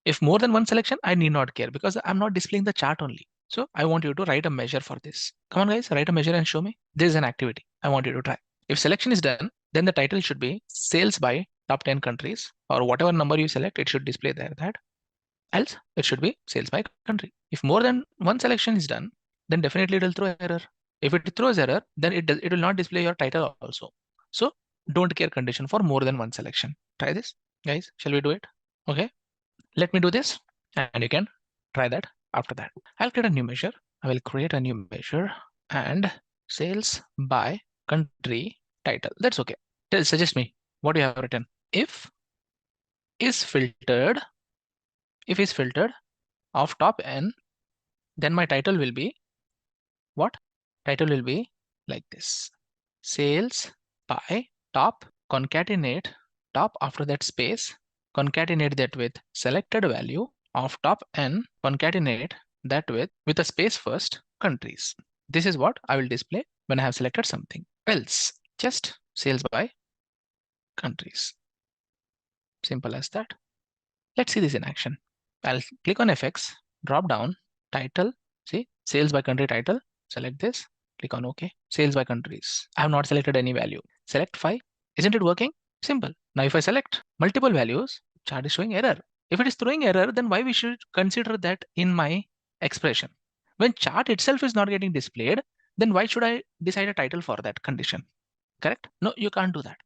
If more than one selection, I need not care because I'm not displaying the chart only. So I want you to write a measure for this. Come on guys, write a measure and show me. This is an activity I want you to try. If selection is done, then the title should be sales by top 10 countries, or whatever number you select, it should display there that. Else it should be sales by country. If more than one selection is done, then definitely it will throw error. If it throws error, then it will not display your title also. So don't care condition for more than one selection. Try this, guys. Shall we do it? Okay. Let me do this and you can try that after that. I'll create a new measure. I will create a new measure and sales by country title. That's okay. Suggest me what you have written. If is filtered of top n, then my title will be what? Title will be like this. Sales by top, concatenate top, after that space, concatenate that with selected value of top n, concatenate that with a space first, countries. This is what I will display when I have selected something. Else just sales by countries. Simple as that. Let's see this in action. I'll click on FX, drop down, title, see, sales by country title, select this, click on OK, sales by countries. I have not selected any value. Select 5. Isn't it working? Simple. Now if I select multiple values, chart is showing error. If it is throwing error, then why we should consider that in my expression? When chart itself is not getting displayed, then why should I decide a title for that condition? Correct? No, you can't do that.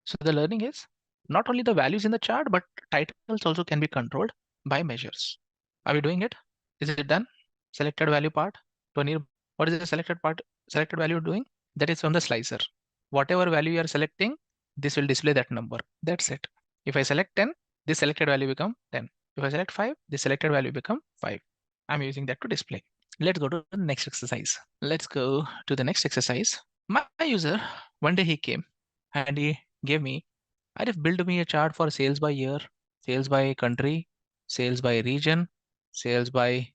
So the learning is not only the values in the chart, but titles also can be controlled by measures. Are we doing it? Is it done? Selected value part. What is the selected value doing? That is on the slicer. Whatever value you are selecting, this will display that number. That's it. If I select 10, this selected value become 10. If I select 5, this selected value become 5. I'm using that to display. Let's go to the next exercise. Let's go to the next exercise. My user, one day he came and he gave me, Arif, build me a chart for sales by year, sales by country, sales by region, sales by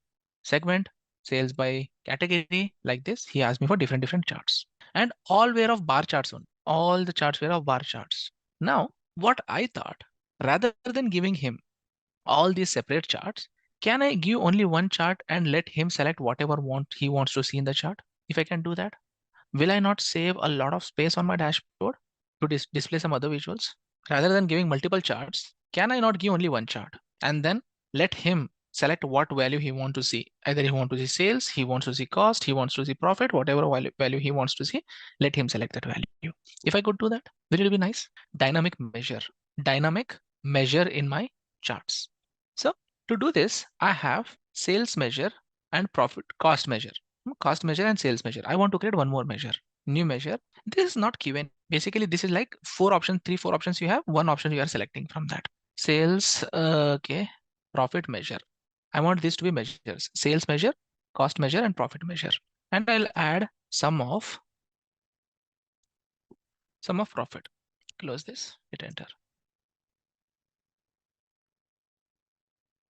segment, sales by category, like this. He asked me for different charts, and all were of bar charts only. All the charts were of bar charts. Now, what I thought, rather than giving him all these separate charts, can I give only one chart and let him select whatever he wants to see in the chart? If I can do that, will I not save a lot of space on my dashboard to display some other visuals? Rather than giving multiple charts, can I not give only one chart and then let him select what value he wants to see? Either he wants to see sales, he wants to see cost, he wants to see profit, whatever value he wants to see, let him select that value. If I could do that, will it be nice? Dynamic measure in my charts. So to do this, I have sales measure and cost measure and sales measure. I want to create one more measure, new measure. This is not given. Basically, this is like four options you have. One option you are selecting from that. Sales, okay, profit measure. I want this to be measures: sales measure, cost measure, and profit measure. And I'll add sum of profit. Close this, hit enter.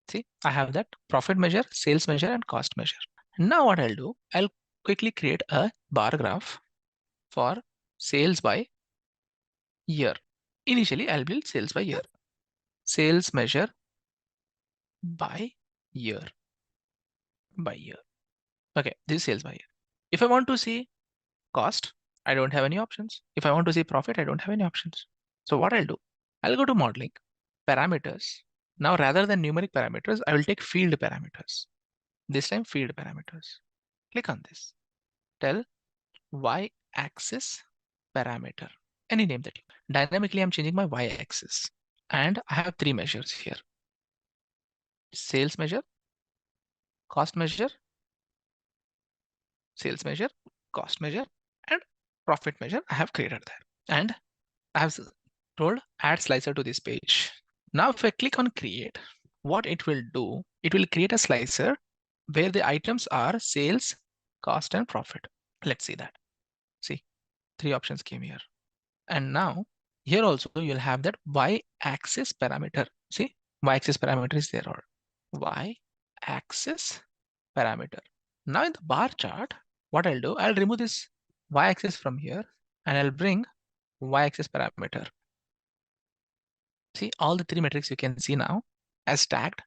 See, I have that profit measure, sales measure, and cost measure. Now what I'll do, I'll quickly create a bar graph for sales by year. Initially, I'll build sales by year. Sales measure by year. Okay, this is sales by year. If I want to see cost, I don't have any options. If I want to see profit, I don't have any options. So what I'll do, I'll go to modeling, parameters. Now, rather than numeric parameters, I will take field parameters. This time field parameters. Click on this. Tell y-axis parameter, any name that you. Dynamically, I'm changing my y-axis. And I have three measures here. Sales measure, cost measure, sales measure, cost measure, and profit measure I have created there. And I have told add slicer to this page. Now, if I click on create, what it will do, it will create a slicer where the items are sales, cost, and profit. Let's see that. See, three options came here. And now here also you'll have that y-axis parameter. See, y-axis parameter is there, or y-axis parameter. Now in the bar chart, what I'll do, I'll remove this y-axis from here and I'll bring y-axis parameter. See, all the three metrics you can see now as tagged.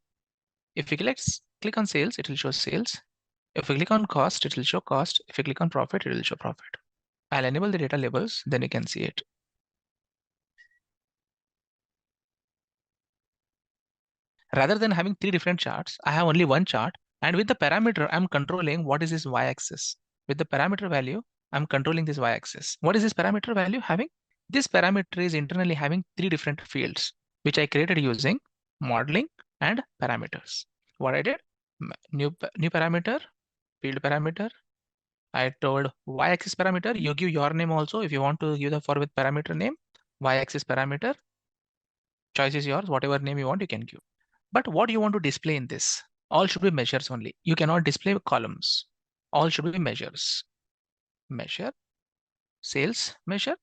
If you click on sales, it will show sales. If you click on cost, it will show cost. If you click on profit, it will show profit. I'll enable the data labels, then you can see it. Rather than having three different charts, I have only one chart. And with the parameter, I'm controlling what is this y-axis. With the parameter value, I'm controlling this y-axis. What is this parameter value having? This parameter is internally having three different fields, which I created using modeling and parameters. What I did, new parameter, field parameter. I told y-axis parameter, you give your name also. If you want to give the for with parameter name, y-axis parameter, choice is yours, whatever name you want, you can give. But what you want to display in this, all should be measures only. You cannot display columns. All should be measures. Measure, sales measure,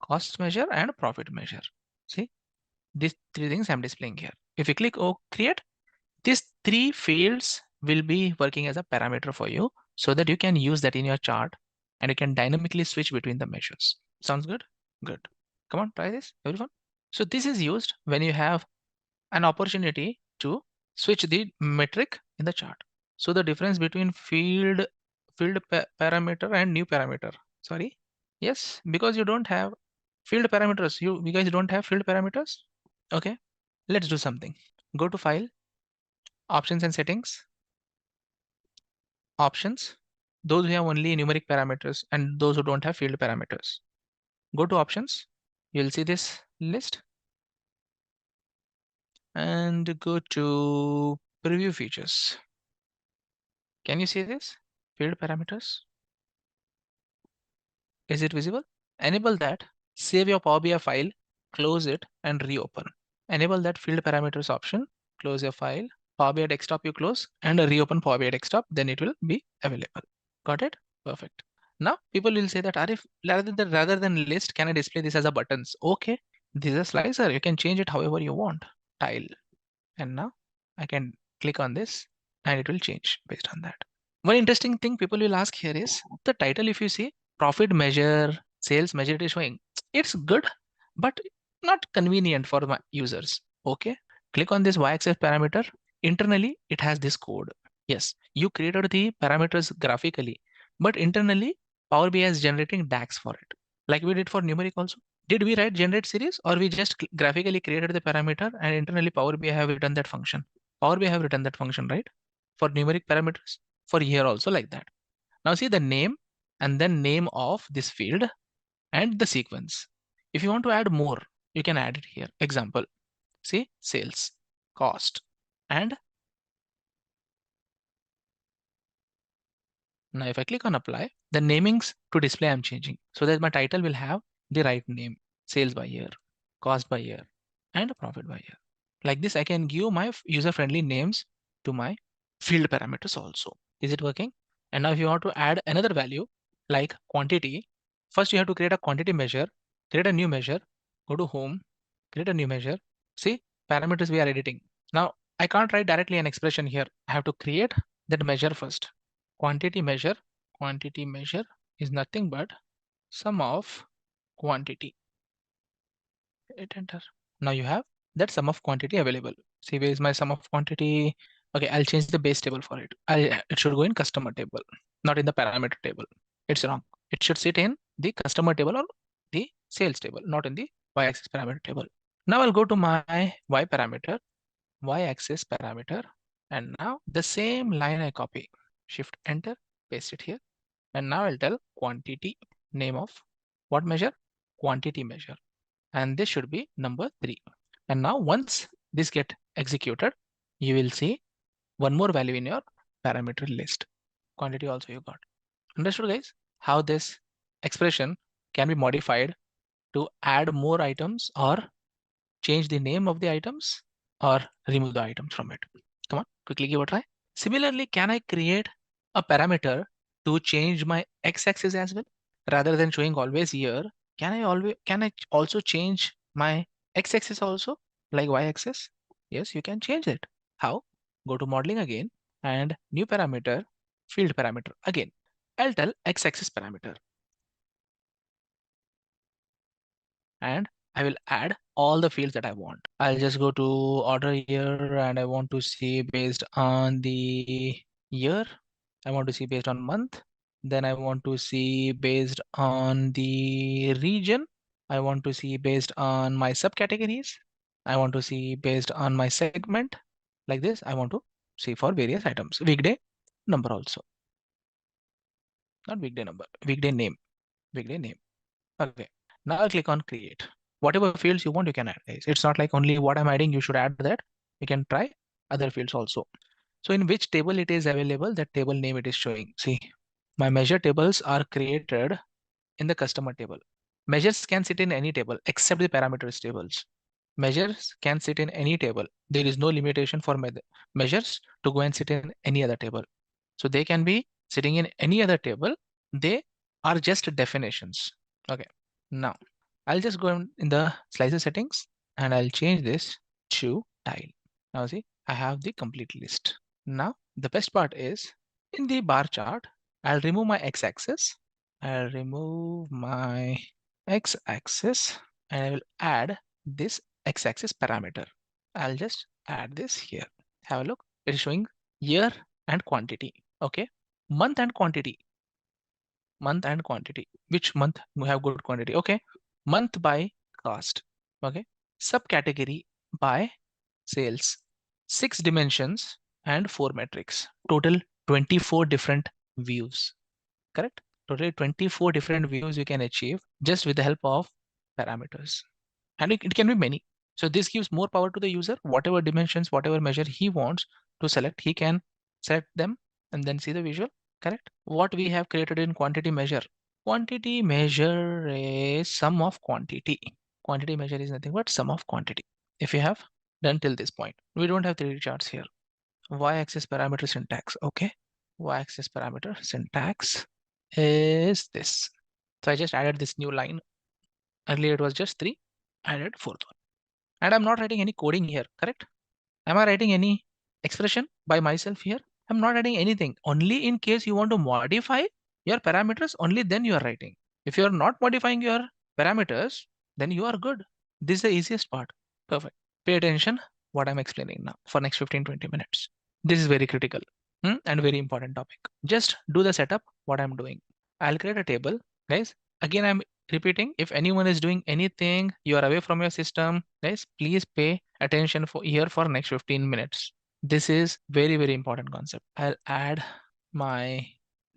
cost measure, and profit measure. See, these three things I'm displaying here. If you click create, these three fields will be working as a parameter for you so that you can use that in your chart and you can dynamically switch between the measures. Sounds good? Good. Come on, try this, everyone. So this is used when you have an opportunity to switch the metric in the chart. So the difference between field parameter and new parameter. Sorry. Yes, because you don't have field parameters. You guys don't have field parameters. Okay. Let's do something. Go to file, options and settings. Options. Those who have only numeric parameters and those who don't have field parameters. Go to options. You'll see this list. And go to preview features. Can you see this? Field parameters. Is it visible? Enable that, save your Power BI file, close it and reopen. Enable that field parameters option, close your file, Power BI desktop you close and reopen Power BI desktop, then it will be available. Got it? Perfect. Now people will say that Arif, rather than list, can I display this as a buttons? Okay, this is a slicer. You can change it however you want. Tile. And now I can click on this and it will change based on that. One interesting thing people will ask here is the title. If you see profit measure, sales measure, it is showing. It's good, but not convenient for my users. Okay, click on this y-axis parameter. Internally, it has this code. Yes, you created the parameters graphically, but internally Power BI is generating DAX for it, like we did for numeric also. Did we write generate series, or we just graphically created the parameter and internally Power BI have written that function? Power BI have written that function, right? For numeric parameters, for here also like that. Now see the name and then name of this field and the sequence. If you want to add more, you can add it here. Example, see sales, cost, and now if I click on apply, the namings to display I'm changing so that my title will have the right name, sales by year, cost by year, and profit by year. Like this, I can give my user-friendly names to my field parameters also. Is it working? And now if you want to add another value like quantity, first you have to create a quantity measure, create a new measure, go to home, create a new measure. See, parameters we are editing. Now I can't write directly an expression here. I have to create that measure first. Quantity measure is nothing but sum of quantity. Hit enter. Now you have that sum of quantity available. See, where is my sum of quantity? Okay, I'll change the base table for it. It should go in customer table, not in the parameter table. It's wrong. It should sit in the customer table or the sales table, not in the y-axis parameter table. Now I'll go to my y parameter, y-axis parameter, and now the same line I copy, shift enter, paste it here. And now I'll tell quantity, name of what measure? Quantity measure. And this should be number 3. And now once this get executed, you will see one more value in your parameter list. Quantity also you got. Understood, guys? How this expression can be modified to add more items or change the name of the items or remove the items from it. Come on, quickly give a try. Similarly, can I create a parameter to change my x-axis as well? Rather than showing always here, can I also change my x-axis also like y-axis? Yes, you can change it. How? Go to modeling again and new parameter, field parameter again. I'll tell x-axis parameter. And I will add all the fields that I want. I'll just go to order here and I want to see based on the year. I want to see based on month. Then I want to see based on the region. I want to see based on my subcategories. I want to see based on my segment. Like this, I want to see for various items. Weekday number also. Not weekday number, weekday name. Okay. Now I'll click on create. Whatever fields you want, you can add, guys. It's not like only what I'm adding, you should add that. You can try other fields also. So in which table it is available, that table name it is showing. See, my measure tables are created in the customer table. Measures can sit in any table except the parameters tables. Measures can sit in any table. There is no limitation for measures to go and sit in any other table. So they can be sitting in any other table. They are just definitions. Okay, now I'll just go in the slicer settings and I'll change this to tile. Now see, I have the complete list. Now the best part is in the bar chart, I'll remove my x-axis. I'll remove my x-axis and I will add this x-axis parameter. I'll just add this here. Have a look. It is showing year and quantity. Okay, month and quantity. Which month we have good quantity? Okay, month by cost. Okay, subcategory by sales. 6 dimensions and 4 metrics. Total 24 different views. Correct? Totally 24 different views you can achieve just with the help of parameters. And it can be many. So this gives more power to the user. Whatever dimensions, whatever measure he wants to select, he can select them and then see the visual. Correct? What we have created in quantity measure. Quantity measure is sum of quantity. Quantity measure is nothing but sum of quantity. If you have done till this point, we don't have 3D charts here. Y-axis parameter syntax. Okay. Y-axis parameter syntax is this. So I just added this new line. Earlier it was just 3. I added 4th one. And I'm not writing any coding here, correct? Am I writing any expression by myself here? I'm not adding anything. Only in case you want to modify your parameters, only then you are writing. If you are not modifying your parameters, then you are good. This is the easiest part. Perfect. Pay attention what I'm explaining now for next 15-20 minutes. This is very critical and very important topic. Just do the setup what I'm doing. I'll create a table, guys. Again, I'm repeating, if anyone is doing anything, you are away from your system, guys, please pay attention for here for next 15 minutes. This is very, very important concept. I'll add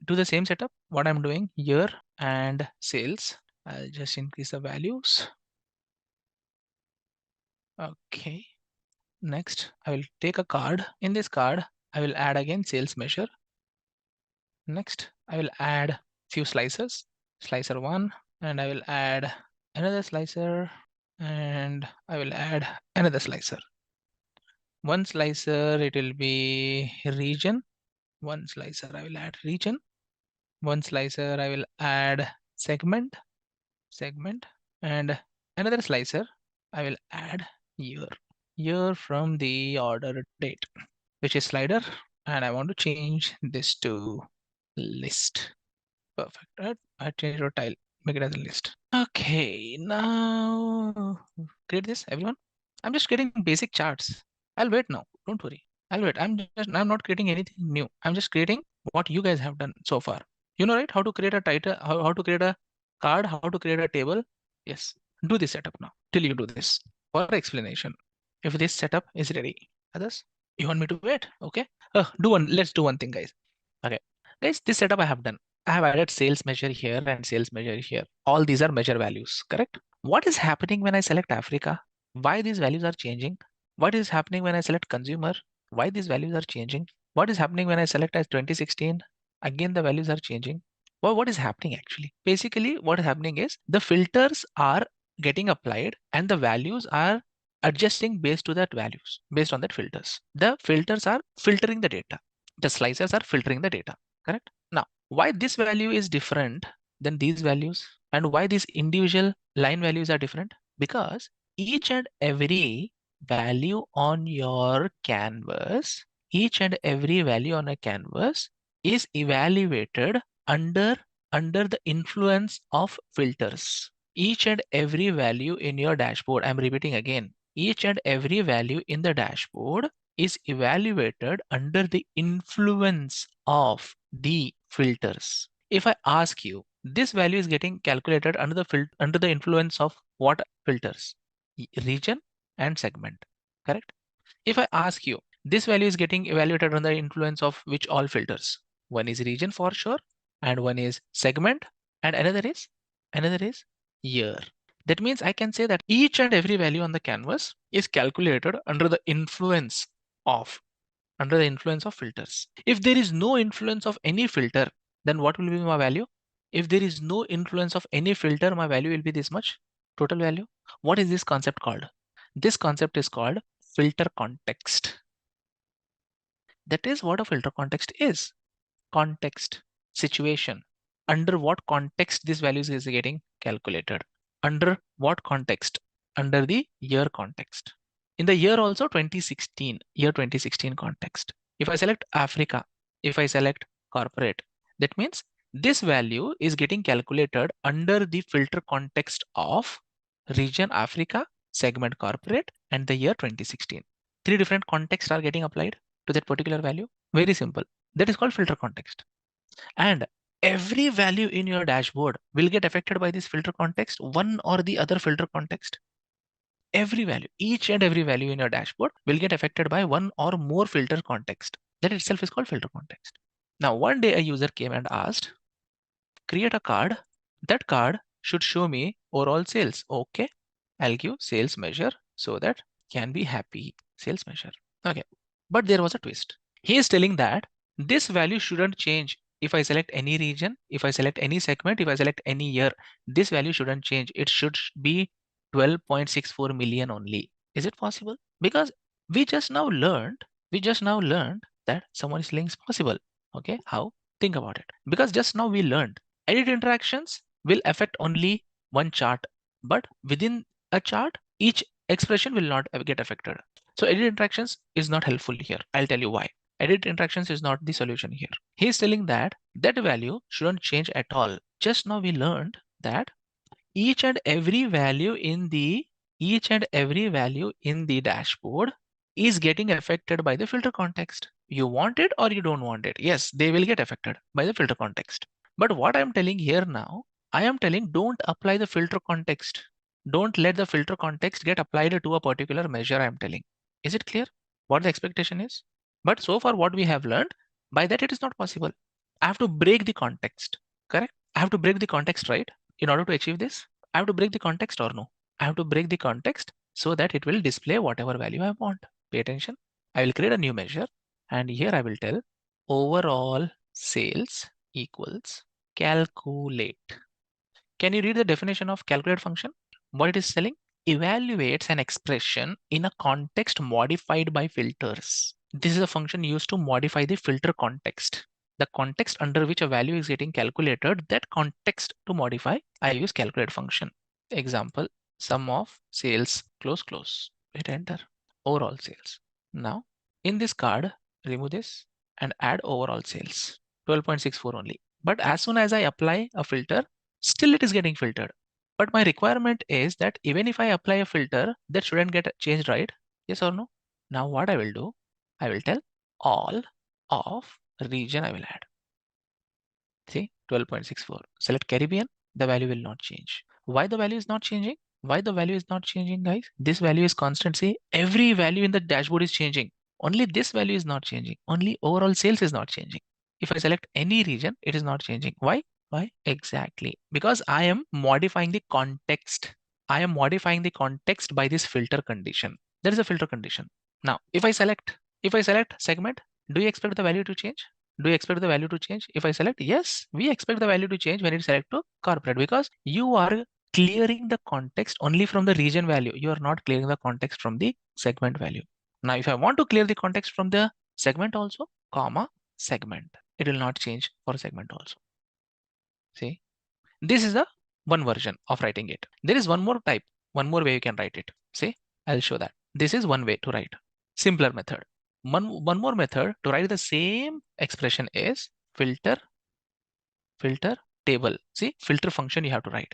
do the same setup, what I'm doing here, and sales. I'll just increase the values. Okay. Next, I will take a card. In this card, I will add again sales measure. Next, I will add few slicers, slicer 1, and I will add another slicer, and I will add another slicer. One slicer, it will be region. One slicer, I will add region. One slicer, I will add segment, and another slicer, I will add year from the order date, which is slider, and I want to change this to list. Perfect. Right? I change your tile, make it as a list. Okay, now create this, everyone. I'm just creating basic charts. I'll wait now. Don't worry. I'll wait. I'm not creating anything new. I'm just creating what you guys have done so far. You know, right? How to create a title, how to create a card, how to create a table. Yes. Do this setup now till you do this for explanation. If this setup is ready. Others, you want me to wait? Okay. Let's do one thing, guys. Okay. Guys, this setup I have done. I have added sales measure here and sales measure here. All these are measure values, correct? What is happening when I select Africa? Why these values are changing? What is happening when I select consumer? Why these values are changing? What is happening when I select as 2016? Again, the values are changing. Well, what is happening actually? Basically, what is happening is the filters are getting applied and the values are adjusting based to that values, based on that filters. The filters are filtering the data. The slicers are filtering the data, correct? Now, why this value is different than these values and why these individual line values are different? Because each and every value on your canvas, each and every value on a canvas is evaluated under the influence of filters. Each and every value in your dashboard, I'm repeating again, each and every value in the dashboard is evaluated under the influence of the filters. If I ask you, this value is getting calculated under the influence of what filters? Region and segment, correct? If I ask you, this value is getting evaluated under the influence of which all filters? One is region for sure, and one is segment, and another is year. That means I can say that each and every value on the canvas is calculated under the influence of filters. If there is no influence of any filter, then what will be my value? If there is no influence of any filter, my value will be this much total value. What is this concept called? This concept is called filter context. That is what a filter context is. Context, situation. Under what context this values is getting calculated? Under what context? Under the year context. In the year also 2016, year 2016 context. If I select Africa, if I select corporate, that means this value is getting calculated under the filter context of region Africa, segment corporate, and the year 2016. Three different contexts are getting applied to that particular value. Very simple. That is called filter context. And every value in your dashboard will get affected by this filter context, one or the other filter context. Every value, each and every value in your dashboard will get affected by one or more filter context. That itself is called filter context. Now, one day a user came and asked, create a card. That card should show me overall sales. Okay, I'll give sales measure so that can be happy sales measure. Okay, but there was a twist. He is telling that this value shouldn't change if I select any region, if I select any segment, if I select any year. This value shouldn't change. It should be 12.64 million only. Is it possible? Because we just now learned that someone is saying it's possible. Okay, how? Think about it. Because just now we learned edit interactions will affect only one chart, but within a chart, each expression will not get affected. So edit interactions is not helpful here. I'll tell you why. Edit interactions is not the solution here. He's telling that that value shouldn't change at all. Just now we learned that each and every value in the dashboard is getting affected by the filter context. You want it or you don't want it. Yes, they will get affected by the filter context. But what I'm telling here now, I am telling don't apply the filter context. Don't let the filter context get applied to a particular measure. I'm telling. Is it clear what the expectation is? But so far what we have learned, by that it is not possible. I have to break the context, correct? I have to break the context, right? In order to achieve this, I have to break the context or no? I have to break the context so that it will display whatever value I want. Pay attention. I will create a new measure and here I will tell overall sales equals calculate. Can you read the definition of calculate function? What it is telling? Evaluates an expression in a context modified by filters. This is a function used to modify the filter context. The context under which a value is getting calculated, that context to modify, I use calculate function. Example, sum of sales, close. Hit enter. Overall sales. Now, in this card, remove this and add overall sales. 12.64 only. But as soon as I apply a filter, still it is getting filtered. But my requirement is that even if I apply a filter, that shouldn't get changed, right? Yes or no? Now what I will do, I will tell all of region I will add. See, 12.64. Select Caribbean, the value will not change. Why the value is not changing? Why the value is not changing, guys? This value is constant. See, every value in the dashboard is changing. Only this value is not changing. Only overall sales is not changing. If I select any region, it is not changing. Why? Why? Exactly. Because I am modifying the context. I am modifying the context by this filter condition. There is a filter condition. Now, if I select segment, do you expect the value to change? Do you expect the value to change? If I select yes, we expect the value to change when it select to corporate because you are clearing the context only from the region value. You are not clearing the context from the segment value. Now, if I want to clear the context from the segment also, comma, segment, it will not change for segment also. See, this is the one version of writing it. There is one more type, one more way you can write it. See, I'll show that. This is one way to write. Simpler method. One more method to write the same expression is filter table. See, filter function you have to write.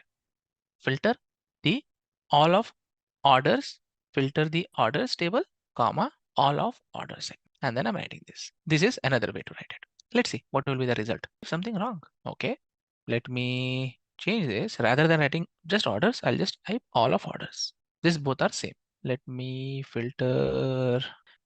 Filter the all of orders, filter the orders table, comma, all of orders. And then I'm writing this. This is another way to write it. Let's see what will be the result. Something wrong. Okay. Let me change this. Rather than writing just orders, I'll just type all of orders. This both are same. Let me filter.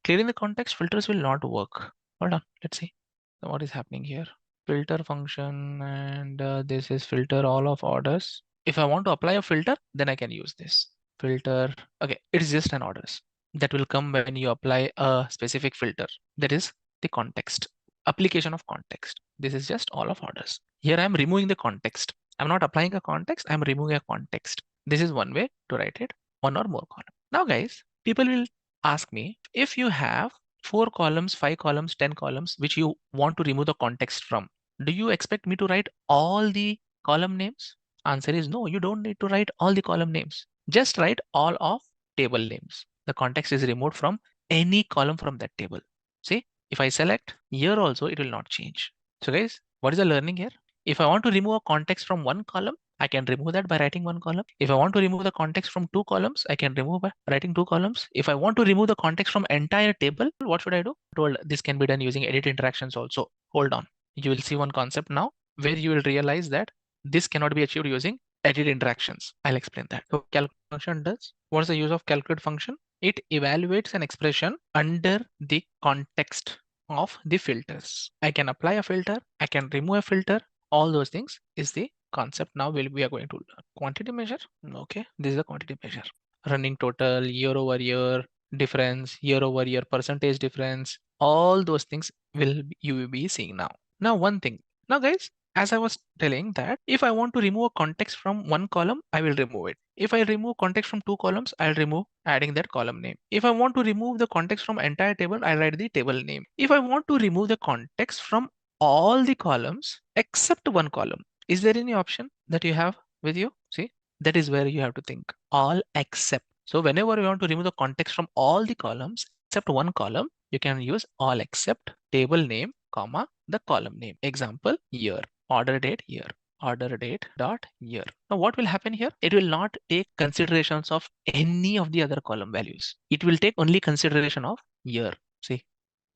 Clearing the context filters will not work. Hold on. Let's see. So what is happening here? Filter function and this is filter all of orders. If I want to apply a filter, then I can use this filter. Okay, it is just an orders that will come when you apply a specific filter. That is the context, application of context. This is just all of orders. Here I am removing the context. I'm not applying a context. I'm removing a context. This is one way to write it. One or more column. Now, guys, people will ask me if you have 4 columns, 5 columns, 10 columns, which you want to remove the context from. Do you expect me to write all the column names? Answer is no, you don't need to write all the column names. Just write all of table names. The context is removed from any column from that table. See, if I select here also, it will not change. So guys, what is the learning here? If I want to remove a context from one column, I can remove that by writing one column. If I want to remove the context from 2 columns, I can remove by writing 2 columns. If I want to remove the context from entire table, what should I do? Told this can be done using edit interactions also. Hold on. You will see one concept now where you will realize that this cannot be achieved using edit interactions. I'll explain that. So calculate function does. What's the use of calculate function? It evaluates an expression under the context of the filters. I can apply a filter. I can remove a filter. All those things is the concept. Now we are going to learn quantity measure. Okay, this is a quantity measure. Running total, year over year difference, year over year percentage difference. All those things you will be seeing now. Now one thing. Now guys, as I was telling that if I want to remove a context from one column, I will remove it. If I remove context from 2 columns, I'll remove adding that column name. If I want to remove the context from entire table, I'll write the table name. If I want to remove the context from all the columns except one column, is there any option that you have with you? See, that is where you have to think. All except. So whenever you want to remove the context from all the columns except one column, you can use all except table name, comma, the column name. Example, year, order date, year, order date dot year. Now what will happen here? It will not take considerations of any of the other column values. It will take only consideration of year. See,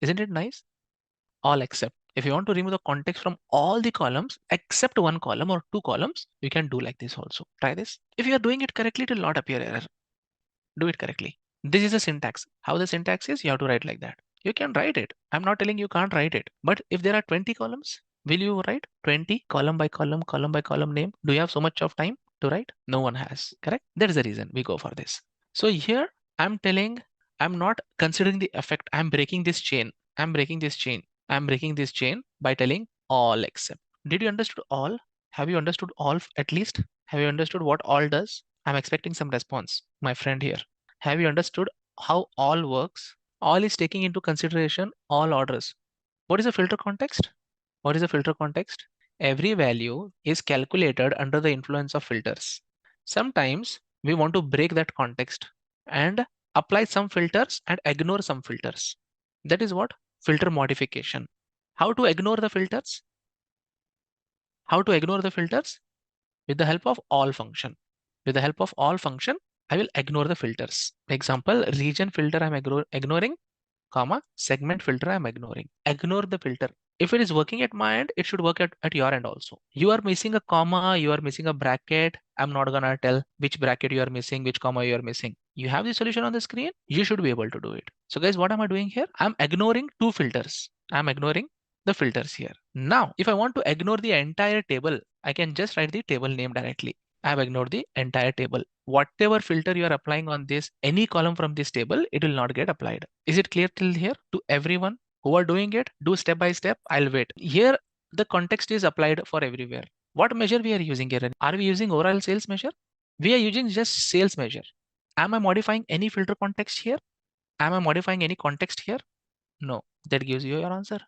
isn't it nice? All except. If you want to remove the context from all the columns except one column or two columns, you can do like this also. Try this. If you are doing it correctly, it will not appear error. Do it correctly. This is a syntax. How the syntax is, you have to write like that. You can write it. I'm not telling you can't write it. But if there are 20 columns, will you write 20 column by column name? Do you have so much of time to write? No one has, correct? That is the reason we go for this. So here I'm telling, I'm not considering the effect. I'm breaking this chain. I'm breaking this chain. I'm breaking this chain by telling all except. Did you understood all? Have you understood all at least? Have you understood what all does? I'm expecting some response, my friend here. Have you understood how all works? All is taking into consideration all orders. What is a filter context? What is a filter context? Every value is calculated under the influence of filters. Sometimes we want to break that context and apply some filters and ignore some filters. That is what filter modification. How to ignore the filters? How to ignore the filters? With the help of all function. With the help of all function, I will ignore the filters. Example, region filter I'm ignoring, comma, segment filter I'm ignoring. Ignore the filter. If it is working at my end, it should work at your end also. You are missing a comma, you are missing a bracket. I'm not gonna tell which bracket you are missing, which comma you are missing. You have the solution on the screen, you should be able to do it. So guys, what am I doing here? I'm ignoring two filters. I'm ignoring the filters here. Now, if I want to ignore the entire table, I can just write the table name directly. I have ignored the entire table. Whatever filter you are applying on this, any column from this table, it will not get applied. Is it clear till here to everyone who are doing it? Do step by step. I'll wait. Here, the context is applied for everywhere. What measure we are using here? Are we using overall sales measure? We are using just sales measure. Am I modifying any filter context here? Am I modifying any context here? No. That gives you your answer.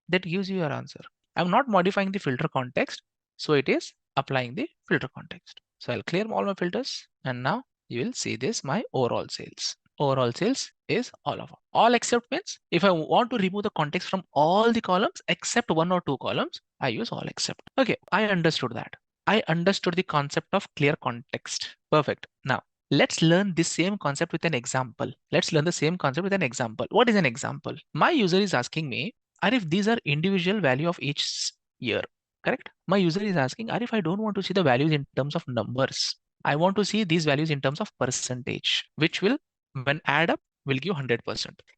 That gives you your answer. I'm not modifying the filter context. So it is applying the filter context. So I'll clear all my filters. And now you will see this, my overall sales. Overall sales is all of them. All except means if I want to remove the context from all the columns except one or two columns, I use all except. Okay, I understood that. I understood the concept of clear context. Perfect. Now let's learn this same concept with an example. Let's learn the same concept with an example. What is an example? My user is asking me, if these are individual value of each year, correct? My user is asking, if I don't want to see the values in terms of numbers, I want to see these values in terms of percentage, which will, when add up, will give 100%.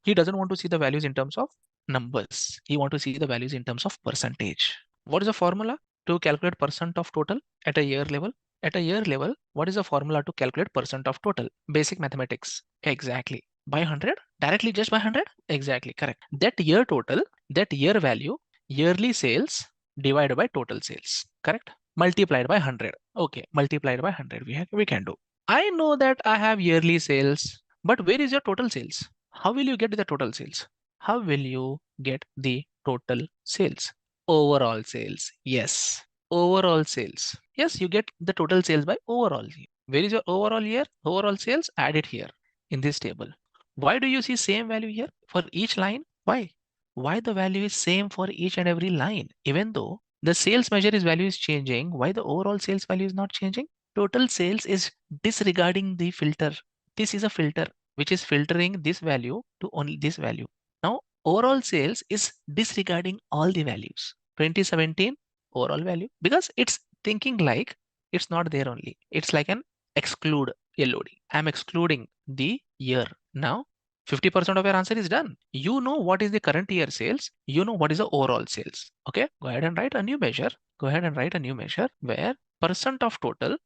He doesn't want to see the values in terms of numbers. He want to see the values in terms of percentage. What is the formula to calculate percent of total at a year level? At a year level, what is the formula to calculate percent of total? Basic mathematics. Exactly. By 100? Directly just by 100? Exactly, correct. That year total, that year value, yearly sales divided by total sales, correct? Multiplied by 100. Okay, multiplied by 100 we can do. I know that I have yearly sales, but where is your total sales? How will you get the total sales? How will you get the total sales? Overall sales. Yes. Overall sales. Yes, you get the total sales by overall. Where is your overall year? Overall sales, add it here in this table. Why do you see same value here for each line? Why? Why the value is same for each and every line? Even though the sales measure is value is changing, why the overall sales value is not changing? Total sales is disregarding the filter. This is a filter which is filtering this value to only this value. Now, overall sales is disregarding all the values. 2017 overall value, because it's thinking like it's not there only. It's like an exclude LOD. I'm excluding the year. Now 50% of your answer is done. You know what is the current year sales. You know what is the overall sales. Okay, go ahead and write a new measure. Go ahead and write a new measure where percent of total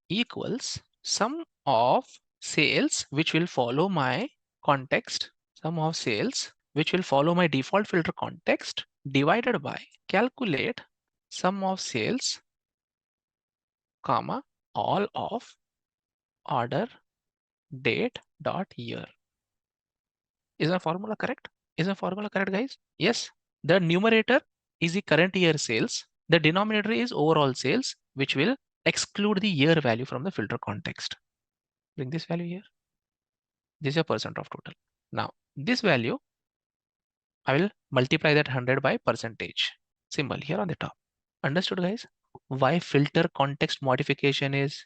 equals sum of sales, which will follow my context, sum of sales, which will follow my default filter context, divided by calculate sum of sales, comma, all of order date dot year. Is the formula correct? Is the formula correct, guys? Yes. The numerator is the current year sales. The denominator is overall sales, which will exclude the year value from the filter context. Bring this value here. This is a percent of total. Now, this value, I will multiply that 100 by percentage symbol here on the top. Understood, guys? Why filter context modification is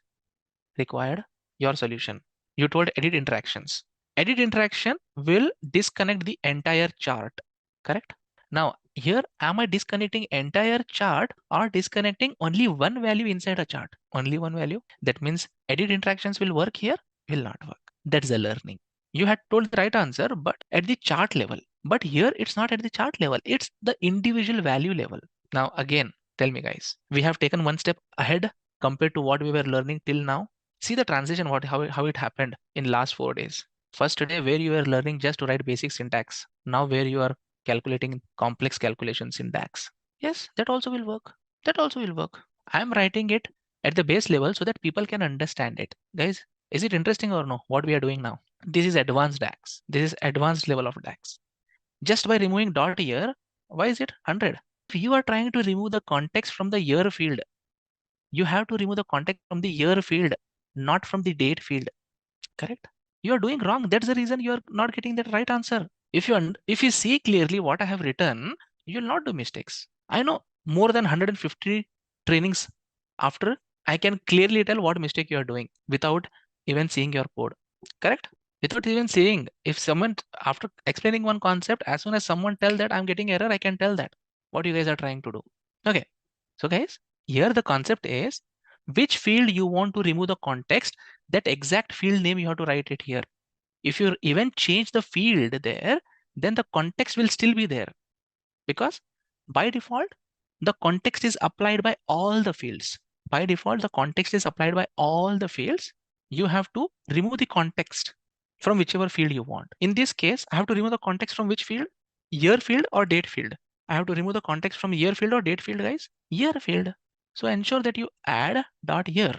required? Your solution. You told edit interactions. Edit interaction will disconnect the entire chart, correct? Now here, am I disconnecting entire chart or disconnecting only one value inside a chart? Only one value. That means edit interactions will work here, will not work. That's the learning. You had told the right answer, but at the chart level. But here it's not at the chart level, it's the individual value level. Now again, tell me guys, we have taken one step ahead compared to what we were learning till now. See the transition, how it happened in last 4 days. First day where you were learning just to write basic syntax. Now where you are calculating complex calculations in DAX. Yes, that also will work. That also will work. I'm writing it at the base level so that people can understand it. Guys, is it interesting or no? What we are doing now? This is advanced DAX. This is advanced level of DAX. Just by removing dot here, why is it 100? If you are trying to remove the context from the year field, you have to remove the context from the year field, not from the date field. Correct? You are doing wrong. That's the reason you are not getting that right answer. If you see clearly what I have written, you will not do mistakes. I know more than 150 trainings after, I can clearly tell what mistake you are doing without even seeing your code. Correct? Without even seeing, if someone, after explaining one concept, as soon as someone tell that I'm getting error, I can tell that what you guys are trying to do. Okay. So guys, here the concept is which field you want to remove the context, that exact field name you have to write it here. If you even change the field there, then the context will still be there, because by default, the context is applied by all the fields. By default, the context is applied by all the fields. You have to remove the context from whichever field you want. In this case, I have to remove the context from which field? Year field or date field? I have to remove the context from year field or date field, guys? Year field. So ensure that you add dot year,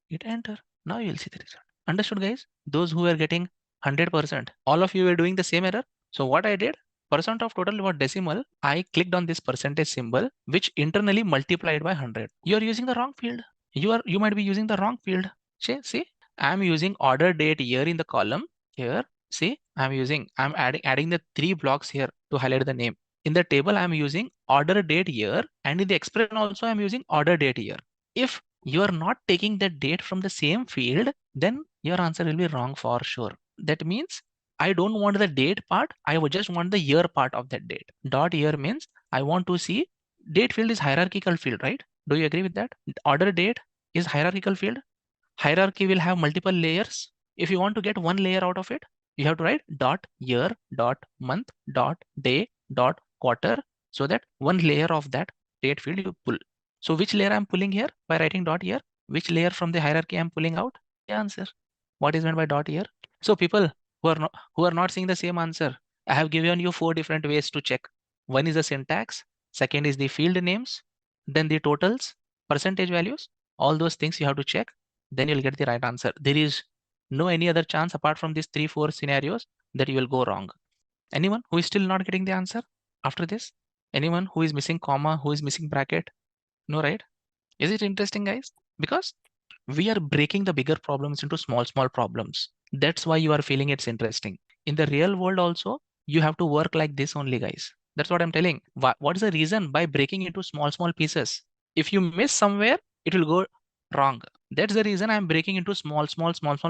hit enter. Now you will see the result. Understood, guys? Those who are getting 100%, all of you were doing the same error. So what I did, percent of total was decimal. I clicked on this percentage symbol, which internally multiplied by 100. You are using the wrong field. You might be using the wrong field. See, I'm using order date year in the column here. See, I'm adding the 3 blocks here to highlight the name. In the table, I'm using order date year, and in the expression also, I'm using order date year. If you are not taking the date from the same field, then your answer will be wrong for sure. That means I don't want the date part. I would just want the year part of that date. Dot year means I want to see date field is hierarchical field, right? Do you agree with that? Order date is hierarchical field. Hierarchy will have multiple layers. If you want to get one layer out of it, you have to write dot year, dot month, dot day, dot quarter, so that one layer of that date field you pull. So which layer I'm pulling here by writing dot year? Which layer from the hierarchy I'm pulling out? The answer. What is meant by dot year? So people who are not seeing the same answer, I have given you 4 different ways to check. One is the syntax, second is the field names, then the totals, percentage values, all those things you have to check. Then you'll get the right answer. There is no any other chance apart from these 3-4 scenarios that you will go wrong. Anyone who is still not getting the answer after this? Anyone who is missing comma, who is missing bracket? No, right? Is it interesting, guys? Because we are breaking the bigger problems into small problems. That's why you are feeling it's interesting. In the real world also, you have to work like this only, guys. That's what I'm telling. What is the reason? By breaking into small pieces. If you miss somewhere, it will go wrong. That's the reason I'm breaking into small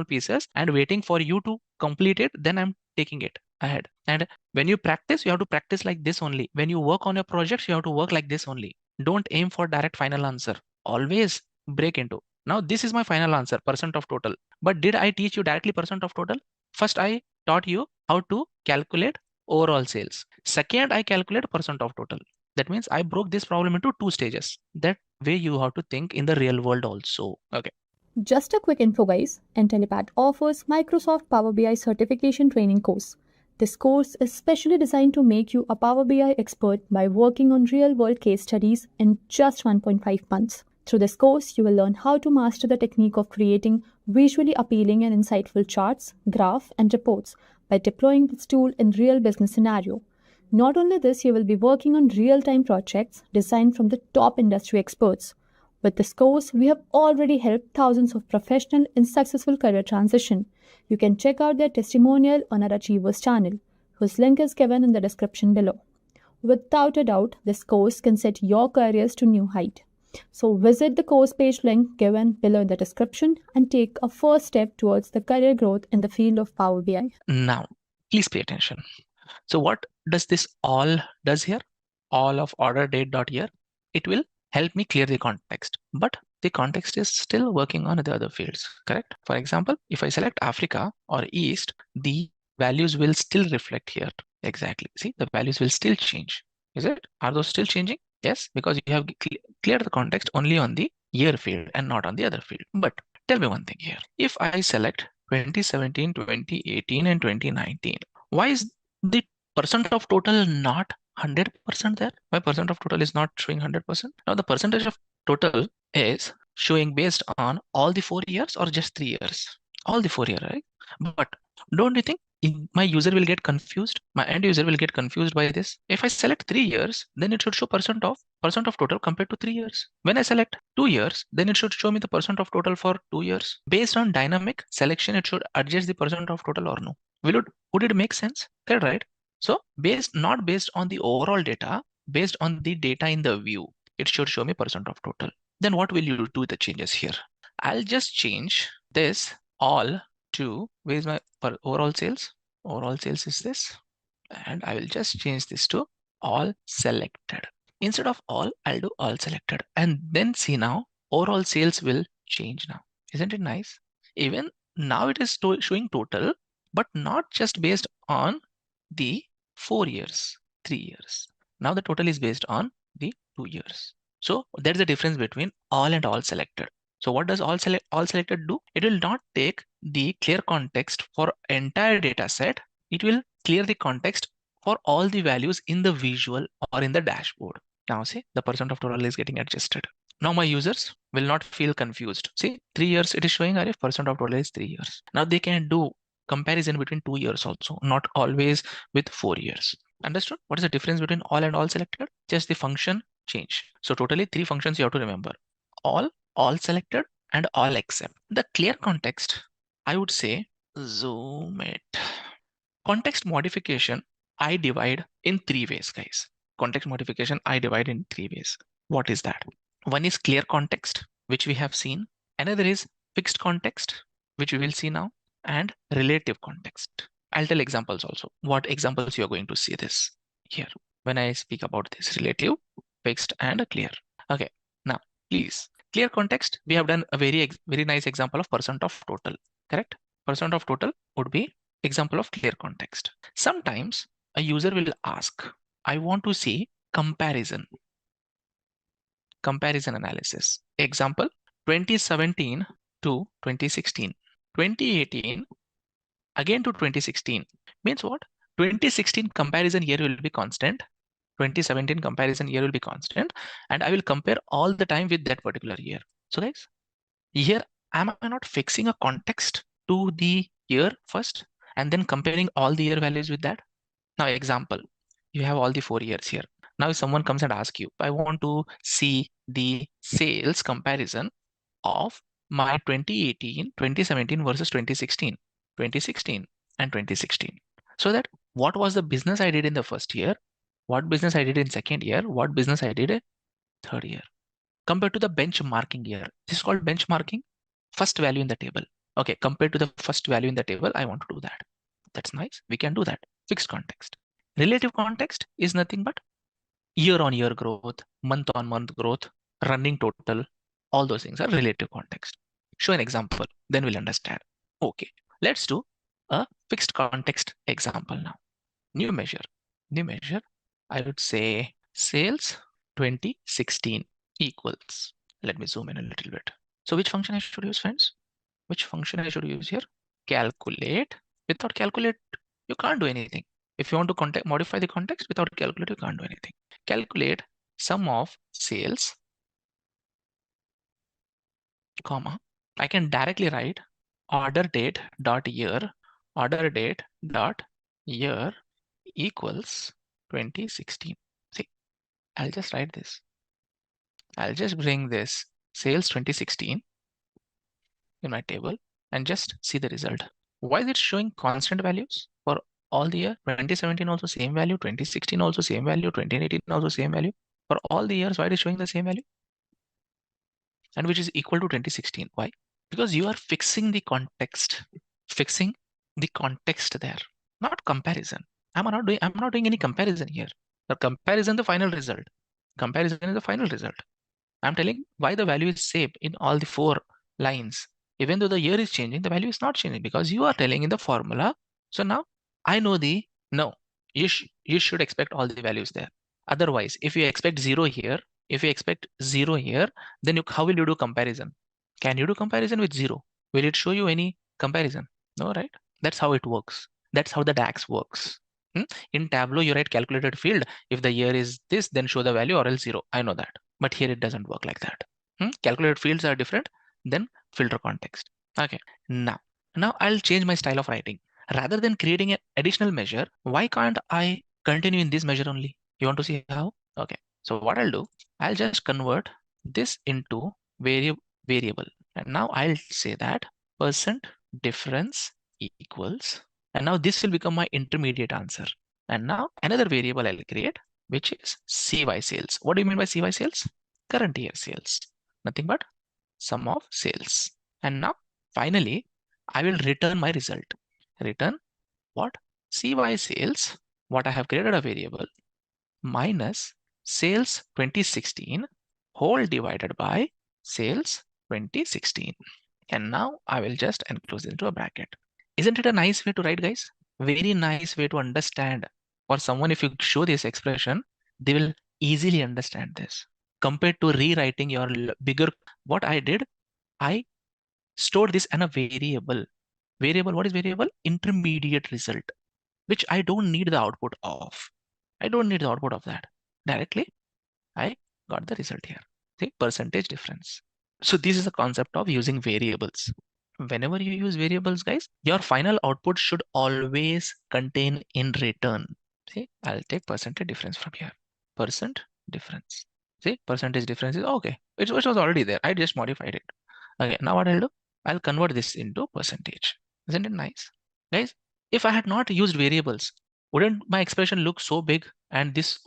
pieces and waiting for you to complete it. Then I'm taking it ahead. And when you practice, you have to practice like this only. When you work on your projects, you have to work like this only. Don't aim for direct final answer. Always break into. Now this is my final answer, percent of total. But did I teach you directly percent of total? First, I taught you how to calculate overall sales. Second, I calculate percent of total. That means I broke this problem into 2 stages. That way you have to think in the real world also. Okay. Just a quick info, guys. Intellipaat offers Microsoft Power BI certification training course. This course is specially designed to make you a Power BI expert by working on real-world case studies in just 1.5 months. Through this course, you will learn how to master the technique of creating visually appealing and insightful charts, graphs, and reports by deploying this tool in real business scenario. Not only this, you will be working on real-time projects designed from the top industry experts. With this course, we have already helped thousands of professionals in successful career transition. You can check out their testimonial on our Achievers channel, whose link is given in the description below. Without a doubt, this course can set your careers to new height. So visit the course page link given below in the description and take a first step towards the career growth in the field of Power BI. Now, please pay attention. So what does this all does here? All of order date dot year. It will help me clear the context, but the context is still working on the other fields, correct? For example, if I select Africa or East, the values will still reflect here. Exactly. See, the values will still change. Is it? Are those still changing? Yes, because you have cleared the context only on the year field and not on the other field. But tell me one thing here. If I select 2017, 2018, and 2019, why is the percent of total not 100% there? Why percent of total is not showing 100%? Now the percentage of total is showing based on all the 4 years or just 3 years? All the 4 years, right? But don't you think my user will get confused? My end user will get confused by this. If I select 3 years, then it should show percent of total compared to 3 years. When I select 2 years, then it should show me the percent of total for 2 years. Based on dynamic selection, it should adjust the percent of total or no? Would it make sense? Correct, right? So not based on the overall data, based on the data in the view, it should show me percent of total. Then what will you do the changes here? I'll just change this all to, where's my overall sales? Overall sales is this. And I will just change this to all selected. Instead of all, I'll do all selected. And then see now, overall sales will change now. Isn't it nice? Even now it is showing total, but not just based on the 4 years, 3 years. Now the total is based on the 2 years. So there's the difference between all and all selected. So what does all selected do? It will not take the clear context for entire data set. It will clear the context for all the values in the visual or in the dashboard. Now see, the percent of total is getting adjusted. Now my users will not feel confused. See, 3 years it is showing, or if percent of total is 3 years. Now they can do comparison between 2 years also, not always with 4 years. Understood? What is the difference between all and all selected? Just the function change. So totally 3 functions you have to remember. All selected, and all except. The clear context, I would say, zoom it. Context modification, I divide in 3 ways, guys. Context modification, I divide in 3 ways. What is that? One is clear context, which we have seen. Another is fixed context, which we will see now, and relative context. I'll tell examples also. What examples you are going to see this here when I speak about this: relative, fixed, and clear. Okay, now please. Clear context, we have done a very nice example of percent of total, correct? Percent of total would be example of clear context. Sometimes a user will ask, I want to see comparison analysis. Example, 2017 to 2016, 2018 again to 2016. Means what? 2016 comparison year will be constant. 2017 comparison year will be constant, and I will compare all the time with that particular year. So guys, here am I not fixing a context to the year first and then comparing all the year values with that? Now example, you have all the 4 years here. Now if someone comes and asks you, I want to see the sales comparison of my 2018, 2017 versus 2016, 2016 and 2016. So that what was the business I did in the first year, what business I did in second year, what business I did in third year, compared to the benchmarking year. This is called benchmarking. First value in the table. Okay, compared to the first value in the table, I want to do that. That's nice. We can do that. Fixed context. Relative context is nothing but year-on-year growth, month-on-month growth, running total. All those things are relative context. Show an example, then we'll understand. Okay, let's do a fixed context example now. New measure. I would say sales 2016 equals. Let me zoom in a little bit. So which function I should use, friends? Which function I should use here? Calculate. Without calculate, you can't do anything. If you want to modify the context, without calculate, you can't do anything. Calculate sum of sales, comma. I can directly write order date dot year equals 2016. See, I'll just write this. I'll just bring this sales 2016 in my table and just see the result. Why is it showing constant values for all the year? 2017 also same value, 2016 also same value, 2018 also same value. For all the years, why it is showing the same value? And which is equal to 2016. Why? Because you are fixing the context there, not comparison. I'm not doing any comparison here. The comparison, the final result. Comparison is the final result. I'm telling why the value is same in all the 4 lines. Even though the year is changing, the value is not changing because you are telling in the formula. So now I know no, you should expect all the values there. Otherwise, if you expect 0 here, then how will you do comparison? Can you do comparison with 0? Will it show you any comparison? No, right? That's how it works. That's how the DAX works. In Tableau, you write calculated field. If the year is this, then show the value or else 0. I know that. But here it doesn't work like that. Calculated fields are different than filter context. Okay. Now I'll change my style of writing. Rather than creating an additional measure, why can't I continue in this measure only? You want to see how? Okay. So what I'll do, I'll just convert this into variable. And now I'll say that percent difference equals, and now this will become my intermediate answer. And now another variable I'll create, which is CY sales. What do you mean by CY sales? Current year sales. Nothing but sum of sales. And now finally, I will return my result. Return what? CY sales, what I have created a variable, minus sales 2016 whole divided by sales 2016. And now I will just enclose into a bracket. Isn't it a nice way to write, guys? Very nice way to understand. For someone, if you show this expression, they will easily understand this. Compared to rewriting your bigger, what I did, I stored this in a variable. Variable, what is variable? Intermediate result, which I don't need the output of. I don't need the output of that. Directly, I got the result here. See, percentage difference. So this is the concept of using variables. Whenever you use variables, guys, your final output should always contain in return. See, I'll take percentage difference from here. Percent difference. See, percentage difference is okay. It was already there. I just modified it. Okay, now what I'll do? I'll convert this into percentage. Isn't it nice? Guys, if I had not used variables, wouldn't my expression look so big and this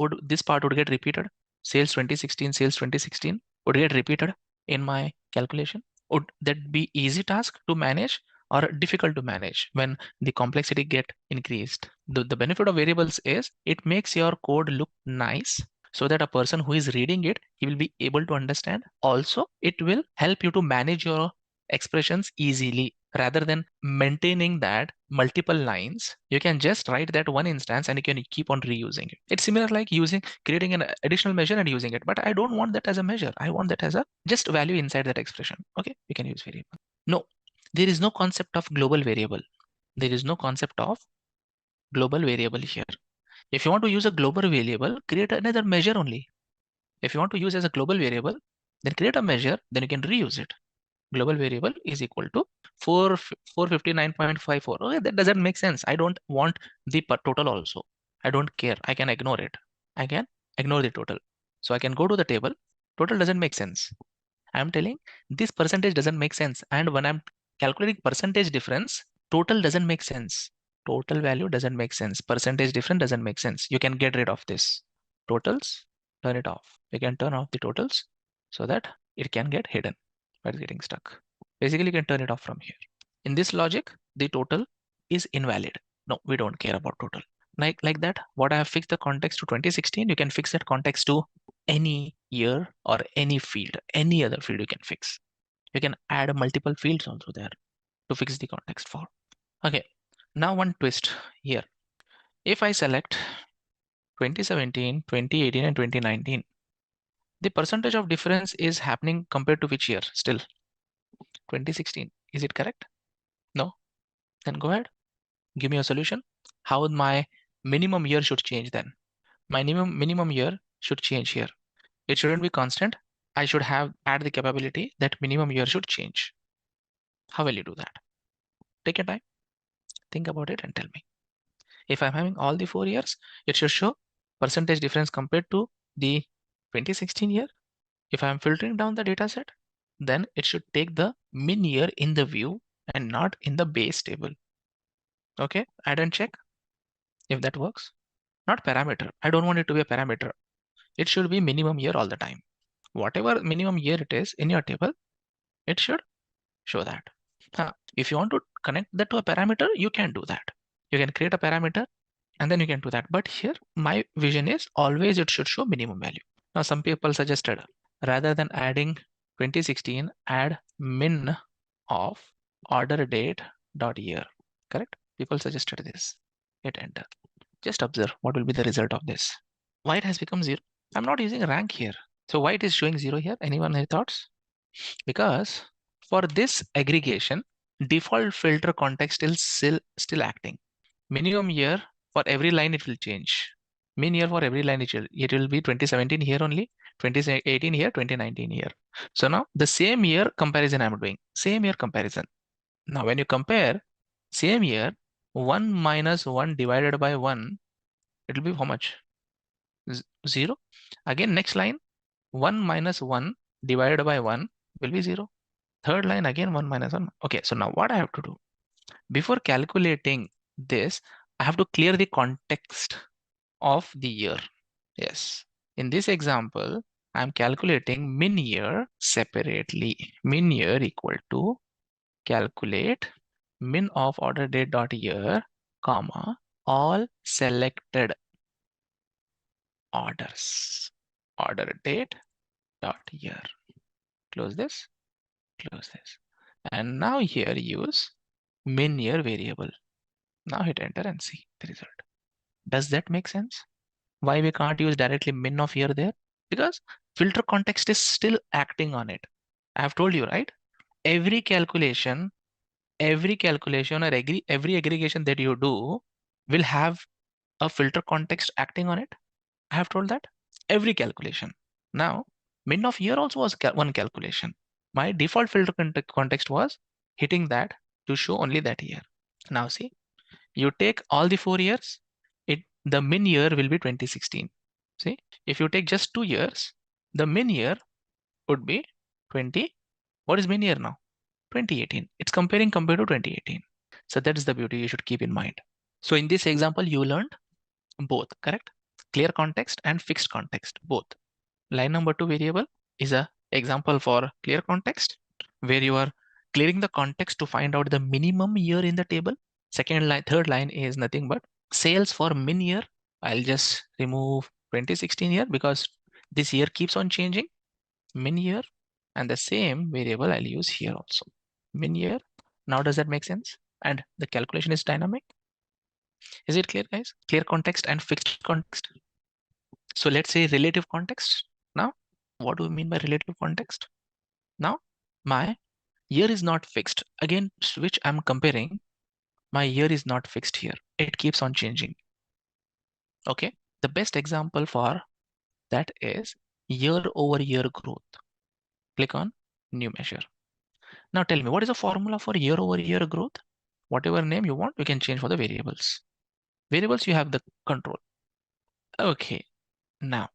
part would get repeated? Sales 2016, sales 2016 would get repeated in my calculation. Would that be easy task to manage or difficult to manage when the complexity get increased? The benefit of variables is it makes your code look nice so that a person who is reading it, he will be able to understand. Also, it will help you to manage your expressions easily. Rather than maintaining that multiple lines, you can just write that one instance and you can keep on reusing it. It's similar like creating an additional measure and using it, but I don't want that as a measure. I want that as a just value inside that expression. Okay, you can use variable. No, there is no concept of global variable. There is no concept of global variable here. If you want to use a global variable, create another measure only. If you want to use as a global variable, then create a measure, then you can reuse it. Global variable is equal to 459.54. Okay, that doesn't make sense. I don't want the total also. I don't care. I can ignore it. I can ignore the total. So I can go to the table. Total doesn't make sense. I'm telling this percentage doesn't make sense. And when I'm calculating percentage difference, total doesn't make sense. Total value doesn't make sense. Percentage difference doesn't make sense. You can get rid of this. Totals, turn it off. You can turn off the totals so that it can get hidden. It's getting stuck. Basically, you can turn it off from here. In this logic, the total is invalid. No, we don't care about total. Like that, what I have fixed the context to 2016, you can fix that context to any year or any field, any other field you can fix. You can add multiple fields also there to fix the context for. Okay, now one twist here. If I select 2017, 2018, and 2019, the percentage of difference is happening compared to which year still? 2016. Is it correct? No? Then go ahead. Give me a solution. How my minimum year should change then? My minimum year should change here. It shouldn't be constant. I should add the capability that minimum year should change. How will you do that? Take your time. Think about it and tell me. If I'm having all the 4 years, it should show percentage difference compared to the 2016 year. If I'm filtering down the data set, then it should take the min year in the view and not in the base table. Okay, add and check if that works. Not parameter. I don't want it to be a parameter. It should be minimum year all the time. Whatever minimum year it is in your table, it should show that. If you want to connect that to a parameter, you can do that. You can create a parameter and then you can do that. But here my vision is always it should show minimum value. Now some people suggested rather than adding 2016, add min of order date dot year. Correct? People suggested this. Hit enter. Just observe what will be the result of this. Why it has become 0? I'm not using rank here. So why it is showing 0 here? Anyone have thoughts? Because for this aggregation, default filter context is still acting. Minimum year for every line it will change. Min year for every line it will be 2017 here only, 2018 here, 2019 here. So now the same year comparison I'm doing. Same year comparison. Now when you compare same year, 1 minus 1 divided by 1, it will be how much? 0. Again next line, 1 minus 1 divided by 1 will be 0. Third line again 1 minus 1. Okay, so now what I have to do? Before calculating this, I have to clear the context of the year. Yes. In this example, I'm calculating min year separately. Min year equal to calculate min of order date dot year, comma, all selected orders. Order date dot year. Close this, close this. And now here use min year variable. Now hit enter and see the result. Does that make sense? Why we can't use directly min of year there? Because filter context is still acting on it. I have told you, right? Every calculation or every aggregation that you do will have a filter context acting on it. I have told that every calculation. Now, min of year also was one calculation. My default filter context was hitting that to show only that year. Now see, you take all the 4 years, the min year will be 2016. See, if you take just 2 years, the min year would be 20. What is min year now? 2018. It's compared to 2018. So that is the beauty you should keep in mind. So in this example, you learned both, correct? Clear context and fixed context, both. Line number 2 variable is a example for clear context, where you are clearing the context to find out the minimum year in the table. Third line is nothing but sales for min year. I'll just remove 2016 here because this year keeps on changing. Min year, and the same variable I'll use here also. Min year. Now does that make sense? And the calculation is dynamic. Is it clear, guys? Clear context and fixed context. So let's say relative context. Now, what do we mean by relative context? Now, my year is not fixed. Again, which I'm comparing, my year is not fixed here. It keeps on changing. Okay, the best example for that is year over year growth. Click on new measure. Now tell me, what is the formula for year over year growth? Whatever name you want, you can change for the variables. Variables, you have the control. Okay, now,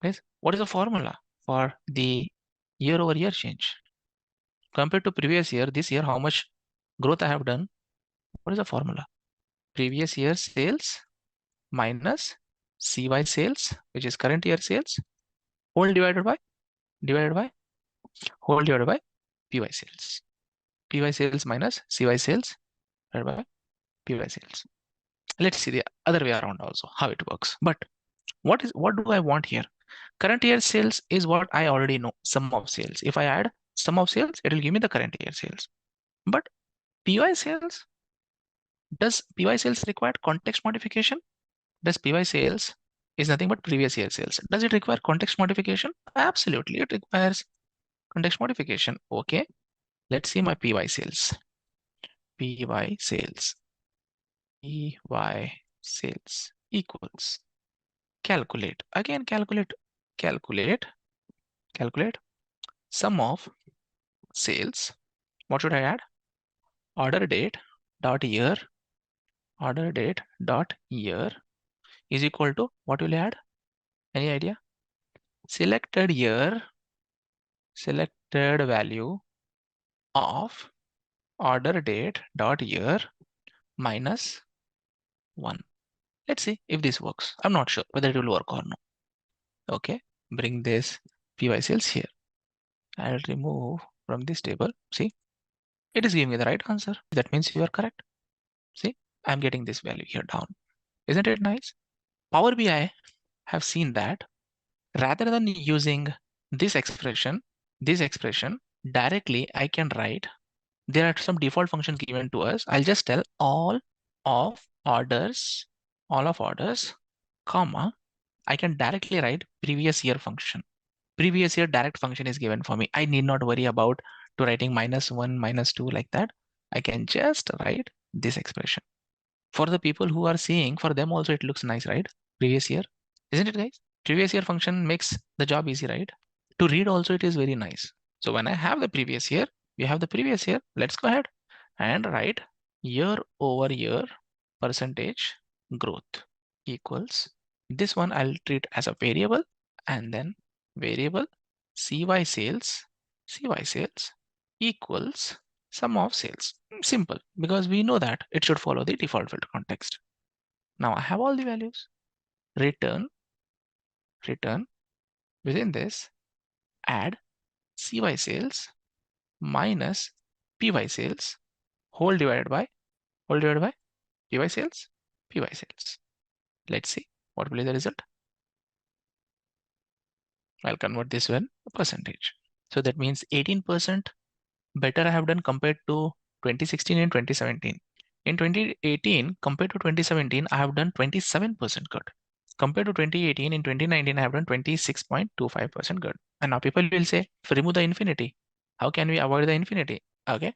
guys, what is the formula for the year over year change? Compared to previous year, this year, how much growth I have done? What is the formula? Previous year sales minus CY sales, which is current year sales, whole divided by whole divided by PY sales. PY sales minus CY sales divided by PY sales. Let's see the other way around also, how it works. But what do I want here? Current year sales is what I already know, sum of sales. If I add sum of sales, it will give me the current year sales. But PY sales, does PY sales require context modification? Does PY sales is nothing but previous year sales? Does it require context modification? Absolutely, it requires context modification. Okay, let's see my PY sales. PY sales. PY sales equals calculate. Again, calculate sum of sales. What should I add? Order date dot year. Order date dot year is equal to what will I add? Any idea? Selected year, selected value of order date dot year minus 1. Let's see if this works. I'm not sure whether it will work or not. Okay, bring this PY sales here. I'll remove from this table. See, it is giving me the right answer. That means you are correct. See, I'm getting this value here down. Isn't it nice? Power BI have seen that rather than using this expression directly, I can write, there are some default functions given to us. I'll just tell of orders, comma, I can directly write previous year function. Previous year direct function is given for me. I need not worry about to writing -1, -2 like that. I can just write this expression. For the people who are seeing, for them also it looks nice, right? Previous year, isn't it, guys? Previous year function makes the job easy, right? To read also it is very nice. So when I have the previous year, we have the previous year. Let's go ahead and write year over year percentage growth equals, this one I'll treat as a variable, and then variable cy sales equals sum of sales. Simple, because we know that it should follow the default filter context. Now I have all the values. Return within this, add cy sales minus py sales whole divided by py sales. Let's see what will be the result. I'll convert this one a percentage. So that means 18% better I have done compared to 2016 and 2017. In 2018 compared to 2017, I have done 27% good. Compared to 2018, in 2019, I have done 26.25% good. And now people will say, if remove the infinity, how can we avoid the infinity? Okay,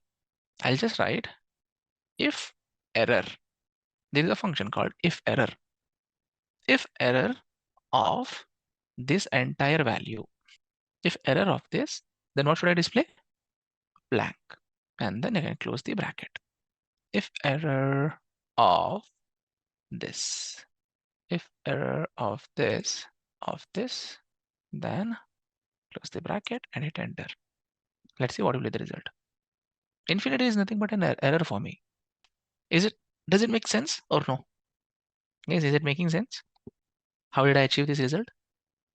I'll just write if error. There is a function called if error. If error of this entire value, if error of this, then what should I display? Blank. And then I can close the bracket. If error of this, if error of this, then close the bracket and hit enter. Let's see what will be the result. Infinity is nothing but an error for me. Does it make sense or no? Guys, is it making sense? How did I achieve this result?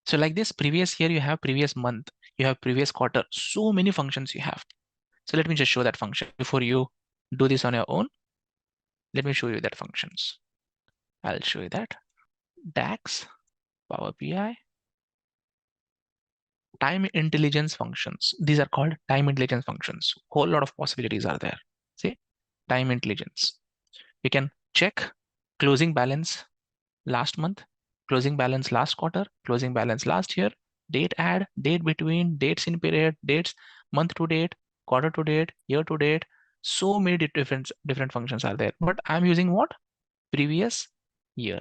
So like this, previous year you have previous month, you have previous quarter, so many functions you have. So let me just show that function before you do this on your own. Let me show you that functions. I'll show you that. DAX, Power BI, time intelligence functions. These are called time intelligence functions. Whole lot of possibilities are there. See, time intelligence. We can check closing balance last month, closing balance last quarter, closing balance last year, date add, date between, dates in period, dates month to date, quarter to date, year to date. So many different functions are there. But I'm using what? Previous year.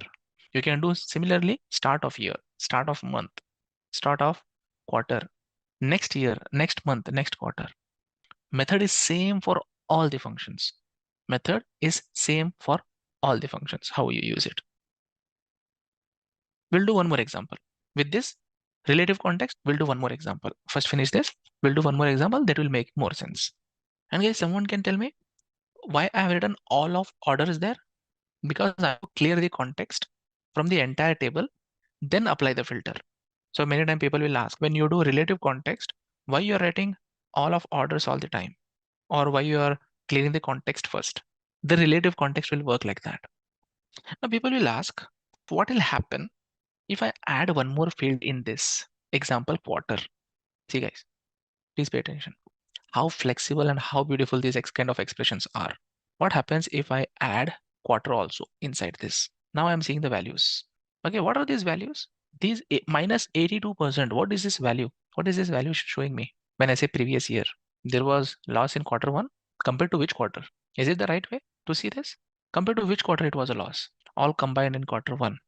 You can do similarly start of year, start of month, start of quarter, next year, next month, next quarter. Method is same for all the functions. Method is same for all the functions, how you use it. We'll do one more example. With this relative context, we'll do one more example. First finish this, we'll do one more example that will make more sense. And guys, someone can tell me why I have written all of orders there? Because I have to clear the context from the entire table, then apply the filter. So many times people will ask, when you do relative context, why you're writing all of orders all the time? Or why you are clearing the context first? The relative context will work like that. Now people will ask, what will happen if I add one more field in this example quarter? See guys, please pay attention. How flexible and how beautiful these kind of expressions are. What happens if I add quarter also inside this? Now I'm seeing the values. Okay, what are these values? These minus 82%. What is this value? What is this value showing me? When I say previous year, there was loss in quarter one compared to which quarter? Is it the right way to see this? Compared to which quarter it was a loss? All combined in quarter one.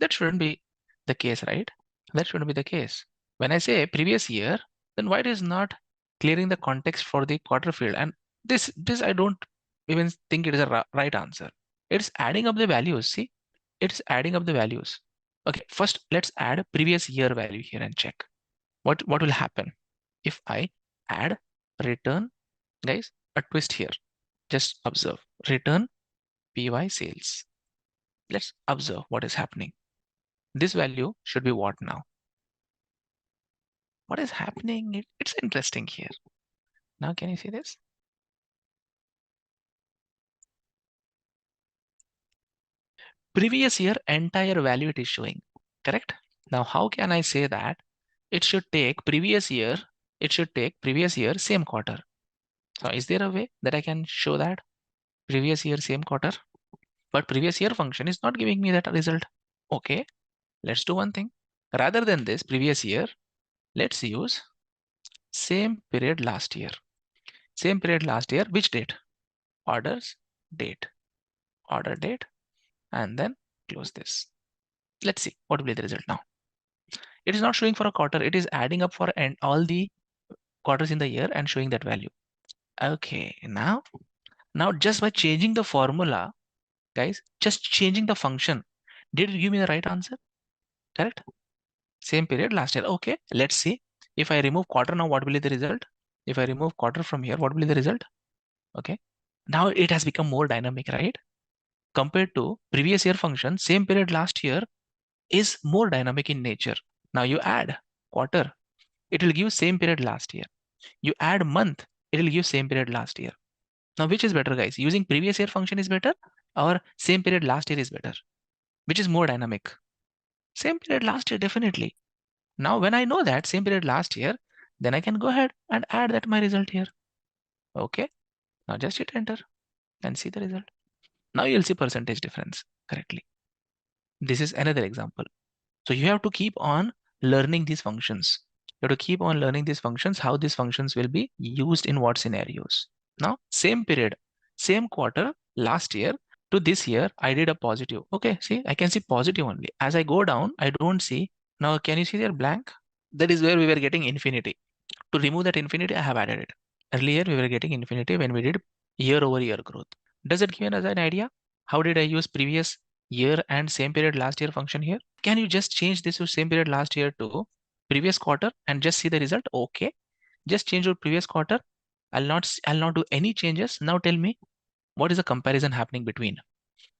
That shouldn't be the case, right? That shouldn't be the case. When I say previous year, then why it is not clearing the context for the quarter field? And this I don't even think it is a right answer. It's adding up the values. See, it's adding up the values. Okay, first let's add previous year value here and check what will happen if I add return. Guys, a twist here. Just observe return py sales. Let's observe what is happening. This value should be what now? What is happening? It's interesting here. Now, can you see this? previous year entire value it is showing, correct? Now, how can I say that it should take previous year, same quarter? So is there a way that I can show that previous year, same quarter? But previous year function is not giving me that result. Okay, let's do one thing. Rather than this previous year, let's use same period last year. Same period last year, which date? Orders, date, order date, and then close this. Let's see what will be the result now. It is not showing for a quarter, it is adding up for all the quarters in the year and showing that value. Okay, now just by changing the formula, guys, just changing the function, did it give me the right answer? Correct? Same period last year. Okay, let's see. If I remove quarter now, what will be the result? If I remove quarter from here, what will be the result? Okay, now it has become more dynamic, right? Compared to previous year function, same period last year is more dynamic in nature. Now you add quarter, it will give same period last year. You add month, it will give same period last year. Now which is better, guys? Using previous year function is better or same period last year is better? Which is more dynamic? Same period last year, definitely. Now when I know that same period last year, then I can go ahead and add that my result here. Okay, now just hit enter and see the result. Now you'll see percentage difference correctly. This is another example. So you have to keep on learning these functions. You have to keep on learning these functions, how these functions will be used in what scenarios. Now, same period, same quarter last year to this year, I did a positive. Okay, see, I can see positive only. As I go down, I don't see. Now, can you see there blank? That is where we were getting infinity. To remove that infinity, I have added it. Earlier, we were getting infinity when we did year over year growth. Does it give us an idea? How did I use previous year and same period last year function here? Can you just change this to same period last year to previous quarter and just see the result? Okay, just change your previous quarter. I'll not do any changes. Now tell me, what is the comparison happening between?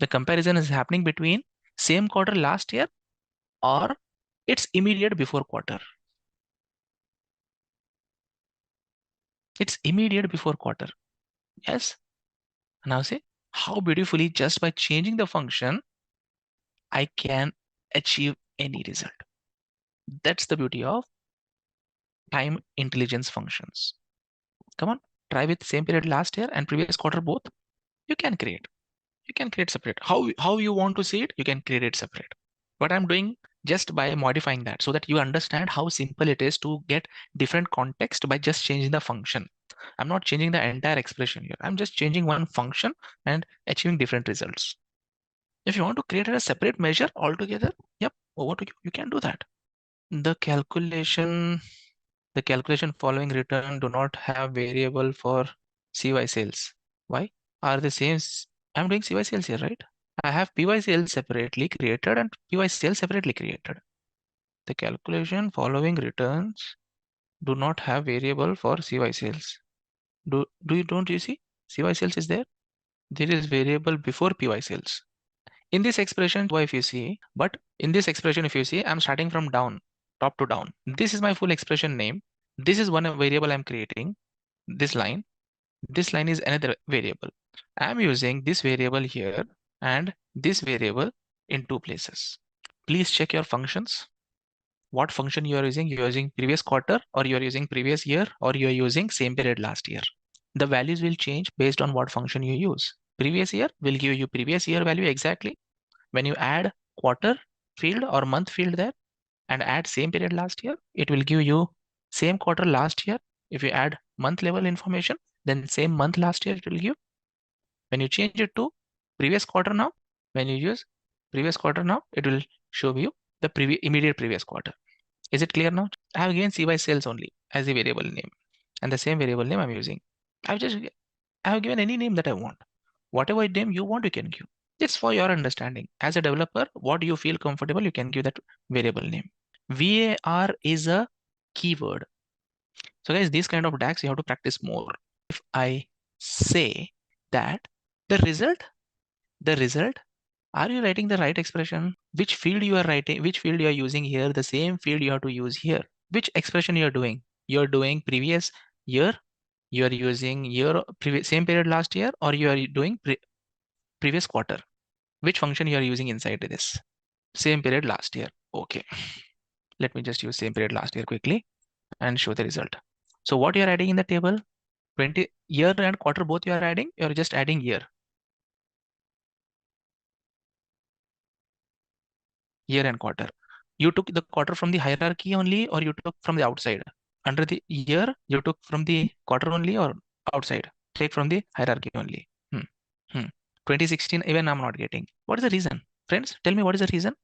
The comparison is happening between same quarter last year or its immediate before quarter. It's immediate before quarter. Yes. Now see how beautifully just by changing the function, I can achieve any result. That's the beauty of time intelligence functions. Come on, try with same period last year and previous quarter both. You can create separate. How you want to see it, you can create it separate. What I'm doing just by modifying that so that you understand how simple it is to get different context by just changing the function. I'm not changing the entire expression here. I'm just changing one function and achieving different results. If you want to create a separate measure altogether, yep, over to you. You can do that. The calculation following return do not have variable for CY sales. Why? Are the same? I'm doing CY sales here, right? I have PY sales separately created and PY sales separately created. The calculation following returns do not have variable for CY sales. Don't you see? CY sales is there. There is variable before PY sales. In this expression, if you see, but in this expression, if you see, I'm starting from down, top to down. This is my full expression name. This is one variable I'm creating. This line is another variable. I'm using this variable here and this variable in two places. Please check your functions. What function you are using? You're using previous quarter or you're using previous year or you're using same period last year. The values will change based on what function you use. Previous year will give you previous year value exactly. When you add quarter field or month field there and add same period last year, it will give you same quarter last year. If you add month level information, then same month last year it will give. When you change it to previous quarter now, when you use previous quarter now, it will show you the immediate previous quarter. Is it clear now? I have given CY sales only as a variable name and the same variable name I'm using. I have given any name that I want. Whatever name you want, you can give. It's for your understanding. As a developer, what do you feel comfortable, you can give that variable name. VAR is a keyword. So guys, this kind of DAX, you have to practice more. If I say that the result, are you writing the right expression? Which field you are writing, which field you are using here, the same field you have to use here. Which expression you are doing? You're doing previous year, you are using year, same period last year, or you are doing previous quarter. Which function you are using inside this? Same period last year. Okay. Let me just use same period last year quickly and show the result. So what you are adding in the table? 20 year and quarter both you are adding, or just adding year? Year and quarter. You took the quarter from the hierarchy only, or you took from the outside? Under the year, you took from the quarter only, or outside? Take from the hierarchy only. Hmm. Hmm. 2016, even I'm not getting. What is the reason? Friends, tell me what is the reason?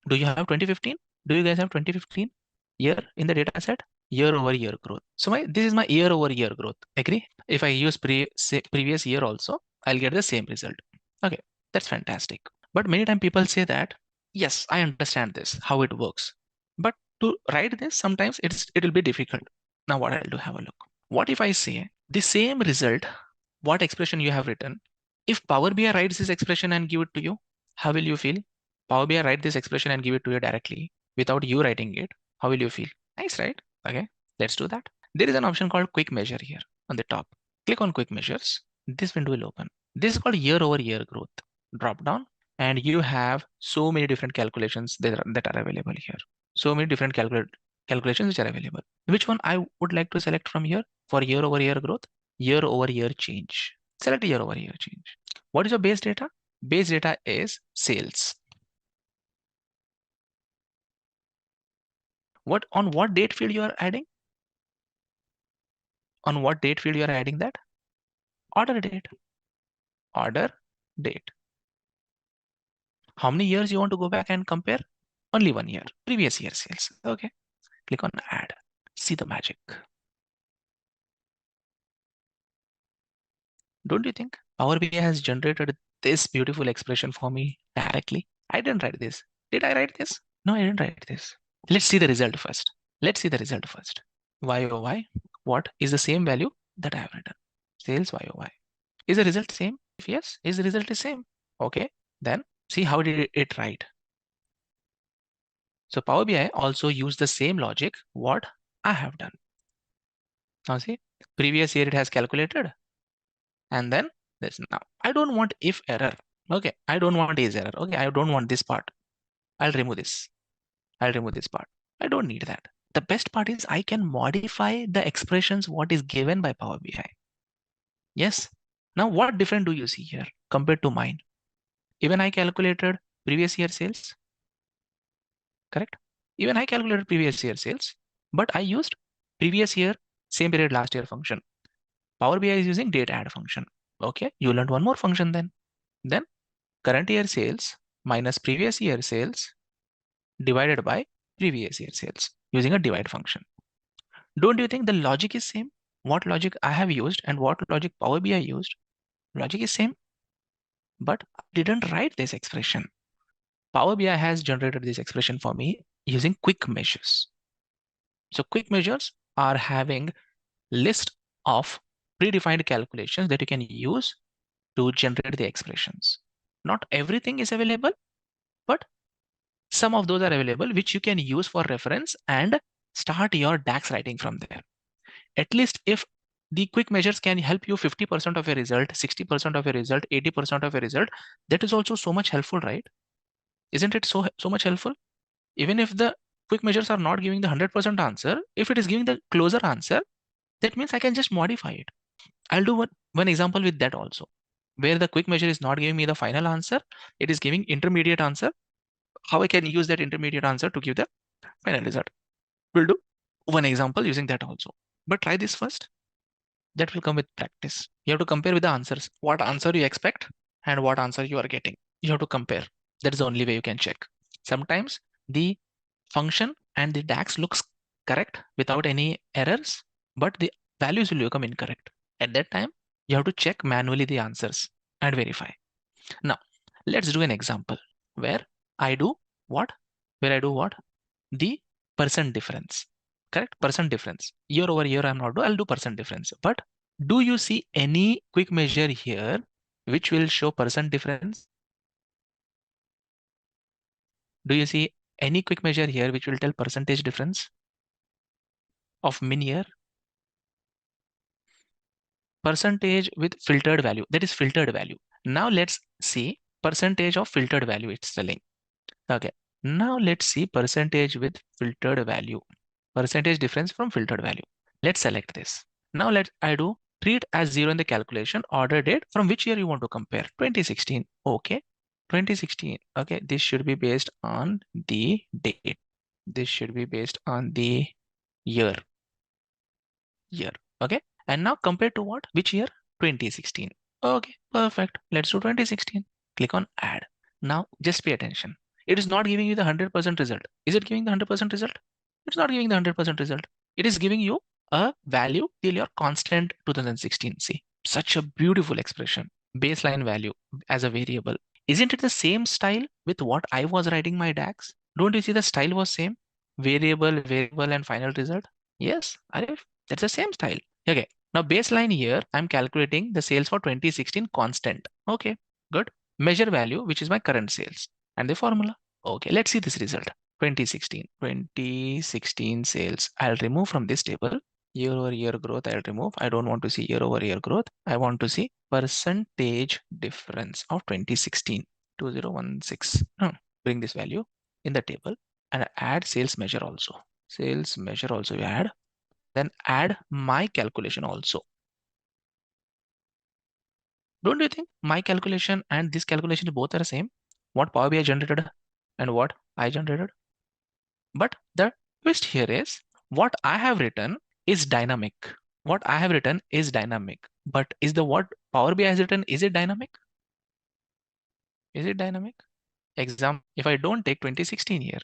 Do you have 2015? Do you guys have 2015 year in the data set? Year over year growth. So this is my year over year growth. Agree? If I use previous year also, I'll get the same result. Okay, that's fantastic. But many times people say that, yes, I understand this, how it works. But to write this, sometimes it'll be difficult. Now what I'll do, have a look. What if I say the same result, what expression you have written, if Power BI writes this expression and give it to you, how will you feel? Power BI write this expression and give it to you directly without you writing it. How will you feel? Nice, right? Okay, let's do that. There is an option called quick measure here on the top. Click on quick measures. This window will open. This is called year over year growth. Drop down and you have so many different calculations that are available here. So many different calculations which are available. Which one I would like to select from here for year over year growth? Year over year change. Select year over year change. What is your base data? Base data is sales. On what date field you are adding? On what date field you are adding that? Order date. Order date. How many years you want to go back and compare? Only 1 year. Previous year sales. Okay. Click on add. See the magic. Don't you think Power BI has generated this beautiful expression for me directly? I didn't write this. Did I write this? No, I didn't write this. Let's see the result first. Let's see the result first. YOY, what is the same value that I have written? Sales YOY. Is the result same? If yes, is the result the same? Okay, then see how did it write. So Power BI also used the same logic what I have done. Now see, previous year it has calculated, and then this. Now I don't want if error. Okay, I don't want is error. Okay, I don't want this part. I'll remove this. I'll remove this part. I don't need that. The best part is I can modify the expressions what is given by Power BI. Yes. Now what different do you see here compared to mine? Even I calculated previous year sales. Correct? Even I calculated previous year sales, but I used previous year, same period last year function. Power BI is using date add function. Okay, you learned one more function then. Then current year sales minus previous year sales divided by previous year sales using a divide function. Don't you think the logic is same? What logic I have used and what logic Power BI used? Logic is same, but I didn't write this expression. Power BI has generated this expression for me using quick measures. So quick measures are having list of predefined calculations that you can use to generate the expressions. Not everything is available, but some of those are available which you can use for reference and start your DAX writing from there. At least if the quick measures can help you 50% of your result, 60% of your result, 80% of your result, that is also so much helpful, right? Isn't it so much helpful? Even if the quick measures are not giving the 100% answer, if it is giving the closer answer, that means I can just modify it. I'll do one example with that also, where the quick measure is not giving me the final answer, it is giving intermediate answer. How I can use that intermediate answer to give the final result. We'll do one example using that also. But try this first. That will come with practice. You have to compare with the answers. What answer you expect and what answer you are getting. You have to compare. That is the only way you can check. Sometimes the function and the DAX looks correct without any errors, but the values will become incorrect. At that time, you have to check manually the answers and verify. Now, let's do an example where I do what? Where I do what? The percent difference. Correct? Percent difference. Year over year, I'll do percent difference. But do you see any quick measure here which will show percent difference? Do you see any quick measure here which will tell percentage difference of min year? Percentage with filtered value. That is filtered value. Now let's see percentage of filtered value it's telling. Okay, now let's see percentage with filtered value. Percentage difference from filtered value. Let's select this. Now I do treat as 0 in the calculation. Order date, from which year you want to compare? 2016. Okay, 2016. Okay, this should be based on the date. This should be based on the year. Okay, and now compare to what? Which year? 2016. Okay, perfect. Let's do 2016. Click on add. Now just pay attention. It is not giving you the 100% result. Is it giving the 100% result? It's not giving the 100% result. It is giving you a value till your constant 2016. See, such a beautiful expression. Baseline value as a variable. Isn't it the same style with what I was writing my DAX? Don't you see the style was same? Variable, and final result. Yes, Arif, that's the same style. Okay, now baseline here, I'm calculating the sales for 2016 constant. Okay, good. Measure value, which is my current sales, and the formula. Okay, let's see this result. 2016 sales. I'll remove from this table. Year-over-year growth, I'll remove. I don't want to see year-over-year growth. I want to see percentage difference of 2016. 2016. Bring this value in the table and add sales measure also. Sales measure also you add. Then add my calculation also. Don't you think my calculation and this calculation both are the same? What Power BI generated and what I generated? But the twist here is what I have written is dynamic. What I have written is dynamic. But is the what Power BI has written, is it dynamic? Is it dynamic? Example, if I don't take 2016 here,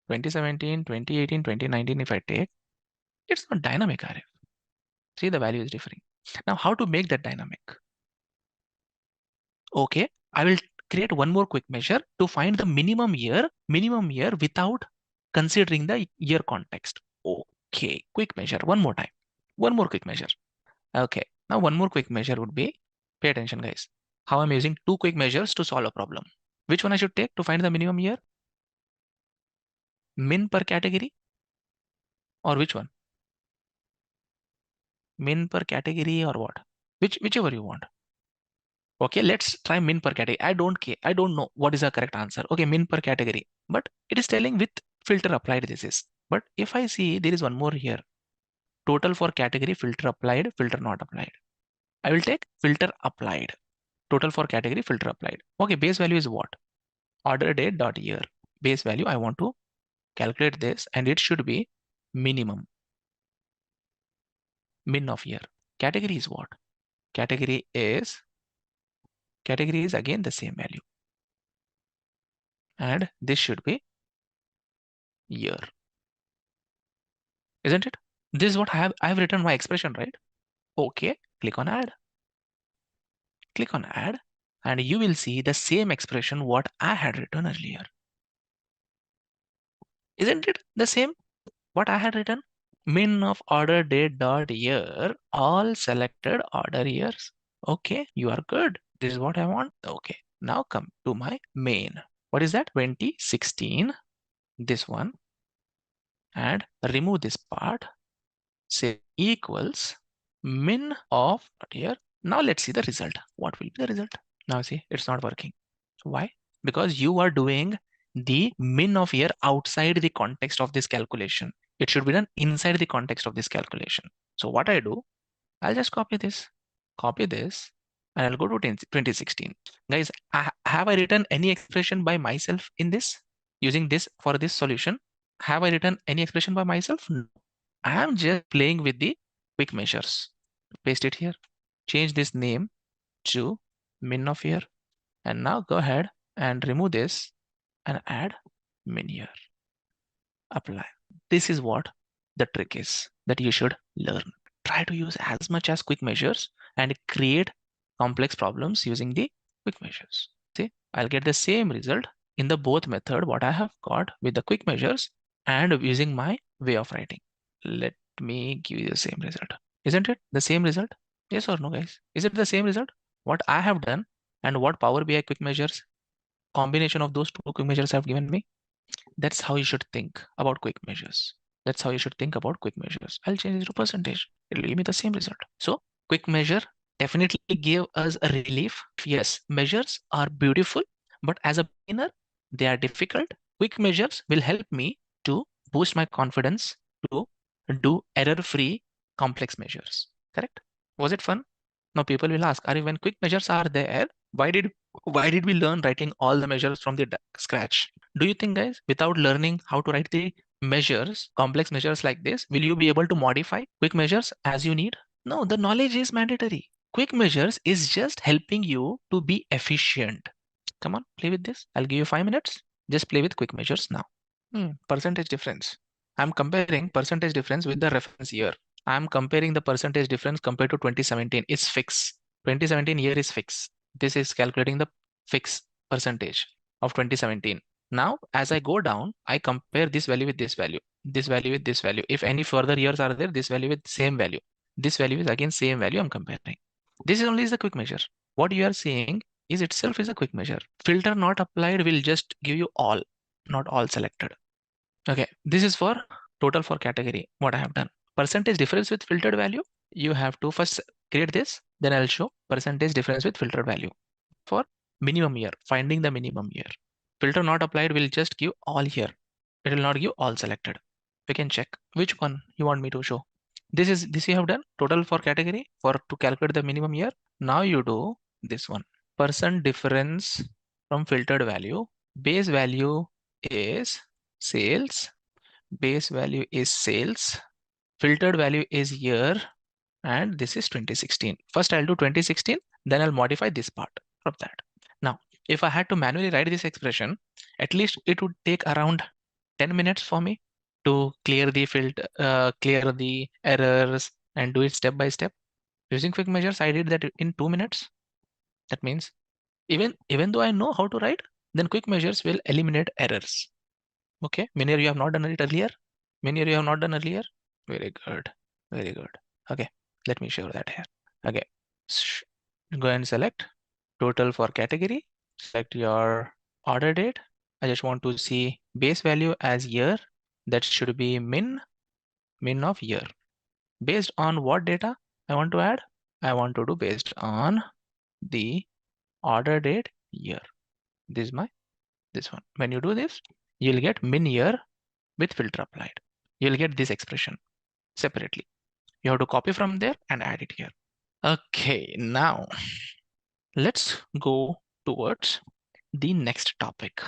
2017, 2018, 2019, if I take, it's not dynamic, Arif. See, the value is differing. Now, how to make that dynamic? Okay, I will create one more quick measure to find the minimum year without considering the year context. Okay, quick measure, one more time. One more quick measure. Okay, now one more quick measure would be, pay attention guys, how I'm using two quick measures to solve a problem. Which one I should take to find the minimum year? Min per category or which one? Min per category or what? Whichever you want. Okay, let's try min per category. I don't care. I don't know what is the correct answer. Okay, min per category. But it is telling with filter applied this is. But if I see there is one more here. Total for category, filter applied, filter not applied. I will take filter applied. Total for category, filter applied. Okay, base value is what? Order date dot year. Base value, I want to calculate this and it should be minimum. Min of year. Category is what? Category is again the same value. And this should be year. Isn't it? This is what I have written my expression, right? Okay, click on add. Click on add and you will see the same expression what I had written earlier. Isn't it the same what I had written? Min of order date dot year, all selected order years. Okay, you are good. This is what I want. Okay, now come to my main. What is that? 2016, this one, and remove this part. Say equals min of here. Now let's see the result. What will be the result? Now see, it's not working. Why? Because you are doing the min of year outside the context of this calculation. It should be done inside the context of this calculation. So what I do, I'll just copy this, and I'll go to 2016. Guys, have I written any expression by myself in this? Using this for this solution? Have I written any expression by myself? No. I am just playing with the quick measures. Paste it here. Change this name to min of year. And now go ahead and remove this and add min year. Apply. This is what the trick is that you should learn. Try to use as much as quick measures and create complex problems using the quick measures. See, I'll get the same result in the both method what I have got with the quick measures and using my way of writing. Let me give you the same result. Isn't it the same result? Yes or no, guys? Is it the same result? What I have done and what Power BI quick measures, combination of those two quick measures have given me? That's how you should think about quick measures. That's how you should think about quick measures. I'll change it to percentage. It'll give me the same result. So quick measure definitely give us a relief. Yes, measures are beautiful, but as a beginner, they are difficult. Quick measures will help me to boost my confidence to do error-free complex measures. Correct? Was it fun? Now people will ask, Ari, when quick measures are there, why did we learn writing all the measures from the scratch? Do you think, guys, without learning how to write the measures, complex measures like this, will you be able to modify quick measures as you need? No, the knowledge is mandatory. Quick measures is just helping you to be efficient. Come on, play with this. I'll give you 5 minutes. Just play with quick measures now. Percentage difference. I'm comparing percentage difference with the reference year. I'm comparing the percentage difference compared to 2017. It's fixed. 2017 year is fixed. This is calculating the fixed percentage of 2017. Now, as I go down, I compare this value with this value, this value with this value. If any further years are there, this value with same value. This value is again same value I'm comparing. This is only the quick measure. What you are seeing is itself is a quick measure. Filter not applied will just give you all, not all selected. Okay, this is for total for category. What I have done. Percentage difference with filtered value. You have to first create this, then I'll show percentage difference with filtered value for minimum year, finding the minimum year. Filter not applied will just give all here. It will not give all selected. We can check which one you want me to show. This you have done total for category for to calculate the minimum year. Now you do this one. Percent difference from filtered value. Base value is sales. Base value is sales. Filtered value is year. And this is 2016. First I'll do 2016, then I'll modify this part of that. Now, if I had to manually write this expression, at least it would take around 10 minutes for me to clear the clear the errors and do it step by step. Using quick measures, I did that in 2 minutes. That means even though I know how to write, then quick measures will eliminate errors. Okay, many of you have not done it earlier. Many of you have not done earlier. Very good, very good. Okay, let me show that here. Okay, go and select total for category. Select your order date. I just want to see base value as year. That should be min of year. Based on what data I want to add? I want to do based on the order date year. This is this one. When you do this, you'll get min year with filter applied. You'll get this expression separately. You have to copy from there and add it here. Okay, now let's go towards the next topic,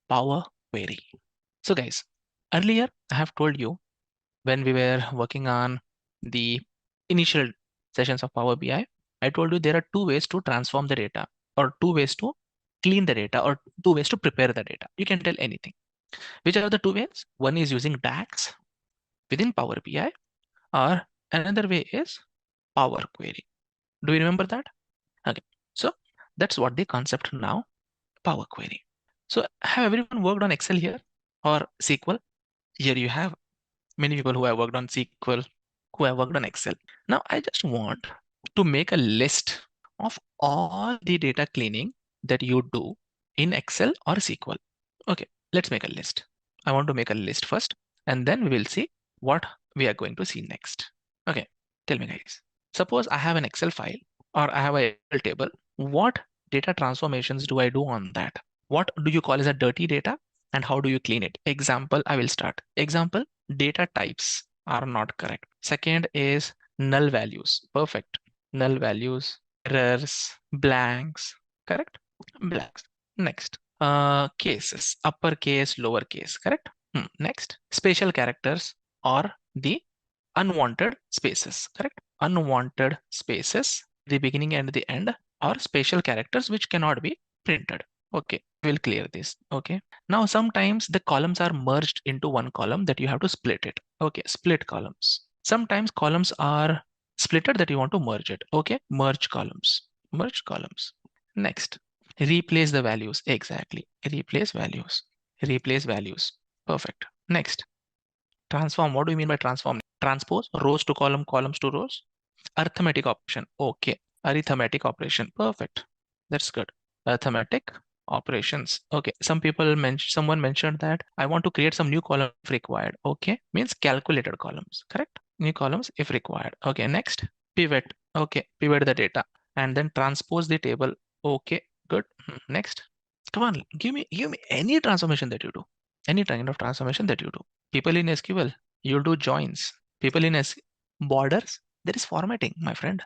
Power Query. So guys, earlier I have told you when we were working on the initial sessions of Power BI, I told you there are two ways to transform the data or two ways to clean the data or two ways to prepare the data. You can tell anything. Which are the two ways? One is using DAX within Power BI or another way is Power Query. Do you remember that? Okay, so that's what the concept now, Power Query. So have everyone worked on Excel here or SQL? Here you have many people who have worked on SQL, who have worked on Excel. Now I just want to make a list of all the data cleaning that you do in Excel or SQL. Okay, let's make a list. I want to make a list first, and then we will see what we are going to see next. Okay, tell me guys. Suppose I have an Excel file or I have a Excel table. What data transformations do I do on that? What do you call as a dirty data and how do you clean it? Example, I will start. Example, data types are not correct. Second is null values. Perfect. Null values, errors, blanks, correct? Blanks. Next, cases, uppercase, lowercase, correct? Next, special characters or the unwanted spaces, correct? Unwanted spaces, the beginning and the end, or special characters which cannot be printed. Okay, we'll clear this. Okay, now sometimes the columns are merged into one column that you have to split it. Okay, split columns. Sometimes columns are splitted that you want to merge it. Okay, merge columns. Merge columns. Next, replace the values. Exactly, replace values. Replace values. Perfect. Next, transform. What do you mean by transform? Transpose rows to column, columns to rows. Arithmetic operation. Okay, arithmetic operation. Perfect. That's good. Arithmetic operations. Okay, someone mentioned that I want to create some new column if required. Okay, means calculated columns, correct? New columns if required. Okay, next, Pivot. Okay, pivot the data and then transpose the table. Okay, good. Next. Come on, give me any transformation that you do. Any kind of transformation that you do. People in SQL, you'll do joins. People in borders, there is formatting, my friend.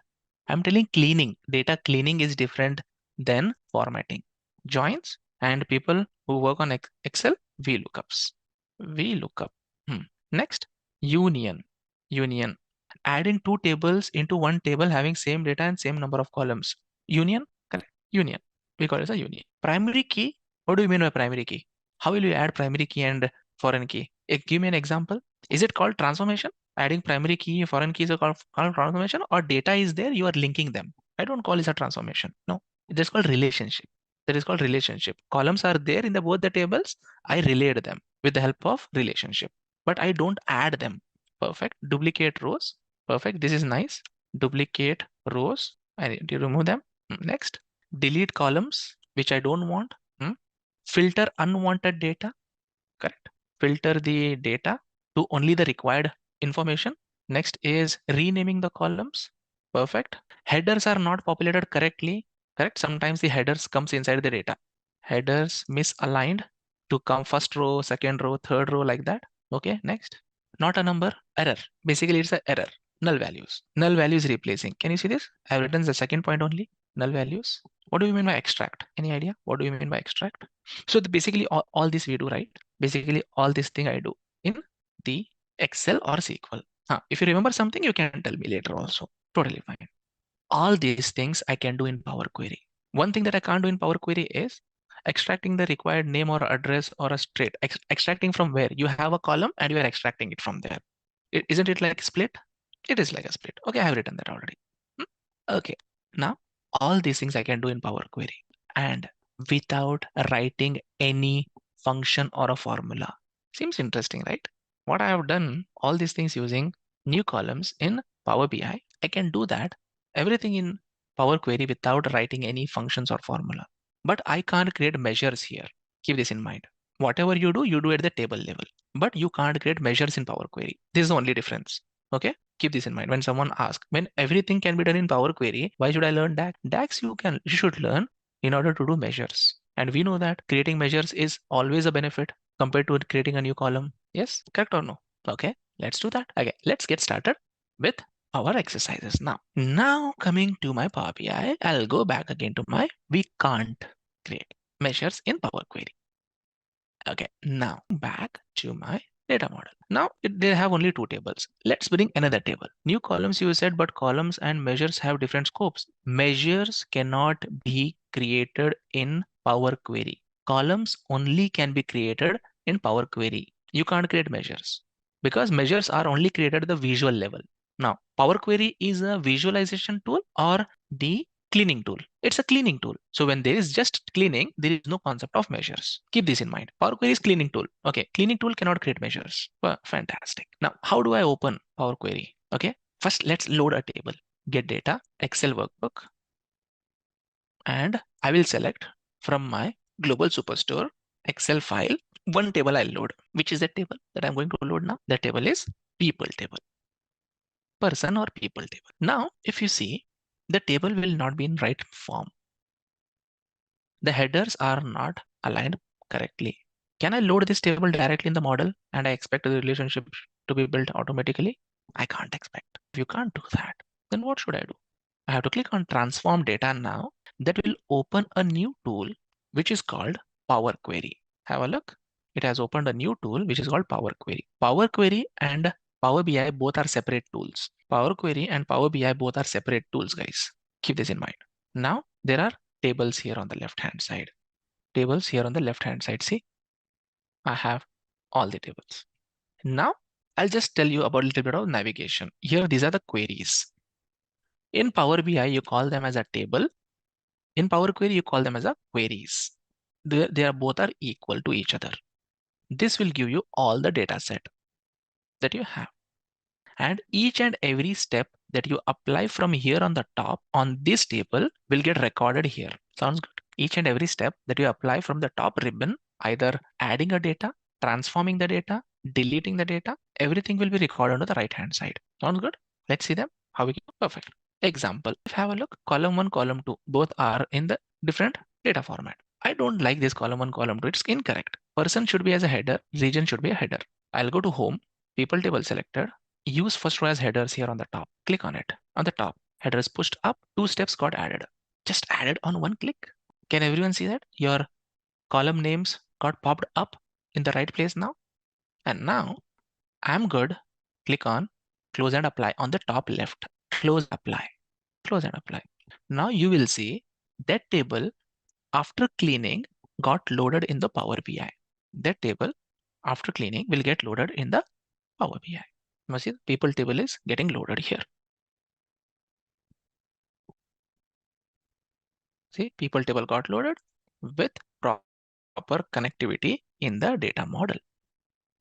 I'm telling cleaning. Data cleaning is different than formatting. Joins and people who work on Excel, VLOOKUPs. VLOOKUP. Next, union. Union. Adding two tables into one table having same data and same number of columns. Union, correct. Union. We call it a union. Primary key. What do you mean by primary key? How will you add primary key and foreign key? Give me an example. Is it called transformation? Adding primary key, foreign keys are called transformation, or data is there, you are linking them. I don't call it a transformation. No, it is called relationship. That is called relationship. Columns are there in the both the tables. I relayed them with the help of relationship, but I don't add them. Perfect. Duplicate rows. Perfect. This is nice. Duplicate rows. I need to remove them. Next, delete columns, which I don't want. Filter unwanted data. Correct. Filter the data to only the required information. Next is renaming the columns. Perfect. Headers are not populated correctly. Correct. Sometimes the headers comes inside the data. Headers misaligned to come first row, second row, third row, like that. Okay. Next. Not a number. Error. Basically, it's an error. Null values. Null values replacing. Can you see this? I've written the second point only. Null values. What do you mean by extract? Any idea? What do you mean by extract? So basically all this we do, right? Basically all this thing I do in the Excel or SQL. If you remember something, you can tell me later also. Totally fine. All these things I can do in Power Query. One thing that I can't do in Power Query is extracting the required name or address or a straight. Extracting from where? You have a column and you are extracting it from there. Isn't it like split? It is like a split. Okay, I have written that already. Okay, now all these things I can do in Power Query and without writing any function or a formula. Seems interesting, right? What I have done, all these things using new columns in Power BI, I can do that, everything in Power Query without writing any functions or formula. But I can't create measures here. Keep this in mind. Whatever you do at the table level. But you can't create measures in Power Query. This is the only difference. Okay? Keep this in mind. When someone asks, when everything can be done in Power Query, why should I learn DAX? DAX you should learn in order to do measures. And we know that creating measures is always a benefit compared to creating a new column. Yes, correct or no? Okay, let's do that. Okay, let's get started with our exercises now. Now coming to my Power BI, I'll go back again to my, we can't create measures in Power Query. Okay, now back to my data model. Now they have only two tables. Let's bring another table. New columns you said, but columns and measures have different scopes. Measures cannot be created in Power Query. Columns only can be created in Power Query. You can't create measures because measures are only created at the visual level. Now, Power Query is a visualization tool or the cleaning tool. It's a cleaning tool. So when there is just cleaning, there is no concept of measures. Keep this in mind. Power Query is cleaning tool. Okay, cleaning tool cannot create measures. Well, fantastic. Now, how do I open Power Query? Okay, first let's load a table. Get data, Excel workbook, and I will select from my global superstore Excel file one table I'll load. Which is the table that I'm going to load now? The table is people table. Person or people table. Now, if you see, the table will not be in right form. The headers are not aligned correctly. Can I load this table directly in the model and I expect the relationship to be built automatically? I can't expect. If you can't do that, then what should I do? I have to click on transform data now. That will open a new tool which is called Power Query. Have a look. It has opened a new tool which is called Power Query. Power Query and Power BI both are separate tools. Power Query and Power BI both are separate tools, guys. Keep this in mind. Now there are tables here on the left hand side. Tables here on the left hand side. See, I have all the tables. Now I'll just tell you about a little bit of navigation. Here, these are the queries. In Power BI, you call them as a table. In Power Query, you call them as a queries. They are both are equal to each other. This will give you all the data set that you have. And each and every step that you apply from here on the top on this table will get recorded here. Sounds good? Each and every step that you apply from the top ribbon, either adding a data, transforming the data, deleting the data, everything will be recorded on the right hand side. Sounds good? Let's see them. How we can perfect. Example, if have a look, column 1, column 2, both are in the different data format. I don't like this column 1, column 2. It's incorrect. Person should be as a header, region should be a header. I'll go to home, people table selected, use first row as headers here on the top. Click on it. On the top, header is pushed up, 2 steps got added. Just added on one click. Can everyone see that? Your column names got popped up in the right place now. And now I'm good. Click on close and apply on the top left. Close, apply, close and apply. Now you will see that table after cleaning got loaded in the Power BI. That table after cleaning will get loaded in the Power BI. Now see the people table is getting loaded here. See, people table got loaded with proper connectivity in the data model.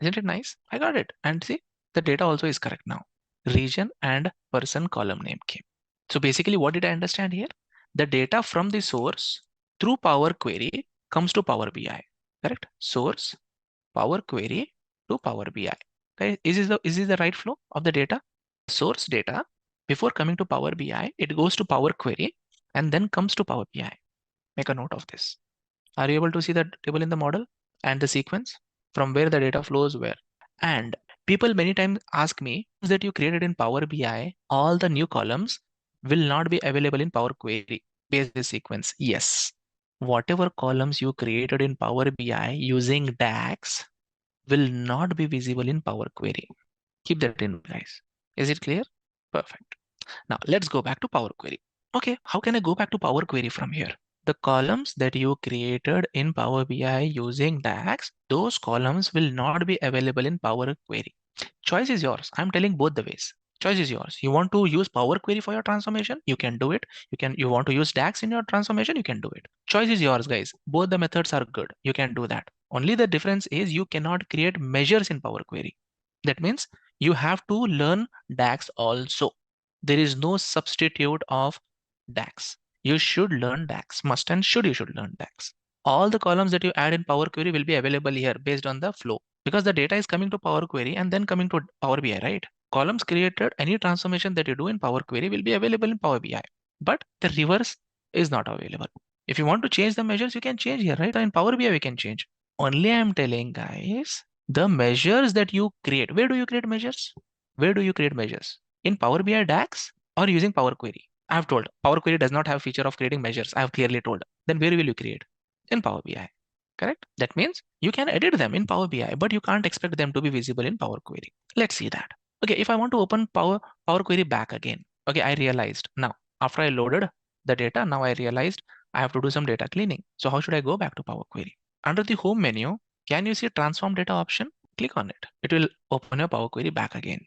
Isn't it nice? I got it. And see, the data also is correct now. Region and person column name came. So basically, what did I understand here? The data from the source through Power Query comes to Power BI. Correct? Source, Power Query to Power BI. Okay, is this the right flow of the data? Source data before coming to Power BI, it goes to Power Query and then comes to Power BI. Make a note of this. Are you able to see the table in the model and the sequence from where the data flows where? And people many times ask me that you created in Power BI, all the new columns will not be available in Power Query based on this sequence. Yes, whatever columns you created in Power BI using DAX will not be visible in Power Query. Keep that in mind, guys. Is it clear? Perfect. Now let's go back to Power Query. Okay, how can I go back to Power Query from here? The columns that you created in Power BI using DAX, those columns will not be available in Power Query. Choice is yours. I'm telling both the ways. Choice is yours. You want to use Power Query for your transformation? You can do it. You want to use DAX in your transformation? You can do it. Choice is yours, guys. Both the methods are good. You can do that. Only the difference is you cannot create measures in Power Query. That means you have to learn DAX also. There is no substitute of DAX. You should learn DAX. Must and should you should learn DAX. All the columns that you add in Power Query will be available here based on the flow, because the data is coming to Power Query and then coming to Power BI, right? Columns created, any transformation that you do in Power Query will be available in Power BI, but the reverse is not available. If you want to change the measures, you can change here, right? In Power BI, we can change. Only I'm telling guys, the measures that you create, where do you create measures? Where do you create measures? In Power BI DAX or using Power Query? I have told Power Query does not have feature of creating measures. I have clearly told. Then where will you create? In Power BI. Correct? That means you can edit them in Power BI, but you can't expect them to be visible in Power Query. Let's see that. Okay, if I want to open Power Query back again. Okay, I realized now after I loaded the data, now I realized I have to do some data cleaning. So how should I go back to Power Query? Under the home menu, can you see transform data option? Click on it. It will open your Power Query back again.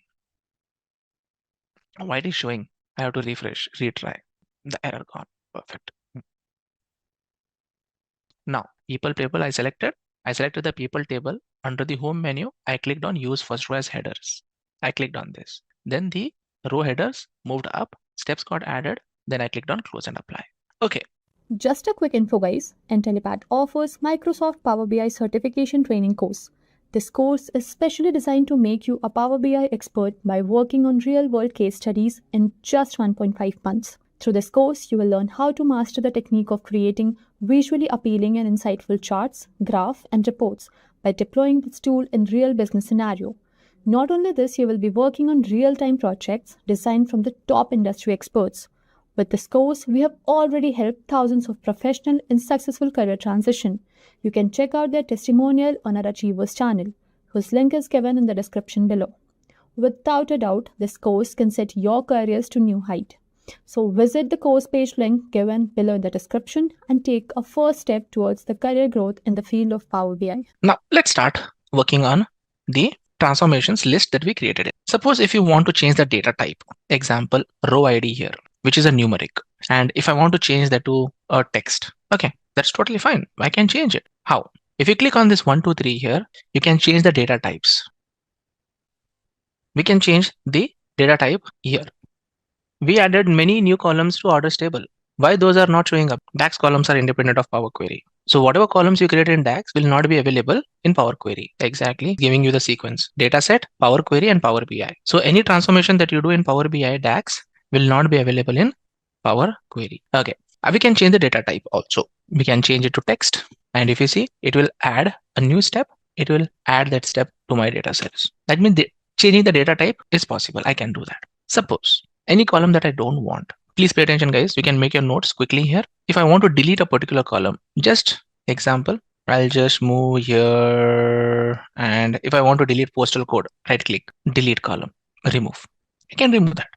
Why it is showing? I have to refresh, retry. The error gone. Perfect. Now, people table I selected the people table. Under the home menu, I clicked on use first row as headers. I clicked on this. Then the row headers moved up, steps got added. Then I clicked on close and apply. Okay. Just a quick info, guys. Intellipaat offers Microsoft Power BI certification training course. This course is specially designed to make you a Power BI expert by working on real-world case studies in just 1.5 months. Through this course, you will learn how to master the technique of creating visually appealing and insightful charts, graphs, and reports by deploying this tool in real business scenario. Not only this, you will be working on real-time projects designed from the top industry experts. With this course, we have already helped thousands of professionals in successful career transition. You can check out their testimonial on our Achievers channel, whose link is given in the description below. Without a doubt, this course can set your careers to new height. So visit the course page link given below in the description and take a first step towards the career growth in the field of Power BI. Now let's start working on the transformations list that we created. Suppose if you want to change the data type, example row ID here, which is a numeric, and if I want to change that to a text, okay, that's totally fine. I can change it. How? If you click on this 1, 2, 3 here, you can change the data types. We can change the data type here. We added many new columns to orders table. Why those are not showing up? DAX columns are independent of Power Query. So whatever columns you created in DAX will not be available in Power Query. Exactly, giving you the sequence. Dataset, Power Query, and Power BI. So any transformation that you do in Power BI DAX will not be available in Power Query. Okay, we can change the data type also. We can change it to text, and if you see, it will add a new step. It will add that step to my data sets. That means changing the data type is possible. I can do that. Suppose any column that I don't want. Please pay attention, guys. You can make your notes quickly here. If I want to delete a particular column, just example, I'll just move here. And if I want to delete postal code, right click, delete column, remove. I can remove that.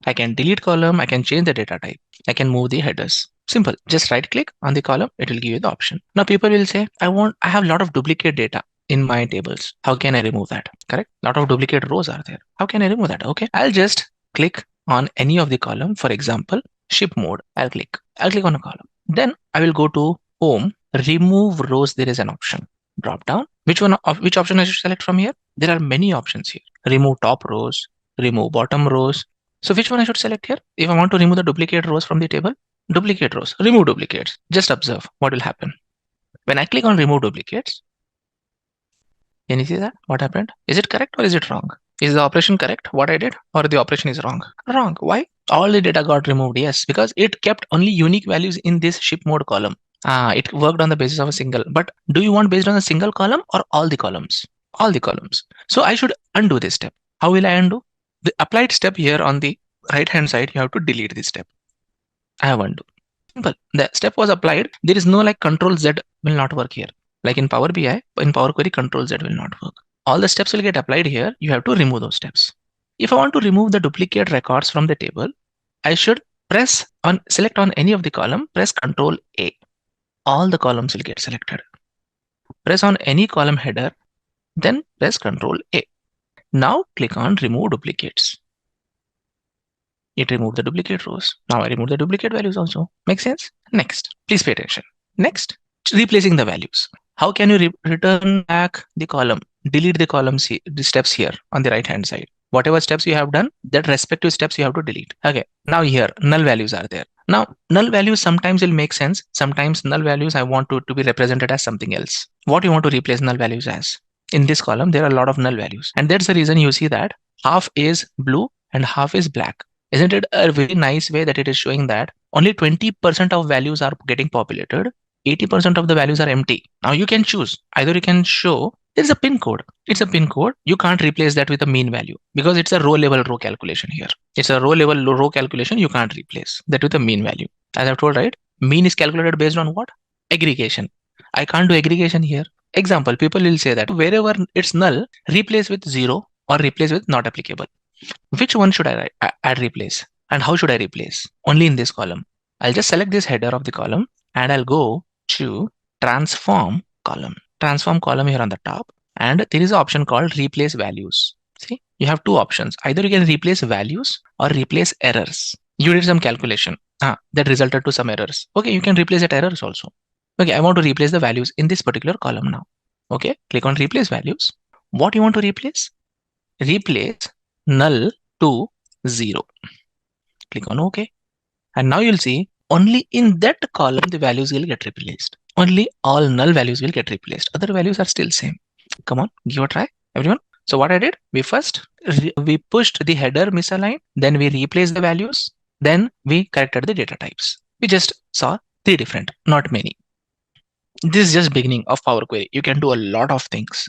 I can delete column. I can change the data type. I can move the headers. Simple. Just right click on the column. It will give you the option. Now people will say, I have a lot of duplicate data in my tables. How can I remove that? Correct. A lot of duplicate rows are there. How can I remove that? Okay. I'll just click on any of the column. For example, ship mode. I'll click on a column. Then I will go to home, remove rows. There is an option. Drop down. Which option I should select from here? There are many options here. Remove top rows, remove bottom rows. So which one I should select here? If I want to remove the duplicate rows from the table, duplicate rows, remove duplicates. Just observe what will happen. When I click on remove duplicates, can you see that? What happened? Is it correct or is it wrong? Is the operation correct, what I did, or the operation is wrong? Wrong. Why? All the data got removed. Yes, because it kept only unique values in this ship mode column. It worked on the basis of a single. But do you want based on a single column or all the columns? All the columns. So I should undo this step. How will I undo? The applied step here on the right hand side, you have to delete this step. I have undo. Simple. The step was applied. There is no like Control Z will not work here. Like in Power BI, in Power Query, Control Z will not work. All the steps will get applied here. You have to remove those steps. If I want to remove the duplicate records from the table, I should select on any of the column, press Control A. All the columns will get selected. Press on any column header, then press Control A. Now click on remove duplicates. It removed the duplicate rows. Now I remove the duplicate values also. Make sense? Next, please pay attention. Next, replacing the values. How can you return back the column? Delete the columns, the steps here on the right hand side. Whatever steps you have done, that respective steps you have to delete. Okay, now here null values are there. Now null values sometimes will make sense. Sometimes null values I want to be represented as something else. What you want to replace null values as? In this column, there are a lot of null values. And that's the reason you see that half is blue and half is black. Isn't it a very nice way that it is showing that only 20% of values are getting populated, 80% of the values are empty. Now you can choose. Either you can show there's a pin code. It's a pin code. You can't replace that with a mean value because it's a row level row calculation here. It's a row level row calculation. You can't replace that with a mean value. As I've told, right? Mean is calculated based on what? Aggregation. I can't do aggregation here. Example, people will say that wherever it's null, replace with 0 or replace with not applicable. Which one should I add replace? And how should I replace? Only in this column. I'll just select this header of the column and I'll go to transform column. Transform column here on the top. And there is an option called replace values. See, you have two options. Either you can replace values or replace errors. You did some calculation that resulted to some errors. Okay, you can replace that errors also. Okay, I want to replace the values in this particular column now. Okay, click on replace values. What you want to replace? Replace null to 0. Click on OK. And now you'll see only in that column the values will get replaced. Only all null values will get replaced. Other values are still same. Come on, give a try, everyone. So what I did, we pushed the header misaligned, then we replaced the values, then we corrected the data types. We just saw 3 different, not many. This is just beginning of Power Query. You can do a lot of things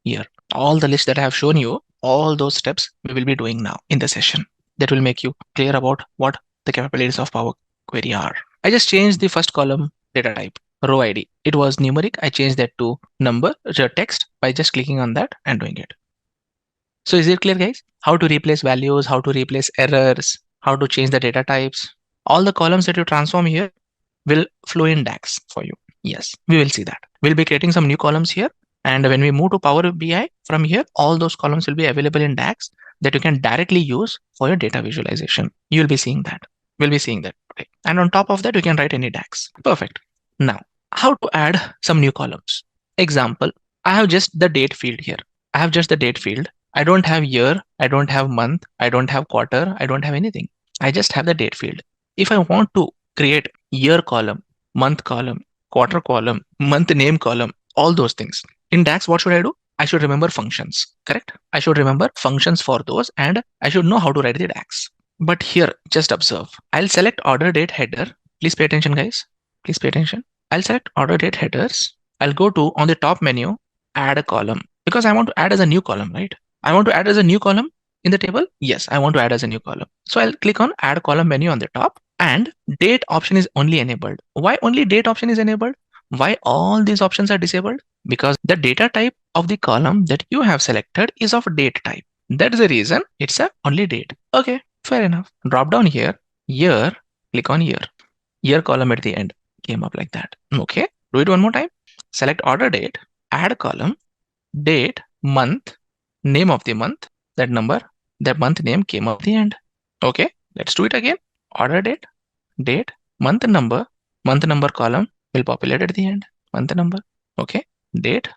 here. All the list that I have shown you, all those steps we will be doing now in the session. That will make you clear about what the capabilities of Power Query are. I just changed the first column data type, row ID. It was numeric. I changed that to number, text by just clicking on that and doing it. So is it clear, guys? How to replace values, how to replace errors, how to change the data types. All the columns that you transform here will flow in DAX for you. Yes, we will see that. We'll be creating some new columns here. And when we move to Power BI from here, all those columns will be available in DAX that you can directly use for your data visualization. You'll be seeing that. We'll be seeing that. Okay. And on top of that, you can write any DAX. Perfect. Now, how to add some new columns? Example, I have just the date field here. I have just the date field. I don't have year. I don't have month. I don't have quarter. I don't have anything. I just have the date field. If I want to create year column, month column, quarter column, month name column, all those things. In DAX, what should I do? I should remember functions, correct? I should remember functions for those and I should know how to write the DAX. But here, just observe. I'll select order date header. Please pay attention, guys. Please pay attention. I'll select order date headers. I'll go to on the top menu, add a column, because I want to add as a new column, right? I want to add as a new column in the table. Yes, I want to add as a new column. So I'll click on add column menu on the top, and date option is only enabled. Why only date option is enabled? Why all these options are disabled? Because the data type of the column that you have selected is of date type. That's the reason it's a only date. Okay, fair enough. Drop down here, year, click on year. Year column at the end came up like that. Okay, do it one more time. Select order date, add column, date, month, name of the month, that number, that month name came up the end. Okay, let's do it again. Order date, date, month number column will populate at the end. Month number. Okay, date,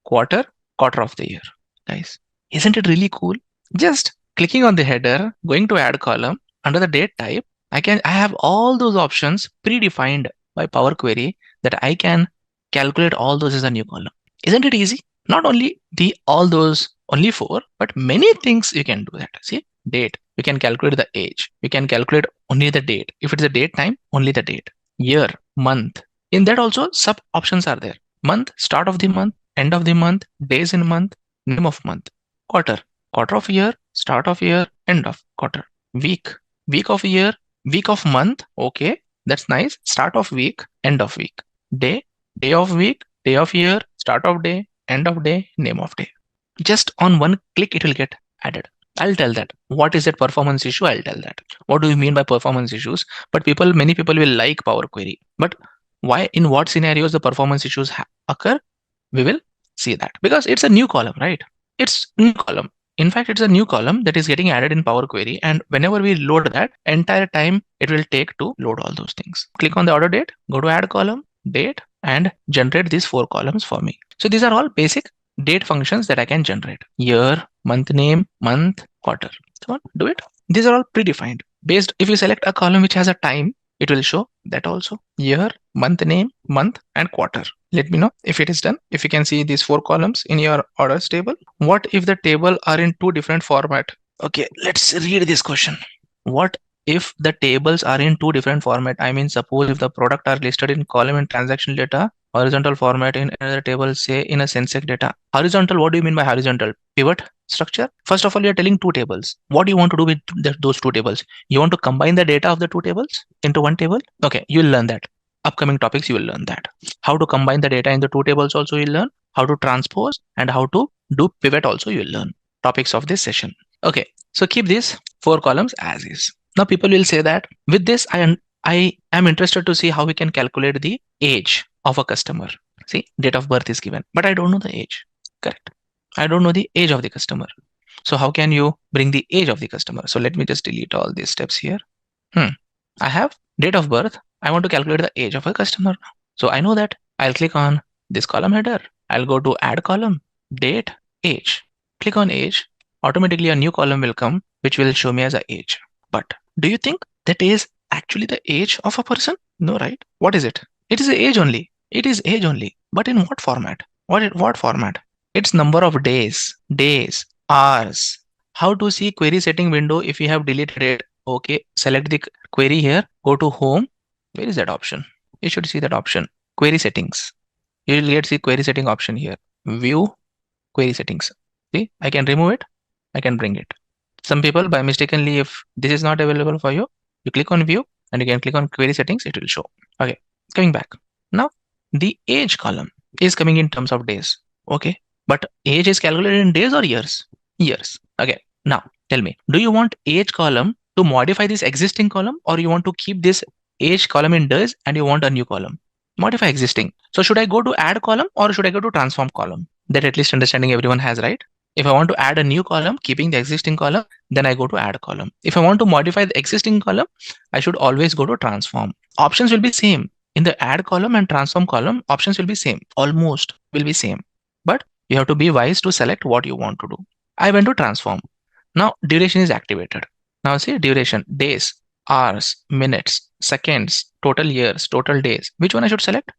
quarter of the year. Guys, isn't it really cool? Just clicking on the header, going to add column under the date type, I have all those options predefined by Power Query that I can calculate all those as a new column. Isn't it easy? Not only all those only 4, but many things you can do that. See, date, you can calculate the age. You can calculate only the date. If it's a date time, only the date. Year, month. In that also sub options are there. Month, start of the month, end of the month, days in month, name of month. Quarter of year, start of year, end of quarter. Week of year, week of month. Okay, that's nice. Start of week, end of week. Day of week, day of year, start of day, end of day, name of day. Just on one click, it will get added. I'll tell that. What is that performance issue? I'll tell that. What do you mean by performance issues? But many people will like Power Query. But why, in what scenarios the performance issues occur? We will see that. Because it's a new column, right? It's new column. In fact, it's a new column that is getting added in Power Query. And whenever we load that, entire time it will take to load all those things. Click on the order date, go to add column, date, and generate these 4 columns for me. So these are all basic date functions that I can generate. Year, month name, month, quarter. Come on, do it. These are all predefined. Based, if you select a column which has a time, it will show that also. Year, month name, month, and quarter. Let me know if it is done. If you can see these 4 columns in your orders table. What if the table are in 2 different format? Okay, let's read this question. What if the tables are in 2 different format? I mean, suppose if the product are listed in column and transaction data, horizontal format in another table, say in a Sensex data. Horizontal, what do you mean by horizontal? Pivot structure? First of all, you're telling 2 tables. What do you want to do with those 2 tables? You want to combine the data of the 2 tables into one table? Okay, you'll learn that. Upcoming topics, you will learn that. How to combine the data in the 2 tables also you'll learn. How to transpose and how to do pivot also you'll learn. Topics of this session. Okay, so keep these 4 columns as is. Now people will say that with this, I am interested to see how we can calculate the age of a customer. See, date of birth is given, but I don't know the age. Correct. I don't know the age of the customer. So how can you bring the age of the customer? So let me just delete all these steps here. I have date of birth. I want to calculate the age of a customer. So I know that I'll click on this column header. I'll go to add column, date, age. Click on age. Automatically a new column will come, which will show me as a age. But do you think that is actually the age of a person? No, right? What is it? It is the age only. It is age only. But in what format? What format? It's number of days, hours. How to see query setting window if you have deleted it? Okay, select the query here. Go to home. Where is that option? You should see that option. Query settings. You will get the query setting option here. View query settings. See, I can remove it. I can bring it. Some people by mistakenly, if this is not available for you, you click on view and you can click on query settings. It will show. Okay, coming back. Now the age column is coming in terms of days. Okay, but age is calculated in days or years? Years. Okay, now tell me, do you want age column to modify this existing column, or you want to keep this age column in days and you want a new column? Modify existing. So should I go to add column or should I go to transform column? That at least understanding everyone has, right? If I want to add a new column, keeping the existing column, then I go to add column. If I want to modify the existing column, I should always go to transform. Options will be same. In the add column and transform column, options will be same. Almost will be same. But you have to be wise to select what you want to do. I went to transform. Now duration is activated. Now see duration, days, hours, minutes, seconds, total years, total days. Which one I should select?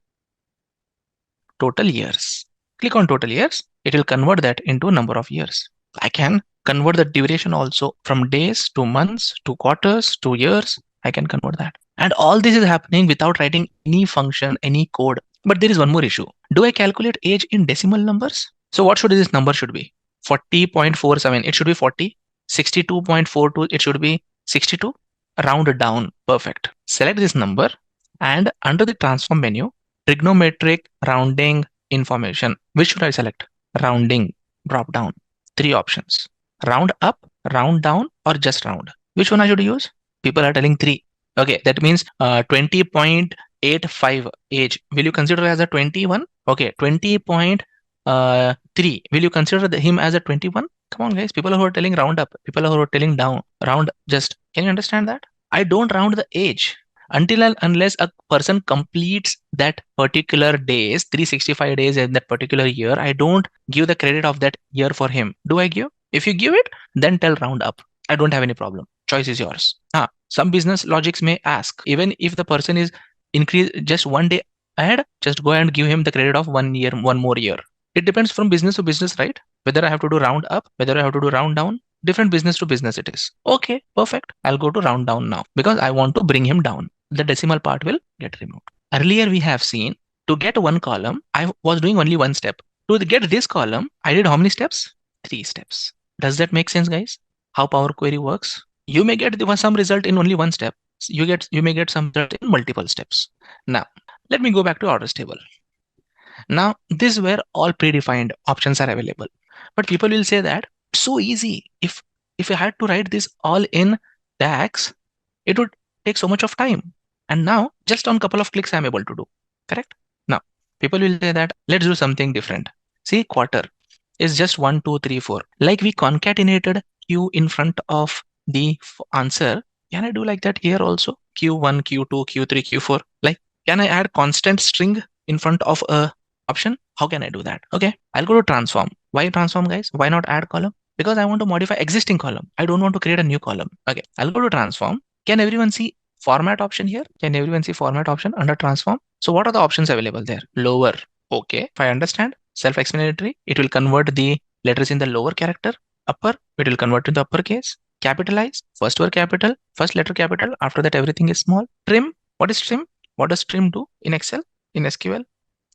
Total years. Click on total years. It will convert that into number of years. I can convert the duration also from days to months to quarters to years. I can convert that. And all this is happening without writing any function, any code. But there is one more issue. Do I calculate age in decimal numbers? So what should this number should be? 40.47. It should be 40. 62.42. It should be 62. Round it down. Perfect. Select this number and under the transform menu, trigonometric rounding information. Which should I select? Rounding. Drop down. Three options: round up, round down, or just round. Which one I should use? People are telling three. Okay, that means 20.85 age. Will you consider as a 21? Okay, 20.3. Will you consider him as a 21? Come on, guys. People who are telling round up, people who are telling down, round just. Can you understand that? I don't round the age until and unless a person completes that particular days, 365 days in that particular year. I don't give the credit of that year for him. Do I give? If you give it, then tell round up. I don't have any problem. Choice is yours. Some business logics may ask, even if the person is increase just one day ahead, just go and give him the credit of 1 year, 1 more year. It depends from business to business, right? Whether I have to do round up, whether I have to do round down, different business to business it is. Okay, perfect. I'll go to round down now because I want to bring him down. The decimal part will get removed. Earlier we have seen to get one column, I was doing only one step. To get this column, I did how many steps? 3 steps. Does that make sense, guys? How Power Query works? You may get some result in only one step. You may get some result in multiple steps. Now, let me go back to orders table. Now, this is where all predefined options are available. But people will say that it's so easy. If I had to write this all in DAX, it would take so much of time. And now, just on a couple of clicks, I'm able to do. Correct? Now, people will say that let's do something different. See, quarter is just 1, 2, 3, 4. Like we concatenated Q in front of the answer. Can I do like that here also? Q1, Q2, Q3, Q4. Like, can I add constant string in front of a option? How can I do that? Okay, I'll go to transform. Why transform, guys? Why not add column? Because I want to modify existing column. I don't want to create a new column. Okay, I'll go to transform. Can everyone see format option here? Can everyone see format option under transform? So what are the options available there? Lower. Okay, if I understand, self-explanatory. It will convert the letters in the lower character. Upper, it will convert to the uppercase. Capitalize, first word capital, first letter capital. After that, everything is small. Trim, what is trim? What does trim do in Excel, in SQL?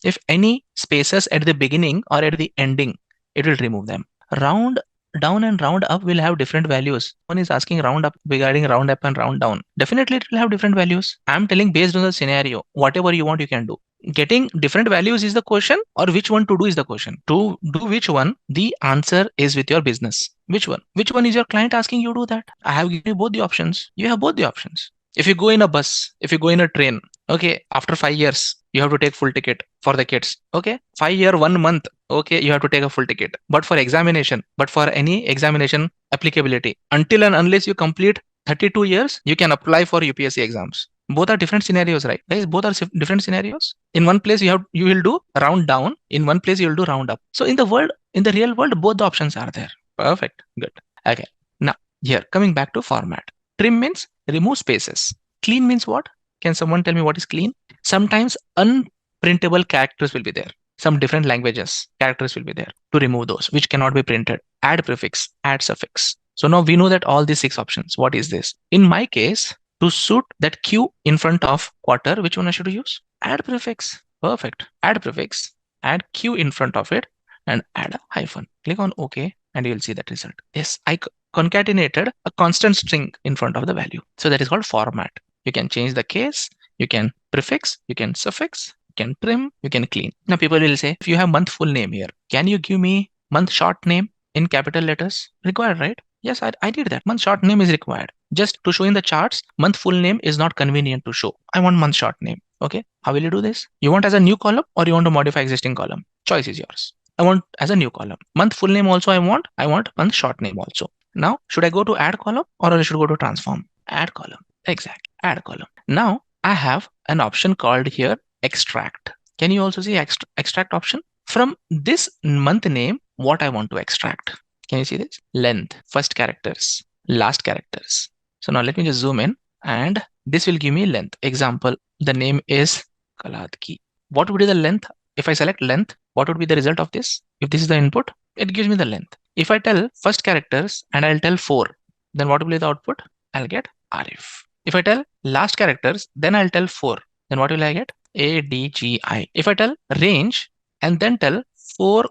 If any spaces at the beginning or at the ending, it will remove them. Round down and round up will have different values. One is asking round up regarding round up and round down. Definitely it will have different values. I'm telling based on the scenario, whatever you want, you can do. Getting different values is the question, or which one to do is the question. To do which one, the answer is with your business. Which one? Which one is your client asking you to do that? I have given you both the options. You have both the options. If you go in a bus, if you go in a train, okay, after 5 years, you have to take full ticket for the kids. Okay, 5 year, 1 month, okay, you have to take a full ticket. But for examination, but for any examination applicability, until and unless you complete 32 years, you can apply for UPSC exams. Both are different scenarios, right? Guys, both are different scenarios. In one place, you will do round down. In one place, you will do round up. So in the real world, both the options are there. Perfect. Good. Okay. Now, here, coming back to format. Trim means remove spaces. Clean means what? Can someone tell me what is clean? Sometimes unprintable characters will be there. Some different languages, characters will be there. To remove those, which cannot be printed. Add prefix, add suffix. So now we know that all these 6 options. What is this? In my case, to suit that Q in front of quarter, which one I should use? Add prefix. Perfect. Add prefix, add Q in front of it, and add a hyphen. Click on OK, and you'll see that result. Yes, I concatenated a constant string in front of the value. So that is called format. You can change the case, you can prefix, you can suffix, you can trim, you can clean. Now people will say, if you have month full name here, can you give me month short name in capital letters? Required, right? Yes, I did that. Month short name is required. Just to show in the charts, month full name is not convenient to show. I want month short name. Okay, how will you do this? You want as a new column or you want to modify existing column? Choice is yours. I want as a new column. Month full name also I want month short name also. Now, should I go to add column or I should go to transform? Add column. Exactly. Add column. Now, I have an option called here extract. Can you also see extract option? From this month name, what I want to extract. Can you see this? Length, first characters, last characters. So now let me just zoom in and this will give me length. Example, the name is Kaladki. What would be the length? If I select length, what would be the result of this? If this is the input, It gives me the length. If I tell first characters and I'll tell 4, then what will be the output? I'll get Arif. If I tell last characters, then I'll tell 4, then what will I get? ADGI. If I tell range and then tell 4,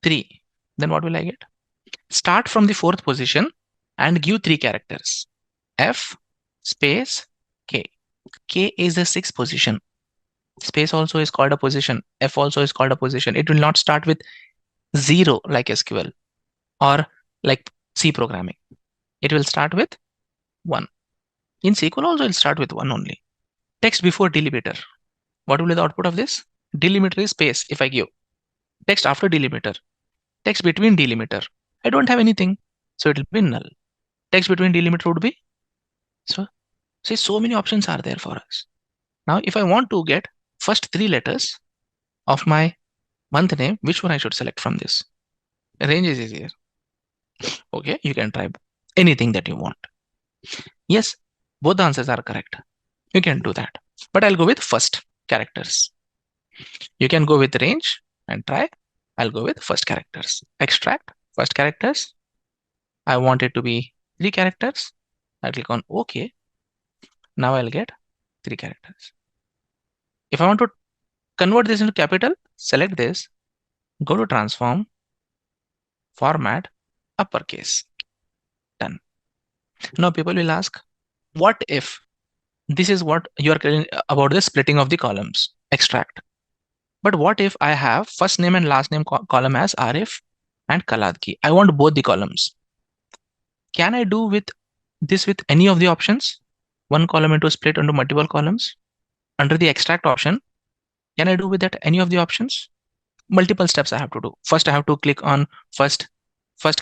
3, then what will I get? Start from the 4th position and give 3 characters. F space K. K is the 6th position. Space also is called a position. F also is called a position. It will not start with 0 like SQL or like C programming. It will start with 1. In SQL also it will start with 1 only. Text before delimiter. What will be the output of this? Delimiter is space if I give. Text after delimiter. Text between delimiter. I don't have anything, so it will be null. Text between delimiter would be, so see, so many options are there for us. Now if I want to get first 3 letters of my month name, which one I should select from this? Range is easier. Okay, you can try anything that you want. Yes, both the answers are correct. You can do that, but I'll go with first characters. You can go with range and try. I'll go with first characters. Extract first characters. I want it to be 3 characters. I click on OK. Now I'll get 3 characters. If I want to convert this into capital, select this, go to transform, format, uppercase. Done. Now people will ask, what if this is what you are telling about the splitting of the columns, extract. But what if I have first name and last name column as Arif and Kaladki? I want both the columns. Can I do with this with any of the options? One column into split into multiple columns. Under the extract option, can I do with that any of the options? Multiple steps I have to do. First, I have to click on first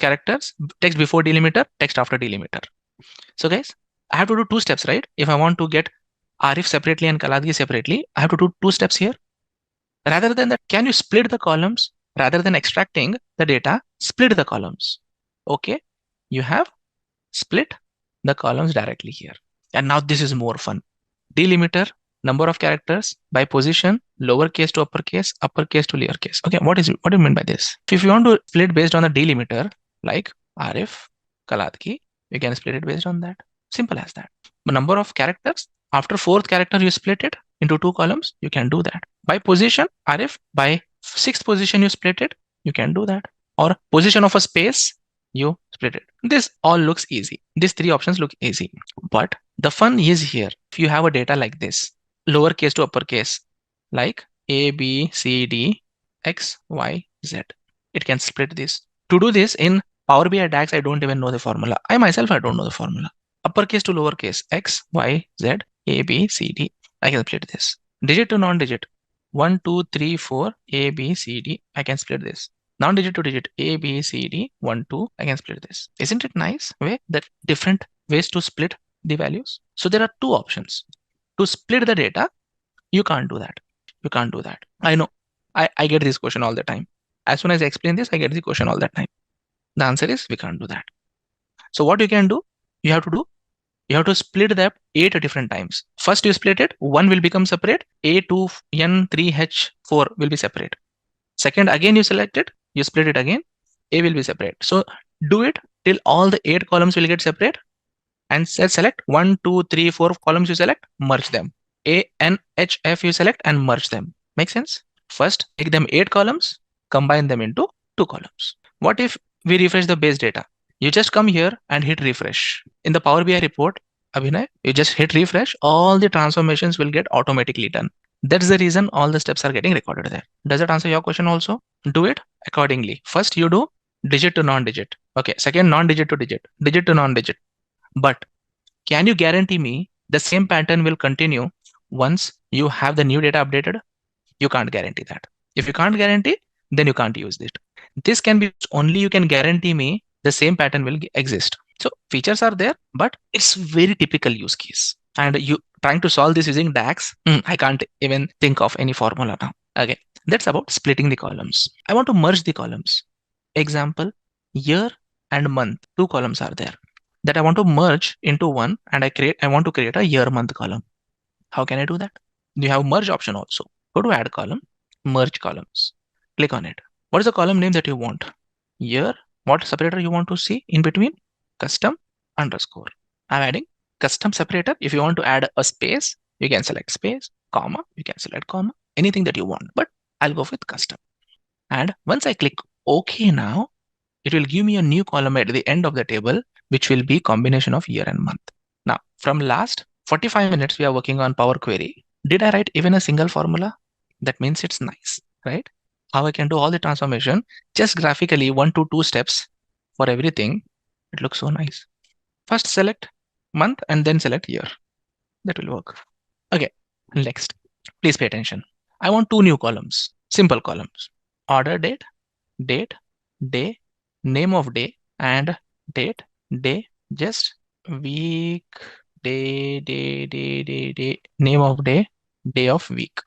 characters, text before delimiter, text after delimiter. So guys, I have to do 2 steps, right? If I want to get Arif separately and Kaladki separately, I have to do 2 steps here. Rather than that, can you split the columns? Rather than extracting the data, split the columns. Okay, you have split the columns directly here. And now this is more fun. Delimiter, number of characters by position, lowercase to uppercase to lowercase. Okay, what do you mean by this? If you want to split based on the delimiter, like Arif, Kaladki, you can split it based on that. Simple as that. The number of characters, after 4th character, you split it into 2 columns. You can do that. By position, Arif, by 6th position, you split it. You can do that. Or position of a space, you split it. This all looks easy. These 3 options look easy. But the fun is here. If you have a data like this, lowercase to uppercase, like A, B, C, D, X, Y, Z, it can split this. To do this in Power BI DAX, I don't even know the formula. I myself don't know the formula. Uppercase to lowercase, X, Y, Z, A, B, C, D. I can split this. Digit to non-digit, 1, 2, 3, 4, A, B, C, D. I can split this. Non-digit to digit, A, B, C, D, 1, 2. I can split this. Isn't it nice way that different ways to split the values? So there are 2 options. To split the data, you can't do that. You can't do that. I know. I get this question all the time. As soon as I explain this, I get the question all the time. The answer is we can't do that. So what you can do, you have to split that 8 different times. First you split it, 1 will become separate, A2, N3, H4 will be separate. Second, again you select it, you split it again, A will be separate. So do it till all the 8 columns will get separate, and select 1, 2, 3, 4 columns you select, merge them. A, N, H, F you select and merge them. Make sense? First, take them 8 columns, combine them into 2 columns. What if we refresh the base data? You just come here and hit refresh. In the Power BI report, Abhinay, you just hit refresh, all the transformations will get automatically done. That's the reason all the steps are getting recorded there. Does that answer your question also? Do it accordingly. First, you do digit to non-digit. Okay, second, non-digit to digit, digit to non-digit. But can you guarantee me the same pattern will continue once you have the new data updated? You can't guarantee that. If you can't guarantee, then you can't use it. This can be only you can guarantee me the same pattern will exist. So features are there, but it's very typical use case. And you trying to solve this using DAX, I can't even think of any formula now. Okay, that's about splitting the columns. I want to merge the columns. Example, year and month, 2 columns are there that I want to merge into one, and I want to create a year month column. How can I do that? You have merge option also. Go to add column, merge columns, click on it. What is the column name that you want? Here, what separator you want to see in between? Custom underscore. I'm adding custom separator. If you want to add a space, you can select space, comma, you can select comma, anything that you want, but I'll go with custom. And once I click OK now, it will give me a new column at the end of the table, which will be combination of year and month. Now, from last 45 minutes, we are working on Power Query. Did I write even a single formula? That means it's nice, right? How I can do all the transformation just graphically 1 to 2 steps for everything. It looks so nice. First select month and then select year. That will work. Okay, next. Please pay attention. I want 2 new columns, simple columns. Order date, date, day, name of day, and date, day, just week, day, name of day, day of week.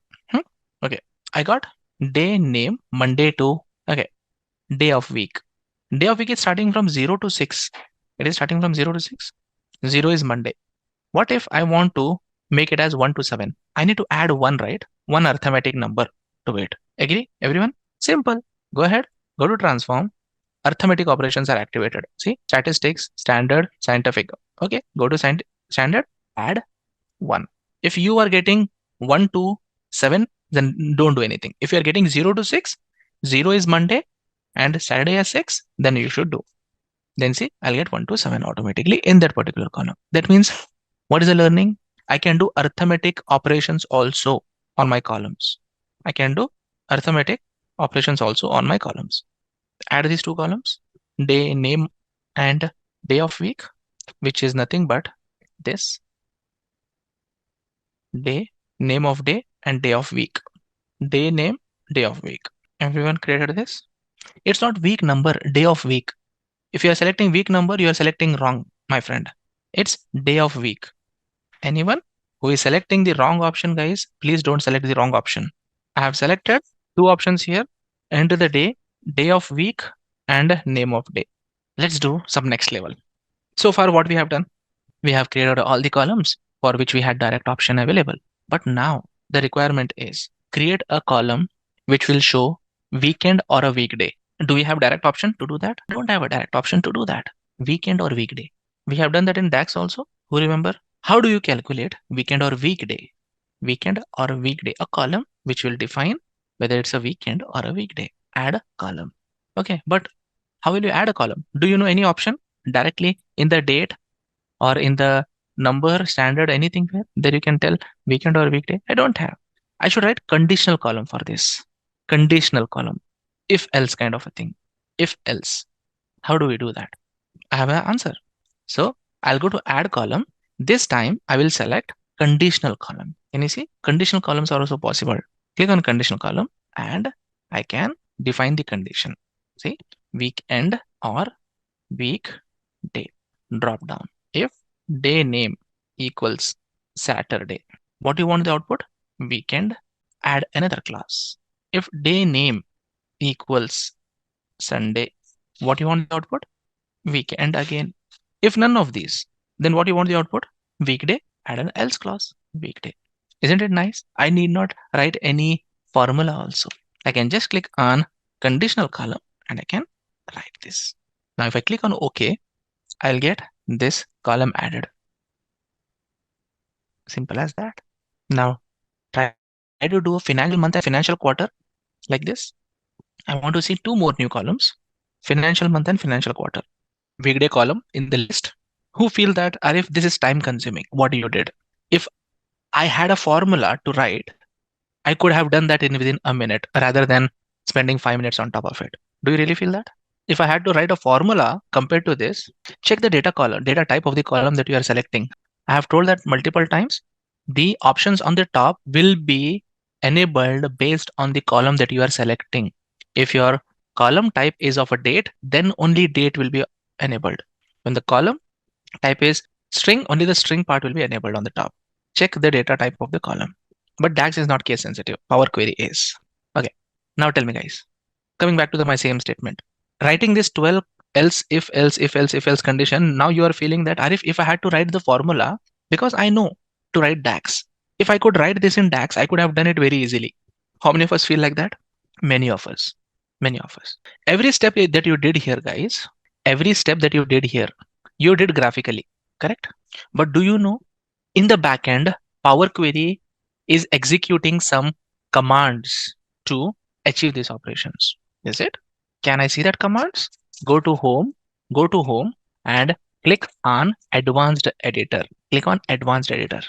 Okay, I got day name Monday to, okay, day of week. Day of week is starting from 0 to 6. It is starting from 0 to 6. 0 is Monday. What if I want to make it as 1 to 7? I need to add 1, right? One arithmetic number to it. Agree, everyone? Simple. Go ahead, go to transform. Arithmetic operations are activated. See, statistics, standard, scientific. Okay, go to standard, add 1. If you are getting 1 to 7, then don't do anything. If you are getting 0 to 6, 0 is Monday and Saturday is 6, then you should do. Then see, I'll get 1 to 7 automatically in that particular column. That means, what is the learning? I can do arithmetic operations also on my columns. I can do arithmetic operations also on my columns. Add these 2 columns, day name and day of week, which is nothing but this, day, name of day, and day of week. Day name, day of week. Everyone created this? It's not week number, day of week. If you are selecting week number, you are selecting wrong, my friend. It's day of week. Anyone who is selecting the wrong option, guys, please don't select the wrong option. I have selected 2 options here. Enter the day, day of week, and name of day. Let's do some next level. So far, what we have done? We have created all the columns for which we had direct option available. But now the requirement is create a column which will show weekend or a weekday. Do we have direct option to do that? I don't have a direct option to do that. Weekend or weekday. We have done that in DAX also. Who remember? How do you calculate weekend or weekday? Weekend or weekday. A column which will define whether it's a weekend or a weekday. Add a column. Okay, but how will you add a column? Do you know any option directly in the date or in the number, standard, anything that you can tell weekend or weekday? I don't have. I should write conditional column for this. Conditional column. If else kind of a thing. If else. How do we do that? I have an answer. So I'll go to add column. This time I will select conditional column. Can you see? Conditional columns are also possible. Click on conditional column and I can define the condition. See, weekend or weekday. Drop down. If day name equals Saturday, what do you want the output? Weekend. Add another class. If day name equals Sunday, what do you want the output? Weekend again. If none of these, then what do you want the output? Weekday. Add an else clause. Weekday. Isn't it nice? I need not write any formula also. I can just click on conditional column and I can write this. Now if I click on OK, I'll get this column added. Simple as that. Now try to do a financial month and financial quarter like this. I want to see 2 more new columns, financial month and financial quarter. Weekday column in the list. Who feel that, Arif, this is time consuming? What you did? If I had a formula to write, I could have done that in within a minute rather than spending 5 minutes on top of it. Do you really feel that? If I had to write a formula compared to this, check the data column, data type of the column that you are selecting. I have told that multiple times. The options on the top will be enabled based on the column that you are selecting. If your column type is of a date, then only date will be enabled. When the column type is string, only the string part will be enabled on the top. Check the data type of the column. But DAX is not case sensitive. Power Query is. Okay. Now tell me, guys. Coming back to my same statement. Writing this 12 else, if else condition. Now you are feeling that, Arif, if I had to write the formula, because I know to write DAX. If I could write this in DAX, I could have done it very easily. How many of us feel like that? Many of us. Many of us. Every step that you did here, guys, every step that you did here, you did graphically, correct? But do you know, in the backend, Power Query is executing some commands to achieve these operations. Is it? Can I see that commands? Go to home and click on advanced editor. Click on advanced editor.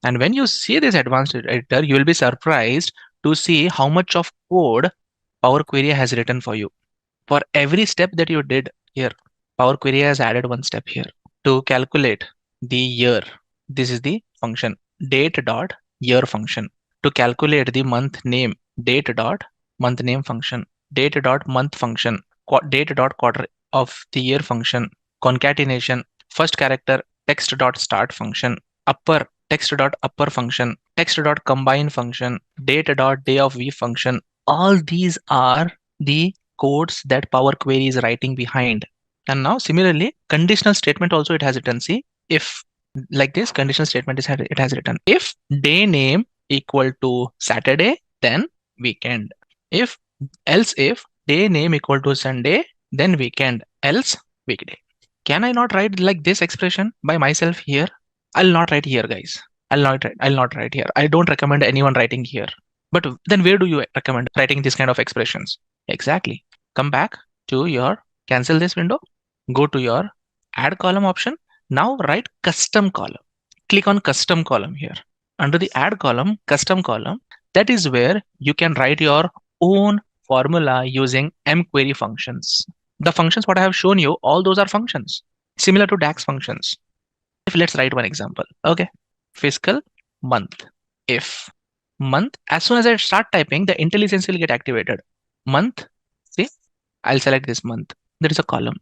And when you see this advanced editor, you will be surprised to see how much of code Power Query has written for you. For every step that you did here, Power Query has added one step here to calculate the year. This is the function date dot year function. To calculate the month name, date dot month name function, date dot month function, date dot quarter of the year function, concatenation, first character text dot start function, upper text dot upper function, text dot combine function, date dot day of week function. All these are the codes that Power Query is writing behind. And now similarly, conditional statement also it has written. See, if like this conditional statement it has written, if day name equal to Saturday, then weekend. If day name equal to Sunday, then weekend, else weekday. Can I not write like this expression by myself here? I'll not write here, guys. I'll not write here. I don't recommend anyone writing here. But then where do you recommend writing this kind of expressions? Exactly. Come back to your cancel this window. Go to your add column option. Now write custom column. Click on custom column here. Under the add column, custom column, that is where you can write your own formula using mQuery functions. The functions what I have shown you, all those are functions similar to DAX functions. If let's write one example. Okay. Fiscal month. If month, as soon as I start typing, the intelligence will get activated. Month, see, I'll select this month. There is a column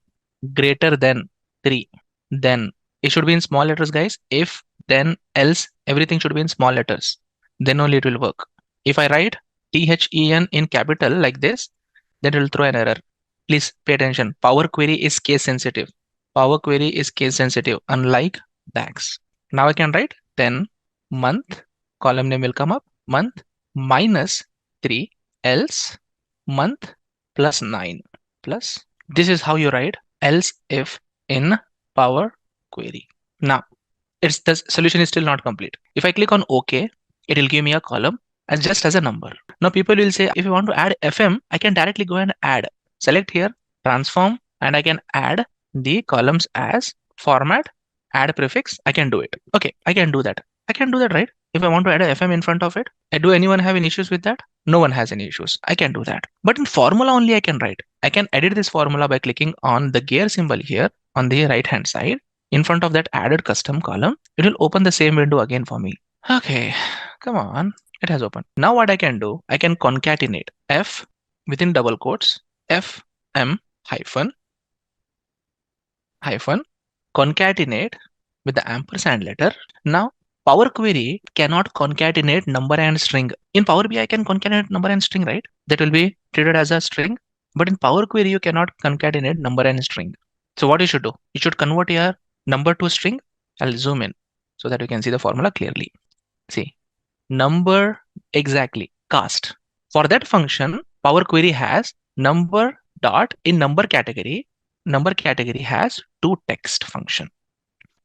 greater than 3. Then it should be in small letters, guys. If, then, else, everything should be in small letters. Then only it will work. If I write THEN in capital like this, then it will throw an error. Please pay attention. Power Query is case sensitive. Power Query is case sensitive, unlike DAX. Now I can write 10 month, column name will come up, month minus 3, else month plus 9 plus. This is how you write else if in Power Query. Now, the solution is still not complete. If I click on OK, it will give me a column as just as a number. Now people will say, if you want to add FM, I can directly go and add. Select here, transform, and I can add the columns as format, add prefix. I can do it. Okay, I can do that. I can do that, right? If I want to add a FM in front of it, do anyone have any issues with that? No one has any issues. I can do that. But in formula only I can write. I can edit this formula by clicking on the gear symbol here on the right hand side. In front of that added custom column, it will open the same window again for me. Okay, come on. It has opened. Now what I can do, I can concatenate F within double quotes, FM hyphen concatenate with the ampersand letter. Now Power Query cannot concatenate number and string. In Power BI, I can concatenate number and string, right? That will be treated as a string. But in Power Query, you cannot concatenate number and string. So what you should do? You should convert your number to string. I'll zoom in so that you can see the formula clearly. See, number exactly cast. For that function, Power Query has number dot in number category. Number category has to text function.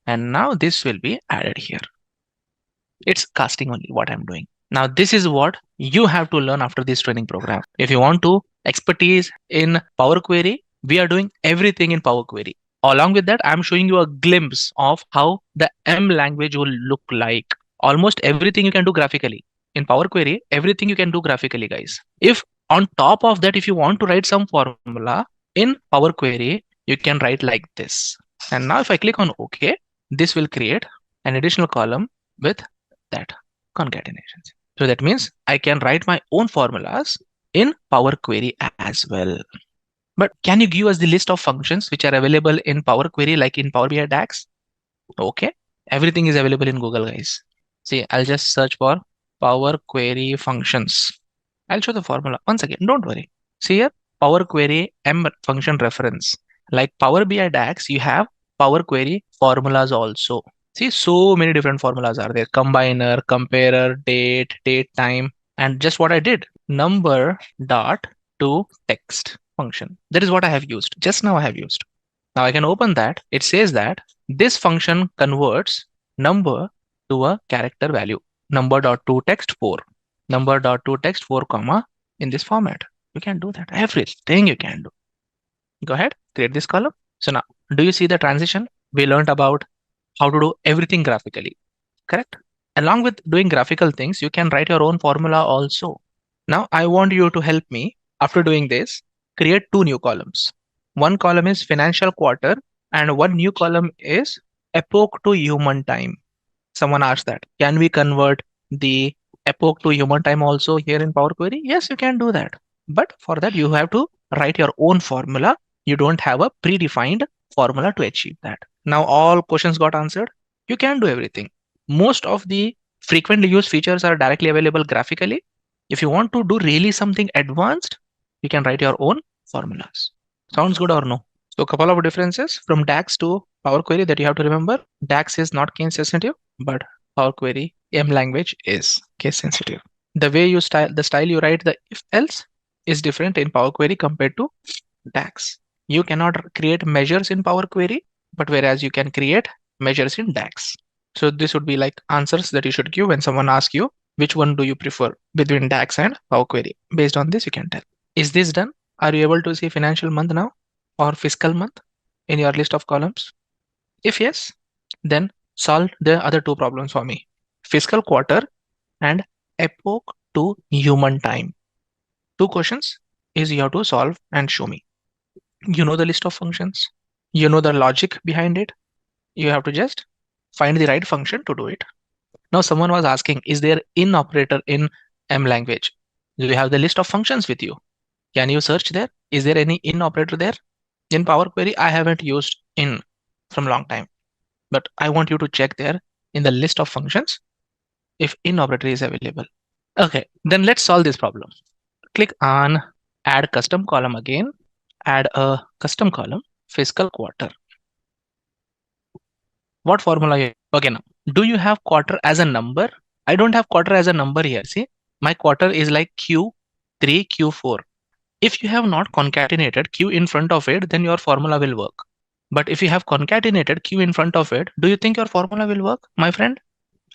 And now this will be added here. It's casting only what I'm doing. Now this is what you have to learn after this training program. If you want to expertise in Power Query, we are doing everything in Power Query. Along with that, I'm showing you a glimpse of how the M language will look like. Almost everything you can do graphically. In Power Query, everything you can do graphically, guys. If on top of that, if you want to write some formula in Power Query, you can write like this. And now if I click on OK, this will create an additional column with that concatenations. So that means I can write my own formulas in Power Query as well. But can you give us the list of functions which are available in Power Query like in Power BI DAX? Okay, everything is available in Google, guys. See, I'll just search for Power Query functions. I'll show the formula once again. Don't worry. See here, Power Query M function reference. Like Power BI DAX, you have Power Query formulas also. See, so many different formulas are there. Combiner, comparer, date, time. And just what I did, number dot to text function. That is what I have used. Just now I have used. Now I can open that. It says that this function converts number to a character value. Number dot to text 4. Number dot to text 4 comma in this format. You can do that. Everything you can do. Go ahead, create this column. So now, do you see the transition? We learned about how to do everything graphically, correct? Along with doing graphical things, you can write your own formula also. Now I want you to help me after doing this, create two new columns. One column is financial quarter and one new column is epoch to human time. Someone asked that, can we convert the epoch to human time also here in Power Query? Yes, you can do that. But for that, you have to write your own formula. You don't have a predefined formula to achieve that. Now all questions got answered. You can do everything. Most of the frequently used features are directly available graphically. If you want to do really something advanced, you can write your own formulas. Sounds good or no? So a couple of differences from DAX to Power Query that you have to remember. DAX is not case sensitive, but Power Query M language is case sensitive. The way you the style you write the if else is different in Power Query compared to DAX. You cannot create measures in Power Query, but whereas you can create measures in DAX. So this would be like answers that you should give when someone asks you which one do you prefer between DAX and Power Query. Based on this, you can tell. Is this done? Are you able to see financial month now or fiscal month in your list of columns? If yes, then solve the other two problems for me. Fiscal quarter and epoch to human time. Two questions is you have to solve and show me. You know the list of functions. You know the logic behind it. You have to just find the right function to do it. Now someone was asking, is there in operator in M language? Do you have the list of functions with you? Can you search there? Is there any in operator there? In Power Query, I haven't used in from long time, but I want you to check there in the list of functions if in operator is available. Okay, then let's solve this problem. Click on add custom column again, add a custom column, fiscal quarter. What formula? Okay, now, do you have quarter as a number? I don't have quarter as a number here. See, my quarter is like Q3, Q4. If you have not concatenated Q in front of it, then your formula will work. But if you have concatenated Q in front of it, do you think your formula will work, my friend?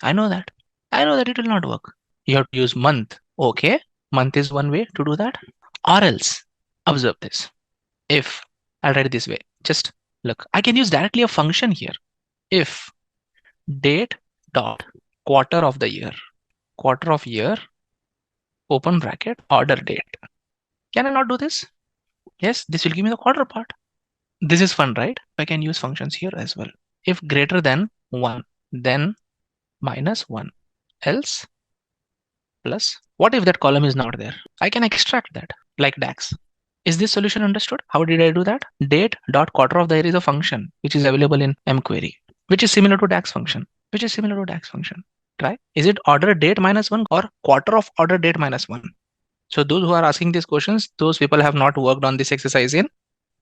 I know that. I know that it will not work. You have to use month. Okay, month is one way to do that. Or else, observe this. If, I'll write it this way. Just look, I can use directly a function here. If date dot quarter of the year, quarter of year, open bracket, order date. Can I not do this? Yes, this will give me the quarter part. This is fun, right? I can use functions here as well. If greater than 1, then minus 1, else plus. What if that column is not there? I can extract that like DAX. Is this solution understood? How did I do that? Date dot quarter of the year is a function which is available in mQuery, which is similar to DAX function, Try. Is it order date minus 1 or quarter of order date minus 1? So those who are asking these questions, those people have not worked on this exercise in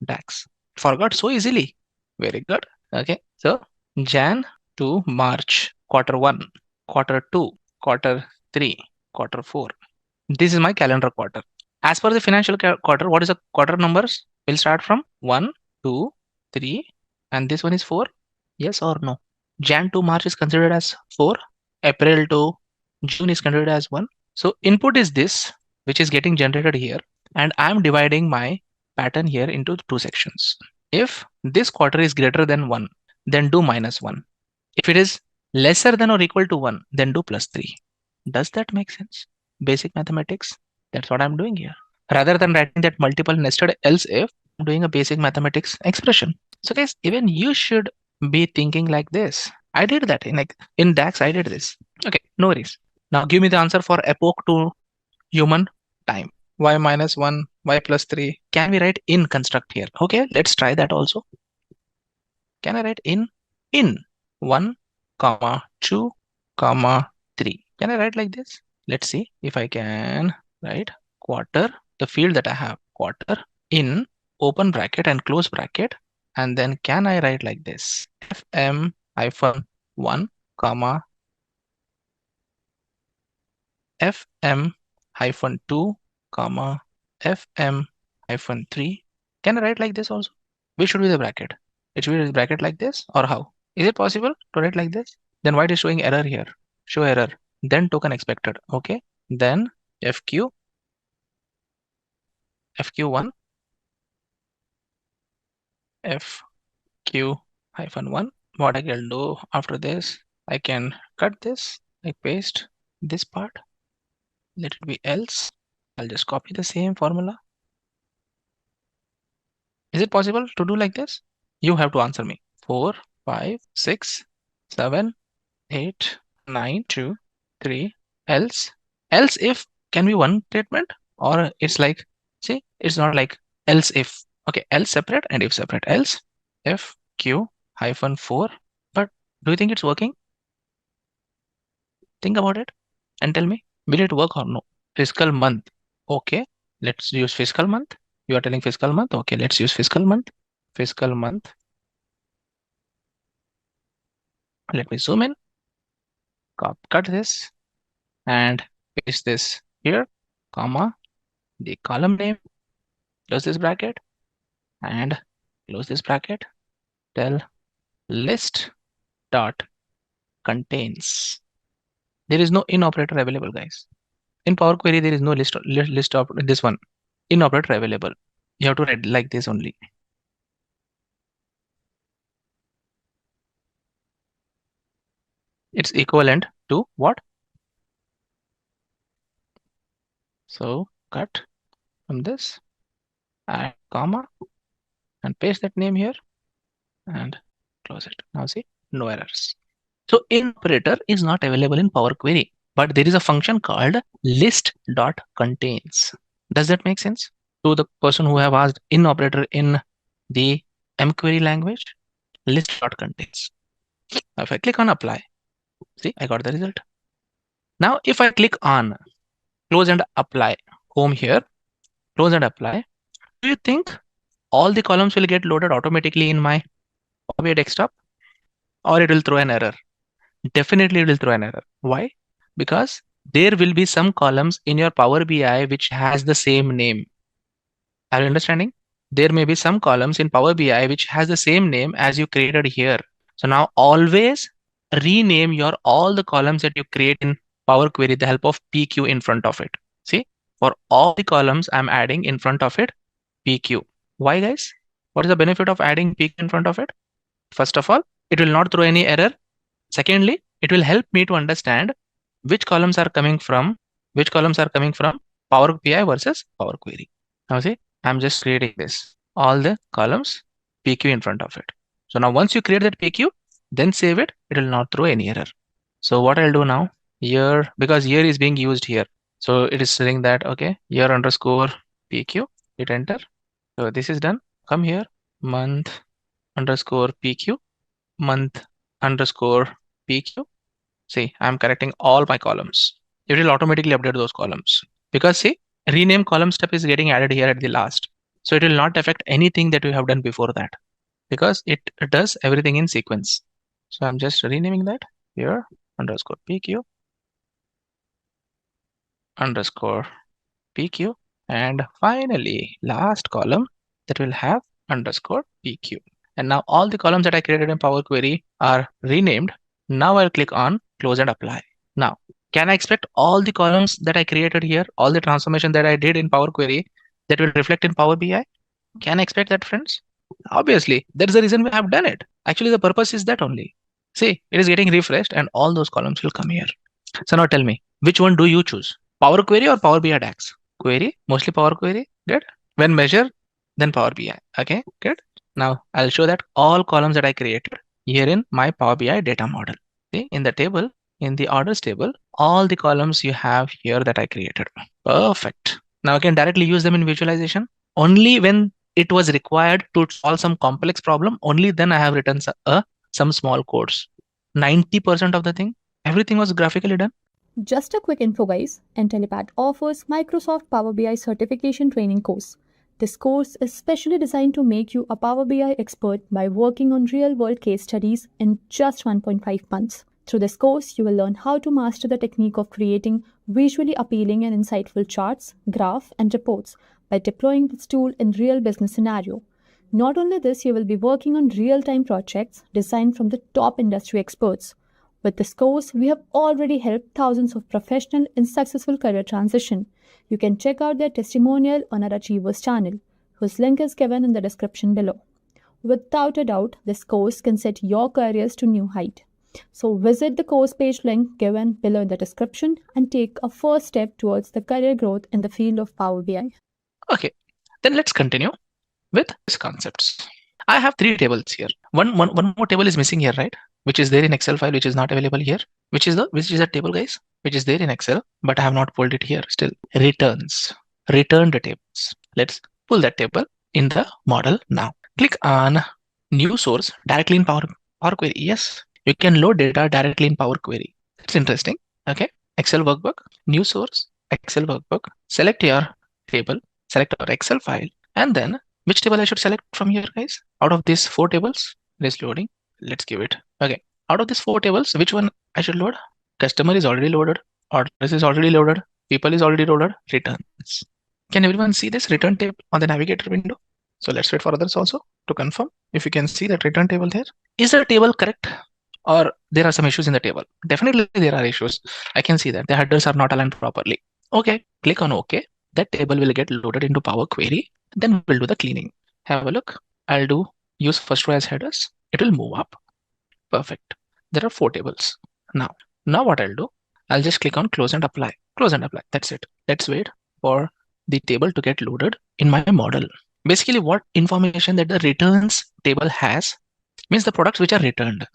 DAX. Forgot so easily. Very good. Okay. So Jan to March, quarter 1, quarter 2, quarter 3, quarter 4. This is my calendar quarter. As per the financial quarter, what is the quarter numbers? We'll start from 1, 2, 3, and this one is 4. Yes or no? Jan to March is considered as 4. April to June is considered as 1. So input is this, which is getting generated here. And I'm dividing my pattern here into two sections. If this quarter is greater than 1, then do minus 1. If it is lesser than or equal to 1, then do plus 3. Does that make sense? Basic mathematics. That's what I'm doing here. Rather than writing that multiple nested else if, I'm doing a basic mathematics expression. So guys, even you should be thinking like this. I did that in DAX, I did this. Okay, no worries. Now give me the answer for epoch to human time. Y minus 1, y plus 3. Can we write in construct here? Okay, let's try that also. Can I write in? In 1, comma 2, comma 3. Can I write like this? Let's see if I can write quarter, the field that I have, quarter, in, open bracket and close bracket. And then can I write like this? FM hyphen 1, comma FM hyphen 2, comma FM-3. Can I write like this also? Which should be the bracket? It should be the bracket like this, or how? Is it possible to write like this? Then why it is showing error here? Show error. Then token expected. Okay. Then FQ1, FQ-1. What I can do after this, I can cut this, I paste this part, let it be else. I'll just copy the same formula. Is it possible to do like this? You have to answer me. 4, 5, 6, 7, 8, 9, 2, 3, else. Else if can be one statement, or it's like, see, it's not like else if. Okay, else separate and if separate. Else if Q-4. But do you think it's working? Think about it and tell me, will it work or no? Fiscal month. Okay, let's use fiscal month. You are telling fiscal month. Okay, let's use fiscal month. Fiscal month. Let me zoom in. Cut this and paste this here, comma, the column name, close this bracket and close this bracket. Tell list dot contains. There is no in operator available, guys. In Power Query, there is no list of this one in operator available. You have to write like this only. It's equivalent to what? So cut from this and comma and paste that name here and close it. Now see, no errors. So in operator is not available in Power Query, but there is a function called list.contains. Does that make sense to the person who have asked in operator in the mQuery language? List.contains. Now if I click on apply, see, I got the result. Now if I click on close and apply, home here, close and apply, do you think all the columns will get loaded automatically in my Power BI desktop, or it will throw an error? Definitely it will throw an error. Why? Because there will be some columns in your Power BI which has the same name. Are you understanding? There may be some columns in Power BI which has the same name as you created here. So now always rename your all the columns that you create in Power Query with the help of PQ in front of it. See, for all the columns I'm adding in front of it PQ. Why, guys? What is the benefit of adding PQ in front of it? First of all, it will not throw any error. Secondly, it will help me to understand which columns are coming from Power BI versus Power Query. Now see, I'm just creating this, all the columns PQ in front of it. So now once you create that PQ, then save it, it will not throw any error. So what I'll do now, year, because year is being used here. So it is saying that, okay, year underscore PQ, hit enter. So this is done. Come here, month underscore PQ, month underscore PQ. See, I'm correcting all my columns. It will automatically update those columns because see, rename column step is getting added here at the last. So it will not affect anything that you have done before that because it does everything in sequence. So I'm just renaming that here underscore PQ underscore PQ. And finally, last column that will have underscore PQ. And now all the columns that I created in Power Query are renamed. Now I'll click on close and apply. Now, can I expect all the columns that I created here, all the transformation that I did in Power Query that will reflect in Power BI? Can I expect that, friends? Obviously, there is a reason we have done it. Actually, the purpose is that only. See, it is getting refreshed and all those columns will come here. So now tell me, which one do you choose? Power Query or Power BI DAX? Query, mostly Power Query, good. When measure, then Power BI, okay, good. Now I'll show that all columns that I created here in my Power BI data model. See, in the table, in the orders table, all the columns you have here that I created. Perfect. Now I can directly use them in visualization. Only when it was required to solve some complex problem, only then I have written some small codes. 90% of the thing, everything was graphically done. Just a quick info, guys. Intellipaat offers Microsoft Power BI certification training course. This course is specially designed to make you a Power BI expert by working on real-world case studies in just 1.5 months. Through this course, you will learn how to master the technique of creating visually appealing and insightful charts, graphs, and reports by deploying this tool in real business scenario. Not only this, you will be working on real-time projects designed from the top industry experts. With this course, we have already helped thousands of professionals in successful career transition. You can check out their testimonial on our Achievers channel, whose link is given in the description below. Without a doubt, this course can set your careers to new height. So visit the course page link given below in the description and take a first step towards the career growth in the field of Power BI. Okay, then let's continue with these concepts. I have three tables here. One more table is missing here, right? Which is there in Excel file, which is not available here. Which is that table, guys? Which is there in Excel, but I have not pulled it here still. Returns, returned tables. Let's pull that table in the model now. Click on new source directly in Power Query. Yes, you can load data directly in Power Query. That's interesting. Okay, Excel workbook, new source, Excel workbook. Select your table, select our Excel file, and then which table I should select from here, guys? Out of these four tables, it is loading. Let's give it. Okay, out of these four tables, which one I should load? Customer is already loaded, orders is already loaded, people is already loaded, returns. Can everyone see this return table on the navigator window? So let's wait for others also to confirm if you can see that return table there. Is the table correct or there are some issues in the table? Definitely there are issues. I can see that the headers are not aligned properly. Okay, click on OK. That table will get loaded into Power Query. Then we'll do the cleaning. Have a look. I'll use first row as headers. It will move up. Perfect. There are four tables. Now what I'll do, I'll just click on close and apply. Close and apply. That's it. Let's wait for the table to get loaded in my model. Basically, what information that the returns table has means the products which are returned.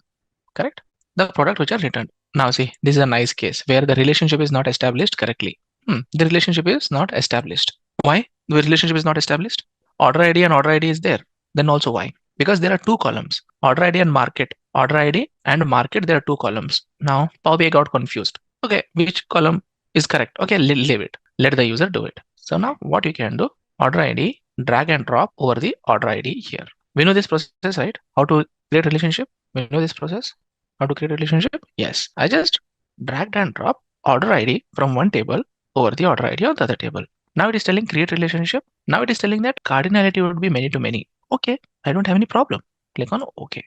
Correct? The product which are returned. Now see, this is a nice case where the relationship is not established correctly. The relationship is not established. Why the relationship is not established? Order ID and order ID is there. Then also why? Because there are two columns, order ID and market. Order ID and market, there are two columns. Now Power BI got confused. Okay, which column is correct? Okay, leave it. Let the user do it. So now what you can do, order ID, drag and drop over the order ID here. We know this process, right? How to create relationship? We know this process. How to create relationship? Yes, I just dragged and drop order ID from one table over the order ID of the other table. Now it is telling create relationship. Now it is telling that cardinality would be many to many. Okay, I don't have any problem. Click on OK.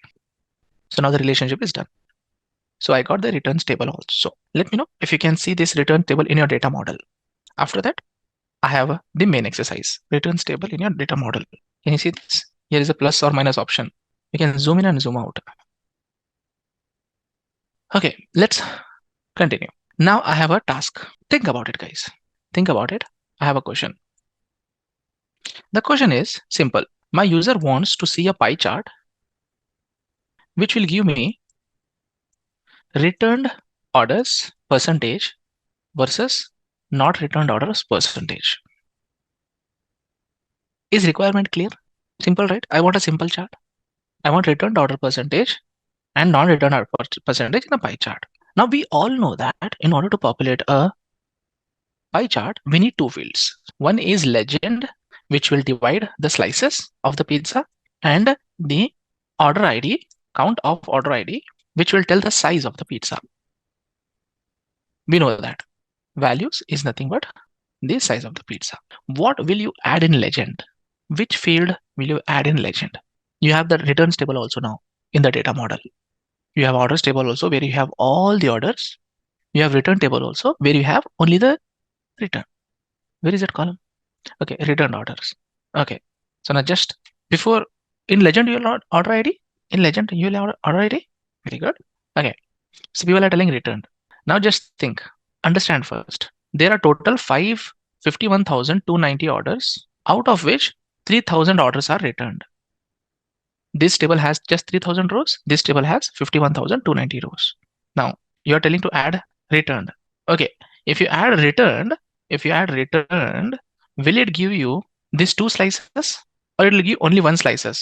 So now the relationship is done. So I got the returns table also. Let me know if you can see this return table in your data model. After that, I have the main exercise, returns table in your data model. Can you see this? Here is a plus or minus option. You can zoom in and zoom out. Okay, let's continue. Now I have a task. Think about it, guys. Think about it. I have a question. The question is simple. My user wants to see a pie chart which will give me returned orders percentage versus not returned orders percentage. Is requirement clear? Simple, right? I want a simple chart. I want returned order percentage and non-returned order percentage in a pie chart. Now we all know that in order to populate a pie chart, we need two fields. One is legend, which will divide the slices of the pizza, and the order ID, count of order ID, which will tell the size of the pizza. We know that values is nothing but the size of the pizza. What will you add in legend? Which field will you add in legend? You have the returns table also now in the data model. You have orders table also where you have all the orders. You have return table also where you have only the return. Where is that column? Okay, return orders. Okay, so now just before in legend you will not order ID. In legend you will order ID. Very good. Okay, so people are telling returned. Now just think, understand first. There are total 51,290 orders, out of which 3,000 orders are returned. This table has just 3,000 rows. This table has 51,290 rows. Now you are telling to add returned. Okay, if you add returned, will it give you these two slices or it will give only one slice of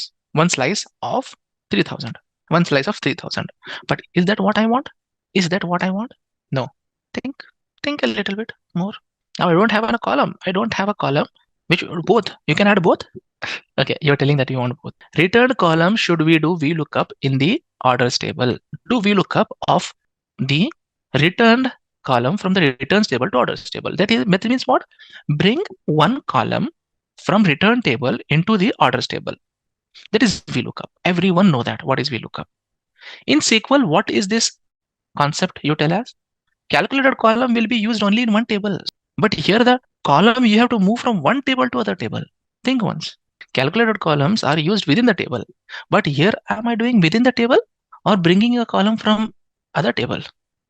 3,000? One slice of 3,000. But is that what I want? Is that what I want? No. Think a little bit more. Now I don't have a column. I don't have a column. Which both? You can add both. Okay, you're telling that you want both. Return column should we do VLOOKUP in the orders table. Do VLOOKUP of the returned column from the returns table to orders table. That means what? Bring one column from return table into the orders table. That is VLOOKUP. Everyone know that. What is VLOOKUP? In SQL, what is this concept you tell us? Calculated column will be used only in one table. But here the column you have to move from one table to other table. Think once. Calculated columns are used within the table. But here am I doing within the table or bringing a column from other table?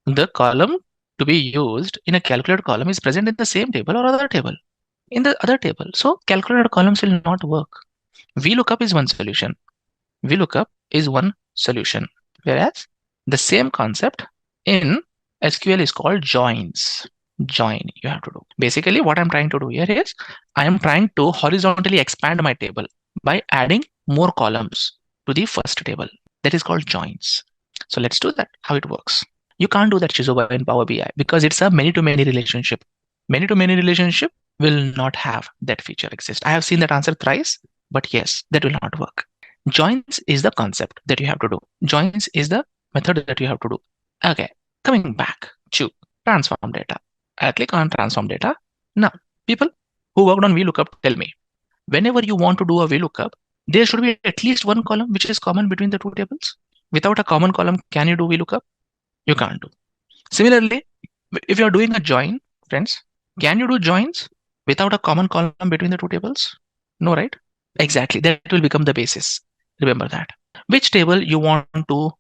The column to be used in a calculated column is present in the same table or other table. In the other table. So calculated columns will not work. VLOOKUP is one solution. VLOOKUP is one solution. Whereas the same concept in SQL is called joins. Join you have to do. Basically, what I'm trying to do here is I am trying to horizontally expand my table by adding more columns to the first table. That is called joins. So let's do that. How it works. You can't do that, Shizuba, in Power BI because it's a many-to-many relationship. Many-to-many relationship will not have that feature exist. I have seen that answer thrice, but yes, that will not work. Joins is the concept that you have to do. Joins is the method that you have to do. Okay, coming back to transform data. I'll click on transform data. Now, people who worked on VLOOKUP, tell me, whenever you want to do a VLOOKUP, there should be at least one column which is common between the two tables. Without a common column, can you do VLOOKUP? You can't do. Similarly, if you're doing a join, friends, can you do joins without a common column between the two tables? No, right? Exactly. That will become the basis. Remember that. Which table you want to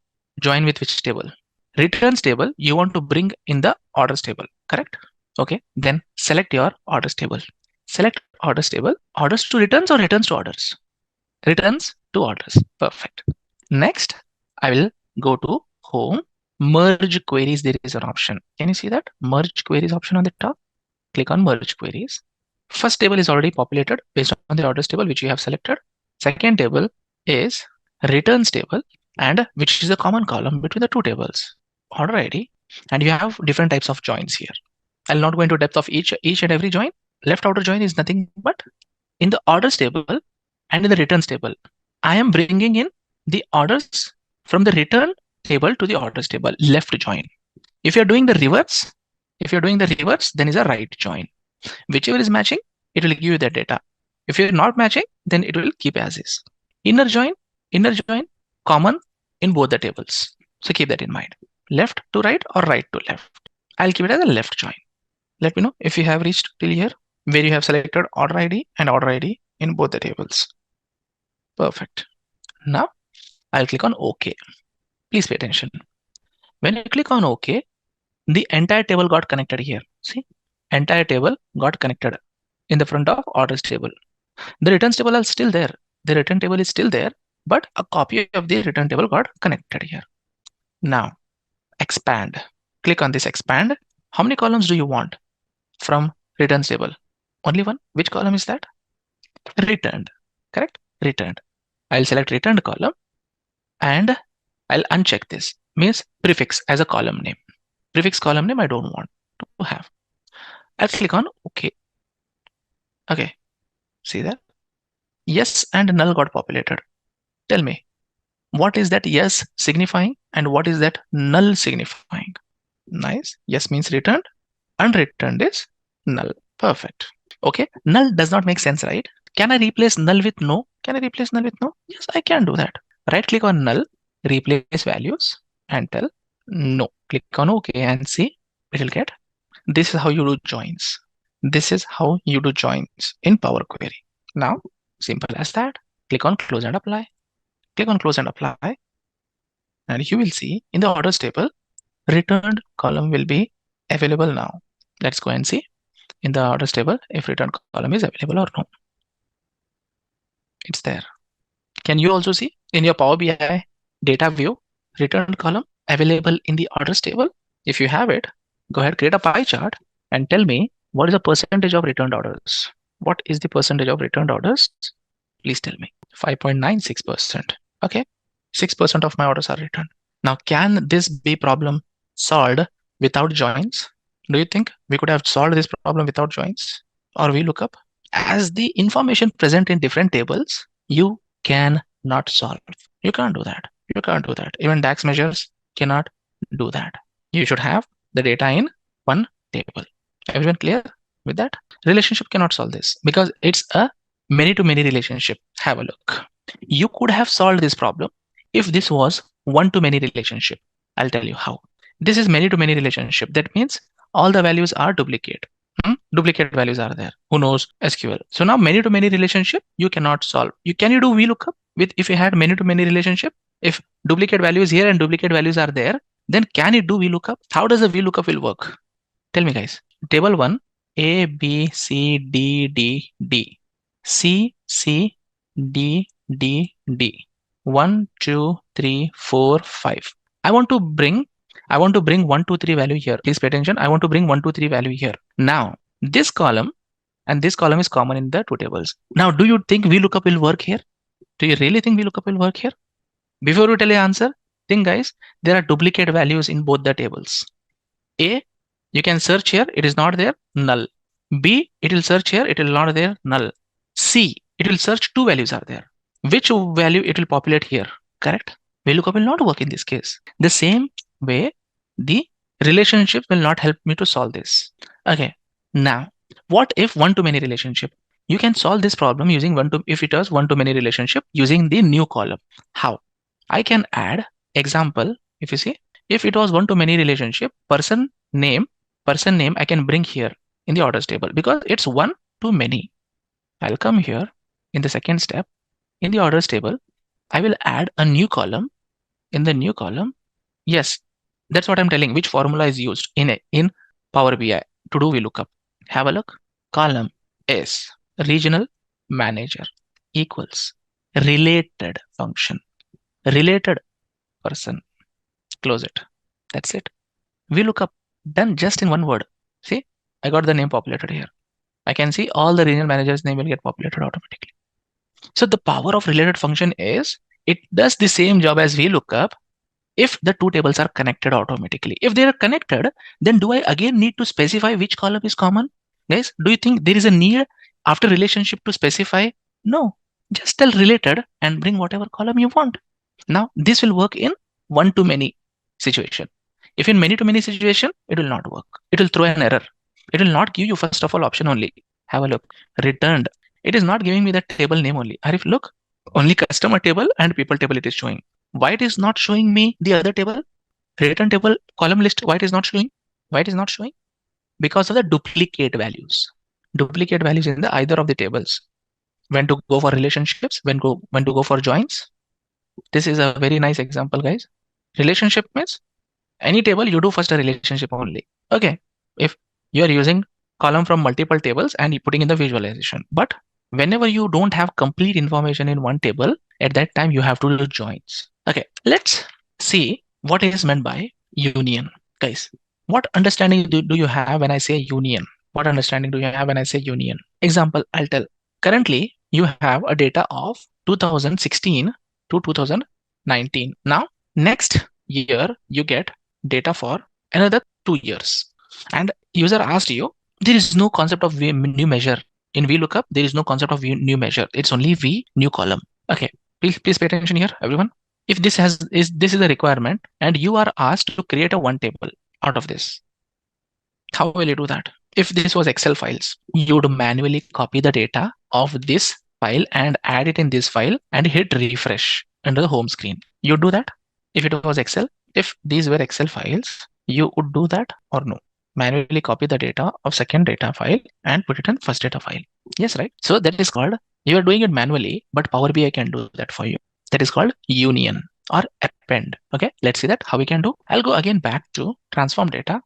join with which table? Returns table you want to bring in the orders table, correct? Okay, then select your orders table. Select orders table, orders to returns or returns to orders? Returns to orders. Perfect. Next, I will go to home, merge queries. There is an option. Can you see that? Merge queries option on the top. Click on merge queries. First table is already populated based on the orders table which you have selected. Second table is returns table and which is the common column between the two tables. Order ID, and you have different types of joins here. I'll not go into depth of each and every join. Left outer join is nothing but in the orders table and in the returns table. I am bringing in the orders from the return table to the orders table, left join. If you're doing the reverse, then is a right join. Whichever is matching, it will give you that data. If you're not matching, then it will keep as is. Inner join, common in both the tables. So keep that in mind. Left to right or right to left. I'll keep it as a left join. Let me know if you have reached till here, where you have selected order ID and order ID in both the tables. Perfect. Now I'll click on OK. Please pay attention. When you click on OK, the entire table got connected here. See, entire table got connected in the front of orders table. The returns table is still there. The return table is still there, but a copy of the return table got connected here. Now, expand. Click on this expand. How many columns do you want from returns table? Only one. Which column is that? Returned. Correct? Returned. I'll select returned column and I'll uncheck this. Means prefix as a column name. Prefix column name I don't want to have. I'll click on OK. Okay. See that? Yes and null got populated. Tell me, what is that yes signifying and what is that null signifying? Nice. Yes means returned. Unreturned is null. Perfect. Okay. Null does not make sense, right? Can I replace null with no? Can I replace null with no? Yes, I can do that. Right click on null, replace values and tell no. Click on OK and see it will get. This is how you do joins. This is how you do joins in Power Query. Now, simple as that. Click on close and apply. Click on close and apply. And you will see in the orders table, returned column will be available now. Let's go and see in the orders table if returned column is available or no. It's there. Can you also see in your Power BI data view, returned column available in the orders table? If you have it, go ahead, create a pie chart and tell me what is the percentage of returned orders. What is the percentage of returned orders? Please tell me. 5.96%. Okay, 6% of my orders are returned. Now, can this be problem solved without joins? Do you think we could have solved this problem without joins or VLOOKUP? As the information present in different tables, you cannot solve. You can't do that. You can't do that. Even DAX measures cannot do that. You should have the data in one table. Everyone clear with that? Relationship cannot solve this because it's a Many-to-many relationship. Have a look. You could have solved this problem if this was one-to-many relationship. I'll tell you how. This is many-to-many relationship. That means all the values are duplicate. Duplicate values are there. Who knows SQL? So now many-to-many relationship you cannot solve. Can you do VLOOKUP with if you had many-to-many relationship? If duplicate values here and duplicate values are there, then can it do VLOOKUP? How does the VLOOKUP will work? Tell me, guys. Table 1, A, B, C, D, D, D. C, C, D, D, D. 1, 2, 3, 4, 5. I want to bring 1, 2, 3 value here. Please pay attention. I want to bring 1, 2, 3 value here. Now, this column and this column is common in the two tables. Now, do you think VLOOKUP will work here? Do you really think VLOOKUP will work here? Before you tell your answer, think, guys, there are duplicate values in both the tables. A, you can search here, it is not there, null. B, it will search here, it will not there, null. C, it will search, two values are there. Which value it will populate here? Correct? VLOOKUP will not work in this case. The same way, the relationship will not help me to solve this. Okay. Now, what if one-to-many relationship? You can solve this problem using if it was one-to-many relationship using the new column. How? I can add example. If you see, if it was one-to-many relationship, person name I can bring here in the orders table because it's one to many. I'll come here in the second step. In the orders table, I will add a new column. In the new column, yes, that's what I'm telling. Which formula is used in Power BI to do VLOOKUP? Have a look. Column is regional manager equals related function, related person. Close it. That's it. VLOOKUP done just in one word. See, I got the name populated here. I can see all the regional managers' name will get populated automatically. So the power of related function is it does the same job as VLOOKUP if the two tables are connected automatically. If they are connected, then do I again need to specify which column is common? Guys, do you think there is a need after relationship to specify? No, just tell related and bring whatever column you want. Now, this will work in one-to-many situation. If in many-to-many situation, it will not work. It will throw an error. It will not give you, first of all, option only. Have a look. Returned. It is not giving me the table name only. Arif, look. Only customer table and people table it is showing. Why it is not showing me the other table? Return table, column list, why it is not showing? Why it is not showing? Because of the duplicate values. Duplicate values in the either of the tables. When to go for relationships, when to go for joins. This is a very nice example, guys. Relationship means any table you do first a relationship only. Okay. If you are using column from multiple tables and you putting in the visualization. But whenever you don't have complete information in one table, at that time you have to do joins. Okay, let's see what is meant by union. Guys, what understanding do you have when I say union? What understanding do you have when I say union? Example, I'll tell. Currently, you have a data of 2016 to 2019. Now, next year, you get data for another 2 years. And user asked you, there is no concept of new measure. In VLOOKUP, there is no concept of new measure. It's only V new column. Okay, please pay attention here, everyone. If this is a requirement and you are asked to create a one table out of this, how will you do that? If this was Excel files, you would manually copy the data of this file and add it in this file and hit refresh under the home screen. You do that if it was Excel. If these were Excel files, you would do that or no? Manually copy the data of second data file and put it in first data file. Yes, right? So that is called, you are doing it manually, but Power BI can do that for you. That is called union or append. Okay, let's see that how we can do. I'll go again back to transform data.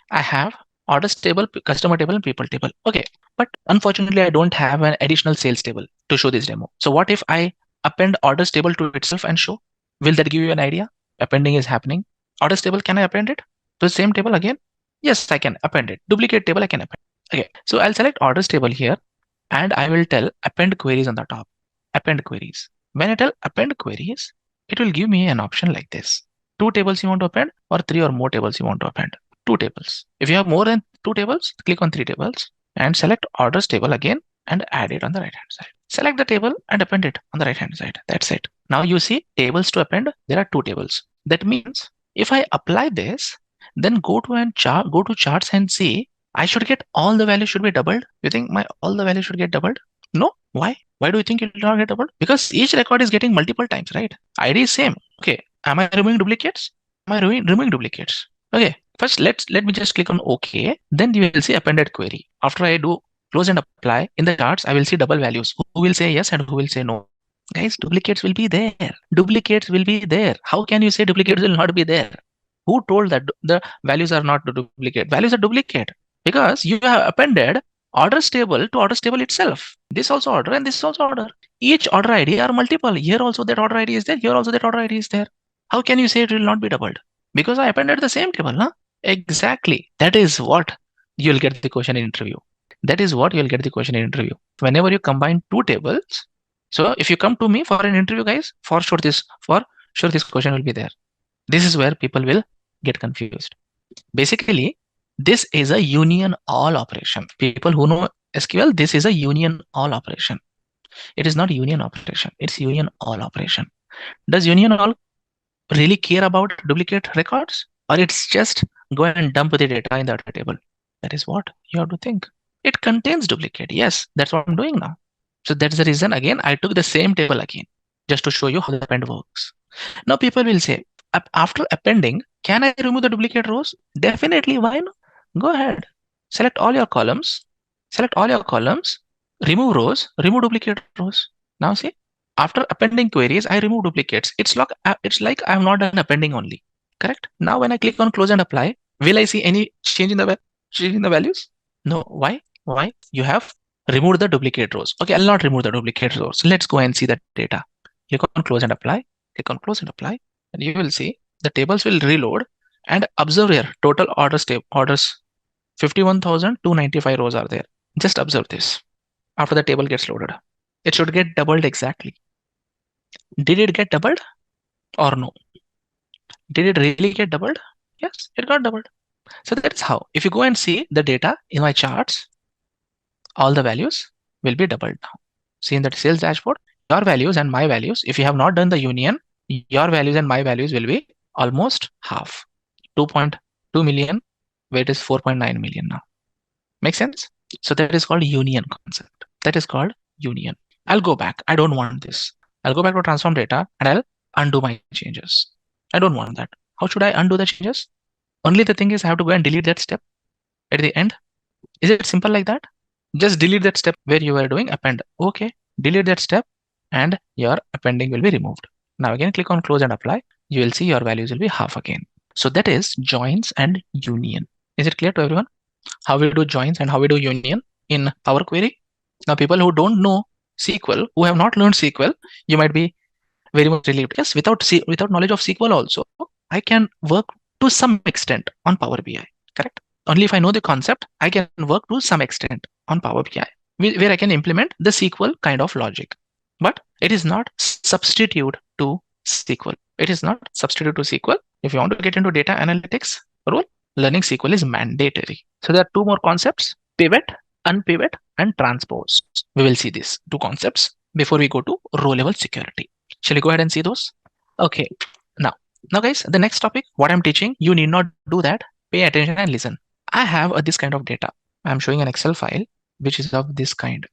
I have orders table, customer table, and people table. Okay, but unfortunately, I don't have an additional sales table to show this demo. So what if I append orders table to itself and show? Will that give you an idea? Appending is happening. Orders table, can I append it to the same table again? Yes, I can append it. Duplicate table, I can append. Okay, so I'll select orders table here and I will tell append queries on the top. Append queries. When I tell append queries, it will give me an option like this. 2 tables you want to append or 3 or more tables you want to append. 2 tables. If you have more than 2 tables, click on 3 tables and select orders table again and add it on the right hand side. Select the table and append it on the right hand side. That's it. Now you see tables to append, there are 2 tables. That means if I apply this, then go to charts and see I should get all the values should be doubled. You think all the values should get doubled? No. Why? Why do you think it will not get doubled? Because each record is getting multiple times, right? ID is same. Okay. Am I removing duplicates? Am I removing duplicates? Okay. First, let me just click on OK. Then you will see appended query. After I do close and apply in the charts, I will see double values. Who will say yes and who will say no? Guys, duplicates will be there. Duplicates will be there. How can you say duplicates will not be there? Who told that the values are not duplicate? Values are duplicate because you have appended orders table to orders table itself. This also order and this also order. Each order ID are multiple. Here also that order ID is there. Here also that order ID is there. How can you say it will not be doubled? Because I appended the same table, huh? Exactly. That is what you'll get the question in interview. That is what you'll get the question in interview. Whenever you combine two tables, so if you come to me for an interview, guys, for sure this question will be there. This is where people will get confused. Basically, this is a union all operation. People who know SQL, this is a union all operation. It is not union operation. It's union all operation. Does union all really care about duplicate records, or it's just go and dump the data in the other table? That is what you have to think. It contains duplicate. Yes, that's what I'm doing now. So that's the reason, again, I took the same table again, just to show you how the append works. Now people will say, after appending, can I remove the duplicate rows? Definitely, why not? Go ahead. Select all your columns. Remove rows, remove duplicate rows. Now see, after appending queries, I remove duplicates. It's like I have not done appending only. Correct? Now when I click on close and apply, will I see any change in the values? No. Why? Why? You have removed the duplicate rows. Okay, I'll not remove the duplicate rows. Let's go and see the data. Click on close and apply. Click on close and apply, and you will see the tables will reload. And observe here, total orders 51,295 rows are there. Just observe this. After the table gets loaded, it should get doubled exactly. Did it get doubled or no? Did it really get doubled? Yes, it got doubled. So that is how. If you go and see the data in my charts, all the values will be doubled now. See in the sales dashboard, your values and my values, if you have not done the union, your values and my values will be almost half. 2.2 million, where it is 4.9 million now. Make sense? So that is called union concept. That is called union. I'll go back. I don't want this. I'll go back to transform data and I'll undo my changes. I don't want that. How should I undo the changes? Only the thing is I have to go and delete that step at the end. Is it simple like that? Just delete that step where you were doing append. Okay, delete that step and your appending will be removed. Now again, click on close and apply. You will see your values will be half again. So that is joins and union. Is it clear to everyone? How we do joins and how we do union in Power Query? Now people who don't know SQL, who have not learned SQL, you might be very much relieved. Yes, without knowledge of SQL also, I can work to some extent on Power BI, correct? Only if I know the concept, I can work to some extent on Power BI, where I can implement the SQL kind of logic. But it is not substitute to SQL. It is not substitute to SQL. If you want to get into data analytics role, learning SQL is mandatory. So there are two more concepts: pivot, unpivot, and transpose. We will see these two concepts before we go to row level security. Shall we go ahead and see those? Okay. Now guys, the next topic, what I'm teaching, you need not do that. Pay attention and listen. I have this kind of data. I'm showing an Excel file, which is of this kind.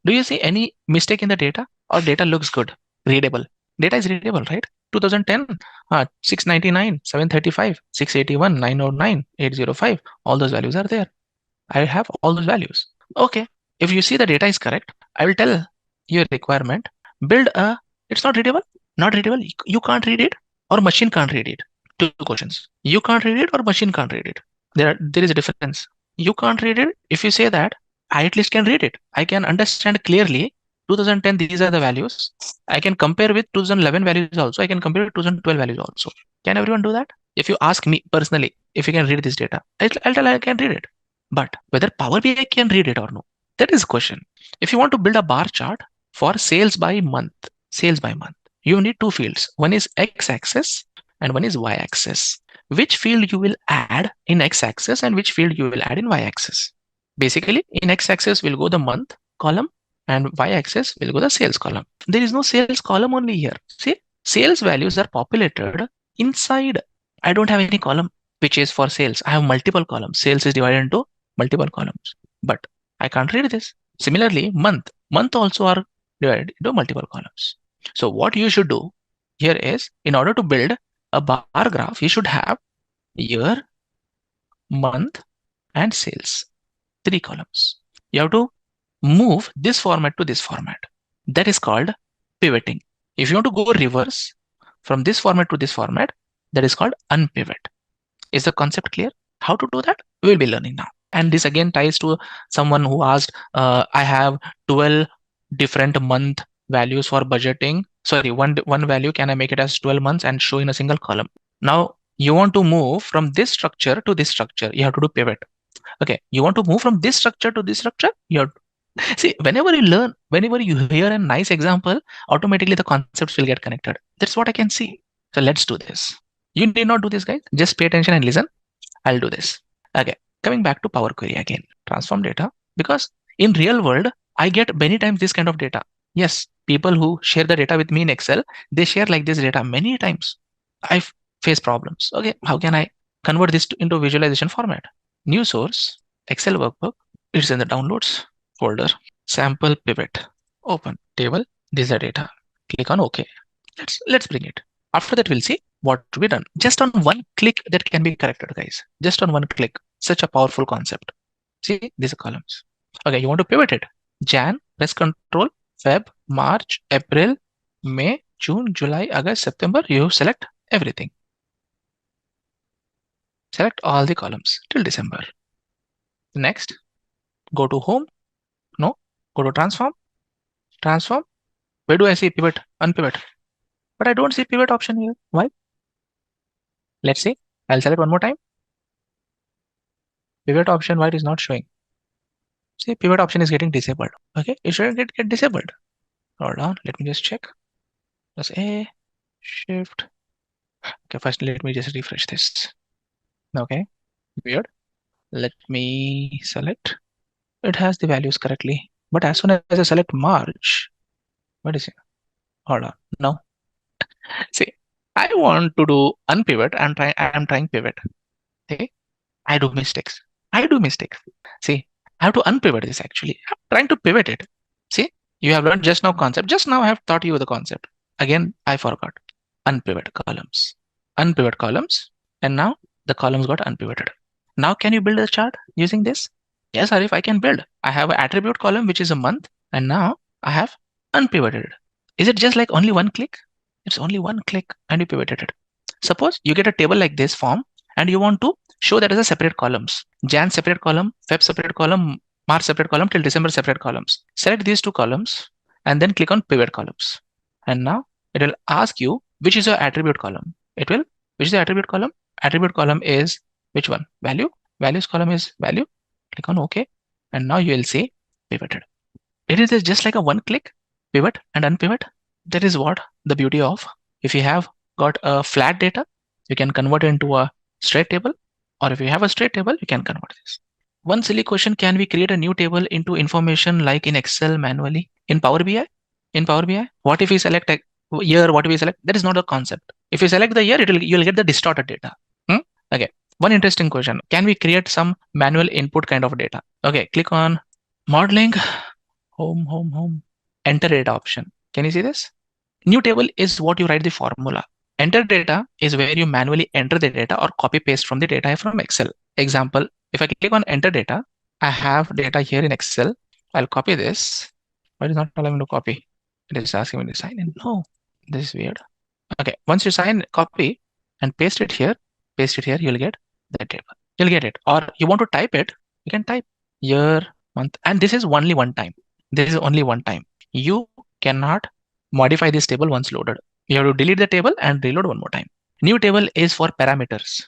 Do you see any mistake in the data, or data looks good, readable? Data is readable, right? 2010, 699, 735, 681, 909, 805. All those values are there. I have all those values. Okay. If you see the data is correct, I will tell your requirement, build a, it's not readable, you can't read it, or machine can't read it. Two questions. You can't read it or machine can't read it. There is a difference. You can't read it. If you say that, I at least can read it. I can understand clearly 2010, these are the values. I can compare with 2011 values also. I can compare with 2012 values also. Can everyone do that? If you ask me personally, if you can read this data, I'll tell I can read it. But whether Power BI can read it or no, that is the question. If you want to build a bar chart for sales by month, you need two fields. One is x-axis and one is y-axis. Which field you will add in x-axis and which field you will add in y-axis? Basically, in x-axis will go the month column and y-axis will go the sales column. There is no sales column only here. See, sales values are populated inside. I don't have any column which is for sales. I have multiple columns. Sales is divided into multiple columns, but I can't read this. Similarly, month, Month also are divided into multiple columns. So what you should do here is, in order to build a bar graph, you should have year, month, and sales, 3 columns. You have to move this format to this format. That is called pivoting. If you want to go reverse from this format to this format, that is called unpivot. Is the concept clear? How to do that? We will be learning now. And this again ties to someone who asked, I have 12 different month values for budgeting. Sorry, one value, can I make it as 12 months and show in a single column? Now you want to move from this structure to this structure. You have to do pivot. Okay, you want to move from this structure to this structure. You have to see, whenever you learn, whenever you hear a nice example, automatically the concepts will get connected. That's what I can see. So let's do this. You need not do this, guys. Just pay attention and listen. I'll do this. Okay, coming back to Power Query again. Transform data, because in real world, I get many times this kind of data. Yes, people who share the data with me in Excel, they share like this data many times. I face problems. Okay, how can I convert this into visualization format? New source, Excel workbook. It's in the downloads folder. Sample pivot. Open table. These are data. Click on OK. Let's bring it. After that, we'll see what to be done. Just on one click, that can be corrected, guys. Just on one click. Such a powerful concept. See, these are columns. Okay, you want to pivot it. Jan, press Control, Feb, March, April, May, June, July, August, September. You select everything. Select all the columns till December. Next, go to Home. No, go to Transform. Transform. Where do I see pivot? Unpivot. But I don't see pivot option here. Why? Let's see. I'll select one more time. Pivot option, why it is not showing? See, pivot option is getting disabled. Okay, it shouldn't get disabled. Hold on, let me just check. Press A, Shift. Okay, first let me just refresh this. Okay, weird. Let me select. It has the values correctly. But as soon as I select March, what is it? Hold on. No. See, I want to do unpivot and I'm trying pivot. Okay. I do mistakes. See, I have to unpivot this actually. I'm trying to pivot it. See, you have learned just now concept. Just now I have taught you the concept. Again, I forgot. Unpivot columns. Unpivot columns. And now the columns got unpivoted. Now can you build a chart using this? Yes, Arif, I can build. I have an attribute column, which is a month. And now I have unpivoted. Is it just like only one click? It's only one click and you pivoted it. Suppose you get a table like this form and you want to show that as a separate columns. Jan separate column, Feb separate column, March separate column, till December separate columns. Select these two columns and then click on pivot columns. And now it will ask you which is your attribute column. Which is the attribute column? Attribute column is which one? Value. Values column is value. Click on OK. And now you will see pivoted. It is just like a one click pivot and unpivot. That is what the beauty of, if you have got a flat data, you can convert it into a straight table, or if you have a straight table, you can convert this. One silly question, can we create a new table into information like in Excel manually in Power BI? In Power BI, what if we select a year? What if we select? That is not a concept. If you select the year, you'll get the distorted data. Okay. One interesting question. Can we create some manual input kind of data? Okay. Click on modeling, home, enter data option. Can you see this? New table is what you write the formula. Enter data is where you manually enter the data or copy paste from the data from Excel. Example, if I click on enter data, I have data here in Excel. I'll copy this. Why is it not allowing me to copy? It is asking me to sign in. No, this is weird. Okay, once you copy and paste it here, you'll get that table. You'll get it. Or you want to type it, you can type year, month, and this is only one time. You cannot modify this table once loaded. You have to delete the table and reload one more time. New table is for parameters.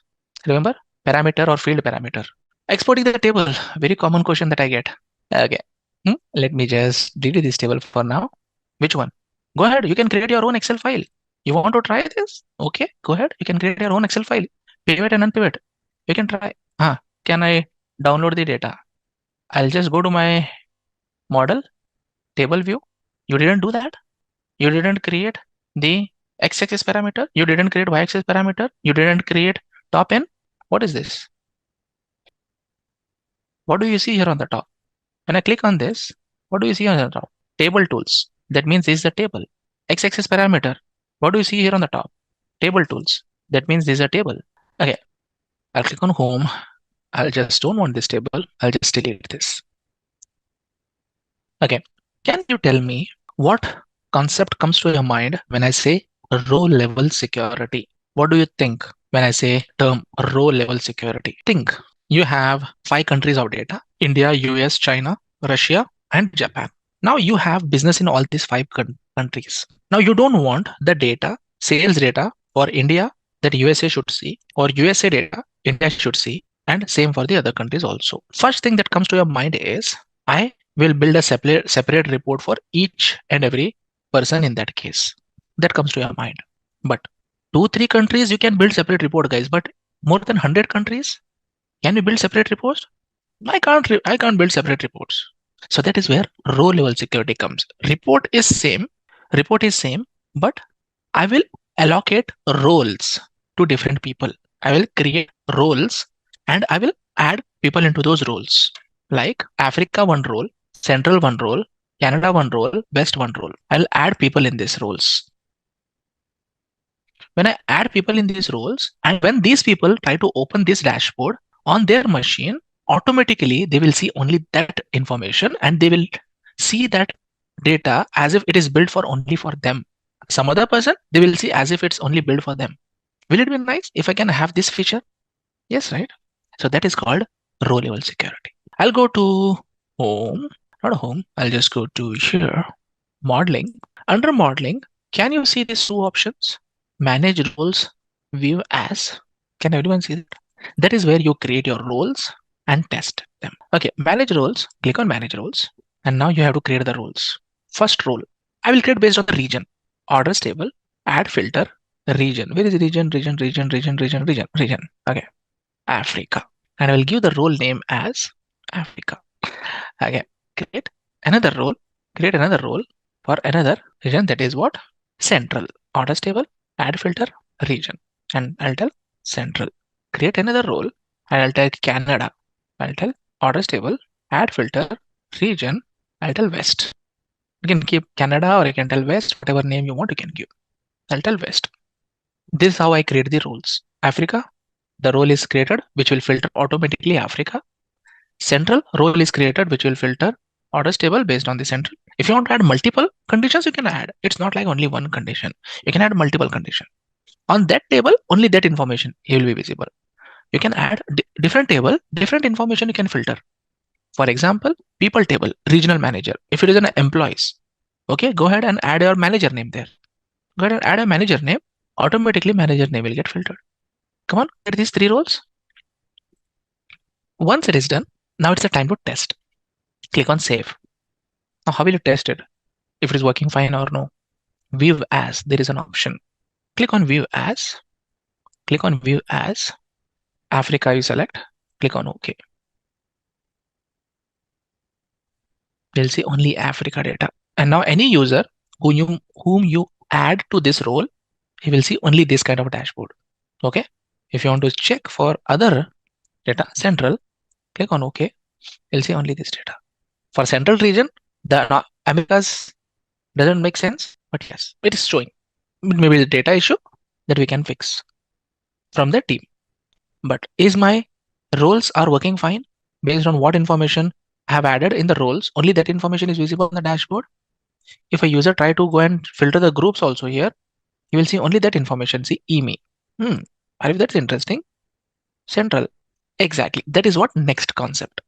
Remember, parameter or field parameter. Exporting the table, very common question that I get. Okay, let me just delete this table for now. Which one? Go ahead, you can create your own Excel file. You want to try this? Okay, go ahead, you can create your own Excel file. Pivot and unpivot. You can try. Can I download the data? I'll just go to my model, table view. You didn't do that. You didn't create the x-axis parameter. You didn't create y-axis parameter. You didn't create top n. What is this? What do you see here on the top? When I click on this, what do you see on the top? Table tools. That means this is a table. X-axis parameter. What do you see here on the top? Table tools. That means this is a table. Okay, I'll click on home. I'll just don't want this table. I'll just delete this. Okay, can you tell me what concept comes to your mind when I say row level security? What do you think when I say term row level security? Think you have 5 countries of data: India, US, China, Russia, and Japan. Now you have business in all these 5 countries. Now you don't want the data, sales data for India that USA should see, or USA data India should see, and same for the other countries also. First thing that comes to your mind is I will build a separate report for each and every person in that case. That comes to your mind. But 2-3 countries you can build separate report, guys. But more than 100 countries, can you build separate reports? I can't build separate reports. So that is where row level security comes. Report is same, but I will allocate roles to different people. I will create roles and I will add people into those roles. Like Africa one role, Central one role, Canada one role, West one role. I'll add people in these roles. When I add people in these roles, and when these people try to open this dashboard on their machine, automatically they will see only that information and they will see that data as if it is built for only for them. Some other person, they will see as if it's only built for them. Will it be nice if I can have this feature? Yes, right? So that is called row level security. I'll go to home, not home. I'll just go to here, modeling. Under modeling, can you see these 2 options? Manage roles, view as. Can everyone see that? That is where you create your roles and test them. Okay, manage roles, click on manage roles. And now you have to create the roles. First role, I will create based on the region. Orders table, add filter, region. Where is region? Okay, Africa. And I will give the role name as Africa. Okay, create another role for another region, that is what? Central. Orders table, add filter, region. And I'll tell central. Create another role and I'll tell Canada. I'll tell orders table, add filter, region. I'll tell West. You can keep Canada or you can tell West, whatever name you want, you can give. I'll tell West. This is how I create the roles. Africa, the role is created, which will filter automatically Africa. Central role is created, which will filter orders table based on the central. If you want to add multiple conditions, you can add. It's not like only one condition. You can add multiple conditions. On that table, only that information will be visible. You can add different table, different information you can filter. For example, people table, regional manager. If it is an employees, okay, go ahead and add your manager name there. Go ahead and add a manager name. Automatically manager name will get filtered. Come on, get these 3 roles. Once it is done, now it's the time to test. Click on save. Now how will you test it? If it is working fine or no? View as, there is an option. Click on view as. Click on view as. Africa you select. Click on OK. You'll see only Africa data. And now any user whom you add to this role, he will see only this kind of dashboard. Okay. If you want to check for other data, central, click on OK. You'll see only this data. For central region, the Americas doesn't make sense, but yes, it is showing. Maybe the data issue that we can fix from the team. But is my roles are working fine based on what information I have added in the roles? Only that information is visible on the dashboard. If a user try to go and filter the groups also here, you will see only that information. See EME. If that's interesting. Central. Exactly. That is what next concept.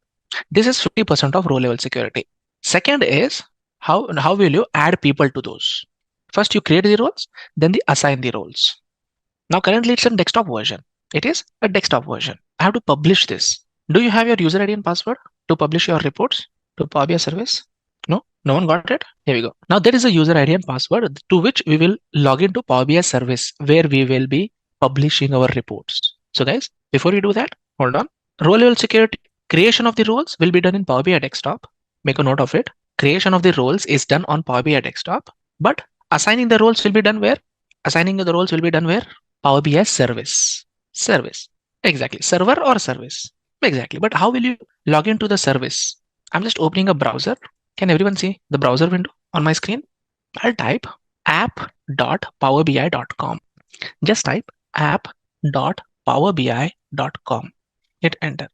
This is 50% of row level security. Second is how will you add people to those? First you create the roles, then you assign the roles. Now currently it's a desktop version. It is a desktop version. I have to publish this. Do you have your user ID and password to publish your reports to Power BI service? No one got it. Here we go. Now there is a user ID and password to which we will log into Power BI service where we will be publishing our reports. So guys, before we do that, hold on. Row level security, creation of the roles will be done in Power BI desktop. Make a note of it. Creation of the roles is done on Power BI desktop, but assigning the roles will be done where? Assigning the roles will be done where? Power BI service. Service. Exactly. Server or service. Exactly. But how will you log into the service? I'm just opening a browser. Can everyone see the browser window on my screen? I'll type app.powerbi.com. Just type app.powerbi.com. Hit enter.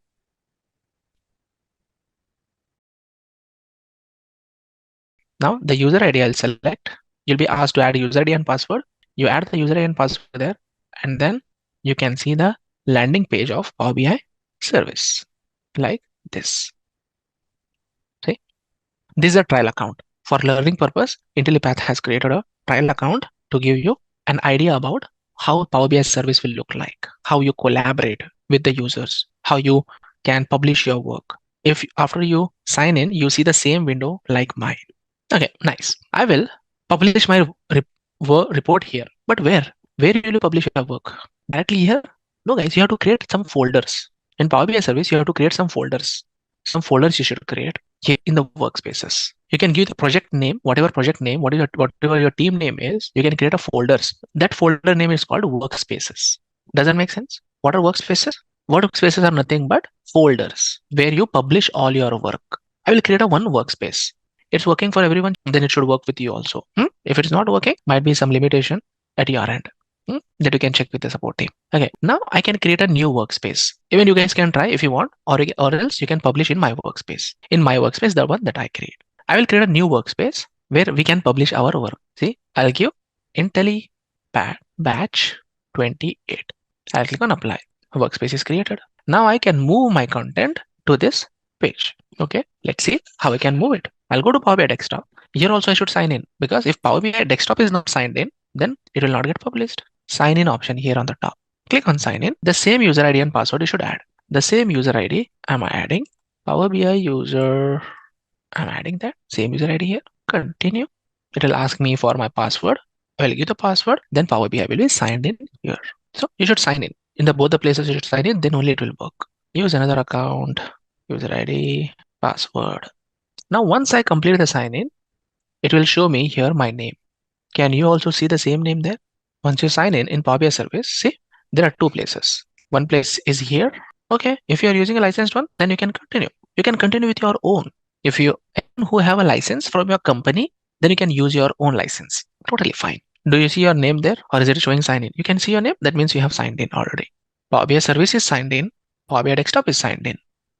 Now the user ID I'll select. You'll be asked to add user ID and password. You add the user ID and password there, and then you can see the landing page of Power BI service like this. See, this is a trial account. For learning purpose, Intellipaat has created a trial account to give you an idea about how Power BI service will look like, how you collaborate with the users, how you can publish your work. If after you sign in, you see the same window like mine. Okay, nice. I will publish my report here. But where? Where will you publish your work? Directly here? No, guys, you have to create some folders. In Power BI service, you have to create some folders. Some folders you should create here in the workspaces. You can give the project name, whatever your team name is, you can create a folders. That folder name is called workspaces. Does that make sense? What are workspaces? Workspaces are nothing but folders where you publish all your work. I will create a one workspace. It's working for everyone, then it should work with you also. If it's not working, might be some limitation at your end that you can check with the support team. Okay, now I can create a new workspace. Even you guys can try if you want, or else you can publish in my workspace. In my workspace, the one that I create. I will create a new workspace where we can publish our work. See, I'll give Intellipaat batch 28. I'll click on apply. Workspace is created. Now I can move my content to this page. Okay, let's see how I can move it. I'll go to Power BI Desktop. Here also I should sign in, because if Power BI Desktop is not signed in, then it will not get published. Sign in option here on the top. Click on sign in. The same user ID and password you should add. The same user ID am I adding. Power BI user, I'm adding that same user ID here. Continue. It will ask me for my password. I will give the password. Then Power BI will be signed in here. So you should sign in. In the both the places you should sign in, then only it will work. Use another account, user ID, password. Now once I complete the sign in, it will show me here my name. Can you also see the same name there? Once you sign in Power BI service, see, there are two places. One place is here. Okay, if you are using a licensed one, then you can continue. You can continue with your own. If you who have a license from your company, then you can use your own license. Totally fine. Do you see your name there, or is it showing sign in? You can see your name. That means you have signed in already. Power BI service is signed in. Power BI Desktop is signed in.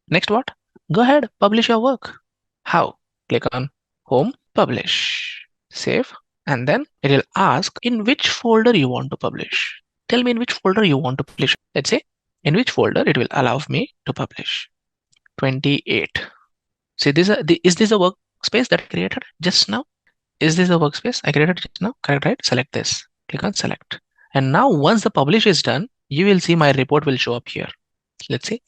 Next what? Go ahead, publish your work. How? Click on Home, Publish, Save, and then it will ask in which folder you want to publish. Tell me in which folder you want to publish. Let's say in which folder it will allow me to publish. 28. See, is this a workspace that I created just now? Is this a workspace I created just now? Correct, right? Select this. Click on select. And now once the publish is done, you will see my report will show up here. Let's see.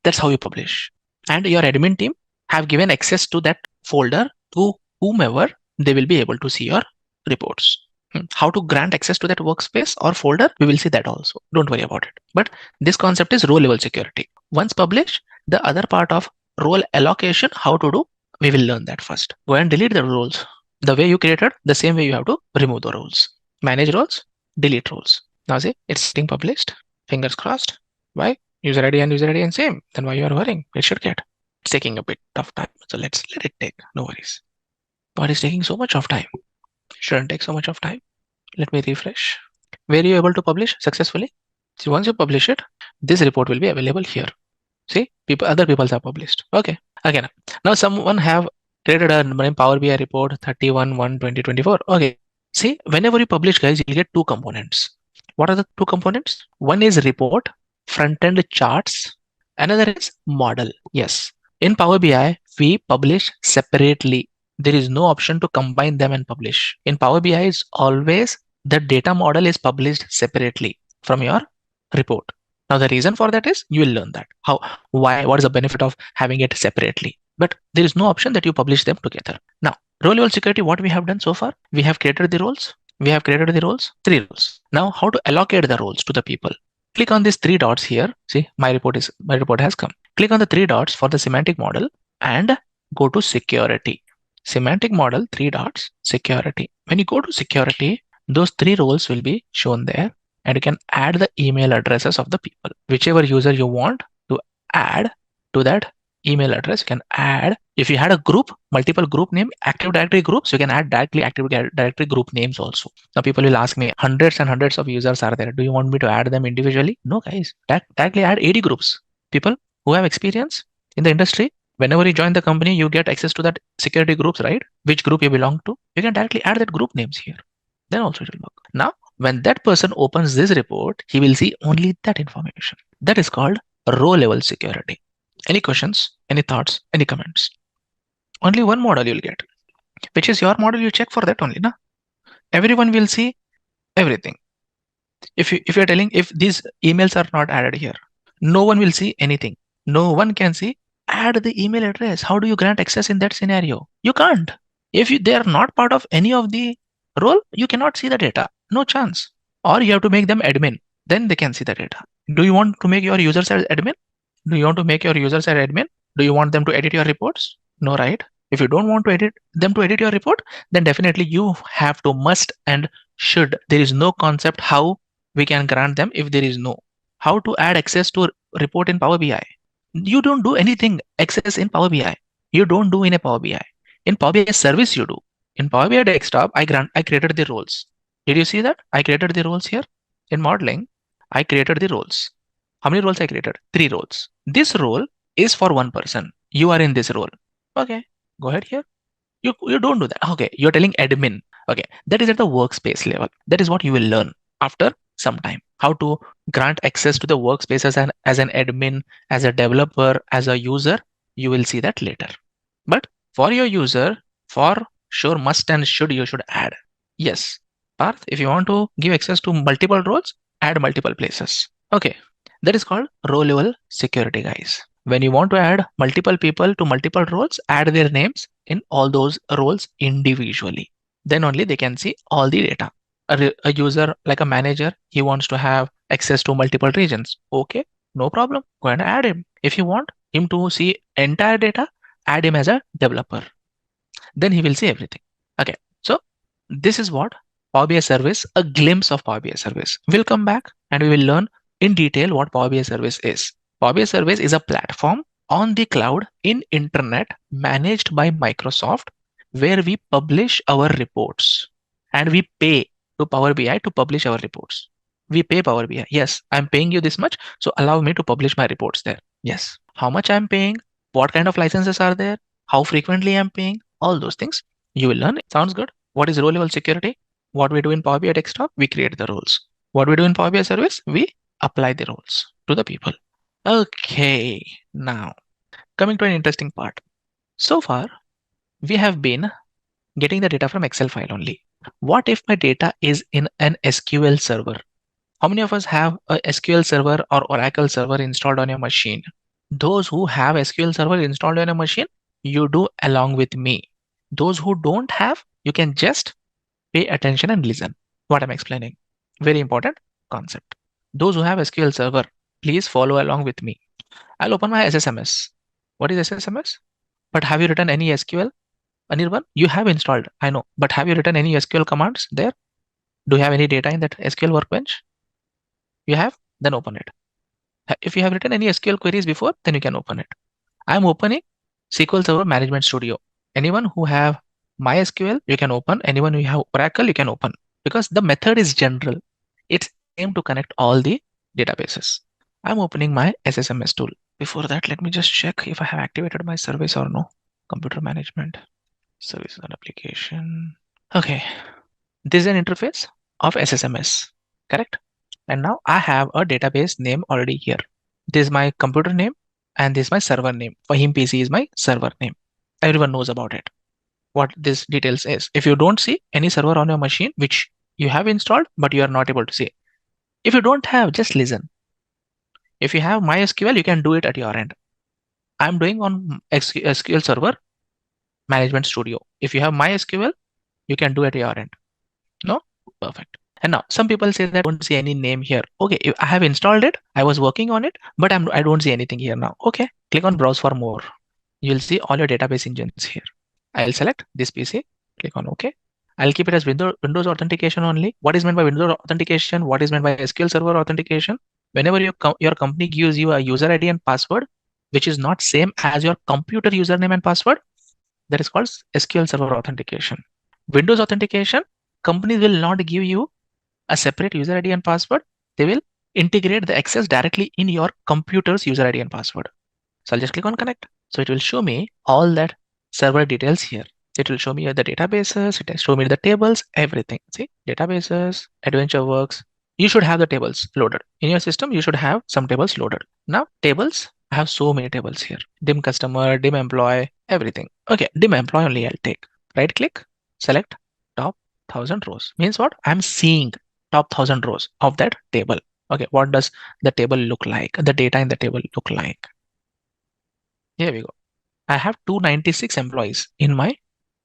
That's how you publish. And your admin team have given access to that folder to whomever, they will be able to see your reports. How to grant access to that workspace or folder, we will see that also. Don't worry about it. But this concept is row level security. Once published, the other part of role allocation, how to do, we will learn that first. Go and delete the roles. The way you created, the same way you have to remove the roles. Manage roles, delete roles. Now see, it's getting published. Fingers crossed. Why? User ID and same. Then why you are worrying? It should get. It's taking a bit of time. So let's let it take. No worries. But it's taking so much of time. It shouldn't take so much of time. Let me refresh. Were you able to publish successfully? So once you publish it, this report will be available here. See, other people have published. Okay. Again, now someone have created a Power BI report 31/1/2024. Okay. See, whenever you publish, guys, you get two components. What are the two components? One is report, front-end charts. Another is model. Yes. In Power BI, we publish separately. There is no option to combine them and publish. In Power BI, it's always the data model is published separately from your report. Now, the reason for that is you will learn that. What is the benefit of having it separately? But there is no option that you publish them together. Now, role level security, what we have done so far, we have created the roles. We have created the roles, 3 roles. Now, how to allocate the roles to the people? Click on these 3 dots here. See, my report has come. Click on the 3 dots for the semantic model and go to security. Semantic model, 3 dots, security. When you go to security, those 3 roles will be shown there, and you can add the email addresses of the people. Whichever user you want to add to that email address, you can add. If you had a group, multiple group name, Active Directory groups, you can add directly Active Directory group names also. Now people will ask me, hundreds and hundreds of users are there. Do you want me to add them individually? No, guys. Directly add 80 groups. People who have experience in the industry. Whenever you join the company, you get access to that security groups, right? Which group you belong to. You can directly add that group names here. Then also it will work. Now, when that person opens this report, he will see only that information. That is called row level security. Any questions, any thoughts, any comments? Only one model you'll get. Which is your model, you check for that only, na? Everyone will see everything. If you're telling if these emails are not added here, no one will see anything. No one can see add the email address. How do you grant access in that scenario? You can't. If they are not part of any of the role, you cannot see the data. No chance. Or you have to make them admin. Then they can see the data. Do you want to make your users as admin? Do you want to make your users as admin? Do you want them to edit your reports? No, right? If you don't want to edit them to edit your report, then definitely you have to must and should. There is no concept how we can grant them if there is no. How to add access to report in Power BI? You don't do anything access in Power BI. You don't do in a Power BI. In Power BI service you do. In Power BI desktop, I created the roles. Did you see that? I created the roles here. In modeling, I created the roles. How many roles I created? 3 roles. This role is for one person. You are in this role. Okay, go ahead here. You don't do that. Okay, you're telling admin. Okay, that is at the workspace level. That is what you will learn after some time. How to grant access to the workspace as an admin, as a developer, as a user. You will see that later. But for your user, for sure, must and should, you should add. Yes, Parth, if you want to give access to multiple roles, add multiple places. Okay, that is called row level security, guys. When you want to add multiple people to multiple roles, add their names in all those roles individually. Then only they can see all the data. A user like a manager, he wants to have access to multiple regions. Okay, no problem. Go and add him. If you want him to see entire data, add him as a developer. Then he will see everything. Okay, so this is what Power BI service, a glimpse of Power BI service. We'll come back and we will learn in detail what Power BI service is. Power BI service is a platform on the cloud in internet managed by Microsoft where we publish our reports and we pay to Power BI to publish our reports. We pay Power BI. Yes, I'm paying you this much, so allow me to publish my reports there. Yes. How much I'm paying? What kind of licenses are there? How frequently I'm paying? All those things you will learn. Sounds good. What is row level security? What we do in Power BI desktop, we create the roles. What we do in Power BI service, we apply the roles to the people. Okay, now coming to an interesting part. So far, we have been getting the data from Excel file only. What if my data is in an SQL server? How many of us have a SQL server or Oracle server installed on your machine? Those who have SQL server installed on a machine, you do along with me. Those who don't have, you can just pay attention and listen what I'm explaining. Very important concept. Those who have SQL server, please follow along with me. I'll open my SSMS. What is SSMS? But have you written any SQL? Anirban, you have installed, I know, but have you written any SQL commands there? Do you have any data in that SQL workbench? You have? Then open it. If you have written any SQL queries before, then you can open it. I'm opening SQL Server Management Studio. Anyone who have MySQL, you can open. Anyone who have Oracle, you can open. Because the method is general. It's aimed to connect all the databases. I'm opening my SSMS tool. Before that, let me just check if I have activated my service or no. Computer management, services and application. Okay, this is an interface of SSMS, correct? And now I have a database name already here. This is my computer name and this is my server name. Fahim PC is my server name. Everyone knows about it. What this details is. If you don't see any server on your machine, which you have installed, but you are not able to see. If you don't have, just listen. If you have MySQL, you can do it at your end. I'm doing on SQL Server Management Studio. If you have MySQL, you can do it at your end. No? Perfect. And now some people say that I don't see any name here. Okay, if I have installed it, I was working on it, but I don't see anything here now. Okay, click on browse for more. You'll see all your database engines here. I'll select this PC, click on OK. I'll keep it as Windows authentication only. What is meant by Windows authentication? What is meant by SQL Server authentication? Whenever your company gives you a user ID and password, which is not same as your computer username and password, that is called SQL Server authentication. Windows authentication, companies will not give you a separate user ID and password. They will integrate the access directly in your computer's user ID and password. So I'll just click on connect. So it will show me all that server details here. It will show me the databases, it will show me the tables, everything. See, databases, AdventureWorks. You should have the tables loaded. In your system, you should have some tables loaded. Now, tables, I have so many tables here. Dim customer, dim employee, everything. Okay, dim employee only I'll take. Right click, select top 1000 rows. Means what? I'm seeing top 1000 rows of that table. Okay, what does the table look like? The data in the table look like? Here we go. I have 296 employees in my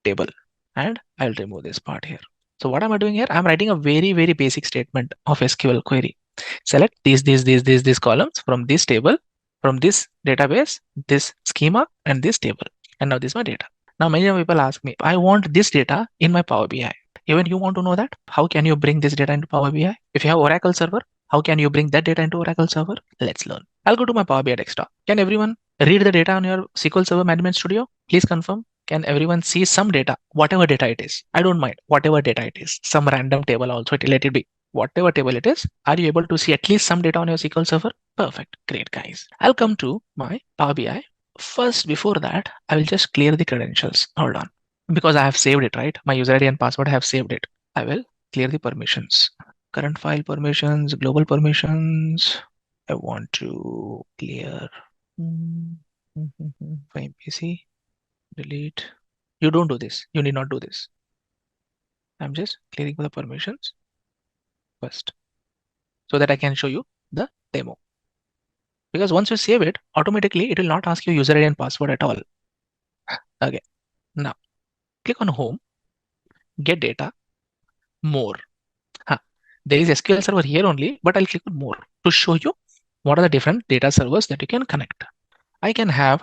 table, and I'll remove this part here. So what am I doing here? I'm writing a very, very basic statement of SQL query. Select these columns from this table, from this database, this schema, and this table. And now this is my data. Now many people ask me, I want this data in my Power BI. Even you want to know that? How can you bring this data into Power BI? If you have Oracle server, how can you bring that data into Oracle server? Let's learn. I'll go to my Power BI desktop. Can everyone read the data on your SQL Server Management Studio? Please confirm. Can everyone see some data, whatever data it is? I don't mind, whatever data it is. Some random table also, let it be. Whatever table it is, are you able to see at least some data on your SQL Server? Perfect. Great, guys. I'll come to my Power BI. First, before that, I will just clear the credentials. Hold on. Because I have saved it, right? My user ID and password, I have saved it. I will clear the permissions. Current file permissions, global permissions. I want to clear fine PC, delete. You don't do this. You need not do this. I'm just clearing the permissions first so that I can show you the demo. Because once you save it, automatically it will not ask you user ID and password at all. Okay. Now click on home, get data, more. There is SQL server here only, but I'll click on more to show you what are the different data servers that you can connect. I can have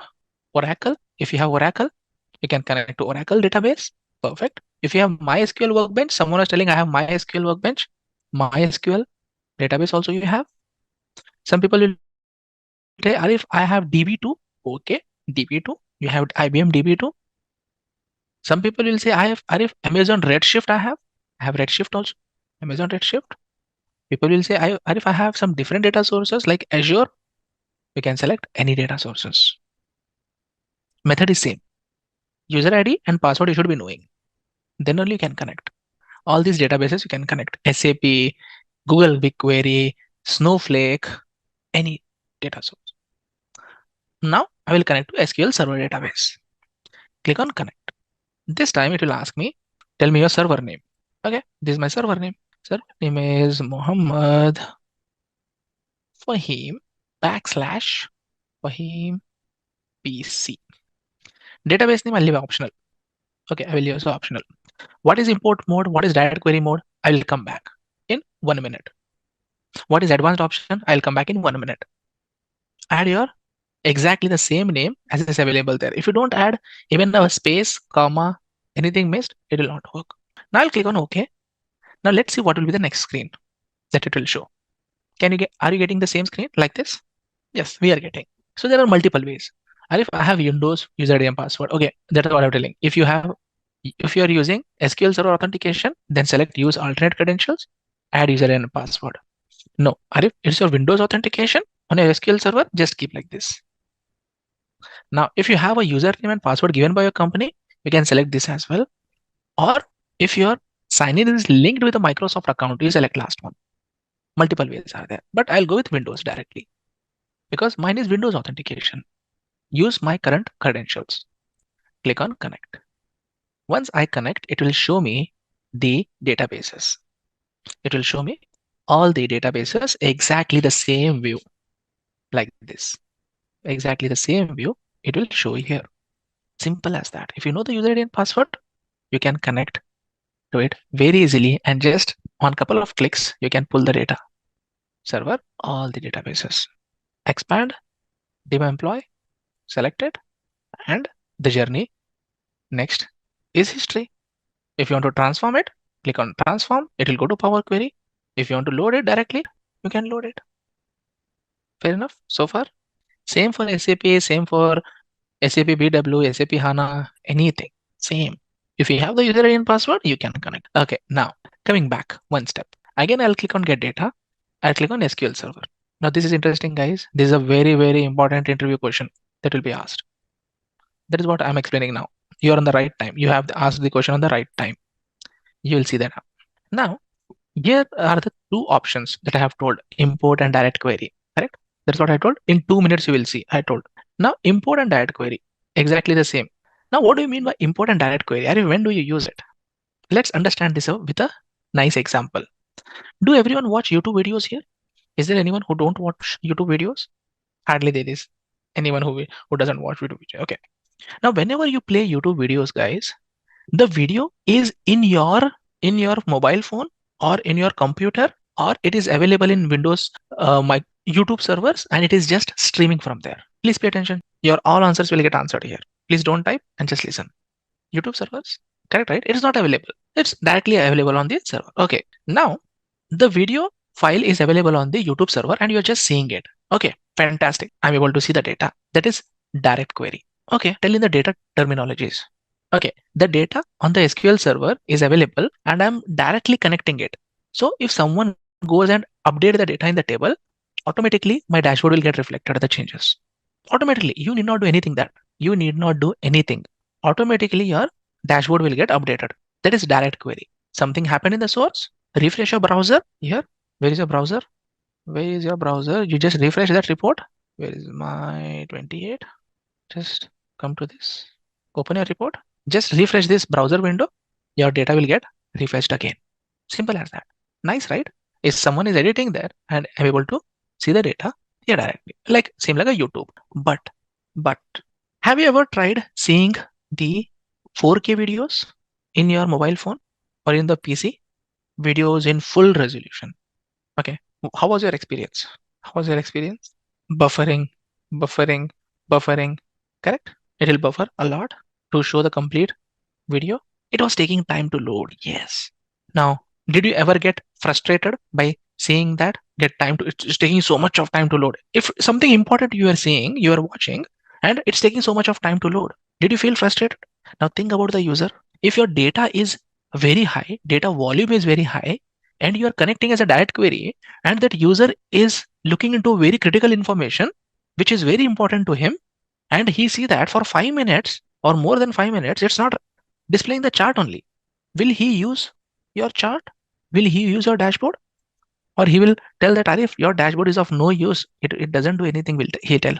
Oracle. If you have Oracle, you can connect to Oracle database. Perfect. If you have MySQL Workbench, someone was telling I have MySQL Workbench, MySQL database also you have. Some people will say, Arif, I have DB2. Okay, DB2. You have IBM DB2. Some people will say, I have Arif, Amazon Redshift. I have Redshift also. Amazon Redshift. People will say, Arif, I have some different data sources like Azure. You can select any data sources. Method is same. User ID and password you should be knowing. Then only you can connect. All these databases you can connect. SAP, Google BigQuery, Snowflake, any data source. Now I will connect to SQL Server database. Click on connect. This time it will ask me, tell me your server name. Okay, this is my server name. Server name is Muhammad Fahim /Fahim PC. Database name I'll leave optional. Okay, I will use optional. What is import mode? What is direct query mode? I will come back in 1 minute. What is advanced option? I'll come back in 1 minute. Add your exactly the same name as is available there. If you don't add even a space, comma, anything missed, it will not work. Now I'll click on OK. Now let's see what will be the next screen that it will show. Are you getting the same screen like this? Yes, we are getting. So there are multiple ways. And if I have Windows user ID and password, okay, that's what I'm telling. If you are using SQL Server authentication, then select use alternate credentials, add user ID and password. No, Arif, it's your Windows authentication on your SQL Server, just keep like this. Now, if you have a username and password given by your company, you can select this as well. Or if your sign-in is linked with a Microsoft account, you select last one. Multiple ways are there, but I'll go with Windows directly because mine is Windows authentication. Use my current credentials. Click on connect. Once I connect, it will show me the databases. It will show me all the databases exactly the same view like this. Exactly the same view it will show here. Simple as that. If you know the user ID and password, you can connect to it very easily, and just on a couple of clicks, you can pull the data server, all the databases. Expand, dim employee, select it, and the journey next is history. If you want to transform it, click on transform, it will go to Power Query. If you want to load it directly, you can load it. Fair enough so far? Same for SAP, same for SAP BW, SAP HANA, anything. Same. If you have the user ID and password, you can connect. Okay, now coming back one step. Again, I'll click on get data. I'll click on SQL server. Now this is interesting, guys. This is a very, very important interview question that will be asked. That is what I'm explaining now. You're on the right time. You have asked the question on the right time. You will see that now. Now, here are the two options that I have told, import and direct query, correct? That's what I told. In 2 minutes, you will see, I told. Now, import and direct query, exactly the same. Now, what do you mean by import and direct query? Arif, when do you use it? Let's understand this with a nice example. Do everyone watch YouTube videos here? Is there anyone who don't watch YouTube videos? Hardly there is anyone who doesn't watch YouTube videos. Okay. Now, whenever you play YouTube videos, guys, the video is in your mobile phone or in your computer, or it is available in Windows my YouTube servers, and it is just streaming from there. Please pay attention. Your all answers will get answered here. Please don't type and just listen. YouTube servers, correct, right? It is not available. It's directly available on the server. Okay. Now the video file is available on the YouTube server and you're just seeing it. Okay, fantastic. I'm able to see the data. That is direct query. Okay, tell in the data terminologies. Okay, the data on the SQL server is available and I'm directly connecting it. So if someone goes and update the data in the table, automatically my dashboard will get reflected the changes. Automatically, you need not do anything that. You need not do anything. Automatically your dashboard will get updated. That is direct query. Something happened in the source, refresh your browser here. Where is your browser? Where is your browser? You just refresh that report. Where is my 28? Just come to this. Open your report. Just refresh this browser window. Your data will get refreshed again. Simple as that. Nice, right? If someone is editing there and I'm able to see the data here directly, like same like a YouTube. But have you ever tried seeing the 4K videos in your mobile phone or in the PC? Videos in full resolution. Okay. How was your experience? How was your experience? Buffering, buffering, buffering. Correct? It will buffer a lot to show the complete video. It was taking time to load. Yes. Now, did you ever get frustrated by seeing that it's taking so much of time to load? If something important you are seeing, you are watching, and it's taking so much of time to load, did you feel frustrated? Now think about the user. If your data is very high, data volume is very high, and you are connecting as a direct query, and that user is looking into very critical information, which is very important to him, and he see that for 5 minutes or more than 5 minutes, it's not displaying the chart only. Will he use your chart? Will he use your dashboard? Or he will tell that Arif, your dashboard is of no use. It doesn't do anything, he tell.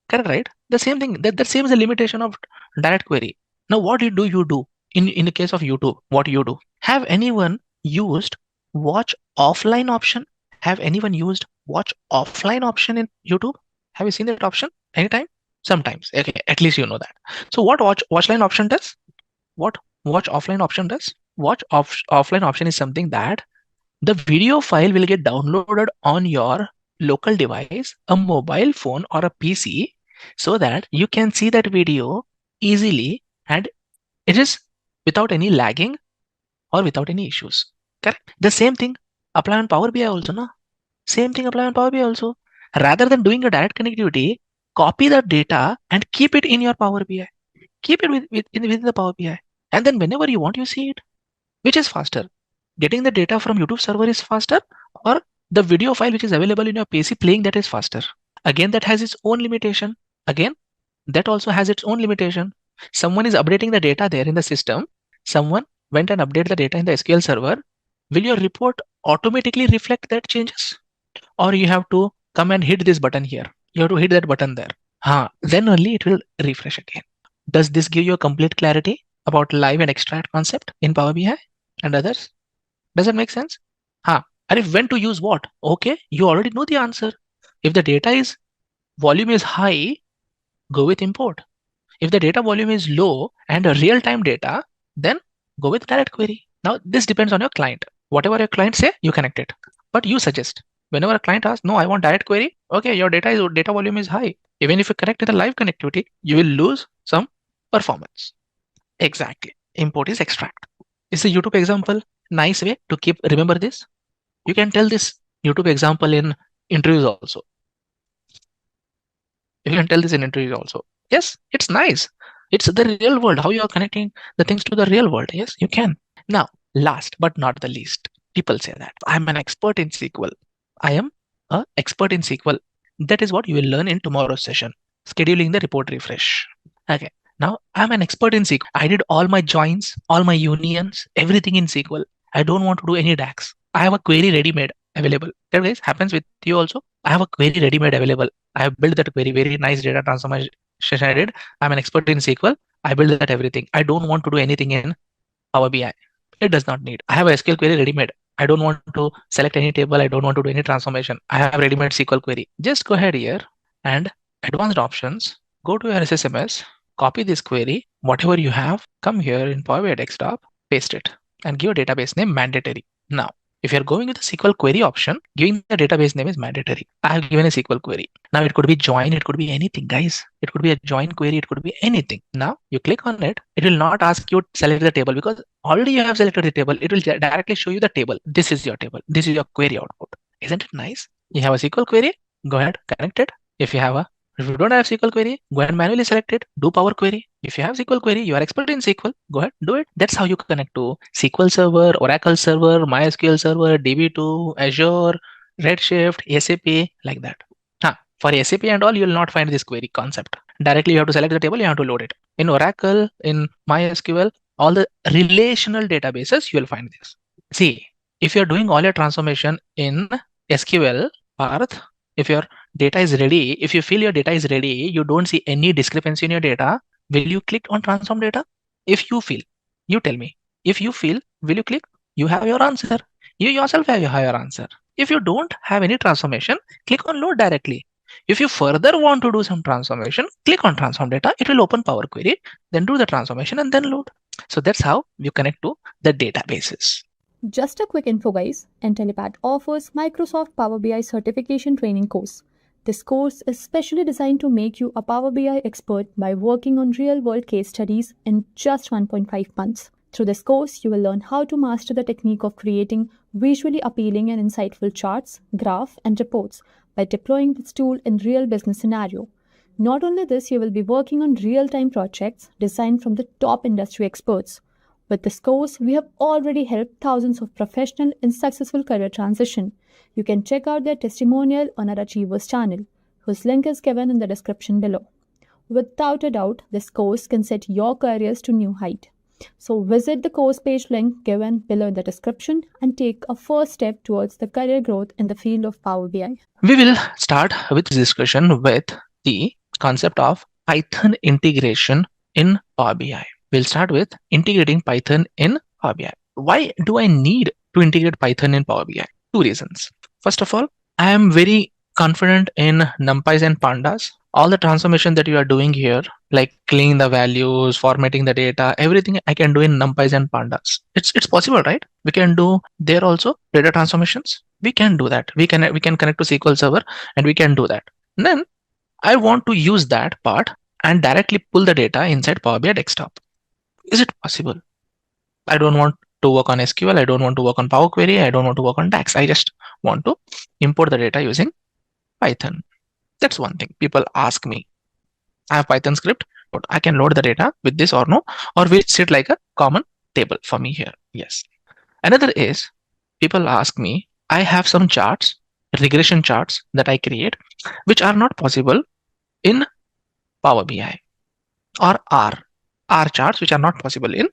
Correct, right? The same thing. That same is the limitation of direct query. Now, what do you do in the case of YouTube? What you do? Have anyone used watch offline option? Have anyone used watch offline option in YouTube? Have you seen that option anytime? Sometimes. Okay, at least you know that. So what watchline option does? What watch offline option does? Offline option is something that the video file will get downloaded on your local device, a mobile phone or a PC, so that you can see that video easily and it is without any lagging or without any issues. Correct? The same thing apply on Power BI also, na? Same thing apply on Power BI also. Rather than doing a direct connectivity, copy the data and keep it in your Power BI. Keep it within the Power BI. And then whenever you want, you see it. Which is faster? Getting the data from YouTube server is faster, or the video file which is available in your PC playing that is faster? Again, that has its own limitation. Again, that also has its own limitation. Someone is updating the data there in the system. Someone went and updated the data in the SQL server. Will your report automatically reflect that changes? Or you have to come and hit this button here. You have to hit that button there. Then only it will refresh again. Does this give you a complete clarity about live and extract concept in Power BI and others? Does that make sense? And if when to use what? Okay, you already know the answer. If the data volume is high, go with import. If the data volume is low and a real-time data, then go with direct query. Now, this depends on your client. Whatever your client say, you connect it. But you suggest. Whenever a client asks, no, I want direct query. Okay, your data volume is high. Even if you connect with a live connectivity, you will lose some performance. Exactly. Import is extract. Is the YouTube example nice way to remember this? You can tell this YouTube example in interviews also. You can tell this in interview also. Yes, it's nice. It's the real world. How you are connecting the things to the real world. Yes, you can. Now, last but not the least, people say that I'm an expert in SQL. I am an expert in SQL. That is what you will learn in tomorrow's session. Scheduling the report refresh. Okay. Now I'm an expert in SQL. I did all my joins, all my unions, everything in SQL. I don't want to do any DAX. I have a query ready-made available. That guys happens with you also. I have a query ready-made available. I have built that query, very nice data transformation I did. I'm an expert in SQL. I build that everything. I don't want to do anything in Power BI. It does not need. I have a SQL query ready-made. I don't want to select any table. I don't want to do any transformation. I have ready-made SQL query. Just go ahead here and advanced options. Go to your SSMS, copy this query, whatever you have, come here in Power BI Desktop, paste it, and give a database name mandatory. Now, if you're going with the SQL query option, giving the database name is mandatory. I have given a SQL query. Now it could be join, it could be anything, guys. It could be a join query, it could be anything. Now you click on it, it will not ask you to select the table because already you have selected the table. It will directly show you the table. This is your table. This is your query output. Isn't it nice? You have a SQL query, go ahead, connect it. If you don't have SQL query, go ahead and manually select it, do Power Query. If you have SQL query, you are expert in SQL, go ahead, do it. That's how you connect to SQL Server, Oracle Server, MySQL Server, DB2, Azure, Redshift, SAP, like that. For SAP and all, you will not find this query concept. Directly, you have to select the table, you have to load it. In Oracle, in MySQL, all the relational databases, you will find this. See, if you're doing all your transformation in SQL path, if your data is ready, if you feel your data is ready, you don't see any discrepancy in your data, will you click on transform data? If you feel, you tell me. If you feel, will you click? You have your answer. You yourself have your answer. If you don't have any transformation, click on load directly. If you further want to do some transformation, click on transform data. It will open Power Query, then do the transformation and then load. So that's how you connect to the databases. Just a quick info guys, Intellipaat offers Microsoft Power BI certification training course. This course is specially designed to make you a Power BI expert by working on real-world case studies in just 1.5 months. Through this course, you will learn how to master the technique of creating visually appealing and insightful charts, graphs, and reports by deploying this tool in real business scenario. Not only this, you will be working on real-time projects designed from the top industry experts. With this course, we have already helped thousands of professionals in successful career transition. You can check out their testimonial on our Achievers channel, whose link is given in the description below. Without a doubt, this course can set your careers to new height. So visit the course page link given below in the description and take a first step towards the career growth in the field of Power BI. We will start with this discussion with the concept of Python integration in Power BI. We'll start with integrating Python in Power BI. Why do I need to integrate Python in Power BI? Two reasons. First of all, I am very confident in NumPys and Pandas. All the transformation that you are doing here, like cleaning the values, formatting the data, everything I can do in NumPys and Pandas. It's possible, right? We can do there also data transformations. We can do that. We can connect to SQL Server and we can do that. And then I want to use that part and directly pull the data inside Power BI Desktop. Is it possible? I don't want to work on SQL. I don't want to work on Power Query. I don't want to work on DAX. I just want to import the data using Python. That's one thing people ask me. I have Python script, but I can load the data with this or no, or will it sit like a common table for me here? Yes. Another is people ask me, I have some charts, regression charts that I create, which are not possible in Power BI or R charts, which are not possible in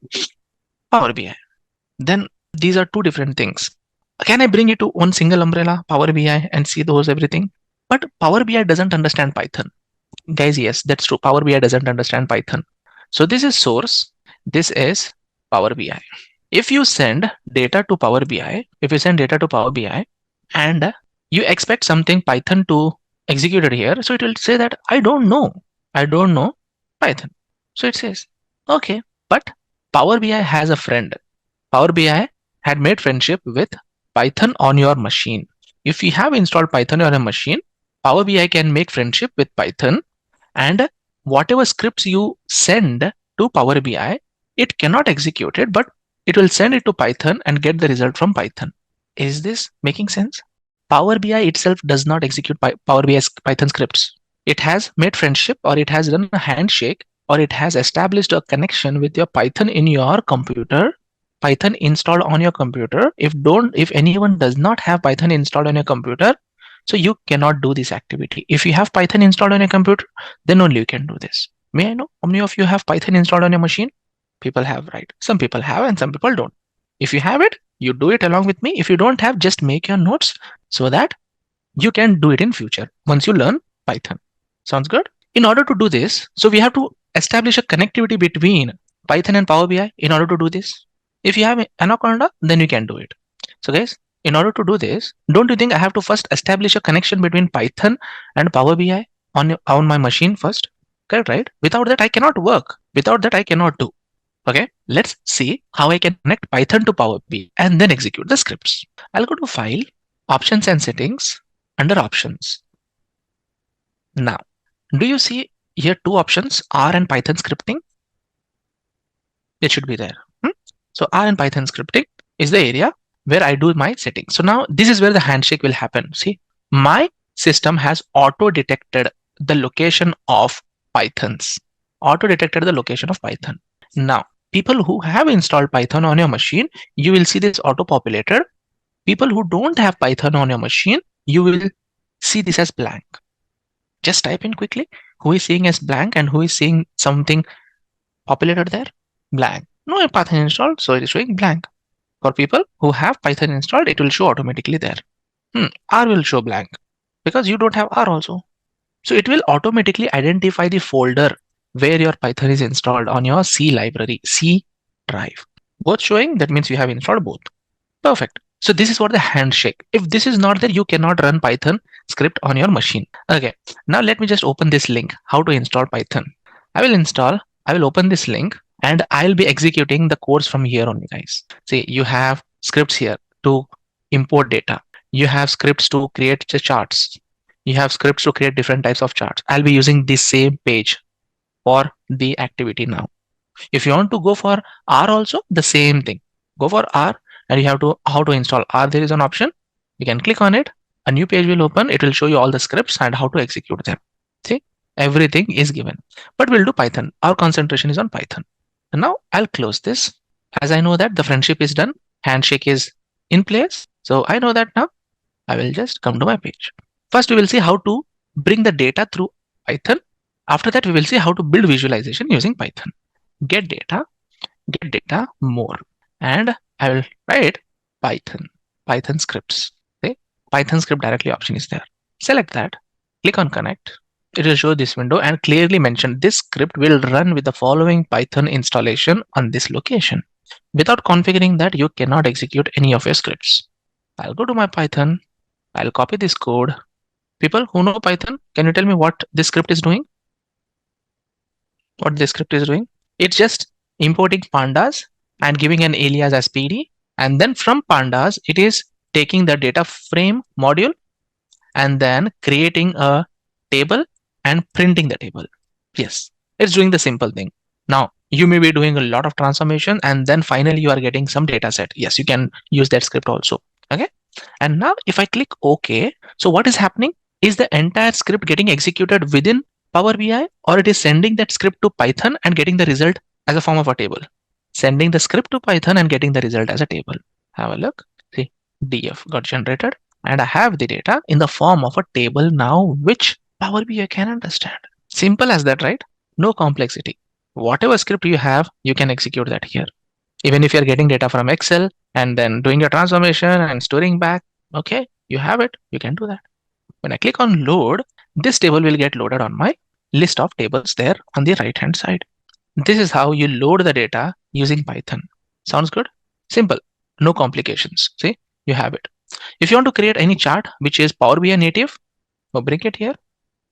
Power BI. Then these are two different things. Can I bring it to one single umbrella, Power BI, and see those everything? But Power BI doesn't understand Python. Guys, yes, that's true. Power BI doesn't understand Python. So this is source. This is Power BI. If you send data to Power BI, and you expect something Python to execute it here, so it will say that I don't know Python. So it says, okay, but Power BI has a friend. Power BI had made friendship with Python on your machine. If you have installed Python on a machine, Power BI can make friendship with Python, and whatever scripts you send to Power BI, it cannot execute it, but it will send it to Python and get the result from Python. Is this making sense? Power BI itself does not execute Power BI's Python scripts. It has made friendship, or it has done a handshake, or it has established a connection with your Python in your computer, Python installed on your computer. If anyone does not have Python installed on your computer, so you cannot do this activity. If you have Python installed on your computer, then only you can do this. May I know how many of you have Python installed on your machine? People have, right? Some people have and some people don't. If you have it, you do it along with me. If you don't have, just make your notes so that you can do it in future once you learn Python. Sounds good? In order to do this, so we have to establish a connectivity between Python and Power BI in order to do this. If you have Anaconda, then you can do it. So guys, in order to do this, don't you think I have to first establish a connection between Python and Power BI on my machine first? Correct, right? Without that, I cannot work. Without that, I cannot do. Okay, let's see how I can connect Python to Power BI and then execute the scripts. I'll go to File, Options and Settings, under Options. Now, do you see here two options, R and Python scripting? It should be there. So R and Python scripting is the area where I do my settings. So now this is where the handshake will happen. See, my system has auto-detected the location of Pythons. Auto-detected the location of Python. Now, people who have installed Python on your machine, you will see this auto-populated. People who don't have Python on your machine, you will see this as blank. Just type in quickly who is seeing as blank and who is seeing something populated there. Blank. No Python installed, so it is showing blank. For people who have Python installed, it will show automatically there. R will show blank because you don't have R also. So it will automatically identify the folder where your Python is installed on your C library, C drive. Both showing, that means you have installed both. Perfect. So this is what the handshake. If this is not there, you cannot run Python script on your machine. Okay. Now let me just open this link, how to install Python. I will open this link and I'll be executing the course from here only, guys. See, you have scripts here to import data. You have scripts to create the charts. You have scripts to create different types of charts. I'll be using this same page for the activity now. If you want to go for R also, the same thing. Go for R and you have to how to install R. There is an option. You can click on it. A new page will open. It will show you all the scripts and how to execute them. See, everything is given. But we'll do Python. Our concentration is on Python. And now I'll close this. As I know that the friendship is done, handshake is in place. So I know that now. I will just come to my page. First, we will see how to bring the data through Python. After that, we will see how to build visualization using Python. Get data more. And I will write Python scripts. Okay? Python script directly option is there. Select that, click on connect. It will show this window and clearly mention this script will run with the following Python installation on this location. Without configuring that, you cannot execute any of your scripts. I'll go to my Python. I'll copy this code. People who know Python, can you tell me what this script is doing? What this script is doing? It's just importing pandas and giving an alias as PD. And then from pandas, it is taking the data frame module and then creating a table and printing the table. Yes, it's doing the simple thing. Now, you may be doing a lot of transformation and then finally you are getting some data set. Yes, you can use that script also. Okay. And now if I click OK, so what is happening? Is the entire script getting executed within Power BI, or it is sending that script to Python and getting the result as a form of a table? Sending the script to Python and getting the result as a table. Have a look. See, DF got generated and I have the data in the form of a table now, which Power BI can understand. Simple as that, right? No complexity. Whatever script you have, you can execute that here. Even if you're getting data from Excel and then doing your transformation and storing back, okay, you have it, you can do that. When I click on load, this table will get loaded on my list of tables there on the right hand side. This is how you load the data using Python. Sounds good? Simple, no complications. See, you have it. If you want to create any chart which is Power BI native, so bring it here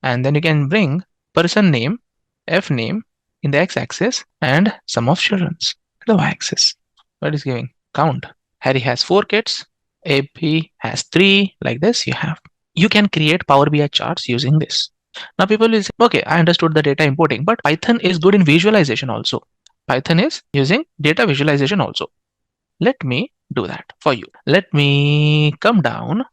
and then you can bring person name, F name in the x-axis and sum of children's the y-axis. What is giving? Count. Harry has 4 kids, AP has 3, like this you have. You can create Power BI charts using this. Now people will say, okay, I understood the data importing, but Python is good in visualization also. Python is using data visualization also. Let me do that for you. Let me come down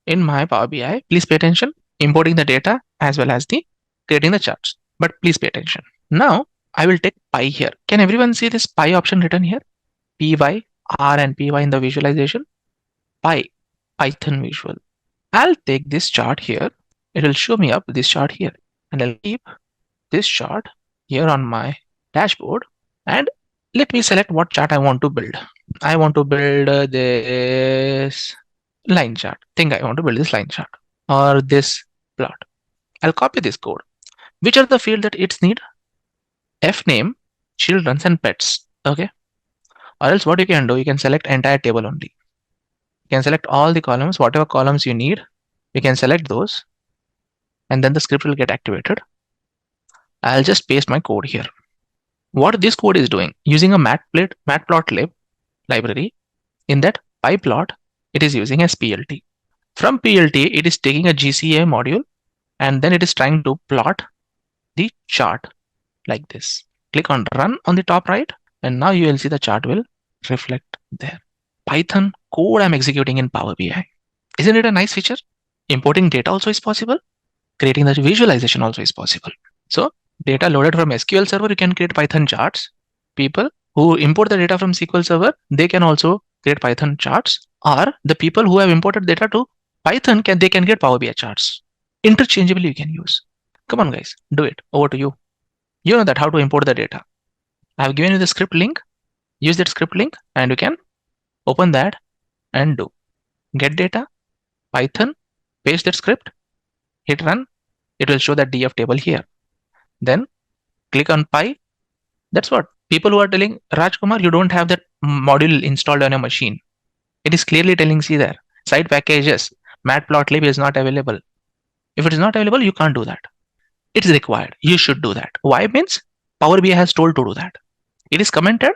in my Power BI. Please pay attention. Importing the data as well as the creating the charts. But please pay attention. Now I will take pi here. Can everyone see this pi option written here? Py, R and py in the visualization. Pi, Python visual. I'll take this chart here. It will show me up this chart here. And I'll keep this chart here on my dashboard. And let me select what chart I want to build. I want to build this line chart. Think I want to build this line chart or this plot. I'll copy this code. Which are the field that it's need? F name, children's and pets. Okay. Or else what you can do, you can select entire table only. You can select all the columns, whatever columns you need, you can select those, and then the script will get activated. I'll just paste my code here. What this code is doing, using a matplotlib library, in that pyplot, it is using as PLT. From PLT, it is taking a GCA module, and then it is trying to plot the chart like this. Click on run on the top right, and now you will see the chart will reflect there. Python code I'm executing in Power BI. Isn't it a nice feature? Importing data also is possible. Creating the visualization also is possible. So data loaded from SQL Server, you can create Python charts. People who import the data from SQL Server, they can also create Python charts. Or the people who have imported data to Python, they can get Power BI charts. Interchangeably you can use. Come on guys, do it. Over to you. You know that how to import the data. I have given you the script link. Use that script link and you can open that and do. Get data, Python, paste that script, hit run. It will show that DF table here. Then click on Pi. That's what people who are telling, Rajkumar, you don't have that module installed on your machine. It is clearly telling, see there, side packages, matplotlib is not available. If it is not available, you can't do that. It is required. You should do that. Why? Means Power BI has told to do that. It is commented.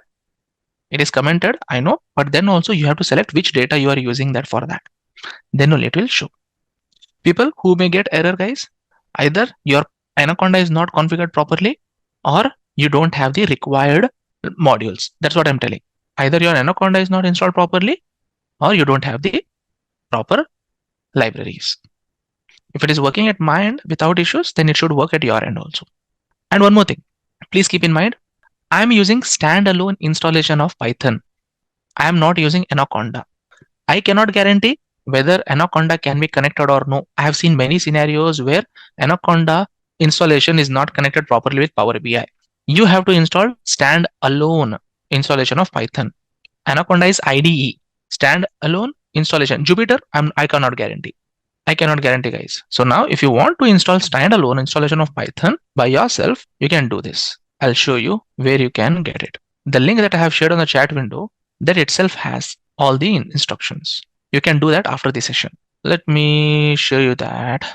It is commented, I know, but then also you have to select which data you are using that for that. Then only it will show. People who may get error, guys, either your Anaconda is not configured properly or you don't have the required modules. That's what I'm telling. Either your Anaconda is not installed properly or you don't have the proper libraries. If it is working at my end without issues, then it should work at your end also. And one more thing, please keep in mind, I'm using standalone installation of Python. I am not using Anaconda. I cannot guarantee whether Anaconda can be connected or no. I have seen many scenarios where Anaconda installation is not connected properly with Power BI. You have to install standalone installation of Python. Anaconda is IDE, standalone installation. Jupyter, I cannot guarantee. I cannot guarantee, guys. So now if you want to install standalone installation of Python by yourself, you can do this. I'll show you where you can get it. The link that I have shared on the chat window, that itself has all the instructions. You can do that after the session. Let me show you that.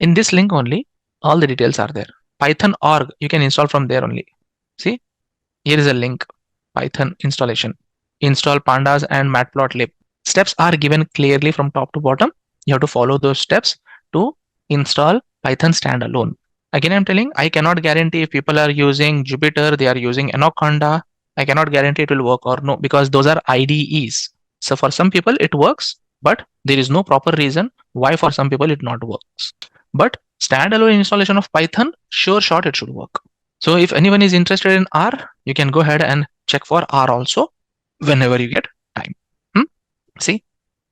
In this link only, all the details are there. Python.org, you can install from there only. See, here is a link, Python installation. Install pandas and matplotlib. Steps are given clearly from top to bottom. You have to follow those steps to install Python standalone. Again, I'm telling, I cannot guarantee if people are using Jupyter, they are using Anaconda. I cannot guarantee it will work or no, because those are IDEs. So for some people it works, but there is no proper reason why for some people it not works. But standalone installation of Python, sure shot it should work. So if anyone is interested in R, you can go ahead and check for R also whenever you get time. See,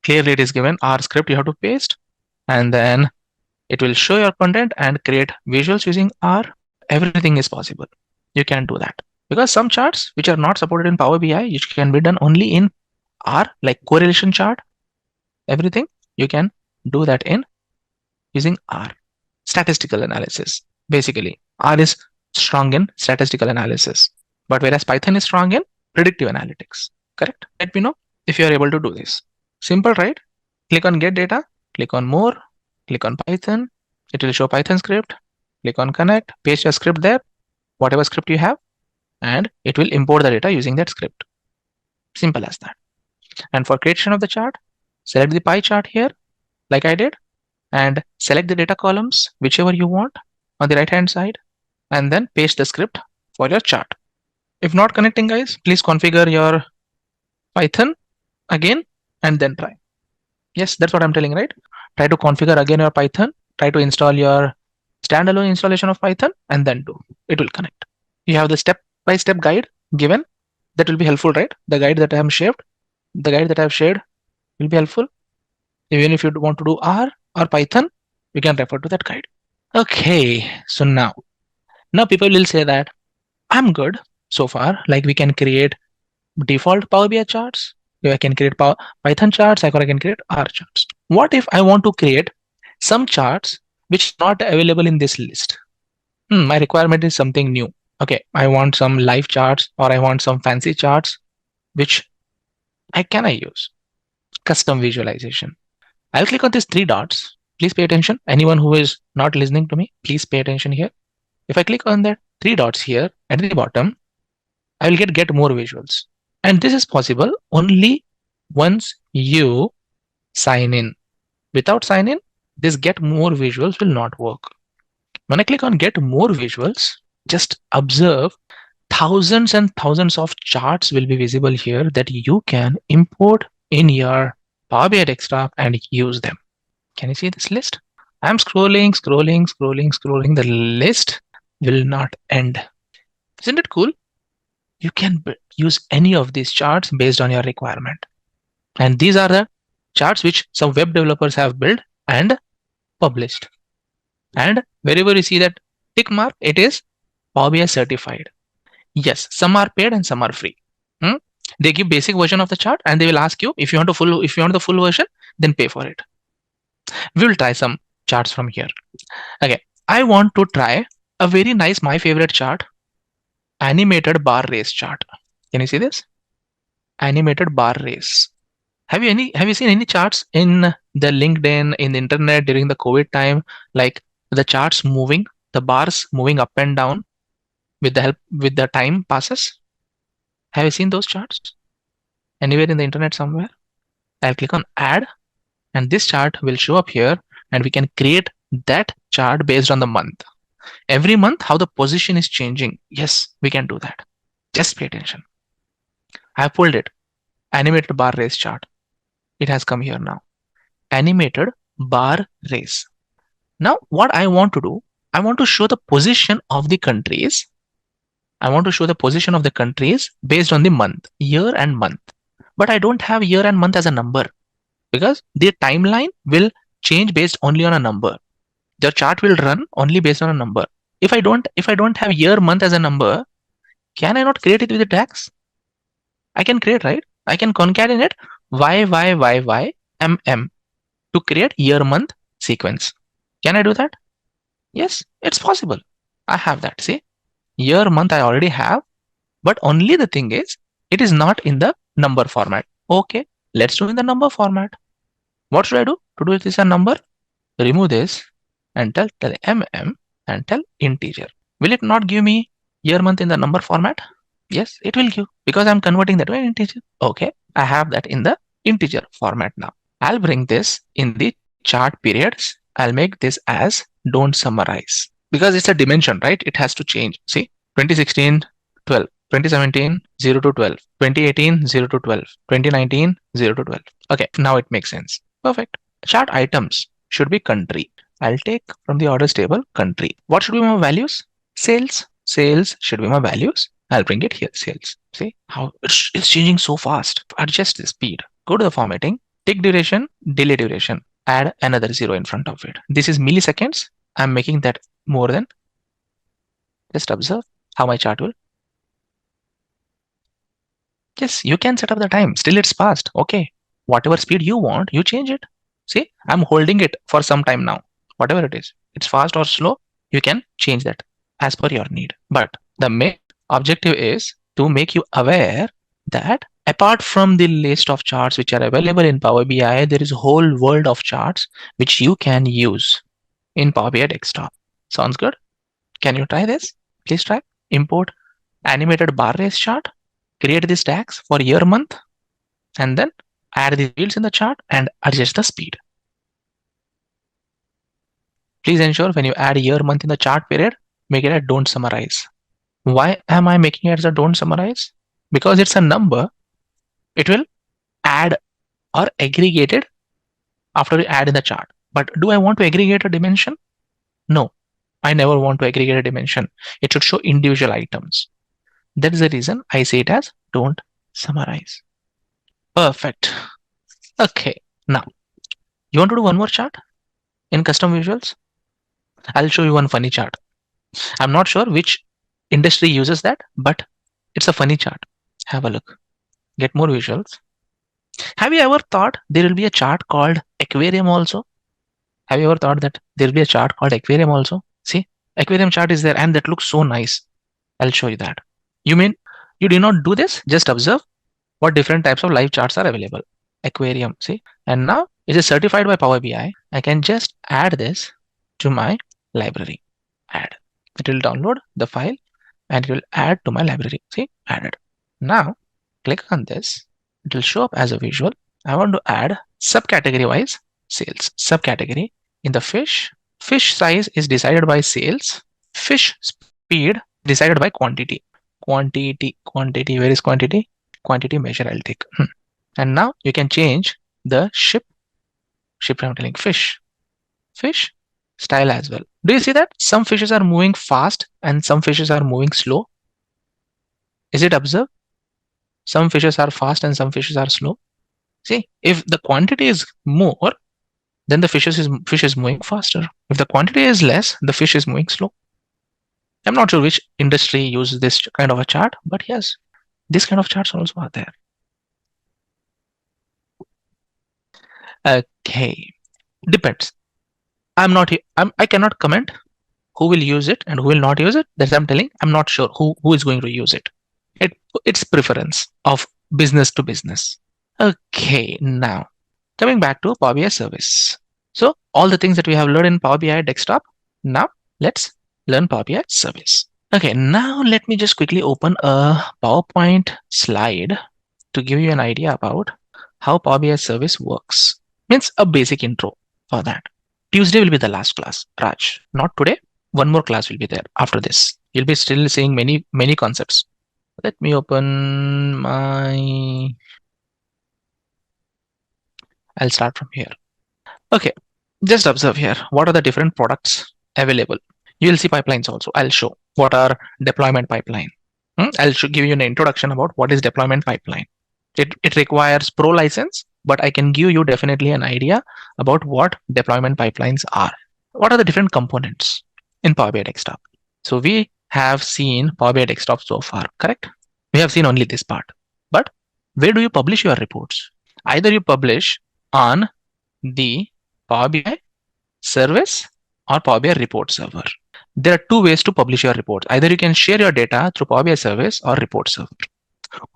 clearly it is given R script you have to paste, and then it will show your content and create visuals using R. Everything is possible. You can do that. Because some charts which are not supported in Power BI, which can be done only in R, like correlation chart, everything, you can do that in using R. Statistical analysis. Basically, R is strong in statistical analysis, but whereas Python is strong in predictive analytics. Correct? Let me know if you are able to do this. Simple, right? Click on get data, click on more, click on Python. It will show Python script. Click on connect, paste your script there, whatever script you have, and it will import the data using that script. Simple as that. And for creation of the chart, select the pie chart here, like I did, and select the data columns, whichever you want on the right hand side, and then paste the script for your chart. If not connecting, guys, please configure your Python again and then try. Yes, that's what I'm telling, right? Try to configure again your Python, try to install your standalone installation of Python, and then do. It will connect. You have the step-by-step guide given. That will be helpful, right? The guide that I have shared will be helpful. Even if you want to do R or Python, you can refer to that guide. Okay, so now people will say that I'm good so far. Like we can create default Power BI charts. I can create Python charts, or I can create R charts. What if I want to create some charts which are not available in this list? My requirement is something new. Okay, I want some live charts, or I want some fancy charts. Which can I use? Custom visualization. I'll click on these three dots. Please pay attention. Anyone who is not listening to me, please pay attention here. If I click on that three dots here at the bottom, I will get more visuals. And this is possible only once you sign in. Without sign in, this get more visuals will not work. When I click on get more visuals, just observe thousands and thousands of charts will be visible here that you can import in your Power BI desktop and use them. Can you see this list? I'm scrolling. The list will not end. Isn't it cool? You can use any of these charts based on your requirement. And these are the charts which some web developers have built and published. And wherever you see that tick mark, it is Power BI certified. Yes, some are paid and some are free. They give basic version of the chart and they will ask you if you want the full version, then pay for it. We will try some charts from here. Okay, I want to try a very nice, my favorite chart, animated bar race chart. Can you see this? Animated bar race. Have you seen any charts in the LinkedIn, in the internet during the COVID time, like the charts moving, the bars moving up and down with the time passes? Have you seen those charts anywhere in the internet somewhere? I'll click on add, and this chart will show up here, and we can create that chart based on the month. Every month, how the position is changing. Yes, we can do that. Just pay attention. I pulled it. Animated bar race chart. It has come here now. Animated bar race. Now, what I want to do, I want to show the position of the countries. I want to show the position of the countries based on the month, year and month. But I don't have year and month as a number because the timeline will change based only on a number. The chart will run only based on a number. If I don't have year month as a number, can I not create it with the DAX? I can create, right? I can concatenate y m to create year month sequence. Can I do that? Yes, it's possible. I have that. See, year month I already have, but only the thing is it is not in the number format. Okay, let's do in the number format. What should I do to do this a number? Remove this and tell mm and tell integer. Will it not give me year month in the number format? Yes, it will give because I'm converting that to an integer. Okay, I have that in the integer format now. I'll bring this in the chart periods. I'll make this as don't summarize because it's a dimension, right? It has to change. See, 2016, 12, 2017, 0 to 12, 2018, 0 to 12, 2019, 0 to 12. Okay, now it makes sense. Perfect. Chart items should be country. I'll take from the orders table country. What should be my values? Sales. Sales should be my values. I'll bring it here, sales. See how it's changing so fast. Adjust the speed. Go to the formatting, tick duration, delay duration. Add another 0 in front of it. This is milliseconds. I'm making that more than. Just observe how my chart will. Yes, you can set up the time. Still it's fast. Okay. Whatever speed you want, you change it. See, I'm holding it for some time now. Whatever it is, it's fast or slow, you can change that as per your need. But the main objective is to make you aware that apart from the list of charts which are available in Power BI, there is a whole world of charts which you can use in Power BI desktop. Sounds good? Can you try this? Please try. Import animated bar race chart, create this DAX for year month, and then add the fields in the chart and adjust the speed. Please ensure when you add year month in the chart period, make it a don't summarize. Why am I making it as a don't summarize? Because it's a number. It will add or aggregate it after you add in the chart. But do I want to aggregate a dimension? No, I never want to aggregate a dimension. It should show individual items. That is the reason I say it as don't summarize. Perfect. Okay, now you want to do one more chart in custom visuals? I'll show you one funny chart. I'm not sure which industry uses that, but it's a funny chart. Have a look. Get more visuals. Have you ever thought there will be a chart called aquarium also? Have you ever thought that there will be a chart called aquarium also? See, aquarium chart is there and that looks so nice. I'll show you that. You mean you did not do this? Just observe what different types of live charts are available. Aquarium, see? And now it is certified by Power BI. I can just add this to my library. Add. It will download the file and it will add to my library. See, added. Now click on this. It will show up as a visual. I want to add subcategory wise sales. Subcategory in the fish. Fish size is decided by sales. Fish speed decided by quantity. Quantity. Where is quantity? Quantity measure I'll take. And now you can change the ship. I'm telling fish style as well. Do you see that some fishes are moving fast and some fishes are moving slow? Is it observed? Some fishes are fast and some fishes are slow. See, if the quantity is more, then the fish is moving faster. If the quantity is less, the fish is moving slow. I'm not sure which industry uses this kind of a chart, but yes, this kind of charts also are there. Okay, depends. I cannot comment who will use it and who will not use it. That's what I'm telling. I'm not sure who is going to use it. It's preference of business to business. Okay, now coming back to Power BI service. So all the things that we have learned in Power BI desktop. Now let's learn Power BI service. Okay, now let me just quickly open a PowerPoint slide to give you an idea about how Power BI service works. Means a basic intro for that. Tuesday will be the last class, Raj. Not today. One more class will be there after this. You'll be still seeing many concepts. Let me open my... I'll start from here. Okay, just observe here. What are the different products available? You'll see pipelines also. I'll show what are deployment pipeline. I'll give you an introduction about what is deployment pipeline. It requires pro license, but I can give you definitely an idea about what deployment pipelines are. What are the different components in Power BI Desktop? So we have seen Power BI Desktop so far, correct? We have seen only this part. But where do you publish your reports? Either you publish on the Power BI service or Power BI report server. There are two ways to publish your reports. Either you can share your data through Power BI service or report server.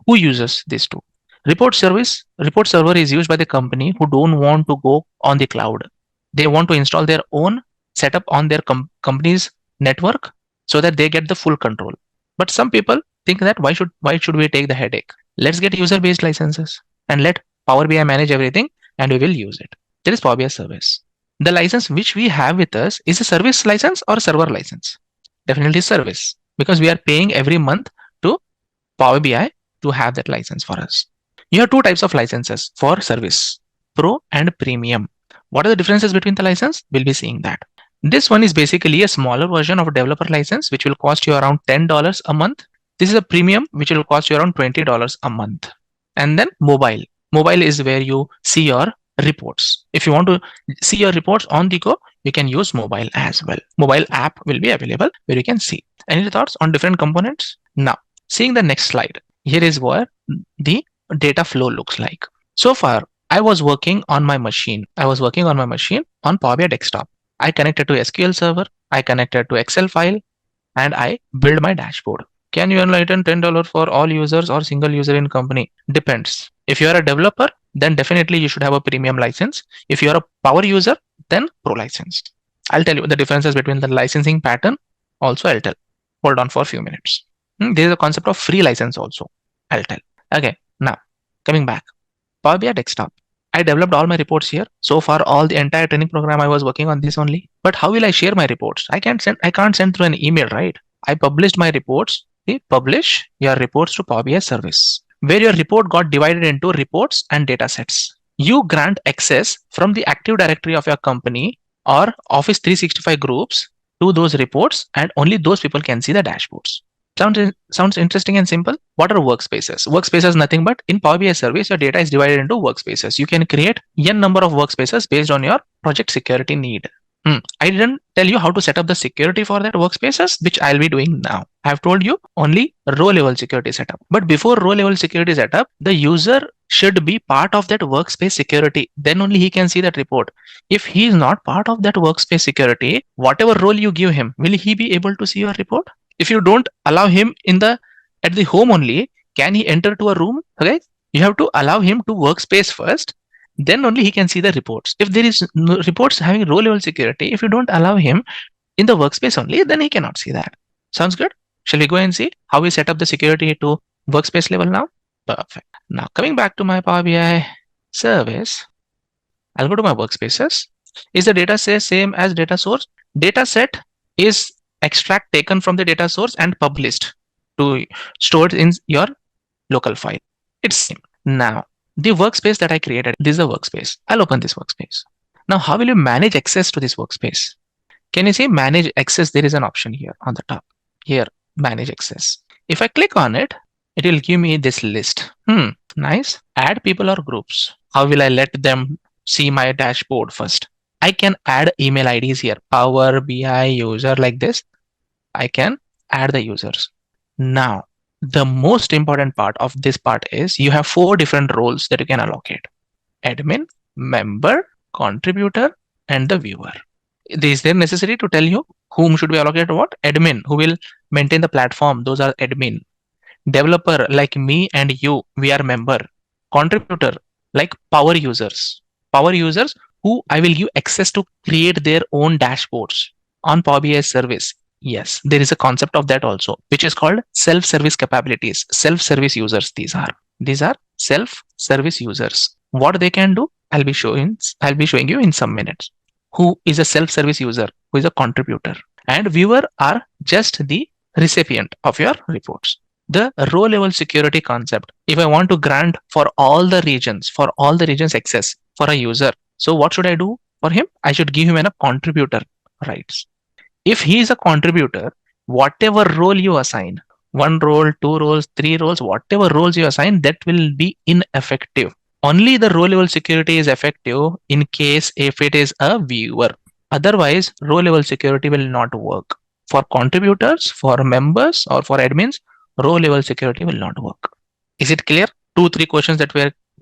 Who uses these two? Report server is used by the company who don't want to go on the cloud. They want to install their own setup on their company's network so that they get the full control. But some people think that why should we take the headache? Let's get user-based licenses and let Power BI manage everything and we will use it. That is Power BI service. The license which we have with us is a service license or server license. Definitely service, because we are paying every month to Power BI to have that license for us. You have two types of licenses for service, Pro and Premium. What are the differences between the license? We'll be seeing that. This one is basically a smaller version of a developer license, which will cost you around $10 a month. This is a premium, which will cost you around $20 a month. And then mobile. Mobile is where you see your reports. If you want to see your reports on the go, you can use mobile as well. Mobile app will be available where you can see. Any thoughts on different components? Now, seeing the next slide. Here is where the data flow looks like. So far, I was working on my machine. On Power BI Desktop. I connected to SQL Server. I connected to Excel file, and I build my dashboard. Can you enlighten $10 for all users or single user in company? Depends. If you are a developer, then definitely you should have a premium license. If you are a power user, then pro license. I'll tell you the differences between the licensing pattern. Also, I'll tell. Hold on for a few minutes. There is a concept of free license also. I'll tell. Okay. Now, coming back. Power BI Desktop. I developed all my reports here. So far, all the entire training program I was working on this only. But how will I share my reports? I can't send through an email, right? I published my reports. See, publish your reports to Power BI service, where your report got divided into reports and data sets. You grant access from the Active Directory of your company or Office 365 groups to those reports, and only those people can see the dashboards. Sounds interesting and simple. What are workspaces? Workspaces is nothing but in Power BI service, your data is divided into workspaces. You can create n number of workspaces based on your project security need. I didn't tell you how to set up the security for that workspaces, which I'll be doing now. I have told you only row level security setup. But before row level security setup, the user should be part of that workspace security. Then only he can see that report. If he is not part of that workspace security, whatever role you give him, will he be able to see your report? If you don't allow him at the home only, can he enter to a room? Okay, you have to allow him to workspace first. Then only he can see the reports. If there is no reports having row level security, if you don't allow him in the workspace only, then he cannot see that. Sounds good? Shall we go and see how we set up the security to workspace level now? Perfect. Now coming back to my Power BI service, I'll go to my workspaces. Is the data set same as data source? Data set is extract taken from the data source and published to stored in your local file. It's same. Now the workspace that I created, this is a workspace. I'll open this workspace. Now, how will you manage access to this workspace? Can you see manage access? There is an option here on the top. Here, manage access. If I click on it, it will give me this list. Nice. Add people or groups. How will I let them see my dashboard first? I can add email IDs here. Power BI user like this. I can add the users. Now, the most important part of this part is you have 4 different roles that you can allocate: admin, member, contributor, and the viewer. Is there necessary to tell you whom should be allocated what? Admin, who will maintain the platform, those are admin. Developer like me and you, we are member. Contributor like power users. Power users who I will give access to create their own dashboards on Power BI service. Yes, there is a concept of that also, which is called self-service capabilities. Self-service users, these are self-service users. What they can do, I'll be showing you in some minutes. Who is a self-service user? Who is a contributor? And viewer are just the recipient of your reports. The row level security concept. If I want to grant for all the regions access for a user, so what should I do for him? I should give him a contributor rights. If he is a contributor, whatever role you assign, 1 role, 2 roles, 3 roles, whatever roles you assign, that will be ineffective. Only the row level security is effective in case if it is a viewer. Otherwise, row level security will not work. For contributors, for members, or for admins, row level security will not work. Is it clear? 2-3 questions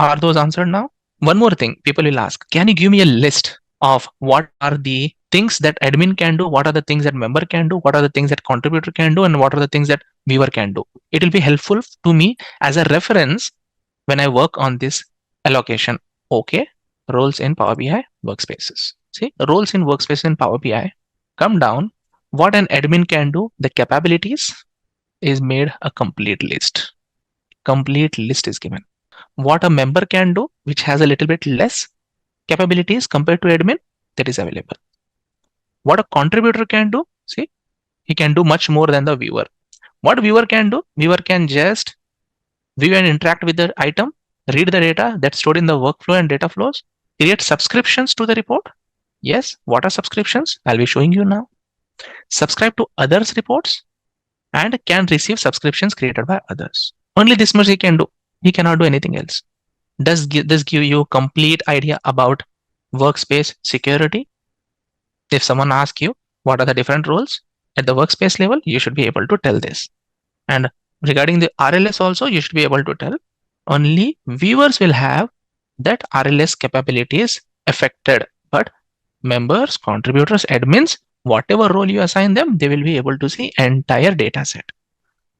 are those answered now? One more thing people will ask, can you give me a list of what are the things that admin can do, what are the things that member can do, what are the things that contributor can do, and what are the things that viewer can do? It will be helpful to me as a reference when I work on this allocation. Okay, roles in Power BI workspaces. See, roles in workspace in Power BI. Come down. What an admin can do, the capabilities is made a complete list. Complete list is given. What a member can do, which has a little bit less capabilities compared to admin, that is available. What a contributor can do, see, he can do much more than the viewer. What viewer can do, viewer can just view and interact with the item, read the data that's stored in the workflow and data flows, create subscriptions to the report. Yes, what are subscriptions? I'll be showing you now. Subscribe to others' reports and can receive subscriptions created by others. Only this much he can do. He cannot do anything else. Does this give you complete idea about workspace security? If someone asks you what are the different roles at the workspace level, you should be able to tell this. And regarding the RLS also, you should be able to tell. Only viewers will have that RLS capabilities affected, but members, contributors, admins, whatever role you assign them, they will be able to see entire data set.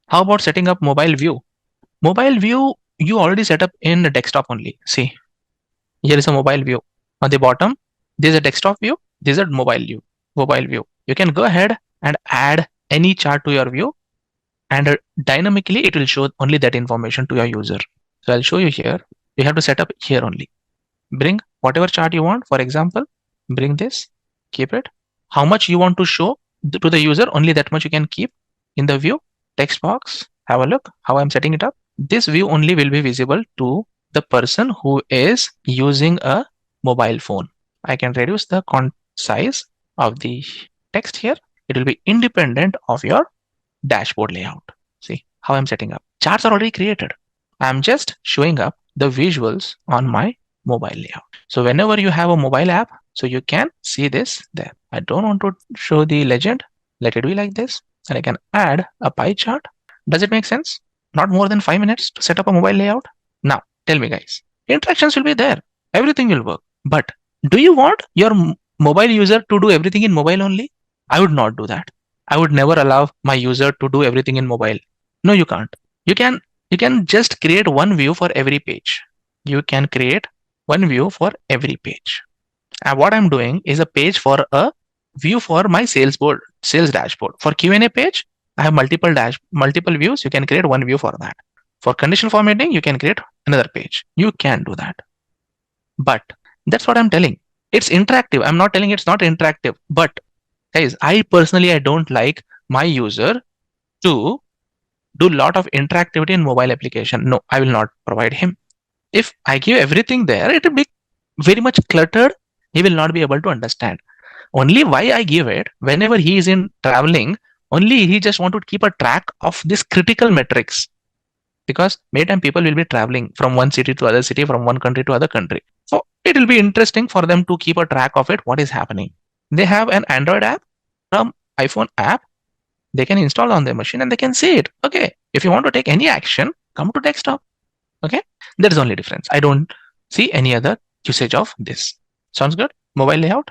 How about setting up mobile view? Mobile view, you already set up in the desktop only. See, here is a mobile view. On the bottom, there is a desktop view. This is a mobile view. You can go ahead and add any chart to your view, and dynamically it will show only that information to your user. So I'll show you here. You have to set up here only. Bring whatever chart you want. For example, bring this, keep it. How much you want to show to the user, only that much you can keep in the view. Text box, have a look how I'm setting it up. This view only will be visible to the person who is using a mobile phone. I can reduce the font size of the text here. It will be independent of your dashboard layout. See how I'm setting up. Charts are already created. I'm just showing up the visuals on my mobile layout. So whenever you have a mobile app, so you can see this there. I don't want to show the legend. Let it be like this. And I can add a pie chart. Does it make sense? Not more than 5 minutes to set up a mobile layout. Now, tell me guys, interactions will be there. Everything will work. But do you want your mobile user to do everything in mobile only? I would not do that. I would never allow my user to do everything in mobile. No, you can't. You can just create one view for every page. You can create one view for every page. And what I'm doing is a page for a view for my sales dashboard. For Q&A page, I have multiple views. You can create one view for that. For conditional formatting, you can create another page. You can do that. But that's what I'm telling. It's interactive. I'm not telling it's not interactive. But guys, I don't like my user to do a lot of interactivity in mobile application. No, I will not provide him. If I give everything there, it will be very much cluttered. He will not be able to understand. Only why I give it, whenever he is in traveling, only he just want to keep a track of this critical metrics. Because many times people will be traveling from one city to other city, from one country to other country. So it will be interesting for them to keep a track of it, what is happening. They have an Android app, from iPhone app, they can install on their machine and they can see it. Okay, if you want to take any action, come to desktop. Okay, there is only difference. I don't see any other usage of this. Sounds good? Mobile layout?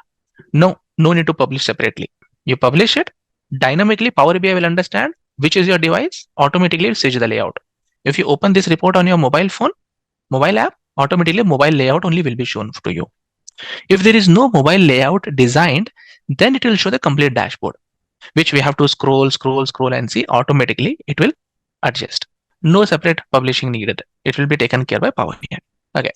No need to publish separately. You publish it, dynamically Power BI will understand which is your device, automatically switch the layout. If you open this report on your mobile phone, mobile app, automatically mobile layout only will be shown to you. If there is no mobile layout designed, then it will show the complete dashboard, which we have to scroll and see. Automatically it will adjust. No separate publishing needed. It will be taken care by Power BI. Okay.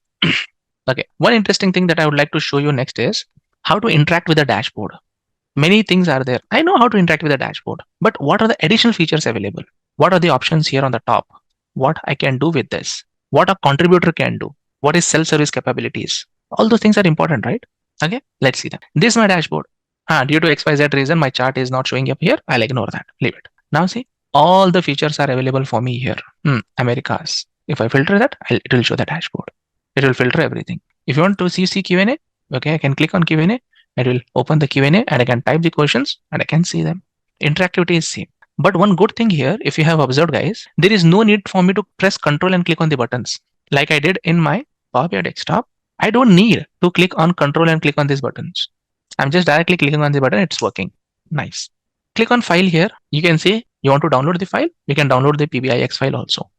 Okay. One interesting thing that I would like to show you next is how to interact with the dashboard. Many things are there. I know how to interact with the dashboard, but what are the additional features available? What are the options here on the top? What I can do with this? What a contributor can do? What is self-service capabilities? All those things are important, right? Okay, let's see them. This is my dashboard. Due to XYZ reason, my chart is not showing up here. I'll ignore that. Leave it. Now see, all the features are available for me here. Americas. If I filter that, it will show the dashboard. It will filter everything. If you want to see Q&A, okay, I can click on Q&A. It will open the Q&A and I can type the questions and I can see them. Interactivity is same. But one good thing here, if you have observed guys, there is no need for me to press Control and click on the buttons. Like I did in my Power BI desktop, I don't need to click on Control and click on these buttons. I'm just directly clicking on the button. It's working. Nice. Click on file here. You can say you want to download the file. You can download the PBIX file also.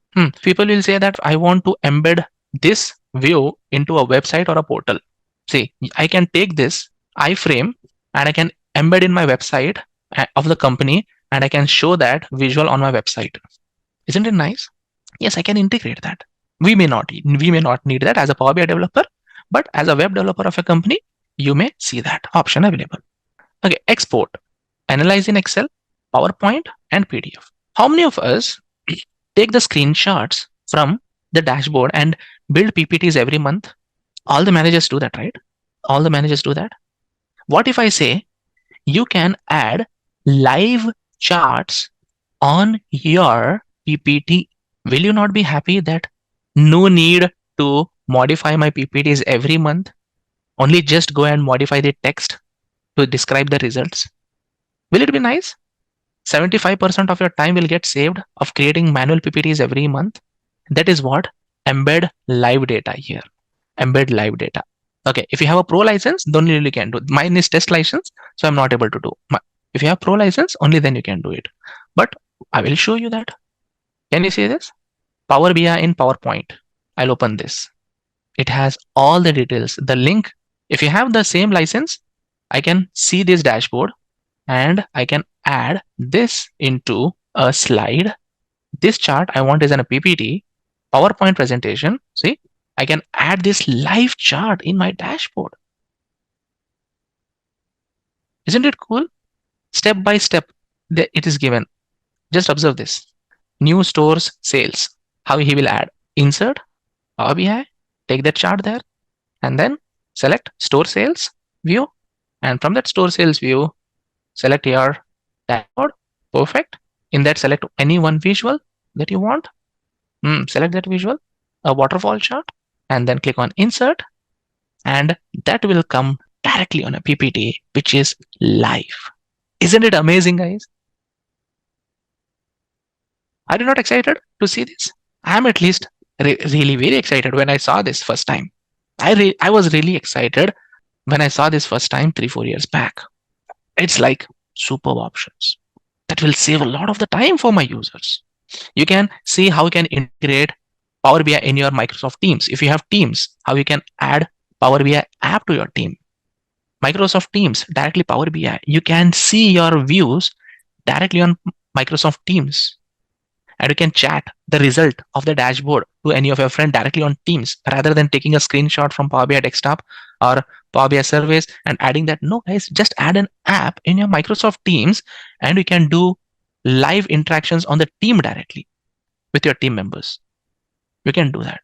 People will say that I want to embed this view into a website or a portal. See, I can take this iframe and I can embed in my website of the company and I can show that visual on my website. Isn't it nice? Yes, I can integrate that. We may not need that as a Power BI developer, but as a web developer of a company, you may see that option available. Okay, export, analyze in Excel, PowerPoint, and PDF. How many of us take the screenshots from the dashboard and build PPTs every month? All the managers do that, right? All the managers do that. What if I say you can add live charts on your PPT? Will you not be happy that no need to modify my PPTs every month? Only just go and modify the text to describe the results. Will it be nice? 75% of your time will get saved of creating manual PPTs every month. That is what embed live data here. Embed live data. Okay, if you have a pro license, then you can do. Mine is test license, so I'm not able to do. If you have pro license, only then you can do it. But I will show you that. Can you see this? Power BI in PowerPoint. I'll open this. It has all the details. The link, if you have the same license, I can see this dashboard and I can add this into a slide. This chart I want is in a PPT, PowerPoint presentation. See, I can add this live chart in my dashboard. Isn't it cool? Step by step, it is given. Just observe this. New stores sales. How he will add. Insert, Power BI, take that chart there, and then select store sales view. And from that store sales view, select your Dashboard. Perfect. In that, select any one visual that you want. Select that visual, a waterfall chart, and then click on insert, and that will come directly on a PPT, which is live. Isn't it amazing, guys? Are you not excited to see this? I'm at least really very excited when I saw this first time. I was really excited when I saw this first time 3-4 years back. It's like superb options that will save a lot of the time for my users. You can see how you can integrate Power BI in your Microsoft Teams. If you have Teams, how you can add Power BI app to your team. Microsoft Teams, directly Power BI. You can see your views directly on Microsoft Teams. And you can chat the result of the dashboard to any of your friends directly on Teams rather than taking a screenshot from Power BI desktop or Power BI surveys and adding that. No, guys, just add an app in your Microsoft Teams and you can do live interactions on the team directly with your team members. You can do that.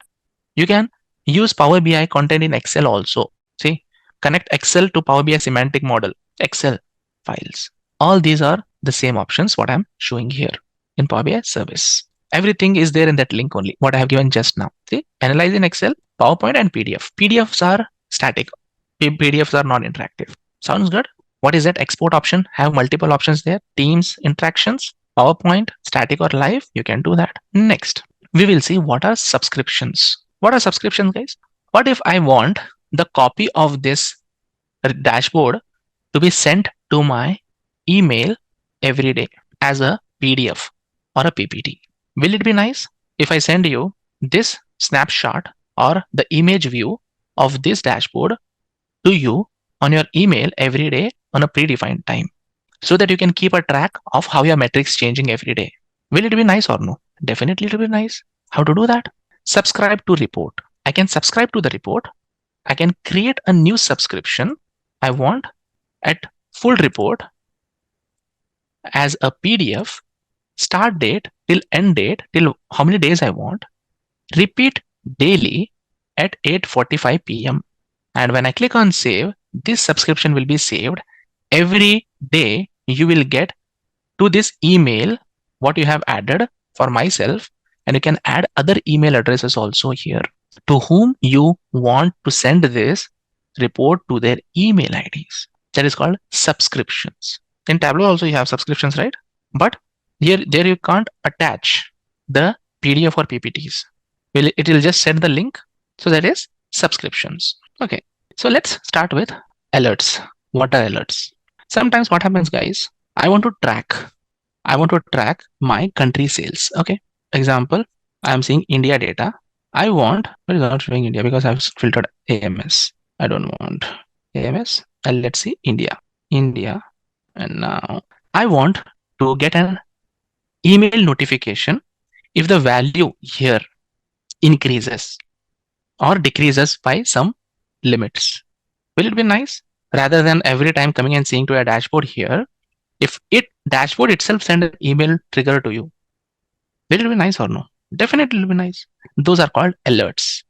You can use Power BI content in Excel also. See, connect Excel to Power BI semantic model, Excel files. All these are the same options what I'm showing here in Power BI service. Everything is there in that link only, what I have given just now. See, analyze in Excel, PowerPoint and PDF. PDFs are static. PDFs are non-interactive. Sounds good? What is that export option? Have multiple options there. Teams, interactions, PowerPoint, static or live. You can do that. Next, we will see what are subscriptions. What are subscriptions, guys? What if I want the copy of this dashboard to be sent to my email every day as a PDF or a PPT? Will it be nice if I send you this snapshot or the image view of this dashboard to you on your email every day on a predefined time so that you can keep a track of how your metrics changing every day? Will it be nice or no? Definitely it will be nice. How to do that? Subscribe to report. I can subscribe to the report. I can create a new subscription. I want at full report as a PDF, start date till end date, till how many days I want, repeat daily at 8:45 p.m. And when I click on save, this subscription will be saved. Every day you will get to this email what you have added for myself, and you can add other email addresses also here to whom you want to send this report to their email IDs. That is called subscriptions. In Tableau also you have subscriptions, right? But there you can't attach the PDF or PPTs. It will just send the link. So that is subscriptions. Okay. So let's start with alerts. What are alerts? Sometimes what happens, guys, I want to track my country sales. Okay. Example, I am seeing India data. I want, but it's not showing India because I've filtered AMS. I don't want AMS. And let's see India. And now I want to get an email notification if the value here increases or decreases by some limits. Will it be nice? Rather than every time coming and seeing to a dashboard here, if dashboard itself send an email trigger to you, will it be nice or no? Definitely it will be nice. Those are called alerts.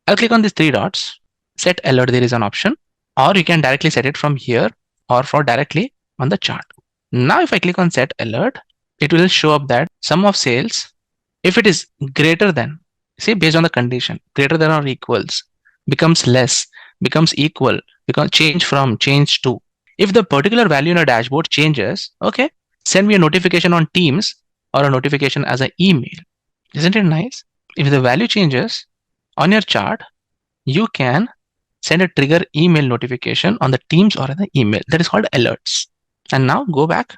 I'll click on these three dots, set alert, there is an option, or you can directly set it from here or for directly on the chart. Now if I click on set alert, it will show up that sum of sales, if it is greater than, see, based on the condition, greater than or equals, becomes less, becomes equal, change from, change to. If the particular value in a dashboard changes, okay, send me a notification on Teams or a notification as an email. Isn't it nice? If the value changes on your chart, you can send a trigger email notification on the Teams or the email. That is called alerts. And now go back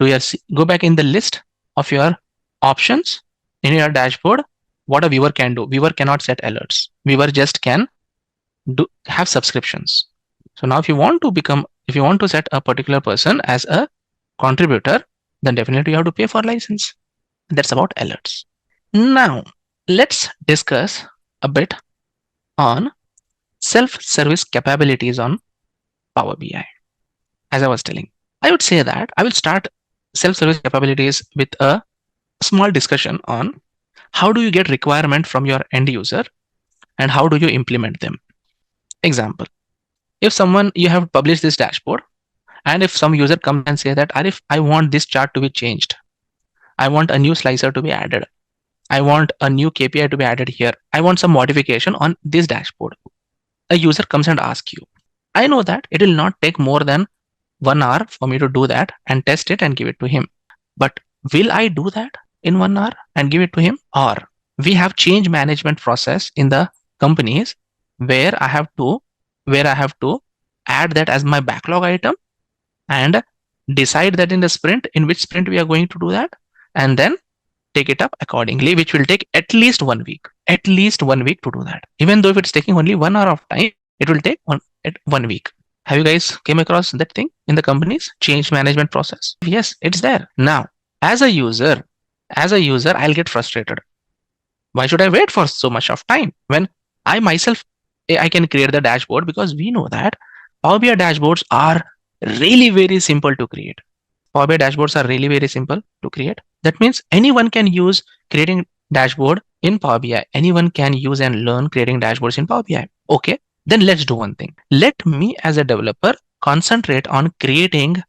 in the list of your options in your dashboard. What a viewer can do. Viewer cannot set alerts. Viewer just can have subscriptions. So now if you want to set a particular person as a contributor, then definitely you have to pay for license. That's about alerts. Now let's discuss a bit on self-service capabilities on Power BI. As I was telling, I would say that I will start self-service capabilities with a small discussion on how do you get requirement from your end user and how do you implement them. Example, if you have published this dashboard And if some user comes and say that, Arif, I want this chart to be changed. I want a new slicer to be added. I want a new KPI to be added here. I want some modification on this dashboard. A user comes and asks you. I know that it will not take more than 1 hour for me to do that and test it and give it to him. But will I do that in 1 hour and give it to him? Or we have change management process in the companies where I have to add that as my backlog item and decide that in the sprint, in which sprint we are going to do that, and then take it up accordingly, which will take at least 1 week. At least 1 week to do that. Even though if it's taking only 1 hour of time, it will take 1 week. Have you guys came across that thing in the company's change management process? Yes, it's there. Now, as a user, I'll get frustrated. Why should I wait for so much of time when I myself, I can create the dashboard, because we know that Power BI dashboards are really very simple to create. Power BI dashboards are really very simple to create. That means anyone can use creating dashboard in Power BI. Anyone can use and learn creating dashboards in Power BI. Okay, then let's do one thing. Let me as a developer concentrate on creating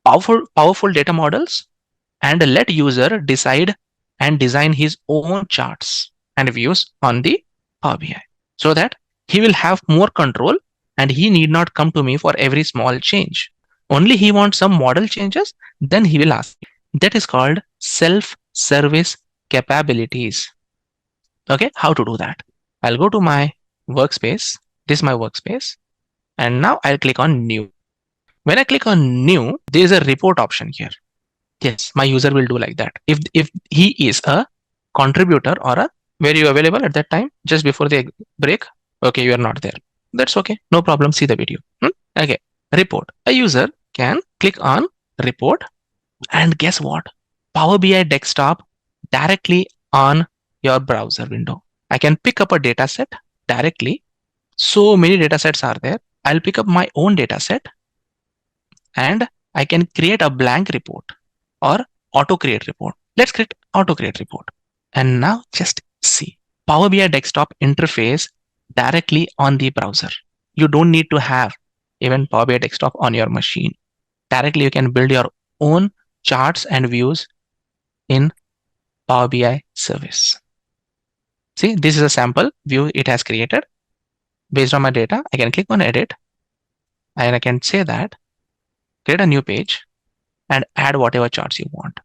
powerful data models, and let user decide and design his own charts and views on the Power BI, so that he will have more control and he need not come to me for every small change. Only he wants some model changes, then he will ask me. That is called self-service capabilities. Okay, how to do that? I'll go to my workspace. This is my workspace. And now I'll click on new. When I click on new, there's a report option here. Yes, my user will do like that. If he is a contributor or a, were you available at that time just before the break? Okay, you are not there. That's okay. No problem. See the video. Okay. Report. A user can click on report, and guess what? Power BI desktop directly on your browser window. I can pick up a data set directly. So many data sets are there. I'll pick up my own data set and I can create a blank report or auto create report. Let's create auto create report. And now just see Power BI desktop interface directly on the browser. You don't need to have even Power BI desktop on your machine. Directly you can build your own charts and views in Power BI service. See, this is a sample view it has created. Based on my data, I can click on edit and I can say that create a new page and add whatever charts you want.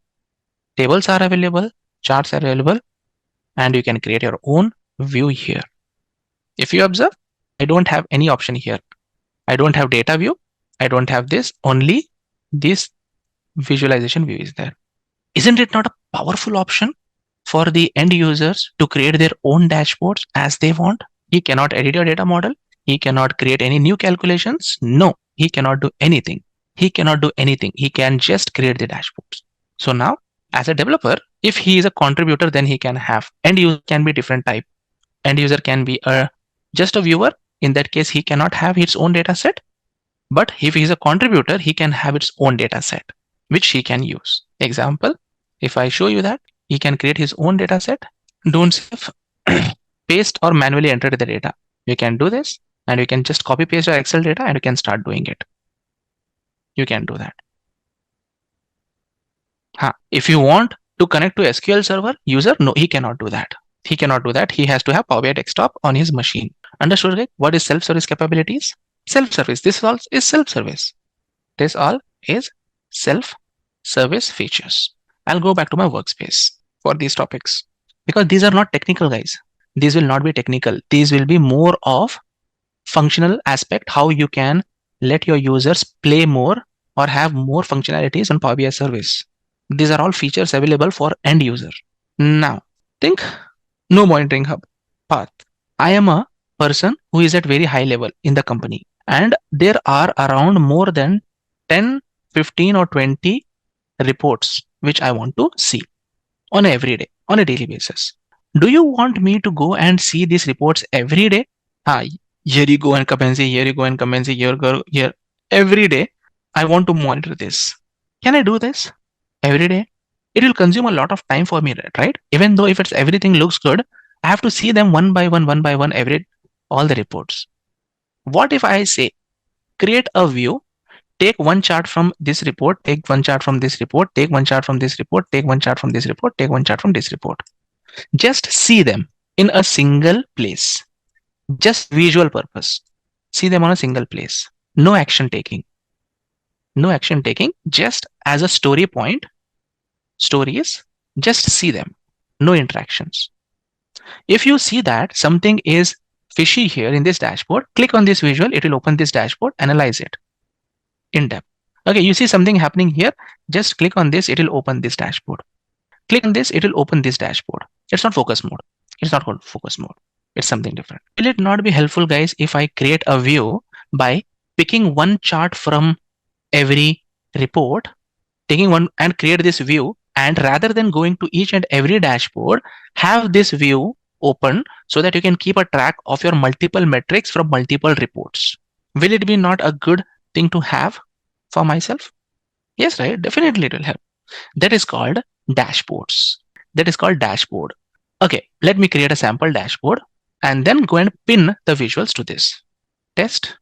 Tables are available, charts are available, and you can create your own view here. If you observe, I don't have any option here. I don't have data view. I don't have this, only this visualization view is there. Isn't it not a powerful option for the end users to create their own dashboards as they want? He cannot edit your data model. He cannot create any new calculations. No, he cannot do anything. He cannot do anything. He can just create the dashboards. So now, as a developer, if he is a contributor, then he can have. End user can be different type. End user can be just a viewer. In that case, he cannot have its own data set. But if he is a contributor, he can have its own data set, which he can use. Example, if I show you that, he can create his own data set. Don't save, paste or manually enter the data. You can do this, and you can just copy paste your Excel data and you can start doing it. You can do that. If you want to connect to SQL Server user, no, he cannot do that. He cannot do that. He has to have Power BI desktop on his machine. Understood, right? What is self-service capabilities? Self-service. This all is self-service. This all is self-service features. I'll go back to my workspace for these topics because these are not technical, guys. These will not be technical. These will be more of functional aspect, how you can let your users play more or have more functionalities on Power BI service. These are all features available for end user. Now, think no monitoring hub path. I am a person who is at very high level in the company, and there are around more than 10, 15 or 20 reports which I want to see on every day, on a daily basis. Do you want me to go and see these reports every day? Here you go and come and see, here you go and come and see, here go here. Every day, I want to monitor this. Can I do this every day? It will consume a lot of time for me, right? Even though if it's everything looks good, I have to see them one by one, all the reports. What if I say, create a view, take one chart from this report, take one chart from this report, take one chart from this report, take one chart from this report, take one chart from this report. Just see them in a single place. Just visual purpose. See them on a single place. No action taking. No action taking, just as a story point. Stories, just see them. No interactions. If you see that something is fishy here in this dashboard, click on this visual, it will open this dashboard, analyze it in depth. Okay, you see something happening here, just click on this, it will open this dashboard. Click on this, it will open this dashboard. It's not focus mode. It's not called focus mode. It's something different. Will it not be helpful, guys, if I create a view by picking one chart from every report, taking one and create this view, and rather than going to each and every dashboard, have this view open so that you can keep a track of your multiple metrics from multiple reports? Will it be not a good thing to have for myself? Yes, right? Definitely it will help. That is called dashboards. That is called dashboard. Okay, let me create a sample dashboard and then go and pin the visuals to this. Test,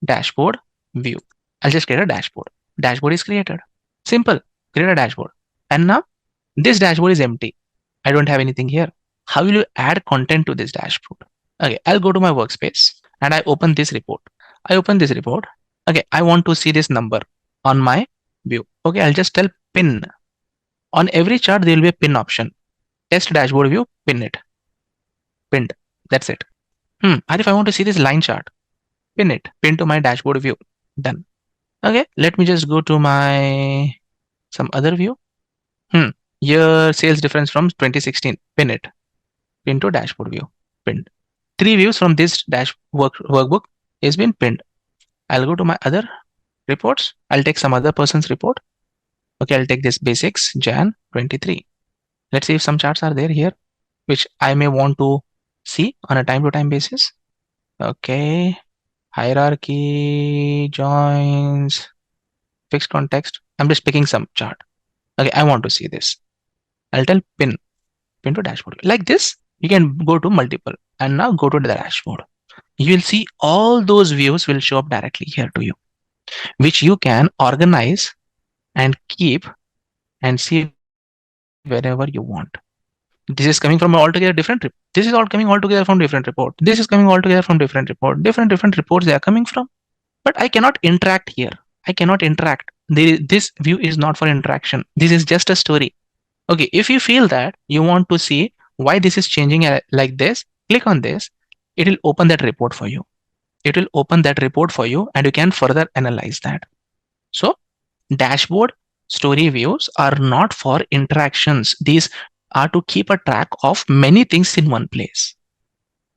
dashboard, view. I'll just create a dashboard. Dashboard is created. Simple. Create a dashboard. And now this dashboard is empty. I don't have anything here. How will you add content to this dashboard? Okay, I'll go to my workspace and I open this report. I open this report. Okay, I want to see this number on my view. Okay, I'll just tell pin. On every chart, there will be a pin option. Test dashboard view, pin it. Pinned. That's it. If I want to see this line chart, pin it. Pin to my dashboard view. Done. Okay, let me just go to my some other view. Year sales difference from 2016. Pin it. Pin to dashboard view. Pinned. 3 views from this workbook has been pinned. I'll go to my other reports. I'll take some other person's report. Okay, I'll take this basics Jan 23. Let's see if some charts are there here, which I may want to see on a time-to-time basis. Okay, hierarchy, joins, fixed context. I'm just picking some chart. Okay, I want to see this. I'll tell pin to dashboard. Like this, you can go to multiple and now go to the dashboard. You will see all those views will show up directly here to you, which you can organize and keep and see wherever you want. This is coming from altogether different. This is all coming altogether from different report. This is coming altogether from different report. Different reports they are coming from. But I cannot interact here. I cannot interact. This view is not for interaction. This is just a story. Okay, if you feel that you want to see why this is changing like this, click on this. It will open that report for you. It will open that report for you and you can further analyze that. So dashboard story views are not for interactions. These are to keep a track of many things in one place.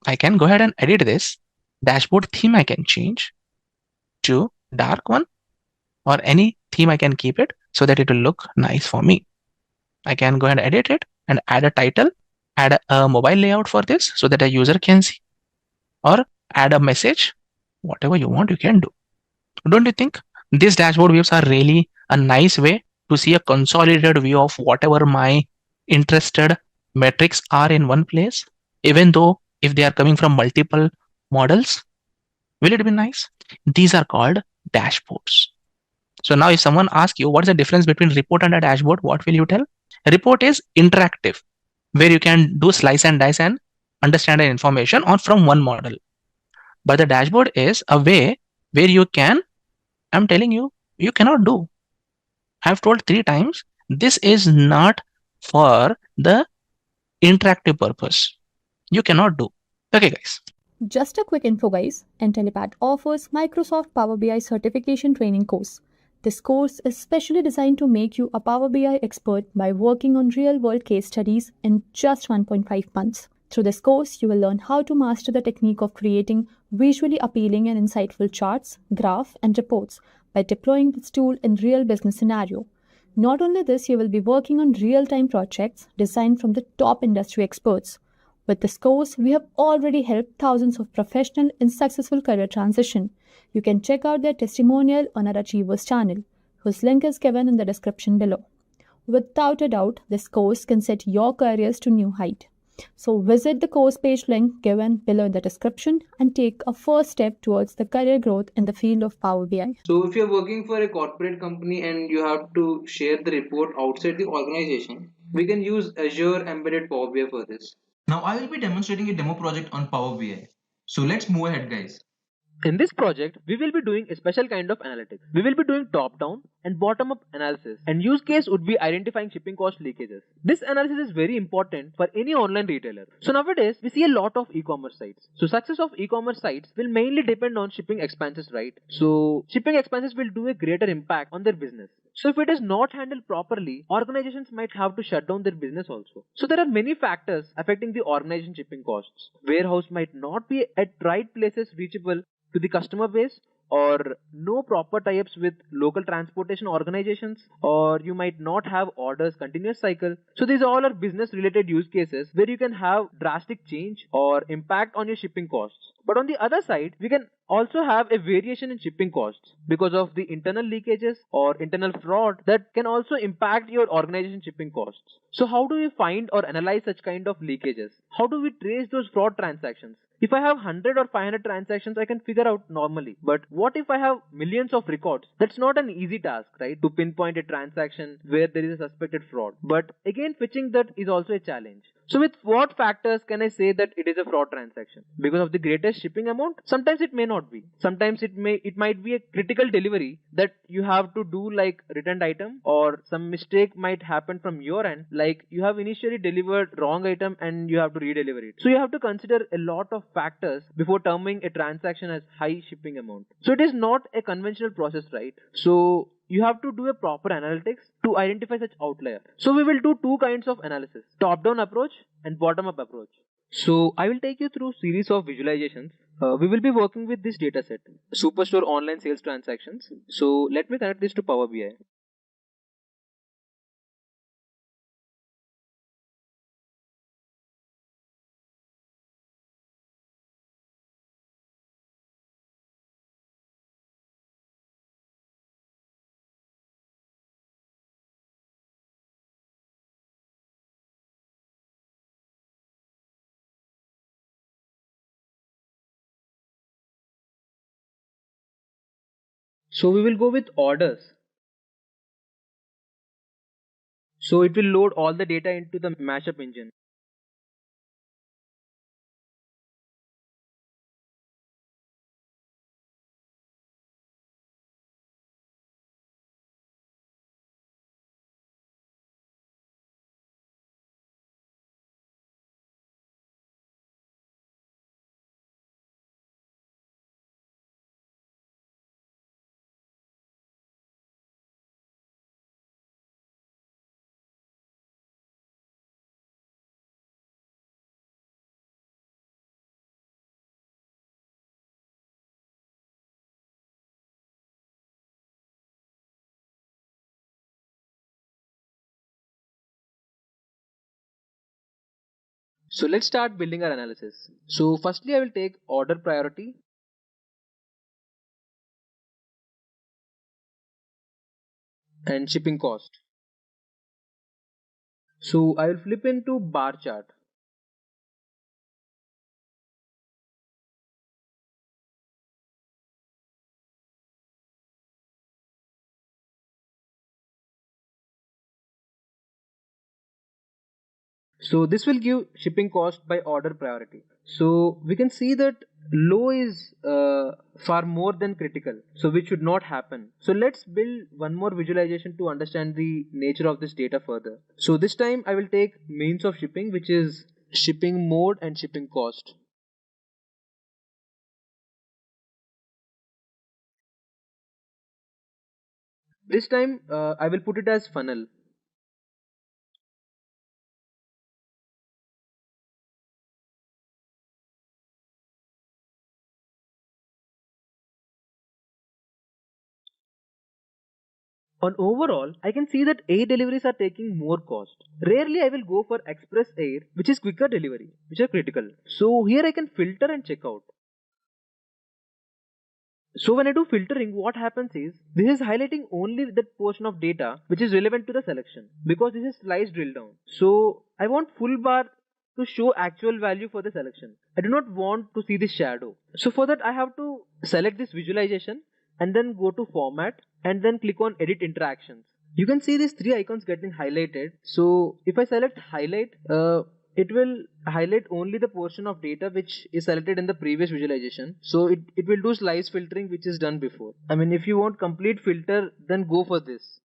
I can go ahead and edit this. Dashboard theme I can change to dark one or any theme I can keep it so that it will look nice for me. I can go and edit it and add a title, add a mobile layout for this so that a user can see, or add a message. Whatever you want, you can do. Don't you think these dashboard views are really a nice way to see a consolidated view of whatever my interested metrics are in one place, even though if they are coming from multiple models? Will it be nice? These are called dashboards. So now if someone asks you what's the difference between report and a dashboard, what will you tell? A report is interactive, where you can do slice and dice and understand the information on from one model. But the dashboard is a way where you can, I'm telling you, you cannot do. I've told 3 times, this is not for the interactive purpose. You cannot do. Okay, guys. Just a quick info, guys. Intellipaat offers Microsoft Power BI certification training course. This course is specially designed to make you a Power BI expert by working on real-world case studies in just 1.5 months. Through this course, you will learn how to master the technique of creating visually appealing and insightful charts, graphs, and reports by deploying this tool in real business scenario. Not only this, you will be working on real-time projects designed from the top industry experts. With this course, we have already helped thousands of professionals in successful career transition. You can check out their testimonial on our Achievers channel, whose link is given in the description below. Without a doubt, this course can set your careers to new height. So visit the course page link given below in the description and take a first step towards the career growth in the field of Power BI. So if you're working for a corporate company and you have to share the report outside the organization, we can use Azure Embedded Power BI for this. Now I will be demonstrating a demo project on Power BI. So let's move ahead, guys. In this project, we will be doing a special kind of analytics. We will be doing top-down and bottom-up analysis, and use case would be identifying shipping cost leakages. This analysis is very important for any online retailer. So nowadays, we see a lot of e-commerce sites. So success of e-commerce sites will mainly depend on shipping expenses, right? So shipping expenses will do a greater impact on their business. So if it is not handled properly, organizations might have to shut down their business also. So there are many factors affecting the organization shipping costs. Warehouse might not be at right places reachable to the customer base, or no proper tie-ups with local transportation organizations, or you might not have orders continuous cycle. So these all are business related use cases where you can have drastic change or impact on your shipping costs. But on the other side, we can also have a variation in shipping costs because of the internal leakages or internal fraud that can also impact your organization shipping costs. So how do we find or analyze such kind of leakages? How do we trace those fraud transactions? If I have 100 or 500 transactions, I can figure out normally. But what if I have millions of records? That's not an easy task, right? To pinpoint a transaction where there is a suspected fraud. But again, fetching that is also a challenge. So with what factors can I say that it is a fraud transaction? Because of the greatest shipping amount? Sometimes it may not be. Sometimes it might be a critical delivery that you have to do, like returned item, or some mistake might happen from your end, like you have initially delivered wrong item and you have to redeliver it. So you have to consider a lot of factors before terming a transaction as high shipping amount. So it is not a conventional process, right? So you have to do a proper analytics to identify such outlier. So we will do two kinds of analysis: top-down approach and bottom-up approach. So I will take you through series of visualizations. We will be working with this data set, Superstore online sales transactions. So let me connect this to Power BI. So we will go with orders. So it will load all the data into the mashup engine. So let's start building our analysis. So firstly, I will take order priority and shipping cost. So I will flip into bar chart. So this will give shipping cost by order priority. So we can see that low is far more than critical, so which should not happen. So let's build one more visualization to understand the nature of this data further. So this time I will take means of shipping, which is shipping mode and shipping cost. This time I will put it as funnel. On overall, I can see that air deliveries are taking more cost. Rarely I will go for express air, which is quicker delivery, which are critical. So here I can filter and check out. So when I do filtering, what happens is, this is highlighting only that portion of data which is relevant to the selection, because this is slice drill down. So I want full bar to show actual value for the selection. I do not want to see this shadow. So for that I have to select this visualization and then go to format and then click on edit interactions. You can see these three icons getting highlighted. So if I select highlight, it will highlight only the portion of data which is selected in the previous visualization. So it will do slice filtering which is done before. I mean, if you want complete filter, then go for this.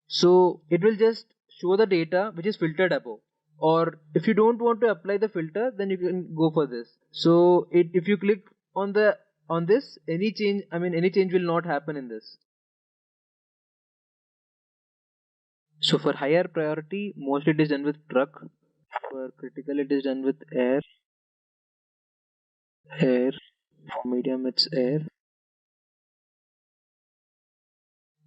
So it will just show the data which is filtered above. Or if you don't want to apply the filter, then you can go for this. So if you click on this, any change will not happen in this. So for higher priority, mostly it is done with truck. For critical, it is done with air. For medium, it's air.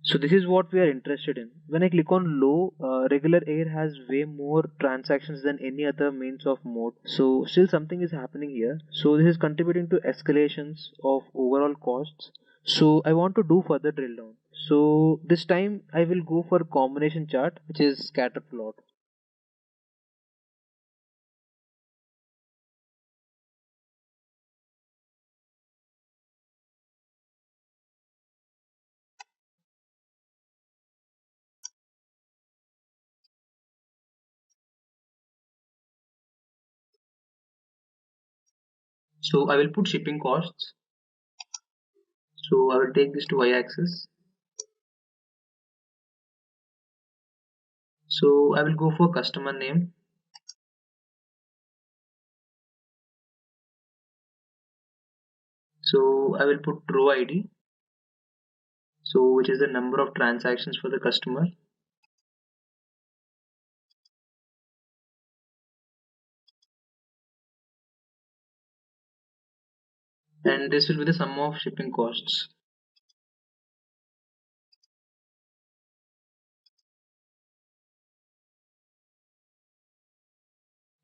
So this is what we are interested in. When I click on low, regular air has way more transactions than any other means of mode. So still something is happening here. So this is contributing to escalations of overall costs. So I want to do further drill down. So this time I will go for combination chart, which is scatter plot. So I will put shipping costs. So I will take this to y-axis. So I will go for customer name. So I will put row ID. So which is the number of transactions for the customer. And this will be the sum of shipping costs.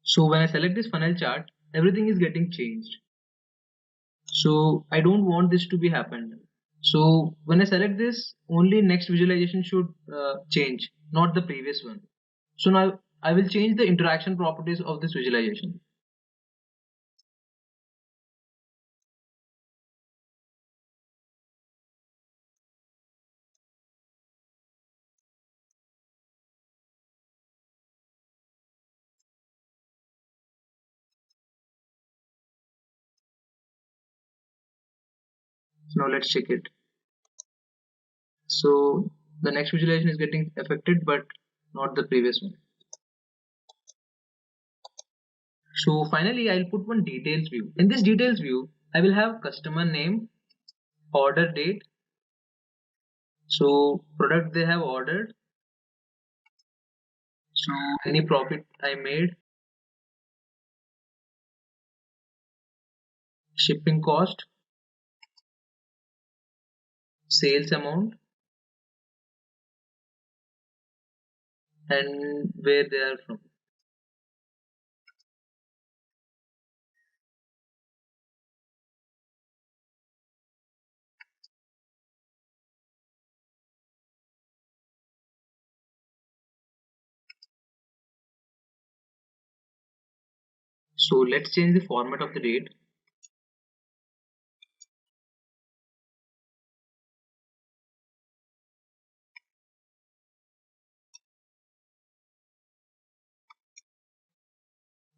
So when I select this funnel chart, everything is getting changed. So I don't want this to be happened. So when I select this, only next visualization should change, not the previous one. So now I will change the interaction properties of this visualization. So now let's check it. So the next visualization is getting affected, but not the previous one. So finally, I'll put one details view. In this details view, I will have customer name, order date, so product they have ordered, so any profit I made, shipping cost, sales amount, and where they are from. So let's change the format of the date.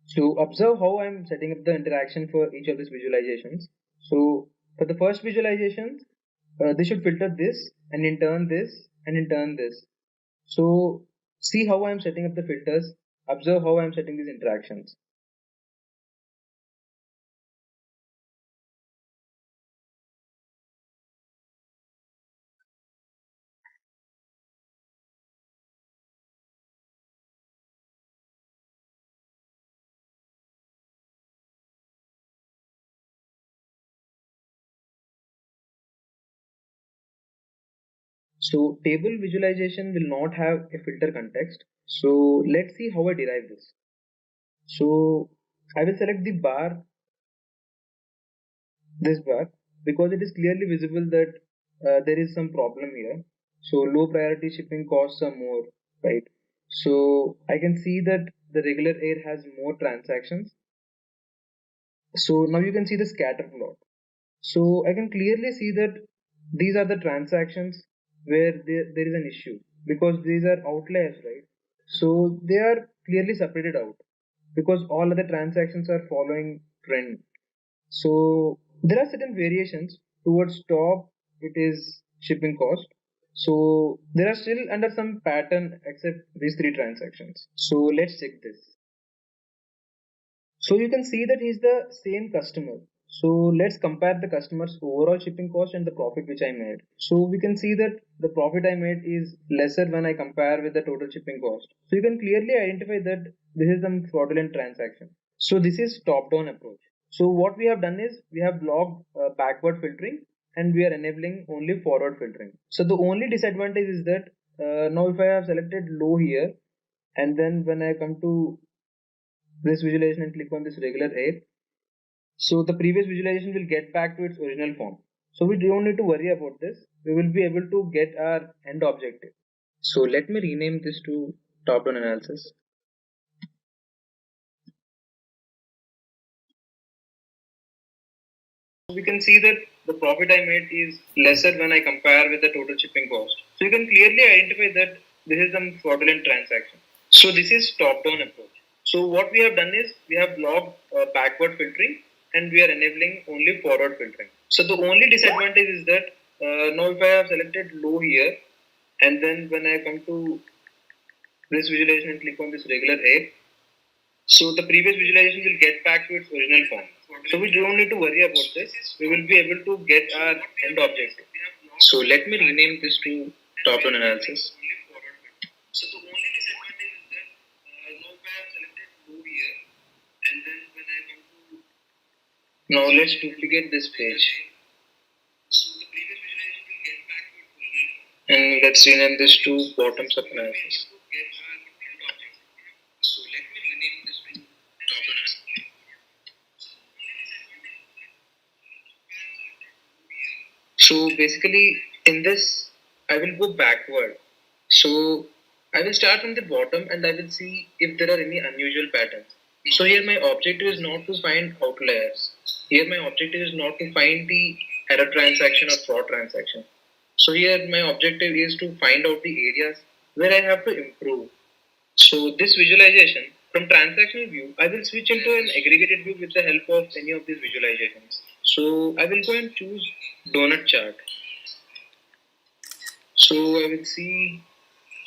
So observe how I'm setting up the interaction for each of these visualizations. So for the first visualization, they should filter this and in turn this and in turn this. So see how I'm setting up the filters. Observe how I'm setting these interactions. So table visualization will not have a filter context. So let's see how I derive this. So I will select the bar, this bar, because it is clearly visible that there is some problem here. So low priority shipping costs are more, right? So I can see that the regular air has more transactions. So now you can see the scatter plot. So I can clearly see that these are the transactions where there is an issue, because these are outliers, right? So they are clearly separated out because all other transactions are following trend. So there are certain variations. Towards top, it is shipping cost. So there are still under some pattern except these three transactions. So let's check this. So you can see that he's the same customer. So let's compare the customer's overall shipping cost and the profit which I made. So we can see that the profit I made is lesser when I compare with the total shipping cost. So you can clearly identify that this is some fraudulent transaction. So this is top-down approach. So what we have done is we have blocked backward filtering and we are enabling only forward filtering. So the only disadvantage is that now if I have selected low here and then when I come to this visualization and click on this regular air, so the previous visualization will get back to its original form. So we don't need to worry about this. We will be able to get our end objective. So let me rename this to top-down analysis. We can see that the profit I made is lesser when I compare with the total shipping cost. So you can clearly identify that this is some fraudulent transaction. So this is top-down approach. So what we have done is we have blocked backward filtering and we are enabling only forward filtering. So the only disadvantage is that now if I have selected low here and then when I come to this visualization and click on this regular air, so the previous visualization will get back to its original form. So we don't need to worry about this. We will be able to get our end objective. So let me rename this to top-down analysis. So the only disadvantage is that now I have selected low here and then when I come to now let's duplicate this page. So the previous visualization will get back to its original form. And let's rename this to bottoms-up analysis. So let me rename this to top-down analysis. So basically in this I will go backward. So I will start from the bottom and I will see if there are any unusual patterns. So here my objective is not to find outliers. Here my objective is not to find the error transaction or fraud transaction. So here my objective is to find out the areas where I have to improve. So this visualization from transactional view, I will switch into an aggregated view with the help of any of these visualizations. So I will go and choose donut chart. So I will see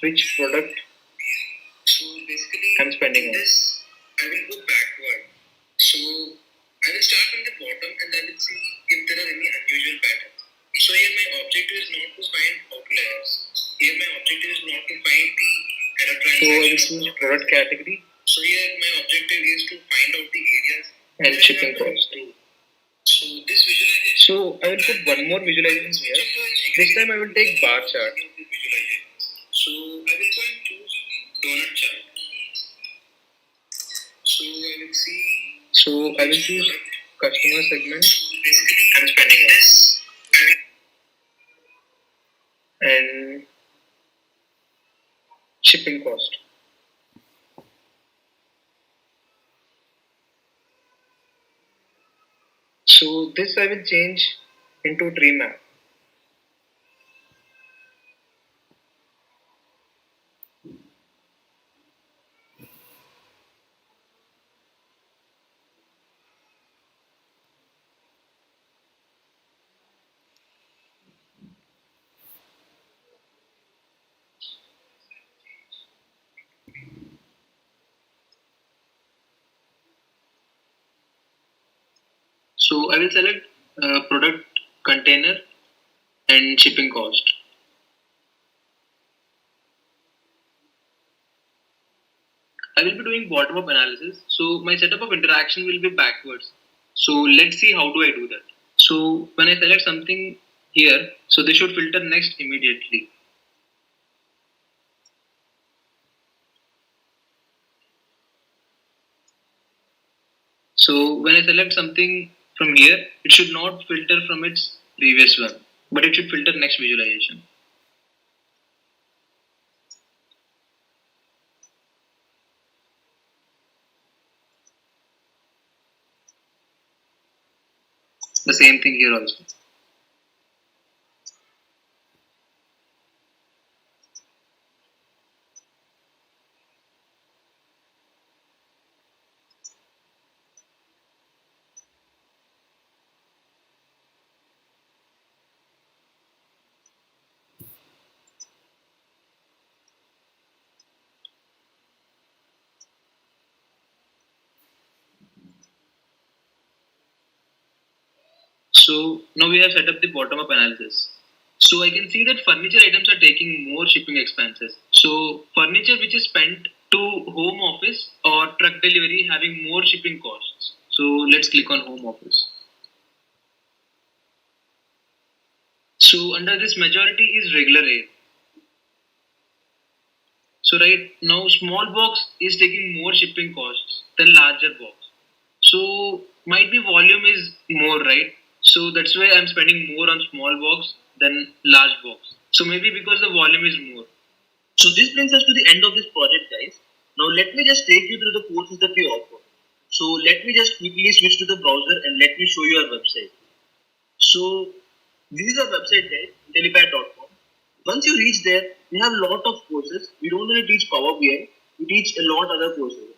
which product I'm spending on. This I will go backward. So I will start from the bottom and I will see if there are any unusual patterns. So here my objective is not to find outliers. Here my objective is not to find the error transaction. So I will choose product category. So here my objective is to find out the areas and shipping cost. So this visualization. So I will put one more visualization here. This time I will take bar chart. So I will go and choose donut chart. So I will see. So I will choose customer segment. I'm spending this. And shipping cost. So this I will change into tree map. So I will select product container and shipping cost. I will be doing bottom up analysis. So my setup of interaction will be backwards. So let's see how do I do that. So when I select something here, so they should filter next immediately. So when I select something from here, it should not filter from its previous one, but it should filter next visualization. The same thing here also. So now we have set up the bottom up analysis. So I can see that furniture items are taking more shipping expenses. So furniture which is spent to home office or truck delivery having more shipping costs. So let's click on home office. So under this majority is regular air. So right now small box is taking more shipping costs than larger box. So might be volume is more, right? So that's why I'm spending more on small box than large box. So maybe because the volume is more. So this brings us to the end of this project, guys. Now let me just take you through the courses that we offer. So let me just quickly switch to the browser and let me show you our website. So this is our website, guys, intellipaat.com. Once you reach there, we have a lot of courses. We don't only teach Power BI, we teach a lot other courses.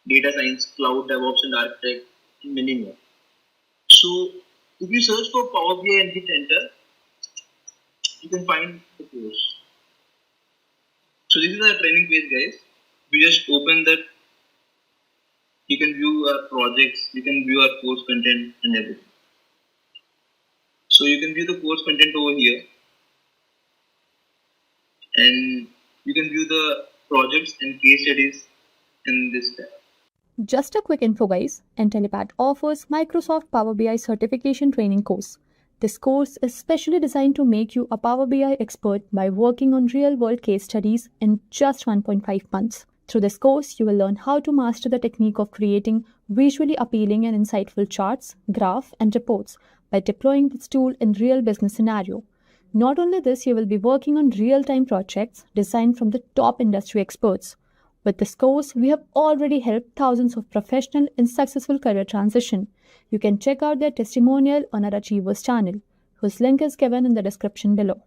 Data science, cloud, DevOps and architect, and many more. So if you search for Power BI and hit enter, you can find the course. So this is our training page, guys. We just open that. You can view our projects, you can view our course content and everything. So you can view the course content over here, and you can view the projects and case studies in this tab. Just a quick info guys, Intellipaat offers Microsoft Power BI certification training course. This course is specially designed to make you a Power BI expert by working on real-world case studies in just 1.5 months. Through this course, you will learn how to master the technique of creating visually appealing and insightful charts, graphs, and reports by deploying this tool in real business scenario. Not only this, you will be working on real-time projects designed from the top industry experts. With this course, we have already helped thousands of professionals in successful career transition. You can check out their testimonial on our Achievers channel, whose link is given in the description below.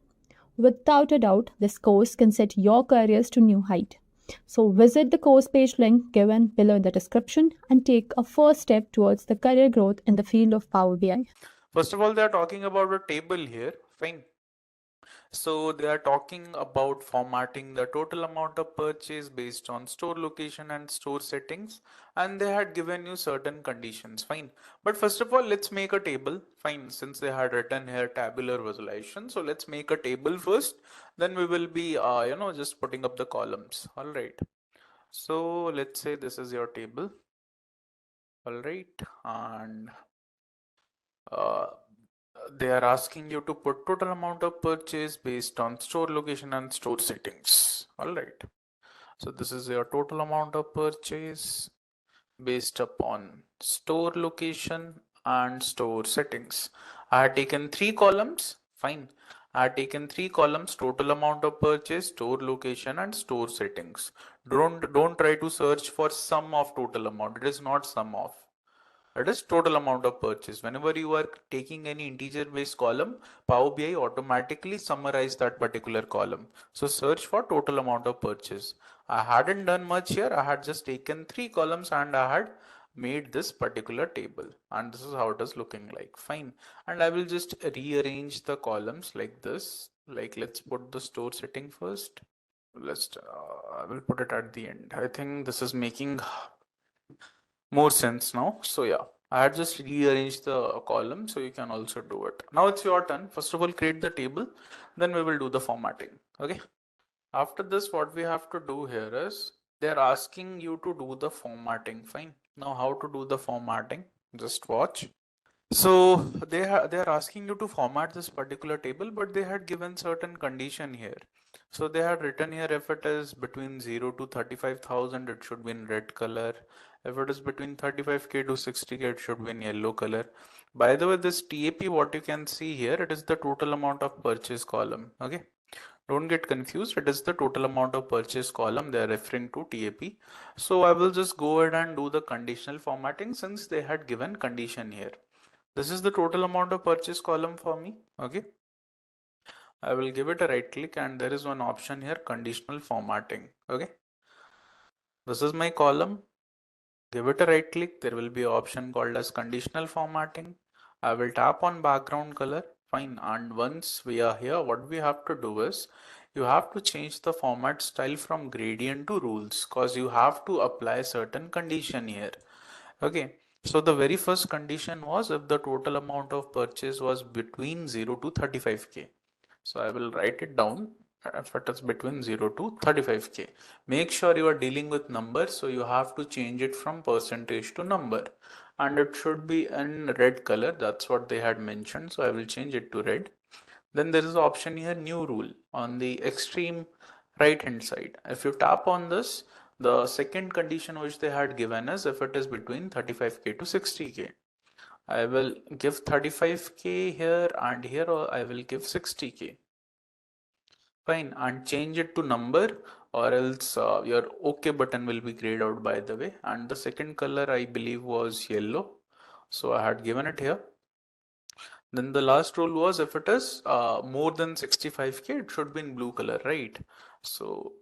Without a doubt, this course can set your careers to new height. So visit the course page link given below in the description and take a first step towards the career growth in the field of Power BI. First of all, they are talking about a table here. Fine. So they are talking about formatting the total amount of purchase based on store location and store settings, and they had given you certain conditions. Fine. But first of all, let's make a table. Fine. Since they had written here tabular visualization, so let's make a table first. Then we will be, just putting up the columns. All right. So let's say this is your table. All right. And they are asking you to put total amount of purchase based on store location and store settings. All right. So this is your total amount of purchase based upon store location and store settings. I had taken 3 columns. Fine. I had taken 3 columns: total amount of purchase, store location, and store settings. Don't try to search for sum of total amount. It is not sum of. It is total amount of purchase. Whenever you are taking any integer based column, Power BI automatically summarize that particular column. So search for total amount of purchase. I hadn't done much here. I had just taken 3 columns and I had made this particular table, and this is how it is looking like. Fine. And I will just rearrange the columns like this. Like, let's put the store setting first. I will put it at the end. I think this is making more sense now. So yeah, I had just rearranged the column, so you can also do it. Now it's your turn. First of all, create the table, then we will do the formatting. Okay. After this, what we have to do here is they're asking you to do the formatting. Fine. Now how to do the formatting? Just watch. So they're asking you to format this particular table, but they had given certain condition here. So they had written here, if it is between 0 to 35,000, it should be in red color. If it is between 35k to 60k, it should be in yellow color. By the way, this TAP, what you can see here, it is the total amount of purchase column. Okay. Don't get confused. It is the total amount of purchase column they are referring to, TAP. So I will just go ahead and do the conditional formatting since they had given condition here. This is the total amount of purchase column for me. Okay. I will give it a right click and there is one option here, conditional formatting. Okay. This is my column. Give it a right click. There will be an option called as conditional formatting. I will tap on background color. Fine. And once we are here, what we have to do is you have to change the format style from gradient to rules because you have to apply certain condition here. Okay. So the very first condition was if the total amount of purchase was between 0 to 35K. So I will write it down if it is between 0 to 35K. Make sure you are dealing with numbers, so you have to change it from percentage to number. And it should be in red color. That's what they had mentioned. So I will change it to red. Then there is an option here, new rule, on the extreme right hand side. If you tap on this, the second condition which they had given is if it is between 35K to 60K. I will give 35K here and here I will give 60K. Fine, and change it to number or else your OK button will be grayed out by the way. And the second color I believe was yellow. So I had given it here. Then the last rule was if it is more than 65K, it should be in blue color, right? So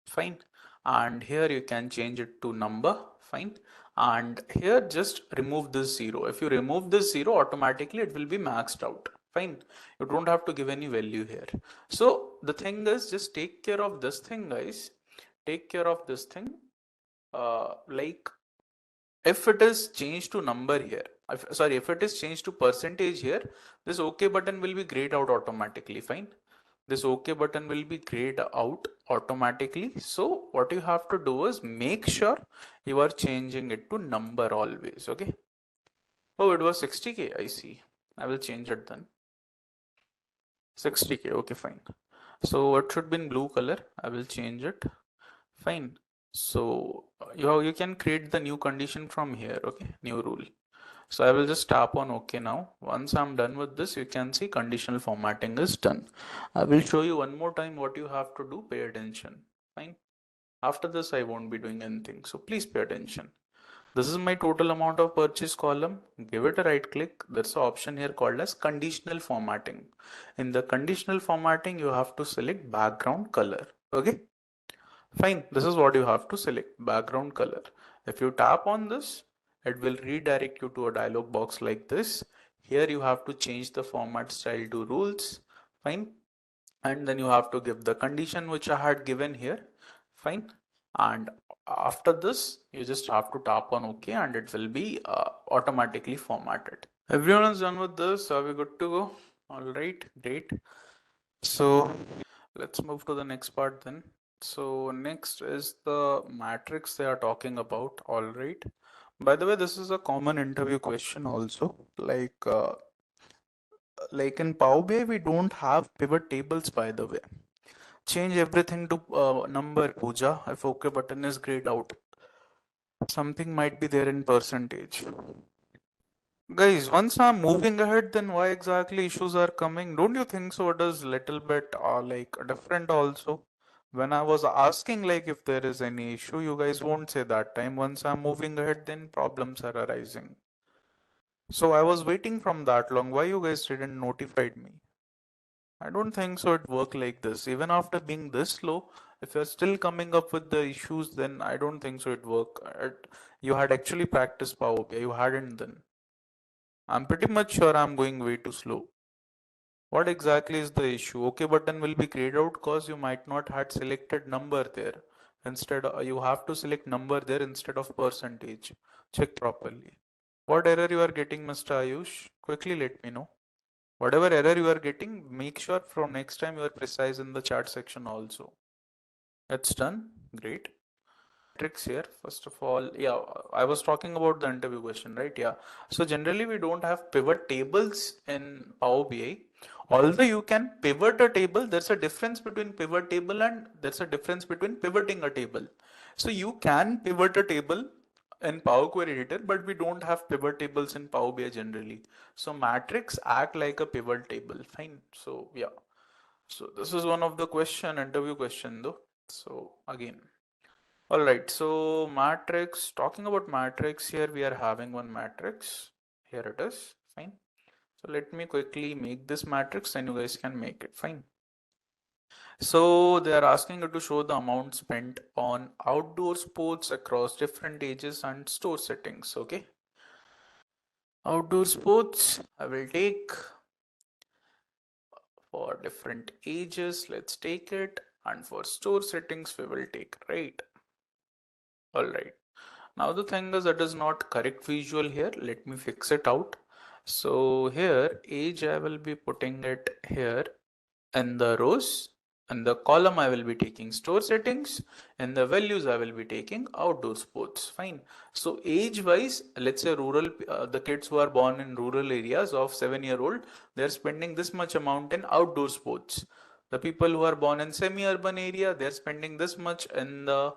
fine. And here you can change it to number, fine. And here just remove this zero. If you remove this zero, automatically it will be maxed out. Fine. You don't have to give any value here. So the thing is just take care of this thing, guys. Take care of this thing. Like if it is changed to number here, if it is changed to percentage here, this OK button will be grayed out automatically. Fine. This OK button will be grayed out automatically. So what you have to do is make sure you are changing it to number always. Okay. Oh, it was 60K. I see. I will change it then. 60K. Okay, fine. So it should be in blue color. I will change it. Fine. So you can create the new condition from here. Okay. New rule. So I will just tap on OK now. Once I'm done with this, you can see conditional formatting is done. I will show you one more time what you have to do. Pay attention. Fine. After this, I won't be doing anything. So please pay attention. This is my total amount of purchase column. Give it a right click. There's an option here called as conditional formatting. In the conditional formatting, you have to select background color. Okay. Fine. This is what you have to select, background color. If you tap on this, it will redirect you to a dialog box like this. Here you have to change the format style to rules. Fine. And then you have to give the condition which I had given here. Fine. And after this, you just have to tap on OK and it will be automatically formatted. Everyone is done with this. Are we good to go? All right, great. So let's move to the next part then. So next is the matrix they are talking about. All right. By the way, this is a common interview question also. Like in Power BI, we don't have pivot tables, by the way. Change everything to number, Pooja. If OK button is grayed out, something might be there in percentage. Guys, once I'm moving ahead, then why exactly issues are coming? Don't you think so? It is little bit like different also. When I was asking like if there is any issue, you guys won't say that time. Once I'm moving ahead, then problems are arising. So I was waiting from that long. Why you guys didn't notified me? I don't think so it work like this. Even after being this slow, if you're still coming up with the issues, then I don't think so it work. You had actually practiced Power BI. You hadn't then. I'm pretty much sure I'm going way too slow. What exactly is the issue? OK button will be grayed out because you might not had selected number there. Instead, you have to select number there instead of percentage. Check properly. What error you are getting, Mr. Ayush? Quickly let me know. Whatever error you are getting, make sure from next time you are precise in the chat section also. It's done. Great. Tricks here. First of all, yeah, I was talking about the interview question, right? Yeah. So generally we don't have pivot tables in Power BI. Although you can pivot a table, there's a difference between pivot table and there's a difference between pivoting a table. So you can pivot a table in Power Query Editor, but we don't have pivot tables in Power BI generally. So matrix act like a pivot table. Fine. So yeah. So this is one of the interview question though. So again. All right, so matrix, talking about matrix here, we are having one matrix. Here it is. Fine. So let me quickly make this matrix and you guys can make it. Fine. So they are asking you to show the amount spent on outdoor sports across different ages and store settings. Okay. Outdoor sports I will take for different ages. Let's take it. And for store settings we will take, right? All right. Now the thing is that is not correct visual here. Let me fix it out. So here age I will be putting it here in the rows, and the column I will be taking store settings, and the values I will be taking outdoor sports. Fine. So age wise, let's say rural, the kids who are born in rural areas of 7-year-old, they're spending this much amount in outdoor sports. The people who are born in semi-urban area, they're spending this much in the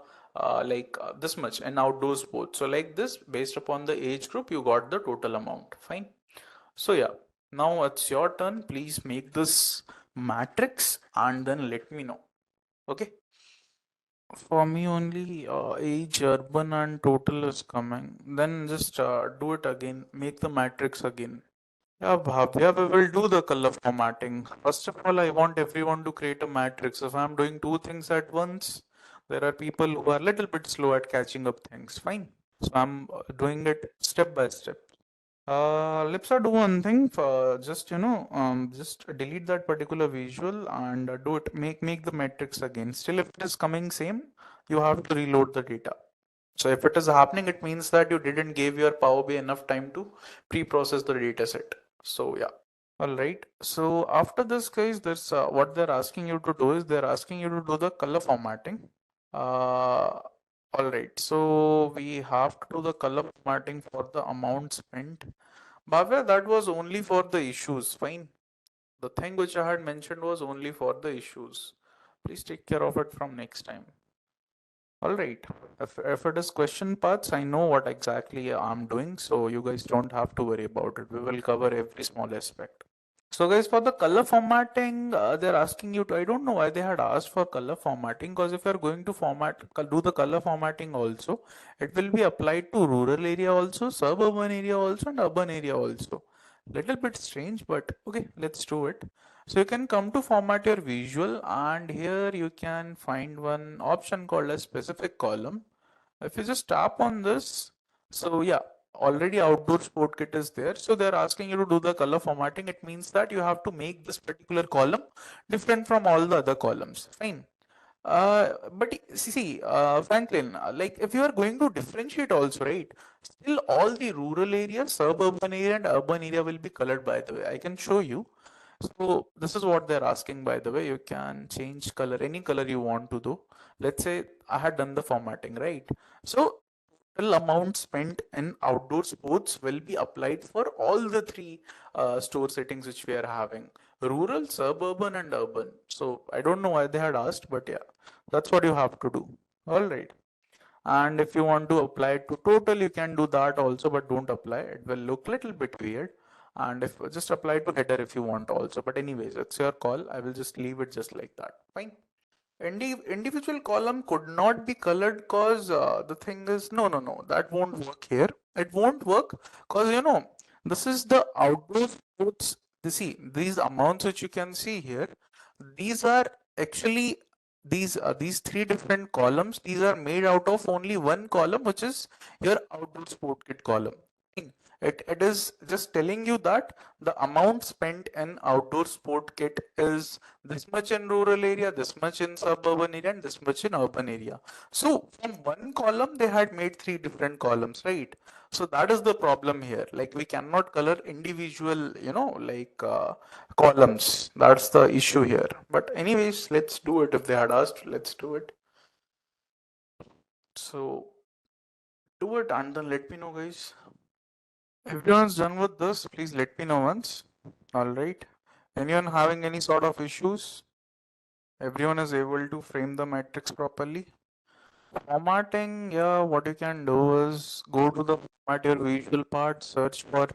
this much in outdoor sports. So like this, based upon the age group, you got the total amount. Fine. So yeah, now it's your turn. Please make this matrix and then let me know. Okay. For me only age, urban and total is coming. Then just do it again. Make the matrix again. Yeah, Bhavya, we will do the color formatting. First of all, I want everyone to create a matrix. If I'm doing two things at once, there are people who are a little bit slow at catching up things. Fine. So I'm doing it step by step. Let's do one thing. Just just delete that particular visual and do it. Make the matrix again. Still, if it is coming same, you have to reload the data. So if it is happening, it means that you didn't give your Power BI enough time to pre-process the data set. So yeah. All right. So after this, guys, there's what they're asking you to do is they're asking you to do the color formatting. All right. So we have to do the color formatting for the amount spent. Bhavya, that was only for the issues. Fine. The thing which I had mentioned was only for the issues. Please take care of it from next time. All right. If it is question parts, I know what exactly I'm doing, so you guys don't have to worry about it. We will cover every small aspect. So guys, for the color formatting, they're asking you to, I don't know why they had asked for color formatting, because if you're going to do the color formatting also, it will be applied to rural area also, suburban area also, and urban area also. Little bit strange, but okay, let's do it. So you can come to format your visual, and here you can find one option called a specific column. If you just tap on this, so yeah, already outdoor sport kit is there. So they're asking you to do the color formatting. It means that you have to make this particular column different from all the other columns. Fine. But see, Franklin, like if you are going to differentiate also, right? Still all the rural area, suburban area and urban area will be colored, by the way. I can show you. So this is what they're asking, by the way. You can change color, any color you want to do. Let's say I had done the formatting, right? So total amount spent in outdoor sports will be applied for all the three store settings which we are having: rural, suburban, and urban. So I don't know why they had asked, but yeah, that's what you have to do. All right. And if you want to apply it to total, you can do that also, but don't apply. It will look little bit weird. And if just apply to header if you want also. But anyways, it's your call. I will just leave it just like that. Fine. Individual column could not be colored because the thing is, no, that won't work here. It won't work because this is the outdoor sports. See, these amounts which you can see here, these are actually these three different columns. These are made out of only one column, which is your outdoor sport kit column. It is just telling you that the amount spent in outdoor sport kit is this much in rural area, this much in suburban area, and this much in urban area. So from one column, they had made three different columns, right? So that is the problem here. Like we cannot color individual, columns. That's the issue here. But anyways, let's do it. If they had asked, let's do it. So do it and then let me know, guys. Everyone's done with this, please let me know once. All right. Anyone having any sort of issues? Everyone is able to frame the matrix properly. Formatting, yeah, what you can do is go to the format your visual part, search for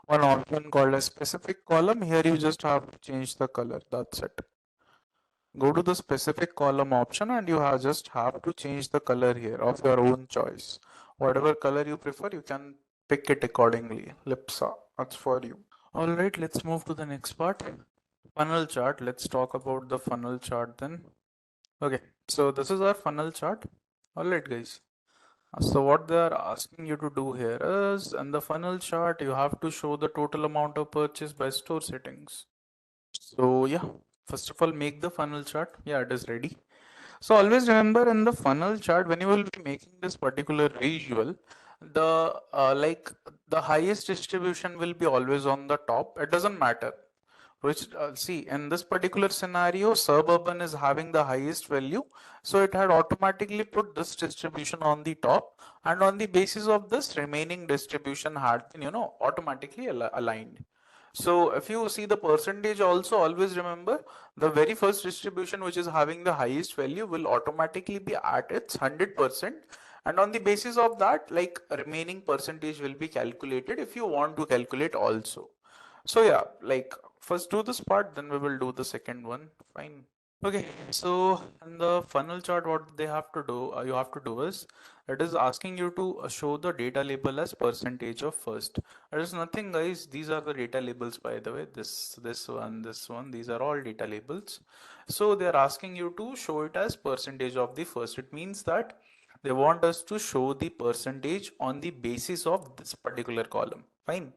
one option called a specific column. Here you just have to change the color. That's it. Go to the specific column option and you just have to change the color here of your own choice. Whatever color you prefer, you can pick it accordingly. Lipsa, that's for you. All right, let's move to the next part. Funnel chart. Let's talk about the funnel chart then. Okay, so this is our funnel chart. All right, guys. So what they are asking you to do here is, in the funnel chart, you have to show the total amount of purchase by store settings. So yeah, first of all, make the funnel chart. Yeah, it is ready. So always remember, in the funnel chart, when you will be making this particular visual, the the highest distribution will be always on the top. It doesn't matter which, see, in this particular scenario, suburban is having the highest value, so it had automatically put this distribution on the top, and on the basis of this, remaining distribution had been, automatically aligned. So if you see the percentage also, always remember the very first distribution which is having the highest value will automatically be at its 100%, and on the basis of that, like, remaining percentage will be calculated if you want to calculate also. So yeah, like, first do this part, then we will do the second one. Fine. Okay, so in the funnel chart, what they have to do, you have to do is, it is asking you to show the data label as percentage of first. There is nothing, guys. These are the data labels, by the way. This one. These are all data labels. So they are asking you to show it as percentage of the first. It means that they want us to show the percentage on the basis of this particular column. Fine.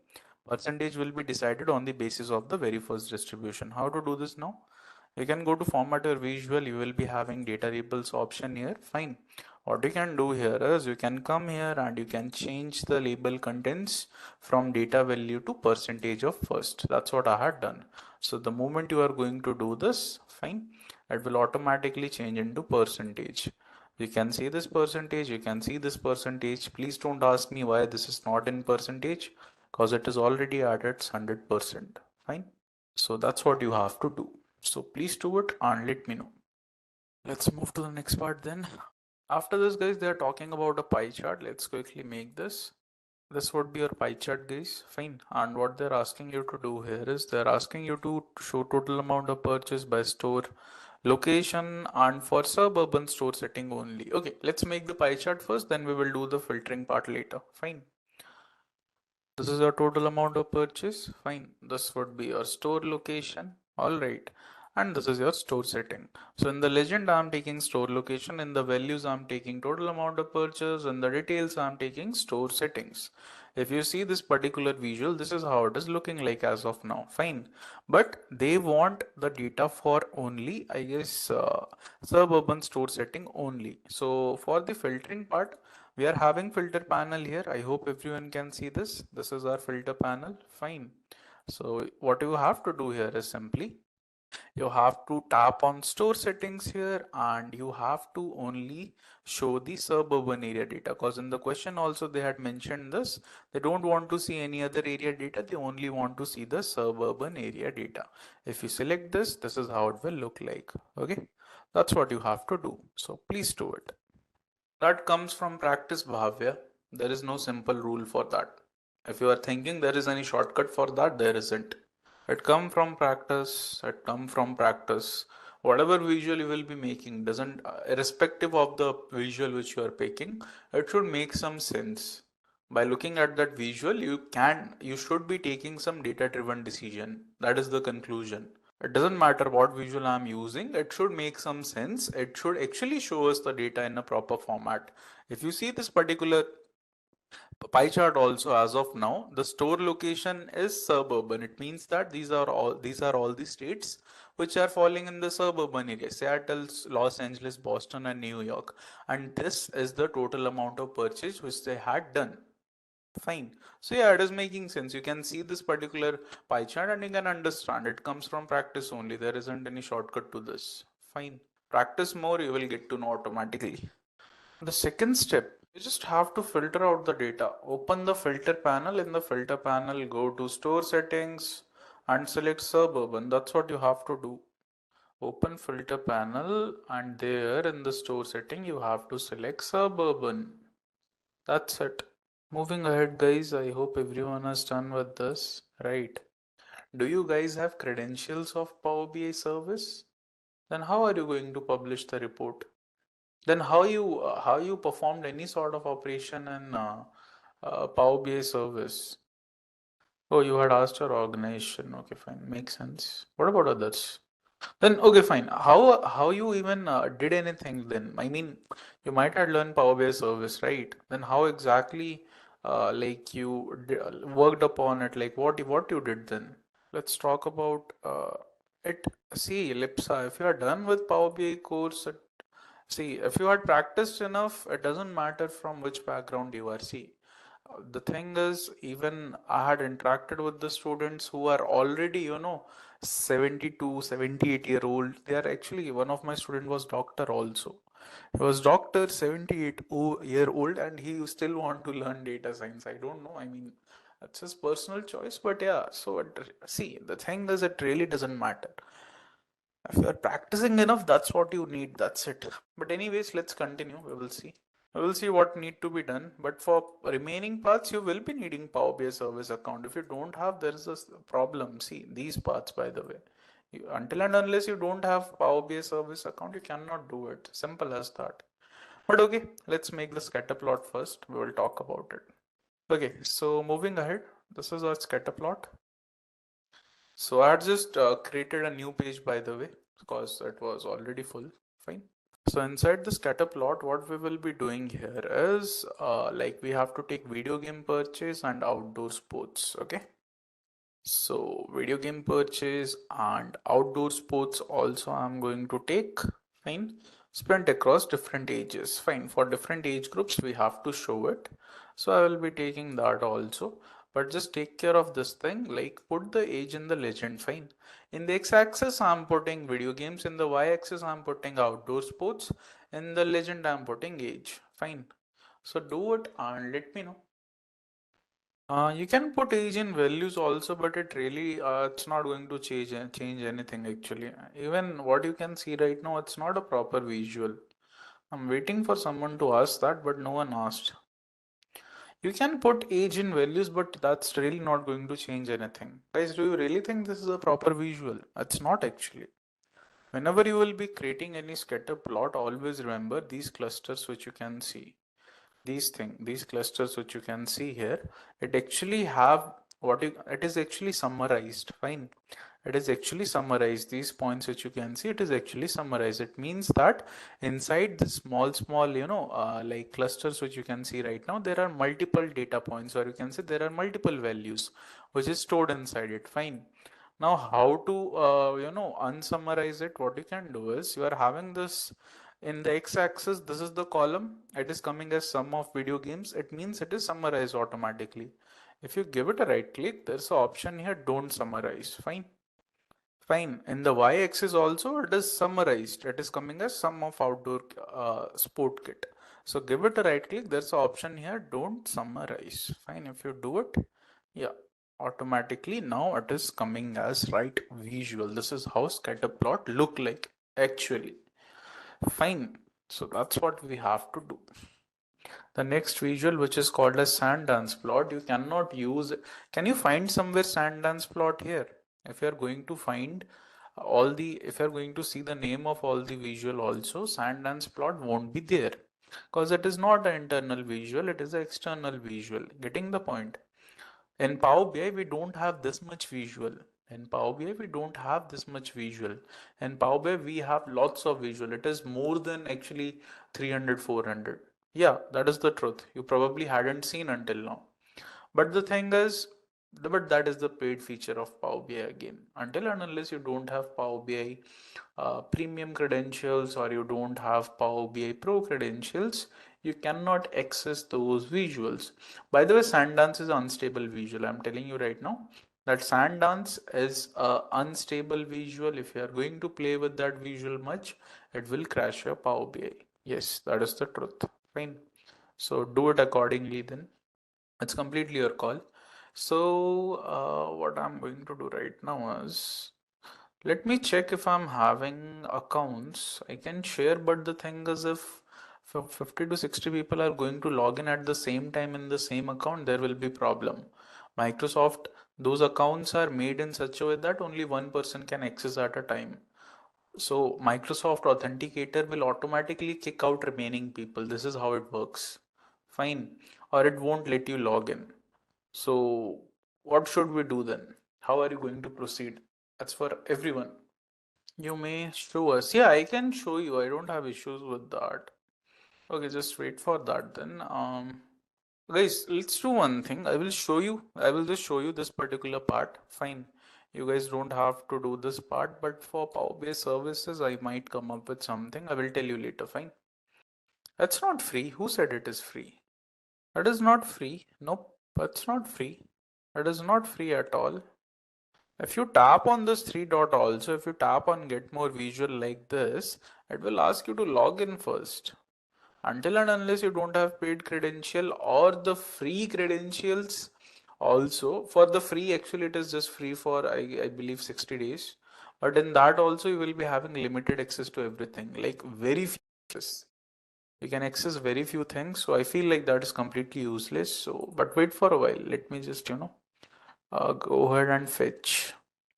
Percentage will be decided on the basis of the very first distribution. How to do this now? You can go to format your visual. You will be having data labels option here. Fine. What you can do here is, you can come here and you can change the label contents from data value to percentage of first. That's what I had done. So the moment you are going to do this, fine, it will automatically change into percentage. You can see this percentage, you can see this percentage. Please don't ask me why this is not in percentage, because it is already at its 100%. Fine. So that's what you have to do. So please do it and let me know. Let's move to the next part then. After this, guys, they are talking about a pie chart. Let's quickly make this. This would be your pie chart, guys. Fine. And what they're asking you to do here is, they're asking you to show total amount of purchase by store location and for suburban store setting only. Okay, let's make the pie chart first, then we will do the filtering part later. Fine. This is your total amount of purchase. Fine. This would be your store location. All right. And this is your store setting. So in the legend, I'm taking store location. In the values, I'm taking total amount of purchase. In the details, I'm taking store settings. If you see this particular visual, this is how it is looking like as of now. Fine. But they want the data for only, I guess, suburban store setting only. So for the filtering part, we are having filter panel here. I hope everyone can see this. This is our filter panel. Fine. So what you have to do here is simply, you have to tap on store settings here, and you have to only show the suburban area data, because in the question also they had mentioned this. They don't want to see any other area data. They only want to see the suburban area data. If you select this, this is how it will look like. Okay. That's what you have to do. So please do it. That comes from practice, Bhavya. There is no simple rule for that. If you are thinking there is any shortcut for that, there isn't. It come from practice. It come from practice. Whatever visual you will be making doesn't, irrespective of the visual which you are picking, it should make some sense. By looking at that visual, you should be taking some data-driven decision. That is the conclusion. It doesn't matter what visual I'm using, it should make some sense. It should actually show us the data in a proper format. If you see this particular pie chart also, as of now, the store location is suburban. It means that these are all the states which are falling in the suburban area: Seattle, Los Angeles, Boston, and New York. And this is the total amount of purchase which they had done. Fine. So yeah, it is making sense. You can see this particular pie chart and you can understand it comes from practice only. There isn't any shortcut to this. Fine. Practice more, you will get to know automatically. The second step, you just have to filter out the data. Open the filter panel. In the filter panel, go to store settings and select suburban. That's what you have to do. Open filter panel, and there in the store setting, you have to select suburban. That's it. Moving ahead, guys, I hope everyone is done with this, right? Do you guys have credentials of Power BI service? Then how are you going to publish the report? Then how you performed any sort of operation in Power BI service? Oh, you had asked your organization. Okay, fine. Makes sense. What about others? Then, okay, fine. How you even did anything then? I mean, you might have learned Power BI service, right? Then how exactly like you worked upon it? Like what you did then? Let's talk about it. See, Lipsa, if you are done with Power BI course, see, if you had practiced enough, it doesn't matter from which background you are. See, the thing is, even I had interacted with the students who are already, 72, 78-year old. They are actually, one of my student was doctor also. He was doctor, 78-year old, and he still want to learn data science. I don't know. I mean, that's his personal choice, but yeah. So see, the thing is, it really doesn't matter. If you are practicing enough, that's what you need. That's it. But anyways, let's continue. We will see. We will see what need to be done. But for remaining parts, you will be needing Power BI service account. If you don't have, there is a problem. See, these parts, by the way. Until and unless you don't have Power BI service account, you cannot do it. Simple as that. But okay, let's make the scatter plot first. We will talk about it. Okay, so moving ahead, this is our scatter plot. So I had just created a new page, by the way, because it was already full. Fine. So inside the scatter plot, what we will be doing here is like we have to take video game purchase and outdoor sports. Okay. So video game purchase and outdoor sports also I'm going to take. Fine. Spent across different ages. Fine. For different age groups, we have to show it. So I will be taking that also. But just take care of this thing, like put the age in the legend. Fine. In the x-axis, I'm putting video games. In the y-axis, I'm putting outdoor sports. In the legend, I'm putting age. Fine. So do it and let me know. You can put age in values also, but it really it's not going to change anything actually. Even what you can see right now, it's not a proper visual. I'm waiting for someone to ask that, but no one asked. You can put age in values, but that's really not going to change anything. Guys, do you really think this is a proper visual? It's not actually. Whenever you will be creating any scatter plot, always remember these clusters which you can see. These clusters which you can see here, it actually have it is actually summarized. Fine. It is actually summarized. These points which you can see, it is actually summarized. It means that inside the small, like clusters which you can see right now, there are multiple data points, or you can say there are multiple values which is stored inside it. Fine. Now, how to, unsummarize it? What you can do is you are having this in the x-axis. This is the column. It is coming as sum of video games. It means it is summarized automatically. If you give it a right click, there's an option here, don't summarize. Fine. Fine. In the y-axis also, it is summarized. It is coming as sum of outdoor sport kit. So give it a right click. There's an option here, don't summarize. Fine. If you do it, yeah, automatically now it is coming as right visual. This is how scatter plot look like actually. Fine. So that's what we have to do. The next visual, which is called a sand dance plot, you cannot use. Can you find somewhere sand dance plot here? If you are going to find if you are going to see the name of all the visual also, sand dance plot won't be there because it is not an internal visual, it is an external visual. Getting the point? In Power BI, we don't have this much visual. In Power BI, we don't have this much visual. In Power BI, we have lots of visual. It is more than actually 300, 400. Yeah, that is the truth. You probably hadn't seen until now. But the thing is, but that is the paid feature of Power BI again. Until and unless you don't have Power BI premium credentials, or you don't have Power BI Pro credentials, you cannot access those visuals. By the way, Sandance is unstable visual. I'm telling you right now that Sandance is a unstable visual. If you are going to play with that visual much, it will crash your Power BI. Yes, that is the truth. Fine. So do it accordingly then. It's completely your call. So what I'm going to do right now is, let me check if I'm having accounts. I can share, but the thing is, if 50 to 60 people are going to log in at the same time in the same account, there will be problem. Microsoft, those accounts are made in such a way that only one person can access at a time. So Microsoft Authenticator will automatically kick out remaining people. This is how it works. Fine. Or it won't let you log in. So what should we do then? How are you going to proceed? That's for everyone. You may show us. Yeah, I can show you. I don't have issues with that. Okay, just wait for that then. Guys, let's do one thing. I will show you. I will just show you this particular part. Fine. You guys don't have to do this part, but for Power BI services, I might come up with something. I will tell you later. Fine. That's not free. Who said it is free? That is not free. Nope. That's not free. That is not free at all. If you tap on this three dot also, if you tap on get more visual like this, it will ask you to log in first. Until and unless you don't have paid credential or the free credentials also, for the free actually it is just free for I believe 60 days. But in that also you will be having limited access to everything, like very few access. You can access very few things. So I feel like that is completely useless. So, but wait for a while. Let me just, go ahead and fetch.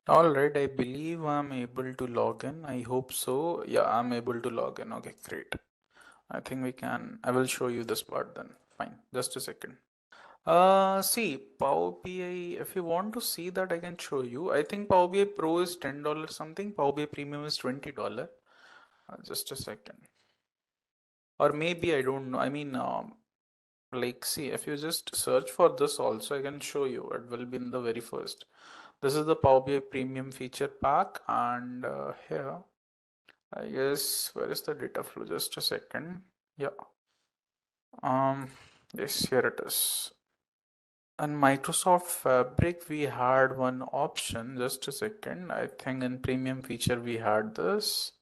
All right, I believe I'm able to log in. I hope so. Yeah, I'm able to log in. Okay, great. I think we can. I will show you this part then. Fine, just a second. See, Power BI, if you want to see that, I can show you. I think Power BI Pro is $10 something. Power BI Premium is $20. Just a second. Or maybe I don't know. I mean, like, see, if you just search for this also, I can show you. It will be in the very first. This is the Power BI Premium feature pack, and here, I guess, where is the data flow? Just a second. Yeah. Yes, here it is. In Microsoft Fabric, we had one option. Just a second. I think in Premium feature we had this.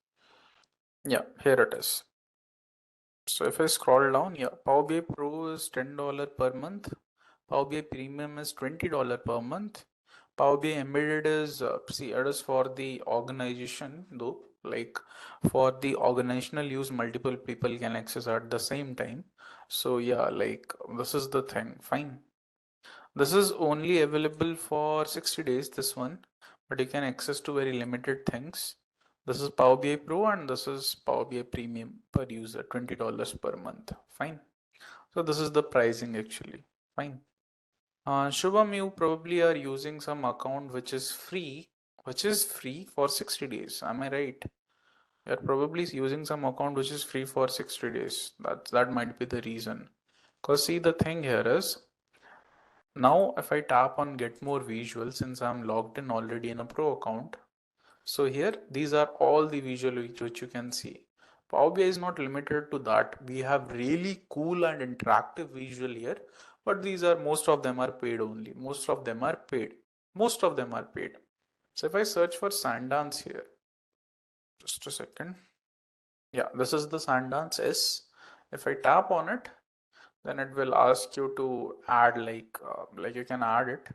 Yeah, here it is. So if I scroll down, yeah, Power BI Pro is $10 per month. Power BI Premium is $20 per month. Power BI Embedded is, see, it is for the organization though, like for the organizational use, multiple people can access at the same time. So yeah, like this is the thing, fine. This is only available for 60 days, this one, but you can access to very limited things. This is Power BI Pro and this is Power BI Premium per user, $20 per month. Fine. So this is the pricing actually. Fine. Shubham, you probably are using some account which is free for 60 days. Am I right? You're probably using some account which is free for 60 days. That might be the reason. Because see, the thing here is, now if I tap on get more visual, since I'm logged in already in a pro account, so here these are all the visual which you can see. Power BI is not limited to that. We have really cool and interactive visual here, but these are, most of them are paid only. Most of them are paid. Most of them are paid. So if I search for Sandance here, just a second. Yeah, this is the Sandance S. If I tap on it, then it will ask you to add like you can add it.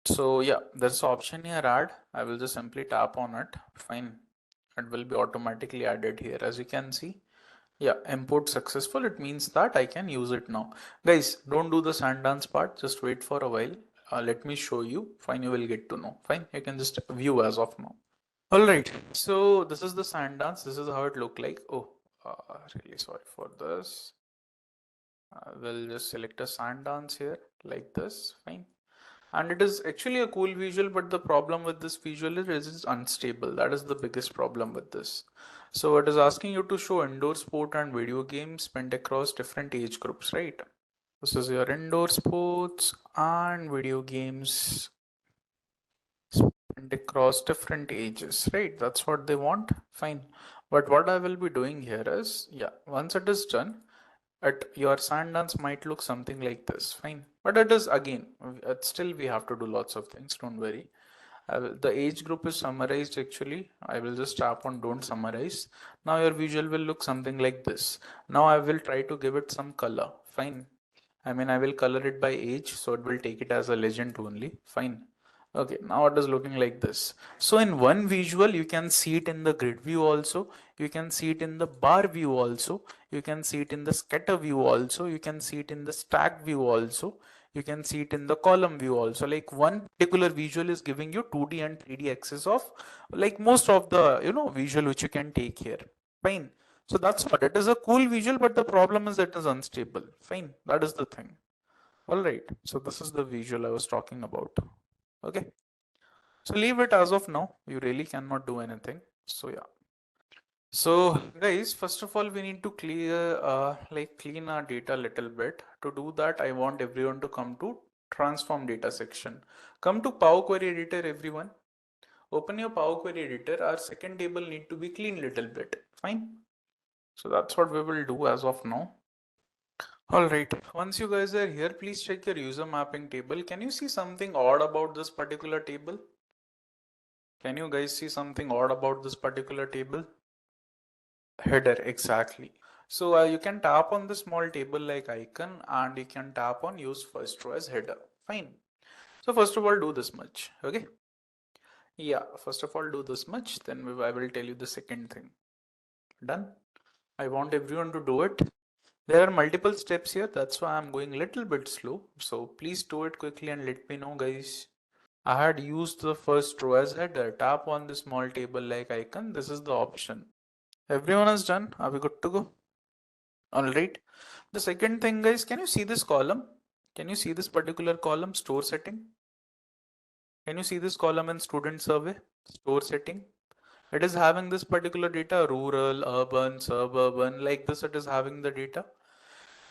So yeah, there's option here, add. I will just simply tap on it. Fine. It will be automatically added here. As you can see, yeah, import successful. It means that I can use it now. Guys, don't do the Sandance part. Just wait for a while. Let me show you. Fine, you will get to know. Fine, you can just view as of now. All right. So this is the Sandance. This is how it look like. Oh, really sorry for this. We'll just select a Sandance here like this. Fine. And it is actually a cool visual, but the problem with this visual is it's unstable. That is the biggest problem with this. So it is asking you to show indoor sport and video games spent across different age groups, right? This is your indoor sports and video games spent across different ages, right? That's what they want. Fine. But what I will be doing here is, yeah, once it is done, your Sundance might look something like this. Fine. But it is again, still we have to do lots of things. Don't worry. The age group is summarized actually. I will just tap on don't summarize. Now your visual will look something like this. Now I will try to give it some color. Fine. I mean, I will color it by age, so it will take it as a legend only. Fine. Okay, now it is looking like this. So in one visual, you can see it in the grid view also. You can see it in the bar view also. You can see it in the scatter view also. You can see it in the stack view also. You can see it in the column view also. Like one particular visual is giving you 2D and 3D access of like most of the visual which you can take here. Fine. So that's what it is, a cool visual, but the problem is it is unstable. Fine, that is the thing. All right, so this is the visual I was talking about. Okay, so leave it as of now. You really cannot do anything. So yeah. So guys, first of all, we need to clean our data a little bit. To do that, I want everyone to come to transform data section. Come to Power Query Editor, everyone. Open your Power Query Editor. Our second table need to be clean little bit. Fine. So that's what we will do as of now. Alright, once you guys are here, please check your user mapping table. Can you see something odd about this particular table? Can you guys see something odd about this particular table? Header, exactly. So you can tap on the small table like icon and you can tap on use first row as header. Fine. So first of all, do this much. Okay. Yeah, first of all, do this much. Then I will tell you the second thing. Done. I want everyone to do it. There are multiple steps here. That's why I'm going a little bit slow. So please do it quickly and let me know, guys. I had used the first row as header. Tap on the small table like icon. This is the option. Everyone is done. Are we good to go? Alright. The second thing, guys, can you see this column? Can you see this particular column, store setting? Can you see this column in student survey, store setting? It is having this particular data, rural, urban, suburban, like this it is having the data.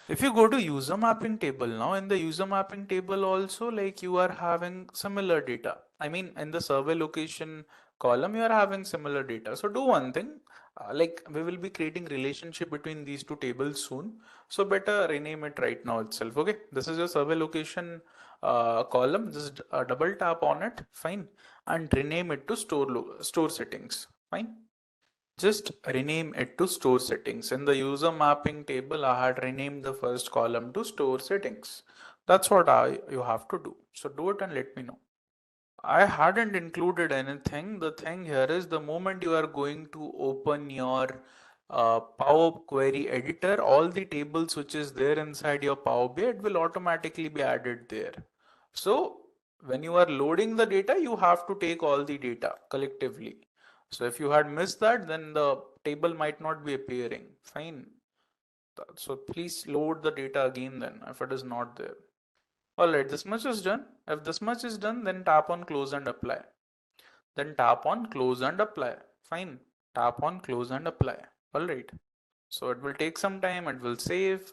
If you go to user mapping table now, in the user mapping table also, like you are having similar data. I mean, in the survey location column, you are having similar data. So do one thing, like we will be creating relationship between these two tables soon. So better rename it right now itself. Okay, this is your survey location column. Just double tap on it, fine, and rename it to store settings. Fine. Just rename it to store settings. In the user mapping table, I had renamed the first column to store settings. That's what you have to do. So do it and let me know. I hadn't included anything. The thing here is the moment you are going to open your Power Query editor, all the tables which is there inside your Power BI, it will automatically be added there. So when you are loading the data, you have to take all the data collectively. So if you had missed that, then the table might not be appearing. Fine. So please load the data again then if it is not there. Alright, this much is done. If this much is done, then tap on close and apply. Then tap on close and apply. Fine. Tap on close and apply. Alright. So it will take some time, it will save.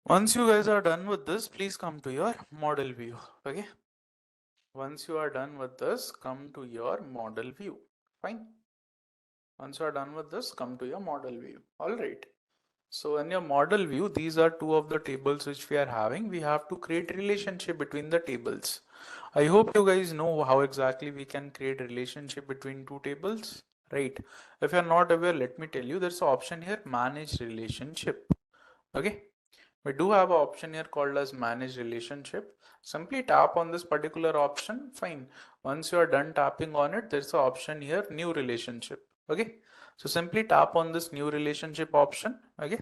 Once you guys are done with this, please come to your model view. Okay. Once you are done with this, come to your model view. Fine. Once you are done with this, come to your model view. Alright. So in your model view, these are two of the tables which we are having. We have to create relationship between the tables. I hope you guys know how exactly we can create relationship between two tables, right? If you're not aware, let me tell you, there's an option here, manage relationship. Okay. We do have an option here called as manage relationship. Simply tap on this particular option. Fine. Once you are done tapping on it, there's an option here, new relationship. Okay. So simply tap on this new relationship option. Okay.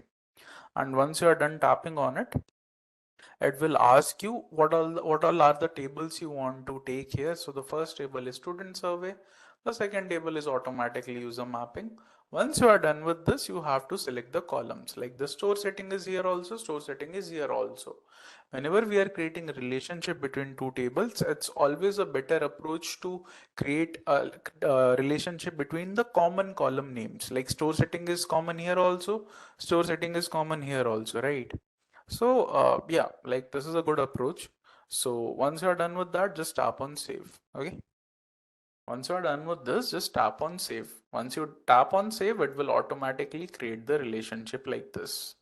And once you are done tapping on it, it will ask you what all are the tables you want to take here. So the first table is student survey. The second table is automatically user mapping. Once you are done with this, you have to select the columns. Like the store setting is here also, store setting is here also. Whenever we are creating a relationship between two tables, it's always a better approach to create a relationship between the common column names. Like store setting is common here also, store setting is common here also, right? So yeah, like this is a good approach. So once you're done with that, just tap on save. Okay. Once you're done with this, just tap on save. Once you tap on save, it will automatically create the relationship like this.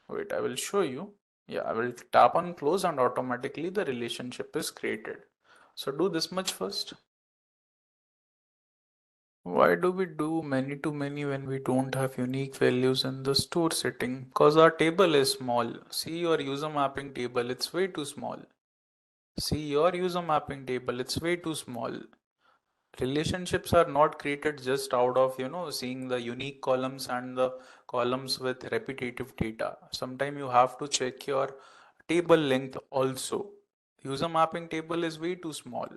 Wait, I will show you. Yeah, I will tap on close and automatically the relationship is created. So do this much first. Why do we do many to many when we don't have unique values in the store setting? Because our table is small. See your user mapping table, it's way too small. See your user mapping table, it's way too small. Relationships are not created just out of, seeing the unique columns and the columns with repetitive data. Sometimes you have to check your table length also. user mapping table is way too small.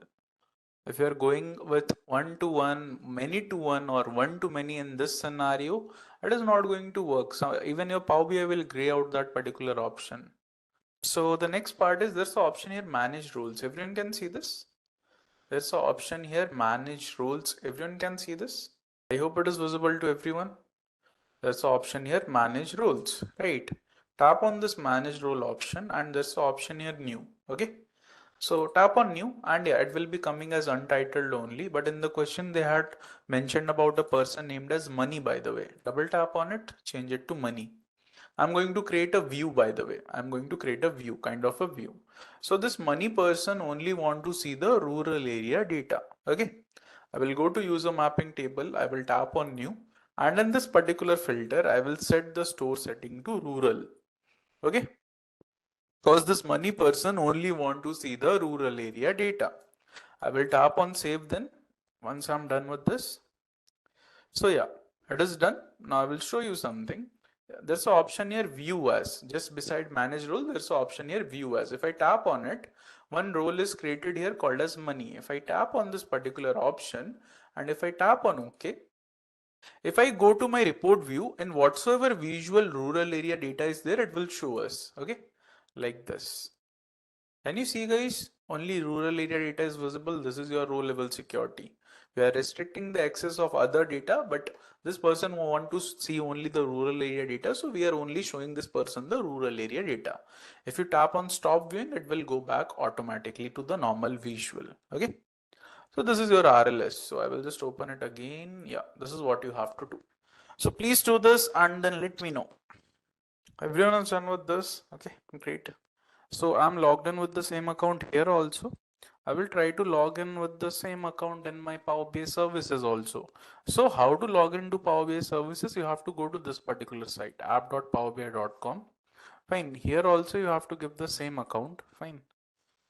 If you're going with one to one, many to one, or one to many in this scenario, it is not going to work. So even your Power BI will gray out that particular option. So the next part is there's the option here, manage rules. Everyone can see this. There's an option here, manage rules. Everyone can see this. I hope it is visible to everyone. There's an option here, manage rules, right? Tap on this manage rule option and there's an option here, new. Okay. So tap on new and yeah, it will be coming as untitled only. But in the question they had mentioned about a person named as money, by the way. Double tap on it, change it to money. I'm going to create a view, by the way. I'm going to create a view, kind of a view. So this money person only want to see the rural area data. Okay. I will go to user mapping table. I will tap on new. And in this particular filter, I will set the store setting to rural. Okay. Because this money person only want to see the rural area data. I will tap on save then. Once I'm done with this. So yeah, it is done. Now I will show you something. There's an option here, view as. Just beside manage role, there's an option here, view as. If I tap on it, one role is created here called as money. If I tap on this particular option and if I tap on OK, if I go to my report view and whatsoever visual rural area data is there, it will show us. Okay, like this. Can you see, guys? Only rural area data is visible. This is your row level security. We are restricting the access of other data, but this person want to see only the rural area data. So we are only showing this person the rural area data. If you tap on stop viewing, it will go back automatically to the normal visual. Okay. So this is your RLS. So I will just open it again. Yeah, this is what you have to do. So please do this and then let me know. Everyone is done with this? Okay, great. So I'm logged in with the same account here also. I will try to log in with the same account in my Power BI services also. So how to log into Power BI services? You have to go to this particular site, app.powerbi.com. Fine. Here also you have to give the same account. Fine.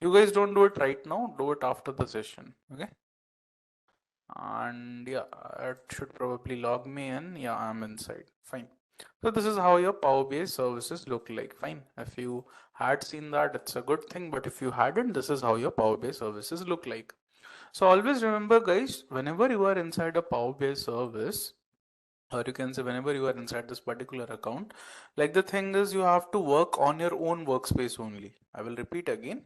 You guys don't do it right now. Do it after the session. Okay. And yeah, it should probably log me in. Yeah, I'm inside. Fine. So this is how your Power BI services look like. Fine. If you had seen that, it's a good thing. But if you hadn't, this is how your Power BI services look like. So always remember, guys, whenever you are inside a Power BI service, or you can say whenever you are inside this particular account, like the thing is you have to work on your own workspace only. I will repeat again.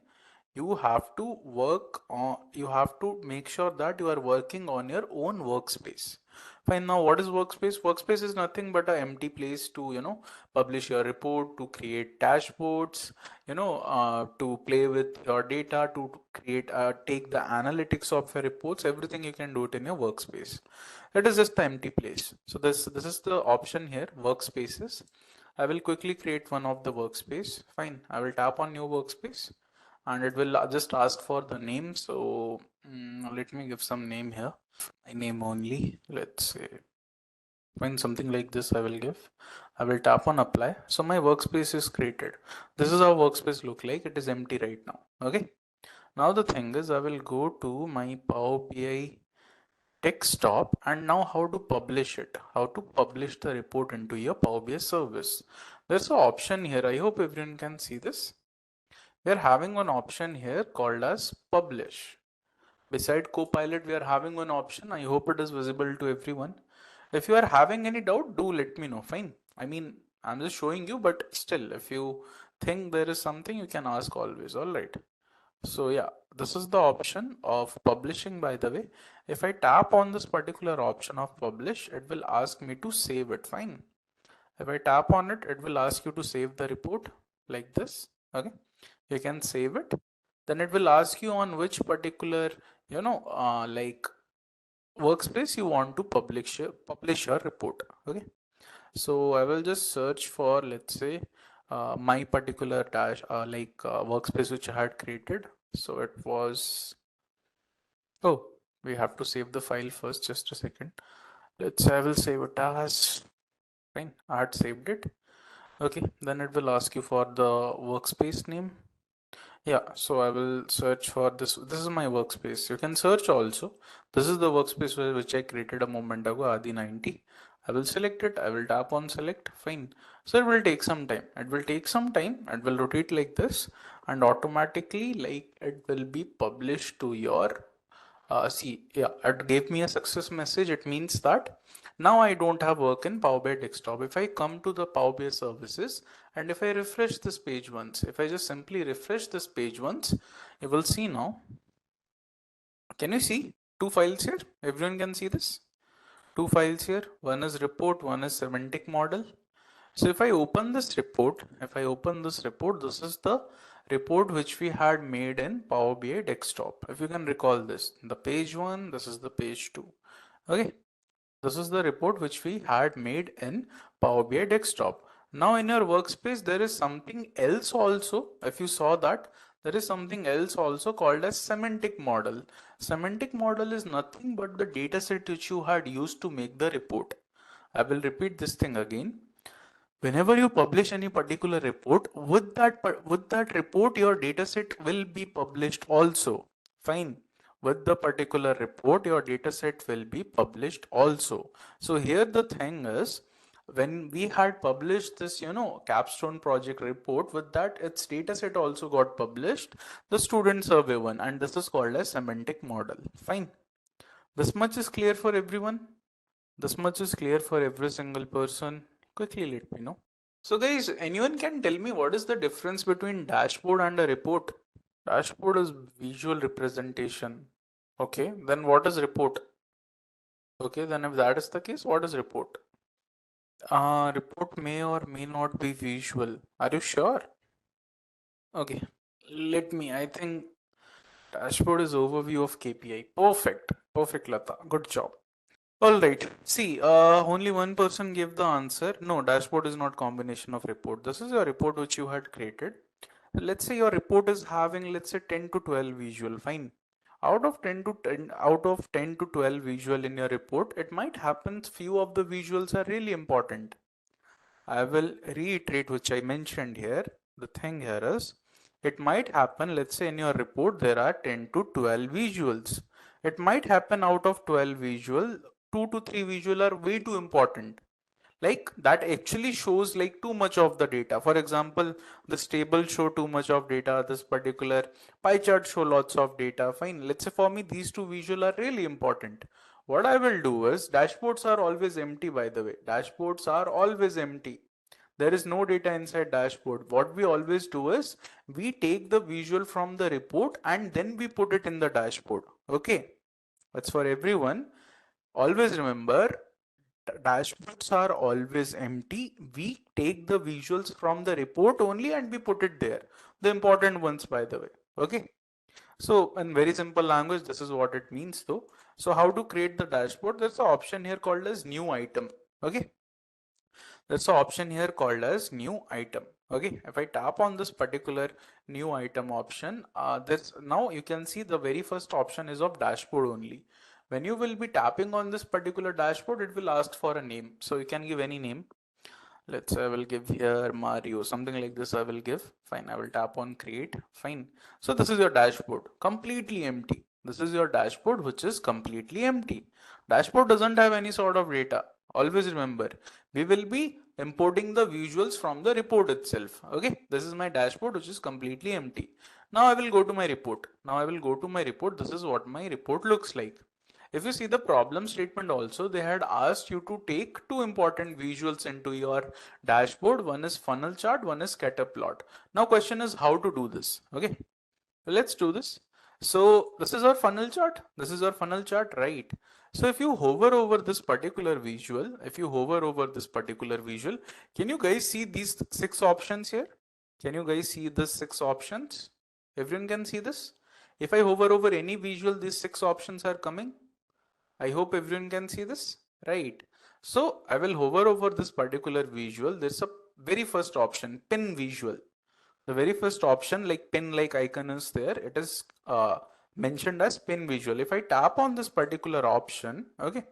You have to work on, you have to make sure that you are working on your own workspace. Fine. Now what is workspace? Workspace is nothing but an empty place to, publish your report, to create dashboards, to play with your data, to create, take the analytics of your reports. Everything you can do it in your workspace. It is just the empty place. So this is the option here, workspaces. I will quickly create one of the workspace. Fine. I will tap on new workspace and it will just ask for the name. So let me give some name here. My name only. Let's say find something like this. I will give. I will tap on apply. So my workspace is created. This is how workspace look like. It is empty right now. Okay. Now the thing is, I will go to my Power BI desktop and now how to publish it, how to publish the report into your Power BI service. There's an option here. I hope everyone can see this. We are having one option here called as publish. Beside Copilot, we are having one option. I hope it is visible to everyone. If you are having any doubt, do let me know. Fine. I mean, I'm just showing you, but still, if you think there is something, you can ask always. All right. So yeah, this is the option of publishing, by the way. If I tap on this particular option of publish, it will ask me to save it. Fine. If I tap on it, it will ask you to save the report like this. Okay. You can save it. Then it will ask you on which particular, like workspace you want to publish your report. Okay. So I will just search for, let's say, my particular workspace which I had created. So it was, oh, we have to save the file first. Just a second. Let's say I will save it as, fine, I had saved it. Okay, then it will ask you for the workspace name. Yeah, so I will search for this. This is my workspace. You can search also. This is the workspace which I created a moment ago, Adi 90. I will select it. I will tap on select. Fine. So it will take some time. It will take some time. It will rotate like this. and automatically like it will be published to your it gave me a success message. It means that now I don't have work in Power BI desktop. If I come to the Power BI services and if I refresh this page once, if I just simply refresh this page once, you will see now. Can you see two files here? Everyone can see this? Two files here. One is report, one is semantic model. So if I open this report, this is the report which we had made in Power BI desktop. If you can recall this, the page one, this is the page two. Okay. This is the report which we had made in Power BI desktop. Now in your workspace, there is something else also. If you saw that, there is something else also called as semantic model. Semantic model is nothing but the data set which you had used to make the report. I will repeat this thing again. Whenever you publish any particular report, with that report, your dataset will be published also. Fine. With the particular report, your dataset will be published also. So here the thing is, when we had published this, capstone project report, with that its dataset also got published, the student survey one, and this is called as semantic model. Fine. This much is clear for everyone. This much is clear for every single person. Quickly let me know. So guys, anyone can tell me what is the difference between dashboard and a report? Dashboard is visual representation. Okay, then what is report? Okay, then if that is the case, what is report? Report may or may not be visual. Are you sure? Okay, I think dashboard is overview of KPI. Perfect Lata, good job. All right. See, only one person gave the answer. No, dashboard is not combination of report. This is your report which you had created. Let's say your report is having, let's say 10 to 12 visual. Fine. Out of 10 to 12 visual in your report, it might happen few of the visuals are really important. I will reiterate which I mentioned here. The thing here is, it might happen, let's say in your report, there are 10 to 12 visuals. It might happen out of 12 visual, 2 to 3 visual are way too important. Like that actually shows like too much of the data. For example, this table show too much of data, this particular pie chart show lots of data. Fine. Let's say for me, these two visual are really important. What I will do is, dashboards are always empty, by the way. Dashboards are always empty. There is no data inside dashboard. What we always do is, we take the visual from the report and then we put it in the dashboard. Okay. That's for everyone. Always remember, dashboards are always empty. We take the visuals from the report only and we put it there. The important ones, by the way. Okay. So in very simple language, this is what it means though. So how to create the dashboard? There's an option here called as new item. Okay. There's an option here called as new item. Okay. If I tap on this particular new item option, this now you can see the very first option is of dashboard only. When you will be tapping on this particular dashboard, it will ask for a name. So you can give any name. Let's say I will give here Mario, something like this I will give. Fine, I will tap on create. Fine. So this is your dashboard, completely empty. This is your dashboard, which is completely empty. Dashboard doesn't have any sort of data. Always remember, we will be importing the visuals from the report itself. Okay, this is my dashboard, which is completely empty. Now I will go to my report. This is what my report looks like. If you see the problem statement also, they had asked you to take two important visuals into your dashboard. One is funnel chart, one is scatter plot. Now question is how to do this. Okay, let's do this. So this is our funnel chart. Right? So if you hover over this particular visual, can you guys see these 6 options here? Can you guys see the 6 options? Everyone can see this? If I hover over any visual, these 6 options are coming. I hope everyone can see this, right? So I will hover over this particular visual. There's a very first option, pin visual. The very first option, like pin like icon is there. It is mentioned as pin visual. If I tap on this particular option, okay,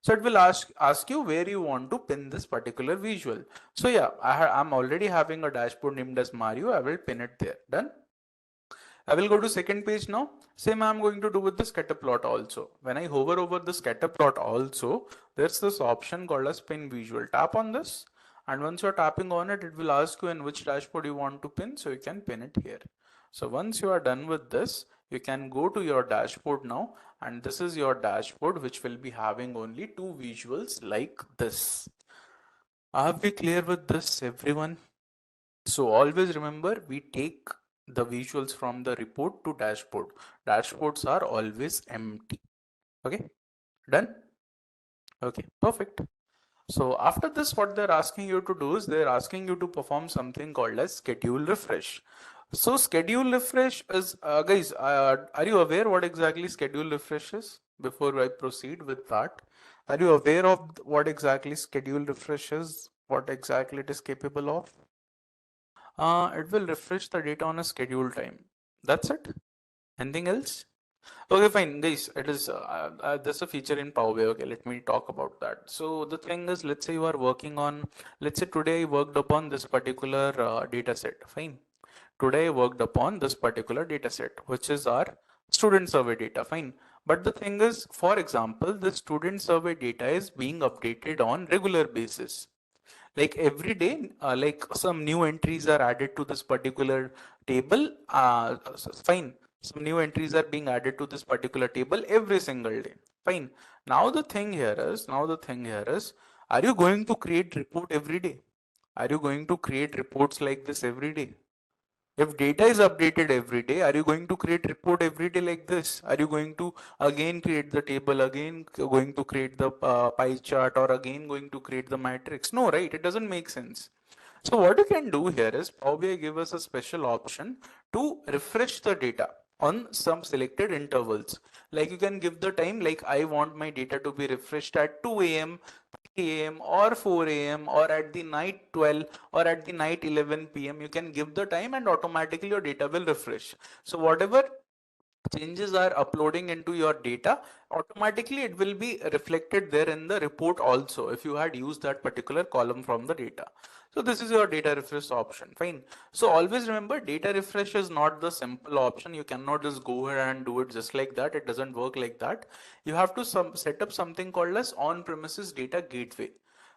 so it will ask you where you want to pin this particular visual. So yeah, I'm already having a dashboard named as Mario. I will pin it there. Done. I will go to second page now. Same I'm going to do with the scatter plot also. When I hover over the scatter plot also, there's this option called as pin visual. Tap on this, and once you're tapping on it, it will ask you in which dashboard you want to pin, so you can pin it here. So once you are done with this, you can go to your dashboard now, and this is your dashboard which will be having only two visuals like this. Are we clear with this, everyone? So always remember, we take the visuals from the report to dashboard. Dashboards are always empty. Okay, done? Okay, perfect. So after this, what they're asking you to do is they're asking you to perform something called as schedule refresh. So schedule refresh is, guys, are you aware what exactly schedule refresh is? Before I proceed with that, are you aware of what exactly schedule refresh is? What exactly it is capable of? It will refresh the data on a scheduled time. That's it. Anything else? Okay, fine, guys. It is there's a feature in Power BI. Okay, let me talk about that. So the thing is, let's say you are working on, let's say today I worked upon this particular data set. Fine. Today I worked upon this particular data set, which is our student survey data. Fine. But the thing is, for example, the student survey data is being updated on regular basis. Like every day, like some new entries are added to this particular table. Fine. Some new entries are being added to this particular table every single day. Fine. Now the thing here is, are you going to create report every day? Are you going to create reports like this every day? If data is updated every day, are you going to create report every day like this? Are you going to again create the table, again going to create the pie chart, or again going to create the matrix? No, right? It doesn't make sense. So what you can do here is Power BI give us a special option to refresh the data on some selected intervals. Like you can give the time, like I want my data to be refreshed at 2 a.m., 3 a.m. or 4 a.m. or at the night 12 or at the night 11 p.m. You can give the time and automatically your data will refresh. So whatever changes are uploading into your data, automatically it will be reflected there in the report also if you had used that particular column from the data. So this is your data refresh option. Fine. So always remember, data refresh is not the simple option. You cannot just go ahead and do it just like that. It doesn't work like that. You have to set up something called as on-premises data gateway.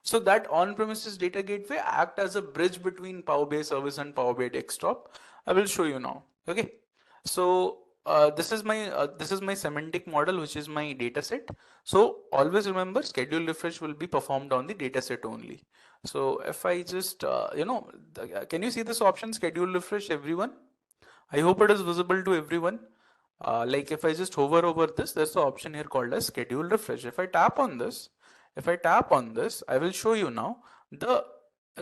So that on-premises data gateway act as a bridge between Power BI service and Power BI desktop. I will show you now. Okay. So this is my semantic model, which is my data set. So always remember, schedule refresh will be performed on the data set only. So if I just can you see this option, schedule refresh, everyone? I hope it is visible to everyone. Like if I just hover over this, there's an option here called as schedule refresh. If I tap on this, I will show you now. The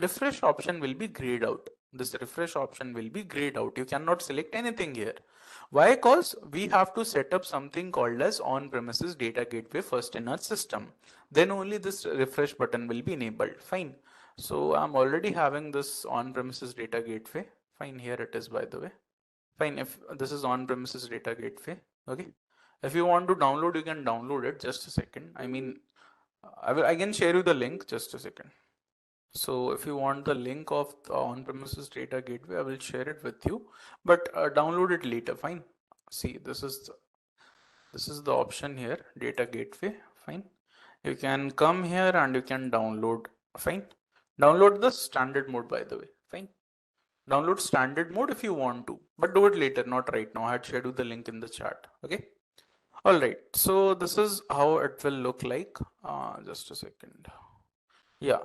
refresh option will be grayed out. This refresh option will be grayed out. You cannot select anything here. Why? Because we have to set up something called as on-premises data gateway first in our system. Then only this refresh button will be enabled. Fine. So I'm already having this on-premises data gateway. Fine, here it is, by the way. Fine, if this is on-premises data gateway. Okay. If you want to download, you can download it. Just a second. I mean, I can share you the link. Just a second. So if you want the link of the on-premises data gateway, I will share it with you, but download it later. Fine. See, this is the option here, data gateway. Fine. You can come here and you can download. Fine. Download the standard mode, by the way. Fine. Download standard mode if you want to, but do it later, not right now. I had shared you the link in the chat. Okay. All right. So this is how it will look like. Just a second. Yeah.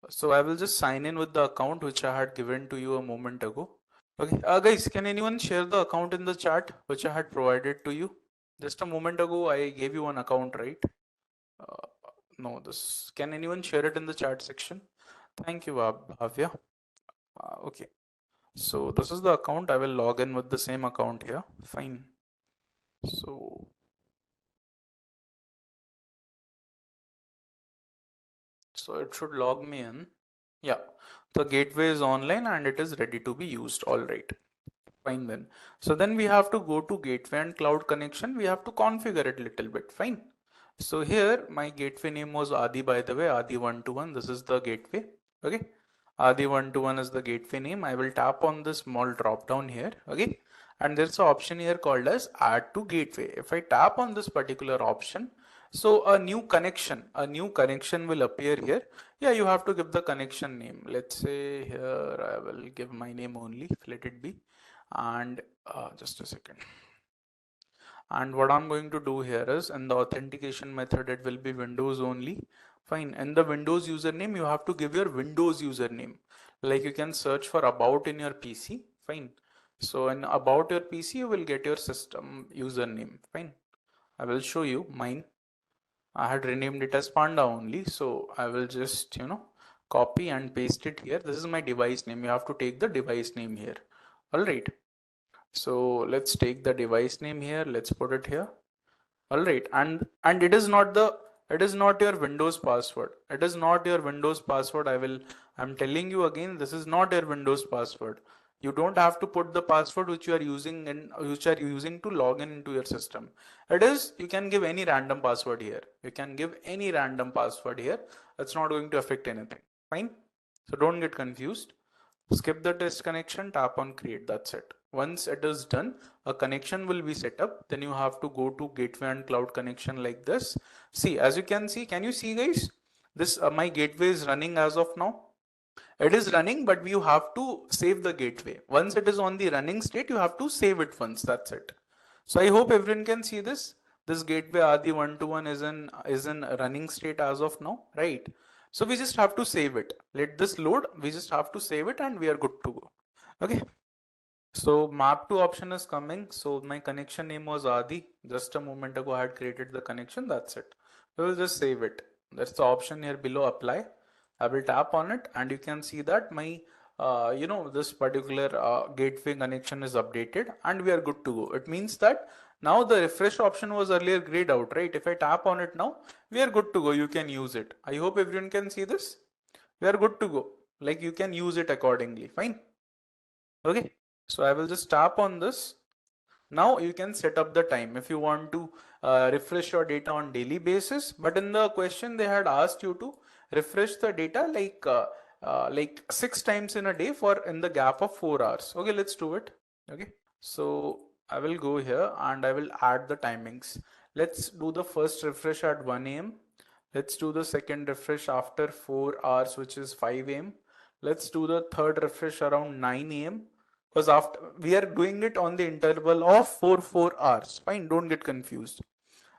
So I will just sign in with the account which I had given to you a moment ago. Okay, guys, can anyone share the account in the chat which I had provided to you? Just a moment ago, I gave you an account, right? Uh, no, this. Can anyone share it in the chat section? Thank you, Bhavya. Okay, so this is the account. I will log in with the same account here. Fine. So it should log me in. Yeah, the gateway is online and it is ready to be used. All right. Fine then. So then we have to go to gateway and cloud connection. We have to configure it a little bit. Fine. So here my gateway name was Adi, by the way, Adi121. This is the gateway. Okay. Adi121 is the gateway name. I will tap on this small drop down here. Okay. And there's an option here called as add to gateway. If I tap on this particular option, so a new connection will appear here. Yeah, you have to give the connection name. Let's say here I will give my name only. Let it be And just a second. And what I'm going to do here is, in the authentication method, it will be Windows only. Fine. In the Windows username, you have to give your Windows username. Like you can search for about in your PC. Fine. So in about your PC, you will get your system username. Fine. I will show you mine. I had renamed it as Panda only. So I will just, copy and paste it here. This is my device name. You have to take the device name here. All right. So let's take the device name here. Let's put it here. All right. And it is not your Windows password. It is not your Windows password. I'm telling you again, this is not your Windows password. You don't have to put the password which you are using to log in into your system. It is, you can give any random password here. You can give any random password here. It's not going to affect anything. Fine. So don't get confused. Skip the test connection, tap on create. That's it. Once it is done, a connection will be set up. Then you have to go to gateway and cloud connection like this. See, as you can see, can you see guys? This my gateway is running as of now. It is running, but you have to save the gateway. Once it is on the running state, you have to save it once. That's it. So I hope everyone can see this. This gateway Adi 121 is in running state as of now, right? So we just have to save it. Let this load. We just have to save it, and we are good to go. Okay. So map to option is coming. So my connection name was Adi. Just a moment ago, I had created the connection. That's it. We will just save it. That's the option here below, apply. I will tap on it and you can see that my, this particular gateway connection is updated and we are good to go. It means that now the refresh option was earlier grayed out, right? If I tap on it now, we are good to go. You can use it. I hope everyone can see this. We are good to go. Like you can use it accordingly. Fine. Okay. So I will just tap on this. Now you can set up the time if you want to refresh your data on daily basis. But in the question they had asked you to refresh the data like 6 times in a day for in the gap of 4 hours. Okay, let's do it. Okay, so I will go here and I will add the timings. Let's do the first refresh at 1 a.m. Let's do the second refresh after 4 hours, which is 5 a.m. Let's do the third refresh around 9 a.m. because after we are doing it on the interval of 4 hours. Fine, don't get confused.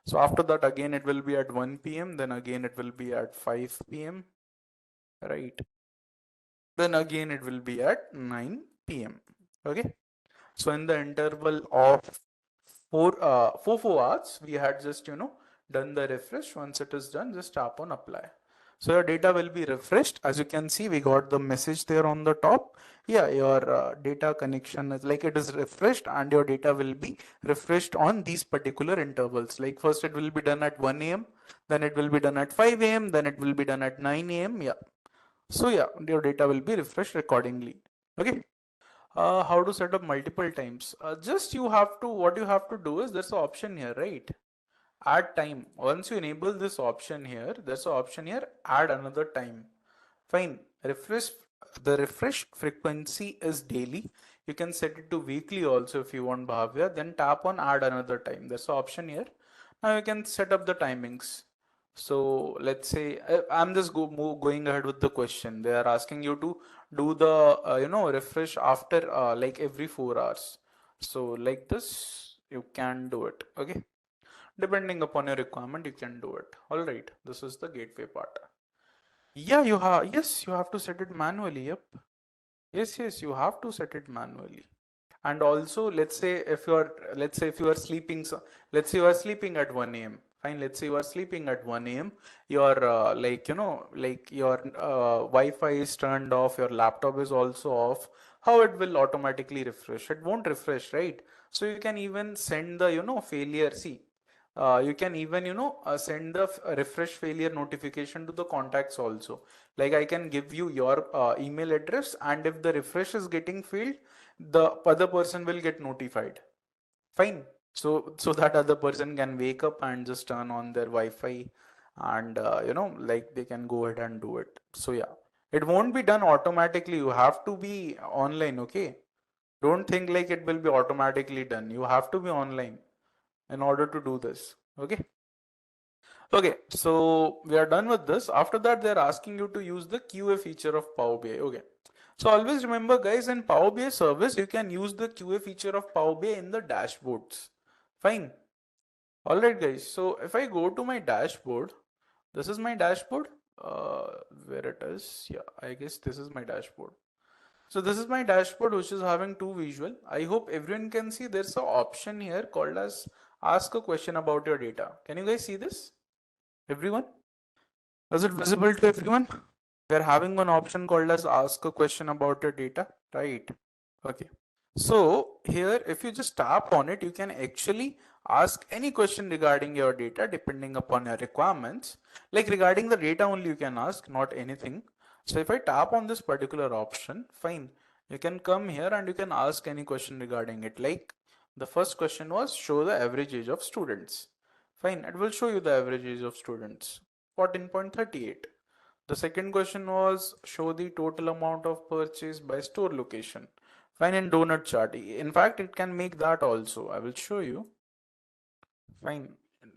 So after that again it will be at 1 p.m. then again it will be at 5 p.m. right, then again it will be at 9 p.m. okay. So in the interval of 4 hours we had just done the refresh. Once it is done, just tap on apply. So your data will be refreshed. As you can see, we got the message there on the top. Yeah, your data connection is like it is refreshed and your data will be refreshed on these particular intervals. Like first it will be done at 1 a.m. then it will be done at 5 a.m. then it will be done at 9 a.m. Yeah. So yeah, your data will be refreshed accordingly. Okay. How to set up multiple times? Just you have to, what you have to do is there's an option here, right? Add time. Once you enable this option here, there's an option here, add another time. Fine. The refresh frequency is daily. You can set it to weekly also if you want, Bhavya. Then tap on add another time. There's an option here. Now you can set up the timings. So let's say I'm just going ahead with the question. They are asking you to do the refresh after like every 4 hours. So like this, you can do it. Okay. Depending upon your requirement, you can do it. All right. This is the gateway part. Yeah, you have. Yes, you have to set it manually. Yep. Yes, you have to set it manually. And also, let's say if you are sleeping, so let's say you are sleeping at 1 a.m. Fine. Let's say you are sleeping at 1 a.m. Your like your Wi-Fi is turned off. Your laptop is also off. How it will automatically refresh? It won't refresh, right? So you can even send the failure. See, you can even send the refresh failure notification to the contacts also. Like I can give you your email address, and if the refresh is getting failed, the other person will get notified. Fine. So that other person can wake up and just turn on their Wi-Fi, and like they can go ahead and do it. So yeah, it won't be done automatically. You have to be online. Okay, don't think like it will be automatically done. You have to be online in order to do this. Okay. Okay, so we are done with this. After that, they're asking you to use the QA feature of Power BI. Okay, So always remember guys, in Power BI service, you can use the QA feature of Power BI in the dashboards. Fine. Alright guys, so if I go to my dashboard, this is my dashboard, where it is, yeah, I guess this is my dashboard. So this is my dashboard which is having two visual. I hope everyone can see there's an option here called as ask a question about your data. Can you guys see this? Everyone? Is it visible to everyone? We're having one option called as ask a question about your data, right? Okay. So here, if you just tap on it, you can actually ask any question regarding your data depending upon your requirements. Like regarding the data only you can ask, not anything. So if I tap on this particular option, fine, you can come here and you can ask any question regarding it. Like the first question was show the average age of students. Fine, it will show you the average age of students, 14.38. The second question was show the total amount of purchase by store location. Fine, in donut chart. In fact, it can make that also. I will show you. Fine.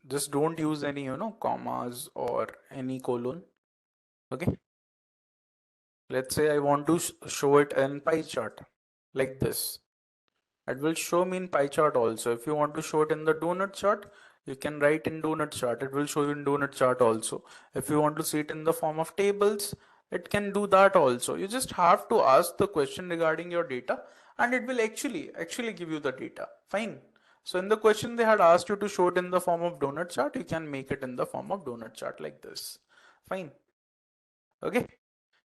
Just don't use any, commas or any colon. Okay. Let's say I want to show it in pie chart like this. It will show me in pie chart also. If you want to show it in the donut chart, you can write in donut chart. It will show you in donut chart also. If you want to see it in the form of tables, it can do that also. You just have to ask the question regarding your data and it will actually give you the data. Fine. So in the question they had asked you to show it in the form of donut chart, you can make it in the form of donut chart like this. Fine. Okay.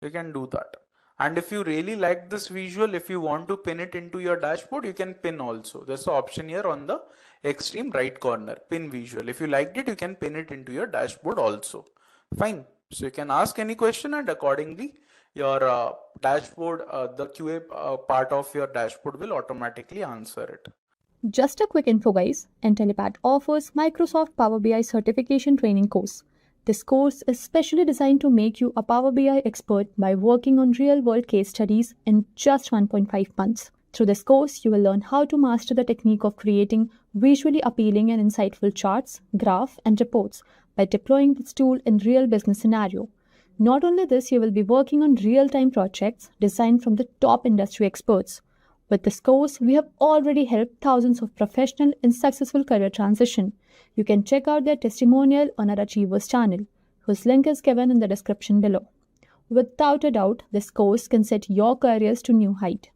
You can do that. And if you really like this visual, if you want to pin it into your dashboard, you can pin also. There's an option here on the extreme right corner, pin visual. If you liked it, you can pin it into your dashboard also. Fine. So you can ask any question and accordingly your dashboard, the QA part of your dashboard will automatically answer it. Just a quick info guys, Intellipaat offers Microsoft Power BI certification training course. This course is specially designed to make you a Power BI expert by working on real-world case studies in just 1.5 months. Through this course, you will learn how to master the technique of creating visually appealing and insightful charts, graphs, and reports by deploying this tool in real business scenario. Not only this, you will be working on real-time projects designed from the top industry experts. With this course, we have already helped thousands of professionals in successful career transition. You can check out their testimonial on our Achievers channel, whose link is given in the description below. Without a doubt, this course can set your careers to new height.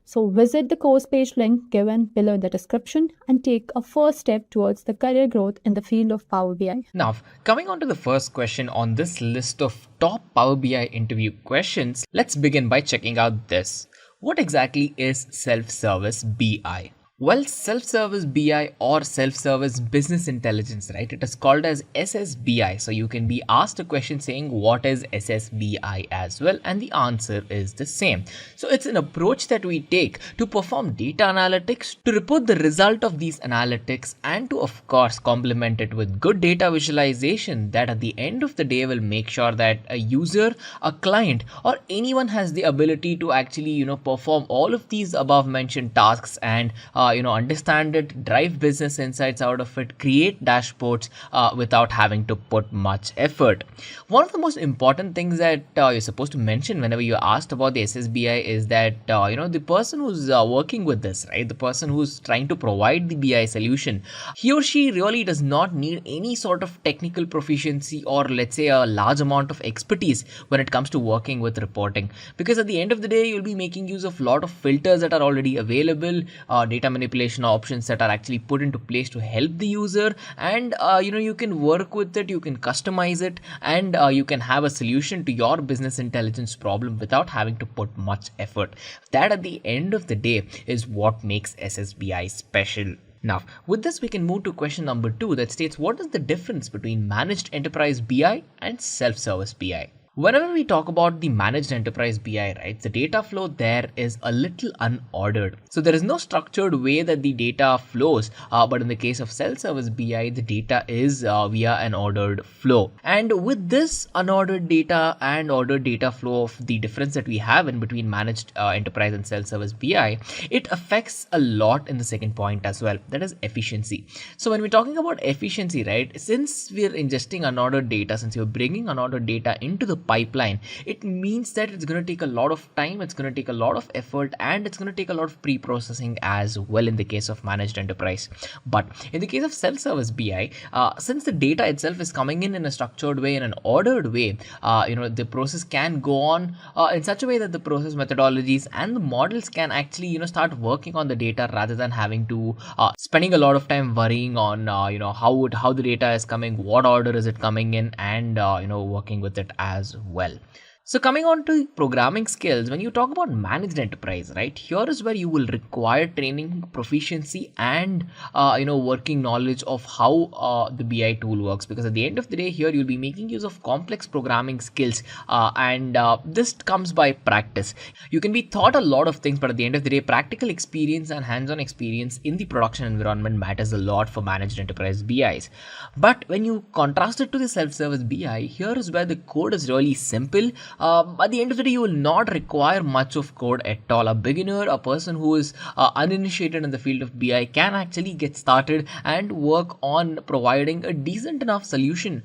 So visit the course page link given below in the description and take a first step towards the career growth in the field of Power BI. Now, coming on to the first question on this list of top Power BI interview questions, let's begin by checking out this. What exactly is self-service BI? Well, self-service BI or self-service business intelligence, right? It is called as SSBI. So you can be asked a question saying what is SSBI as well, and the answer is the same. So it's an approach that we take to perform data analytics, to report the result of these analytics, and to of course complement it with good data visualization that at the end of the day will make sure that a user, a client, or anyone has the ability to actually perform all of these above mentioned tasks and understand it, drive business insights out of it, create dashboards without having to put much effort. One of the most important things that you're supposed to mention whenever you're asked about the SSBI is that the person who's working with this, right, the person who's trying to provide the BI solution, he or she really does not need any sort of technical proficiency or let's say a large amount of expertise when it comes to working with reporting, because at the end of the day you'll be making use of a lot of filters that are already available, data manipulation options that are actually put into place to help the user, and you can work with it, you can customize it, and you can have a solution to your business intelligence problem without having to put much effort. That at the end of the day is what makes SSBI special. Now, with this we can move to question number 2 that states, what is the difference between managed enterprise BI and self-service BI? Whenever we talk about the managed enterprise BI, right, the data flow there is a little unordered. So there is no structured way that the data flows, but in the case of self-service BI, the data is via an ordered flow. And with this unordered data and ordered data flow of the difference that we have in between managed enterprise and self-service BI, it affects a lot in the second point as well, that is efficiency. So when we're talking about efficiency, right, since we're ingesting unordered data, since you're bringing unordered data into the pipeline, it means that it's going to take a lot of time, it's going to take a lot of effort, and it's going to take a lot of pre-processing as well in the case of managed enterprise. But in the case of self-service BI, since the data itself is coming in a structured way, in an ordered way, the process can go on in such a way that the process methodologies and the models can actually start working on the data rather than having to spending a lot of time worrying on how the data is coming, what order is it coming in, and working with it as well. So coming on to programming skills, when you talk about managed enterprise, right, here is where you will require training, proficiency, and working knowledge of how the BI tool works, because at the end of the day here you'll be making use of complex programming skills, and this comes by practice. You can be taught a lot of things, but at the end of the day, practical experience and hands-on experience in the production environment matters a lot for managed enterprise BIs. But when you contrast it to the self-service BI, here is where the code is really simple. At the end of the day, you will not require much of code at all. A beginner, a person who is uninitiated in the field of BI can actually get started and work on providing a decent enough solution,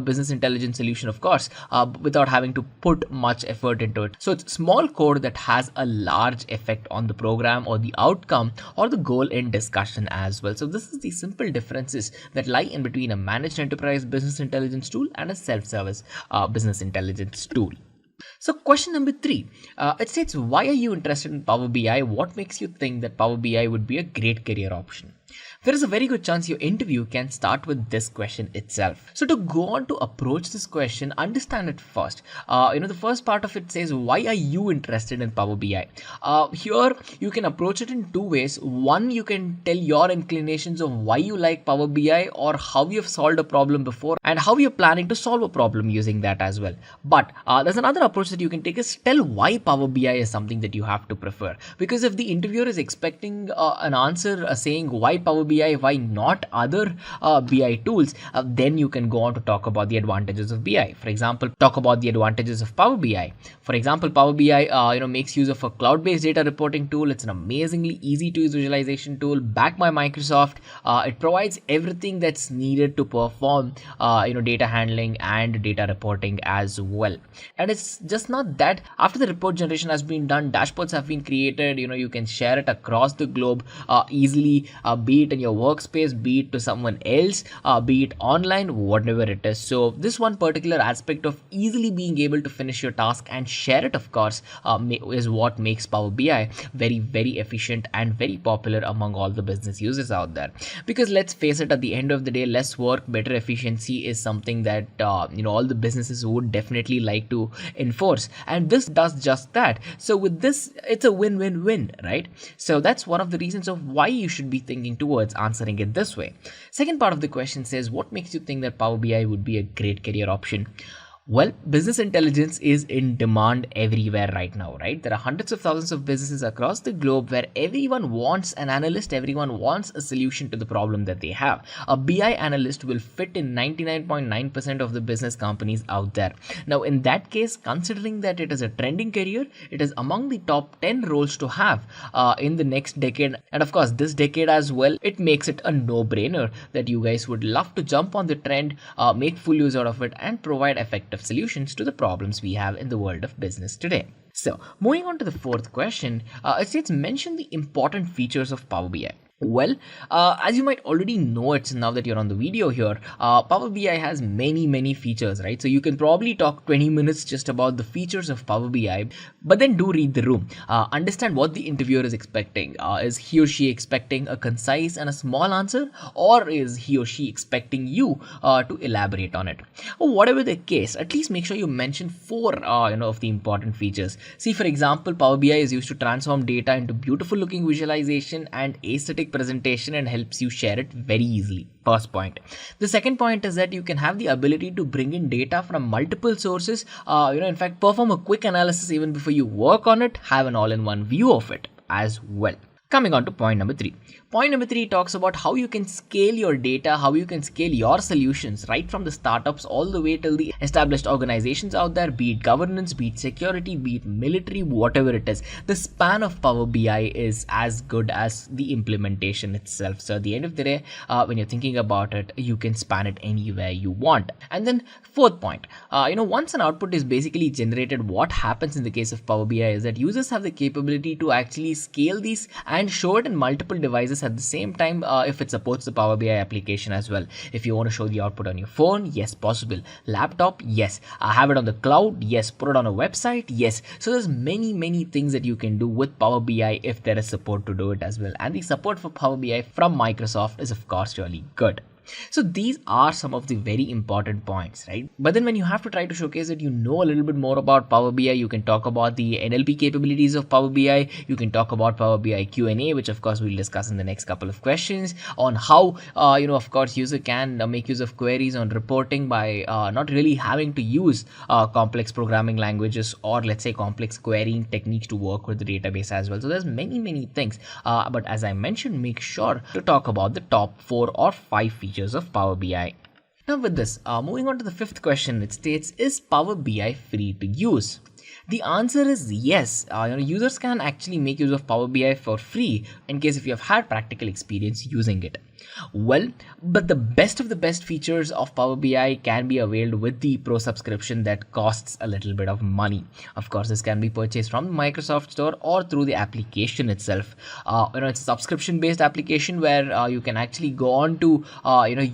business intelligence solution, of course, without having to put much effort into it. So it's small code that has a large effect on the program or the outcome or the goal in discussion as well. So this is the simple differences that lie in between a managed enterprise business intelligence tool and a self-service business intelligence tool. So question number 3, it states, why are you interested in Power BI? What makes you think that Power BI would be a great career option? There is a very good chance your interview can start with this question itself. So to go on to approach this question, understand it first. The first part of it says, why are you interested in Power BI? Here you can approach it in two ways. One, you can tell your inclinations of why you like Power BI or how you have solved a problem before and how you're planning to solve a problem using that as well. But there's another approach that you can take, is tell why Power BI is something that you have to prefer. Because if the interviewer is expecting an answer saying why Power BI, why not other BI tools, then you can go on to talk about the advantages of BI. For example, talk about the advantages of Power BI. For example, Power BI makes use of a cloud-based data reporting tool. It's an amazingly easy to use visualization tool backed by Microsoft. It provides everything that's needed to perform data handling and data reporting as well. And it's just not that. After the report generation has been done, dashboards have been created. You can share it across the globe easily, be it in your workspace, be it to someone else, be it online, whatever it is. So this one particular aspect of easily being able to finish your task and share it, of course, is what makes Power BI very, very efficient and very popular among all the business users out there. Because let's face it, at the end of the day, less work, better efficiency is something that all the businesses would definitely like to enforce, and this does just that. So with this, it's a win-win-win, right? So that's one of the reasons of why you should be thinking towards answering it this way. Second part of the question says, what makes you think that Power BI would be a great career option? Well, business intelligence is in demand everywhere right now, right? There are hundreds of thousands of businesses across the globe where everyone wants an analyst, everyone wants a solution to the problem that they have. A BI analyst will fit in 99.9% of the business companies out there. Now, in that case, considering that it is a trending career, it is among the top 10 roles to have in the next decade. And of course, this decade as well, it makes it a no-brainer that you guys would love to jump on the trend, make full use out of it, and provide effective solutions to the problems we have in the world of business today. So moving on to the fourth question, it states, mention the important features of Power BI. Well, as you might already know it now that you're on the video here, Power BI has many features, right? So you can probably talk 20 minutes just about the features of Power BI, but then do read the room. Understand what the interviewer is expecting. Is he or she expecting a concise and a small answer, or is he or she expecting you to elaborate on it? Or whatever the case, at least make sure you mention 4 of the important features. See, for example, Power BI is used to transform data into beautiful looking visualization and aesthetic presentation and helps you share it very easily. First point. The second point is that you can have the ability to bring in data from multiple sources, in fact, perform a quick analysis even before you work on it, have an all-in-one view of it as well. Coming on to point number 3. Point number 3 talks about how you can scale your data, how you can scale your solutions right from the startups all the way till the established organizations out there, be it governance, be it security, be it military, whatever it is. The span of Power BI is as good as the implementation itself. So at the end of the day, when you're thinking about it, you can span it anywhere you want. And then fourth point, once an output is basically generated, what happens in the case of Power BI is that users have the capability to actually scale these and show it in multiple devices at the same time if it supports the Power BI application as well. If you want to show the output on your phone, yes, possible. Laptop, yes. Have it on the cloud, yes. Put it on a website, yes. So there's many things that you can do with Power BI if there is support to do it as well. And the support for Power BI from Microsoft is of course really good. So these are some of the very important points, right? But then when you have to try to showcase that you know a little bit more about Power BI, you can talk about the NLP capabilities of Power BI. You can talk about Power BI Q&A, which of course we'll discuss in the next couple of questions, on how, of course, user can make use of queries on reporting by not really having to use complex programming languages or let's say complex querying techniques to work with the database as well. So there's many things. But as I mentioned, make sure to talk about the top 4 or 5 features of Power BI. Now with this, moving on to the 5th question, it states, is Power BI free to use? The answer is yes. Users can actually make use of Power BI for free in case if you have had practical experience using it. Well, but the best of the best features of Power BI can be availed with the Pro subscription that costs a little bit of money. Of course, this can be purchased from the Microsoft Store or through the application itself. It's a subscription-based application where you can actually go on to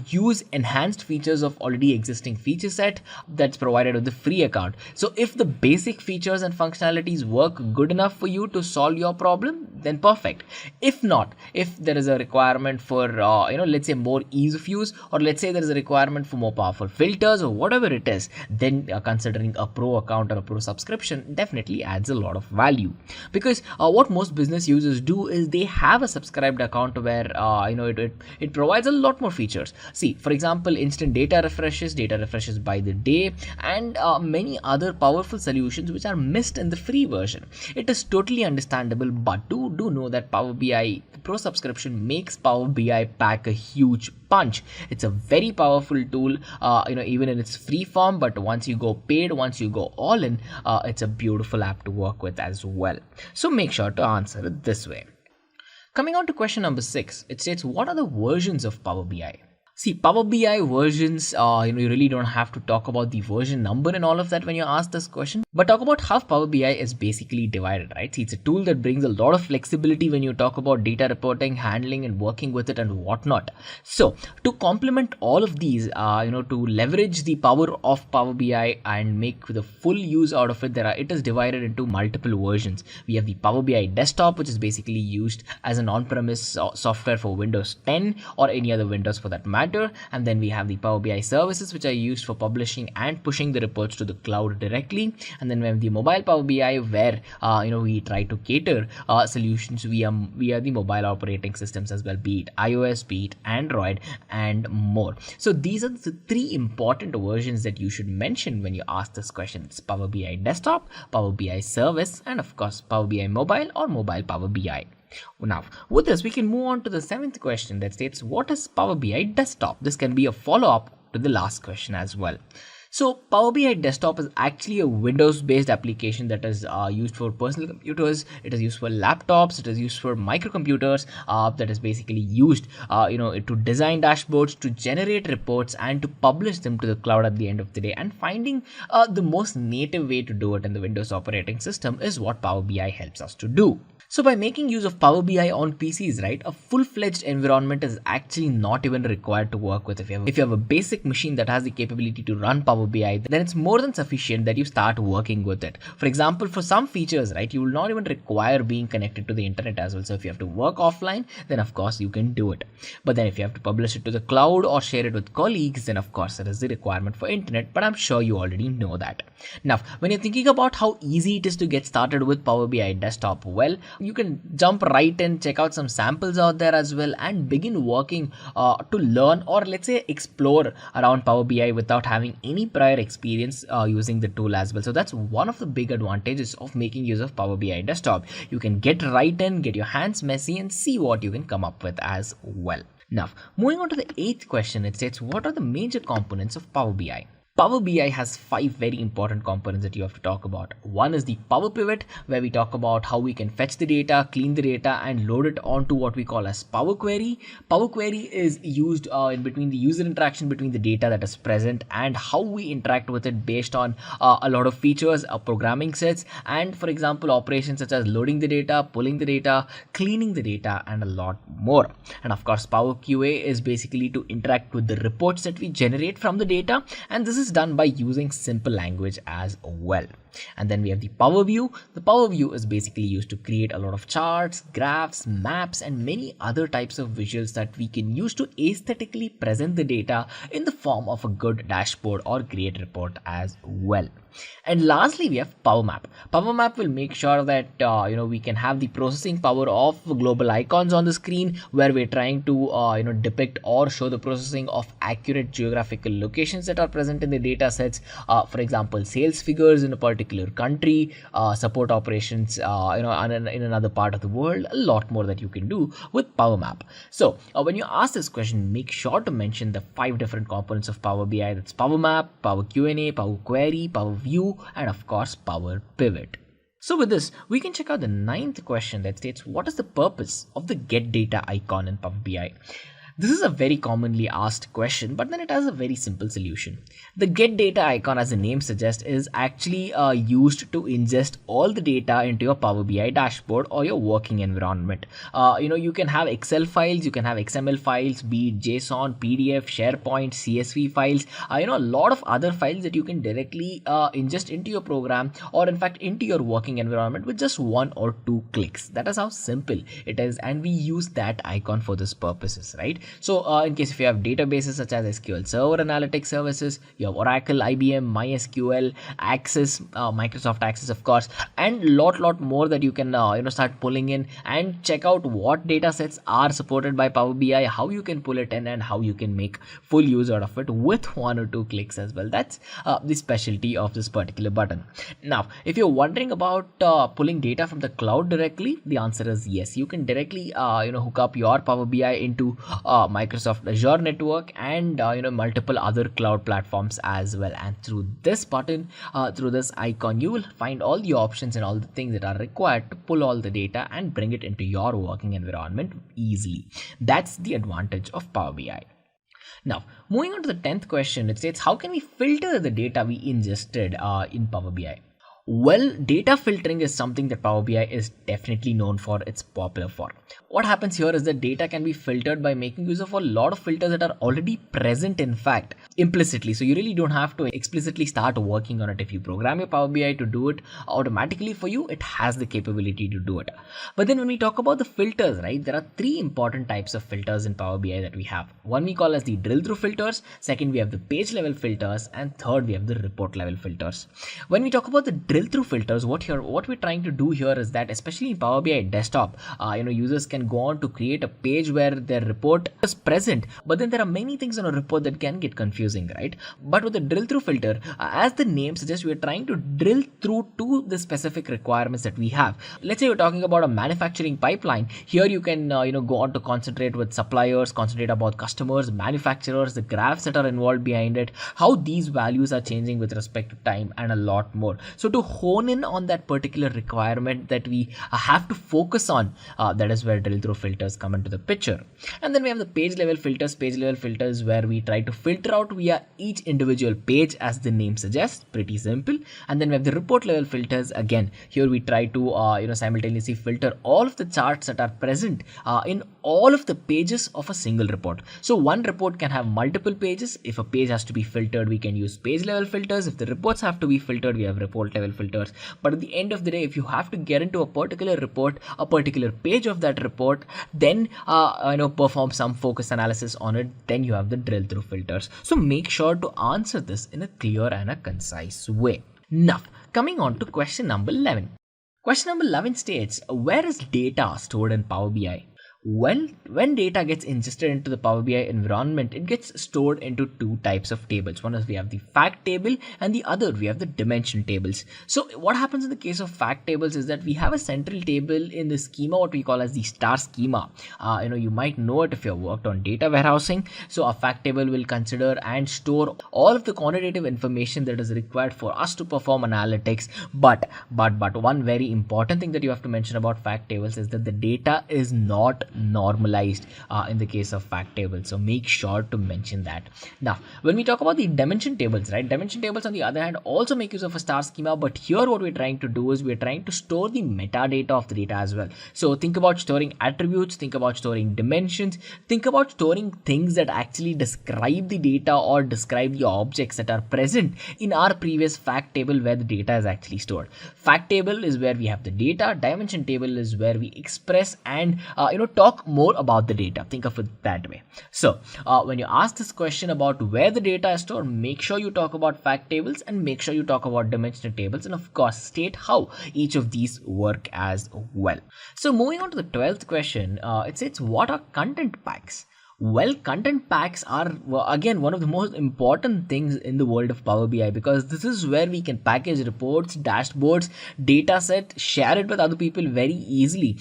use enhanced features of already existing feature set that's provided with the free account. So if the basic features and functionalities work good enough for you to solve your problem, then perfect. If not, if there is a requirement for let's say more ease of use, or let's say there is a requirement for more powerful filters or whatever it is, then considering a Pro account or a Pro subscription definitely adds a lot of value. Because what most business users do is they have a subscribed account where it provides a lot more features. See, for example, instant data refreshes by the day, and many other powerful solutions which are missed in the free version. It is totally understandable, but do know that Power BI Pro subscription makes Power BI pack a huge punch. It's a very powerful tool, even in its free form, but once you go paid, once you go all in, it's a beautiful app to work with as well. So make sure to answer it this way. Coming on to question number 6, it states, what are the versions of Power BI? See, Power BI versions, you really don't have to talk about the version number and all of that when you ask this question, but talk about how Power BI is basically divided, right? See, it's a tool that brings a lot of flexibility when you talk about data reporting, handling and working with it and whatnot. So to complement all of these, to leverage the power of Power BI and make the full use out of it, it is divided into multiple versions. We have the Power BI desktop, which is basically used as an on-premise software for Windows 10 or any other Windows for that matter. And then we have the Power BI services, which are used for publishing and pushing the reports to the cloud directly. And then we have the mobile Power BI, where we try to cater solutions via the mobile operating systems as well, be it iOS, be it Android, and more. So these are the 3 important versions that you should mention when you ask this question. It's Power BI desktop, Power BI service, and of course Power BI mobile or mobile Power BI. Now, with this, we can move on to the 7th question that states, what is Power BI desktop? This can be a follow-up to the last question as well. So Power BI desktop is actually a Windows-based application that is used for personal computers. It is used for laptops. It is used for microcomputers. That is basically used, to design dashboards, to generate reports, and to publish them to the cloud at the end of the day. And finding the most native way to do it in the Windows operating system is what Power BI helps us to do. So by making use of Power BI on PCs, right, a full-fledged environment is actually not even required to work with. If you have a basic machine that has the capability to run Power BI, then it's more than sufficient that you start working with it. For example, for some features, right, you will not even require being connected to the internet as well. So if you have to work offline, then of course you can do it. But then if you have to publish it to the cloud or share it with colleagues, then of course there is the requirement for internet, but I'm sure you already know that. Now, when you're thinking about how easy it is to get started with Power BI desktop, well, you can jump right in, check out some samples out there as well, and begin working to learn, or let's say explore around Power BI without having any prior experience using the tool as well. So that's one of the big advantages of making use of Power BI desktop. You can get right in, get your hands messy, and see what you can come up with as well. Now, moving on to the 8th question, it states, what are the major components of Power BI? Power BI has 5 very important components that you have to talk about. One is the Power Pivot, where we talk about how we can fetch the data, clean the data, and load it onto what we call as Power Query. Power Query is used in between the user interaction between the data that is present and how we interact with it based on a lot of features, programming sets, and for example, operations such as loading the data, pulling the data, cleaning the data, and a lot more. And of course, Power QA is basically to interact with the reports that we generate from the data, and this is done by using simple language as well. And then we have the Power View. The Power View is basically used to create a lot of charts, graphs, maps, and many other types of visuals that we can use to aesthetically present the data in the form of a good dashboard or great report as well. And lastly, we have Power Map. Power Map will make sure that we can have the processing power of global icons on the screen, where we're trying to depict or show the processing of accurate geographical locations that are present in the data sets. For example, sales figures in a particular country, support operations in another part of the world. A lot more that you can do with Power Map. So when you ask this question, make sure to mention the 5 different components of Power BI. That's Power Map, Power Q&A, Power Query, Power View, and of course Power Pivot. So with this, we can check out the 9th question that states, what is the purpose of the get data icon in Power BI? This is a very commonly asked question, but then it has a very simple solution. The get data icon, as the name suggests, is actually used to ingest all the data into your Power BI dashboard or your working environment. You can have Excel files, you can have XML files, be it JSON, PDF, SharePoint, CSV files, a lot of other files that you can directly ingest into your program, or in fact into your working environment with just 1 or 2 clicks. That is how simple it is, and we use that icon for this purposes, right? So in case if you have databases such as SQL Server Analytics Services, you have Oracle, IBM, MySQL, Access, Microsoft Access, of course, and lot more that you can start pulling in and check out what data sets are supported by Power BI, how you can pull it in, and how you can make full use out of it with 1 or 2 clicks as well. That's the specialty of this particular button. Now, if you're wondering about pulling data from the cloud directly, the answer is yes. You can directly hook up your Power BI into Microsoft Azure network and multiple other cloud platforms as well. And through this button, through this icon, you will find all the options and all the things that are required to pull all the data and bring it into your working environment easily. That's the advantage of Power BI. Now, moving on to the 10th question, it states, how can we filter the data we ingested in Power BI? Well, data filtering is something that Power BI is definitely known for. It's popular for. What happens here is that data can be filtered by making use of a lot of filters that are already present, in fact, implicitly. So you really don't have to explicitly start working on it. If you program your Power BI to do it automatically for you, it has the capability to do it. But then when we talk about the filters, right, there are 3 important types of filters in Power BI that we have. One we call as the drill through filters, second we have the page level filters, and third we have the report level filters. When we talk about the drill through filters, what we're trying to do here is that, especially in Power BI desktop, users can go on to create a page where their report is present, but then there are many things on a report that can get confusing, right? But with the drill through filter, as the name suggests, we are trying to drill through to the specific requirements that we have. Let's say you're talking about a manufacturing pipeline. Here you can go on to concentrate with suppliers, concentrate about customers, manufacturers, the graphs that are involved behind it, how these values are changing with respect to time, and a lot more. So to hone in on that particular requirement that we have to focus on, that is where drill through filters come into the picture. And then we have the page level filters. Page level filters where we try to filter out via each individual page, as the name suggests. Pretty simple. And then we have the report level filters. Again, here we try to simultaneously filter all of the charts that are present in all of the pages of a single report. So one report can have multiple pages. If a page has to be filtered, we can use page level filters. If the reports have to be filtered, we have report level filters. But at the end of the day, if you have to get into a particular report, a particular page of that report, then perform some focus analysis on it, then you have the drill through filters. So make sure to answer this in a clear and a concise way. Now, coming on to question number 11. Question number 11 states, where is data stored in Power BI? Well, when data gets ingested into the Power BI environment, it gets stored into two types of tables. One is we have the fact table and the other we have the dimension tables. So what happens in the case of fact tables is that we have a central table in the schema, what we call as the star schema. You might know it if you've worked on data warehousing. So a fact table will consider and store all of the quantitative information that is required for us to perform analytics. But one very important thing that you have to mention about fact tables is that the data is not normalized in the case of fact tables, so make sure to mention that. Now when we talk about the dimension tables, right, dimension tables on the other hand also make use of a star schema, but here what we're trying to do is we're trying to store the metadata of the data as well. So think about storing attributes, think about storing dimensions, think about storing things that actually describe the data or describe the objects that are present in our previous fact table where the data is actually stored. Fact table is where we have the data, dimension table is where we express and talk more about the data. Think of it that way. So when you ask this question about where the data is stored, make sure you talk about fact tables and make sure you talk about dimensional tables, and of course state how each of these work as well. So moving on to the 12th question, it says, what are content packs? Well, content packs are again one of the most important things in the world of Power BI, because this is where we can package reports, dashboards, data set, share it with other people very easily.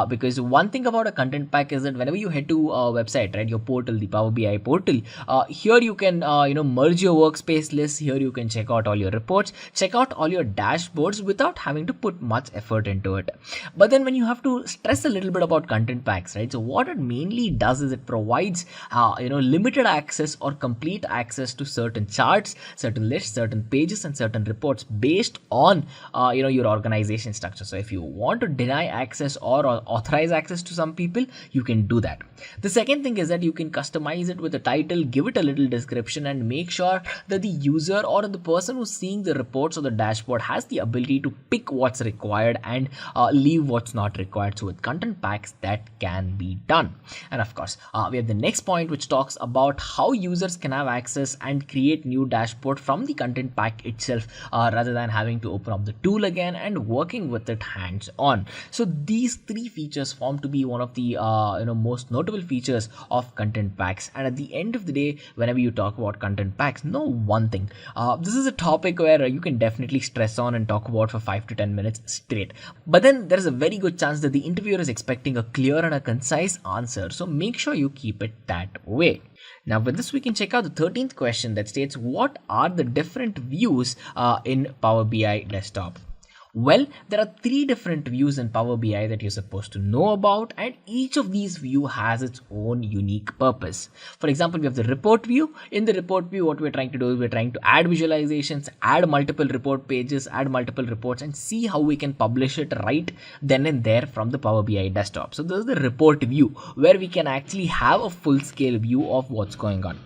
Because one thing about a content pack is that whenever you head to a website, right, your portal, the Power BI portal, here you can merge your workspace list. Here you can check out all your reports, check out all your dashboards without having to put much effort into it. But then when you have to stress a little bit about content packs, right, so what it mainly does is it provides limited access or complete access to certain charts, certain lists, certain pages and certain reports based on your organization structure. So if you want to deny access or authorize access to some people, you can do that. The second thing is that you can customize it with a title, give it a little description, and make sure that the user or the person who's seeing the reports or the dashboard has the ability to pick what's required and leave what's not required. So with content packs that can be done. And of course we have the next point, which talks about how users can have access and create new dashboard from the content pack itself, rather than having to open up the tool again and working with it hands on. So these three features form to be one of the most notable features of content packs. And at the end of the day, whenever you talk about content packs, know one thing, this is a topic where you can definitely stress on and talk about for 5 to 10 minutes straight, but then there is a very good chance that the interviewer is expecting a clear and a concise answer, so make sure you keep it that way. Now with this we can check out the 13th question that states, what are the different views in Power BI desktop? Well, there are three different views in Power BI that you're supposed to know about, and each of these view has its own unique purpose. For example, we have the report view. In the report view, what we're trying to do is we're trying to add visualizations, add multiple report pages, add multiple reports, and see how we can publish it right then and there from the Power BI desktop. So this is the report view where we can actually have a full scale view of what's going on.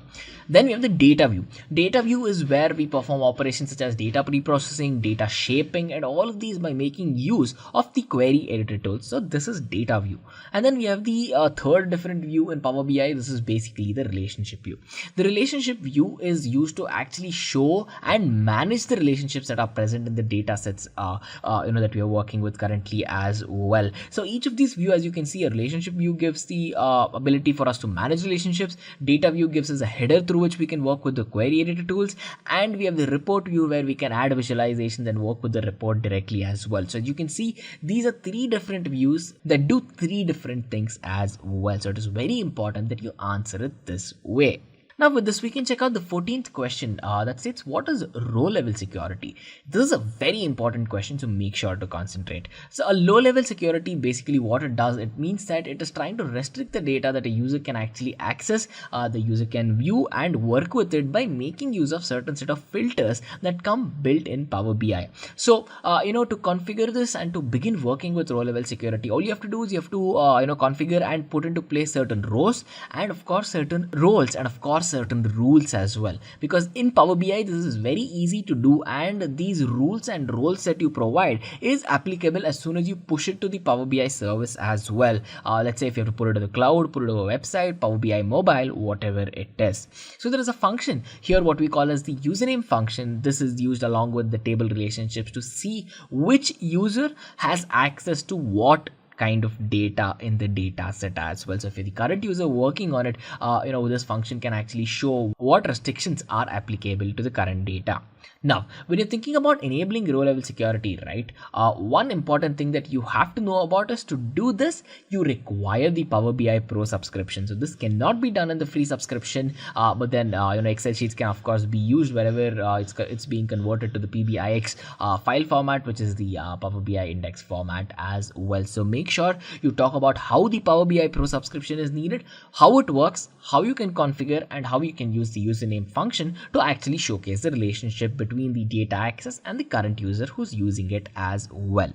Then we have the data view. Data view is where we perform operations such as data pre-processing, data shaping, and all of these by making use of the query editor tools. So this is data view. And then we have the third different view in Power BI. This is basically the relationship view. The relationship view is used to actually show and manage the relationships that are present in the data sets that we are working with currently as well. So each of these view, as you can see, a relationship view gives the ability for us to manage relationships. Data view gives us a header through which we can work with the query editor tools, and we have the report view where we can add visualizations and work with the report directly as well. So you can see these are three different views that do three different things as well. So it is very important that you answer it this way. Now with this we can check out the 14th question that states, what is row level security? This is a very important question, so make sure to concentrate. So a low level security, basically what it does, it means that it is trying to restrict the data that a user can actually access, the user can view and work with it by making use of certain set of filters that come built in Power BI. So to configure this and to begin working with row level security, all you have to do is you have to configure and put into place certain rows and of course certain roles and of course certain rules as well, because in Power BI this is very easy to do, and these rules and roles that you provide is applicable as soon as you push it to the Power BI service as well. Let's say if you have to put it to the cloud, put it to a website, Power BI mobile, whatever it is. So there is a function here what we call as the username function. This is used along with the table relationships to see which user has access to what kind of data in the data set as well. So if you're the current user working on it, this function can actually show what restrictions are applicable to the current data. Now, when you're thinking about enabling row level security, right, one important thing that you have to know about is to do this, you require the Power BI Pro subscription. So this cannot be done in the free subscription, but then Excel sheets can of course be used wherever it's being converted to the PBIX file format, which is the Power BI index format as well. So make sure you talk about how the Power BI Pro subscription is needed, how it works, how you can configure, and how you can use the username function to actually showcase the relationship between the data access and the current user who's using it as well.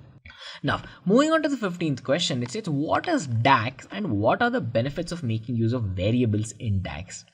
Now, moving on to the 15th question, it says, what is DAX and what are the benefits of making use of variables in DAX?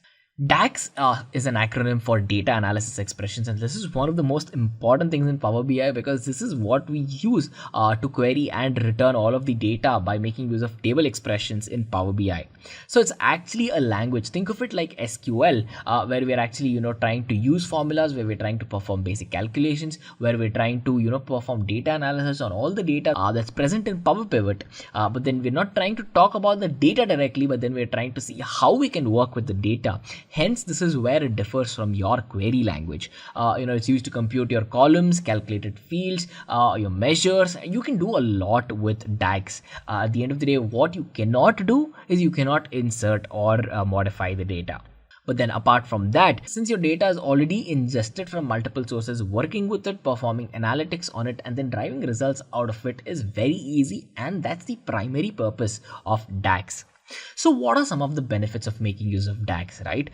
DAX is an acronym for data analysis expressions, and this is one of the most important things in Power BI because this is what we use to query and return all of the data by making use of table expressions in Power BI. So it's actually a language. Think of it like SQL, where we're actually trying to use formulas, where we're trying to perform basic calculations, where we're trying to perform data analysis on all the data that's present in Power Pivot. But then we're not trying to talk about the data directly, but then we're trying to see how we can work with the data. Hence, this is where it differs from your query language. It's used to compute your columns, calculated fields, your measures. You can do a lot with DAX. At the end of the day, what you cannot do is you cannot insert or modify the data. But then apart from that, since your data is already ingested from multiple sources, working with it, performing analytics on it, and then driving results out of it is very easy, and that's the primary purpose of DAX. So what are some of the benefits of making use of DAX, right?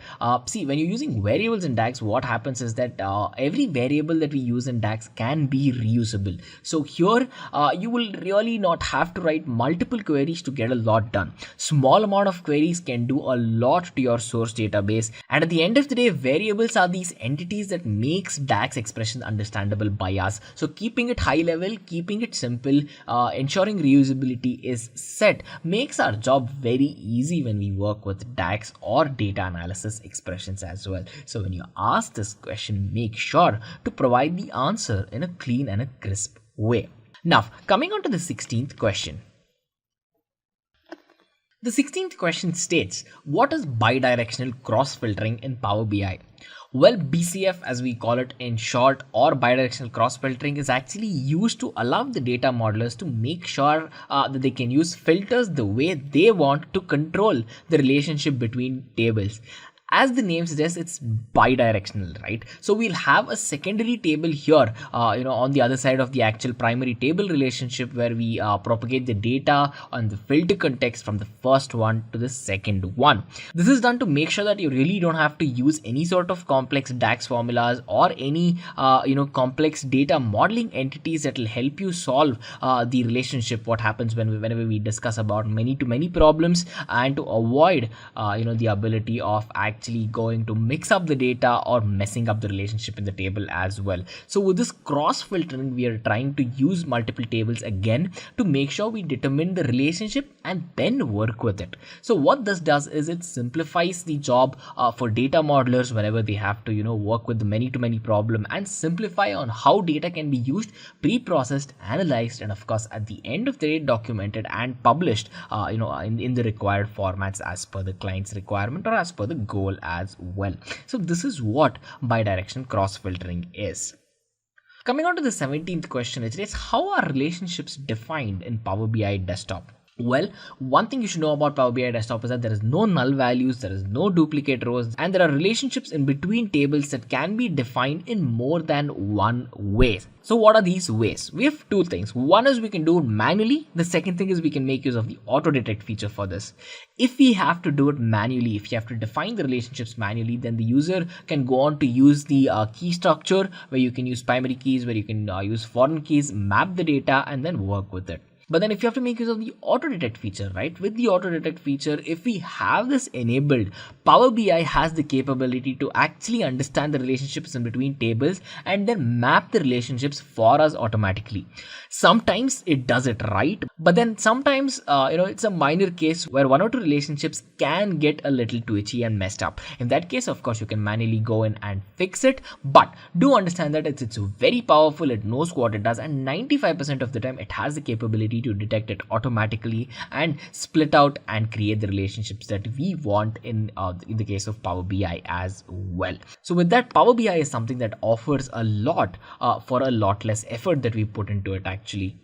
See, when you're using variables in DAX, what happens is that every variable that we use in DAX can be reusable. So here, you will really not have to write multiple queries to get a lot done. Small amount of queries can do a lot to your source database. And at the end of the day, variables are these entities that makes DAX expressions understandable by us. So keeping it high level, keeping it simple, ensuring reusability is set makes our job very easy when we work with DAX or data analysis expressions as well. So when you ask this question, make sure to provide the answer in a clean and a crisp way. Now, coming on to the 16th question. The 16th question states, what is bidirectional cross-filtering in Power BI? Well, BCF as we call it in short, or bidirectional cross-filtering, is actually used to allow the data modelers to make sure that they can use filters the way they want to control the relationship between tables. As the name suggests, it's bidirectional, right? So we'll have a secondary table here, on the other side of the actual primary table relationship, where we propagate the data on the filter context from the first one to the second one. This is done to make sure that you really don't have to use any sort of complex DAX formulas or any, complex data modeling entities that will help you solve the relationship. What happens whenever we discuss about many-to-many problems, and to avoid, the ability of actually going to mix up the data or messing up the relationship in the table as well. So with this cross filtering, we are trying to use multiple tables again to make sure we determine the relationship and then work with it. So what this does is it simplifies the job for data modelers whenever they have to work with the many-to-many problem, and simplify on how data can be used, pre-processed, analyzed, and of course at the end of the day documented and published in the required formats as per the client's requirement or as per the goal as well. So this is what bidirectional cross filtering is. Coming on to the 17th question, it is, how are relationships defined in Power BI Desktop? Well, one thing you should know about Power BI Desktop is that there is no null values, there is no duplicate rows, and there are relationships in between tables that can be defined in more than one way. So what are these ways? We have two things. One is we can do it manually. The second thing is we can make use of the auto detect feature for this. If we have to do it manually, if you have to define the relationships manually, then the user can go on to use the key structure, where you can use primary keys, where you can use foreign keys, map the data, and then work with it. But then if you have to make use of the auto detect feature, right? With the auto detect feature, if we have this enabled, Power BI has the capability to actually understand the relationships in between tables and then map the relationships for us automatically. Sometimes it does it right, but then sometimes it's a minor case where one or two relationships can get a little twitchy and messed up. In that case, of course, you can manually go in and fix it, but do understand that it's very powerful. It knows what it does, and 95% of the time it has the capability to detect it automatically and split out and create the relationships that we want in the case of Power BI as well. So with that, Power BI is something that offers a lot for a lot less effort that we put into it actually.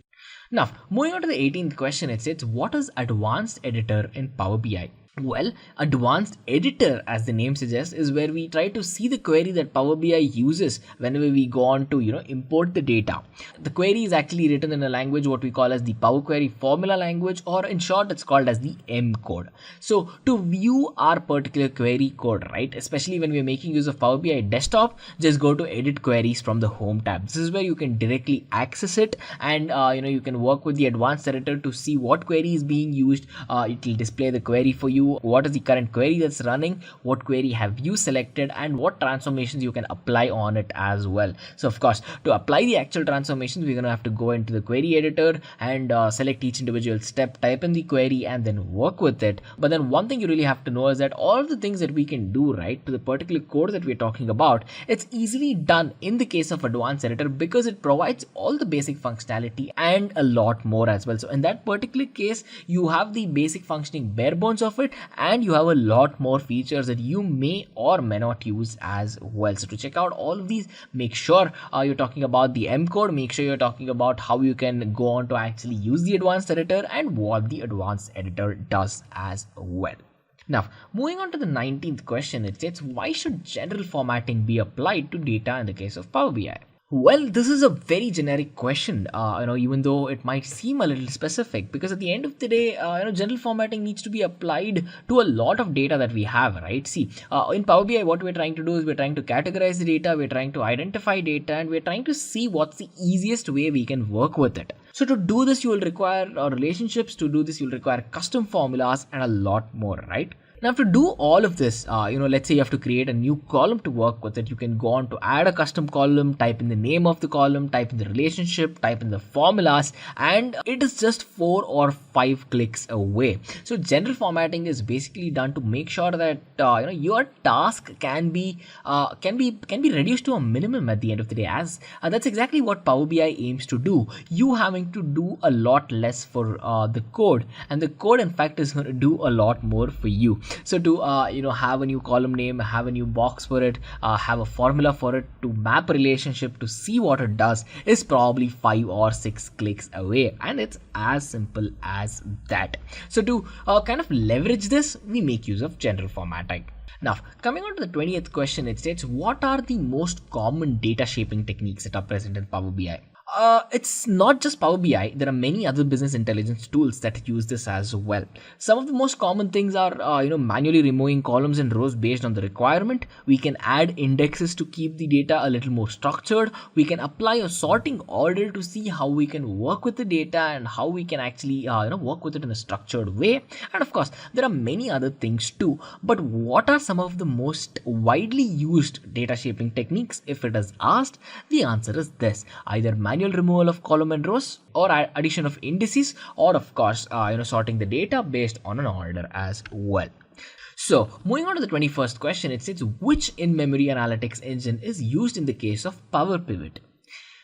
Now, moving on to the 18th question, it says, what is advanced editor in Power BI? Well, advanced editor, as the name suggests, is where we try to see the query that Power BI uses whenever we go on to import the data. The query is actually written in a language what we call as the Power Query formula language, or in short it's called as the M code. So to view our particular query code, right, especially when we're making use of Power BI desktop, just go to edit queries from the home tab. This is where you can directly access it, and you can work with the advanced editor to see what query is being used. It will display the query for you. What is the current query that's running, what query have you selected, and what transformations you can apply on it as well. So of course, to apply the actual transformations, we're going to have to go into the query editor and select each individual step, type in the query, and then work with it. But then one thing you really have to know is that all of the things that we can do, right, to the particular code that we're talking about, it's easily done in the case of advanced editor because it provides all the basic functionality and a lot more as well. So in that particular case, you have the basic functioning bare bones of it, and you have a lot more features that you may or may not use as well. So to check out all of these, make sure you're talking about the M code, make sure you're talking about how you can go on to actually use the advanced editor and what the advanced editor does as well. Now, moving on to the 19th question, it says, why should general formatting be applied to data in the case of Power BI? Well, this is a very generic question, even though it might seem a little specific, because at the end of the day, general formatting needs to be applied to a lot of data that we have, right? See, in Power BI, what we're trying to do is we're trying to categorize the data, we're trying to identify data, and we're trying to see what's the easiest way we can work with it. So to do this, you will require relationships. To do this, you'll require custom formulas and a lot more, right? Now to do all of this, let's say you have to create a new column to work with it. You can go on to add a custom column, type in the name of the column, type in the relationship, type in the formulas, and it is just 4 or 5 clicks away. So general formatting is basically done to make sure that your task can be reduced to a minimum at the end of the day. As that's exactly what Power BI aims to do. You having to do a lot less for the code, and the code in fact is going to do a lot more for you. So to have a new column name, have a new box for it, have a formula for it, to map a relationship, to see what it does, is probably 5 or 6 clicks away, and it's as simple as that. So to kind of leverage this, we make use of general formatting. Now, coming on to the 20th question, it states, what are the most common data shaping techniques that are present in Power BI? It's not just Power BI. There are many other business intelligence tools that use this as well. Some of the most common things are, manually removing columns and rows based on the requirement. We can add indexes to keep the data a little more structured. We can apply a sorting order to see how we can work with the data and how we can actually, work with it in a structured way. And of course, there are many other things too. But what are some of the most widely used data shaping techniques? If it is asked, the answer is this: either manual removal of column and rows, or addition of indices, or of course sorting the data based on an order as well. So moving on to the 21st question, it says, which in-memory analytics engine is used in the case of Power Pivot?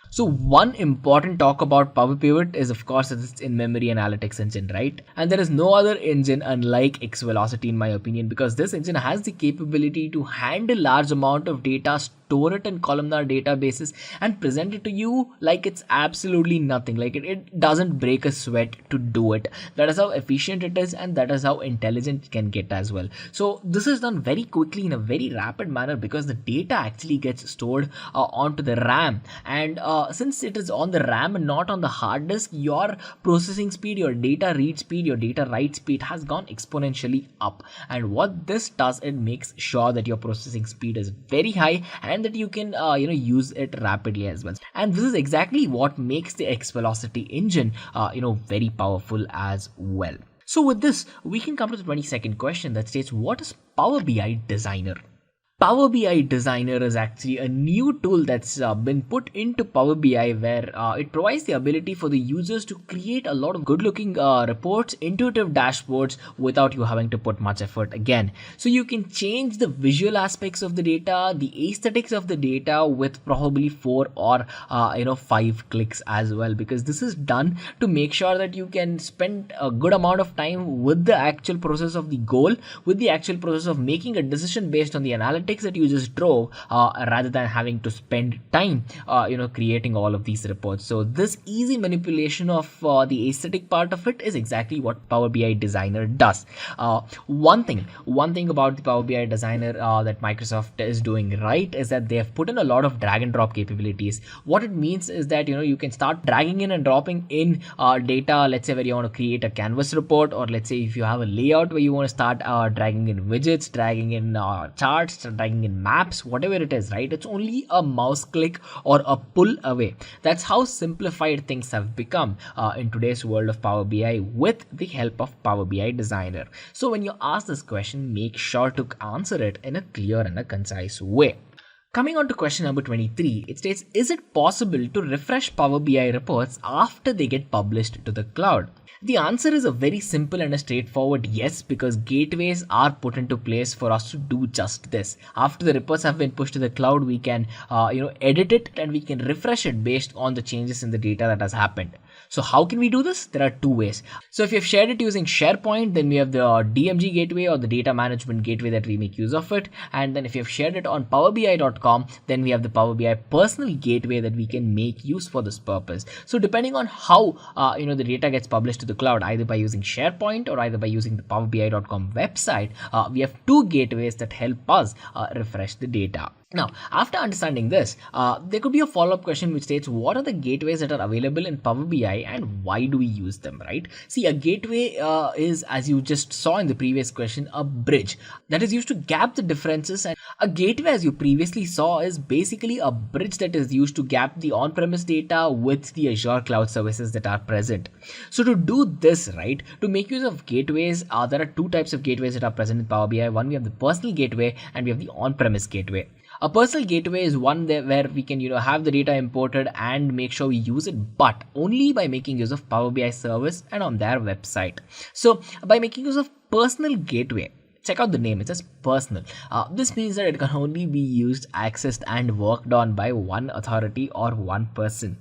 So one important talk about Power Pivot is of course its in-memory analytics engine, right? And there is no other engine unlike Xvelocity in my opinion, because this engine has the capability to handle large amount of data, store it in columnar databases, and present it to you like it's absolutely nothing. Like it doesn't break a sweat to do it. That is how efficient it is, and that is how intelligent it can get as well. So this is done very quickly in a very rapid manner because the data actually gets stored onto the RAM, and since it is on the RAM and not on the hard disk, your processing speed, your data read speed, your data write speed has gone exponentially up. And what this does, it makes sure that your processing speed is very high and that you can use it rapidly as well. And this is exactly what makes the X Velocity engine very powerful as well. So with this, we can come to the 22nd question that states, what is Power BI Designer? Power BI Designer is actually a new tool that's been put into Power BI, where it provides the ability for the users to create a lot of good looking reports, intuitive dashboards without you having to put much effort again. So you can change the visual aspects of the data, the aesthetics of the data with probably 4 or 5 clicks as well, because this is done to make sure that you can spend a good amount of time with the actual process of the goal, with the actual process of making a decision based on the analytics that you just drove, rather than having to spend time creating all of these reports. So this easy manipulation of the aesthetic part of it is exactly what Power BI Designer does. One thing about the Power BI Designer that Microsoft is doing right is that they have put in a lot of drag and drop capabilities. What it means is that you can start dragging in and dropping in data, let's say where you want to create a canvas report, or let's say if you have a layout where you want to start dragging in widgets, dragging in charts, dragging in maps, whatever it is, right? It's only a mouse click or a pull away. That's how simplified things have become in today's world of Power BI with the help of Power BI Designer. So when you ask this question, make sure to answer it in a clear and a concise way. Coming on to question number 23, it states, is it possible to refresh Power BI reports after they get published to the cloud? The answer is a very simple and a straightforward yes, because gateways are put into place for us to do just this. After the reports have been pushed to the cloud, we can edit it and we can refresh it based on the changes in the data that has happened. So how can we do this? There are two ways. So if you've shared it using SharePoint, then we have the DMG gateway, or the data management gateway, that we make use of it. And then if you've shared it on powerbi.com, then we have the Power BI personal gateway that we can make use for this purpose. So depending on how the data gets published to the cloud, either by using SharePoint or either by using the powerbi.com website, we have two gateways that help us refresh the data. Now, after understanding this, there could be a follow-up question which states, what are the gateways that are available in Power BI and why do we use them, right? See, a gateway is, as you just saw in the previous question, a bridge that is used to gap the differences. And a gateway, as you previously saw, is basically a bridge that is used to gap the on-premise data with the Azure cloud services that are present. So to do this, right, to make use of gateways, there are two types of gateways that are present in Power BI. One, we have the personal gateway and we have the on-premise gateway. A personal gateway is one where we can have the data imported and make sure we use it, but only by making use of Power BI service and on their website. So by making use of personal gateway, check out the name, it says personal. This means that it can only be used, accessed and worked on by one authority or one person.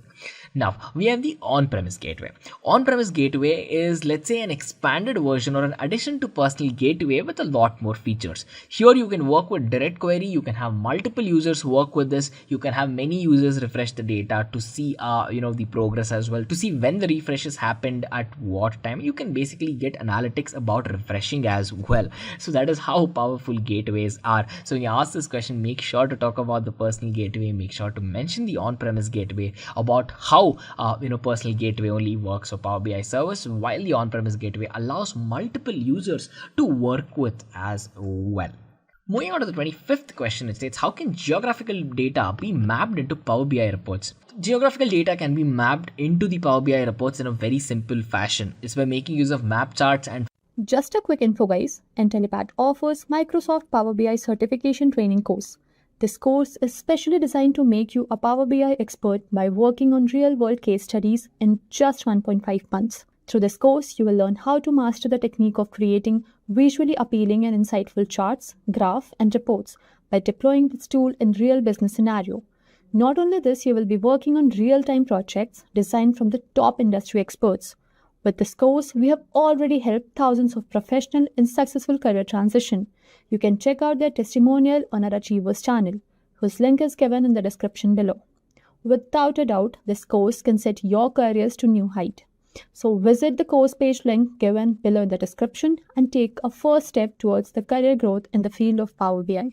Now, we have the on-premise gateway. On-premise gateway is, let's say, an expanded version or an addition to personal gateway with a lot more features. Here you can work with direct query, you can have multiple users work with this, you can have many users refresh the data to see the progress as well, to see when the refreshes happened at what time. You can basically get analytics about refreshing as well. So that is how powerful gateways are. So when you ask this question, make sure to talk about the personal gateway, make sure to mention the on-premise gateway, about how personal gateway only works for Power BI service, while the on-premise gateway allows multiple users to work with as well. Moving on to the 25th question, it states, how can geographical data be mapped into Power BI reports? Geographical data can be mapped into the Power BI reports in a very simple fashion. It's by making use of map charts and Just a quick info, guys. Intellipaat offers Microsoft Power BI certification training course. This course is specially designed to make you a Power BI expert by working on real-world case studies in just 1.5 months. Through this course, you will learn how to master the technique of creating visually appealing and insightful charts, graphs, and reports by deploying this tool in real business scenario. Not only this, you will be working on real-time projects designed from the top industry experts. With this course, we have already helped thousands of professionals in successful career transition. You can check out their testimonial on our Achievers channel, whose link is given in the description below. Without a doubt, this course can set your careers to new height. So visit the course page link given below in the description and take a first step towards the career growth in the field of Power BI.